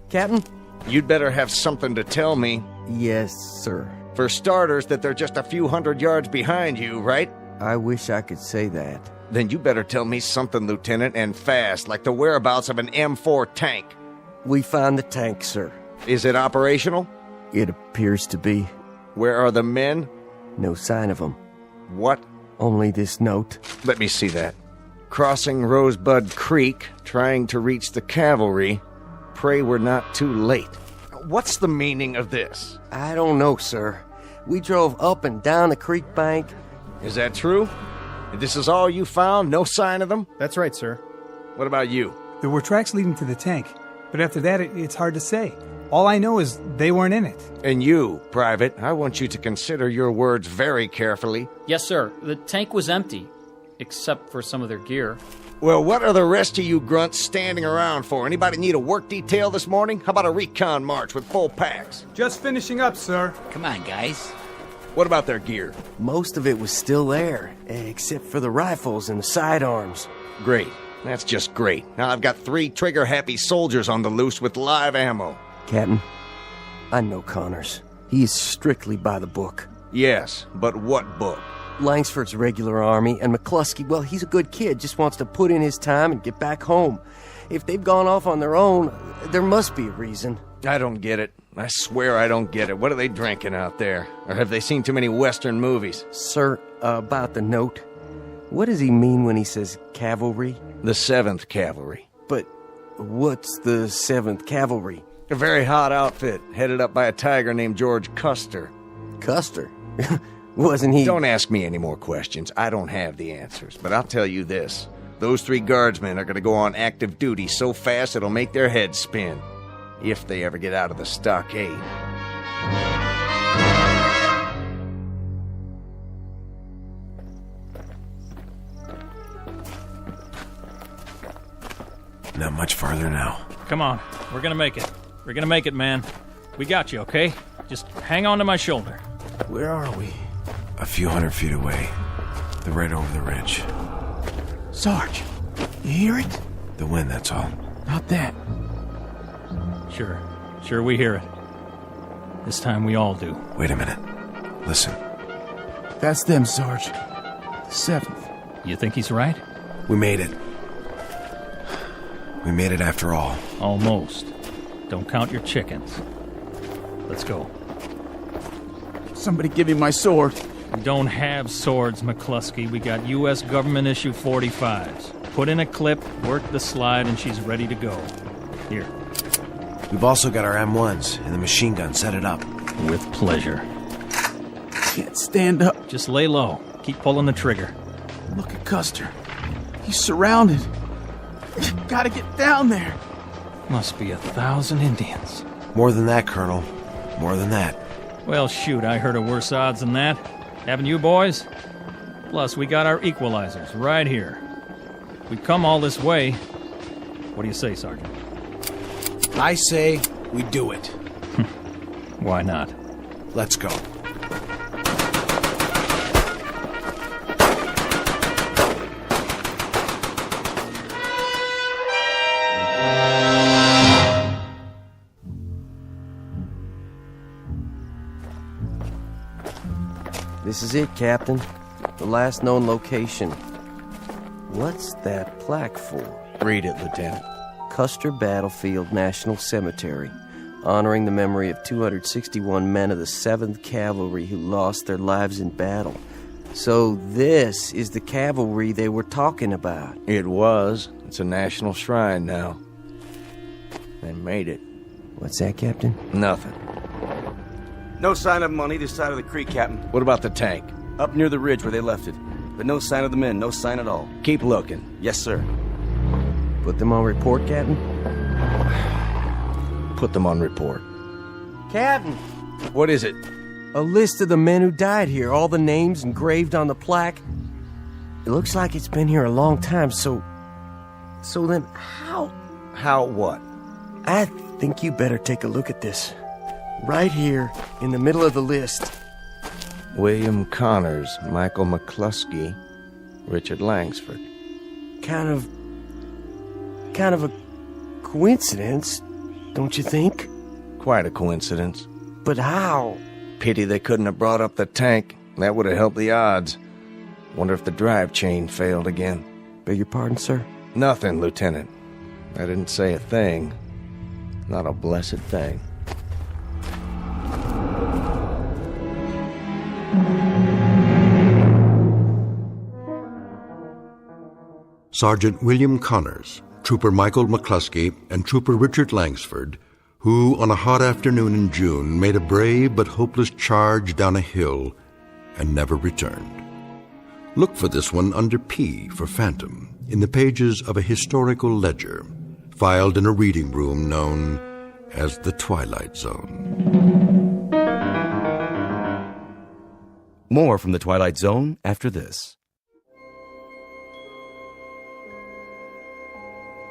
Captain? You'd better have something to tell me. Yes, sir. For starters, that they're just a few hundred yards behind you, right? I wish I could say that. Then you better tell me something, Lieutenant, and fast, like the whereabouts of an M4 tank. We found the tank, sir. Is it operational? It appears to be. Where are the men? No sign of them. What? Only this note. Let me see that. Crossing Rosebud Creek, trying to reach the cavalry. Pray we're not too late. What's the meaning of this? I don't know, sir. We drove up and down the creek bank. Is that true? This is all you found? No sign of them? That's right, sir. What about you? There were tracks leading to the tank, but after that, it's hard to say. All I know is they weren't in it. And you, Private, I want you to consider your words very carefully. Yes, sir. The tank was empty, except for some of their gear. Well, what are the rest of you grunts standing around for? Anybody need a work detail this morning? How about a recon march with full packs? Just finishing up, sir. Come on, guys. What about their gear? Most of it was still there, except for the rifles and the sidearms. Great. That's just great. Now I've got 3 trigger-happy soldiers on the loose with live ammo. Captain, I know Connors. He is strictly by the book. Yes, but what book? Langsford's regular army, and McCluskey, well, he's a good kid, just wants to put in his time and get back home. If they've gone off on their own, there must be a reason. I don't get it. I swear I don't get it. What are they drinking out there? Or have they seen too many Western movies? Sir, about the note. What does he mean when he says cavalry? The 7th Cavalry. But what's the 7th Cavalry? A very hot outfit, headed up by a tiger named George Custer. Custer? Wasn't he... Don't ask me any more questions. I don't have the answers. But I'll tell you this. Those 3 guardsmen are going to go on active duty so fast it'll make their heads spin. If they ever get out of the stockade. Not much farther now. Come on. We're gonna make it. We're gonna make it, man. We got you, okay? Just hang on to my shoulder. Where are we? A few hundred feet away. They're right over the ridge. Sarge, you hear it? The wind, that's all. Not that. Sure we hear it. This time we all do. Wait a minute. Listen. That's them, Sarge. The 7th. You think he's right? We made it. We made it after all. Almost. Don't count your chickens. Let's go. Somebody give me my sword. We don't have swords, McCluskey. We got U.S. government issue 45s. Put in a clip, work the slide, and she's ready to go. Here. We've also got our M1s and the machine gun. Set it up. With pleasure. Can't stand up. Just lay low. Keep pulling the trigger. Look at Custer. He's surrounded. Gotta get down there. Must be 1,000 Indians. More than that, Colonel. More than that. Well, shoot, I heard of worse odds than that. Haven't you, boys? Plus, we got our equalizers right here. We've come all this way. What do you say, Sergeant? I say we do it. Why not? Let's go. This is it, Captain. The last known location. What's that plaque for? Read it, Lieutenant. Custer Battlefield National Cemetery, honoring the memory of 261 men of the 7th Cavalry who lost their lives in battle. So this is the cavalry they were talking about. It was. It's a national shrine now. They made it. What's that, Captain? Nothing. No sign of them on either side of the creek, Captain. What about the tank? Up near the ridge where they left it. But no sign of the men, no sign at all. Keep looking. Yes, sir. Put them on report, Captain? Put them on report. Captain! What is it? A list of the men who died here, all the names engraved on the plaque. It looks like it's been here a long time, so then how? How what? I think you better take a look at this. Right here, in the middle of the list. William Connors, Michael McCluskey, Richard Langsford. Kind of a coincidence, don't you think? Quite a coincidence. But how? Pity they couldn't have brought up the tank. That would have helped the odds. Wonder if the drive chain failed again. Beg your pardon, sir? Nothing, Lieutenant. I didn't say a thing. Not a blessed thing. Sergeant William Connors, Trooper Michael McCluskey, and Trooper Richard Langsford, who, on a hot afternoon in June, made a brave but hopeless charge down a hill and never returned. Look for this one under P for Phantom in the pages of a historical ledger, filed in a reading room known as the Twilight Zone. More from the Twilight Zone after this.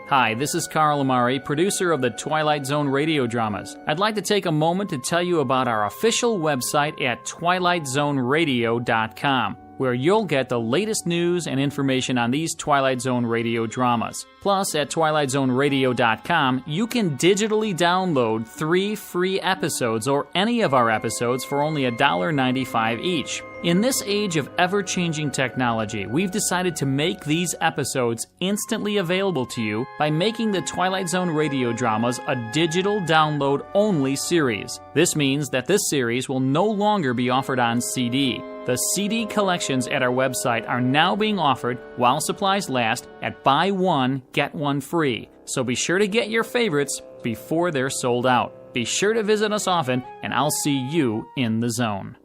Hi, this is Carl Amari, producer of the Twilight Zone radio dramas. I'd like to take a moment to tell you about our official website at twilightzoneradio.com, where you'll get the latest news and information on these Twilight Zone radio dramas. Plus, at twilightzoneradio.com, you can digitally download 3 free episodes or any of our episodes for only $1.95 each. In this age of ever-changing technology, we've decided to make these episodes instantly available to you by making the Twilight Zone radio dramas a digital download-only series. This means that this series will no longer be offered on CD. The CD collections at our website are now being offered while supplies last at buy one, get one free. So be sure to get your favorites before they're sold out. Be sure to visit us often, and I'll see you in the zone.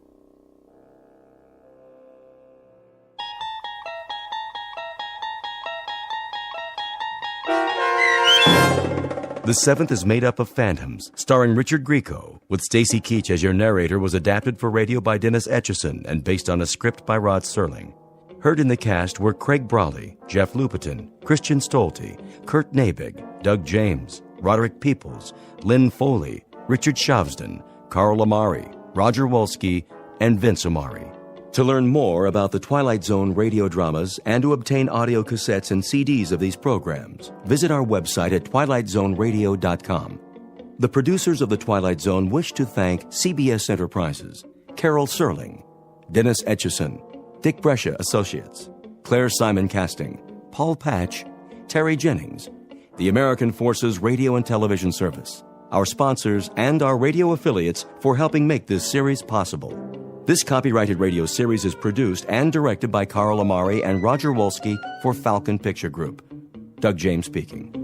The Seventh is made up of phantoms, starring Richard Grieco, with Stacy Keach as your narrator, was adapted for radio by Dennis Etchison and based on a script by Rod Serling. Heard in the cast were Craig Brawley, Jeff Lupetin, Christian Stolte, Kurt Nabig, Doug James, Roderick Peoples, Lynn Foley, Richard Shavsden, Carl Amari, Roger Wolski, and Vince Amari. To learn more about the Twilight Zone radio dramas and to obtain audio cassettes and CDs of these programs, visit our website at twilightzoneradio.com. The producers of The Twilight Zone wish to thank CBS Enterprises, Carol Serling, Dennis Etchison, Dick Brescia Associates, Claire Simon Casting, Paul Patch, Terry Jennings, the American Forces Radio and Television Service, our sponsors, and our radio affiliates for helping make this series possible. This copyrighted radio series is produced and directed by Carl Amari and Roger Wolski for Falcon Picture Group. Doug James speaking.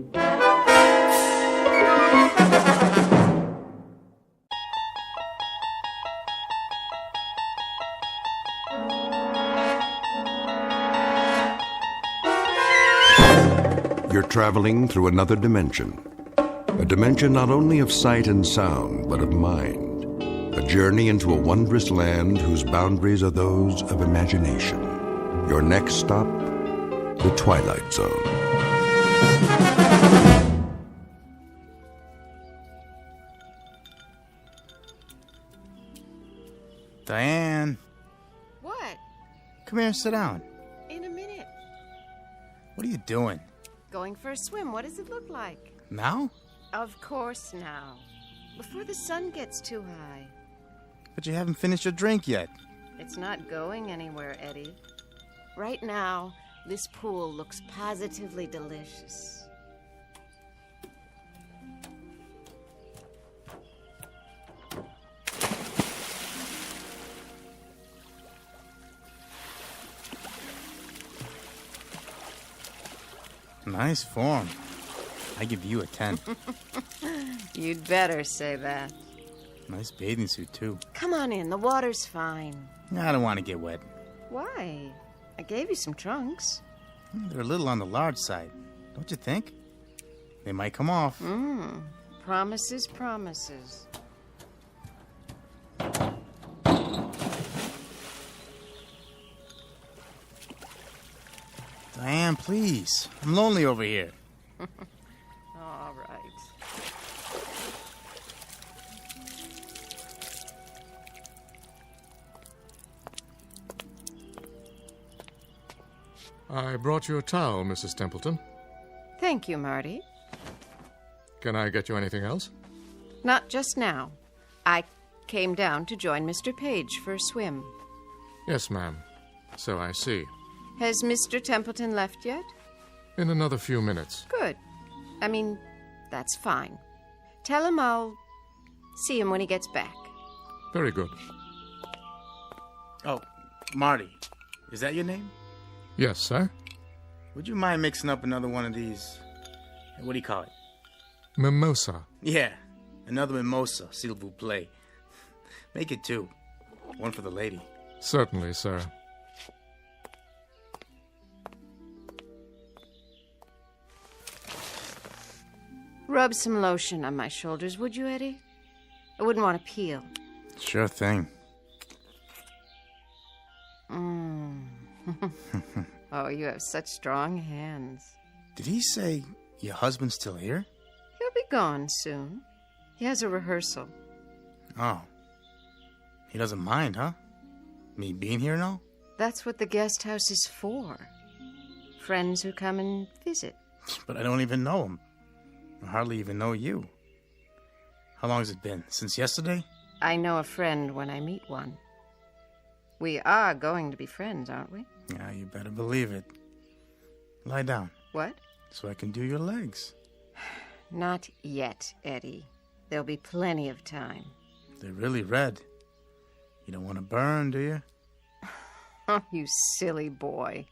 You're traveling through another dimension. A dimension not only of sight and sound, but of mind. A journey into a wondrous land whose boundaries are those of imagination. Your next stop, the Twilight Zone. Diane. What? Come here and sit down. In a minute. What are you doing? Going for a swim. What does it look like? Now? Of course now. Before the sun gets too high. But you haven't finished your drink yet. It's not going anywhere, Eddie. Right now, this pool looks positively delicious. Nice form. I give you a 10. You'd better say that. Nice bathing suit, too. Come on in, the water's fine. I don't want to get wet. Why? I gave you some trunks. They're a little on the large side, don't you think? They might come off. Promises, promises. Diane, please. I'm lonely over here. All right. I brought you a towel, Mrs. Templeton. Thank you, Marty. Can I get you anything else? Not just now. I came down to join Mr. Page for a swim. Yes, ma'am. So I see. Has Mr. Templeton left yet? In another few minutes. Good. I mean, that's fine. Tell him I'll see him when he gets back. Very good. Oh, Marty. Is that your name? Yes, sir. Would you mind mixing up another one of these? What do you call it? Mimosa. Yeah, another mimosa, s'il vous plaît. Make it 2. One for the lady. Certainly, sir. Rub some lotion on my shoulders, would you, Eddie? I wouldn't want to peel. Sure thing. Oh, you have such strong hands. Did he say your husband's still here? He'll be gone soon. He has a rehearsal. Oh. He doesn't mind, huh? Me being here and all? That's what the guest house is for. Friends who come and visit. But I don't even know him. I hardly even know you. How long has it been? Since yesterday? I know a friend when I meet one. We are going to be friends, aren't we? Yeah, you better believe it. Lie down. What? So I can do your legs. Not yet, Eddie. There'll be plenty of time. They're really red. You don't want to burn, do you? Oh, you silly boy.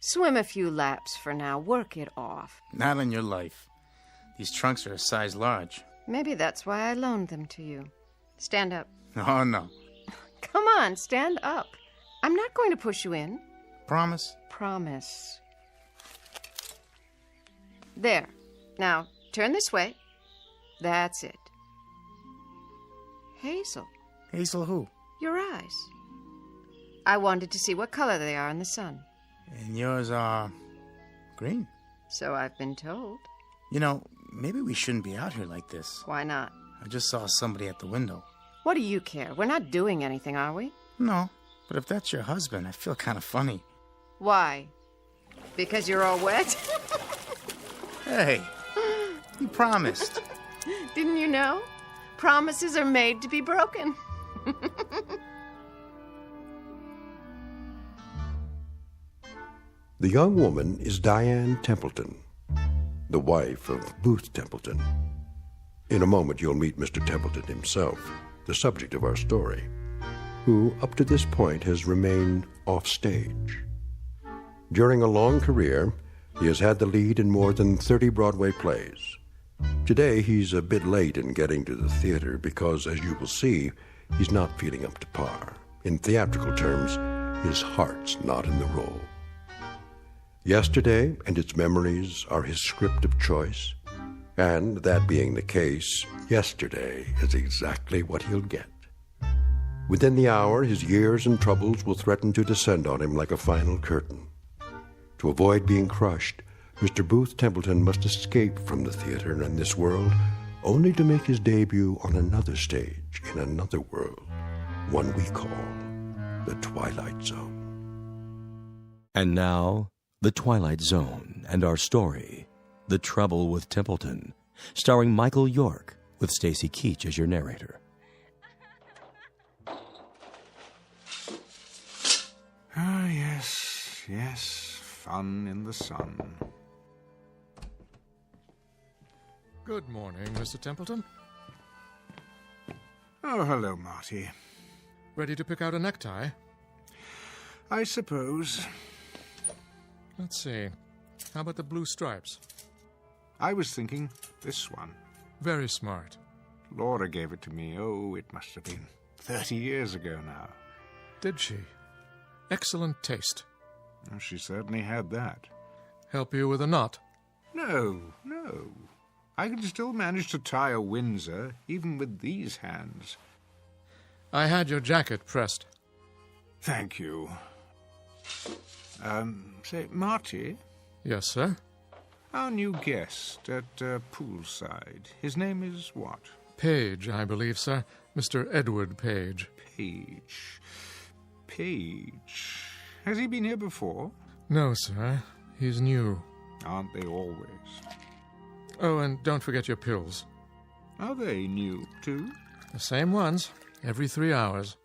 Swim a few laps for now. Work it off. Not on your life. These trunks are a size large. Maybe that's why I loaned them to you. Stand up. Oh, no. Come on, stand up. I'm not going to push you in. Promise? Promise. There. Now, turn this way. That's it. Hazel. Hazel who? Your eyes. I wanted to see what color they are in the sun. And yours are green. So I've been told. You know, maybe we shouldn't be out here like this. Why not? I just saw somebody at the window. What do you care? We're not doing anything, are we? No, but if that's your husband, I feel kind of funny. Why? Because you're all wet? Hey, you promised. Didn't you know? Promises are made to be broken. The young woman is Diane Templeton, the wife of Booth Templeton. In a moment, you'll meet Mr. Templeton himself, the subject of our story, who, up to this point, has remained offstage. During a long career, he has had the lead in more than 30 Broadway plays. Today, he's a bit late in getting to the theater because, as you will see, he's not feeling up to par. In theatrical terms, his heart's not in the role. Yesterday and its memories are his script of choice, and that being the case, yesterday is exactly what he'll get. Within the hour, his years and troubles will threaten to descend on him like a final curtain. To avoid being crushed, Mr. Booth Templeton must escape from the theater and this world, only to make his debut on another stage in another world, one we call the Twilight Zone. And now, The Twilight Zone and our story, The Trouble with Templeton, starring Michael York, with Stacy Keach as your narrator. Ah, yes, fun in the sun. Good morning, Mr. Templeton. Oh, hello, Marty. Ready to pick out a necktie? I suppose. Let's see. How about the blue stripes? I was thinking this one. Very smart. Laura gave it to me. Oh, it must have been 30 years ago now. Did she? Excellent taste. Oh, she certainly had that. Help you with a knot? No. I can still manage to tie a Windsor, even with these hands. I had your jacket pressed. Thank you. Say, Marty? Yes, sir? Our new guest at poolside. His name is what? Page, I believe, sir. Mr. Edward Page. Page. Has he been here before? No, sir. He's new. Aren't they always? Oh, and don't forget your pills. Are they new, too? The same ones. Every 3 hours.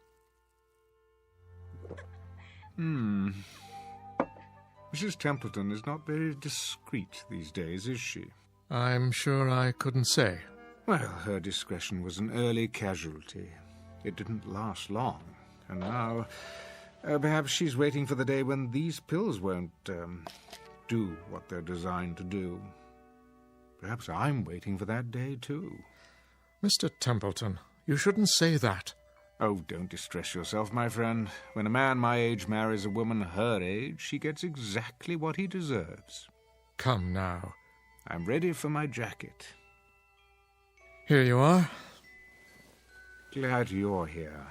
Mrs. Templeton is not very discreet these days, is she? I'm sure I couldn't say. Well, her discretion was an early casualty. It didn't last long. And now, perhaps she's waiting for the day when these pills won't, do what they're designed to do. Perhaps I'm waiting for that day, too. Mr. Templeton, you shouldn't say that. Oh, don't distress yourself, my friend. When a man my age marries a woman her age, he gets exactly what he deserves. Come now. I'm ready for my jacket. Here you are. Glad you're here.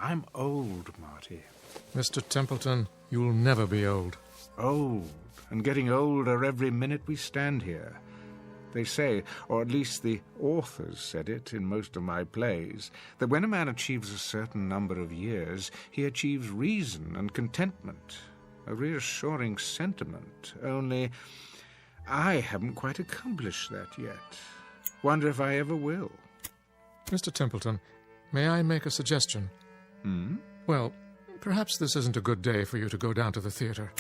I'm old, Marty. Mr. Templeton, you'll never be old. Old, and getting older every minute we stand here. They say, or at least the authors said it in most of my plays, that when a man achieves a certain number of years, he achieves reason and contentment, a reassuring sentiment. Only, I haven't quite accomplished that yet. Wonder if I ever will. Mr. Templeton, may I make a suggestion? Well, perhaps this isn't a good day for you to go down to the theater.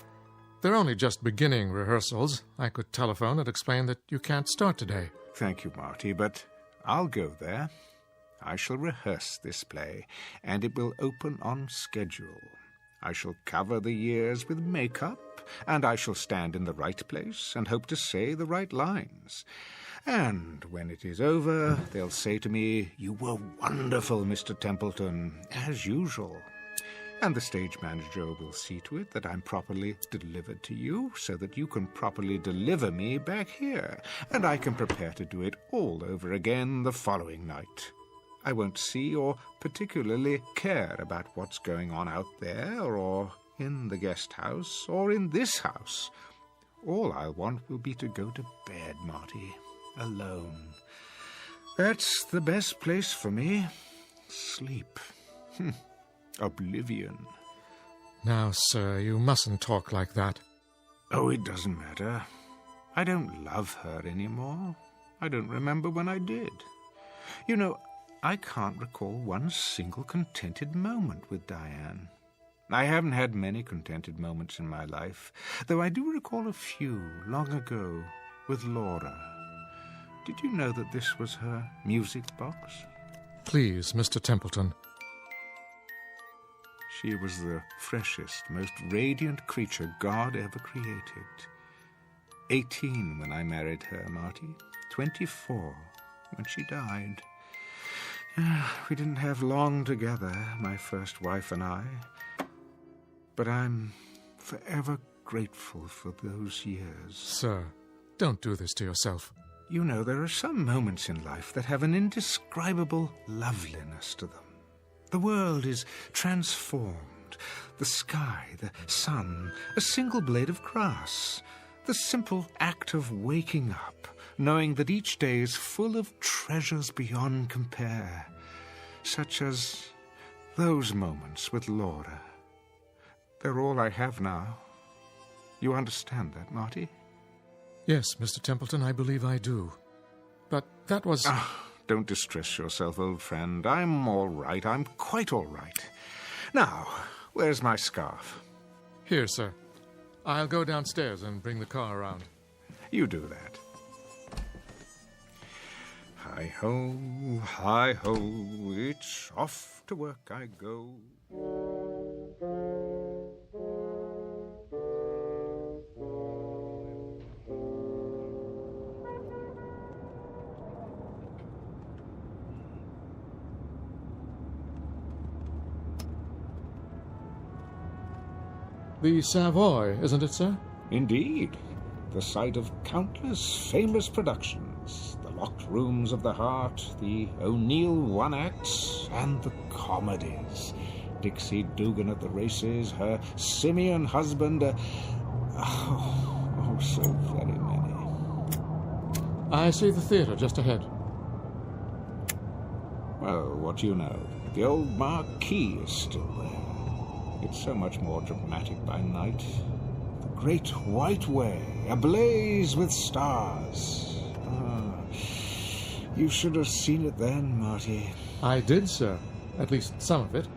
They're only just beginning rehearsals. I could telephone and explain that you can't start today. Thank you, Marty, but I'll go there. I shall rehearse this play, and it will open on schedule. I shall cover the years with makeup, and I shall stand in the right place and hope to say the right lines. And when it is over, they'll say to me, "You were wonderful, Mr. Templeton, as usual." And the stage manager will see to it that I'm properly delivered to you, so that you can properly deliver me back here, and I can prepare to do it all over again the following night. I won't see or particularly care about what's going on out there, or in the guest house, or in this house. All I'll want will be to go to bed, Marty, alone. That's the best place for me. Sleep. Oblivion. Now, sir, you mustn't talk like that. Oh, it doesn't matter. I don't love her anymore. I don't remember when I did. You know, I can't recall one single contented moment with Diane. I haven't had many contented moments in my life, though I do recall a few long ago with Laura. Did you know that this was her music box? Please, Mr. Templeton. She was the freshest, most radiant creature God ever created. 18 when I married her, Marty. 24 when she died. We didn't have long together, my first wife and I. But I'm forever grateful for those years. Sir, don't do this to yourself. You know, there are some moments in life that have an indescribable loveliness to them. The world is transformed. The sky, the sun, a single blade of grass. The simple act of waking up, knowing that each day is full of treasures beyond compare, such as those moments with Laura. They're all I have now. You understand that, Marty? Yes, Mr. Templeton, I believe I do. But that was... Don't distress yourself, old friend. I'm all right. I'm quite all right. Now, where's my scarf? Here, sir. I'll go downstairs and bring the car around. You do that. Hi-ho, hi-ho, it's off to work I go. The Savoy, isn't it, sir? Indeed. The site of countless famous productions. The Locked Rooms of the Heart, the O'Neill One-Acts, and the comedies. Dixie Dugan at the races, her simian husband, so very many. I see the theatre just ahead. Well, what do you know? The old marquee is still there. It's so much more dramatic by night. The Great White Way, ablaze with stars. You should have seen it then, Marty. I did, sir. At least some of it.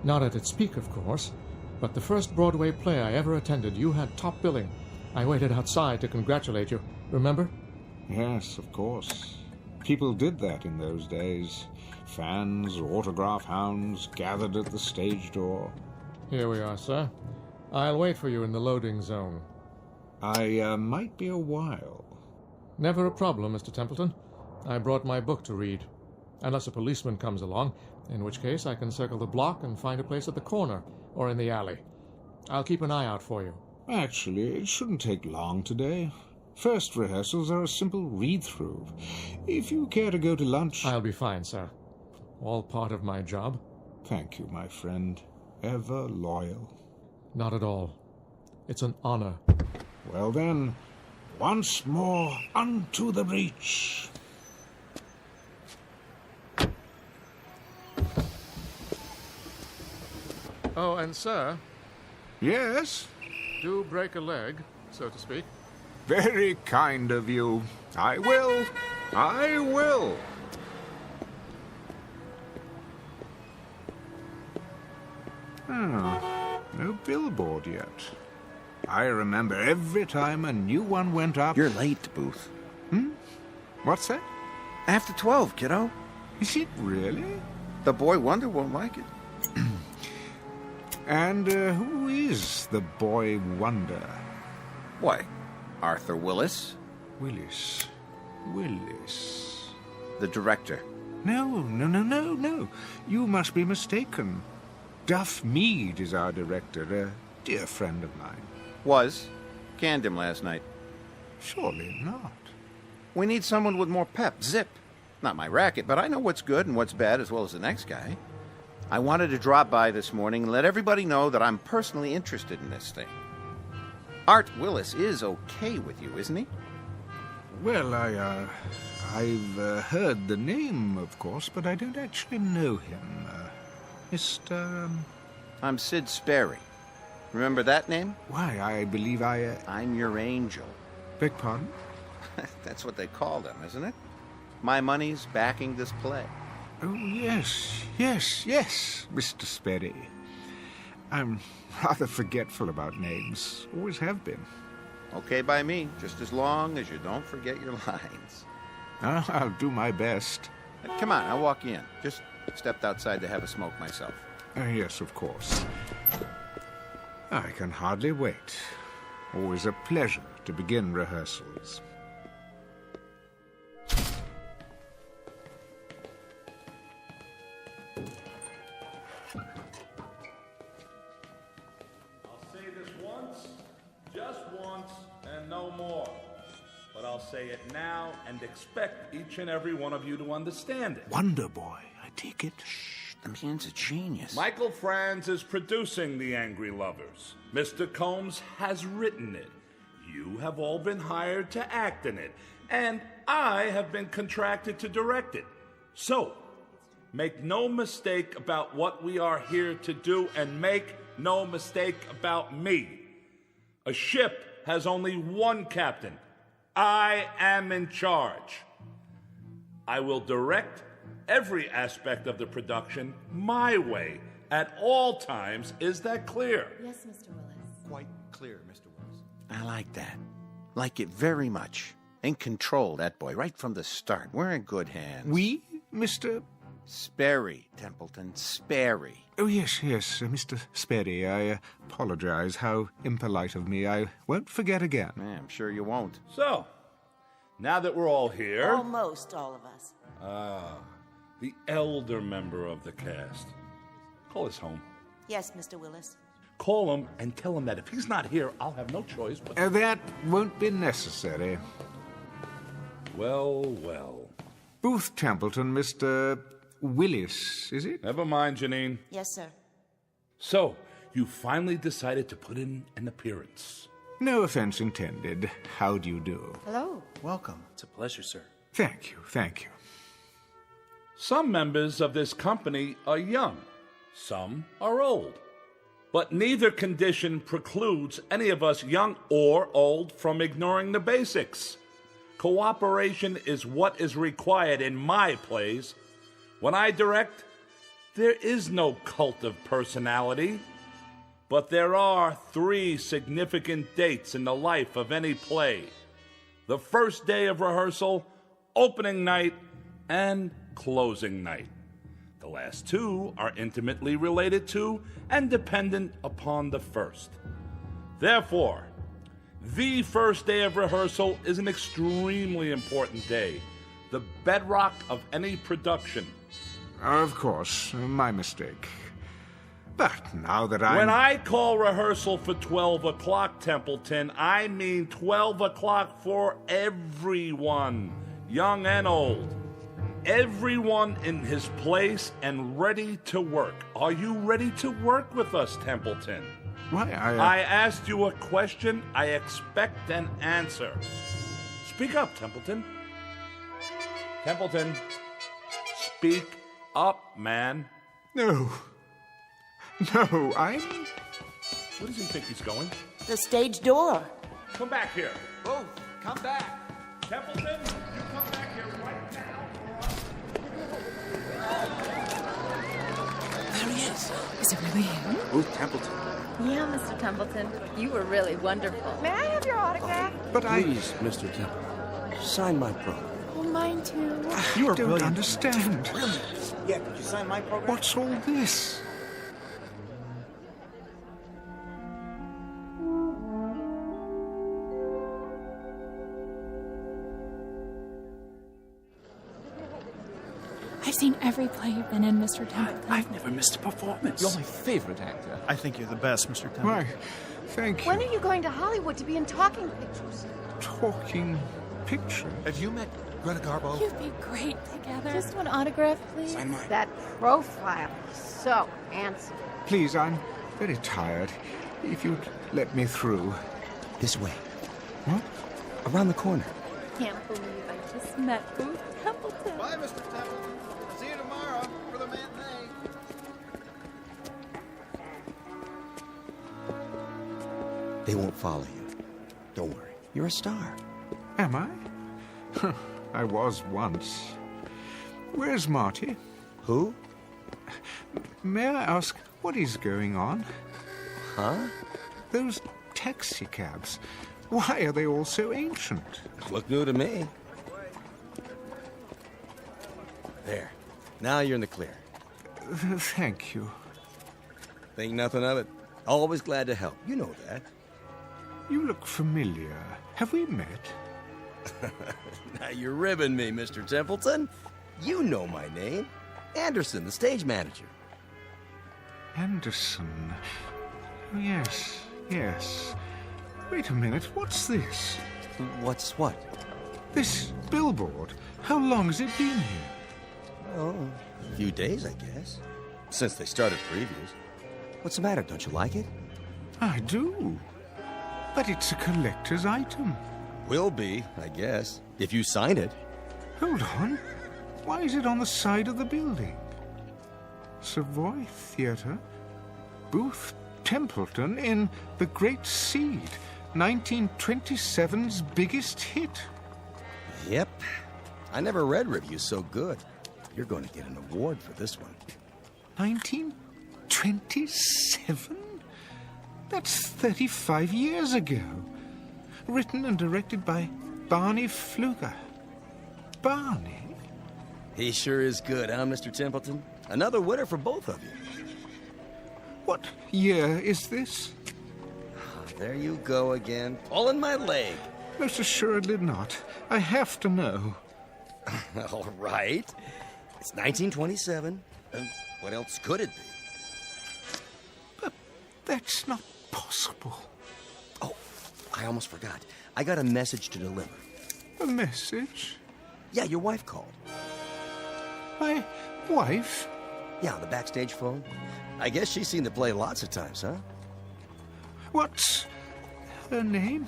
Not at its peak, of course. But the first Broadway play I ever attended, you had top billing. I waited outside to congratulate you. Remember? Yes, of course. People did that in those days. Fans, autograph hounds, gathered at the stage door. Here we are, sir. I'll wait for you in the loading zone. I might be a while. Never a problem, Mr. Templeton. I brought my book to read. Unless a policeman comes along, in which case I can circle the block and find a place at the corner or in the alley. I'll keep an eye out for you. Actually, it shouldn't take long today. First rehearsals are a simple read-through. If you care to go to lunch... I'll be fine, sir. All part of my job. Thank you, my friend. Ever loyal. Not at all. It's an honor. Well then, once more unto the breach. Oh, and sir... Yes? Do break a leg, so to speak. Very kind of you. I will. I will. No billboard yet. I remember every time a new one went up... You're late, Booth. What's that? After 12, kiddo. Is it really? The boy wonder won't like it. And who is the boy wonder? Why, Arthur Willis. Willis. The director. No. You must be mistaken. Duff Mead is our director, a dear friend of mine. Was. Canned him last night. Surely not. We need someone with more pep, zip. Not my racket, but I know what's good and what's bad as well as the next guy. I wanted to drop by this morning and let everybody know that I'm personally interested in this thing. Art Willis is okay with you, isn't he? Well, I've heard the name, of course, but I don't actually know him. Mr. I'm Sid Sperry. Remember that name? Why, I believe I'm your angel. Beg pardon? That's what they call them, isn't it? My money's backing this play. Oh, yes, Mr. Sperry. I'm rather forgetful about names. Always have been. Okay by me, just as long as you don't forget your lines. I'll do my best. Come on, I'll walk you in. Just stepped outside to have a smoke myself. Yes, of course. I can hardly wait. Always a pleasure to begin rehearsals. I'll say it now and expect each and every one of you to understand it. Wonder Boy, I take it. Shh, the man's a genius. Michael Franz is producing The Angry Lovers. Mr. Combs has written it. You have all been hired to act in it. And I have been contracted to direct it. So, make no mistake about what we are here to do, and make no mistake about me. A ship has only one captain. I am in charge. I will direct every aspect of the production my way at all times. Is that clear? Yes, Mr. Willis. Quite clear, Mr. Willis. I like that. Like it very much. In control, that boy, right from the start. We're in good hands. We, Mr. Sperry, Templeton, Sperry. Oh, yes, Mr. Sperry. I apologize. How impolite of me. I won't forget again. Yeah, I'm sure you won't. So, now that we're all here... Almost all of us. The elder member of the cast. Call us home. Yes, Mr. Willis. Call him and tell him that if he's not here, I'll have no choice but... That won't be necessary. Well. Booth Templeton, Mr. Willis, is it? Never mind, Janine. Yes, sir. So, you finally decided to put in an appearance. No offense intended. How do you do? Hello. Welcome. It's a pleasure, sir. Thank you. Some members of this company are young. Some are old. But neither condition precludes any of us, young or old, from ignoring the basics. Cooperation is what is required in my plays. When I direct, there is no cult of personality. But there are 3 significant dates in the life of any play: the first day of rehearsal, opening night, and closing night. The last 2 are intimately related to and dependent upon the first. Therefore, the first day of rehearsal is an extremely important day, the bedrock of any production. Of course, my mistake. But now that When I call rehearsal for 12 o'clock, Templeton, I mean 12 o'clock for everyone, young and old. Everyone in his place and ready to work. Are you ready to work with us, Templeton? Why, I asked you a question. I expect an answer. Speak up, Templeton. Templeton, speak up, man. No, I'm... Where does he think he's going? The stage door. Come back here. Both, come back. Templeton, you come back here right now. There he is. Is it really him? Booth Templeton. Yeah, Mr. Templeton. You were really wonderful. May I have your autograph? Please, Mr. Templeton, sign my program. Oh, mine too. You don't understand. Yeah, could you sign my program? What's all this? seen every play you've been in, Mr. Templeton. I've never missed a performance. You're my favorite actor. I think you're the best, Mr. Templeton. Why, thank you. When are you going to Hollywood to be in talking pictures? Talking picture? Have you met Greta Garbo? You'd be great together. Just one autograph, please. Sign mine. That profile is so handsome. Please, I'm very tired. If you'd let me through. This way. What? Around the corner. Can't believe I just met Booth Templeton. Bye, Mr. Templeton. See you tomorrow for the matinee. They won't follow you. Don't worry. You're a star. Am I? I was once. Where's Marty? Who? May I ask what is going on? Huh? Those taxi cabs. Why are they all so ancient? Look new to me. There. Now you're in the clear. Thank you. Think nothing of it. Always glad to help. You know that. You look familiar. Have we met? Now you're ribbing me, Mr. Templeton. You know my name. Anderson, the stage manager. Anderson. Yes, yes. Wait a minute, what's this? What's what? This billboard. How long has it been here? Oh, a few days, I guess. Since they started previews. What's the matter? Don't you like it? I do. But it's a collector's item. Will be, I guess, if you sign it. Hold on. Why is it on the side of the building? Savoy Theatre. Booth Templeton in The Great Seed. 1927's biggest hit. Yep. I never read reviews so good. You're going to get an award for this one. 1927? That's 35 years ago. Written and directed by Barney Pfluger. Barney? He sure is good, huh, Mr. Templeton? Another winner for both of you. What year is this? There you go again, pulling my leg. Most assuredly not. I have to know. All right. It's 1927. What else could it be? But that's not possible. Oh, I almost forgot. I got a message to deliver. A message? Yeah, your wife called. My wife? Yeah, on the backstage phone. I guess she's seen the play lots of times, huh? What's her name?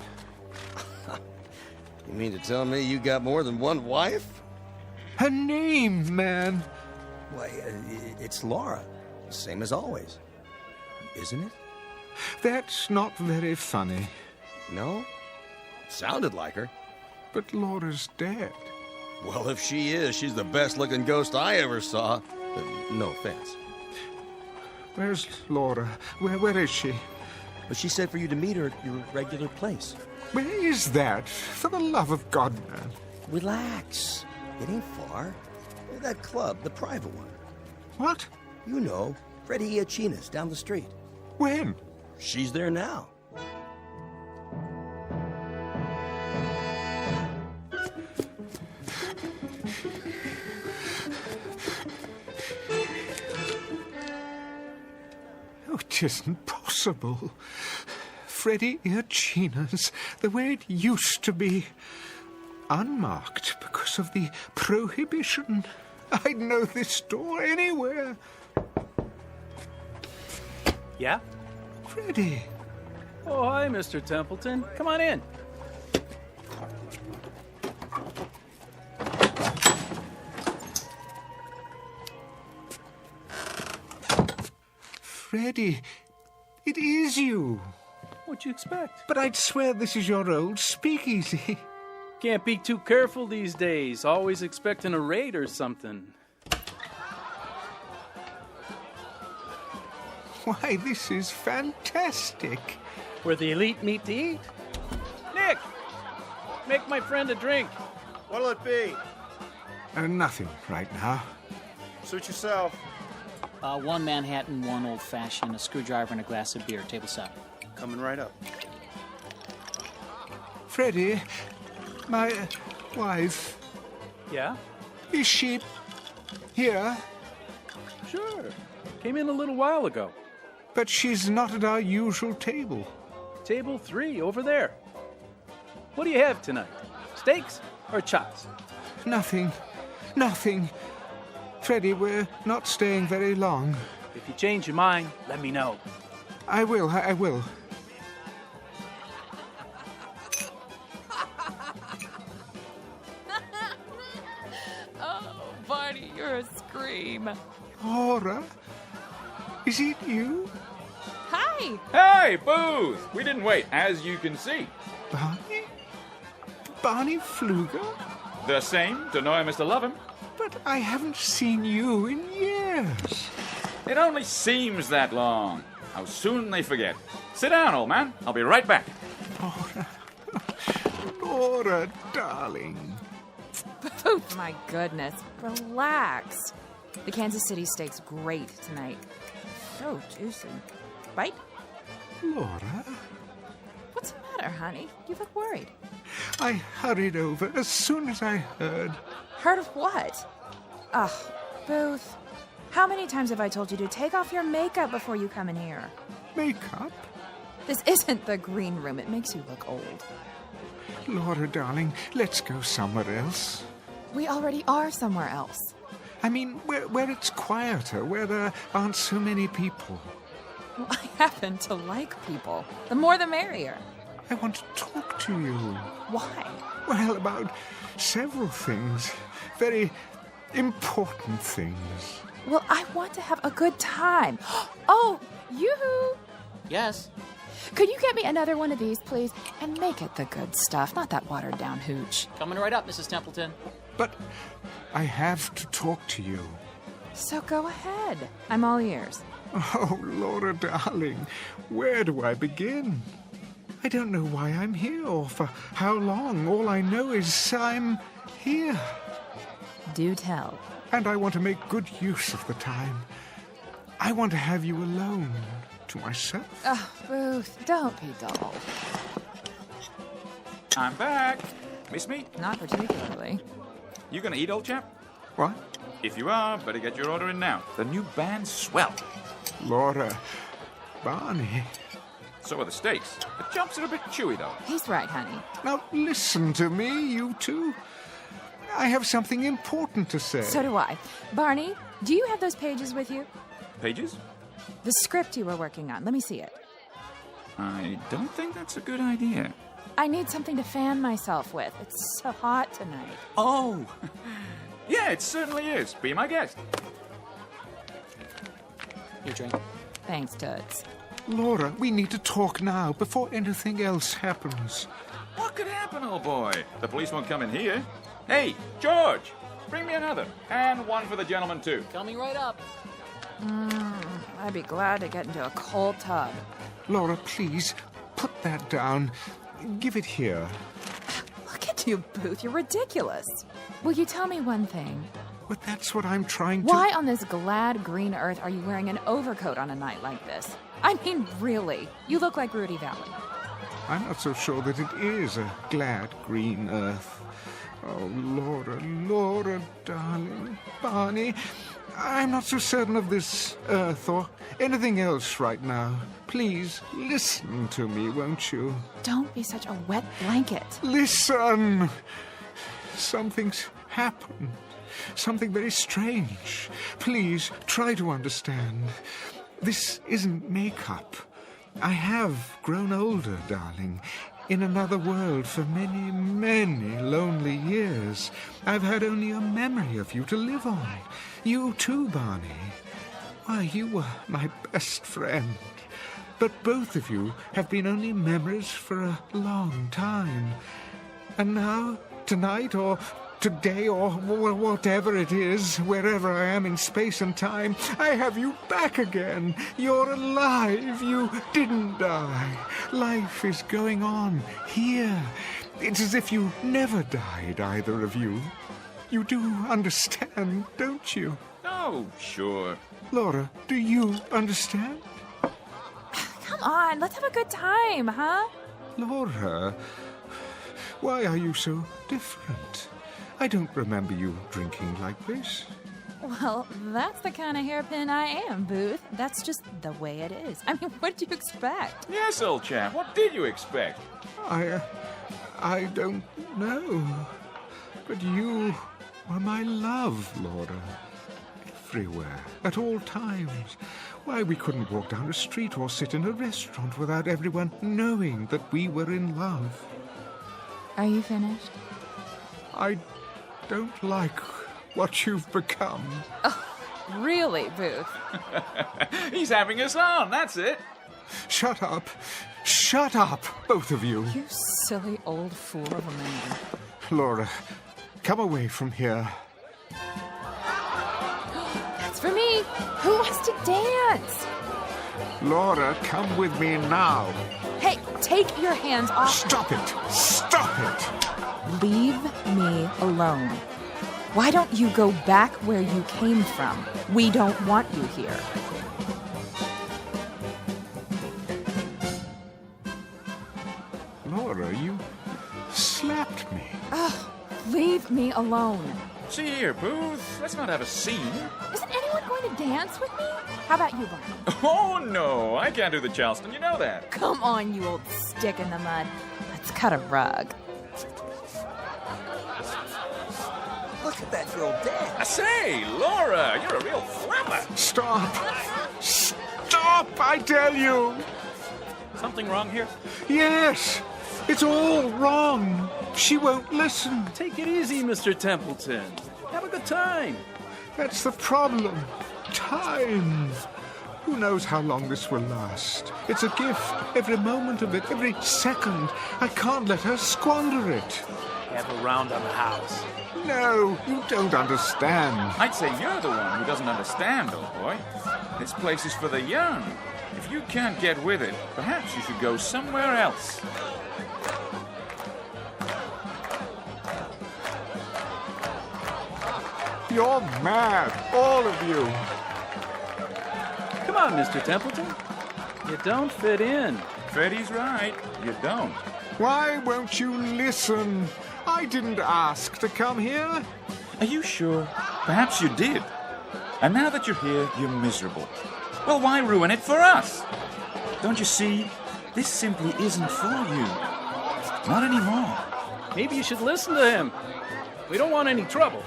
You mean to tell me you got more than one wife? Her name, man. Why, it's Laura. Same as always. Isn't it? That's not very funny. No? Sounded like her. But Laura's dead. Well, if she is, she's the best-looking ghost I ever saw. No offense. Where's Laura? Where is she? But she said for you to meet her at your regular place. Where is that? For the love of God, man. Relax. It ain't far. That club, the private one. What? You know, Freddie Iachina's down the street. When? She's there now. Oh, it isn't possible. Freddie Iachina's the way it used to be. Unmarked because of the prohibition. I'd know this door anywhere. Yeah? Freddie. Oh, hi, Mr. Templeton. Come on in. Freddie, it is you. What'd you expect? But I'd swear this is your old speakeasy. Can't be too careful these days. Always expecting a raid or something. Why, this is fantastic. Where the elite meet to eat. Nick! Make my friend a drink. What'll it be? Nothing right now. Suit yourself. One Manhattan, one old-fashioned, a screwdriver, and a glass of beer. Table 7. Coming right up. Freddie, my wife. Yeah? Is she Here? Sure. Came in a little while ago. But she's not at our usual table. Table 3 over there. What do you have tonight? Steaks or chops? Nothing. Freddie, we're not staying very long. If you change your mind, let me know. I will. Oh, Barney, you're a scream. Laura? Is it you? Hi! Hey, Booth! We didn't wait, as you can see. Barney? Barney Pfluger? The same. Don't know him, Mr. Loveham. But I haven't seen you in years. It only seems that long. How soon they forget. Sit down, old man. I'll be right back. Laura, darling. Booth, my goodness. Relax. The Kansas City steak's great tonight. So juicy. Bite? Laura? What's the matter, honey? You look worried. I hurried over as soon as I heard. Heard of what? Ugh, Booth. How many times have I told you to take off your makeup before you come in here? Makeup? This isn't the green room. It makes you look old. Laura, darling, let's go somewhere else. We already are somewhere else. I mean, where it's quieter, where there aren't so many people. Well, I happen to like people. The more the merrier. I want to talk to you. Why? Well, about several things. Very important things. Well, I want to have a good time. Oh, yoo-hoo! Yes? Could you get me another one of these, please? And make it the good stuff, not that watered-down hooch. Coming right up, Mrs. Templeton. But I have to talk to you. So go ahead. I'm all ears. Oh, Laura, darling, where do I begin? I don't know why I'm here or for how long. All I know is I'm here. Do tell. And I want to make good use of the time. I want to have you alone to myself. Oh, Booth, don't be dull. I'm back. Miss me? Not particularly. You gonna eat, old chap? What? If you are, better get your order in now. The new band's swell. Laura, Barney. So are the steaks. The chumps are a bit chewy, though. He's right, honey. Now listen to me, you two. I have something important to say. So do I. Barney, do you have those pages with you? Pages? The script you were working on. Let me see it. I don't think that's a good idea. I need something to fan myself with. It's so hot tonight. Oh! Yeah, it certainly is. Be my guest. Your drink. Thanks, Toots. Laura, we need to talk now before anything else happens. What could happen, old boy? The police won't come in here. Hey, George! Bring me another. And one for the gentleman, too. Coming right up. I'd be glad to get into a cold tub. Laura, please, put that down. Give it here. Look at you, Booth. You're ridiculous. Will you tell me one thing? But that's what I'm trying to... Why on this glad green earth are you wearing an overcoat on a night like this? I mean, really. You look like Rudy Valley. I'm not so sure that it is a glad green earth. Oh, Laura, darling, Barney, I'm not so certain of this earth or anything else right now. Please, listen to me, won't you? Don't be such a wet blanket. Listen! Something's happened. Something very strange. Please, try to understand. This isn't makeup. I have grown older, darling. In another world for many, many lonely years. I've had only a memory of you to live on. You too, Barney. Why, you were my best friend. But both of you have been only memories for a long time. And now, tonight, or today, or whatever it is, wherever I am in space and time, I have you back again. You're alive. You didn't die. Life is going on here. It's as if you never died, either of you. You do understand, don't you? Oh, sure. Laura, do you understand? Come on, let's have a good time, huh? Laura, why are you so different? I don't remember you drinking like this. Well, that's the kind of hairpin I am, Booth. That's just the way it is. I mean, what did you expect? Yes, old chap. What did you expect? I don't know. But you were my love, Laura. Everywhere, at all times. Why, we couldn't walk down a street or sit in a restaurant without everyone knowing that we were in love. Are you finished? I don't like what you've become. Oh, really, Booth? He's having us on, that's it. Shut up. Shut up, both of you. You silly old fool of a man. Laura, come away from here. That's for me. Who wants to dance? Laura, come with me now. Hey, take your hands off. Stop it. Stop it. Leave me alone. Why don't you go back where you came from? We don't want you here. Laura, you slapped me. Oh, leave me alone. See here, Booth. Let's not have a scene. Isn't anyone going to dance with me? How about you, Barney? Oh, no. I can't do the Charleston. You know that. Come on, you old stick in the mud. Let's cut a rug. Look at that girl dance. I say, Laura, you're a real flapper. Stop. Stop, I tell you. Something wrong here? Yes. It's all wrong. She won't listen. Take it easy, Mr. Templeton. Have a good time. That's the problem. Time. Who knows how long this will last? It's a gift. Every moment of it, every second. I can't let her squander it. Have a round on the house. No, you don't understand. I'd say you're the one who doesn't understand, old boy. This place is for the young. If you can't get with it, perhaps you should go somewhere else. You're mad, all of you. Come on, Mr. Templeton. You don't fit in. Freddie's right. You don't. Why won't you listen? I didn't ask to come here. Are you sure? Perhaps you did. And now that you're here, you're miserable. Well, why ruin it for us? Don't you see? This simply isn't for you. Not anymore. Maybe you should listen to him. We don't want any trouble.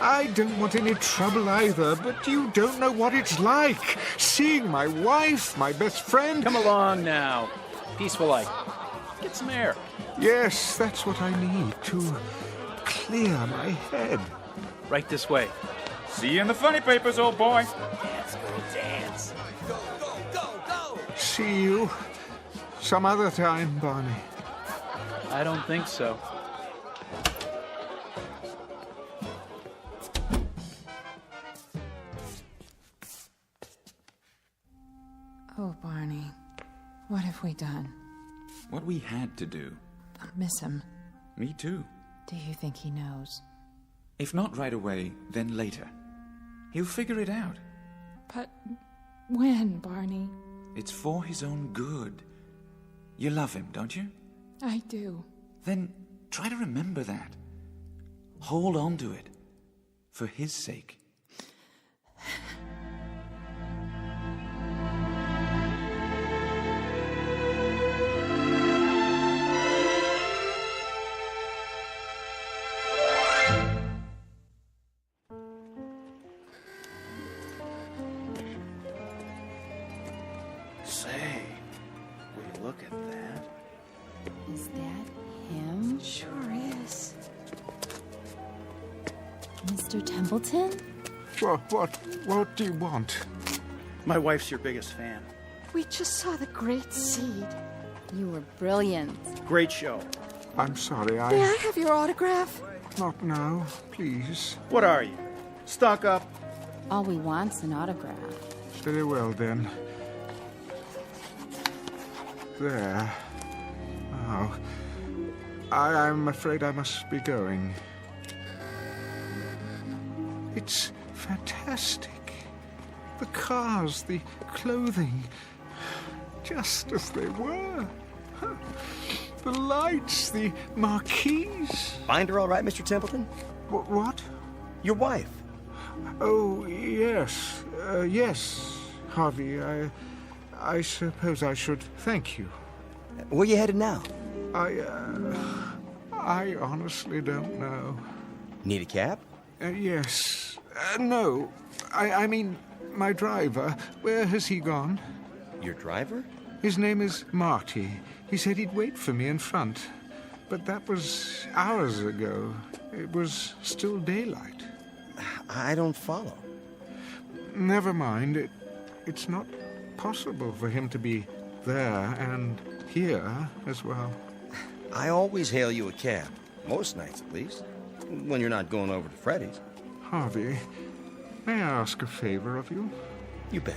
I don't want any trouble either, but you don't know what it's like. Seeing my wife, my best friend... Come along now. Peaceful life. Get some air. Yes, that's what I need to clear my head. Right this way. See you in the funny papers, old boy. Let's go dance. Go, go, go, go. See you some other time, Barney. I don't think so. Oh, Barney. What have we done? What we had to do. I miss him. Me too. Do you think he knows? If not right away, then later. He'll figure it out. But when, Barney? It's for his own good. You love him, don't you? I do. Then try to remember that. Hold on to it. For his sake. Say, will you look at that? Is that him? Sure is. Mr. Templeton? What do you want? My wife's your biggest fan. We just saw the great seed. You were brilliant. Great show. I'm sorry, May I have your autograph? Not now, please. What are you? Stuck up? All we want's an autograph. Very well, then. There. Oh. I'm afraid I must be going. It's fantastic. The cars, the clothing, just as they were. The lights, the marquees. Find her all right, Mr. Templeton? What? Your wife. Oh, yes. Yes, Harvey. I suppose I should thank you. Where you headed now? I honestly don't know. Need a cab? Yes. No. I mean, my driver. Where has he gone? Your driver? His name is Marty. He said he'd wait for me in front. But that was hours ago. It was still daylight. I don't follow. Never mind. It's not possible for him to be there and here as well. I always hail you a cab. Most nights, at least. When you're not going over to Freddy's. Harvey, may I ask a favor of you? You bet.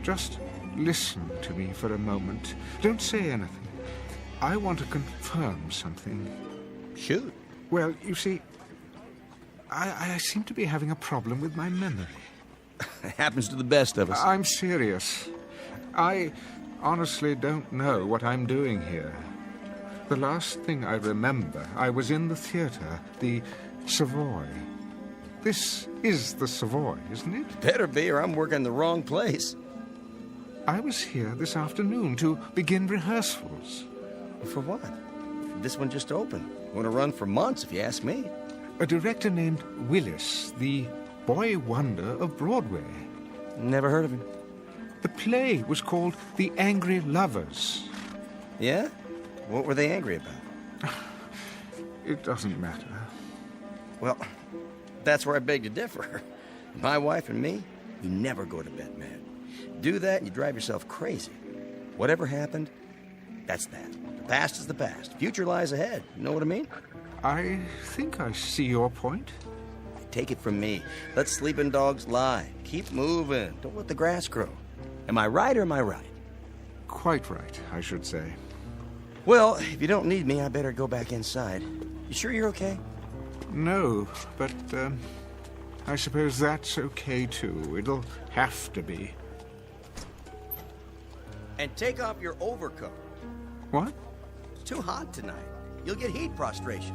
Just listen to me for a moment. Don't say anything. I want to confirm something. Shoot. Well, you see, I seem to be having a problem with my memory. It happens to the best of us. I'm serious. I honestly don't know what I'm doing here. The last thing I remember, I was in the theater, the Savoy. This is the Savoy, isn't it? Better be, or I'm working the wrong place. I was here this afternoon to begin rehearsals. For what? This one just opened. Going to run for months, if you ask me. A director named Willis, the boy wonder of Broadway. Never heard of him. The play was called The Angry Lovers. Yeah? What were they angry about? It doesn't matter. Well, that's where I beg to differ. My wife and me, we never go to bed mad. Do that and you drive yourself crazy. Whatever happened, that's that. The past is the past. Future lies ahead. You know what I mean? I think I see your point. Take it from me. Let sleeping dogs lie. Keep moving. Don't let the grass grow. Am I right or am I right? Quite right, I should say. Well, if you don't need me, I better go back inside. You sure you're okay? No, but I suppose that's okay too. It'll have to be. And take off your overcoat. What? It's too hot tonight. You'll get heat prostration.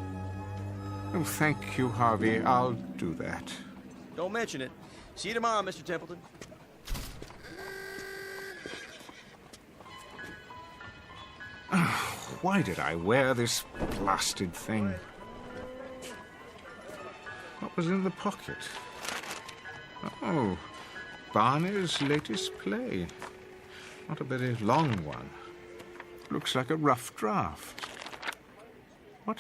Oh, thank you, Harvey. I'll do that. Don't mention it. See you tomorrow, Mr. Templeton. Why did I wear this blasted thing? What was in the pocket? Oh, Barney's latest play. Not a very long one. Looks like a rough draft. What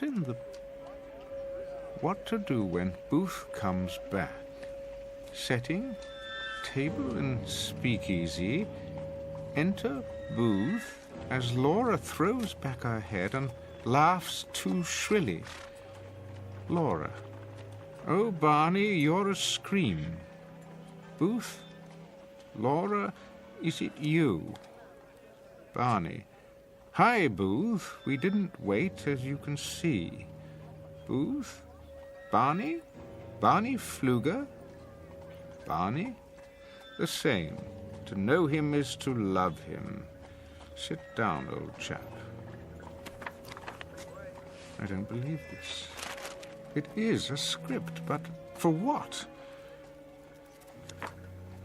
to do when Booth comes back? Setting, table and speakeasy. Enter Booth as Laura throws back her head and laughs too shrilly. Laura. Oh, Barney, you're a scream. Booth. Laura, is it you? Barney. Hi, Booth. We didn't wait, as you can see. Booth? Barney? Barney Pfluger? Barney? The same. To know him is to love him. Sit down, old chap. I don't believe this. It is a script, but for what?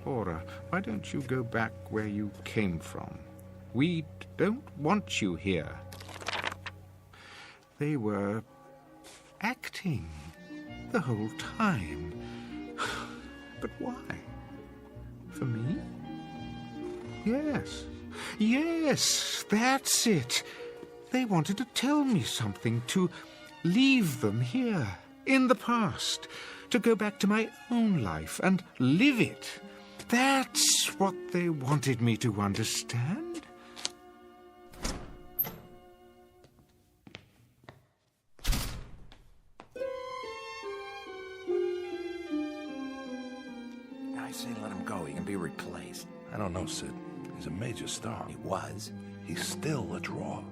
Laura, why don't you go back where you came from? We don't want you here. They were acting the whole time. But why? For me? Yes. Yes, that's it. They wanted to tell me something, to leave them here, in the past, to go back to my own life and live it. That's what they wanted me to understand. I say let him go. He can be replaced. I don't know, Sid. He's a major star. He was. He's still a draw.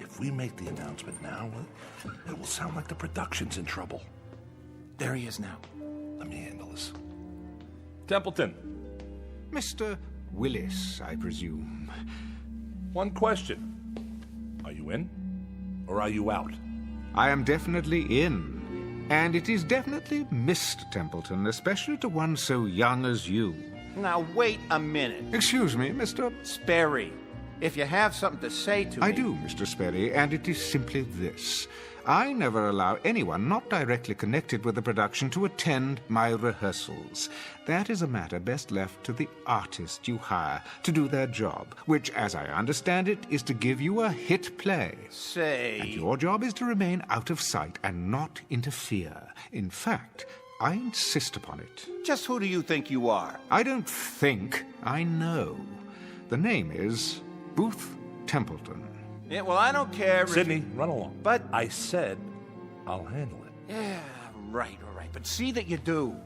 If we make the announcement now, it will sound like the production's in trouble. There he is now. Let me handle this. Templeton. Mr. Willis, I presume. One question. Are you in? Or are you out? I am definitely in. And it is definitely Mr. Templeton, especially to one so young as you. Now, wait a minute. Excuse me, Mr. Sperry. If you have something to say to me... I do, Mr. Sperry, and it is simply this. I never allow anyone not directly connected with the production to attend my rehearsals. That is a matter best left to the artist you hire to do their job, which, as I understand it, is to give you a hit play. Say... And your job is to remain out of sight and not interfere. In fact, I insist upon it. Just who do you think you are? I don't think, I know. The name is Booth Templeton. Yeah, well, I don't care if... Sidney, run along. But... I said I'll handle it. Yeah, right, all right. But see that you do.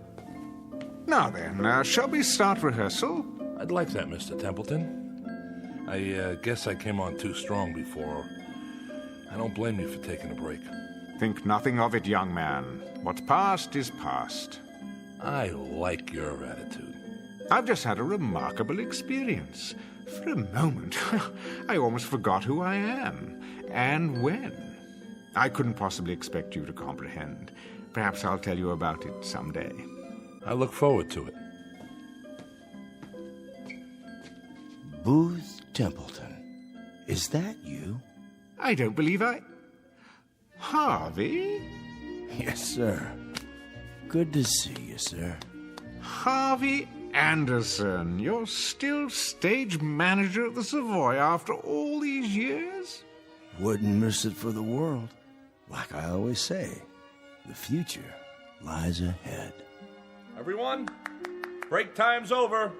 Now then, shall we start rehearsal? I'd like that, Mr. Templeton. I guess I came on too strong before. I don't blame you for taking a break. Think nothing of it, young man. What's past is past. I like your attitude. I've just had a remarkable experience. For a moment, I almost forgot who I am, and when. I couldn't possibly expect you to comprehend. Perhaps I'll tell you about it someday. I look forward to it. Booth Templeton. Is that you? I don't believe Harvey? Yes, sir. Good to see you, sir. Harvey Anderson, you're still stage manager at the Savoy after all these years? Wouldn't miss it for the world. Like I always say, the future lies ahead. Everyone, break time's over.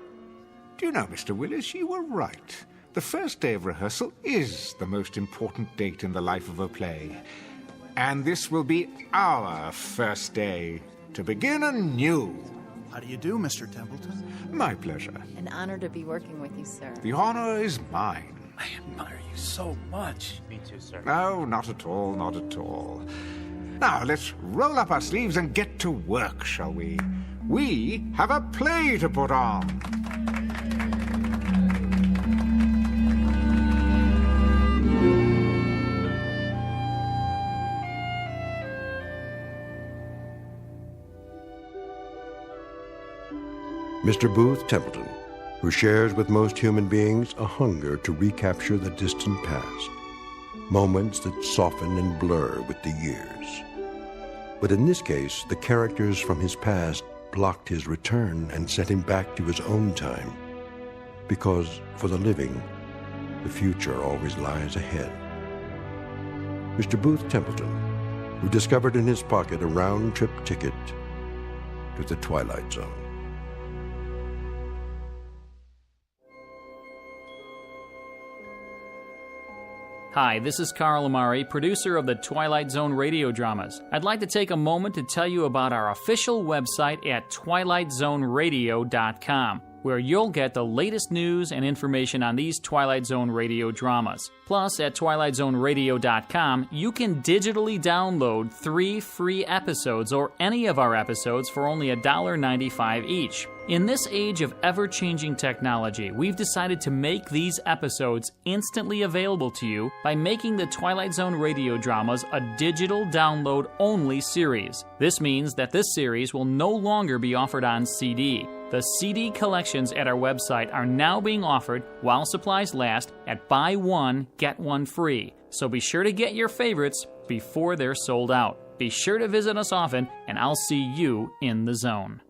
Do you know, Mr. Willis, you were right. The first day of rehearsal is the most important date in the life of a play. And this will be our first day to begin anew. How do you do, Mr. Templeton? My pleasure. An honor to be working with you, sir. The honor is mine. I admire you so much. Me too, sir. No, not at all, not at all. Now, let's roll up our sleeves and get to work, shall we? We have a play to put on. Mr. Booth Templeton, who shares with most human beings a hunger to recapture the distant past, moments that soften and blur with the years. But in this case, the characters from his past blocked his return and sent him back to his own time, because for the living, the future always lies ahead. Mr. Booth Templeton, who discovered in his pocket a round-trip ticket to the Twilight Zone. Hi, this is Carl Amari, producer of the Twilight Zone radio dramas. I'd like to take a moment to tell you about our official website at twilightzoneradio.com, where you'll get the latest news and information on these Twilight Zone radio dramas. Plus, at twilightzoneradio.com, you can digitally download 3 free episodes or any of our episodes for only $1.95 each. In this age of ever-changing technology, we've decided to make these episodes instantly available to you by making the Twilight Zone radio dramas a digital download-only series. This means that this series will no longer be offered on CD. The CD collections at our website are now being offered while supplies last at buy one, get one free. So be sure to get your favorites before they're sold out. Be sure to visit us often, and I'll see you in the zone.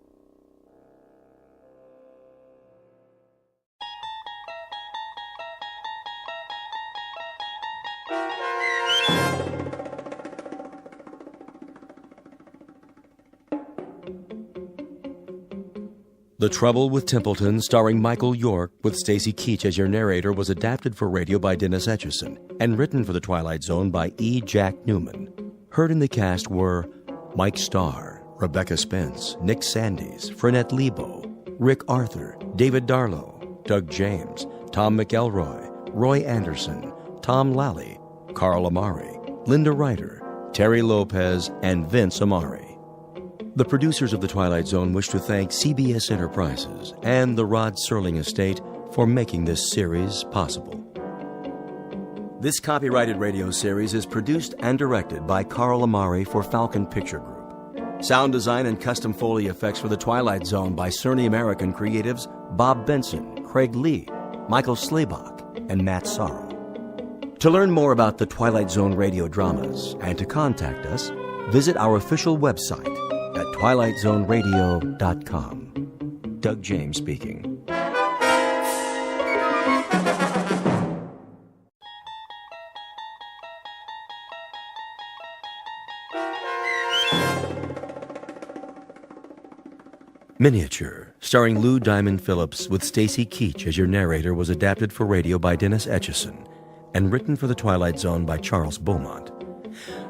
The Trouble with Templeton, starring Michael York, with Stacy Keach as your narrator, was adapted for radio by Dennis Etchison and written for The Twilight Zone by E. Jack Newman. Heard in the cast were Mike Starr, Rebecca Spence, Nick Sandys, Frenette Lebo, Rick Arthur, David Darlow, Doug James, Tom McElroy, Roy Anderson, Tom Lally, Carl Amari, Linda Ryder, Terry Lopez, and Vince Amari. The producers of The Twilight Zone wish to thank CBS Enterprises and the Rod Serling Estate for making this series possible. This copyrighted radio series is produced and directed by Carl Amari for Falcon Picture Group. Sound design and custom Foley effects for The Twilight Zone by Cerny American creatives Bob Benson, Craig Lee, Michael Slaybach, and Matt Sorrow. To learn more about the Twilight Zone radio dramas and to contact us, visit our official website at twilightzoneradio.com. Doug James speaking. Miniature, starring Lou Diamond Phillips with Stacy Keach as your narrator, was adapted for radio by Dennis Etchison and written for The Twilight Zone by Charles Beaumont.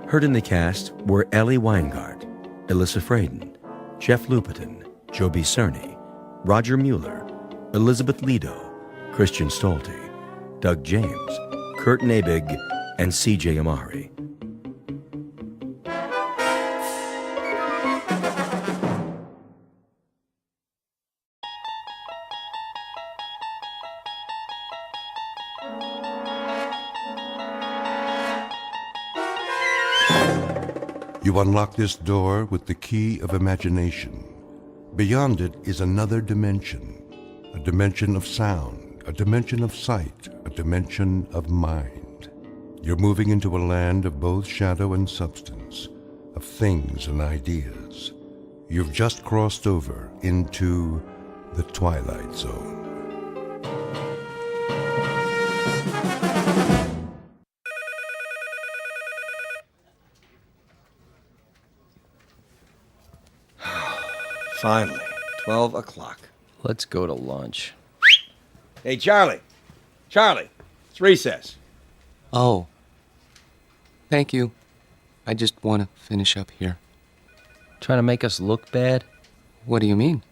Heard in the cast were Ellie Weingart, Alyssa Fraden, Jeff Lupetin, Joby Cerny, Roger Mueller, Elizabeth Lido, Christian Stolte, Doug James, Kurt Nabig, and C.J. Amari. You unlock this door with the key of imagination. Beyond it is another dimension, a dimension of sound, a dimension of sight, a dimension of mind. You're moving into a land of both shadow and substance, of things and ideas. You've just crossed over into the Twilight Zone. Finally, 12 o'clock. Let's go to lunch. Hey, Charlie. Charlie, it's recess. Oh. Thank you. I just want to finish up here. Trying to make us look bad? What do you mean?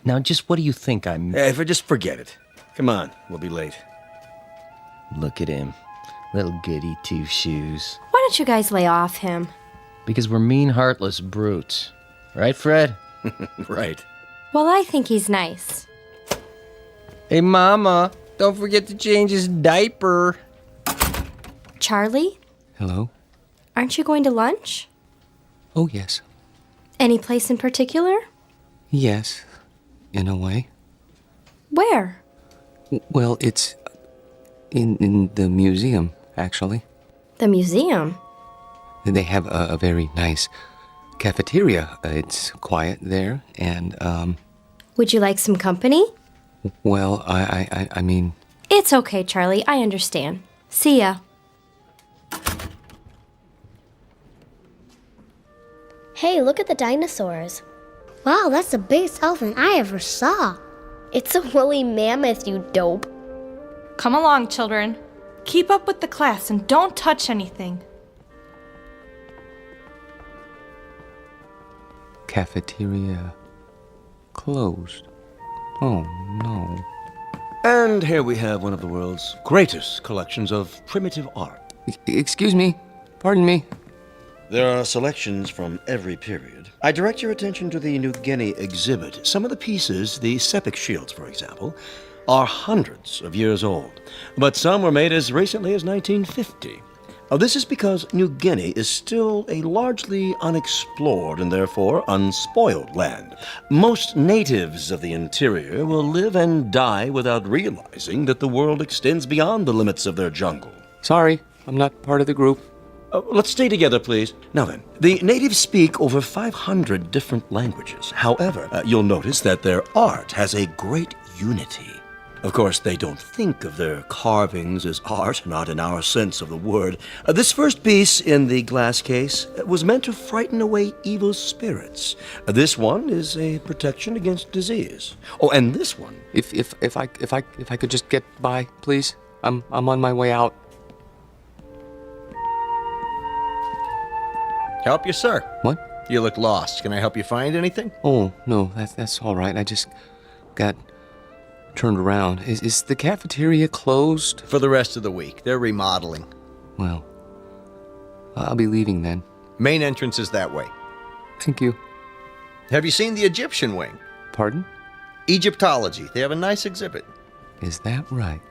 Now, just what do you think I'm... Hey, just forget it. Come on, we'll be late. Look at him. Little goody two-shoes. Why don't you guys lay off him? Because we're mean, heartless brutes. Right, Fred? Right. Well, I think he's nice. Hey, Mama, don't forget to change his diaper. Charlie? Hello? Aren't you going to lunch? Oh, yes. Any place in particular? Yes, in a way. Where? Well, it's in the museum, actually. The museum? They have a very nice cafeteria. It's quiet there, and, Would you like some company? well, I mean... It's okay, Charlie. I understand. See ya. Hey, look at the dinosaurs. Wow, that's the biggest elephant I ever saw. It's a woolly mammoth, you dope. Come along, children. Keep up with the class and don't touch anything. Cafeteria closed. Oh, no. And here we have one of the world's greatest collections of primitive art. Excuse me. Pardon me. There are selections from every period. I direct your attention to the New Guinea exhibit. Some of the pieces, the sepik shields, for example, are hundreds of years old, but some were made as recently as 1950. This is because New Guinea is still a largely unexplored and therefore unspoiled land. Most natives of the interior will live and die without realizing that the world extends beyond the limits of their jungle. Sorry, I'm not part of the group. Let's stay together, please. Now then, the natives speak over 500 different languages. However, you'll notice that their art has a great unity. Of course, they don't think of their carvings as art, not in our sense of the word. This first piece in the glass case was meant to frighten away evil spirits. This one is a protection against disease. Oh, and this one. If I could just get by, please. I'm on my way out. Help you, sir. What? You look lost. Can I help you find anything? Oh, no, that's all right. I just got turned around. Is the cafeteria closed? For the rest of the week. They're remodeling. Well, I'll be leaving then. Main entrance is that way. Thank you. Have you seen the Egyptian wing? Pardon? Egyptology. They have a nice exhibit. Is that right?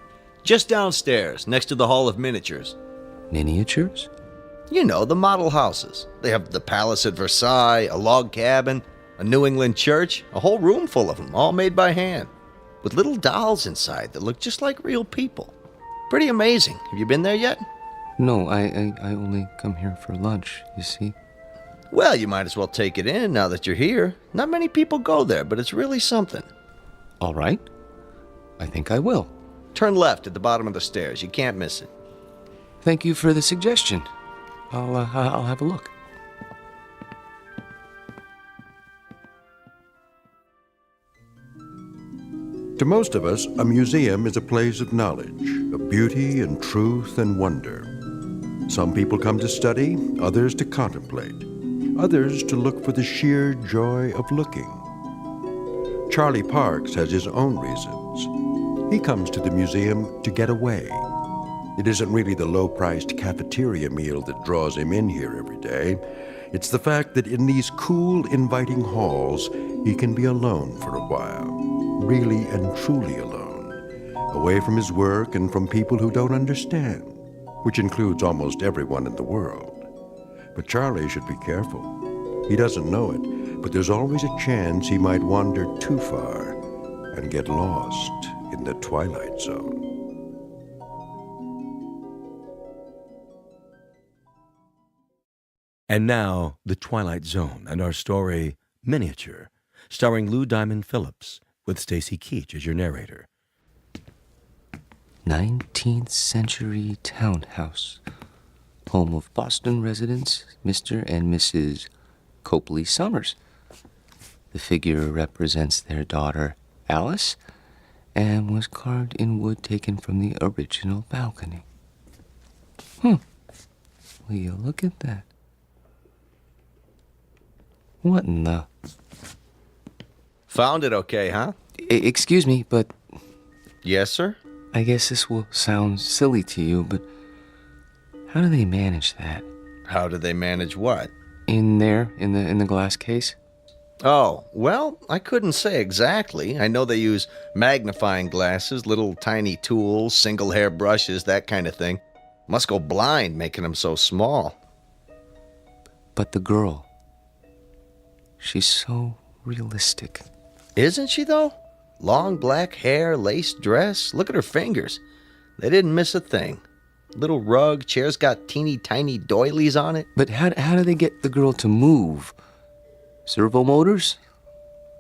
Just downstairs, next to the Hall of Miniatures. Miniatures? You know, the model houses. They have the palace at Versailles, a log cabin, a New England church, a whole room full of them, all made by hand, with little dolls inside that look just like real people. Pretty amazing. Have you been there yet? No, I only come here for lunch, you see. Well, you might as well take it in now that you're here. Not many people go there, but it's really something. All right. I think I will. Turn left at the bottom of the stairs. You can't miss it. Thank you for the suggestion. I'll have a look. To most of us, a museum is a place of knowledge, of beauty and truth and wonder. Some people come to study, others to contemplate, others to look for the sheer joy of looking. Charlie Parks has his own reasons. He comes to the museum to get away. It isn't really the low-priced cafeteria meal that draws him in here every day. It's the fact that in these cool, inviting halls, he can be alone for a while, really and truly alone, away from his work and from people who don't understand, which includes almost everyone in the world. But Charlie should be careful. He doesn't know it, but there's always a chance he might wander too far and get lost in the Twilight Zone. And now, The Twilight Zone and our story, Miniature, starring Lou Diamond Phillips, with Stacy Keach as your narrator. 19th century townhouse. Home of Boston residents, Mr. and Mrs. Copley Summers. The figure represents their daughter, Alice, and was carved in wood taken from the original balcony. Will you look at that? What in the... Found it okay, huh? Excuse me, but... Yes, sir? I guess this will sound silly to you, but how do they manage that? How do they manage what? In there, in the glass case? Oh, well, I couldn't say exactly. I know they use magnifying glasses, little tiny tools, single hair brushes, that kind of thing. Must go blind making them so small. But the girl... she's so realistic. Isn't she, though? Long black hair, lace dress. Look at her fingers. They didn't miss a thing. Little rug, chair's got teeny tiny doilies on it. But how do they get the girl to move? Servo motors?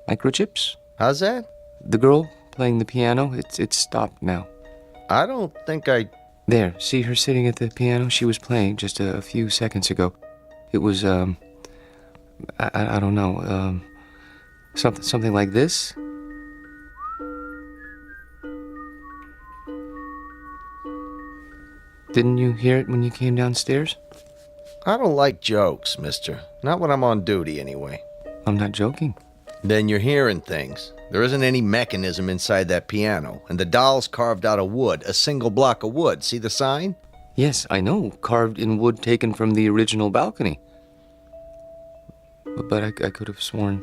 Microchips? How's that? The girl playing the piano, it's stopped now. I don't think I... There, see her sitting at the piano? She was playing just a few seconds ago. It was, I don't know, something like this? Didn't you hear it when you came downstairs? I don't like jokes, mister. Not when I'm on duty, anyway. I'm not joking. Then you're hearing things. There isn't any mechanism inside that piano, and the doll's carved out of wood, a single block of wood. See the sign? Yes, I know. Carved in wood taken from the original balcony. But I could have sworn...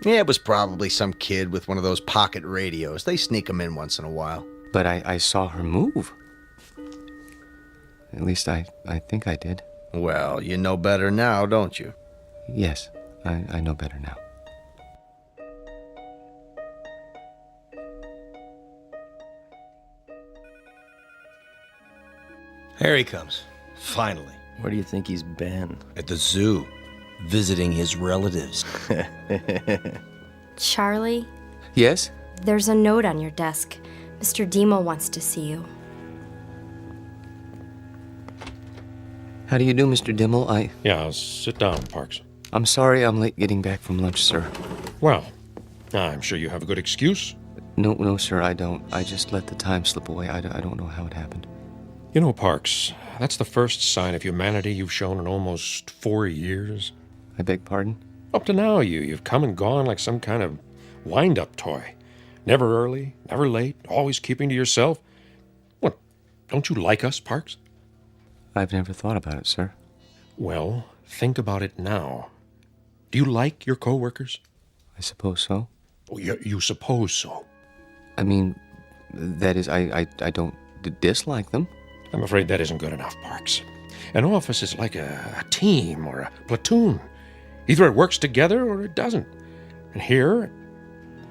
Yeah, it was probably some kid with one of those pocket radios. They sneak them in once in a while. But I saw her move. At least I think I did. Well, you know better now, don't you? Yes, I know better now. Here he comes. Finally. Where do you think he's been? At the zoo. Visiting his relatives. Charlie? Yes? There's a note on your desk. Mr. Demo wants to see you. How do you do, Mr. Dimmel? Yeah, sit down, Parks. I'm sorry I'm late getting back from lunch, sir. Well, I'm sure you have a good excuse. No, sir, I don't. I just let the time slip away. I don't know how it happened. You know, Parks, that's the first sign of humanity you've shown in almost 4 years. I beg pardon? Up to now, you've come and gone like some kind of wind-up toy. Never early, never late, always keeping to yourself. What, don't you like us, Parks? I've never thought about it, sir. Well, think about it now. Do you like your co-workers? I suppose so. Oh, you suppose so? I mean, that is, I don't dislike them. I'm afraid that isn't good enough, Parks. An office is like a team or a platoon. Either it works together or it doesn't. And here,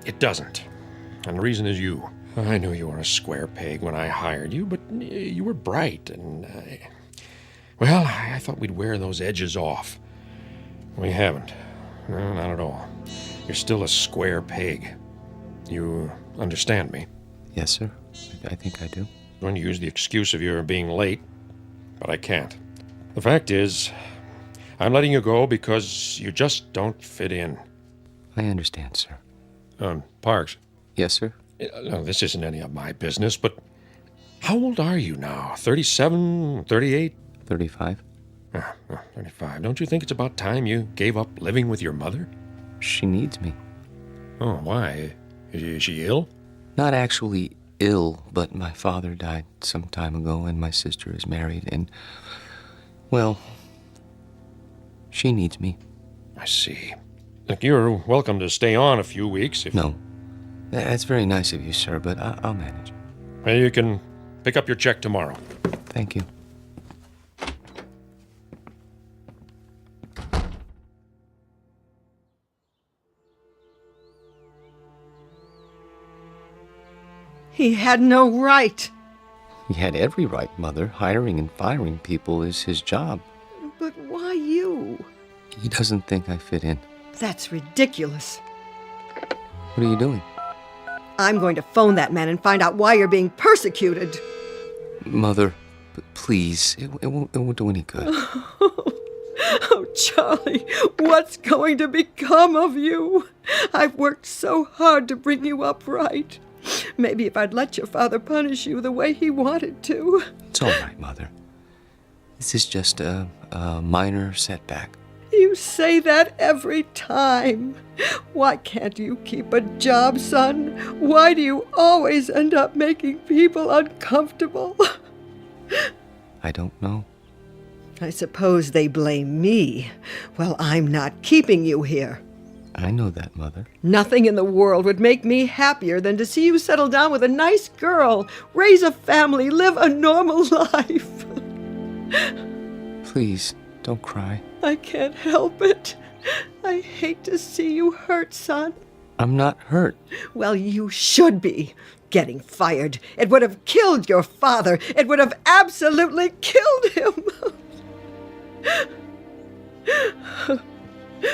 it doesn't. And the reason is you. I knew you were a square peg when I hired you, but you were bright, and I thought we'd wear those edges off. We haven't. No, not at all. You're still a square peg. You understand me? Yes, sir. I think I do. I'm going to use the excuse of your being late, but I can't. The fact is, I'm letting you go because you just don't fit in. I understand, sir. Parks. Yes, sir? No, this isn't any of my business, but how old are you now? 37, 38? 35. 35. Don't you think it's about time you gave up living with your mother? She needs me. Oh, why? Is she ill? Not actually ill, but my father died some time ago, and my sister is married, and, well, she needs me. I see. Look, you're welcome to stay on a few weeks if... No. That's very nice of you, sir, but I'll manage. Well, you can pick up your check tomorrow. Thank you. He had no right. He had every right, Mother. Hiring and firing people is his job. But why you? He doesn't think I fit in. That's ridiculous. What are you doing? I'm going to phone that man and find out why you're being persecuted. Mother, please, it won't do any good. Oh, Charlie, what's going to become of you? I've worked so hard to bring you up right. Maybe if I'd let your father punish you the way he wanted to. It's all right, Mother. This is just a minor setback. You say that every time. Why can't you keep a job, son? Why do you always end up making people uncomfortable? I don't know. I suppose they blame me. Well, I'm not keeping you here. I know that, Mother. Nothing in the world would make me happier than to see you settle down with a nice girl, raise a family, live a normal life. Please, don't cry. I can't help it. I hate to see you hurt, son. I'm not hurt. Well, you should be. Getting fired. It would have killed your father. It would have absolutely killed him.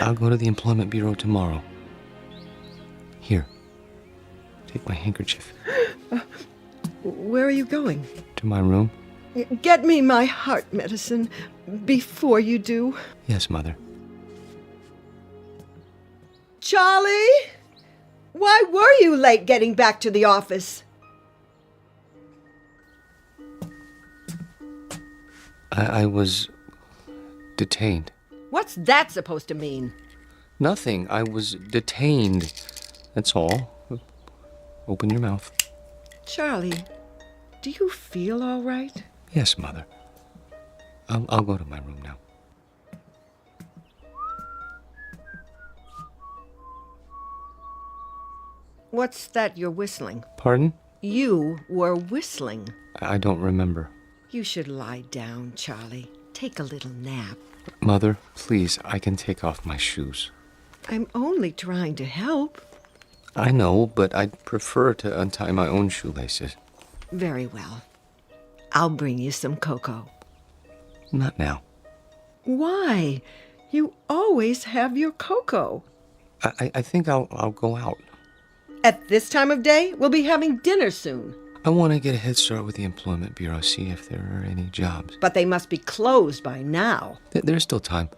I'll go to the Employment Bureau tomorrow. Here, take my handkerchief. Where are you going? To my room. Get me my heart medicine before you do. Yes, Mother. Charlie? Why were you late getting back to the office? I was detained. What's that supposed to mean? Nothing. I was detained. That's all. Open your mouth. Charlie, do you feel all right? Yes, Mother. I'll go to my room now. What's that you're whistling? Pardon? You were whistling. I don't remember. You should lie down, Charlie. Take a little nap. Mother, please, I can take off my shoes. I'm only trying to help. I know, but I'd prefer to untie my own shoelaces. Very well. I'll bring you some cocoa. Not now. Why? You always have your cocoa. I think I'll go out. At this time of day, we'll be having dinner soon. I want to get a head start with the Employment Bureau, see if there are any jobs. But they must be closed by now. There's still time.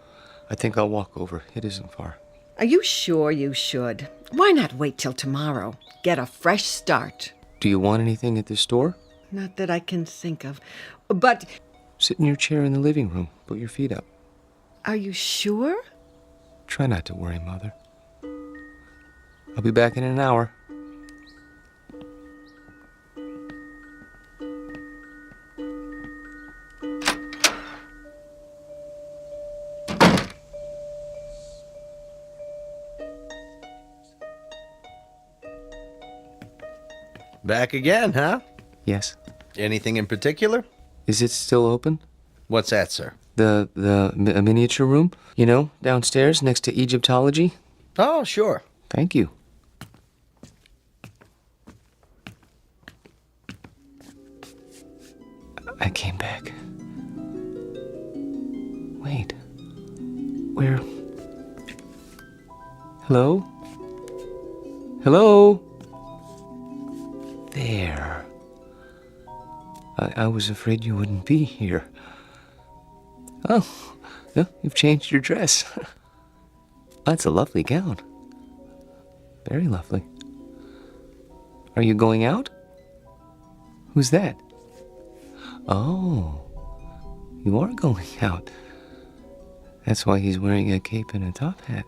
I think I'll walk over. It isn't far. Are you sure you should? Why not wait till tomorrow? Get a fresh start. Do you want anything at the store? Not that I can think of. But... Sit in your chair in the living room. Put your feet up. Are you sure? Try not to worry, Mother. I'll be back in an hour. Back again, huh? Yes. Anything in particular? Is it still open? What's that, sir? The miniature room, you know, downstairs next to Egyptology. Oh, sure. Thank you. I came back. Wait. Where? Hello? Hello? There. I was afraid you wouldn't be here. Oh, no, you've changed your dress. That's a lovely gown. Very lovely. Are you going out? Who's that? Oh, you are going out. That's why he's wearing a cape and a top hat.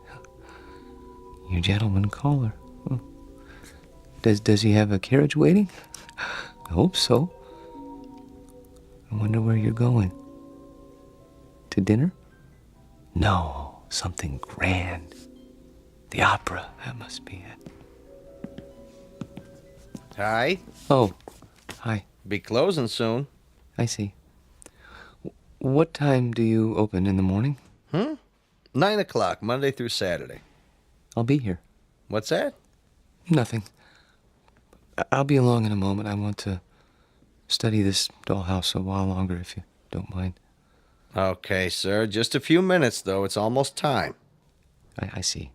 Your gentleman caller. Oh. Does he have a carriage waiting? I hope so. I wonder where you're going. To dinner? No, something grand. The opera, that must be it. Hi. Oh, hi. Be closing soon. I see. What time do you open in the morning? 9 o'clock, Monday through Saturday. I'll be here. What's that? Nothing. I'll be along in a moment. I want to study this dollhouse a while longer, if you don't mind. Okay, sir. Just a few minutes, though. It's almost time. I see.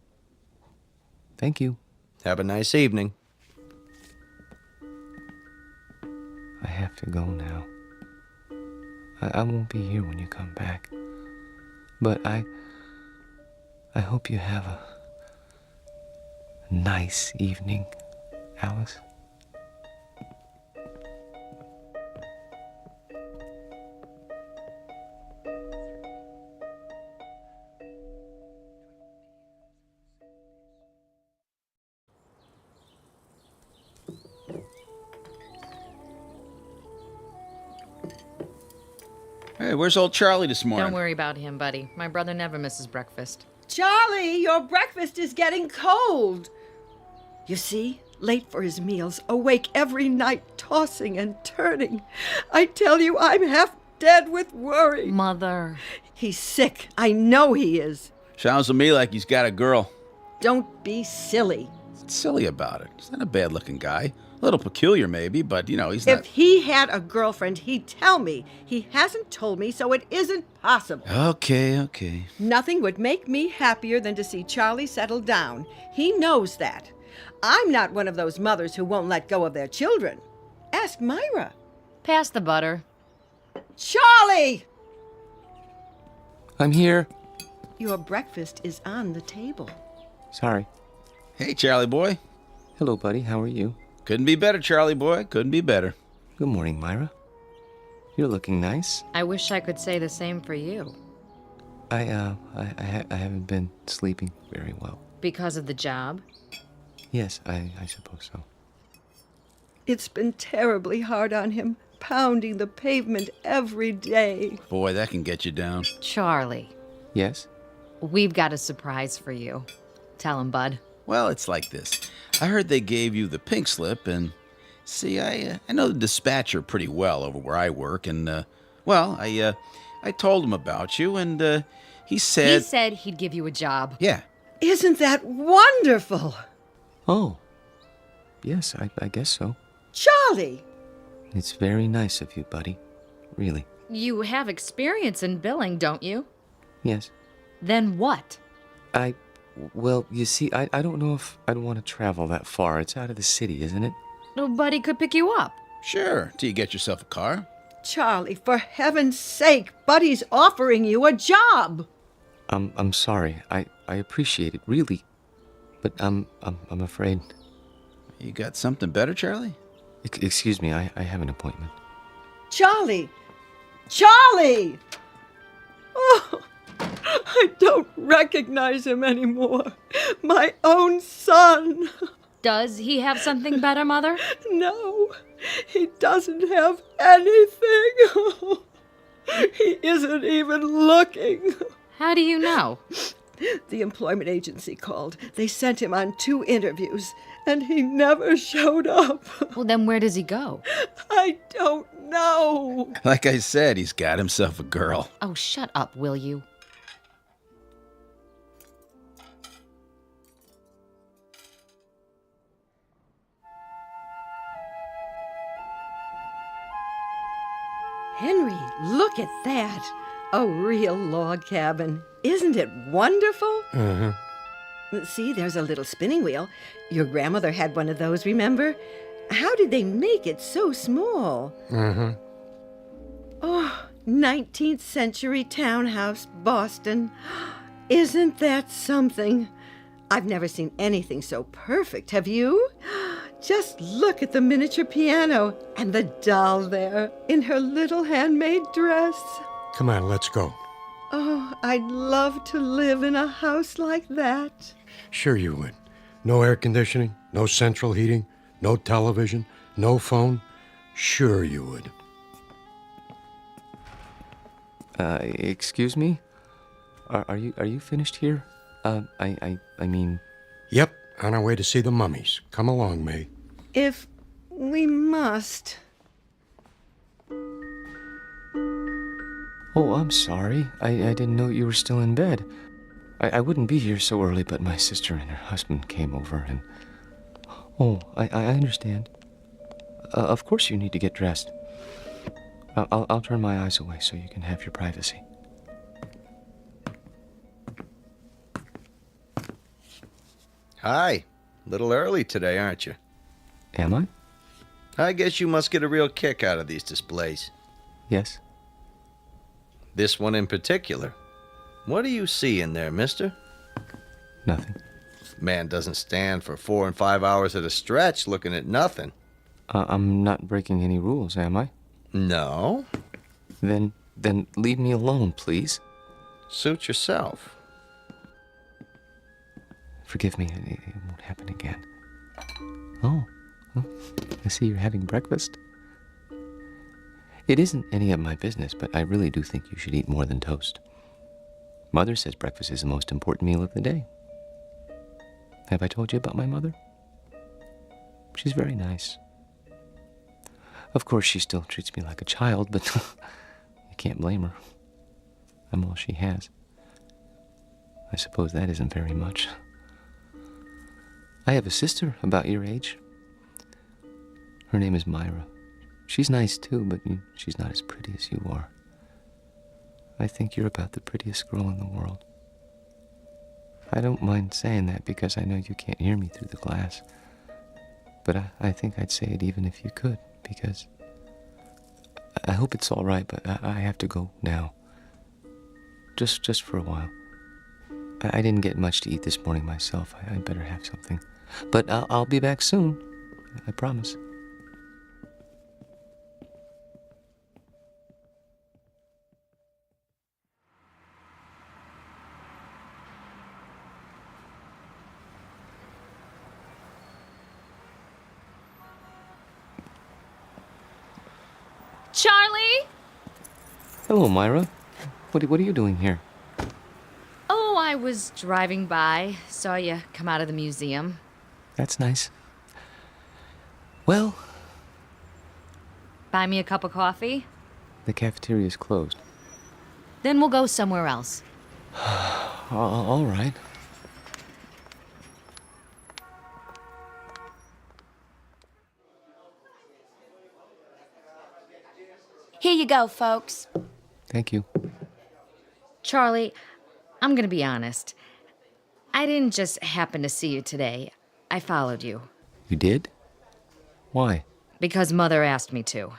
Thank you. Have a nice evening. I have to go now. I won't be here when you come back. But I hope you have a nice evening, Alice. Hey, where's old Charlie this morning? Don't worry about him, buddy. My brother never misses breakfast. Charlie, your breakfast is getting cold. You see, late for his meals, awake every night, tossing and turning. I tell you, I'm half dead with worry. Mother. He's sick. I know he is. Sounds to me like he's got a girl. Don't be silly. What's silly about it? He's not a bad-looking guy. A little peculiar, maybe, but, you know, he's not... If he had a girlfriend, he'd tell me. He hasn't told me, so it isn't possible. Okay. Nothing would make me happier than to see Charlie settle down. He knows that. I'm not one of those mothers who won't let go of their children. Ask Myra. Pass the butter. Charlie! I'm here. Your breakfast is on the table. Sorry. Hey, Charlie boy. Hello, buddy. How are you? Couldn't be better, Charlie boy. Couldn't be better. Good morning, Myra. You're looking nice. I wish I could say the same for you. I haven't been sleeping very well. Because of the job? Yes, I suppose so. It's been terribly hard on him, pounding the pavement every day. Boy, that can get you down. Charlie. Yes? We've got a surprise for you. Tell him, bud. Well, it's like this. I heard they gave you the pink slip, and see, I know the dispatcher pretty well over where I work, and, I told him about you, and, he said... He said he'd give you a job. Yeah. Isn't that wonderful? Oh, yes, I guess so. Charlie! It's very nice of you, buddy. Really. You have experience in billing, don't you? Yes. Then what? Well, you see, I don't know if I'd want to travel that far. It's out of the city, isn't it? Buddy could pick you up. Sure, till you get yourself a car. Charlie, for heaven's sake, Buddy's offering you a job. I'm sorry. I appreciate it, really. But I'm afraid. You got something better, Charlie? Excuse me, I have an appointment. Charlie! Charlie! Oh, I don't recognize him anymore. My own son. Does he have something better, Mother? No, he doesn't have anything. He isn't even looking. How do you know? The employment agency called. They sent him on 2 interviews. and he never showed up. Well, then where does he go? I don't know. Like I said, he's got himself a girl. Oh, shut up, will you? Henry, look at that. A real log cabin. Isn't it wonderful? Uh-huh. See, there's a little spinning wheel. Your grandmother had one of those, remember? How did they make it so small? Uh-huh. Oh, 19th century townhouse, Boston. Isn't that something? I've never seen anything so perfect, have you? Just look at the miniature piano and the doll there in her little handmade dress. Come on, let's go. Oh, I'd love to live in a house like that. Sure you would. No air conditioning, no central heating, no television, no phone. Sure you would. Excuse me? Are you finished here? I mean... Yep, on our way to see the mummies. Come along, May. If we must. Oh, I'm sorry. I didn't know you were still in bed. I wouldn't be here so early, but my sister and her husband came over and... Oh, I understand. Of course you need to get dressed. I'll turn my eyes away so you can have your privacy. Hi. A little early today, aren't you? Am I? I guess you must get a real kick out of these displays. Yes. This one in particular. What do you see in there, mister? Nothing. Man doesn't stand for 4 and 5 hours at a stretch looking at nothing. I'm not breaking any rules, am I? No. Then leave me alone, please. Suit yourself. Forgive me, it won't happen again. Oh, I see you're having breakfast. It isn't any of my business, but I really do think you should eat more than toast. Mother says breakfast is the most important meal of the day. Have I told you about my mother? She's very nice. Of course, she still treats me like a child, but you can't blame her. I'm all she has. I suppose that isn't very much. I have a sister about your age. Her name is Myra. She's nice too, but she's not as pretty as you are. I think you're about the prettiest girl in the world. I don't mind saying that because I know you can't hear me through the glass. But I think I'd say it even if you could, because I hope it's all right, but I have to go now. Just for a while. I didn't get much to eat this morning myself. I better have something. But I'll be back soon. I promise. Charlie? Hello, Myra. What are you doing here? Oh, I was driving by. Saw you come out of the museum. That's nice. Well... Buy me a cup of coffee? The cafeteria's closed. Then we'll go somewhere else. All right. Here you go, folks. Thank you. Charlie, I'm gonna be honest. I didn't just happen to see you today. I followed you. You did? Why? Because Mother asked me to.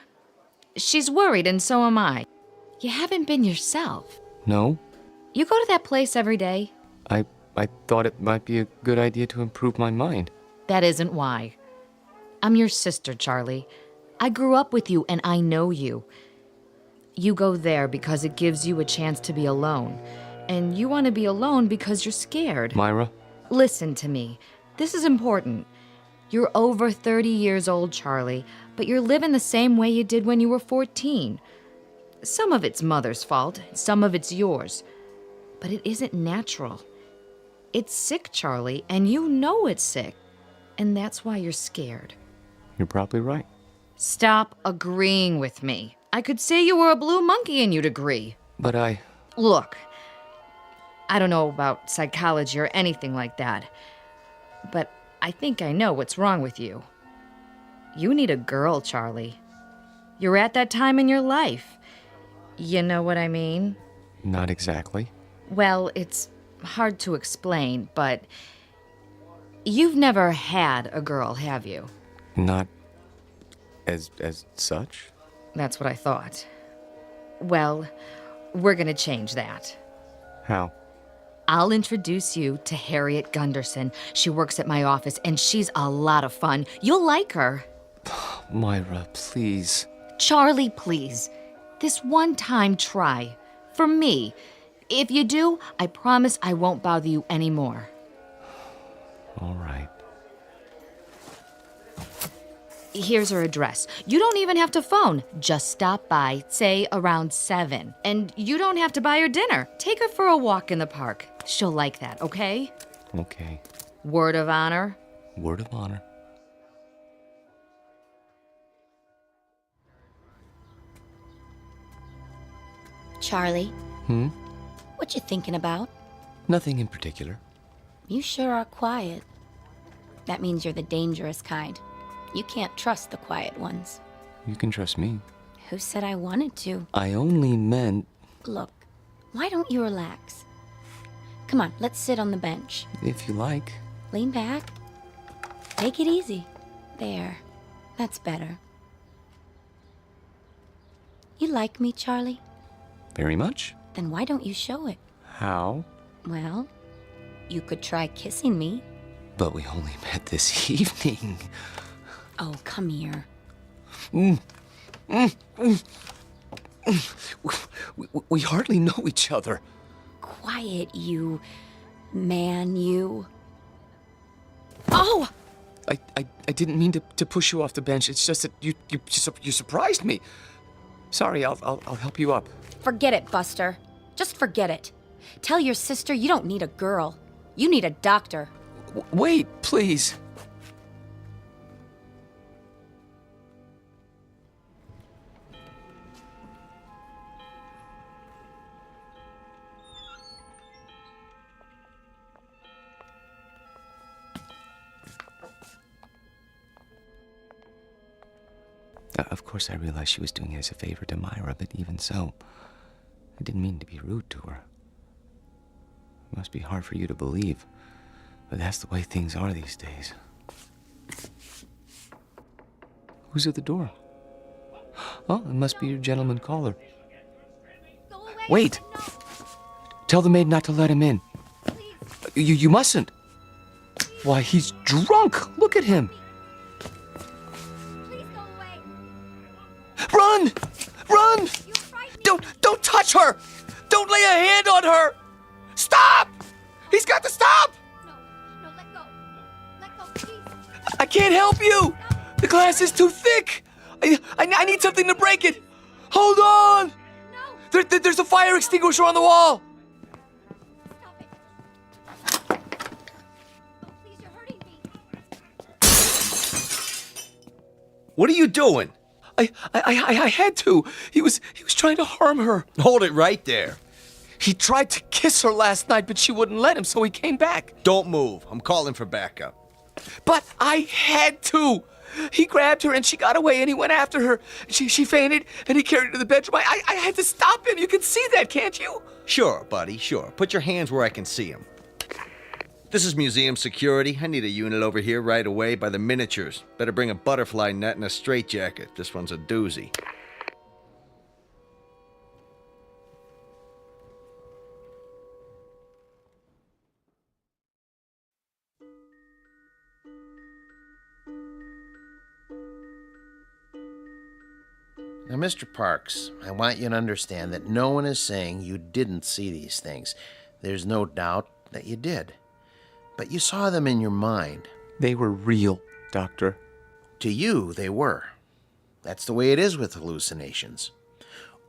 She's worried, and so am I. You haven't been yourself. No? You go to that place every day? I thought it might be a good idea to improve my mind. That isn't why. I'm your sister, Charlie. I grew up with you, and I know you. You go there because it gives you a chance to be alone. And you want to be alone because you're scared. Myra? Listen to me. This is important. You're over 30 years old, Charlie, but you're living the same way you did when you were 14. Some of it's Mother's fault, some of it's yours. But it isn't natural. It's sick, Charlie, and you know it's sick. And that's why you're scared. You're probably right. Stop agreeing with me. I could say you were a blue monkey and you'd agree. But Look, I don't know about psychology or anything like that, but I think I know what's wrong with you. You need a girl, Charlie. You're at that time in your life. You know what I mean? Not exactly. Well, it's hard to explain, but you've never had a girl, have you? Not as such? That's what I thought. Well, we're gonna change that. How? I'll introduce you to Harriet Gunderson. She works at my office, and she's a lot of fun. You'll like her. Myra, please. Charlie, please. This one time try. For me. If you do, I promise I won't bother you anymore. All right. Here's her address. You don't even have to phone. Just stop by, say around 7. And you don't have to buy her dinner. Take her for a walk in the park. She'll like that, okay? Okay. Word of honor? Word of honor. Charlie, Hmm? what you thinking about? Nothing in particular. You sure are quiet. That means you're the dangerous kind. You can't trust the quiet ones. You can trust me. Who said I wanted to? I only meant... Look, why don't you relax? Come on, let's sit on the bench. If you like. Lean back. Take it easy. There. That's better. You like me, Charlie? Very much. Then why don't you show it? How? Well, you could try kissing me. But we only met this evening. Oh, come here. We hardly know each other. Quiet, you man, you. Oh! I didn't mean to push you off the bench. It's just that you surprised me. Sorry, I'll help you up. Forget it, Buster. Just forget it. Tell your sister you don't need a girl. You need a doctor. Wait, please. Of course, I realized she was doing it as a favor to Myra, but even so, I didn't mean to be rude to her. It must be hard for you to believe, but that's the way things are these days. Who's at the door? Oh, it must be your gentleman caller. Wait! Tell the maid not to let him in. You mustn't. Why, he's drunk! Look at him! Run! Run! Don't touch her! Don't lay a hand on her! Stop! He's got to stop! No, let go. Let go, please. I can't help you! The glass is too thick! I need something to break it! Hold on! No! There's a fire extinguisher on the wall! Stop it. Oh, please, you're hurting me. What are you doing? I had to. He was trying to harm her. Hold it right there. He tried to kiss her last night, but she wouldn't let him, so he came back. Don't move. I'm calling for backup. But I had to. He grabbed her and she got away and he went after her. She fainted and he carried her to the bedroom. I had to stop him. You can see that, can't you? Sure, buddy, sure. Put your hands where I can see them. This is museum security. I need a unit over here right away by the miniatures. Better bring a butterfly net and a straitjacket. This one's a doozy. Now, Mr. Parks, I want you to understand that no one is saying you didn't see these things. There's no doubt that you did. But you saw them in your mind. They were real, Doctor. To you, they were. That's the way it is with hallucinations.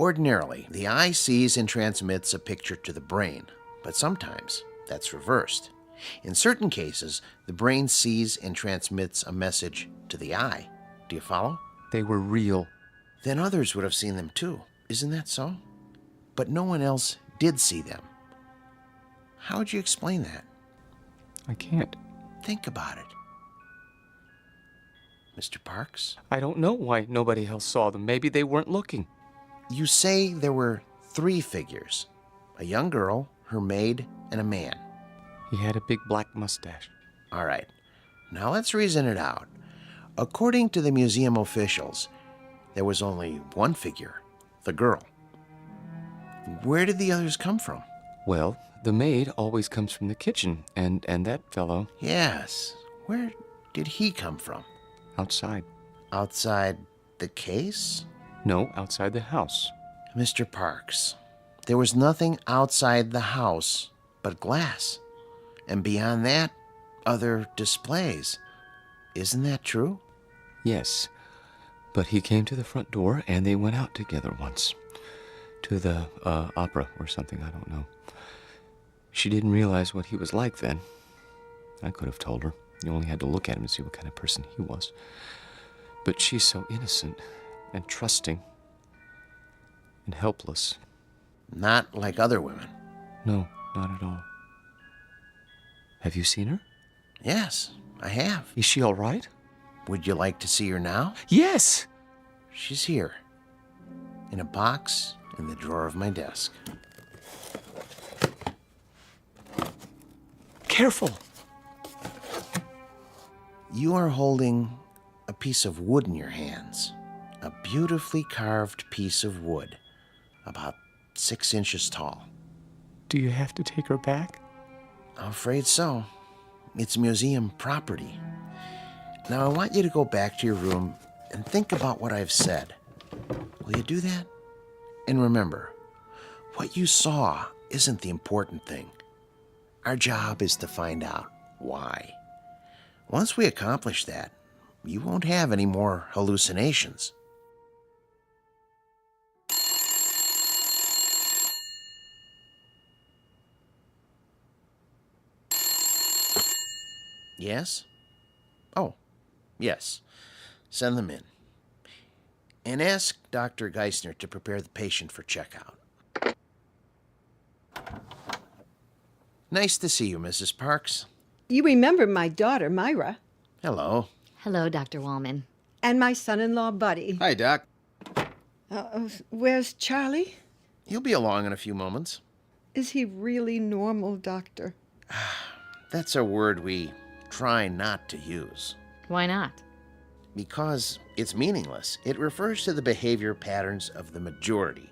Ordinarily, the eye sees and transmits a picture to the brain, but sometimes that's reversed. In certain cases, the brain sees and transmits a message to the eye. Do you follow? They were real. Then others would have seen them too. Isn't that so? But no one else did see them. How would you explain that? I can't. Think about it. Mr. Parks? I don't know why nobody else saw them. Maybe they weren't looking. You say there were 3 figures. A young girl, her maid, and a man. He had a big black mustache. All right. Now let's reason it out. According to the museum officials, there was only one figure, the girl. Where did the others come from? Well, the maid always comes from the kitchen, and that fellow... Yes. Where did he come from? Outside. Outside the case? No, outside the house. Mr. Parks, there was nothing outside the house but glass. And beyond that, other displays. Isn't that true? Yes. But he came to the front door, and they went out together once. To the opera or something, I don't know. She didn't realize what he was like then. I could have told her. You only had to look at him to see what kind of person he was. But she's so innocent and trusting and helpless. Not like other women. No, not at all. Have you seen her? Yes, I have. Is she all right? Would you like to see her now? Yes! She's here. In a box in the drawer of my desk. Careful! You are holding a piece of wood in your hands. A beautifully carved piece of wood. About 6 inches tall. Do you have to take her back? I'm afraid so. It's museum property. Now I want you to go back to your room and think about what I've said. Will you do that? And remember, what you saw isn't the important thing. Our job is to find out why. Once we accomplish that, you won't have any more hallucinations. Yes? Oh, yes. Send them in. And ask Dr. Geisner to prepare the patient for checkout. Nice to see you, Mrs. Parks. You remember my daughter, Myra. Hello. Hello, Dr. Wallman. And my son-in-law, Buddy. Hi, Doc. Where's Charlie? He'll be along in a few moments. Is he really normal, Doctor? That's a word we try not to use. Why not? Because it's meaningless. It refers to the behavior patterns of the majority.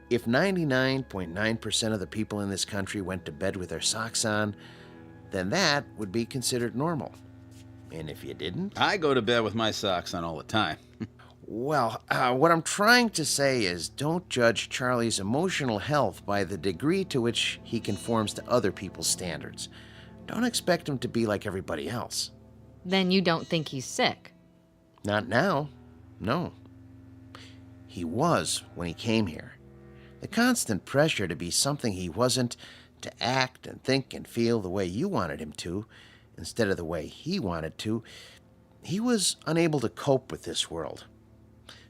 If 99.9% of the people in this country went to bed with their socks on, then that would be considered normal. And if you didn't... I go to bed with my socks on all the time. Well, what I'm trying to say is don't judge Charlie's emotional health by the degree to which he conforms to other people's standards. Don't expect him to be like everybody else. Then you don't think he's sick? Not now. No. He was when he came here. The constant pressure to be something he wasn't, to act and think and feel the way you wanted him to, instead of the way he wanted to, he was unable to cope with this world.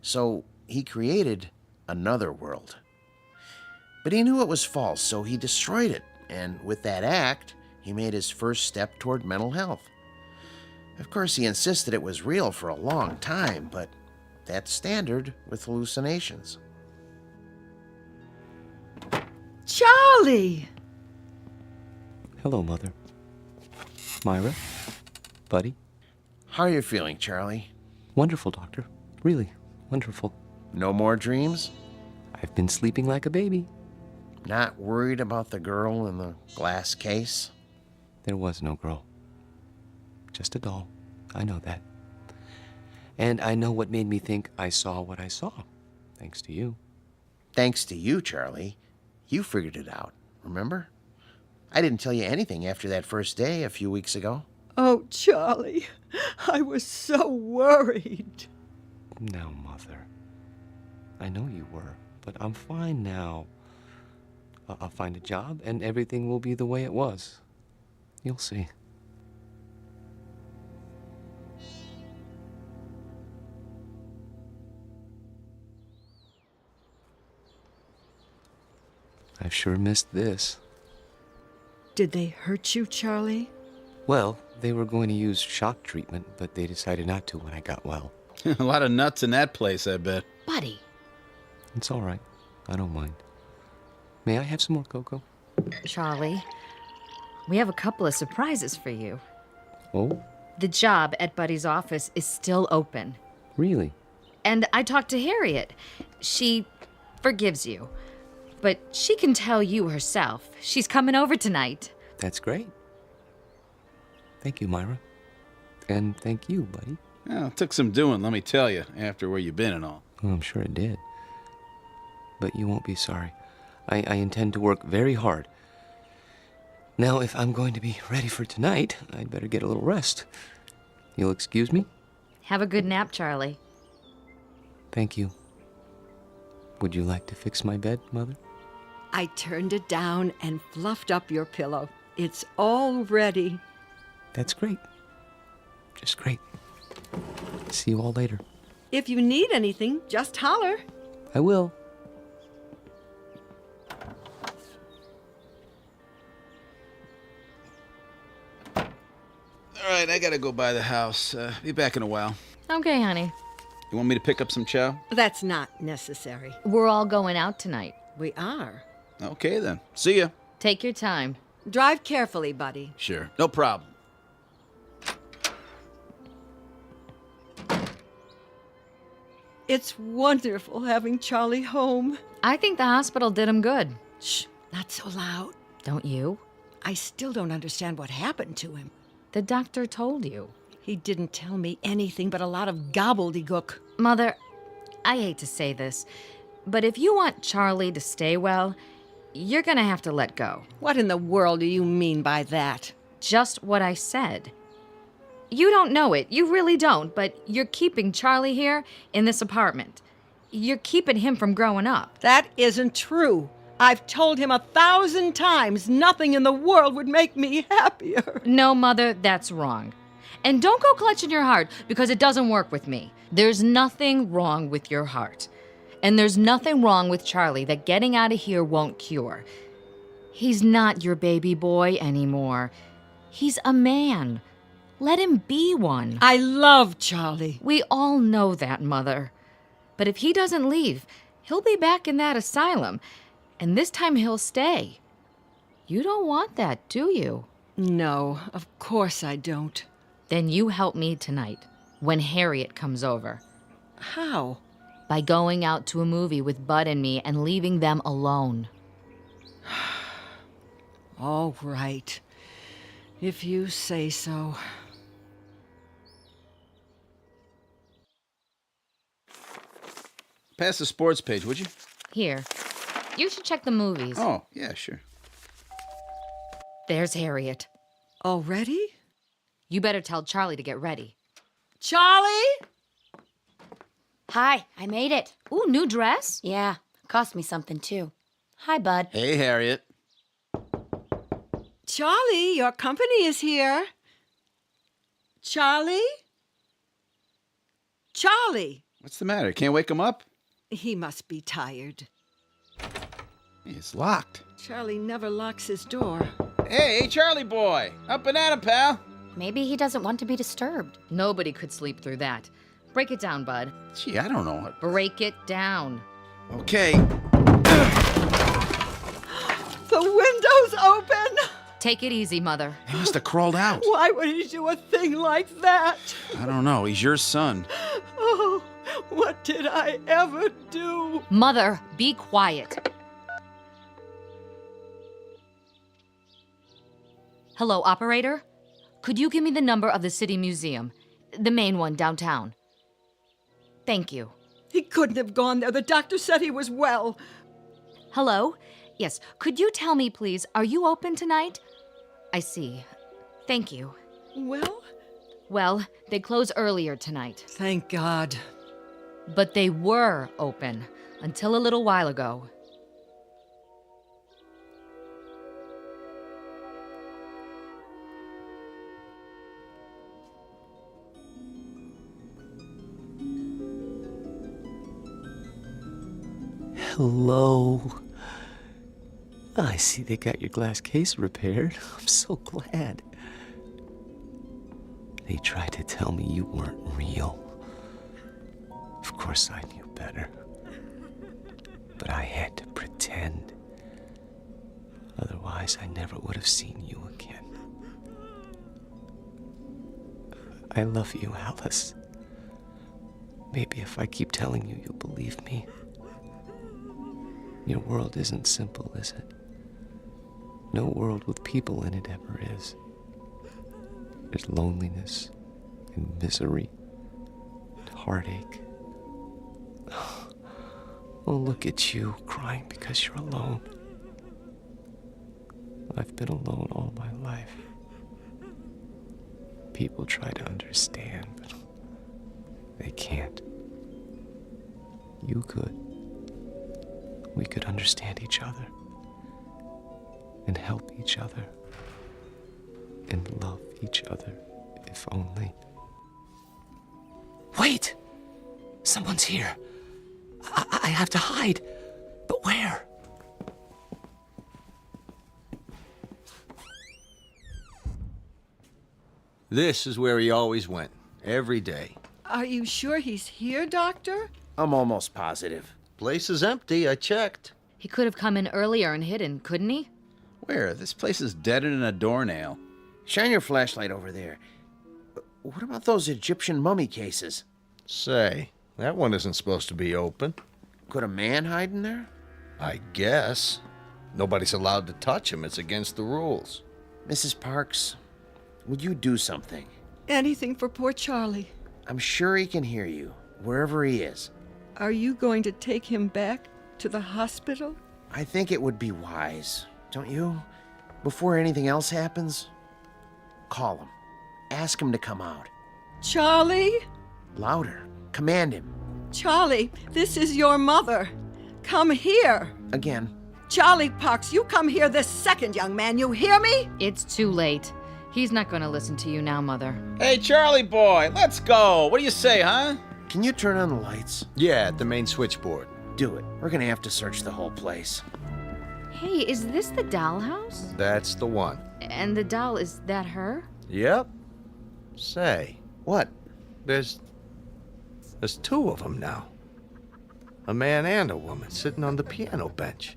So he created another world. But he knew it was false, so he destroyed it, and with that act, he made his first step toward mental health. Of course, he insisted it was real for a long time, but that's standard with hallucinations. Charlie! Hello, Mother. Myra? Buddy? How are you feeling, Charlie? Wonderful, Doctor. Really, wonderful. No more dreams? I've been sleeping like a baby. Not worried about the girl in the glass case? There was no girl. Just a doll. I know that. And I know what made me think I saw what I saw. Thanks to you. Thanks to you, Charlie. You figured it out, remember? I didn't tell you anything after that first day a few weeks ago. Oh, Charlie, I was so worried. Now, Mother. I know you were, but I'm fine now. I'll find a job and everything will be the way it was. You'll see. I've sure missed this. Did they hurt you, Charlie? Well, they were going to use shock treatment, but they decided not to when I got well. A lot of nuts in that place, I bet. Buddy. It's all right. I don't mind. May I have some more cocoa? Charlie, we have a couple of surprises for you. Oh? The job at Buddy's office is still open. Really? And I talked to Harriet. She forgives you. But she can tell you herself. She's coming over tonight. That's great. Thank you, Myra. And thank you, buddy. Well, it took some doing, let me tell you, after where you've been and all. Well, I'm sure it did. But you won't be sorry. I intend to work very hard. Now, if I'm going to be ready for tonight, I'd better get a little rest. You'll excuse me? Have a good nap, Charlie. Thank you. Would you like to fix my bed, Mother? I turned it down and fluffed up your pillow. It's all ready. That's great. Just great. See you all later. If you need anything, just holler. I will. All right, I gotta go by the house. Be back in a while. Okay, honey. You want me to pick up some chow? That's not necessary. We're all going out tonight. We are. Okay, then. See ya. Take your time. Drive carefully, buddy. Sure. No problem. It's wonderful having Charlie home. I think the hospital did him good. Shh, not so loud. Don't you? I still don't understand what happened to him. The doctor told you. He didn't tell me anything but a lot of gobbledygook. Mother, I hate to say this, but if you want Charlie to stay well, you're gonna have to let go. What in the world do you mean by that? Just what I said. You don't know it, you really don't, but you're keeping Charlie here in this apartment. You're keeping him from growing up. That isn't true. I've told him 1,000 times nothing in the world would make me happier. No, Mother, that's wrong. And don't go clutching your heart, because it doesn't work with me. There's nothing wrong with your heart. And there's nothing wrong with Charlie that getting out of here won't cure. He's not your baby boy anymore. He's a man. Let him be one. I love Charlie. We all know that, Mother. But if he doesn't leave, he'll be back in that asylum. And this time he'll stay. You don't want that, do you? No, of course I don't. Then you help me tonight, when Harriet comes over. How? By going out to a movie with Bud and me and leaving them alone. All right. If you say so. Pass the sports page, would you? Here. You should check the movies. Oh, yeah, sure. There's Harriet. Already? You better tell Charlie to get ready. Charlie? Hi, I made it. Ooh, new dress? Yeah, cost me something too. Hi, Bud. Hey, Harriet. Charlie, your company is here. Charlie? Charlie! What's the matter? Can't wake him up? He must be tired. It's locked. Charlie never locks his door. Hey, Charlie boy. Up and at him, pal. Maybe he doesn't want to be disturbed. Nobody could sleep through that. Break it down, Bud. Gee, I don't know. Break it down. Okay. The window's open! Take it easy, Mother. He must have crawled out. Why would he do a thing like that? I don't know. He's your son. Oh, what did I ever do? Mother, be quiet. Hello, operator? Could you give me the number of the City Museum? The main one downtown. Thank you. He couldn't have gone there. The doctor said he was well. Hello? Yes, could you tell me, please, are you open tonight? I see. Thank you. Well? Well, they close earlier tonight. Thank God. But they were open until a little while ago. Hello. I see they got your glass case repaired. I'm so glad. They tried to tell me you weren't real. Of course I knew better. But I had to pretend. Otherwise, I never would have seen you again. I love you, Alice. Maybe if I keep telling you, you'll believe me. Your world isn't simple, is it? No world with people in it ever is. There's loneliness and misery and heartache. Oh, look at you, crying because you're alone. I've been alone all my life. People try to understand, but they can't. You could. We could understand each other and help each other and love each other, if only. Wait! Someone's here. I have to hide. But where? This is where he always went, every day. Are you sure he's here, Doctor? I'm almost positive. Place is empty, I checked. He could have come in earlier and hidden, couldn't he? Where? This place is deader than a doornail. Shine your flashlight over there. What about those Egyptian mummy cases? Say, that one isn't supposed to be open. Could a man hide in there? I guess. Nobody's allowed to touch him. It's against the rules. Mrs. Parks, would you do something? Anything for poor Charlie. I'm sure he can hear you, wherever he is. Are you going to take him back to the hospital? I think it would be wise, don't you? Before anything else happens, call him. Ask him to come out. Charlie? Louder. Command him. Charlie, this is your mother. Come here. Again. Charlie Parks, you come here this second, young man. You hear me? It's too late. He's not going to listen to you now, Mother. Hey, Charlie boy, let's go. What do you say, huh? Can you turn on the lights? Yeah, at the main switchboard. Do it. We're gonna have to search the whole place. Hey, is this the dollhouse? That's the one. And the doll, is that her? Yep. Say. What? There's two of them now. A man and a woman sitting on the piano bench.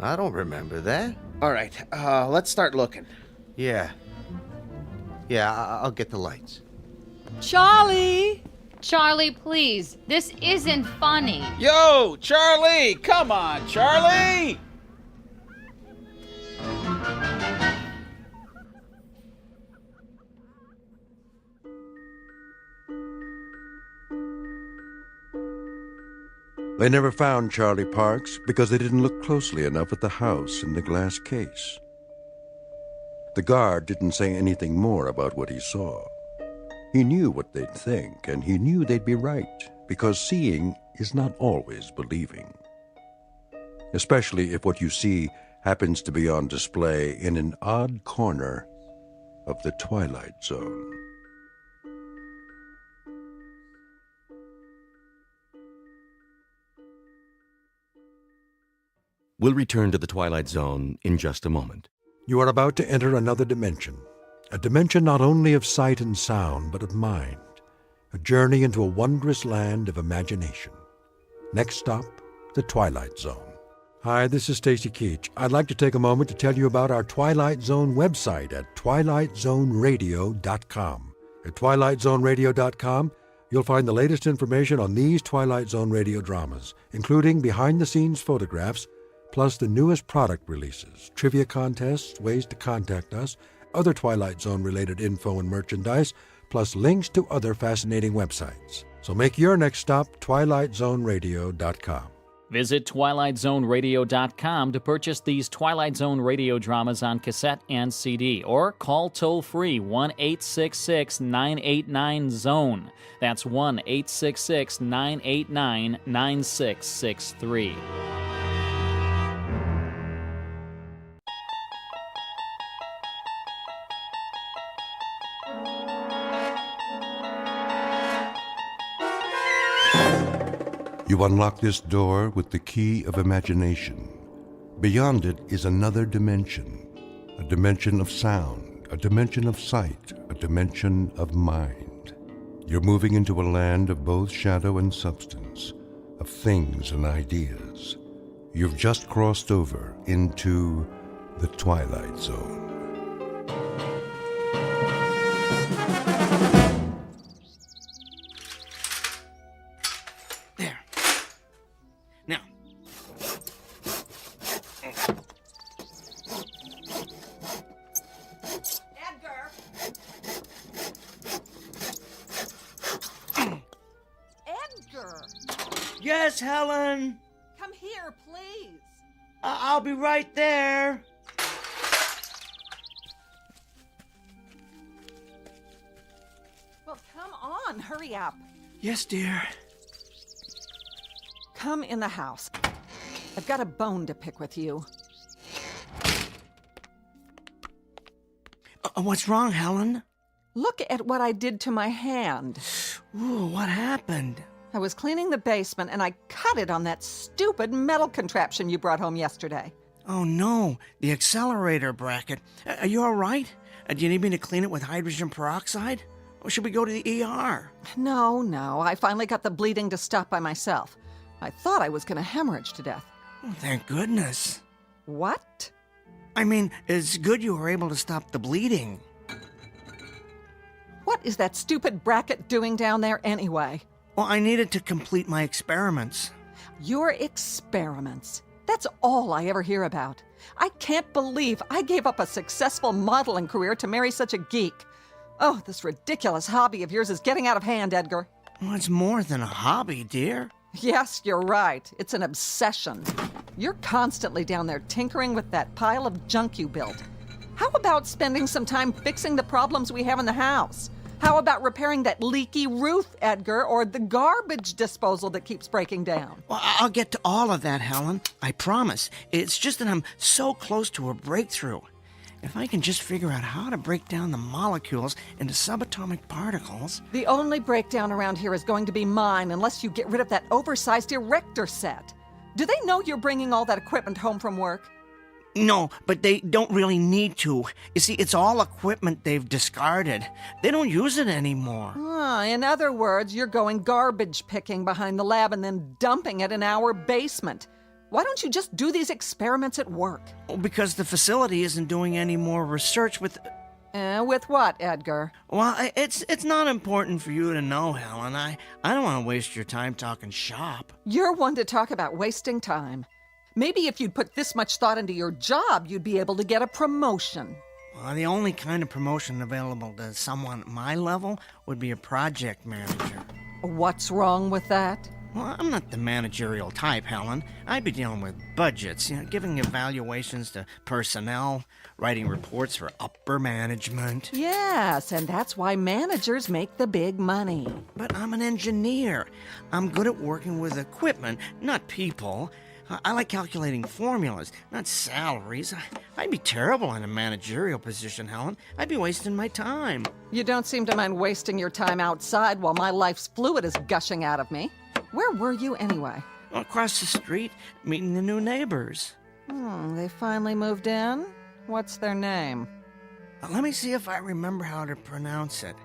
I don't remember that. All right, let's start looking. Yeah, I'll get the lights. Charlie! Charlie, please. This isn't funny. Yo, Charlie! Come on, Charlie! They never found Charlie Parks because they didn't look closely enough at the house in the glass case. The guard didn't say anything more about what he saw. He knew what they'd think, and he knew they'd be right, because seeing is not always believing. Especially if what you see happens to be on display in an odd corner of the Twilight Zone. We'll return to the Twilight Zone in just a moment. You are about to enter another dimension. A dimension not only of sight and sound, but of mind. A journey into a wondrous land of imagination. Next stop, the Twilight Zone. Hi, this is Stacy Keach. I'd like to take a moment to tell you about our Twilight Zone website at twilightzoneradio.com. At twilightzoneradio.com, you'll find the latest information on these Twilight Zone radio dramas, including behind-the-scenes photographs, plus the newest product releases, trivia contests, ways to contact us, other Twilight Zone-related info and merchandise, plus links to other fascinating websites. So make your next stop twilightzoneradio.com. Visit twilightzoneradio.com to purchase these Twilight Zone radio dramas on cassette and CD, or call toll-free 1-866-989-ZONE. That's 1-866-989-9663. You unlock this door with the key of imagination. Beyond it is another dimension, a dimension of sound, a dimension of sight, a dimension of mind. You're moving into a land of both shadow and substance, of things and ideas. You've just crossed over into the Twilight Zone. There. Now. Edgar! Edgar! Yes, Helen. Come here, please. I'll be right there. Well, come on, hurry up. Yes, dear. Come in the house. I've got a bone to pick with you. What's wrong, Helen? Look at what I did to my hand. Ooh, what happened? I was cleaning the basement and I cut it on that stupid metal contraption you brought home yesterday. Oh, no. The accelerator bracket. Are you all right? Do you need me to clean it with hydrogen peroxide? Or should we go to the ER? No. I finally got the bleeding to stop by myself. I thought I was going to hemorrhage to death. Oh, thank goodness. What? I mean, it's good you were able to stop the bleeding. What is that stupid bracket doing down there anyway? Well, I needed to complete my experiments. Your experiments? That's all I ever hear about. I can't believe I gave up a successful modeling career to marry such a geek. Oh, this ridiculous hobby of yours is getting out of hand, Edgar. Well, it's more than a hobby, dear. Yes, you're right. It's an obsession. You're constantly down there tinkering with that pile of junk you built. How about spending some time fixing the problems we have in the house? How about repairing that leaky roof, Edgar, or the garbage disposal that keeps breaking down? Well, I'll get to all of that, Helen. I promise. It's just that I'm so close to a breakthrough. If I can just figure out how to break down the molecules into subatomic particles... The only breakdown around here is going to be mine unless you get rid of that oversized erector set. Do they know you're bringing all that equipment home from work? No, but they don't really need to. You see, it's all equipment they've discarded. They don't use it anymore. In other words, you're going garbage picking behind the lab and then dumping it in our basement. Why don't you just do these experiments at work? Well, because the facility isn't doing any more research with... With what, Edgar? Well, it's not important for you to know, Helen. I don't want to waste your time talking shop. You're one to talk about wasting time. Maybe if you'd put this much thought into your job, you'd be able to get a promotion. Well, the only kind of promotion available to someone at my level would be a project manager. What's wrong with that? Well, I'm not the managerial type, Helen. I'd be dealing with budgets, giving evaluations to personnel, writing reports for upper management. Yes, and that's why managers make the big money. But I'm an engineer. I'm good at working with equipment, not people. I like calculating formulas, not salaries. I'd be terrible in a managerial position, Helen. I'd be wasting my time. You don't seem to mind wasting your time outside while my life's fluid is gushing out of me. Where were you anyway? Across the street, meeting the new neighbors. They finally moved in? What's their name? Let me see if I remember how to pronounce it.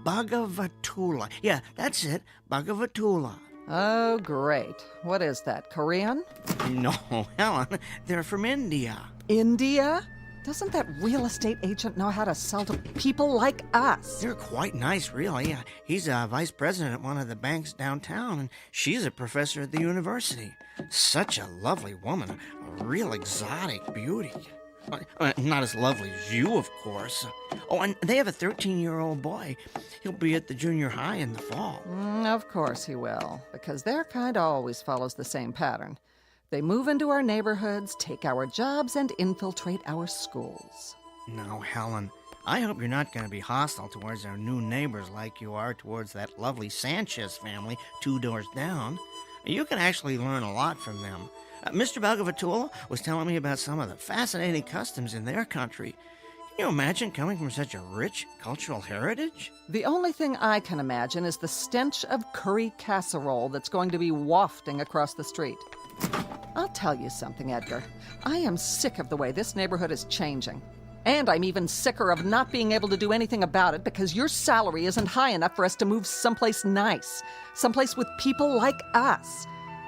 Bhagavatula. Yeah, that's it. Bhagavatula. Oh, great. What is that, Korean? No, Helen. They're from India. India? Doesn't that real estate agent know how to sell to people like us? They're quite nice, really. He's a vice president at one of the banks downtown, and she's a professor at the university. Such a lovely woman. A real exotic beauty. Not as lovely as you, of course. Oh, and they have a 13-year-old boy. He'll be at the junior high in the fall. Of course he will, because their kind always follows the same pattern. They move into our neighborhoods, take our jobs, and infiltrate our schools. Now, Helen, I hope you're not going to be hostile towards our new neighbors like you are towards that lovely Sanchez family 2 doors down. You can actually learn a lot from them. Mr. Bhagavatula was telling me about some of the fascinating customs in their country. Can you imagine coming from such a rich cultural heritage? The only thing I can imagine is the stench of curry casserole that's going to be wafting across the street. I'll tell you something, Edgar. I am sick of the way this neighborhood is changing. And I'm even sicker of not being able to do anything about it because your salary isn't high enough for us to move someplace nice, someplace with people like us.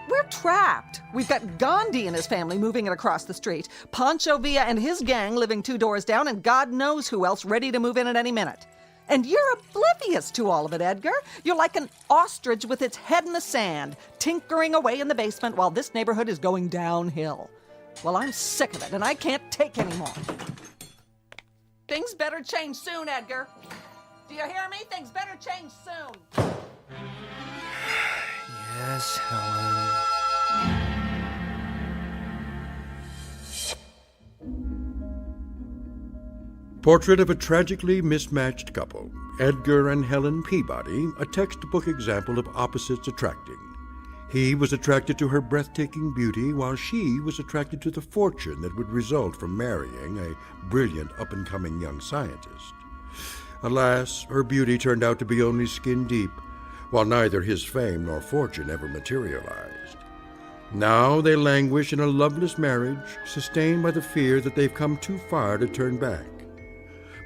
We're trapped. We've got Gandhi and his family moving it across the street, Pancho Villa and his gang living 2 doors down, and God knows who else ready to move in at any minute. And you're oblivious to all of it, Edgar. You're like an ostrich with its head in the sand, tinkering away in the basement while this neighborhood is going downhill. Well, I'm sick of it, and I can't take any more. Things better change soon, Edgar. Do you hear me? Things better change soon. Yes, Helen. Portrait of a tragically mismatched couple, Edgar and Helen Peabody, a textbook example of opposites attracting. He was attracted to her breathtaking beauty, while she was attracted to the fortune that would result from marrying a brilliant up-and-coming young scientist. Alas, her beauty turned out to be only skin deep, while neither his fame nor fortune ever materialized. Now they languish in a loveless marriage, sustained by the fear that they've come too far to turn back.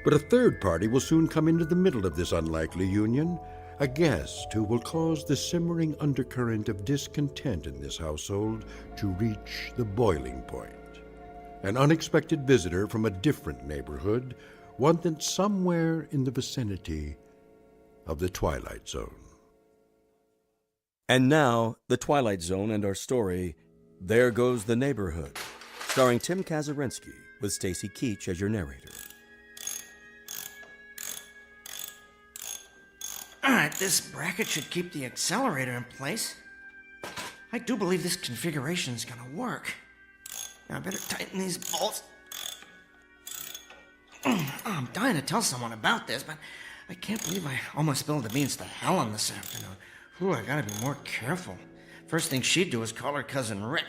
But a third party will soon come into the middle of this unlikely union, a guest who will cause the simmering undercurrent of discontent in this household to reach the boiling point. An unexpected visitor from a different neighborhood, one that's somewhere in the vicinity of the Twilight Zone. And now, The Twilight Zone and our story, There Goes the Neighborhood, starring Tim Kazurinsky with Stacy Keach as your narrator. All right, this bracket should keep the accelerator in place. I do believe this configuration is gonna work. Now I better tighten these bolts. I'm dying to tell someone about this, but I can't believe I almost spilled the beans to Helen this afternoon. Ooh, I gotta be more careful. First thing she'd do is call her cousin Rick.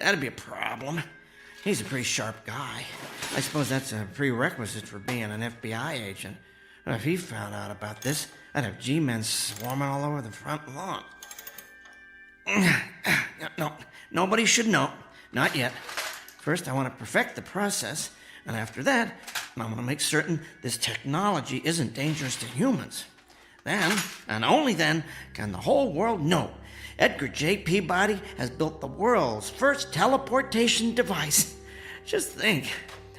That'd be a problem. He's a pretty sharp guy. I suppose that's a prerequisite for being an FBI agent. If he found out about this, I'd have G-men swarming all over the front lawn. No, nobody should know. Not yet. First, I want to perfect the process, and after that, I want to make certain this technology isn't dangerous to humans. Then, and only then, can the whole world know Edgar J. Peabody has built the world's first teleportation device. Just think.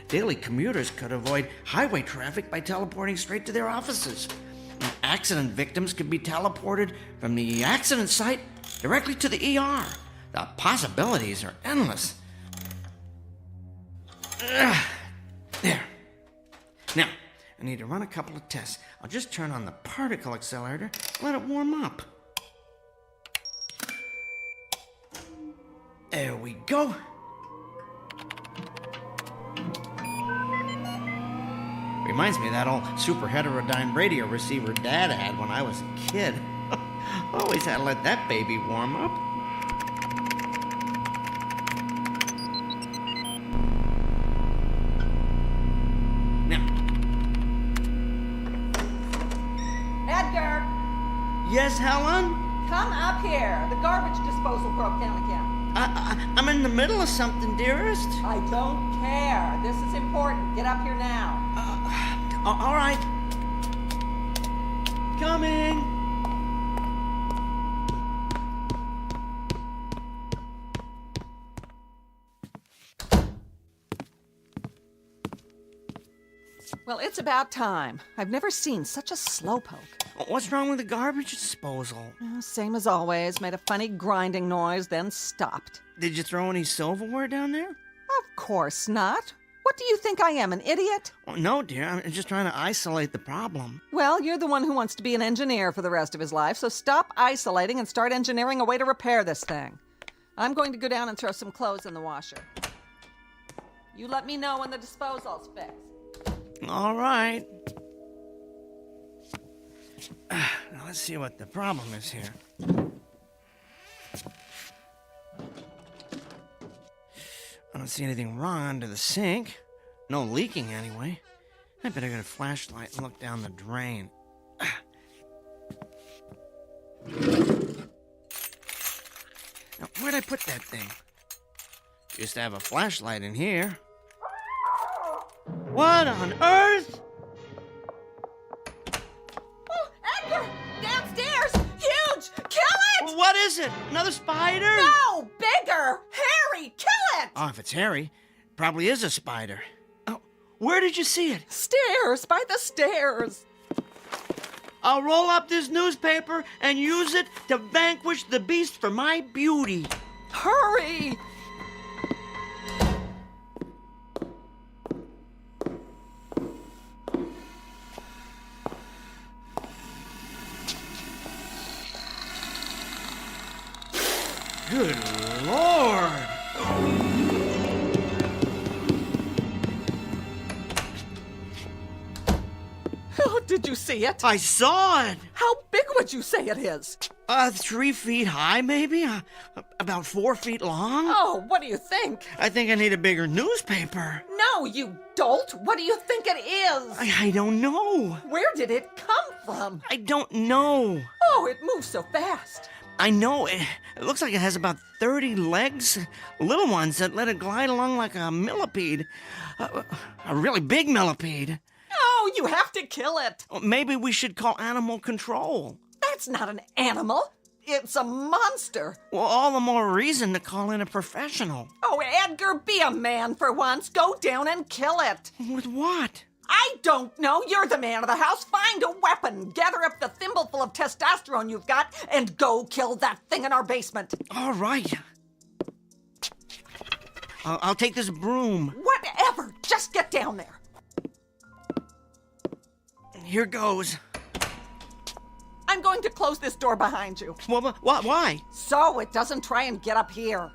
Daily commuters could avoid highway traffic by teleporting straight to their offices. And accident victims could be teleported from the accident site directly to the ER. The possibilities are endless. There. Now, I need to run a couple of tests. I'll just turn on the particle accelerator, let it warm up. There we go. Reminds me of that old super heterodyne radio receiver Dad had when I was a kid. Always had to let that baby warm up. Now. Edgar! Yes, Helen? Come up here. The garbage disposal broke down again. I'm in the middle of something, dearest. I don't care. This is important. Get up here now. All right. Coming. Well, it's about time. I've never seen such a slowpoke. What's wrong with the garbage disposal? Same as always. Made a funny grinding noise, then stopped. Did you throw any silverware down there? Of course not. What do you think I am, an idiot? Well, no, dear. I'm just trying to isolate the problem. Well, you're the one who wants to be an engineer for the rest of his life, so stop isolating and start engineering a way to repair this thing. I'm going to go down and throw some clothes in the washer. You let me know when the disposal's fixed. All right. Now let's see what the problem is here. I don't see anything wrong under the sink. No leaking, anyway. I better get a flashlight and look down the drain. Now, where'd I put that thing? Used to have a flashlight in here. What on earth? Oh, Edgar! Downstairs! Huge! Kill it! What is it? Another spider? No! Bigger! Harry, kill it! Oh, if it's Harry, probably is a spider. Oh, where did you see it? Stairs, by the stairs. I'll roll up this newspaper and use it to vanquish the beast for my beauty. Hurry! Good Lord! Oh, did you see it? I saw it! How big would you say it is? 3 feet high, maybe? About 4 feet long? Oh, what do you think? I think I need a bigger newspaper. No, you dolt! What do you think it is? I don't know. Where did it come from? I don't know. Oh, it moves so fast. I know. It looks like it has about 30 legs. Little ones that let it glide along like a millipede. A really big millipede. Oh, you have to kill it. Maybe we should call animal control. That's not an animal. It's a monster. Well, all the more reason to call in a professional. Oh, Edgar, be a man for once. Go down and kill it. With what? I don't know. You're the man of the house. Find a weapon. Gather up the thimbleful of testosterone you've got and go kill that thing in our basement. All right. I'll take this broom. Whatever. Just get down there. Here goes. I'm going to close this door behind you. Why? So it doesn't try and get up here.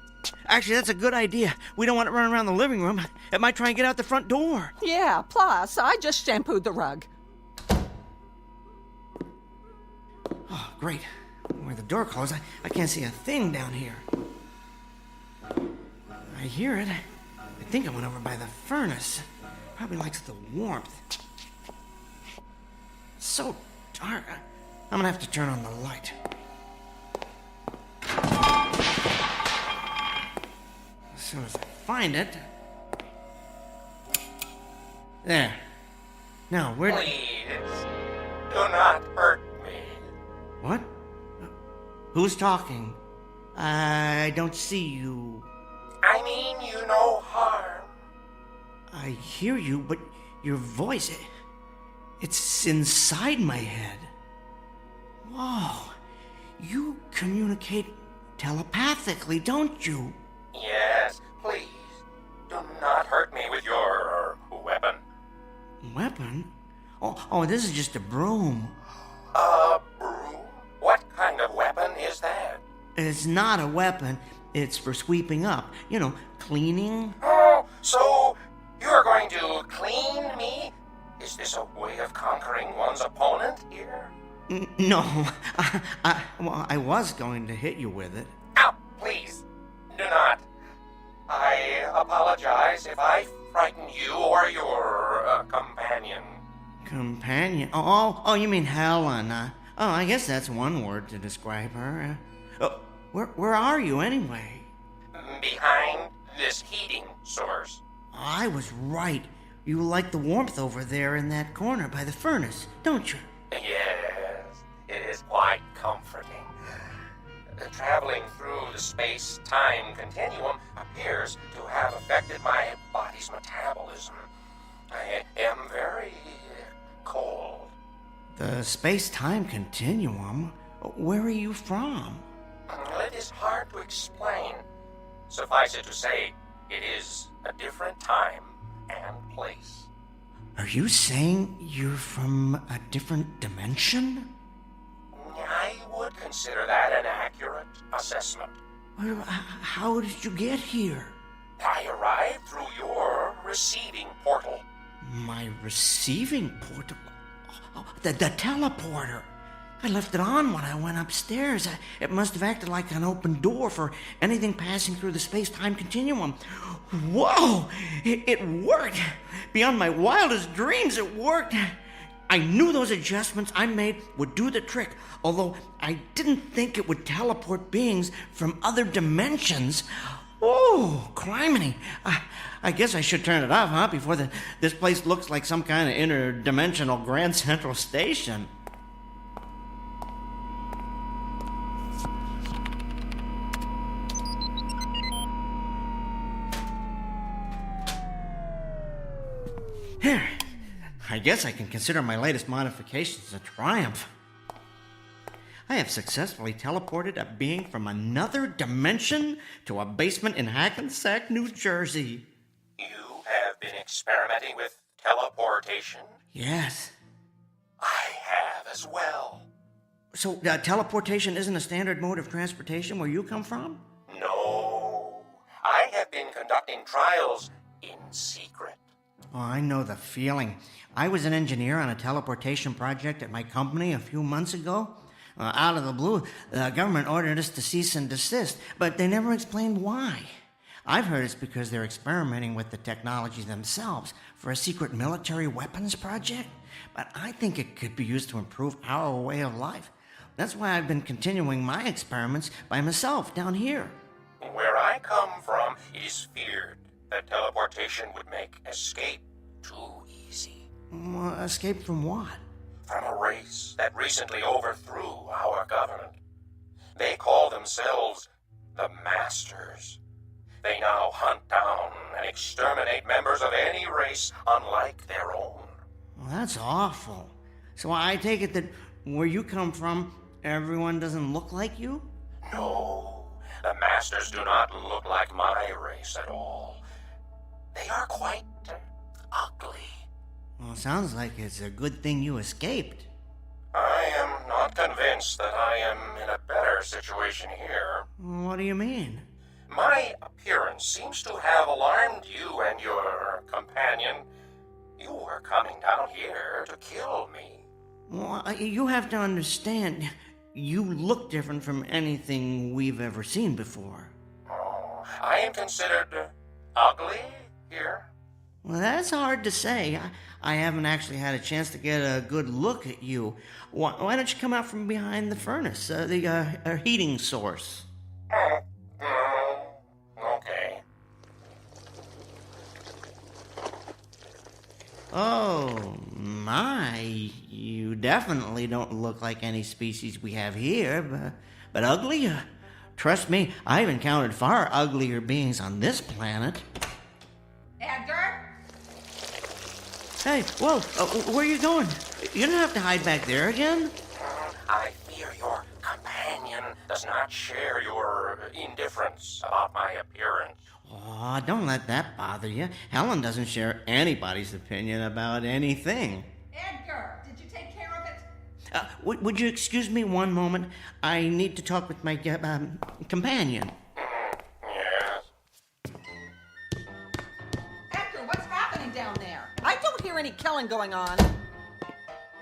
Actually, that's a good idea. We don't want it running around the living room. It might try and get out the front door. Yeah, plus, I just shampooed the rug. Oh, great. Where the door closed, I can't see a thing down here. I hear it. I think it went over by the furnace. Probably likes the warmth. It's so dark. I'm gonna have to turn on the light. As soon as I find it. There. Now, where... Please, do not hurt me. What? Who's talking? I don't see you. I mean you no harm. I hear you, but your voice... It's inside my head. Whoa. You communicate telepathically, don't you? Yes, please. Do not hurt me with your weapon. Weapon? Oh, this is just a broom. A broom? What kind of weapon is that? It's not a weapon. It's for sweeping up. You know, cleaning. Oh, so you're going to clean me? Is this a way of conquering one's opponent here? No. I was going to hit you with it. Ow, please, do not. I apologize if I frighten you or your companion. Companion? Oh, you mean Helen. I guess that's one word to describe her. Where are you, anyway? Behind this heating source. I was right. You like the warmth over there in that corner by the furnace, don't you? Yes, it is quite comforting. Traveling through the space-time continuum appears to have affected my body's metabolism. I am very cold. The space-time continuum? Where are you from? It is hard to explain. Suffice it to say, it is a different time and place. Are you saying you're from a different dimension? I would consider that an accurate assessment. How did you get here? I arrived through your receiving portal. My receiving portal? Oh, the teleporter. I left it on when I went upstairs. It must have acted like an open door for anything passing through the space-time continuum. Whoa! It worked! Beyond my wildest dreams, it worked! I knew those adjustments I made would do the trick, although I didn't think it would teleport beings from other dimensions. Oh, criminy. I guess I should turn it off, huh? Before this place looks like some kind of interdimensional Grand Central Station. Here. I guess I can consider my latest modifications a triumph. I have successfully teleported a being from another dimension to a basement in Hackensack, New Jersey. You have been experimenting with teleportation? Yes. I have as well. So, teleportation isn't a standard mode of transportation where you come from? No. I have been conducting trials in secret. Oh, I know the feeling. I was an engineer on a teleportation project at my company a few months ago. Out of the blue, the government ordered us to cease and desist, but they never explained why. I've heard it's because they're experimenting with the technology themselves for a secret military weapons project, but I think it could be used to improve our way of life. That's why I've been continuing my experiments by myself down here. Where I come from, it is feared that teleportation would make escape too easy. Escape from what? From a race that recently overthrew our government. They call themselves the Masters. They now hunt down and exterminate members of any race unlike their own. Well, that's awful. So I take it that where you come from, everyone doesn't look like you? No, the Masters do not look like my race at all. They are quite ugly. Well, sounds like it's a good thing you escaped. I am not convinced that I am in a better situation here. What do you mean? My appearance seems to have alarmed you and your companion. You were coming down here to kill me. Well, you have to understand, you look different from anything we've ever seen before. Oh, I am considered ugly here? Well, that's hard to say. I haven't actually had a chance to get a good look at you. Why don't you come out from behind the furnace, the heating source? Okay. Oh, my. You definitely don't look like any species we have here, but ugly? Trust me, I've encountered far uglier beings on this planet. Edgar? Hey, whoa, where are you going? You don't have to hide back there again. I fear your companion does not share your indifference about my appearance. Oh, don't let that bother you. Helen doesn't share anybody's opinion about anything. Edgar, did you take care of it? Would you excuse me one moment? I need to talk with my companion. Yes. Edgar, what's happening down there? I don't hear any killing going on.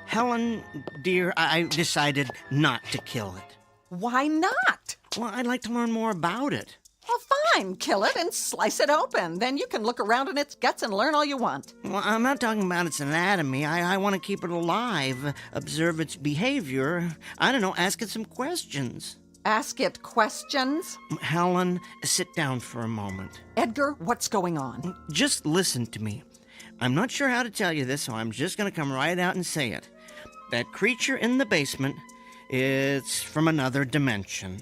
Helen, dear, I decided not to kill it. Why not? Well, I'd like to learn more about it. Well, fine. Kill it and slice it open. Then you can look around in its guts and learn all you want. Well, I'm not talking about its anatomy. I want to keep it alive, observe its behavior. I don't know, ask it some questions. Ask it questions? Helen, sit down for a moment. Edgar, what's going on? Just listen to me. I'm not sure how to tell you this, so I'm just going to come right out and say it. That creature in the basement, it's from another dimension.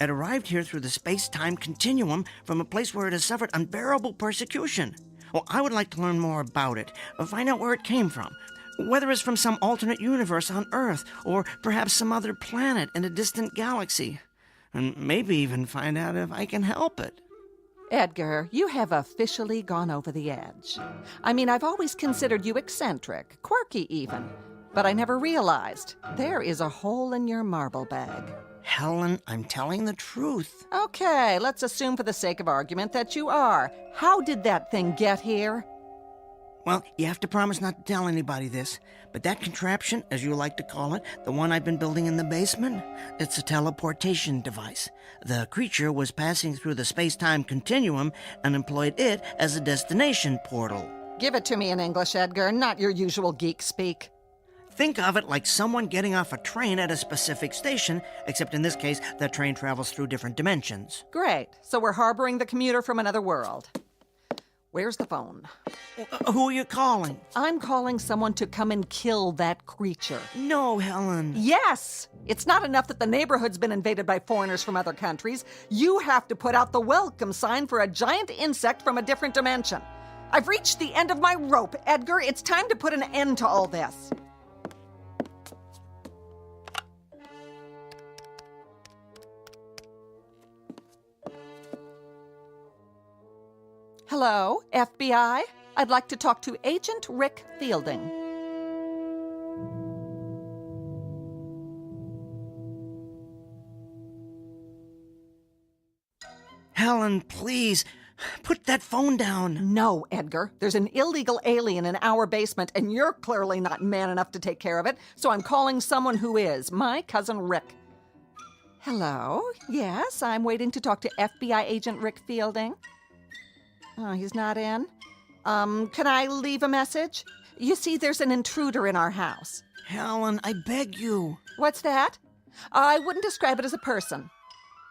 It arrived here through the space-time continuum from a place where it has suffered unbearable persecution. Well, I would like to learn more about it, find out where it came from, whether it's from some alternate universe on Earth, or perhaps some other planet in a distant galaxy, and maybe even find out if I can help it. Edgar, you have officially gone over the edge. I mean, I've always considered you eccentric, quirky even, but I never realized there is a hole in your marble bag. Helen, I'm telling the truth. Okay, let's assume for the sake of argument that you are. How did that thing get here? Well, you have to promise not to tell anybody this, but that contraption, as you like to call it, the one I've been building in the basement, it's a teleportation device. The creature was passing through the space-time continuum and employed it as a destination portal. Give it to me in English, Edgar, not your usual geek speak. Think of it like someone getting off a train at a specific station, except in this case, the train travels through different dimensions. Great. So we're harboring the commuter from another world. Where's the phone? Who are you calling? I'm calling someone to come and kill that creature. No, Helen. Yes! It's not enough that the neighborhood's been invaded by foreigners from other countries. You have to put out the welcome sign for a giant insect from a different dimension. I've reached the end of my rope, Edgar. It's time to put an end to all this. Hello, FBI? I'd like to talk to Agent Rick Fielding. Helen, please, put that phone down. No, Edgar. There's an illegal alien in our basement, and you're clearly not man enough to take care of it, so I'm calling someone who is, my cousin Rick. Hello? Yes, I'm waiting to talk to FBI Agent Rick Fielding. Oh, he's not in? Can I leave a message? You see, there's an intruder in our house. Helen, I beg you. What's that? I wouldn't describe it as a person.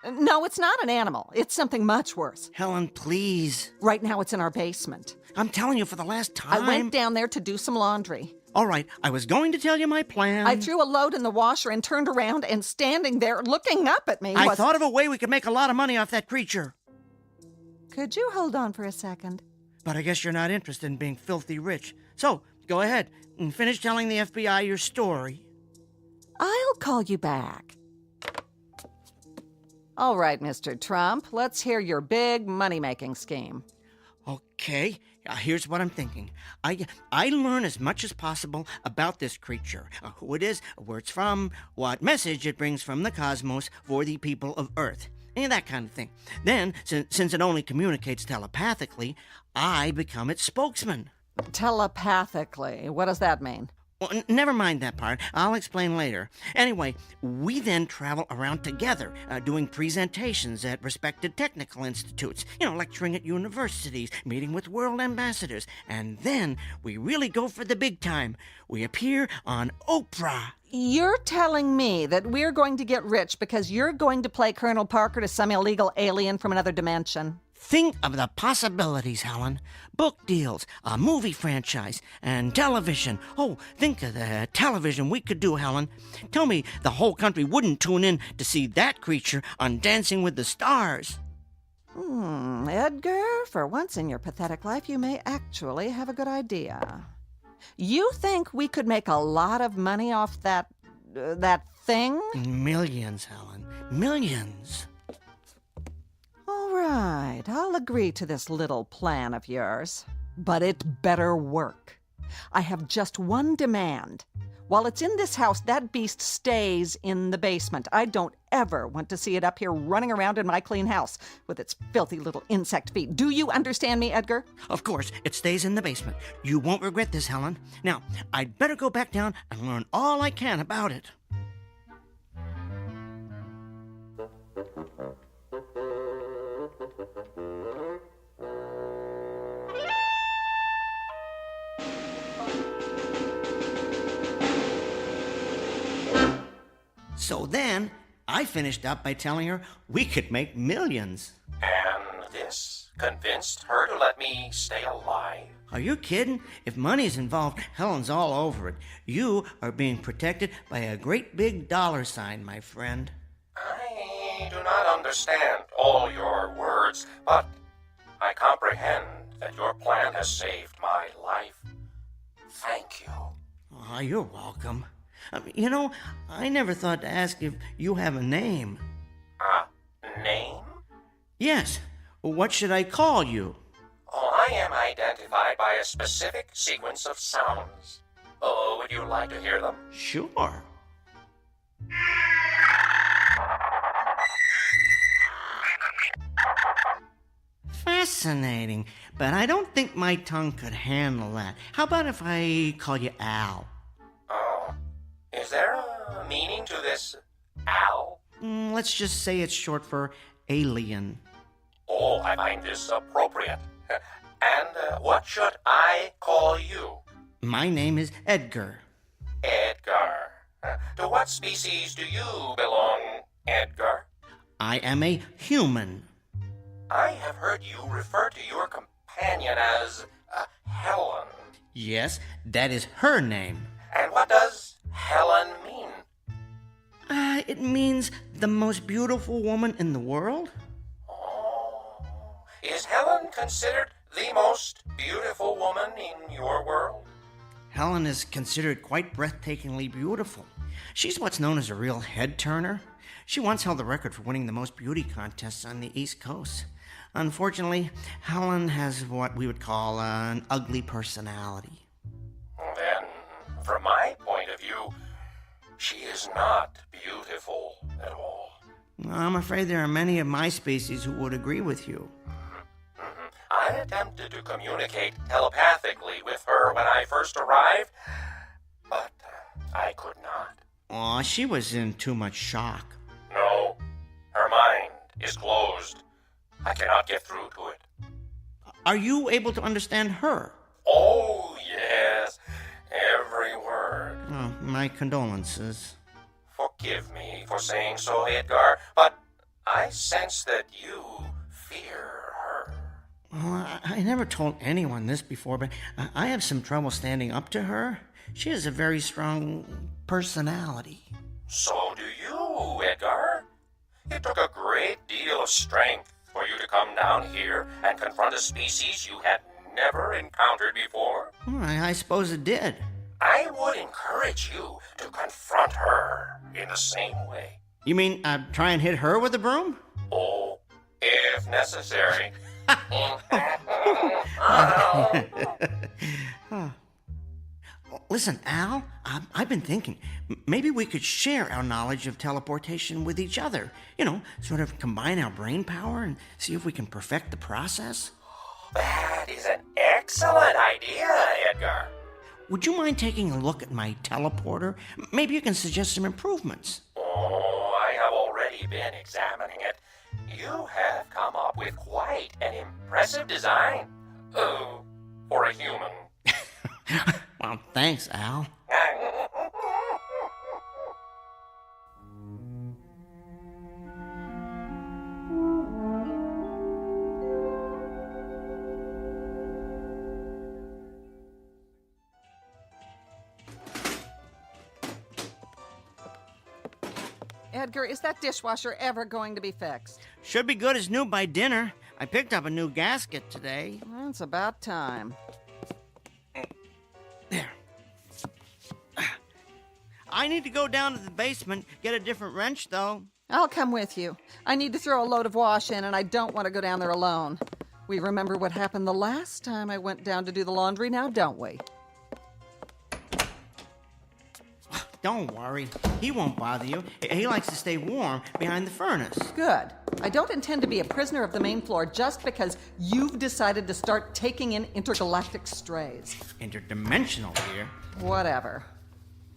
No, it's not an animal. It's something much worse. Helen, please. Right now it's in our basement. I'm telling you for the last time. I went down there to do some laundry. All right, I was going to tell you my plan. I threw a load in the washer and turned around, and standing there looking up at me I thought of a way we could make a lot of money off that creature. Could you hold on for a second? But I guess you're not interested in being filthy rich. So, go ahead and finish telling the FBI your story. I'll call you back. All right, Mr. Trump, let's hear your big money-making scheme. Okay, here's what I'm thinking. I learn as much as possible about this creature, who it is, where it's from, what message it brings from the cosmos for the people of Earth. That kind of thing. Then, since it only communicates telepathically, I become its spokesman. Telepathically? What does that mean? Well, never mind that part. I'll explain later. Anyway, we then travel around together, doing presentations at respected technical institutes, lecturing at universities, meeting with world ambassadors, and then we really go for the big time. We appear on Oprah. You're telling me that we're going to get rich because you're going to play Colonel Parker to some illegal alien from another dimension? Think of the possibilities, Helen. Book deals, a movie franchise, and television. Oh, think of the television we could do, Helen. Tell me the whole country wouldn't tune in to see that creature on Dancing with the Stars. Edgar, for once in your pathetic life, you may actually have a good idea. You think we could make a lot of money off that thing? Millions, Helen. Millions. All right, I'll agree to this little plan of yours. But it better work. I have just one demand. While it's in this house, that beast stays in the basement. I don't ever want to see it up here running around in my clean house with its filthy little insect feet. Do you understand me, Edgar? Of course, it stays in the basement. You won't regret this, Helen. Now, I'd better go back down and learn all I can about it. So then, I finished up by telling her we could make millions. And this convinced her to let me stay alive. Are you kidding? If money's involved, Helen's all over it. You are being protected by a great big dollar sign, my friend. I do not understand all your words, but I comprehend that your plan has saved my life. Thank you. Oh, you're welcome. I never thought to ask if you have a name. A name? Yes. What should I call you? Oh, I am identified by a specific sequence of sounds. Oh, would you like to hear them? Sure. Fascinating, but I don't think my tongue could handle that. How about if I call you Al? Oh, is there a meaning to this Al? Let's just say it's short for alien. Oh, I find this appropriate. And what should I call you? My name is Edgar. Edgar. To what species do you belong, Edgar? I am a human. I have heard you refer to your companion as Helen. Yes, that is her name. And what does Helen mean? It means the most beautiful woman in the world. Oh, is Helen considered the most beautiful woman in your world? Helen is considered quite breathtakingly beautiful. She's what's known as a real head-turner. She once held the record for winning the most beauty contests on the East Coast. Unfortunately, Helen has what we would call an ugly personality. Then, from my point of view, she is not beautiful at all. I'm afraid there are many of my species who would agree with you. I attempted to communicate telepathically with her when I first arrived, but I could not. Aw, she was in too much shock. No, her mind is closed. I cannot get through to it. Are you able to understand her? Oh, yes, every word. Oh, my condolences. Forgive me for saying so, Edgar, but I sense that you fear her. Well, I never told anyone this before, but I have some trouble standing up to her. She has a very strong personality. So do you, Edgar. It took a great deal of strength for you to come down here and confront a species you had never encountered before. Well, I suppose it did. I would encourage you to confront her in the same way. You mean try and hit her with a broom? Oh, if necessary. Listen, Al, I've been thinking, maybe we could share our knowledge of teleportation with each other. You know, sort of combine our brain power and see if we can perfect the process. That is an excellent idea, Edgar. Would you mind taking a look at my teleporter? Maybe you can suggest some improvements. Oh, I have already been examining it. You have come up with quite an impressive design. Oh, for a human. Well, thanks, Al. Edgar, is that dishwasher ever going to be fixed? Should be good as new by dinner. I picked up a new gasket today. Well, it's about time. There. I need to go down to the basement, get a different wrench, though. I'll come with you. I need to throw a load of wash in, and I don't want to go down there alone. We remember what happened the last time I went down to do the laundry now, don't we? Don't worry. He won't bother you. He likes to stay warm behind the furnace. Good. I don't intend to be a prisoner of the main floor just because you've decided to start taking in intergalactic strays. Interdimensional, dear. Whatever.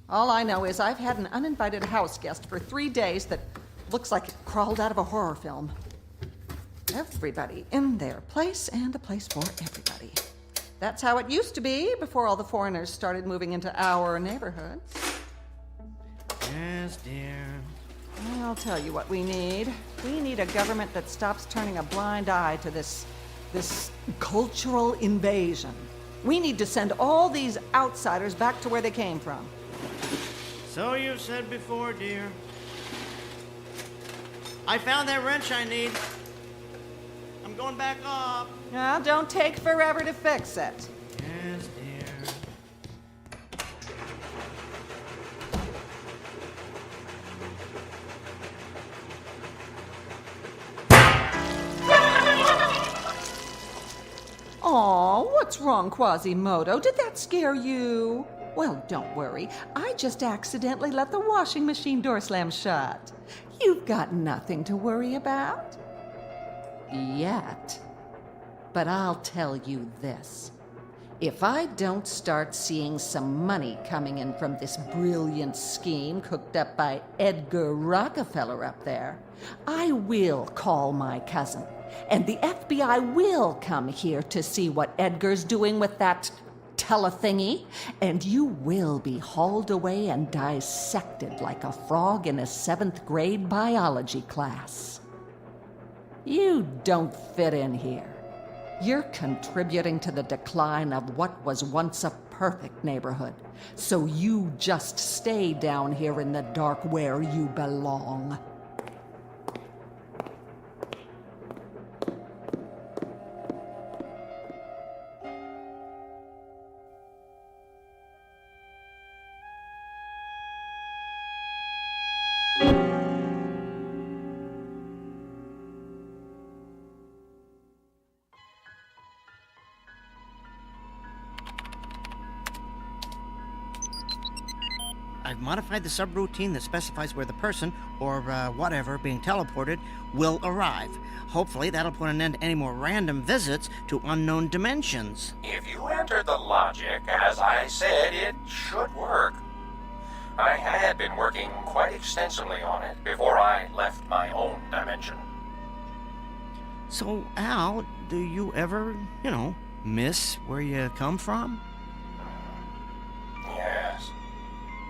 All I know is I've had an uninvited house guest for 3 days that looks like it crawled out of a horror film. Everybody in their place, and a place for everybody. That's how it used to be before all the foreigners started moving into our neighborhoods. Yes, dear. I'll tell you what we need. We need a government that stops turning a blind eye to this cultural invasion. We need to send all these outsiders back to where they came from. So you've said before, dear. I found that wrench I need. I'm going back up. Now, don't take forever to fix it. Yes, dear. Aw, what's wrong, Quasimodo? Did that scare you? Well, don't worry. I just accidentally let the washing machine door slam shut. You've got nothing to worry about. Yet. But I'll tell you this. If I don't start seeing some money coming in from this brilliant scheme cooked up by Edgar Rockefeller up there, I will call my cousin, and the FBI will come here to see what Edgar's doing with that telethingy, and you will be hauled away and dissected like a frog in a 7th grade biology class. You don't fit in here. You're contributing to the decline of what was once a perfect neighborhood. So you just stay down here in the dark where you belong. I've modified the subroutine that specifies where the person, or whatever, being teleported will arrive. Hopefully that'll put an end to any more random visits to unknown dimensions. If you entered the logic, as I said, it should work. I had been working quite extensively on it before I left my own dimension. So, Al, do you ever, miss where you come from? Yes.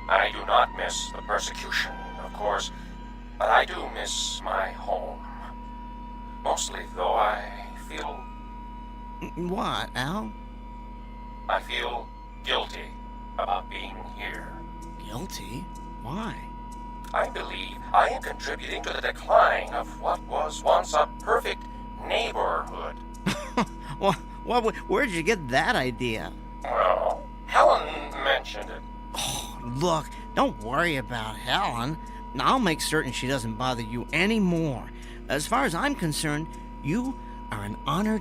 I do not miss the persecution, of course, but I do miss my home. Mostly, though, I feel... What, Al? I feel guilty about being here. Guilty? Why? I believe I am contributing to the decline of what was once a perfect neighborhood. Where'd you get that idea? Well, Helen mentioned it. Oh, look, don't worry about Helen. I'll make certain she doesn't bother you anymore. As far as I'm concerned, you are an honored